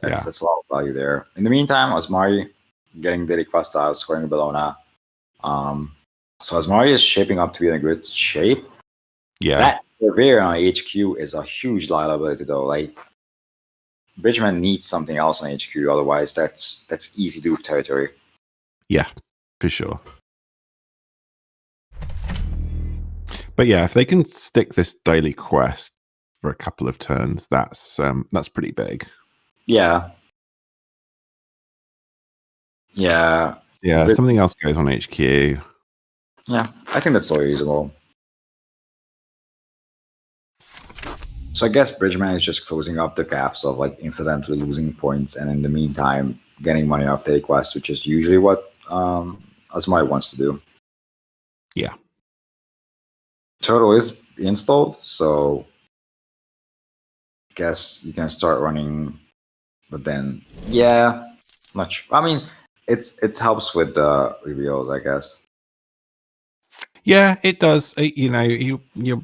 S5: that's a lot of value there. In the meantime, Asmari getting daily quest out, scoring a Bologna. So Asmari is shaping up to be in a good shape.
S2: Yeah.
S5: That Surveyor on HQ is a huge liability, though. Like, Bridgman needs something else on HQ, otherwise that's easy doof territory.
S2: Yeah, for sure. But yeah, if they can stick this daily quest for a couple of turns, that's pretty big.
S5: Yeah. Yeah.
S2: Yeah, something else goes on HQ.
S5: Yeah, I think that's totally reasonable. So I guess Bridgeman is just closing up the gaps of like incidentally losing points, and in the meantime getting money off day quests, which is usually what Asmari wants to do.
S2: Yeah.
S5: Turtle is installed, so I guess you can start running. But then, yeah, much. I mean, it helps with the reveals, I guess.
S2: Yeah, it does. You're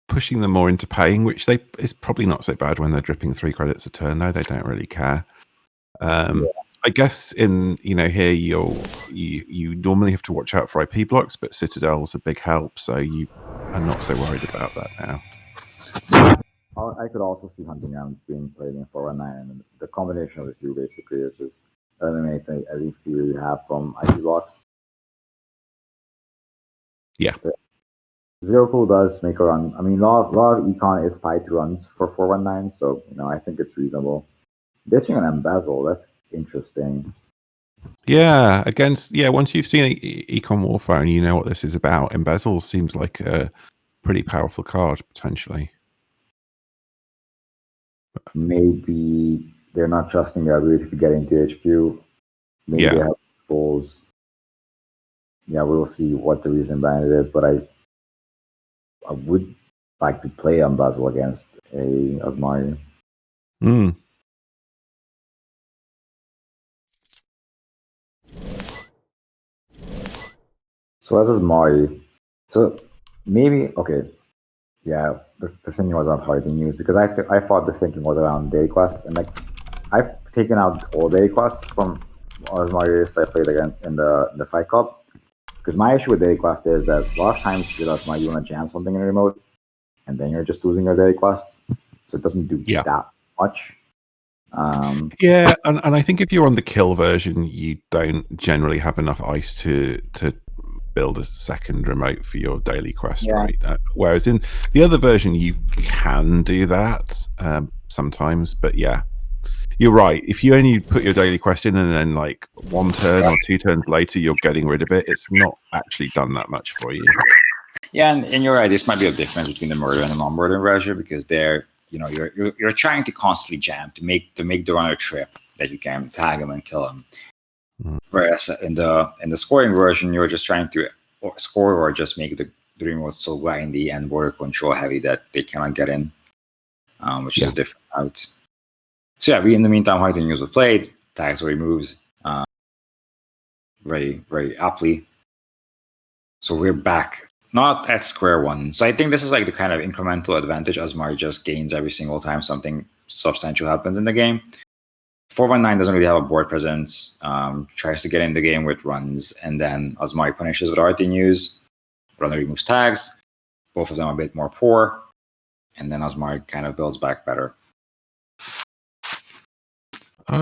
S2: pushing them more into paying, which is probably not so bad when they're dripping 3 credits a turn, though. They don't really care. I guess in here you normally have to watch out for IP blocks, but Citadel's a big help, so you are not so worried about that now.
S4: I could also see hunting rounds being played in 419, and the combination of the two basically is just eliminates any fear you have from IP blocks.
S2: Yeah.
S4: Zero Cool does make a run. I mean, a lot of econ is tied to runs for 419, so I think it's reasonable. Ditching an embezzle, that's interesting.
S2: Yeah, once you've seen Econ Warfare and you know what this is about, Embezzle seems like a pretty powerful card, potentially.
S4: Maybe they're not trusting their ability to get into HQ. Maybe they have goals. Yeah, we'll see what the reason behind it is, but I would like to play Embezzle against a Asmari. So as Asmari, so maybe okay. Yeah, the thinking was around hard news because I thought the thinking was around day quests, and like I've taken out all day quests from Asmari I played again in the Fight Club. Because my issue with daily quest is that a lot of times with Asmari you want to jam something in remote, and then you're just losing your daily quests, so it doesn't do that much.
S2: Yeah, and I think if you're on the kill version, you don't generally have enough ice to build a second remote for your daily quest, right? Whereas in the other version, you can do that sometimes, but yeah, you're right. If you only put your daily quest in and then like 1 turn or 2 turns later, you're getting rid of it, it's not actually done that much for you.
S5: Yeah, and you're right. This might be a difference between the murder and the non-murder version because they're you're trying to constantly jam to make the runner trip that you can tag him and kill him. Whereas in the scoring version, you're just trying to score or just make the remote so grindy and border control heavy that they cannot get in, which is a different route. So yeah, we in the meantime, White News was played, tags were removed very, very aptly. So we're back, not at square one. So I think this is like the kind of incremental advantage Asmari just gains every single time something substantial happens in the game. 419 doesn't really have a board presence, tries to get in the game with runs, and then Asmari punishes with RT News. Runner removes tags. Both of them are a bit more poor, and then Asmari kind of builds back better.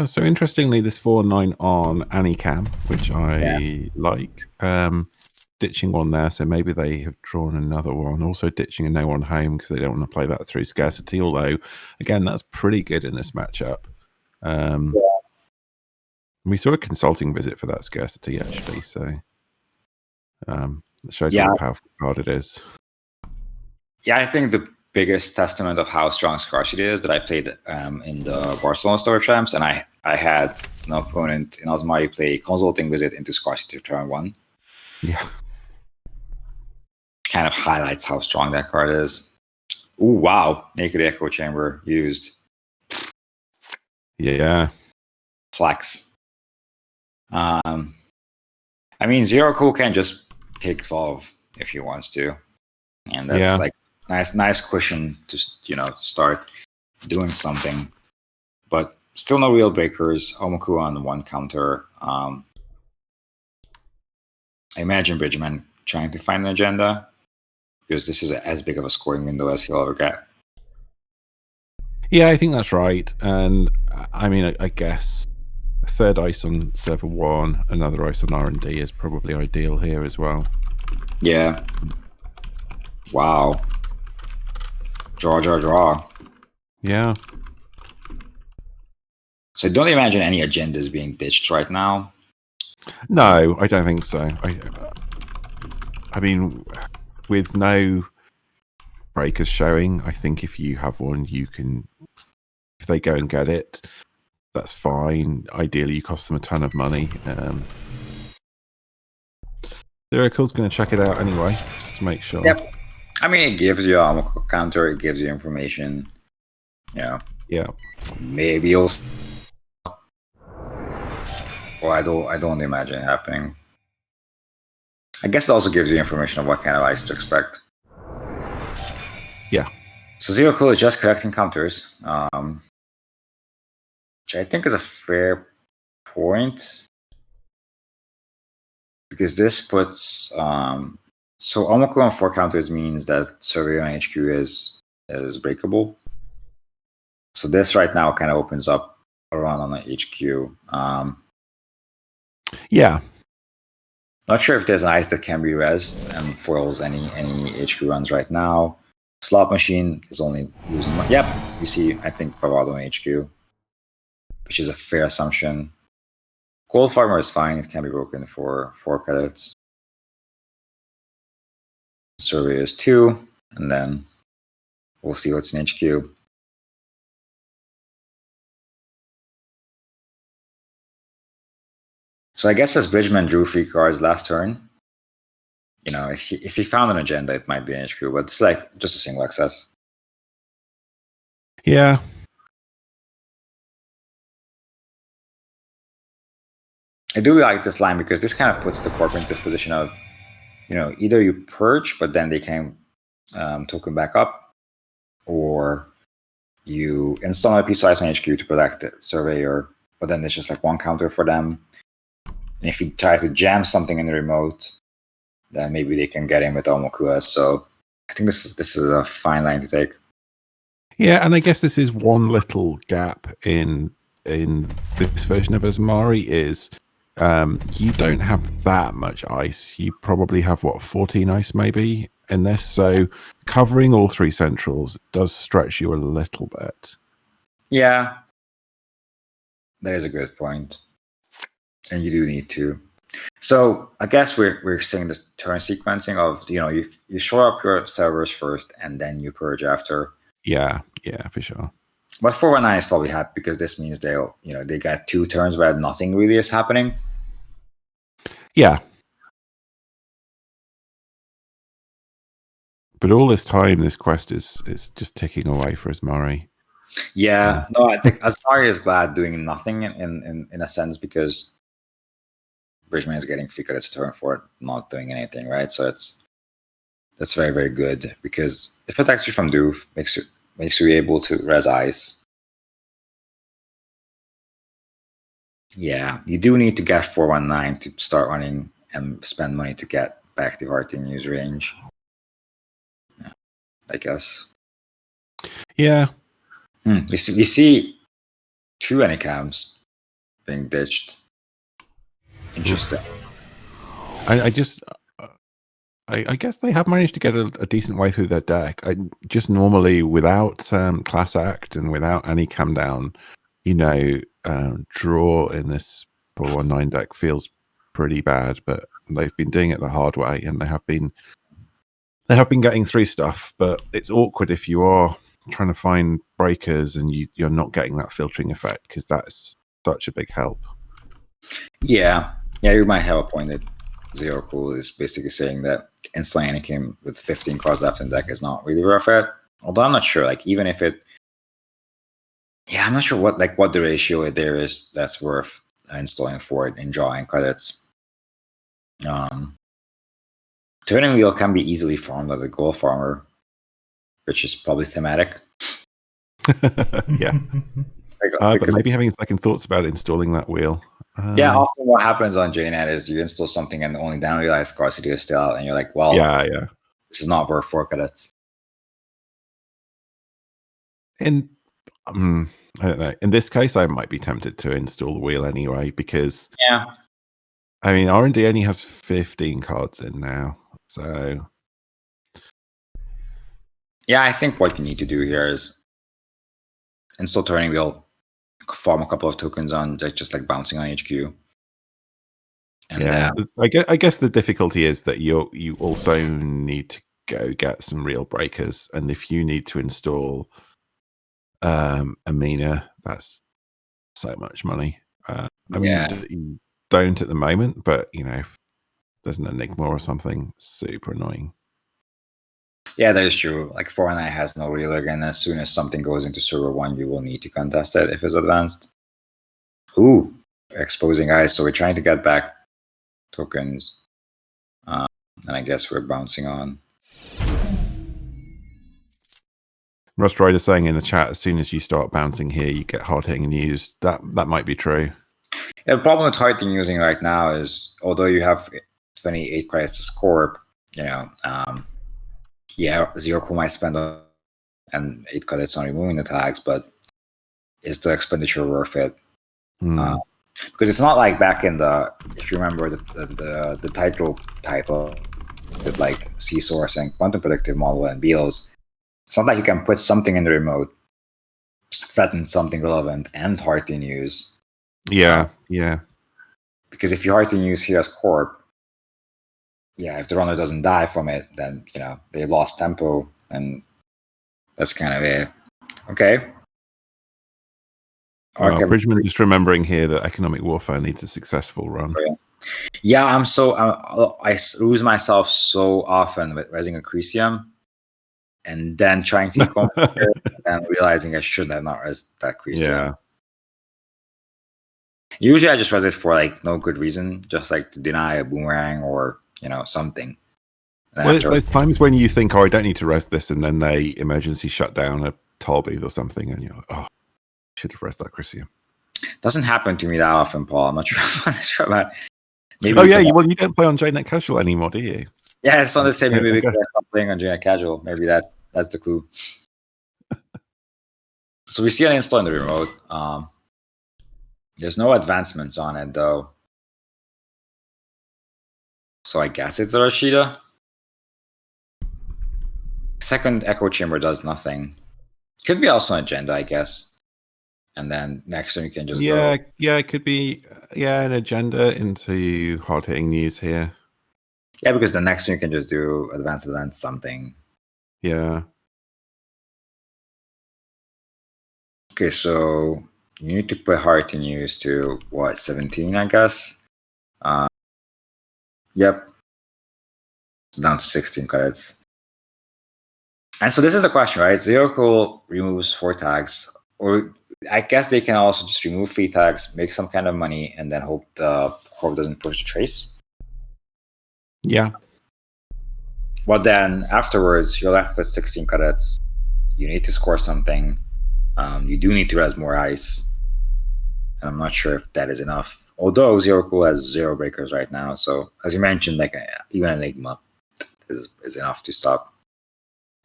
S2: So interestingly, this 4-9 on Anycam, which I like, ditching one there, so maybe they have drawn another one. Also ditching a no one home because they don't want to play that through scarcity, although, again, that's pretty good in this matchup. We saw a consulting visit for that scarcity, actually, so it shows what a powerful card it is. Yeah,
S5: I think the biggest testament of how strong scarcity is that I played in the Barcelona Store Champs, and I had an opponent in Asmari play Consulting Visit into scarcity turn 1.
S2: Yeah.
S5: Kind of highlights how strong that card is. Ooh, wow. Naked Echo Chamber used.
S2: Yeah.
S5: Flex. I mean, Zero Cool can just take 12 if he wants to. And that's like nice cushion to start doing something, but still no real breakers. Omoku on 1 counter. I imagine Bridgman trying to find an agenda because this is as big of a scoring window as he'll ever get.
S2: Yeah, I think that's right. And I mean, I guess a third ice on server 1, another ice on R&D is probably ideal here as well.
S5: Yeah. Wow. Draw.
S2: Yeah.
S5: So don't imagine any agendas being ditched right now.
S2: No, I don't think so. I mean, with no breakers showing, I think if you have one, you can. If they go and get it, that's fine. Ideally, you cost them a ton of money. Zeracle's going to check it out anyway, just to make sure.
S4: Yep. I mean, it gives you a counter. It gives you information. You know.
S2: Yeah.
S4: Maybe you'll. Well, I don't imagine it happening. I guess it also gives you information of what kind of ice to expect.
S2: Yeah.
S4: So Zero Cool is just collecting counters, which I think is a fair point. Because this puts... so Omoku on 4 counters means that Survey on HQ is breakable. So this right now kind of opens up a run on the HQ.
S2: Yeah.
S4: Not sure if there's an ice that can be rezzed and foils any HQ runs right now. Slot machine is only losing money. Yep, you see, I think Bravado on HQ, which is a fair assumption. Gold Farmer is fine, it can be broken for 4 credits. Survey is 2, and then we'll see what's in HQ. So I guess as Bridgman drew 3 cards last turn, you know, if he found an agenda, it might be an HQ, but it's like just a single access.
S2: Yeah.
S4: I do like this line because this kind of puts the corp into the position of, you know, either you purge, but then they can token back up, or you install a piece of ice on HQ to protect the surveyor, but then there's just like 1 counter for them. And if you try to jam something in the remote, then maybe they can get in with Omokua. So I think this is a fine line to take.
S2: Yeah, and I guess this is one little gap in this version of Asmari is you don't have that much ice. You probably have 14 ice maybe in this. So covering all 3 centrals does stretch you a little bit.
S4: Yeah, that is a good point. And you do need to. So I guess we're seeing the turn sequencing of, you know, you shore up your servers first and then you purge after.
S2: Yeah, for sure.
S4: But 419 is probably happy because this means they got 2 turns where nothing really is happening.
S2: Yeah. But all this time, this quest is just ticking away for Asmari.
S4: Yeah, no, I think Asmari is glad doing nothing in a sense because Bridgman is getting 3 credits a turn for it, not doing anything, right? So that's very, very good because it protects you from doof, makes you able to res ice. Yeah, you do need to get 419 to start running and spend money to get back to Heart in use range. Yeah, I guess.
S2: Yeah.
S4: We see 2 Anycams being ditched. Interesting.
S2: I guess they have managed to get a decent way through their deck. I just normally without class act and without any cam down, you know, draw in this 419 deck feels pretty bad, but they've been doing it the hard way and they have been getting through stuff, but it's awkward if you are trying to find breakers and you're not getting that filtering effect because that's such a big help.
S4: Yeah, you might have a point that Zero Cool is basically saying that installing Anakin with 15 cards left in deck is not really worth it. Although I'm not sure, like even if it, I'm not sure what the ratio there is that's worth installing for it and drawing credits. Turning Wheel can be easily farmed as a Gold Farmer, which is probably thematic.
S2: Yeah. But maybe having second thoughts about installing that wheel.
S4: Often what happens on JNet is you install something and only then realize scarcity is still out, and you're like, well, this is not worth 4 credits. I
S2: don't know. In this case, I might be tempted to install the wheel anyway because I mean R&D only has 15 cards in now, so
S4: I think what you need to do here is install Turning Wheel, farm a couple of tokens on just like bouncing on HQ, And
S2: Yeah, I guess the difficulty is that you also need to go get some real breakers, and if you need to install Amina, that's so much money. I mean,
S4: yeah,
S2: you don't at the moment, but if there's an Enigma or something, super annoying.
S4: yeah, that is true. Like Fortnite has no reload, and as soon as something goes into server 1, you will need to contest it if it's advanced. Ooh, exposing eyes. So we're trying to get back tokens, and I guess we're bouncing on.
S2: Rust Rider saying in the chat, as soon as you start bouncing here, you get hard hitting news. That might be true.
S4: Yeah, the problem with harding using right now is, although you have 28 crisis corp, Zero Cool might spend and 8 credits on removing the tags, but is the expenditure worth it? Because it's not like back in if you remember the title type of with like C-Source and Quantum Predictive Model and Beals, it's not like you can put something in the remote, threaten something relevant, and hard-to use.
S2: Yeah.
S4: Because if you hard-to use here as Corp, if the runner doesn't die from it, then they lost tempo, and that's kind of it. Okay.
S2: Bridgman just remembering here that economic warfare needs a successful run.
S4: Yeah, I lose myself so often with Resing Acrisium, and then trying to compare and realizing I should have not res that Acrisium.
S2: Yeah.
S4: Usually I just res it for like no good reason, just like to deny a boomerang or something.
S2: Well, it's those times when you think, I don't need to res this, and then they emergency shut down a tall booth or something, and you're like, should have res that Acrisium.
S4: Doesn't happen to me that often, Paul. I'm not sure about.
S2: Maybe you don't play on JNet Casual anymore, do you?
S4: Yeah, it's on the same. Maybe because I'm playing on JNet Casual. Maybe that's the clue. So we see an install in the remote. There's no advancements on it though, so I guess it's a Rashida. Second echo chamber does nothing. Could be also an agenda, I guess. And then next turn you can just go.
S2: Yeah, it could be an agenda into hard hitting news here.
S4: Yeah, because the next turn you can just do advanced events something.
S2: Yeah.
S4: Okay, so you need to put hard to news to 17, I guess. Yep. Down to 16 credits. And so this is the question, right? Zero Cool removes 4 tags, or I guess they can also just remove 3 tags, make some kind of money, and then hope the Corp doesn't push the trace.
S2: Yeah.
S4: But then afterwards, you're left with 16 credits. You need to score something. You do need to res more ice. And I'm not sure if that is enough. Although Zero Cool has 0 breakers right now. So as you mentioned, like even an Enigma is enough to stop.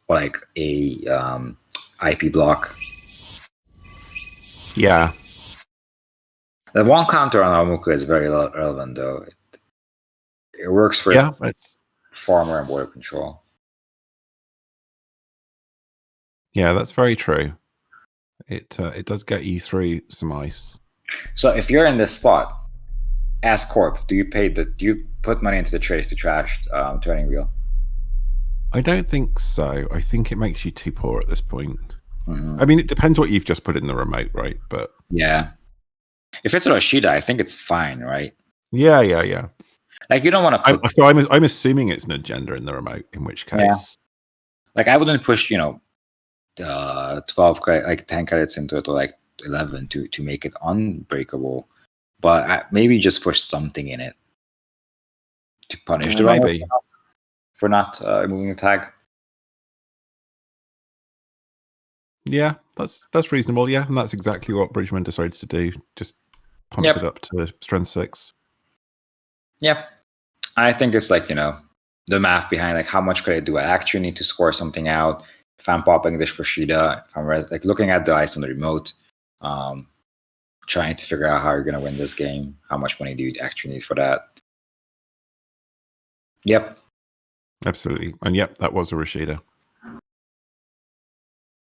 S4: Or like a IP block.
S2: Yeah.
S4: The one counter on Amuku is very relevant though. It works for farmer and border control.
S2: Yeah, that's very true. It does get you through some ice.
S4: So if you're in this spot, as Corp, do you put money into the trace to trash turning wheel?
S2: I don't think so. I think it makes you too poor at this point. I mean, it depends what you've just put in the remote, right? But
S4: yeah, if it's a Rashida, I think it's fine, right?
S2: Yeah.
S4: Like you don't want to put.
S2: So I'm assuming it's an agenda in the remote, in which case,
S4: like I wouldn't push 12 credit, like 10 credits into it, or like 11 to make it unbreakable. But maybe just push something in it to punish the runner for not removing the tag.
S2: Yeah, that's reasonable. Yeah, and that's exactly what Bridgman decides to do. Just pump it up to strength 6.
S4: Yeah, I think it's like the math behind like how much credit do I actually need to score something out. If I'm popping this for Shida, if I'm like looking at the ice on the remote, trying to figure out how you're going to win this game, how much money do you actually need for that? Yep.
S2: Absolutely. And that was a Rashida.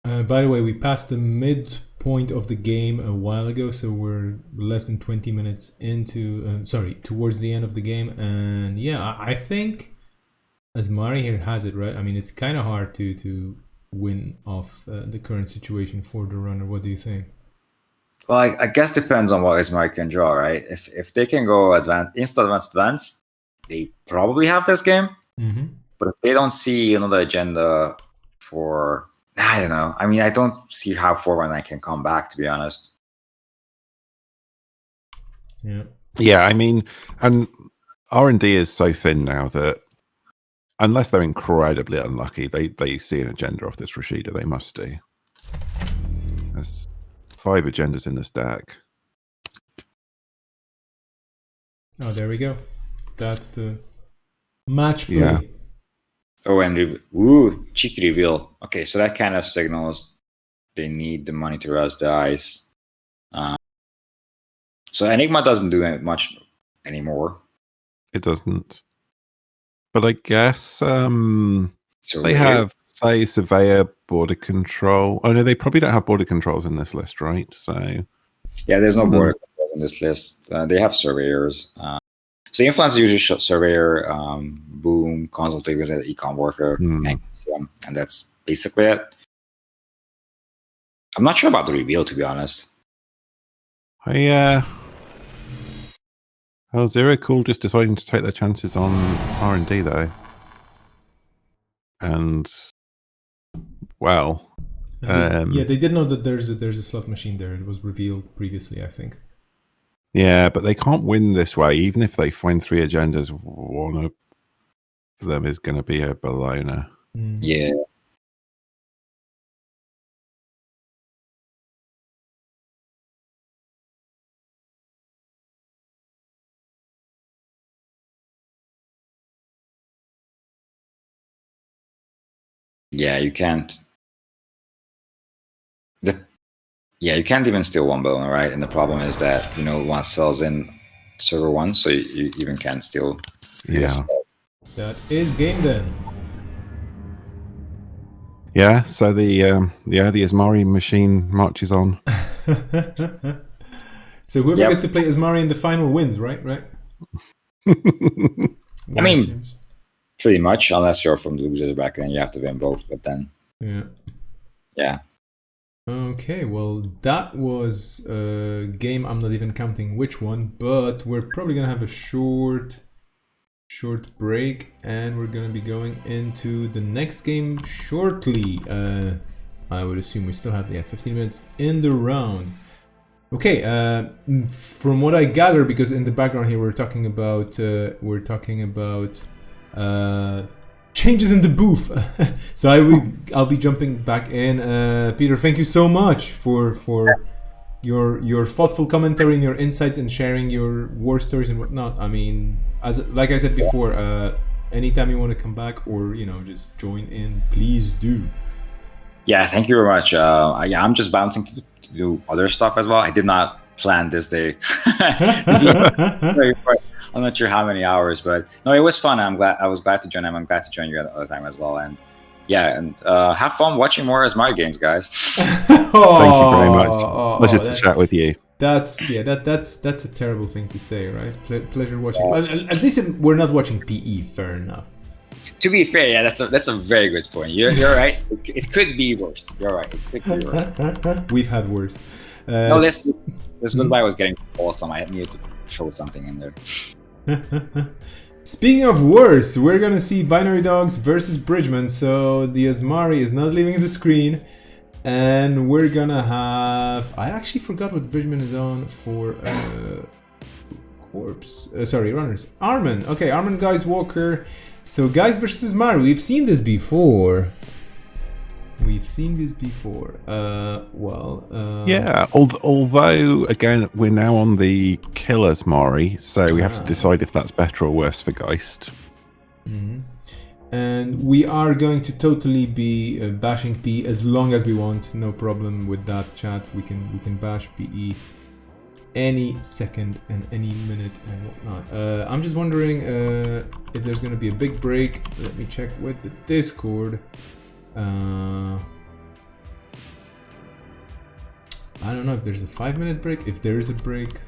S3: By the way, we passed the midpoint point of the game a while ago, so we're less than 20 minutes into, towards the end of the game. And yeah, I think Asmari here has it, right? I mean, it's kind of hard to win off the current situation for the runner. What do you think?
S4: Well, I guess depends on what Ismail can draw, right? If they can go advanced, they probably have this game.
S3: Mm-hmm.
S4: But if they don't see another agenda for, I don't know. I mean, I don't see how 419 can come back, to be honest.
S3: Yeah.
S2: Yeah, I mean, and R&D is so thin now that unless they're incredibly unlucky, they see an agenda off this Rashida. They must do. There's 5 agendas in this deck.
S3: Oh, there we go. That's the match play.
S2: Yeah.
S4: Oh, and cheeky reveal. Okay, so that kind of signals they need the money to rest the ice. So Enigma doesn't do much anymore.
S2: It doesn't. But I guess
S4: So
S2: they have, say, Surveyor, Border Control. Oh, no, they probably don't have Border Controls in this list, right? So
S4: yeah, there's no border control in this list. They have Surveyors. So Influence is usually Surveyor, Boom, Consultative, and Econ Warfare, and that's basically it. I'm not sure about the reveal, to be honest.
S2: Zero Cool just deciding to take their chances on R&D though, and well,
S3: yeah, they did know that there's a slot machine there. It was revealed previously, I think.
S2: Yeah, but they can't win this way. Even if they find 3 agendas, one of them is going to be a Bologna.
S4: Yeah. Yeah, you can't. You can't even steal 1 Bologna, right? And the problem is that one sells in server 1, so you even can't steal.
S2: Yeah.
S3: That is game then.
S2: Yeah, so the Asmari machine marches on.
S3: So whoever gets to play Asmari in the final wins, right?
S4: I mean, pretty much, unless you're from the losers bracket and you have to win both. But then, yeah.
S3: Okay, well, that was a game. I'm not even counting which one, but we're probably gonna have a short break, and we're gonna be going into the next game shortly. I would assume we still have 15 minutes in the round. Okay, from what I gather, because in the background here we're talking about changes in the booth. So I'll be jumping back in. Peter, thank you so much for your thoughtful commentary and your insights and sharing your war stories and whatnot. I mean, like I said before, anytime you want to come back or just join in, please do.
S4: Yeah, thank you very much. I'm just bouncing to do other stuff as well. I did not plan this day. I'm not sure how many hours, but no, it was fun. I was glad to join them. I'm glad to join you at the other time as well. And have fun watching more Asmari games, guys.
S2: Thank you very much. Pleasure to chat with you.
S3: That's a terrible thing to say, right? Pleasure watching. Well, at least we're not watching PE. Fair enough.
S4: To be fair, that's a very good point. You're right. It could be worse. You're right. It could be worse.
S3: We've had worse.
S4: No, this goodbye was getting awesome. I needed to throw something in there.
S3: Speaking of worse, we're gonna see Binary Dogs versus Bridgman. So the Asmari is not leaving the screen, and we're gonna have. I actually forgot what Bridgman is on for. Runners. Armin. Okay, Armin, Guys, Walker. So Guys versus Asmari. We've seen this before.
S2: Yeah, although again we're now on the Killers Mari, so we have to decide if that's better or worse for Geist.
S3: Mm-hmm. And we are going to totally be bashing PE as long as we want. No problem with that, chat. We can bash PE any second and any minute and whatnot. I'm just wondering if there's going to be a big break. Let me check with the Discord. I don't know if there's a 5-minute break. If there is a break,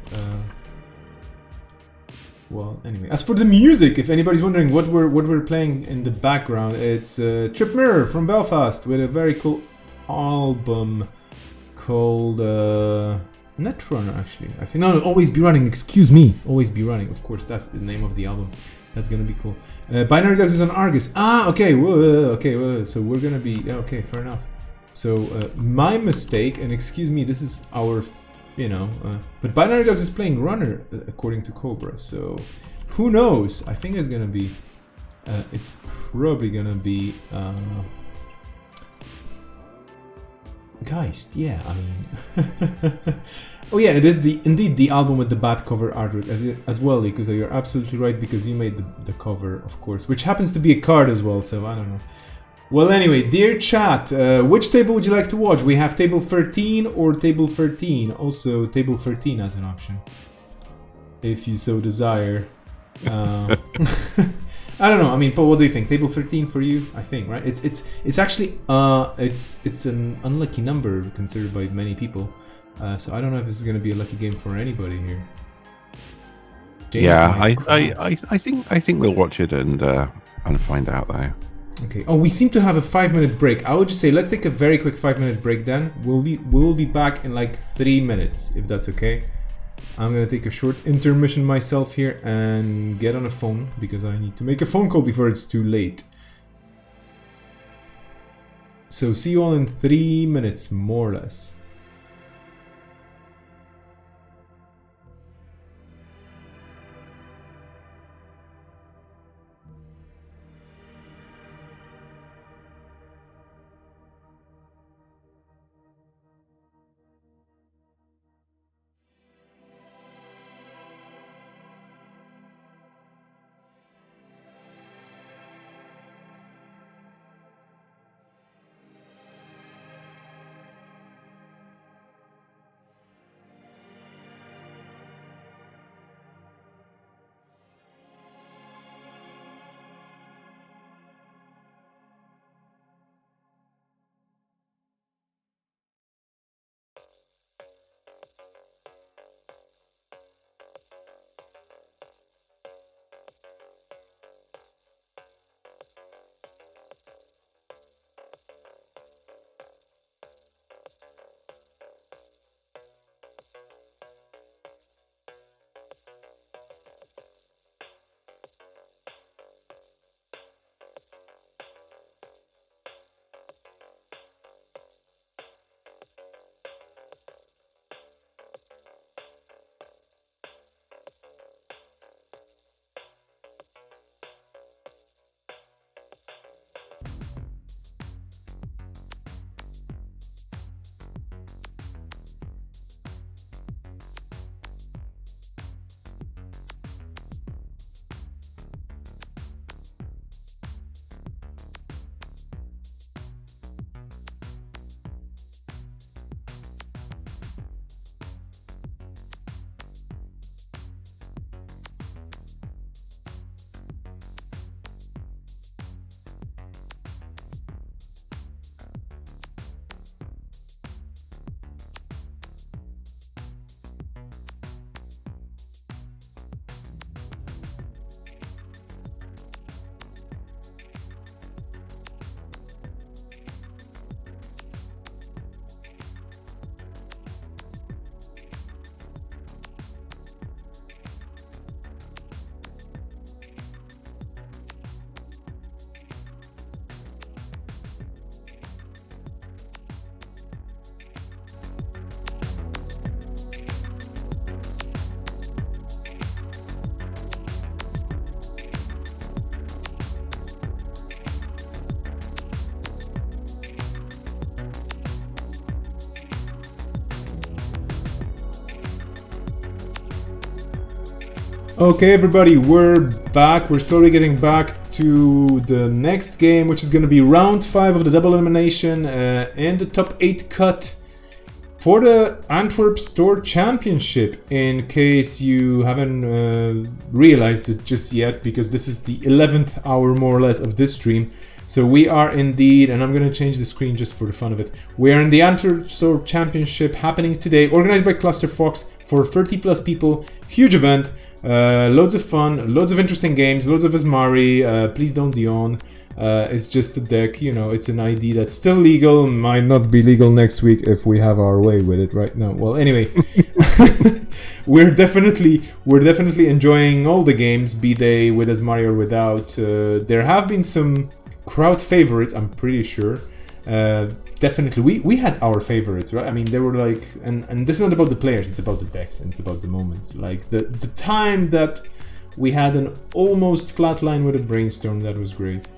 S3: well, anyway. As for the music, if anybody's wondering what we're playing in the background, it's Trip Mirror from Belfast with a very cool album called Netrunner. Actually, I think no, Always Be Running. Excuse me, Always Be Running. Of course, that's the name of the album. That's gonna be cool. Binary Dogs is on Argus. Ah, okay. Whoa. So we're gonna be okay. Fair enough. So my mistake, and excuse me, this is our, but Binary Dogs is playing Runner according to Cobra. So who knows? I think it's gonna be, it's probably gonna be Geist. Yeah, I mean, oh yeah, it is indeed the album with the bad cover artwork as well, because you're absolutely right, because you made the cover, of course, which happens to be a card as well. So I don't know. Well, anyway, dear chat, which table would you like to watch? We have table 13 or table 13. Also, table 13 as an option, if you so desire. I don't know. I mean, but what do you think? Table 13 for you? I think, right? It's actually it's an unlucky number considered by many people. So I don't know if this is going to be a lucky game for anybody here. James,
S2: yeah, I think we'll watch it and find out though.
S3: Okay. Oh, we seem to have a 5-minute break. I would just say let's take a very quick 5-minute break. Then we will be back in like 3 minutes, if that's okay. I'm gonna take a short intermission myself here and get on a phone because I need to make a phone call before it's too late. So see you all in 3 minutes, more or less. Okay, everybody, we're back. We're slowly getting back to the next game, which is going to be round 5 of the double elimination and the top 8 cut for the Antwerp Store Championship, in case you haven't realized it just yet, because this is the 11th hour more or less of this stream. So we are indeed, and I'm going to change the screen just for the fun of it. We are in the Antwerp Championship happening today, organized by Cluster Fox for 30 plus people. Huge event, loads of fun, loads of interesting games, loads of Asmari. Please don't Dion. It's just a deck, you know, it's an ID that's still legal, might not be legal next week if we have our way with it right now. Well, anyway, we're definitely enjoying all the games, be they with Asmari or without. There have been some crowd favorites, I'm pretty sure. Definitely, we had our favorites, right? I mean, they were like, and this is not about the players, it's about the decks, and it's about the moments. Like the time that we had an almost flat line with a brainstorm, that was great.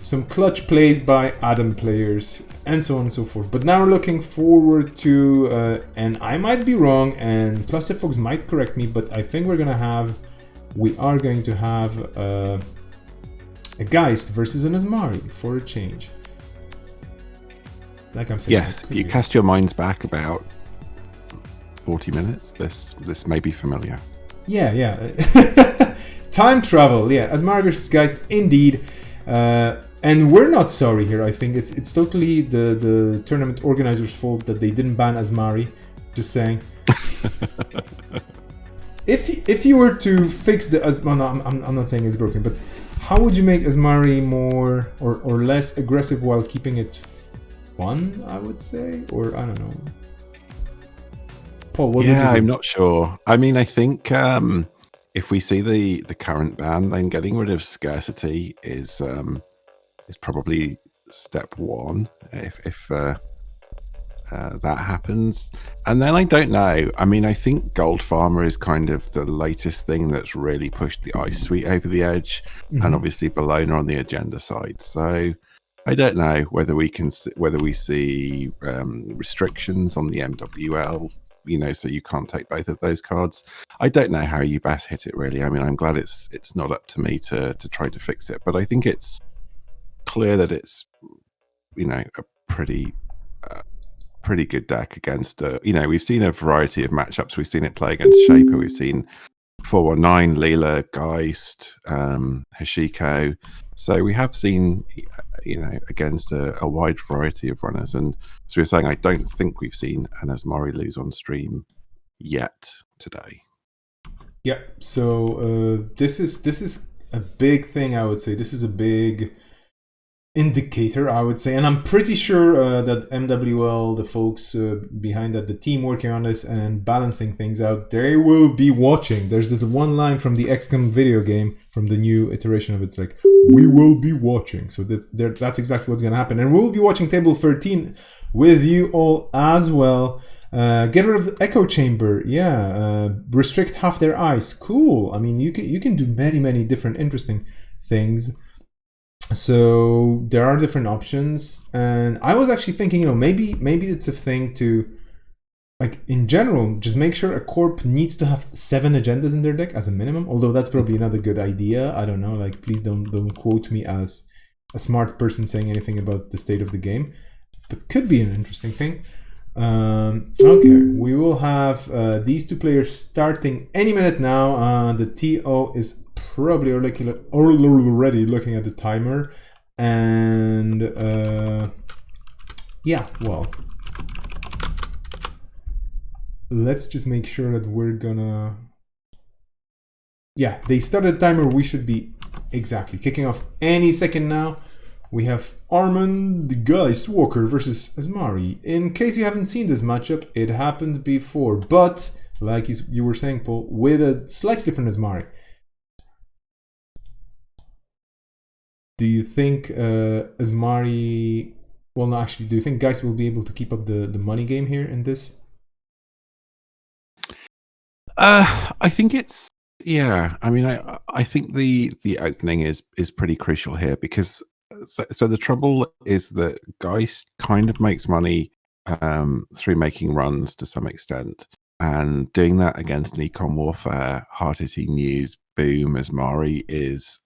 S3: Some clutch plays by Adam players, and so on and so forth. But now we're looking forward to, and I might be wrong, and Cluster Fox might correct me, but I think we are going to have a Geist versus an Asmari for a change. Like I'm saying.
S2: Yes, if you cast your minds back about 40 minutes, this may be familiar.
S3: Yeah. Time travel, yeah. Asmari versus Geist, indeed. And we're not sorry here. I think it's totally the tournament organizers' fault that they didn't ban Asmari. Just saying. If you were to fix the Asmari, no, I'm not saying it's broken, but how would you make Asmari more or less aggressive while keeping it fun? I would say, or I don't know. Paul, what? Yeah,
S2: I'm not sure. I mean, I think if we see the current ban, then getting rid of scarcity is probably step one. If that happens, and then I don't know. I mean, I think Gold Farmer is kind of the latest thing that's really pushed the Ice Suite over the edge, and obviously Bologna on the agenda side. So I don't know whether we see restrictions on the MWL. You know, so you can't take both of those cards. I don't know how you best hit it, really. I mean, I'm glad it's not up to me to try to fix it, but I think it's clear that it's, you know, a pretty good deck against. You know, we've seen a variety of matchups. We've seen it play against Shaper. We've seen 419, Leela, Geist, Hashiko. So we have seen, you know, against a wide variety of runners. And so we're saying, I don't think we've seen an Asmari lose on stream yet today.
S3: Yeah. So this is a big thing, I would say. This is a big indicator, I would say, and I'm pretty sure that MWL, the folks behind that, the team working on this and balancing things out, they will be watching. There's this one line from the XCOM video game, from the new iteration of it, it's like, we will be watching. So that's exactly what's going to happen, and we'll be watching table 13 with you all as well. Get rid of the echo chamber, restrict half their eyes, cool. I mean, you can do many different interesting things. So there are different options, and I was actually thinking, you know, maybe it's a thing to, like, in general, just make sure a corp needs to have 7 agendas in their deck as a minimum. Although that's probably another good idea. I don't know. Like, please don't quote me as a smart person saying anything about the state of the game, but could be an interesting thing. Okay, we will have these two players starting any minute now. The TO is probably already looking at the timer, and well, let's just make sure that we're gonna, they started the timer. We should be exactly kicking off any second now. We have Armand the Geist Walker versus Asmari. In case you haven't seen this matchup, it happened before, but like you were saying, Paul, with a slightly different Asmari. Do you think Asmari... Well, no, actually, do you think Geist will be able to keep up the money game here in this?
S2: I think it's... Yeah, I mean, I think the opening is pretty crucial here, because so the trouble is that Geist kind of makes money through making runs to some extent, and doing that against an econ warfare, hard-hitting news, boom, Asmari is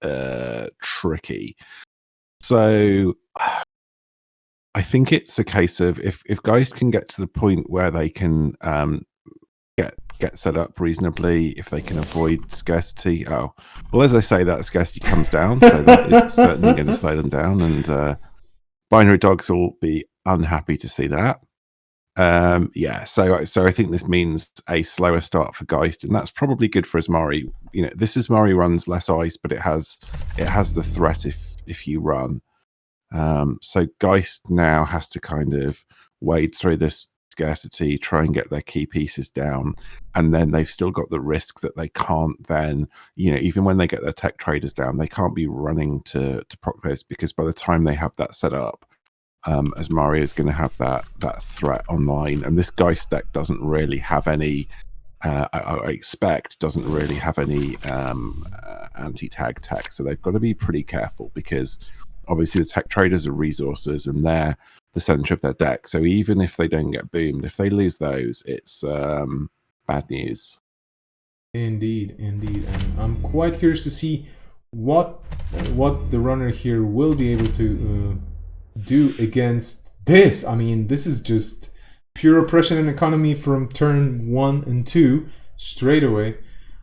S2: tricky. So I think it's a case of if Geist can get to the point where they can get set up reasonably, if they can avoid scarcity. Oh, well, as I say, that scarcity comes down, so that is certainly going to slow them down, and binary dogs will be unhappy to see that. Yeah, so I think this means a slower start for Geist, and that's probably good for Asmari. You know, this Asmari runs less ice, but it has the threat if you run. So Geist now has to kind of wade through this scarcity, try and get their key pieces down, and then they've still got the risk that they can't then, you know, even when they get their tech traders down, they can't be running to proc those, because by the time they have that set up, Asmari is going to have that threat online, and this Geist deck doesn't really have any. I expect doesn't really have any anti-tag tech, so they've got to be pretty careful, because obviously the tech traders are resources and they're the center of their deck. So even if they don't get boomed, if they lose those, it's bad news.
S3: Indeed, and I'm quite curious to see what the runner here will be able to do against this. I mean, this is just pure oppression and economy from turn 1 and 2 straight away.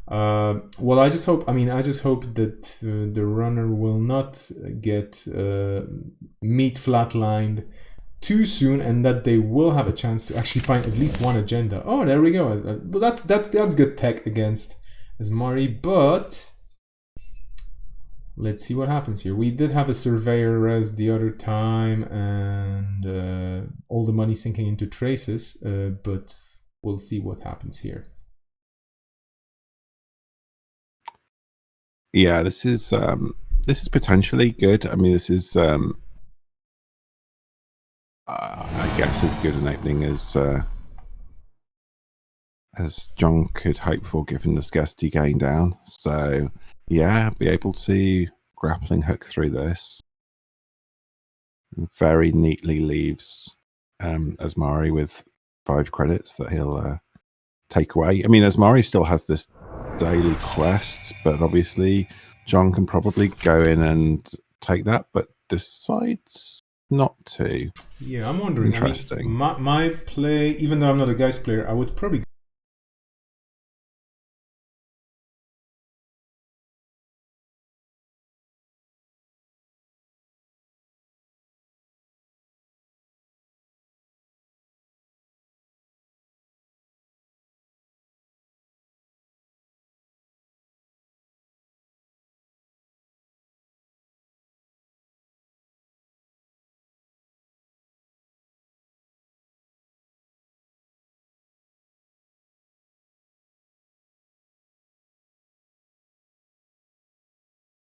S3: Well, I just hope that the runner will not get meat flatlined too soon, and that they will have a chance to actually find at least one agenda. Oh, there we go. Well, that's good tech against Asmari, but let's see what happens here. We did have a surveyor res the other time, and all the money sinking into traces, but we'll see what happens here.
S2: Yeah, this is potentially good. I mean, this is I guess as good an opening as John could hope for, given the scarcity going down. So yeah, be able to grappling hook through this. Very neatly leaves Asmari with 5 credits that he'll take away. I mean, Asmari still has this daily quest, but obviously John can probably go in and take that, but decides not to.
S3: Yeah, I'm wondering.
S2: Interesting.
S3: I mean, my play, even though I'm not a Geist player, I would probably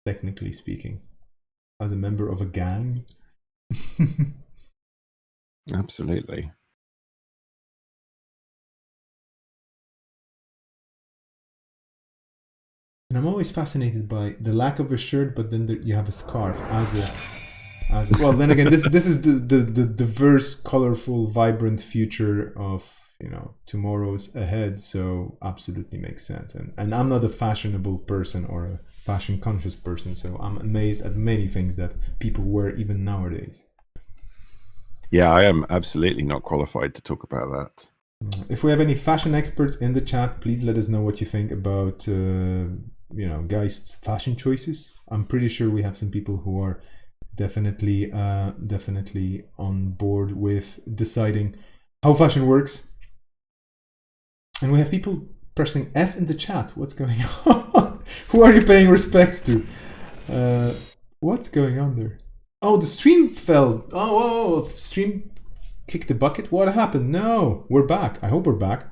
S3: technically speaking, as a member of a gang.
S2: Absolutely.
S3: And I'm always fascinated by the lack of a shirt, but then you have a scarf as a well. Then again, this is the diverse, colorful, vibrant future of, you know, tomorrow's ahead. So absolutely makes sense. And I'm not a fashionable person or a fashion conscious person, so I'm amazed at many things that people wear even nowadays.
S2: Yeah, I am absolutely not qualified to talk about that.
S3: If we have any fashion experts in the chat, please let us know what you think about you know, Geist's fashion choices. I'm pretty sure we have some people who are definitely on board with deciding how fashion works. And we have people pressing F in the chat. What's going on? Who are you paying respects to? What's going on there? Oh, the stream fell. Oh, stream kicked the bucket. What happened? No, we're back. I hope we're back.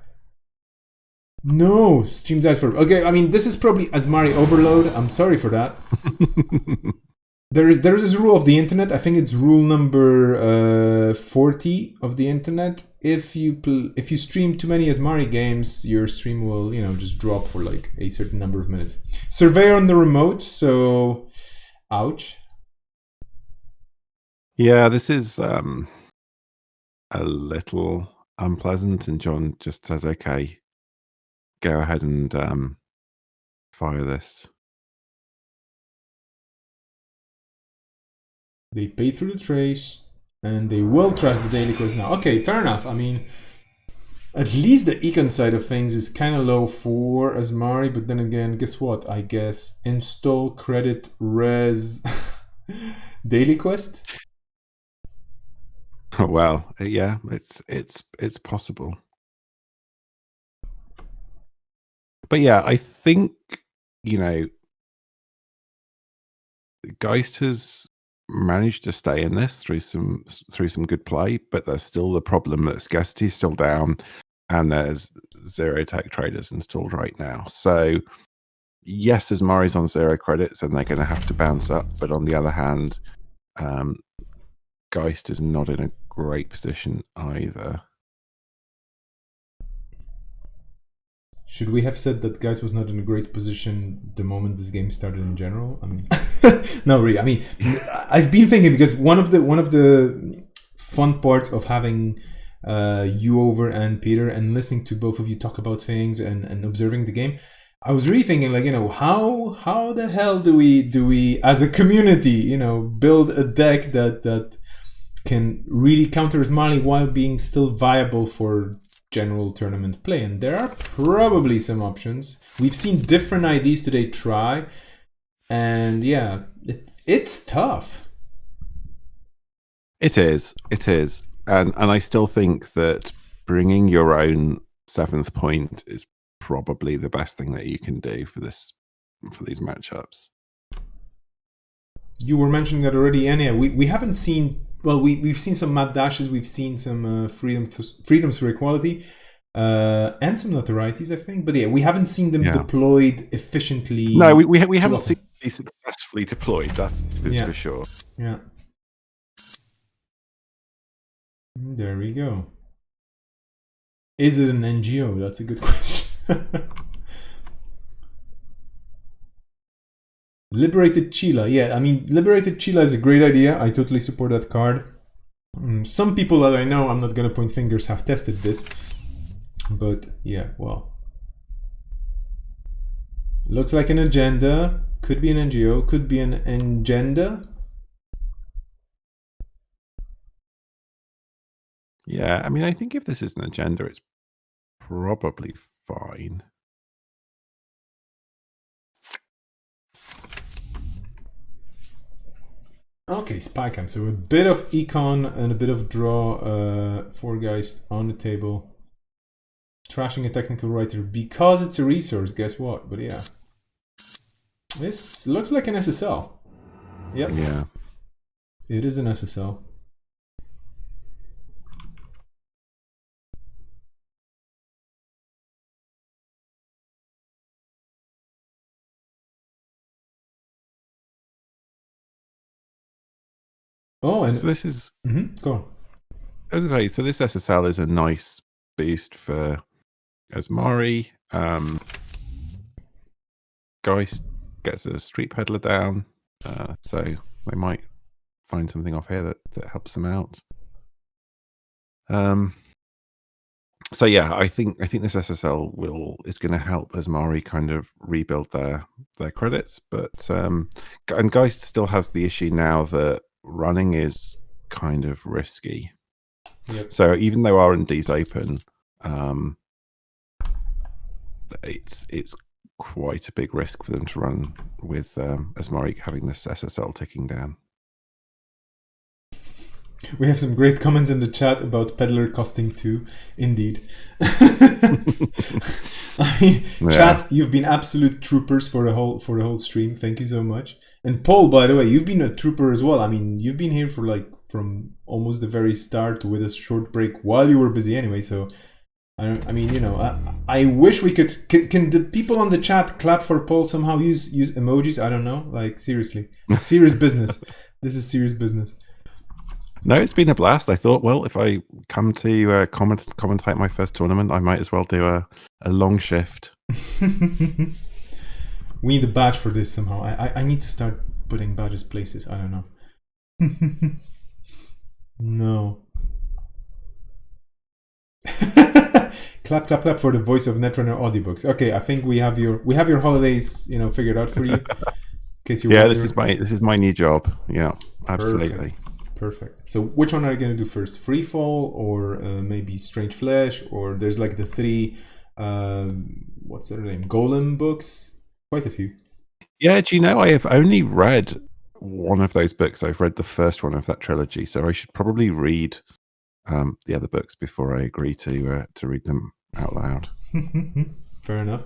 S3: No, stream died for. Okay, I mean, this is probably Asmari overload. I'm sorry for that. There is this rule of the internet. I think it's rule number 40 of the internet. If you stream too many Asmari games, your stream will, you know, just drop for like a certain number of minutes. Surveyor on the remote, so ouch.
S2: Yeah, this is a little unpleasant, and John just says, "Okay, go ahead and fire this."
S3: They pay through the trace, and they will trash the daily quest now. Okay, fair enough. I mean, At least the econ side of things is kind of low for Asmari, but then again, guess what? I guess install credit res daily quest.
S2: Well, yeah, it's possible. But yeah, I think, you know, Geist has managed to stay in this through some good play, but there's still the problem that scarcity is still down, and there's 0 tech traders installed right now. So yes, Asmari's on 0 credits, and they're going to have to bounce up. But on the other hand, Geist is not in a great position either.
S3: Should we have said that Geist was not in a great position the moment this game started in general? I mean, no, really. I mean, I've been thinking, because one of the fun parts of having you over and Peter and listening to both of you talk about things and observing the game, I was really thinking, like, you know, how the hell do we as a community, you know, build a deck that can really counter Asmari while being still viable for general tournament play? And there are probably some options. We've seen different IDs today try, and yeah, it's tough.
S2: It is, and I still think that bringing your own 7th point is probably the best thing that you can do for these matchups.
S3: You were mentioning that already, and yeah, we haven't seen. Well, we've seen some mad dashes, we've seen some freedoms for equality, and some notorieties, I think. But yeah, we haven't seen them deployed efficiently.
S2: No, we haven't seen them successfully deployed. That is for sure.
S3: Yeah. There we go. Is it an NGO? That's a good question. Liberated Chila. Yeah, I mean, Liberated Chila is a great idea. I totally support that card. Some people that I know, I'm not going to point fingers, have tested this. But yeah, well. Looks like an agenda. Could be an NGO. Could be an agenda.
S2: Yeah, I mean, I think if this is an agenda, it's probably fine.
S3: Okay, spy cam. So a bit of econ and a bit of draw for Geist on the table. Trashing a technical writer because it's a resource, guess what? But yeah. This looks like an SSL. Yep.
S2: Yeah.
S3: It is an SSL. Oh, and
S2: so this is
S3: go on.
S2: As I say, so this SSL is a nice boost for Asmari. Geist gets a street peddler down, so they might find something off here that helps them out. So yeah, I think this SSL is going to help Asmari kind of rebuild their credits, but and Geist still has the issue now that running is kind of risky.
S3: Yep.
S2: So even though R&D's open, it's quite a big risk for them to run with Asmari having this SSL ticking down.
S3: We have some great comments in the chat about Peddler costing 2. Indeed. I mean, chat, you've been absolute troopers for the whole stream. Thank you so much. And Paul, by the way, you've been a trooper as well. I mean, you've been here for from almost the very start with a short break while you were busy anyway. So, I mean, you know, I wish we could. Can the people on the chat clap for Paul somehow? Use emojis? I don't know. Like, seriously, serious business. This is serious business.
S2: No, it's been a blast. I thought, well, if I come to commentate my first tournament, I might as well do a long shift.
S3: We need a badge for this somehow. I need to start putting badges places. I don't know. No. Clap, clap, clap for the voice of Netrunner audiobooks. Okay, I think we have your holidays, you know, figured out for you. In case you
S2: this is my new job. Yeah, absolutely.
S3: Perfect. So which one are you going to do first? Free Fall or maybe Strange Flesh? Or there's like the three, what's their name? Golem books? Quite a few.
S2: Yeah, do you know, I have only read one of those books. I've read the first one of that trilogy, so I should probably read the other books before I agree to read them out loud.
S3: Fair enough.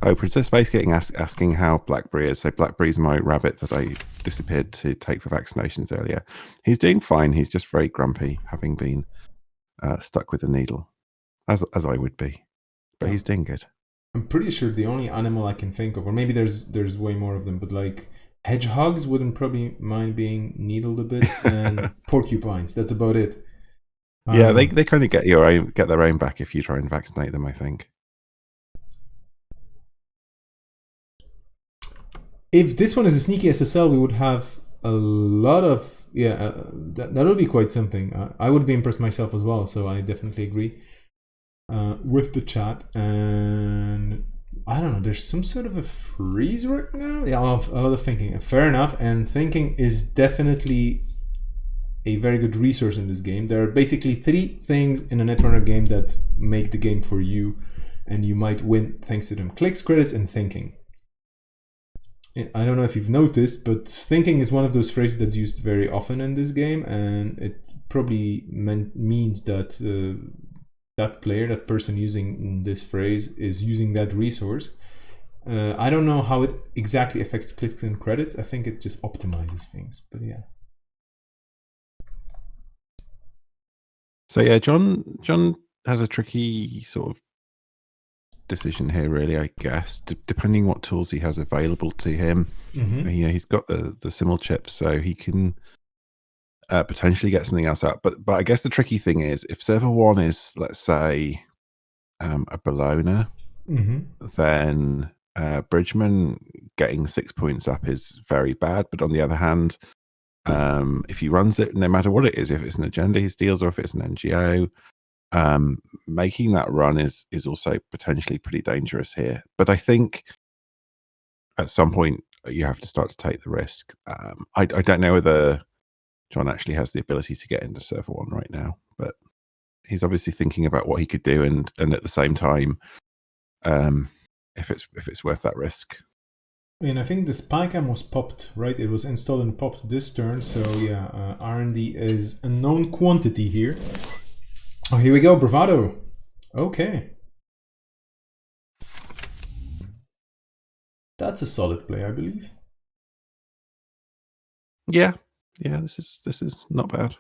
S2: Oh, Princess Space getting asking how Blackberry is. So Blackberry's my rabbit that I disappeared to take for vaccinations earlier. He's doing fine. He's just very grumpy, having been stuck with a needle, as I would be. But he's doing good.
S3: I'm pretty sure the only animal I can think of, or maybe there's way more of them, but like hedgehogs wouldn't probably mind being needled a bit, and porcupines. That's about it.
S2: Yeah, they kind of get their own back if you try and vaccinate them, I think.
S3: If this one is a sneaky SSL, we would have a lot of that would be quite something. I would be impressed myself as well, so I definitely agree with the chat. And I don't know, there's some sort of a freeze right now. Yeah, a lot of thinking. Fair enough, and thinking is definitely a very good resource in this game. There are basically 3 things in a Netrunner game that make the game for you, and you might win thanks to them: clicks, credits, and thinking. I don't know if you've noticed, but thinking is one of those phrases that's used very often in this game, and it probably means that that person using this phrase is using that resource. I don't know how it exactly affects clicks and credits. I think it just optimizes things, but yeah.
S2: So yeah, John has a tricky sort of decision here, really, I guess, depending what tools he has available to him. He's got the simul chip, so he can potentially get something else out. But I guess the tricky thing is, if server 1 is, let's say, a Bologna, then Bridgman getting 6 points up is very bad. But on the other hand, if he runs it, no matter what it is, if it's an agenda he steals or if it's an NGO, making that run is also potentially pretty dangerous here. But I think at some point you have to start to take the risk. I don't know whether John actually has the ability to get into server 1 right now, but he's obviously thinking about what he could do, and at the same time, if it's worth that risk.
S3: And I think the spy cam was popped, right? It was installed and popped this turn, so yeah, R&D is a known quantity here. Oh, here we go, Bravado. Okay. That's a solid play, I believe.
S2: Yeah, this is not bad.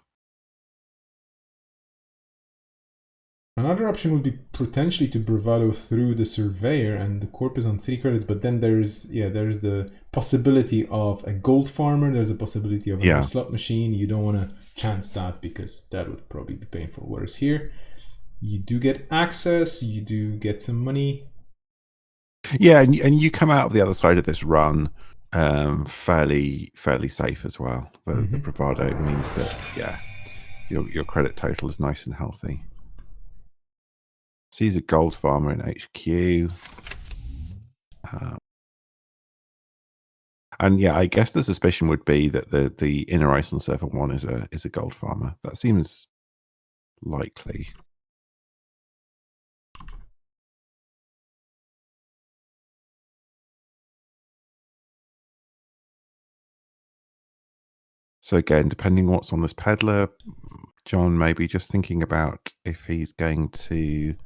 S3: Another option would be potentially to Bravado through the Surveyor, and the Corp is on 3 credits, but then there's the possibility of a gold farmer, there's a possibility of a slot machine. You don't want to chance that because that would probably be painful. Whereas here, you do get access, you do get some money.
S2: Yeah, and you come out of the other side of this run fairly safe as well. The Bravado means that your credit total is nice and healthy. Sees a gold farmer in HQ. And yeah, I guess the suspicion would be that the inner ice on server 1 is a gold farmer. That seems likely. So again, depending what's on this peddler, John may be just thinking about if he's going to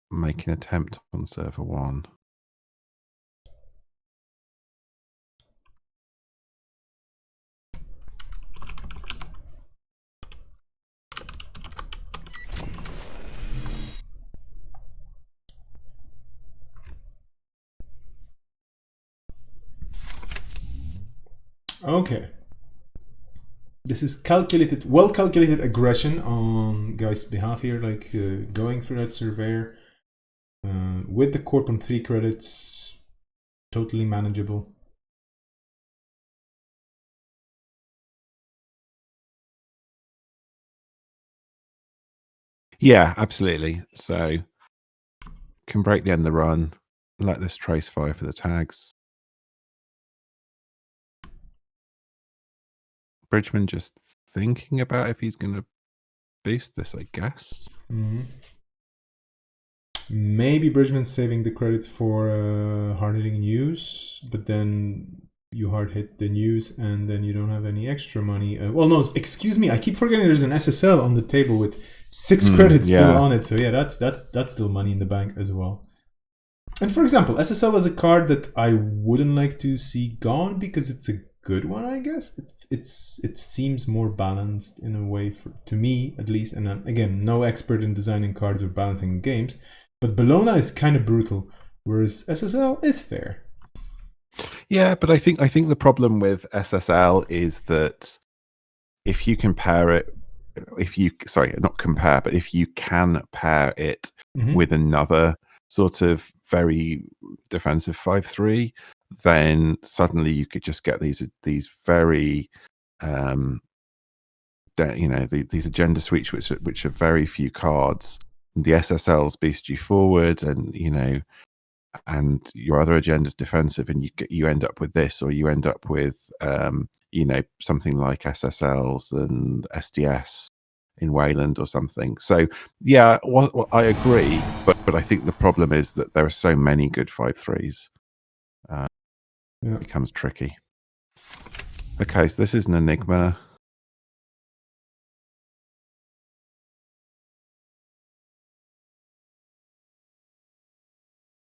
S2: make an attempt on server 1.
S3: Okay. This is well calculated aggression on Guy's behalf here, like going through that Surveyor with the Corp on 3 credits, totally manageable.
S2: Yeah, absolutely. So can break the end of the run, let this trace fire for the tags. Bridgman just thinking about if he's going to boost this, I guess.
S3: Mm-hmm. Maybe Bridgman's saving the credits for hard-hitting news, but then you hard-hit the news and then you don't have any extra money. Well, no, excuse me. I keep forgetting there's an SSL on the table with 6 credits still on it. So yeah, that's still money in the bank as well. And for example, SSL is a card that I wouldn't like to see gone because it's a good one, I guess. It seems more balanced in a way, to me at least. And again, no expert in designing cards or balancing games. But Bologna is kind of brutal, whereas SSL is fair.
S2: Yeah, but I think the problem with SSL is that if you compare it, if you can pair it with another sort of very defensive 5/3, then suddenly you could just get these very these agenda suites which are very few cards. The SSLs boost you forward, and and your other agenda is defensive, and you end up with this, or you end up with something like SSLs and SDS in Wayland or something. So yeah, well, I agree, but I think the problem is that there are so many good 5/3s. It becomes tricky. Okay, so this is an enigma.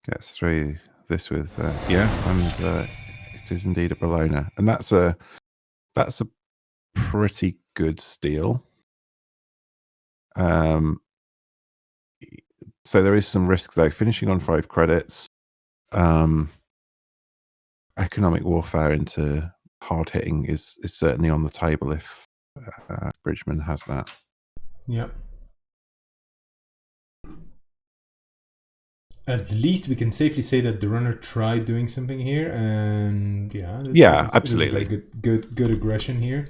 S2: Gets through this with and it is indeed a Bologna, and that's a pretty good steal. So there is some risk though. Finishing on 5 credits, economic warfare into hard hitting is certainly on the table if Bridgman has that.
S3: Yeah. At least we can safely say that the runner tried doing something here, and
S2: absolutely,
S3: good aggression here.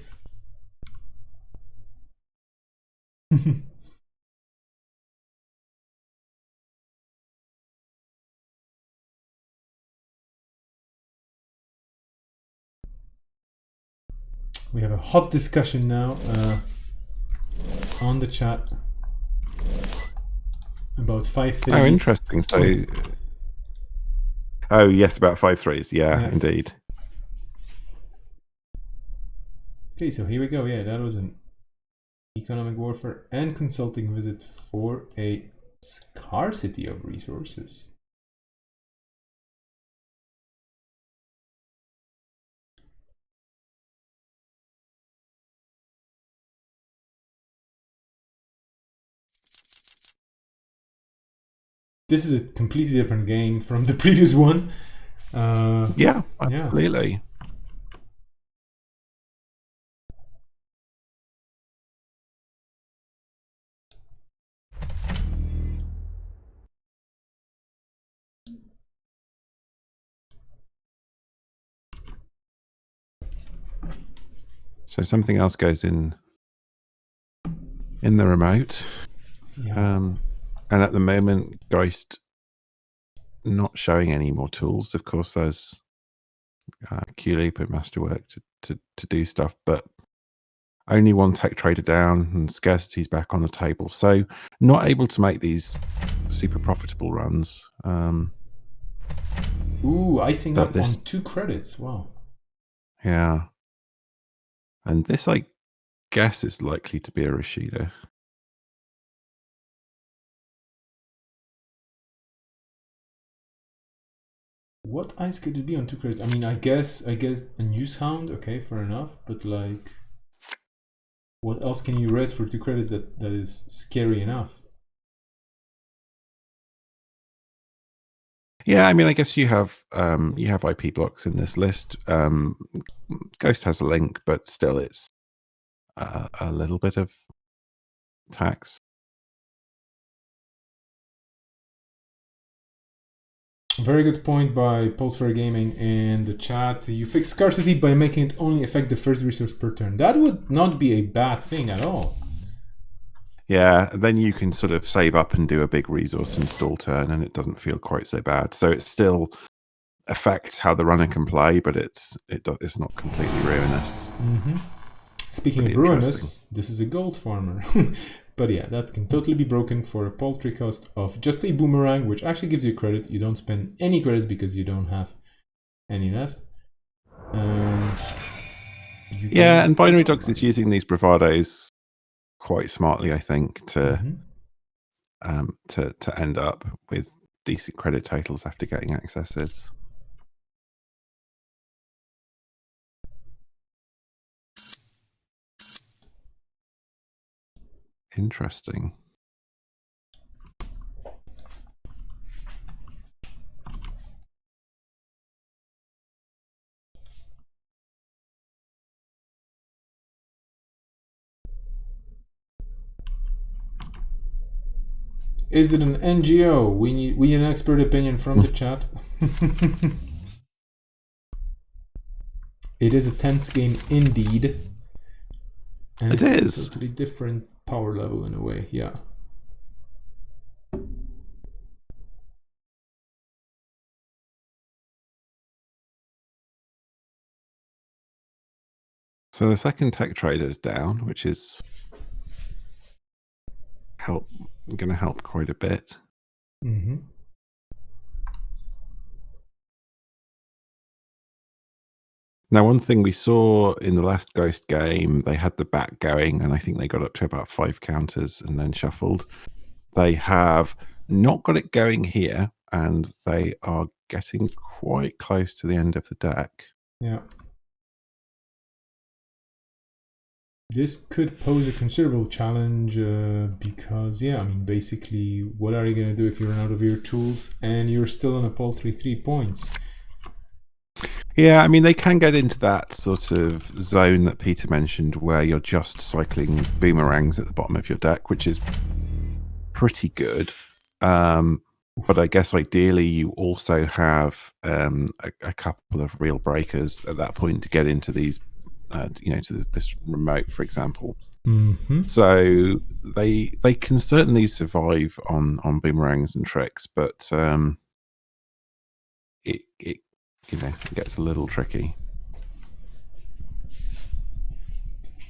S3: We have a hot discussion now on the chat about 5/3s.
S2: Oh, interesting. So, oh yes, about 5/3s. Yeah, indeed.
S3: Okay, so here we go. Yeah, that was an economic warfare and consulting visit for a scarcity of resources. This is a completely different game from the previous one.
S2: Yeah, absolutely. So something else goes in the remote.
S3: Yeah.
S2: And at the moment, Geist not showing any more tools. Of course, there's QLeap and Masterwork to do stuff, but only one tech trader down, and scarcity's back on the table. So not able to make these super profitable runs.
S3: Ooh, icing up on 2 credits. Wow.
S2: Yeah. And this, I guess, is likely to be a Rashida.
S3: What ice could it be on 2 credits? I mean, I guess a News Hound. Okay, fair enough. But like, what else can you res for 2 credits that is scary enough?
S2: Yeah, I mean, I guess you have IP blocks in this list. Ghost has a link, but still, it's a little bit of tax.
S3: Very good point by Pulsefair Gaming in the chat. You fix scarcity by making it only affect the first resource per turn. That would not be a bad thing at all.
S2: Yeah, then you can sort of save up and do a big resource install turn, and it doesn't feel quite so bad. So it still affects how the runner can play, but it's not completely ruinous.
S3: Mm-hmm. Speaking
S2: Pretty
S3: of ruinous, this is a gold farmer. But yeah, that can totally be broken for a paltry cost of just a boomerang, which actually gives you credit. You don't spend any credits because you don't have any left.
S2: Yeah, and Binary Dogs is using these bravados quite smartly, I think, to end up with decent credit totals after getting accesses. Interesting.
S3: Is it an NGO? We need an expert opinion from the chat. It is a tense game indeed. And
S2: It is.
S3: a totally different power level in a way, yeah.
S2: So the second tech trader is down, which is going to help quite a bit.
S3: Mm-hmm.
S2: Now, one thing we saw in the last Ghost game, they had the back going, and I think they got up to about 5 counters and then shuffled. They have not got it going here, and they are getting quite close to the end of the deck.
S3: Yeah. This could pose a considerable challenge because, yeah, I mean, basically, what are you going to do if you run out of your tools and you're still on a paltry 3 points?
S2: Yeah, I mean, they can get into that sort of zone that Peter mentioned where you're just cycling boomerangs at the bottom of your deck, which is pretty good. But I guess ideally you also have a couple of real breakers at that point to get into these, to this remote, for example.
S3: Mm-hmm.
S2: So they can certainly survive on boomerangs and tricks, but it gets a little tricky.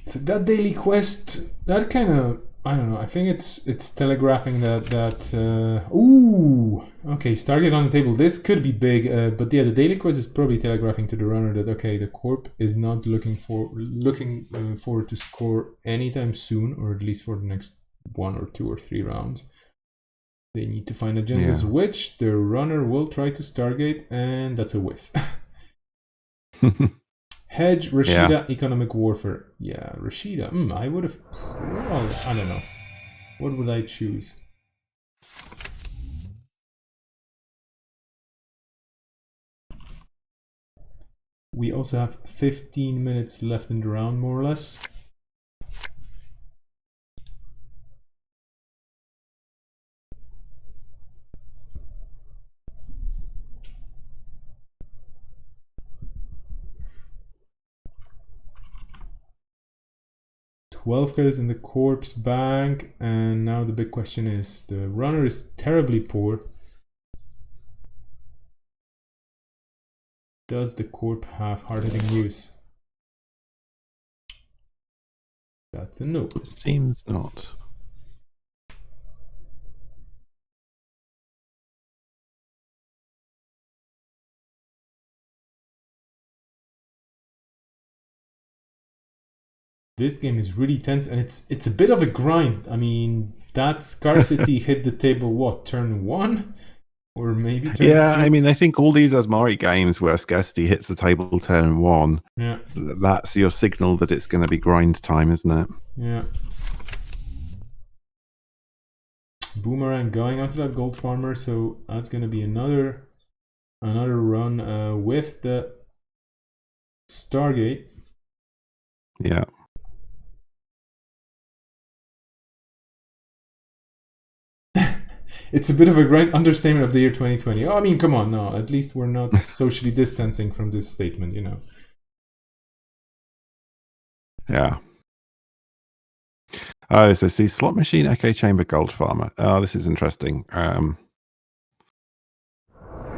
S3: So that daily quest, that kind of, I don't know, I think it's telegraphing that ooh, okay, Stargate on the table. This could be big, but yeah, the daily quest is probably telegraphing to the runner that, okay, the corp is not looking forward to score anytime soon, or at least for the next 1 or 2 or 3 rounds. They need to find agendas, which the runner will try to Stargate, and that's a whiff. Hedge, Rashida, Economic Warfare. Yeah, Rashida. I would have... Well, I don't know. What would I choose? We also have 15 minutes left in the round, more or less. $12 credits in the corpse bank, and now the big question is, the runner is terribly poor. Does the corp have hard-hitting news? That's a no.
S2: It seems not.
S3: This game is really tense, and it's a bit of a grind. I mean, that scarcity hit the table, what, turn 1? Or maybe turn 2?
S2: I mean, I think all these Asmari games where scarcity hits the table turn 1, that's your signal that it's going to be grind time, isn't it?
S3: Yeah. Boomerang going onto that gold farmer, so that's going to be another run with the Stargate.
S2: Yeah.
S3: It's a bit of a great understatement of the year 2020. Oh, I mean, come on, no. At least we're not socially distancing from this statement, you know.
S2: Yeah. Oh, so see, slot machine, echo chamber, gold farmer. Oh, this is interesting.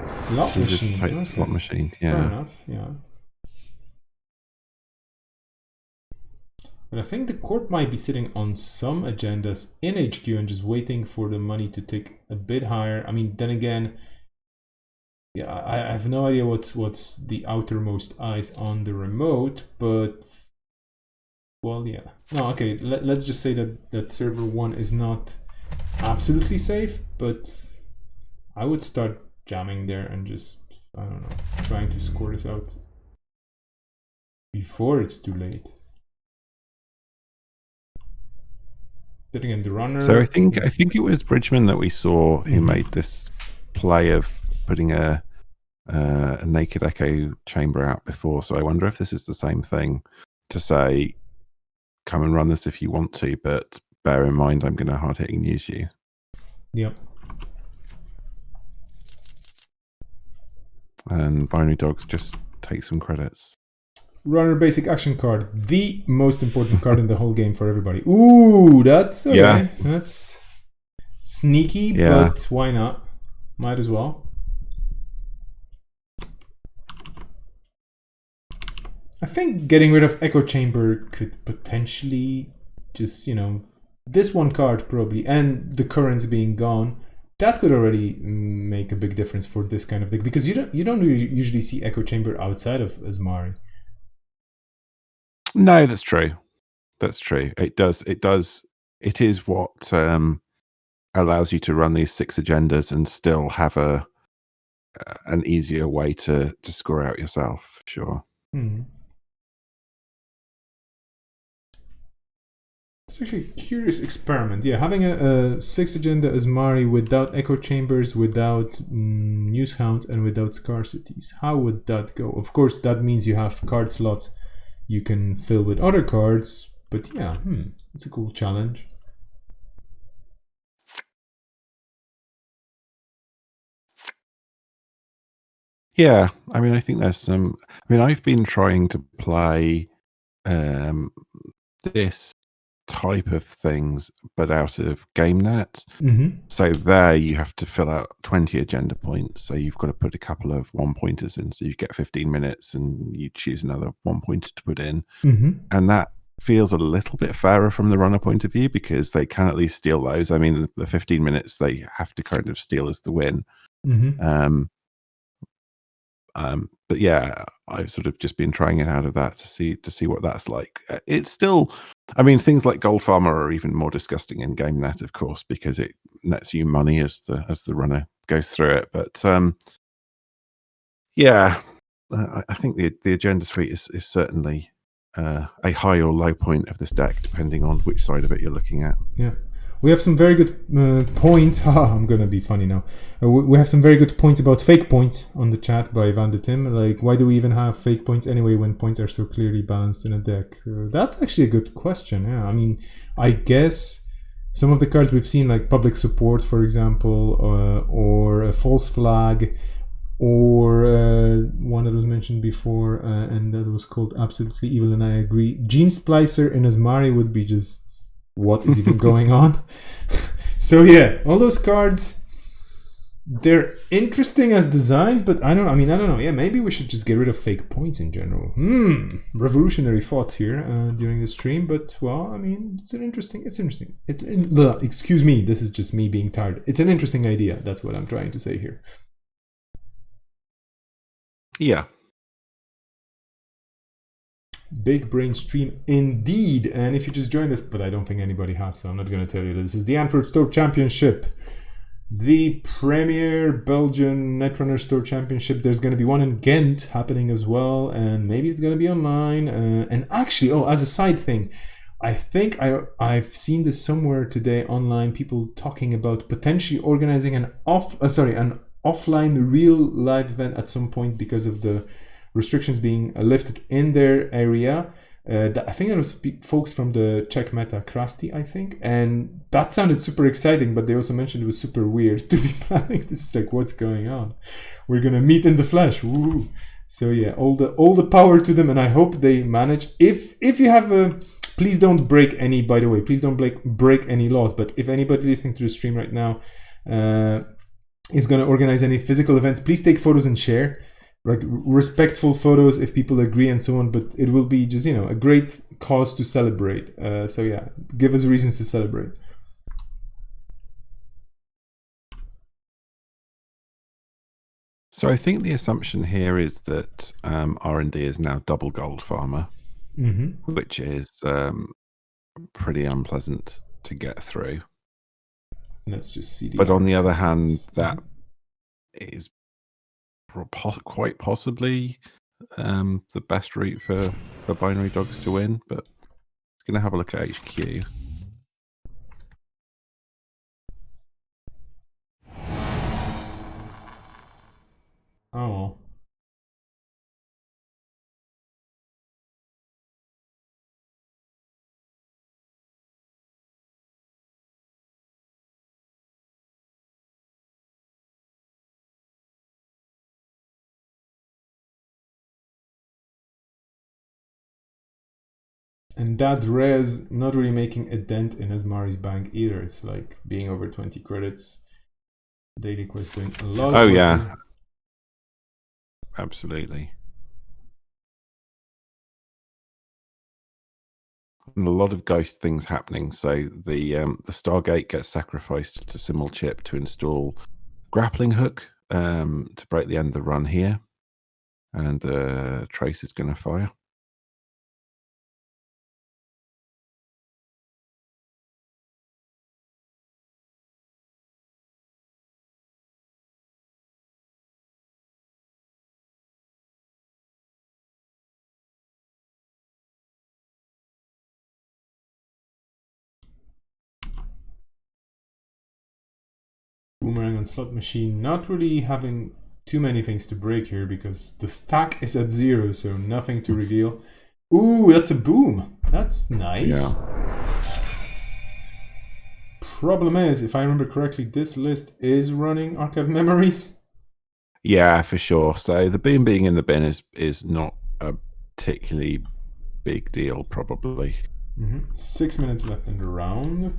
S3: Slot machine.
S2: Okay. Slot machine. Yeah.
S3: Fair enough. Yeah. But I think the Corp might be sitting on some agendas in HQ and just waiting for the money to tick a bit higher. I mean, then again, yeah, I have no idea what's the outermost eyes on the remote, but well, yeah. No, okay, let's just say that server 1 is not absolutely safe, but I would start jamming there and just, I don't know, trying to score this out before it's too late. Sitting in the runner.
S2: So I think it was Bridgman that we saw who made this play of putting a naked echo chamber out before. So I wonder if this is the same thing to say, come and run this if you want to, but bear in mind I'm going to hard hitting use you.
S3: Yep.
S2: And Binary Dogs just take some credits.
S3: Runner basic action card, the most important card in the whole game for everybody. Ooh, that's okay.
S2: Yeah.
S3: That's sneaky,
S2: Yeah.
S3: but why not? Might as well. I think getting rid of Echo Chamber could potentially just, this one card probably, and the currents being gone, that could already make a big difference for this kind of deck, because you don't usually see Echo Chamber outside of Asmari.
S2: No, that's true. That's true. It does. It is what allows you to run these 6 agendas and still have an easier way to score out yourself. Sure.
S3: It's actually a curious experiment. Yeah, having a 6 agenda Asmari without Echo Chambers, without News Hounds, and without Scarcities. How would that go? Of course, that means you have card slots you can fill with other cards, but yeah, it's a cool challenge.
S2: Yeah, I mean, I think there's some. I mean, I've been trying to play this type of things, but out of GameNet. So there you have to fill out 20 agenda points. So you've got to put a couple of 1-pointers in. So you get 15 minutes and you choose another 1-pointer to put in. And that feels a little bit fairer from the runner point of view, because they can at least steal those. I mean, the 15 minutes they have to kind of steal as the win. But yeah, I've sort of just been trying it out of that to see what that's like. It's still, I mean, things like Gold Farmer are even more disgusting in GameNet, of course, because it nets you money as the runner goes through it. But yeah, I think the agenda suite is certainly a high or low point of this deck, depending on which side of it you're looking at.
S3: Yeah. We have some very good points. I'm gonna be funny now. We have some very good points about fake points on the chat by Van de Tim. Like, why do we even have fake points anyway when points are so clearly balanced in a deck? That's actually a good question. Yeah, I mean, I guess some of the cards we've seen, like Public Support, for example, or a False Flag, or one that was mentioned before, and that was called Absolutely Evil, and I agree. Gene Splicer in Asmari would be just, what is even going on? So yeah, all those cards, they're interesting as designs, but I don't know. Yeah, maybe we should just get rid of fake points in general. Revolutionary thoughts here during the stream, but well, I mean, it's interesting. Excuse me, this is just me being tired. It's an interesting idea. That's what I'm trying to say here.
S2: Yeah.
S3: Big brain stream indeed. And if you just joined us, but I don't think anybody has, so I'm not going to tell you. This is the Antwerp Store Championship, the premier Belgian Netrunner Store Championship. There's going to be one in Ghent happening as well, and maybe it's going to be online. And actually, as a side thing, I think I've seen this somewhere today online, people talking about potentially organizing an offline real live event at some point because of the restrictions being lifted in their area. I think there was folks from the Czech Meta, Krusty, I think, and that sounded super exciting, but they also mentioned it was super weird to be planning. This is like, what's going on? We're gonna meet in the flesh. Woo! So yeah, all the power to them, and I hope they manage. If you have please don't break any. By the way, please don't break any laws. But if anybody listening to the stream right now is gonna organize any physical events, please take photos and share. like respectful photos if people agree and so on, but it will be just, a great cause to celebrate. So yeah, give us reasons to celebrate.
S2: So I think the assumption here is that R&D is now double gold farmer, which is pretty unpleasant to get through.
S3: Let's just see.
S2: But on the other hand, that is quite possibly the best route for binary dogs to win. But it's going to have a look at HQ.
S3: Oh. And that res not really making a dent in Asmari's bank either. It's like being over 20 credits. Daily quest doing a lot of work.
S2: Yeah. Absolutely. And a lot of ghost things happening. So the Stargate gets sacrificed to Simulchip to install grappling hook to break the end of the run here. And the Trace is going to fire.
S3: Boomerang on slot machine, not really having too many things to break here because the stack is at 0, so nothing to reveal. Ooh, that's a boom. That's nice. Yeah. Problem is, if I remember correctly, this list is running Archive Memories.
S2: Yeah, for sure. So the boom being in the bin is not a particularly big deal, probably.
S3: 6 minutes left in the round.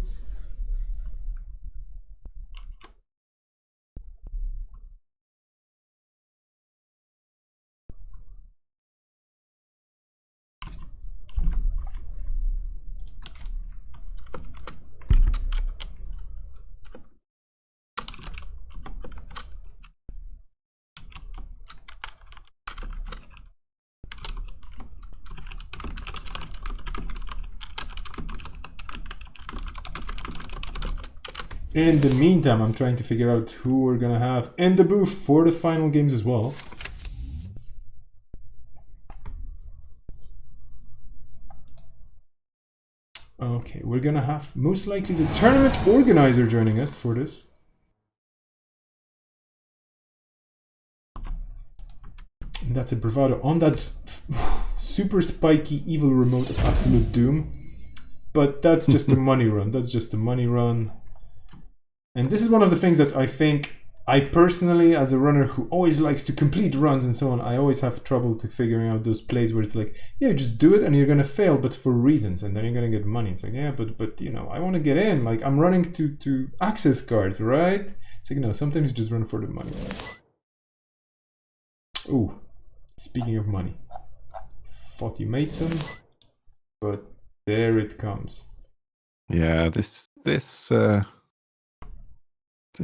S3: In the meantime, I'm trying to figure out who we're gonna have in the booth for the final games as well. Okay, we're gonna have most likely the tournament organizer joining us for this. And that's a bravado on that super spiky evil remote of Absolute Doom. But that's just a money run. That's just a money run. And this is one of the things that I think I personally, as a runner who always likes to complete runs and so on, I always have trouble to figuring out those plays where it's like, yeah, just do it and you're going to fail, but for reasons, and then you're going to get money. It's like, yeah, but I want to get in. Like, I'm running to access cards, right? It's like, no, sometimes you just run for the money. Ooh, speaking of money. Thought you made some, but there it comes.
S2: Yeah, this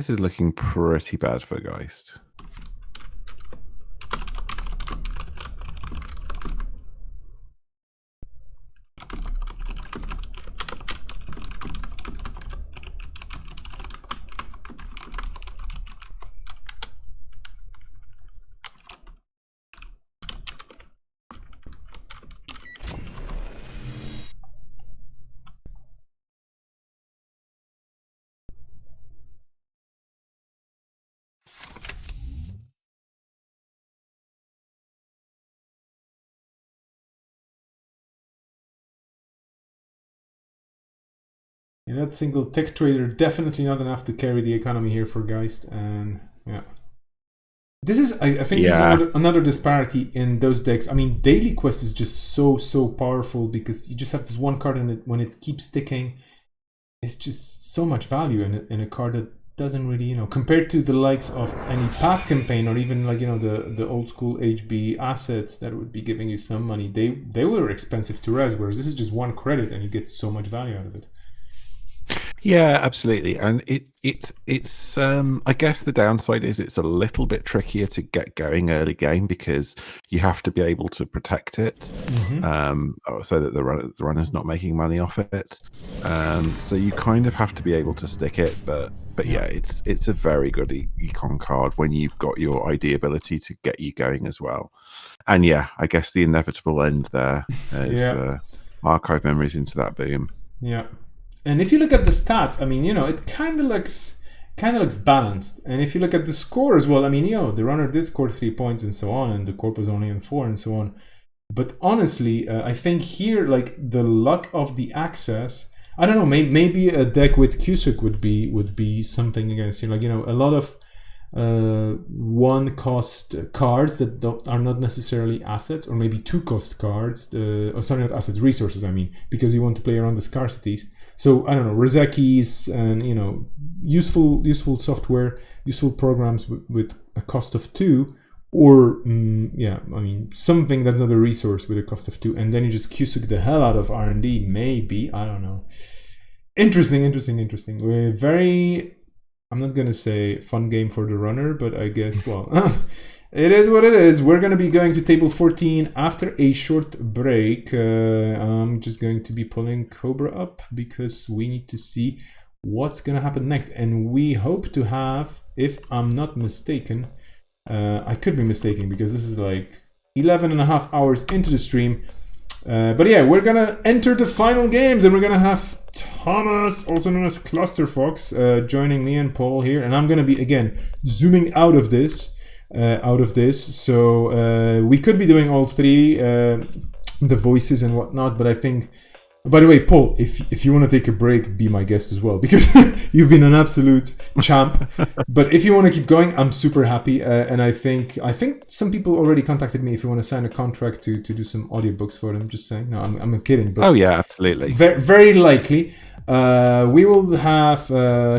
S2: is looking pretty bad for Geist.
S3: Yeah, that single tech trader definitely not enough to carry the economy here for Geist, and yeah. This is, I think, this is another disparity in those decks. I mean, Daily Quest is just so powerful because you just have this one card in it. When it keeps sticking, it's just so much value in a card that doesn't really, compared to the likes of any path campaign or even like, the old school HB assets that would be giving you some money, they were expensive to res, whereas this is just 1 credit and you get so much value out of it.
S2: Yeah, absolutely. And it's I guess the downside is it's a little bit trickier to get going early game because you have to be able to protect it, so that the runner's not making money off it. So you kind of have to be able to stick it, but yeah, it's a very good econ card when you've got your ID ability to get you going as well. And yeah, I guess the inevitable end there is archive memories into that boom.
S3: Yeah. And if you look at the stats, I mean, it kind of looks balanced. And if you look at the score as well, I mean, the runner did score 3 points and so on, and the corp was only on 4 and so on. But honestly, I think here, like the luck of the access, I don't know, maybe a deck with Cusack would be something against, like, a lot of 1 cost cards that are not necessarily assets, or maybe 2 cost cards, not assets, resources, I mean, because you want to play around the scarcities. So I don't know, Rezekis and useful software, useful programs with a cost of 2, or something that's not a resource with a cost of 2, and then you just Cusack the hell out of R&D. Maybe, I don't know. Interesting. Very, I'm not gonna say fun game for the runner, but I guess it is what it is. We're going to be going to table 14 after a short break. I'm just going to be pulling Cobra up because we need to see what's going to happen next. And we hope to have, if I'm not mistaken, I could be mistaken because this is like 11 and a half hours into the stream. But yeah, we're going to enter the final games and we're going to have Thomas, also known as Cluster Fox, joining me and Paul here. And I'm going to be, again, zooming out of this. So we could be doing all 3, the voices and whatnot, but I think, by the way, Paul, if you want to take a break, be my guest as well, because you've been an absolute champ. But if you want to keep going, I'm super happy, and I think some people already contacted me if you want to sign a contract to do some audiobooks for them. Just saying, no, I'm kidding. But
S2: oh yeah, absolutely.
S3: Very, very likely. We will have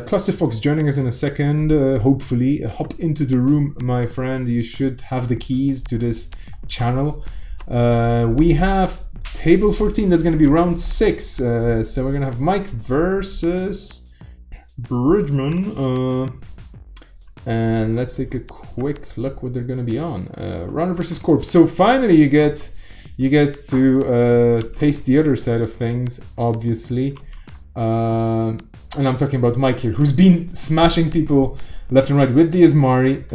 S3: Cluster Fox joining us in a second. Hopefully, hop into the room, my friend. You should have the keys to this channel. We have table 14. That's going to be round 6. So we're going to have Mike versus Bridgman. And let's take a quick look what they're going to be on. Runner versus Corp. So finally, you get to taste the other side of things, obviously. And I'm talking about Mike here, who's been smashing people left and right with the Asmari,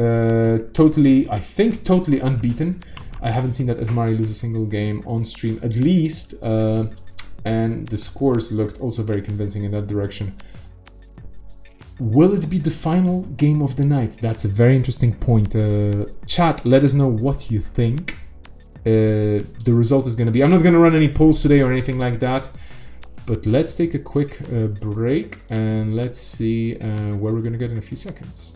S3: totally unbeaten. I haven't seen that Asmari lose a single game on stream, at least, and the scores looked also very convincing in that direction. Will it be the final game of the night? That's a very interesting point. Chat, let us know what you think the result is going to be. I'm not going to run any polls today or anything like that. But let's take a quick break and let's see where we're going to get in a few seconds.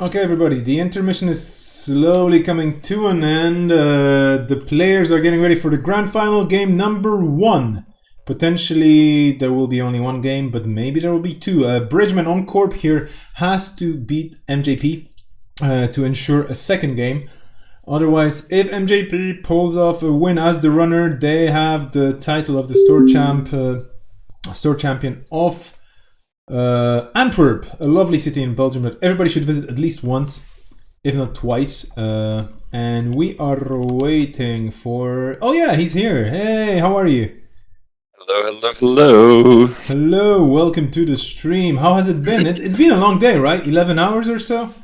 S3: Okay, everybody, the intermission is slowly coming to an end. The players are getting ready for the grand final game number 1. Potentially, there will be only one game, but maybe there will be 2. Bridgman on Corp here has to beat MJP to ensure a second game. Otherwise, if MJP pulls off a win as the runner, they have the title of the store champion of Antwerp, a lovely city in Belgium that everybody should visit at least once, if not twice. And we are waiting for... Oh yeah, he's here. Hey, how are you?
S6: Hello.
S3: Hello, welcome to the stream. How has it been? It's been a long day, right? 11 hours or so?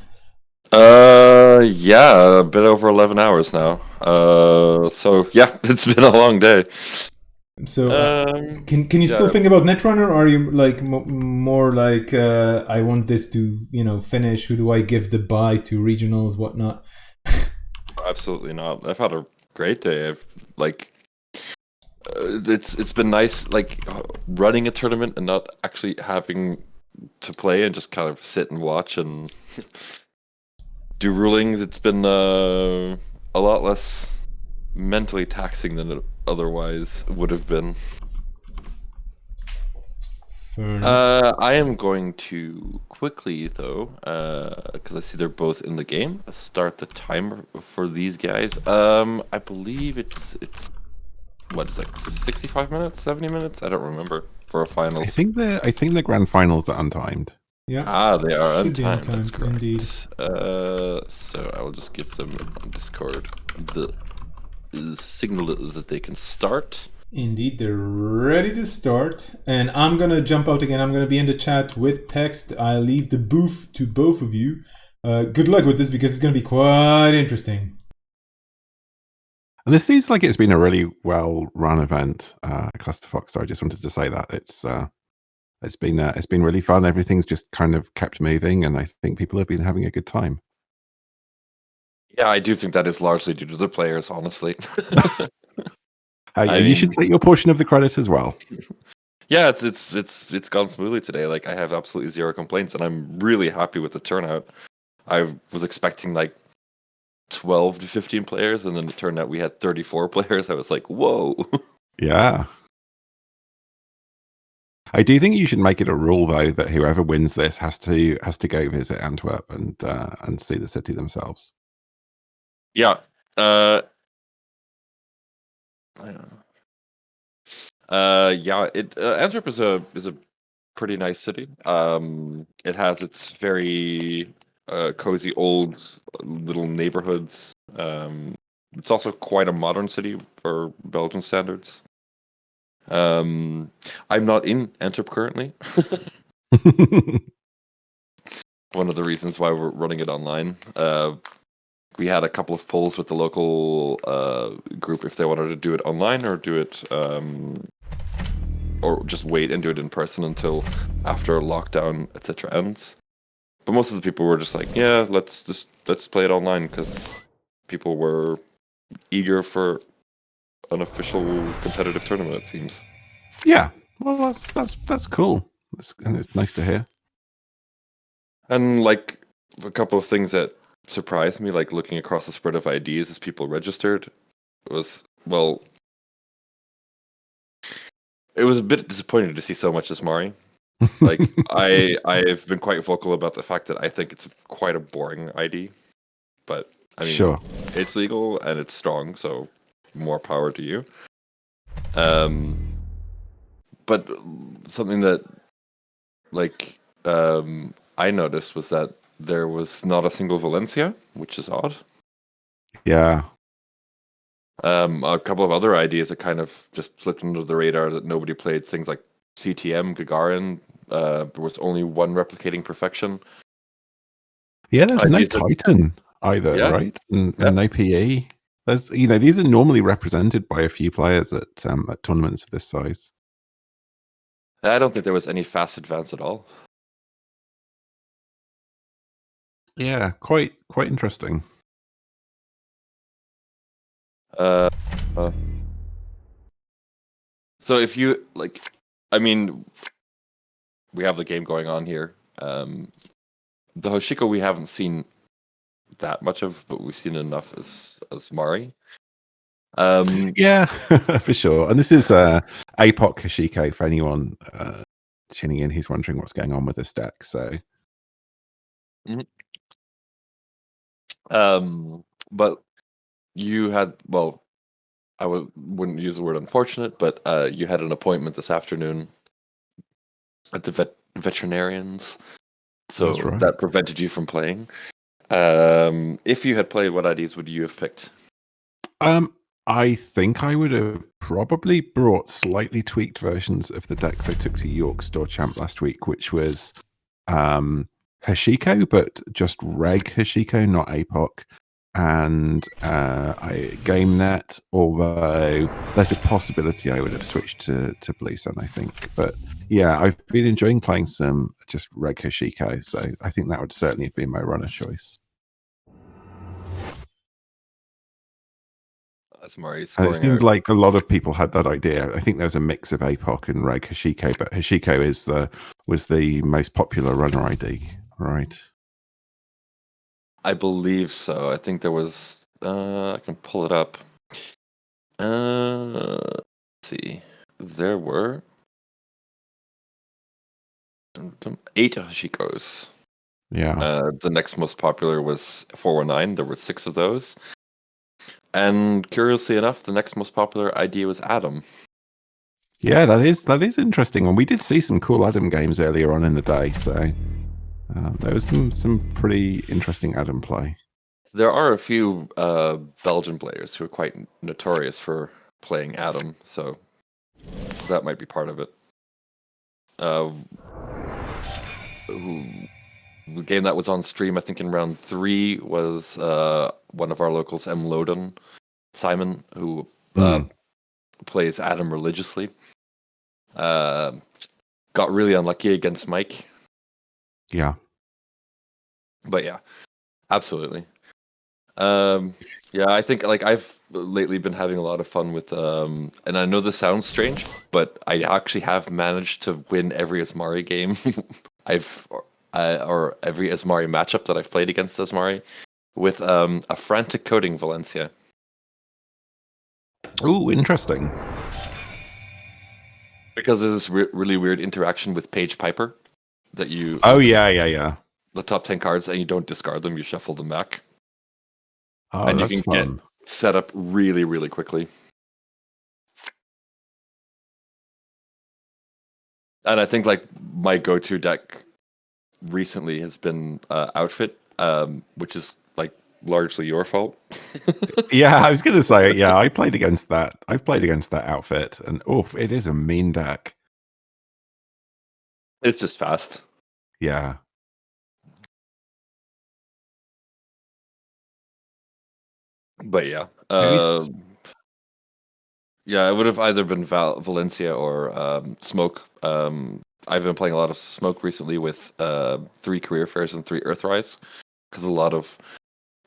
S6: Yeah, a bit over 11 hours now. So yeah, it's been a long day.
S3: So, can you still think about Netrunner, or are you like more like I want this to finish? Who do I give the bye to? Regionals, whatnot?
S6: Absolutely not. I've had a great day. It's been nice, running a tournament and not actually having to play and just kind of sit and watch and do rulings. It's been a lot less mentally taxing than it otherwise would have been. I am going to quickly, though, because I see they're both in the game, start the timer for these guys. I believe it's what is it, 65 minutes, 70 minutes? I don't remember for a finals.
S2: I think the grand finals are untimed.
S3: Yeah.
S6: They are
S3: Should be
S6: untimed. That's
S3: untimed,
S6: correct.
S3: indeed.
S6: So I will just give them on Discord the signal that they can start.
S3: Indeed, they're ready to start. And I'm going to jump out again. I'm going to be in the chat with text. I'll leave the booth to both of you. Good luck with this because it's going to be quite interesting.
S2: And this seems like it's been a really well-run event, Clusterfox. So I just wanted to say that it's been really fun. Everything's just kind of kept moving, and I think people have been having a good time.
S6: Yeah, I do think that is largely due to the players, honestly.
S2: You should take your portion of the credit as well.
S6: Yeah, it's gone smoothly today. Like, I have absolutely zero complaints, and I'm really happy with the turnout. I was expecting like 12 to 15 players, and then it turned out we had 34 players. I was like, whoa.
S2: Yeah. I do think you should make it a rule, though, that whoever wins this has to go visit Antwerp and see the city themselves.
S6: Yeah. Antwerp is a pretty nice city. It has its very cozy old little neighborhoods. It's also quite a modern city for Belgian standards. I'm not in Antwerp currently. One of the reasons why we're running it online. We had a couple of polls with the local group if they wanted to do it online or do it or just wait and do it in person until after lockdown, etc. ends. But most of the people were just like, yeah, let's play it online because people were eager for an official competitive tournament, it seems.
S2: Yeah, well, that's cool. And it's nice to hear.
S6: And like a couple of things that surprised me, like looking across the spread of IDs as people registered, was it was a bit disappointing to see so much Asmari. Like I've been quite vocal about the fact that I think it's quite a boring ID, but I mean,
S2: sure,
S6: it's legal and it's strong, so more power to you. But something that I noticed was that there was not a single Valencia, which is odd.
S2: Yeah.
S6: A couple of other ideas that kind of just slipped under the radar that nobody played, things like CTM, Gagarin. There was only one replicating perfection.
S2: Yeah, there's no Titan either, right? And no PE. There's these are normally represented by a few players at tournaments of this size.
S6: I don't think there was any fast advance at all.
S2: Yeah, quite interesting.
S6: So if you I mean, we have the game going on here. the Hoshiko we haven't seen that much of, but we've seen enough as Mari.
S2: Yeah, for sure. And this is APOC Hoshiko for anyone tuning in who's wondering what's going on with this deck. So,
S6: but you had, well, I wouldn't use the word unfortunate, but you had an appointment this afternoon at the veterinarians, so
S2: that's right.
S6: that prevented you from playing. If you had played, what IDs would you have picked?
S2: I think I would have probably brought slightly tweaked versions of the decks I took to York Store Champ last week, which was Hoshiko, but just reg Hoshiko, not APOC, and GameNet, although there's a possibility I would have switched to Blue Sun, I think. But yeah, I've been enjoying playing some just reg Hoshiko, so I think that would certainly have been my runner choice.
S6: As Mari's
S2: And it
S6: scoring
S2: seemed
S6: out.
S2: like a lot of people had that idea. I think there's a mix of APOC and reg Hoshiko, but Hoshiko was the most popular runner ID, right?
S6: I believe so. I think there was. I can pull it up. Let's see. There were 8 Hoshikos.
S2: Yeah.
S6: The next most popular was 419. There were 6 of those. And curiously enough, the next most popular ID was Adam.
S2: Yeah, that is interesting. And we did see some cool Adam games earlier on in the day, so there was some pretty interesting Adam play.
S6: There are a few Belgian players who are quite notorious for playing Adam, so that might be part of it. The game that was on stream, I think in round 3, was one of our locals, M. Loden, Simon, who plays Adam religiously. Got really unlucky against Mike.
S2: Yeah.
S6: But yeah, absolutely. Yeah, I think like I've lately been having a lot of fun with and I know this sounds strange, but I actually have managed to win every Asmari game or every Asmari matchup that I've played against Asmari with a frantic coding Valencia.
S2: Ooh, interesting.
S6: Because there's this really weird interaction with Page Piper that you.
S2: Oh yeah.
S6: The top 10 cards, and you don't discard them; you shuffle them back.
S2: Oh,
S6: and you
S2: that's
S6: can
S2: fun.
S6: get set up really, really quickly. And I think like my go-to deck recently has been Outfit, which is like largely your fault.
S2: Yeah, I was gonna say, yeah, I played against that. I've played against that Outfit, and it is a mean deck.
S6: It's just fast.
S2: Yeah.
S6: But yeah. Yeah, I would have either been Valencia or Smoke. I've been playing a lot of Smoke recently with 3 Career Fairs and 3 Earthrise, because a lot of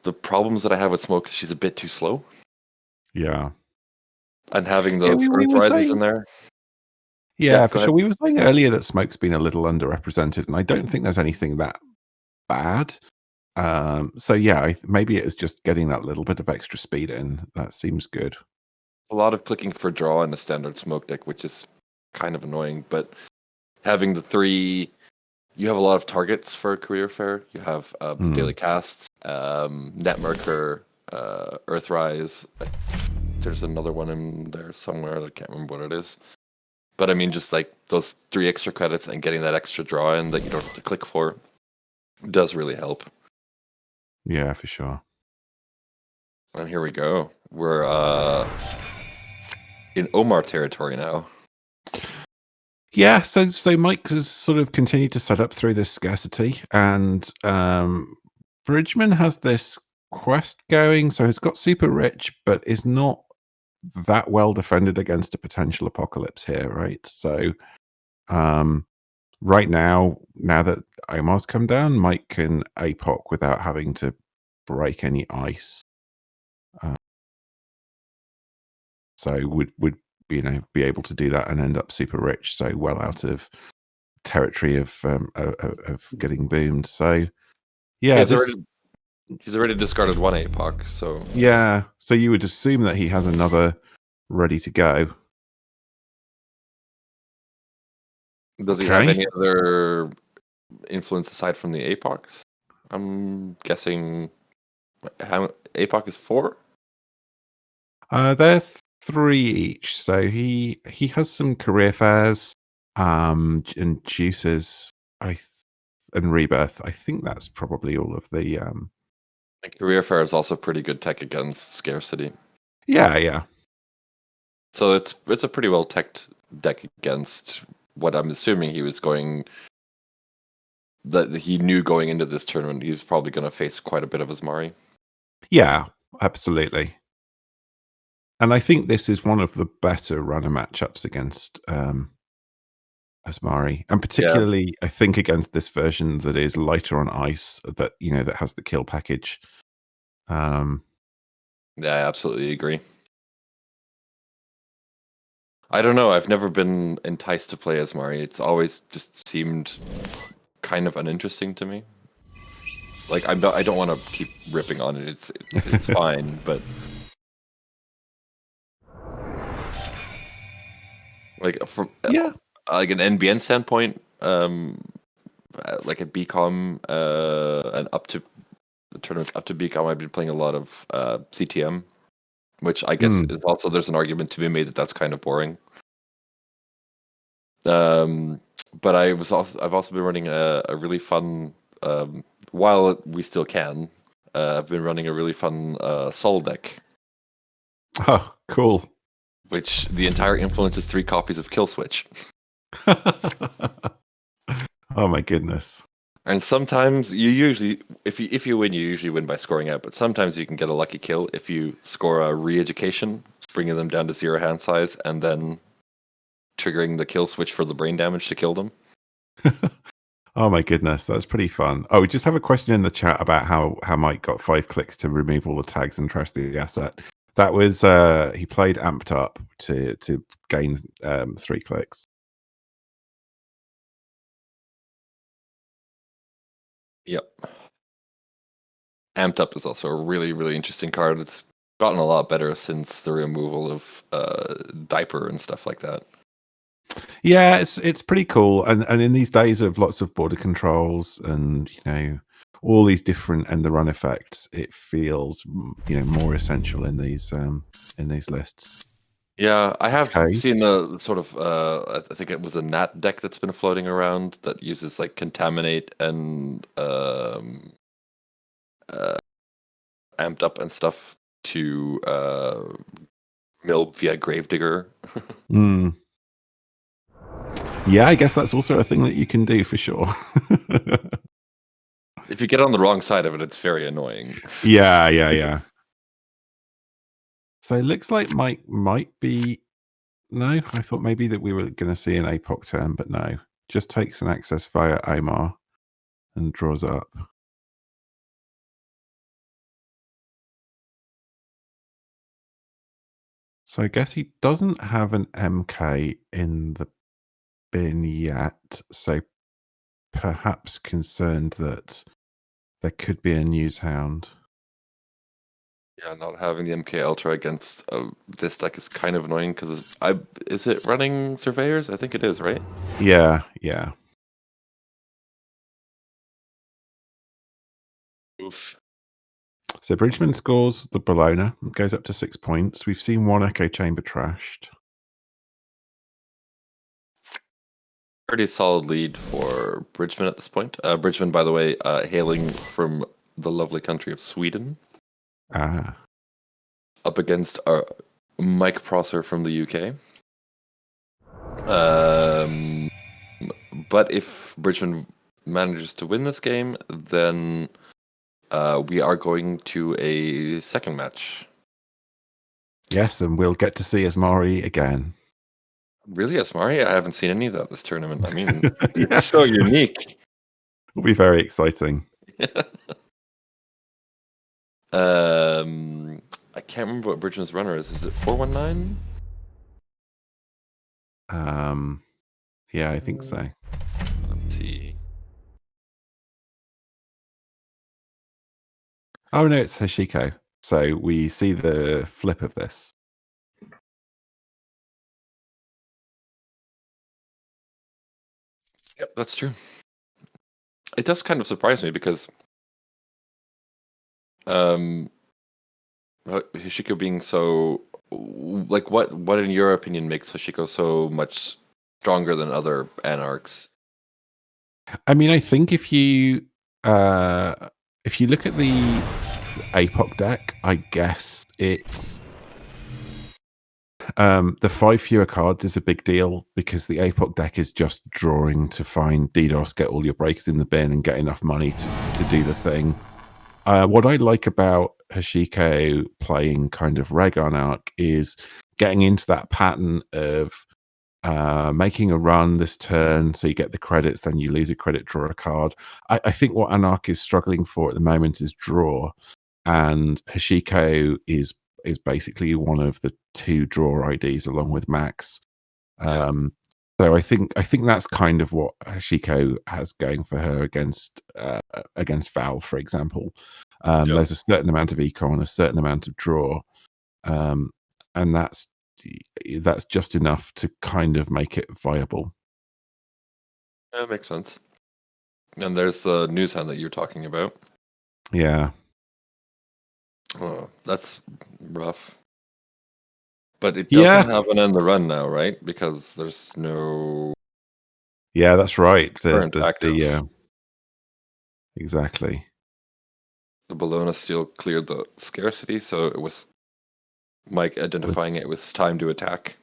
S6: the problems that I have with Smoke is she's a bit too slow.
S2: Yeah.
S6: And having those Earthrises in there.
S2: Yeah, for sure. We were saying earlier that Smoke's been a little underrepresented, and I don't think there's anything that bad. So yeah, maybe it's just getting that little bit of extra speed in. That seems good.
S6: A lot of clicking for draw in the standard Smoke deck, which is kind of annoying, but having the 3, you have a lot of targets for a Career Fair. You have the Daily Casts, Netmarker, Earthrise. There's another one in there somewhere. I can't remember what it is. But I mean, just like those 3 extra credits and getting that extra draw in that you don't have to click for does really help.
S2: Yeah, for sure.
S6: And here we go. We're in Omar territory now.
S2: Yeah, so Mike has sort of continued to set up through this scarcity, and Bridgman has this quest going, so he's got super rich, but is not that well defended against a potential apocalypse here, right? So right now that Omar's come down, Mike can APOC without having to break any ice. So would be able to do that and end up super rich, so well out of territory of getting boomed. So Yeah,
S6: he's already discarded one APOC, so
S2: yeah. So you would assume that he has another ready to go.
S6: does he have any other influence aside from the APOCs? I'm guessing how APOC is 4?
S2: They're 3 each. So he has some career fairs, and juices, and rebirth. I think that's probably all of the
S6: And Career Fair is also pretty good tech against scarcity.
S2: yeah.
S6: So it's a pretty well teched deck against what I'm assuming he was going. That he knew going into this tournament he was probably going to face quite a bit of Asmari.
S2: Yeah, absolutely. And I think this is one of the better runner matchups against Asmari, and particularly I think against this version that is lighter on ice, that that has the kill package.
S6: Yeah, I absolutely agree. I don't know. I've never been enticed to play Asmari. It's always just seemed kind of uninteresting to me. Like I don't want to keep ripping on it. It's fine, but like from like an NBN standpoint, like at BCom and up to the tournaments up to BCom, I've been playing a lot of CTM, which I guess is also there's an argument to be made that that's kind of boring. But I've also been running a really fun while we still can. I've been running a really fun Soul deck.
S2: Oh, cool.
S6: Which the entire influence is 3 copies of Kill Switch.
S2: Oh my goodness.
S6: And sometimes you usually, if you win, you usually win by scoring out. But sometimes you can get a lucky kill if you score a re-education, bringing them down to 0 hand size, and then triggering the kill switch for the brain damage to kill them.
S2: Oh my goodness, that's pretty fun. Oh, we just have a question in the chat about how Mike got 5 clicks to remove all the tags and trash the asset. That was he played amped up to gain 3 clicks.
S6: Yep. Amped Up is also a really, really interesting card. It's gotten a lot better since the removal of Diaper and stuff like that.
S2: Yeah, it's pretty cool. And in these days of lots of border controls and all these different end the run effects, it feels more essential in these lists.
S6: Yeah, I have seen the sort of I think it was a Nat deck that's been floating around that uses like Contaminate and Amped Up and stuff to mill via Gravedigger.
S2: Yeah, I guess that's also a thing that you can do for sure.
S6: If you get on the wrong side of it, it's very annoying.
S2: Yeah. So it looks like Mike might be... No, I thought maybe that we were going to see an APOC turn, but no. Just takes an access via Omar and draws up. So I guess he doesn't have an MK in the bin yet, so perhaps concerned that there could be a news hound.
S6: Yeah, not having the MK Ultra against this deck is kind of annoying because is it running Surveyors? I think it is, right?
S2: Yeah.
S6: Oof.
S2: So Bridgman scores the Bologna, goes up to 6 points. We've seen one Echo Chamber trashed.
S6: Pretty solid lead for Bridgman at this point. Bridgman, by the way, hailing from the lovely country of Sweden. Up against Mike Prosser from the UK. But if Bridgman manages to win this game, then we are going to a second match.
S2: Yes, and we'll get to see Asmari again.
S6: Really, Asmari? I haven't seen any of that this tournament. I mean, it's so unique.
S2: It'll be very exciting.
S6: I can't remember what Bridgman's runner is. Is it 419?
S2: Yeah, I think so.
S6: Let's see.
S2: Oh no, it's Hashiko. So we see the flip of this.
S6: Yep, that's true. It does kind of surprise me because Hashiko being so like what in your opinion makes Hashiko so much stronger than other anarchs?
S2: I mean, I think if you look at the APOC deck, I guess it's the 5 fewer cards is a big deal because the APOC deck is just drawing to find DDoS, get all your breakers in the bin, and get enough money to do the thing. What I like about Hashiko playing kind of Reg Anarch is getting into that pattern of making a run this turn, so you get the credits, then you lose a credit, draw a card. I think what Anarch is struggling for at the moment is draw, and Hashiko is basically one of the 2 draw IDs along with Max. So I think that's kind of what Hashiko has going for her against Val, for example. There's a certain amount of econ, a certain amount of draw, and that's just enough to kind of make it viable.
S6: That makes sense. And there's the news hand that you're talking about.
S2: Yeah.
S6: Oh, that's rough. But it doesn't have an end the run now, right? Because there's no.
S2: Yeah, that's right.
S6: Current active.
S2: Exactly.
S6: The Bologna Steel cleared the scarcity, so it was Mike identifying it was time to attack.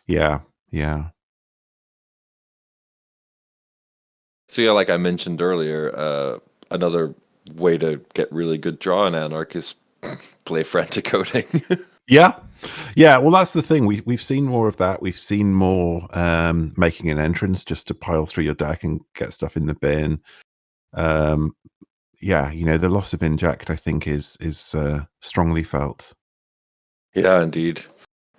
S2: Yeah.
S6: So yeah, like I mentioned earlier, another way to get really good draw in Anarch is play frantic coding.
S2: Yeah. Well, that's the thing. We've seen more of that. We've seen more making an entrance just to pile through your deck and get stuff in the bin. Yeah, the loss of inject, I think, is strongly felt.
S6: Yeah, indeed.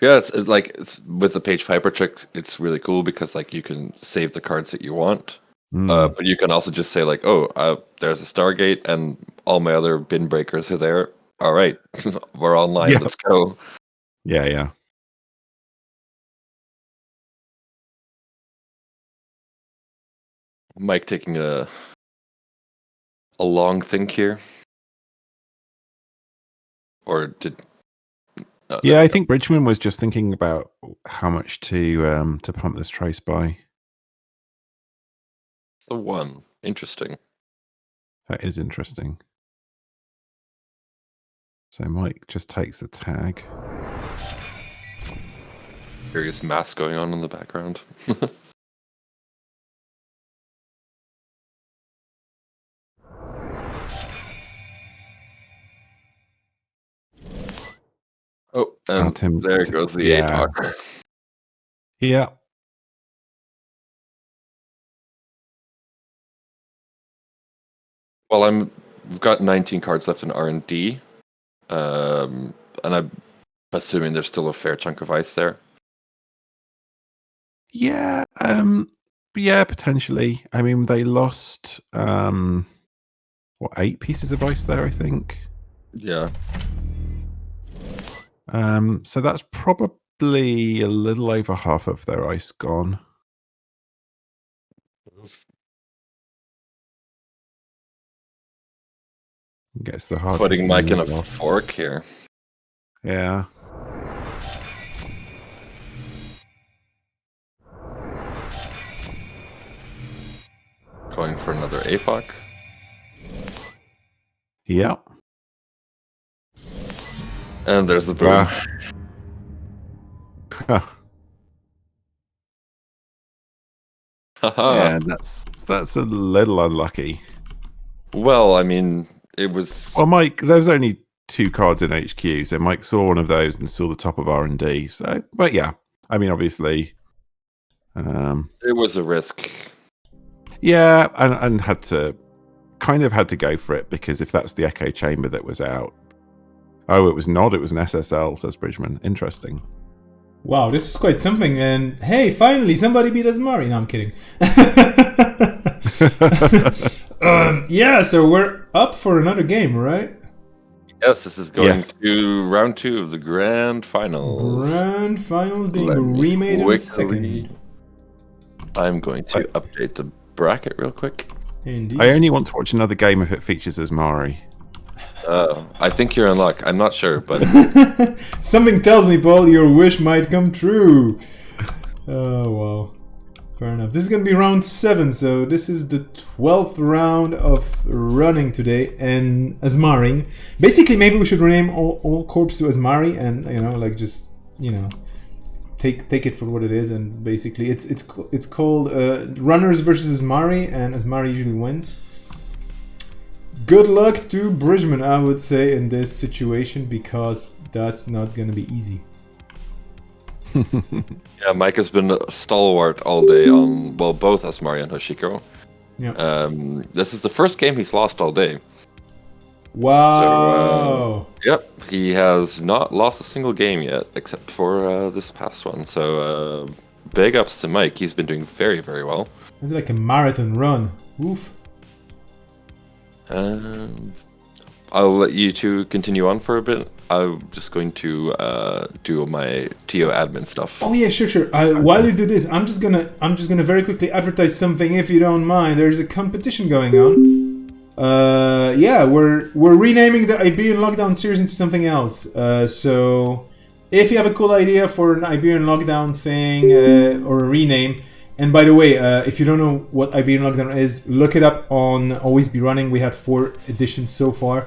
S6: Yeah, it's with the page Piper trick. It's really cool because like you can save the cards that you want, but you can also just say like, oh, there's a Stargate and all my other bin breakers are there. All right, we're online.
S2: Yeah.
S6: Let's go.
S2: Yeah.
S6: Mike taking a long think here, or did?
S2: Yeah, I think Bridgman was just thinking about how much to pump this trace by.
S6: The 1. Interesting.
S2: That is interesting. So Mike just takes the tag.
S6: Various maths going on in the background. Oh, and there goes the APOC.
S2: Yeah.
S6: Well, we've got 19 cards left in R&D, and I'm assuming there's still a fair chunk of ice there.
S2: Yeah, potentially. I mean, they lost 8 pieces of ice there, I think.
S6: Yeah.
S2: So that's probably a little over half of their ice gone. Gets the hard.
S6: Putting Mike in a fork here.
S2: Yeah.
S6: Going for another APOC.
S2: Yeah.
S6: And there's the boom.
S2: Yeah, that's a little unlucky.
S6: Well, I mean, it was.
S2: Well, Mike, there was only 2 cards in HQ, so Mike saw one of those and saw the top of R&D. So, but yeah, I mean, obviously,
S6: it was a risk.
S2: Yeah, and had to go for it because if that's the echo chamber that was out. Oh, it was not. It was an SSL, says Bridgman. Interesting.
S3: Wow, this was quite something. And hey, finally, somebody beat Asmari. No, I'm kidding. Yeah, so we're up for another game, right?
S6: Yes, this is going
S2: Yes.
S6: to round 2 of the grand finals.
S3: Grand finals being
S6: Let me
S3: remade in a
S6: quickly-
S3: second.
S6: I'm going to update the bracket real quick.
S3: Indeed.
S2: I only want to watch another game if it features Asmari.
S6: I think you're in luck. I'm not sure, but
S3: Something tells me, Paul, your wish might come true. Oh, wow. Fair enough. This is going to be round 7, so this is the 12th round of running today and Asmaring. Basically, maybe we should rename all corps to Asmari and, like just, take it for what it is. And basically, it's called Runners versus Asmari, and Asmari usually wins. Good luck to Bridgman, I would say, in this situation, because that's not going to be easy.
S6: yeah, Mike has been a stalwart all day on, well, both Asmari and Hoshiko.
S3: Yeah.
S6: This is the first game he's lost all day.
S3: Wow.
S6: Yep, he has not lost a single game yet, except for this past one. So big ups to Mike. He's been doing very, very well.
S3: It's like a marathon run. Oof.
S6: I'll let you two continue on for a bit. I'm just going to do my TO admin stuff.
S3: Oh yeah, sure. While you do this, I'm just gonna very quickly advertise something, if you don't mind. There's a competition going on. Yeah, we're renaming the Iberian Lockdown series into something else. So if you have a cool idea for an Iberian Lockdown thing or a rename. And by the way, if you don't know what Iberian Lockdown is, look it up on Always Be Running. We had 4 editions so far.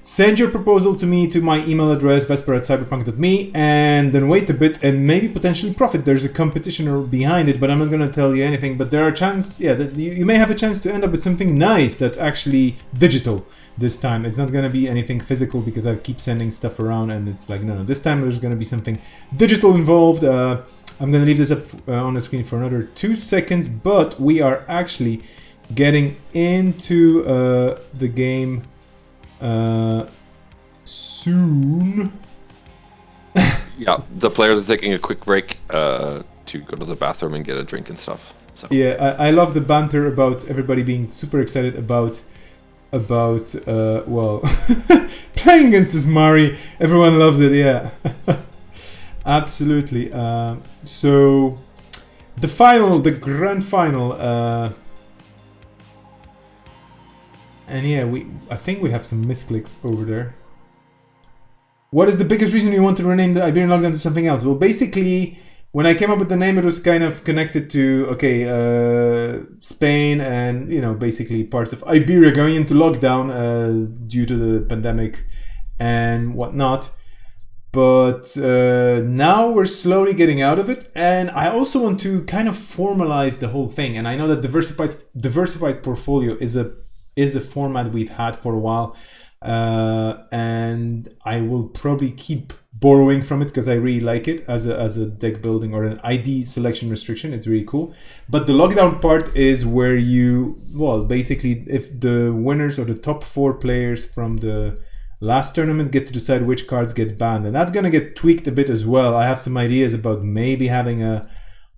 S3: Send your proposal to me to my email address, vesper@cyberpunk.me, and then wait a bit and maybe potentially profit. There's a competition behind it, but I'm not going to tell you anything. But there are chances, that you may have a chance to end up with something nice that's actually digital this time. It's not going to be anything physical because I keep sending stuff around and it's like, no, this time there's going to be something digital involved. I'm going to leave this up on the screen for another 2 seconds, but we are actually getting into the game soon.
S6: Yeah, the players are taking a quick break to go to the bathroom and get a drink and stuff. So.
S3: Yeah, I love the banter about everybody being super excited about well, playing against this Mari. Everyone loves it, yeah. Absolutely. So the grand final, and yeah, I think we have some misclicks over there. What is the biggest reason you want to rename the Iberian Lockdown to something else? Well, basically, when I came up with the name, it was kind of connected to Spain and basically parts of Iberia going into lockdown due to the pandemic and whatnot. But now we're slowly getting out of it, and I also want to kind of formalize the whole thing. And I know that diversified portfolio is a format we've had for a while, and I will probably keep borrowing from it because I really like it as a deck building or an ID selection restriction. It's really cool. But the lockdown part is where basically if the winners or the top 4 players from the last tournament get to decide which cards get banned, and that's gonna get tweaked a bit as well. I have some ideas about maybe having a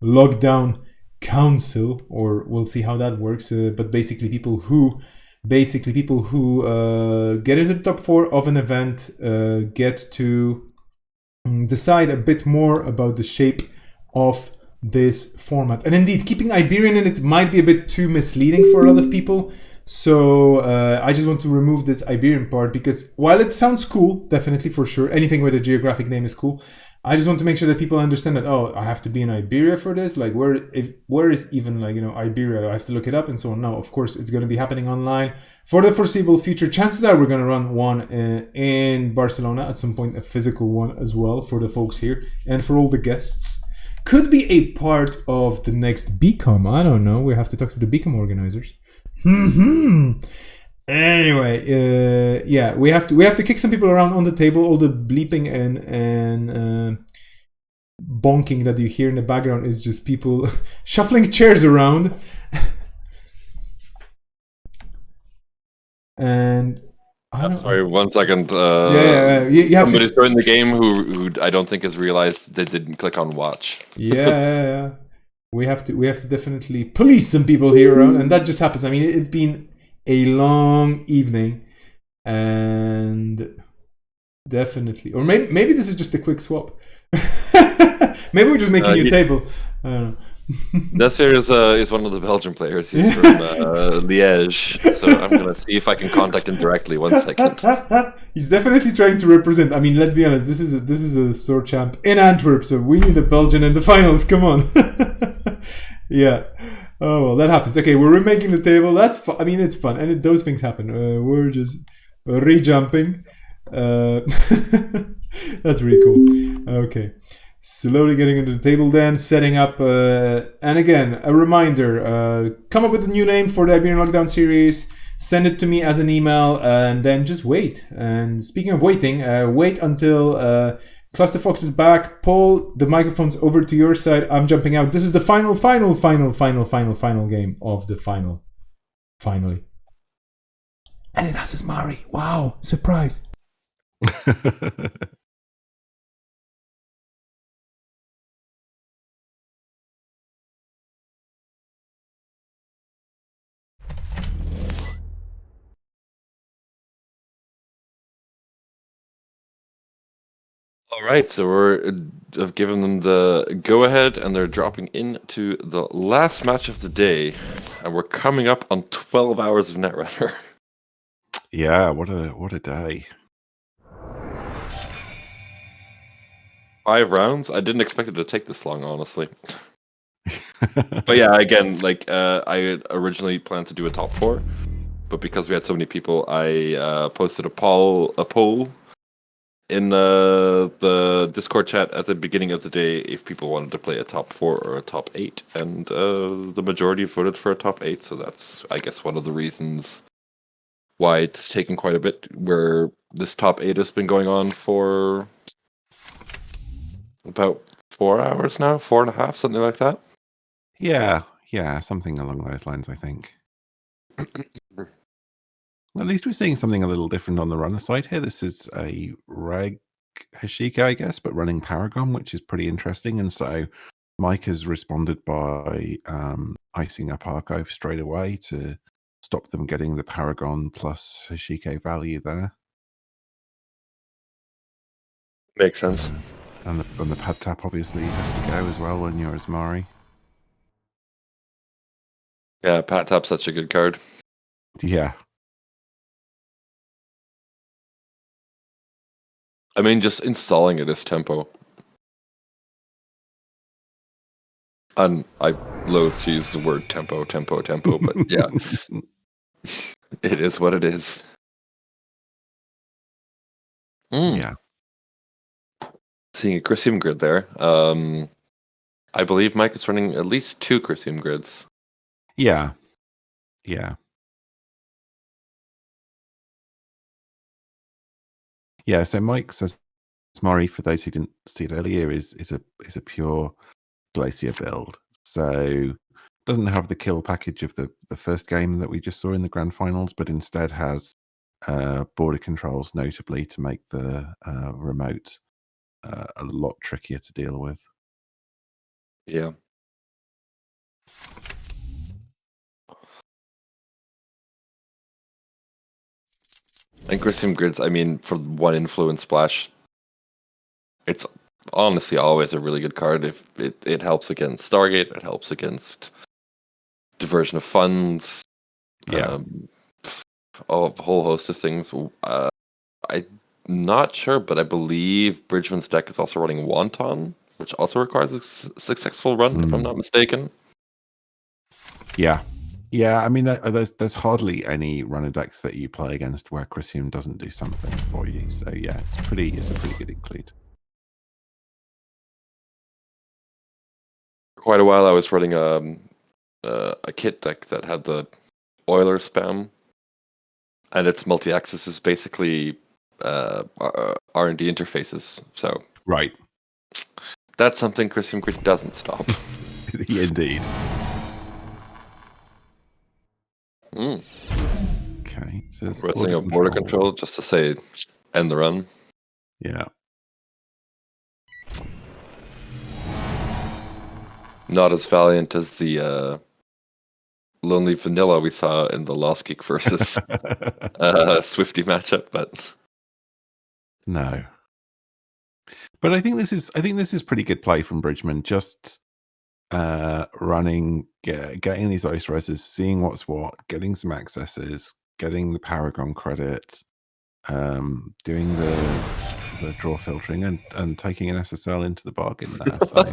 S3: lockdown council, or we'll see how that works. But basically, people who get into the top 4 of an event get to decide a bit more about the shape of this format. And indeed, keeping Iberian in it might be a bit too misleading for a lot of people. So I just want to remove this Iberian part because while it sounds cool, definitely for sure, anything with a geographic name is cool. I just want to make sure that people understand that, I have to be in Iberia for this. Like where is even Iberia? I have to look it up and so on. No, of course it's going to be happening online for the foreseeable future. Chances are we're going to run one in Barcelona at some point, a physical one as well for the folks here and for all the guests. Could be a part of the next BCom. I don't know. We have to talk to the BCom organizers. Anyway, yeah, we have to kick some people around on the table. All the bleeping and bonking that you hear in the background is just people shuffling chairs around. And
S6: sorry, 1 second.
S3: You have
S6: somebody's joined the game who I don't think has realized they didn't click on watch.
S3: Yeah. We have to definitely police some people here around, and that just happens. I mean, it's been a long evening, and Definitely. Or maybe this is just a quick swap. Maybe we're just making you a table. I don't know.
S6: Nasser is one of the Belgian players. He's from Liège, so I'm gonna see if I can contact him directly. 1 second.
S3: He's definitely trying to represent. I mean, let's be honest. This is a store champ in Antwerp, so we need a Belgian in the finals. Come on. Yeah. Oh well, that happens. Okay, we're remaking the table. That's fun. I mean, it's fun, and those things happen. We're just re-jumping. That's really cool. Okay. Slowly getting into the table then, setting up, and again, a reminder, come up with a new name for the Iberian Lockdown series, send it to me as an email, and then just wait. And speaking of waiting, wait until Clusterfox is back. Paul, the microphone's over to your side. I'm jumping out. This is the final game of the final. Finally. And it has Asmari. Wow, surprise.
S6: All right, so I've given them the go-ahead, and they're dropping into the last match of the day, and we're coming up on 12 hours of Netrunner.
S2: Yeah, what a day.
S6: 5 rounds. I didn't expect it to take this long, honestly. But yeah, again, like I had originally planned to do a top 4, but because we had so many people, I posted a poll in the Discord chat at the beginning of the day if people wanted to play a top 4 or a top 8, and the majority voted for a top 8. So that's, I guess, one of the reasons why it's taken quite a bit. Where this top 8 has been going on for about 4 hours now, 4.5, something like that.
S2: Yeah, something along those lines, I think. At least we're seeing something a little different on the runner side here. This is a reg Hashika, I guess, but running Paragon, which is pretty interesting. And so Mike has responded by icing up Archive straight away to stop them getting the Paragon plus Hashike value there.
S6: Makes sense.
S2: And the pad tap obviously has to go as well when you're Asmari.
S6: Yeah, Pat Tap's such a good card.
S2: Yeah.
S6: I mean, just installing it is tempo. And I loathe to use the word tempo, but yeah. It is what it is.
S2: Yeah.
S6: Seeing a Chrysium grid there. I believe Mike is running at least 2 Chrysium grids.
S2: Yeah. Yeah, so Mike says Asmari, for those who didn't see it earlier, is a pure Glacier build. So doesn't have the kill package of the first game that we just saw in the grand finals, but instead has border controls, notably, to make the remote a lot trickier to deal with.
S6: Yeah. And Chrysium grids, I mean, for one influence splash, it's honestly always a really good card. If it helps against Stargate, it helps against diversion of funds.
S2: Yeah.
S6: A whole host of things. I'm not sure, but I believe Bridgman's deck is also running Wanton, which also requires a successful run, if I'm not mistaken.
S2: Yeah, I mean, there's hardly any runner decks that you play against where Chrysium doesn't do something for you. So yeah, it's a pretty good include.
S6: For quite a while, I was running a kit deck that had the Euler spam, and its multi-axis is basically R&D interfaces. So
S2: right,
S6: that's something Chrysium Grid doesn't stop.
S2: Indeed.
S6: Okay,
S2: so
S6: wrestling a border control just to say end the run.
S2: Yeah.
S6: Not as valiant as the Lonely Vanilla we saw in the Lost Geek versus Swifty matchup, but
S2: No. But I think this is pretty good play from Bridgman. Just running, getting these ice reses, seeing what's what, getting some accesses, getting the Paragon credit, doing the draw filtering, and taking an SSL into the bargain there. So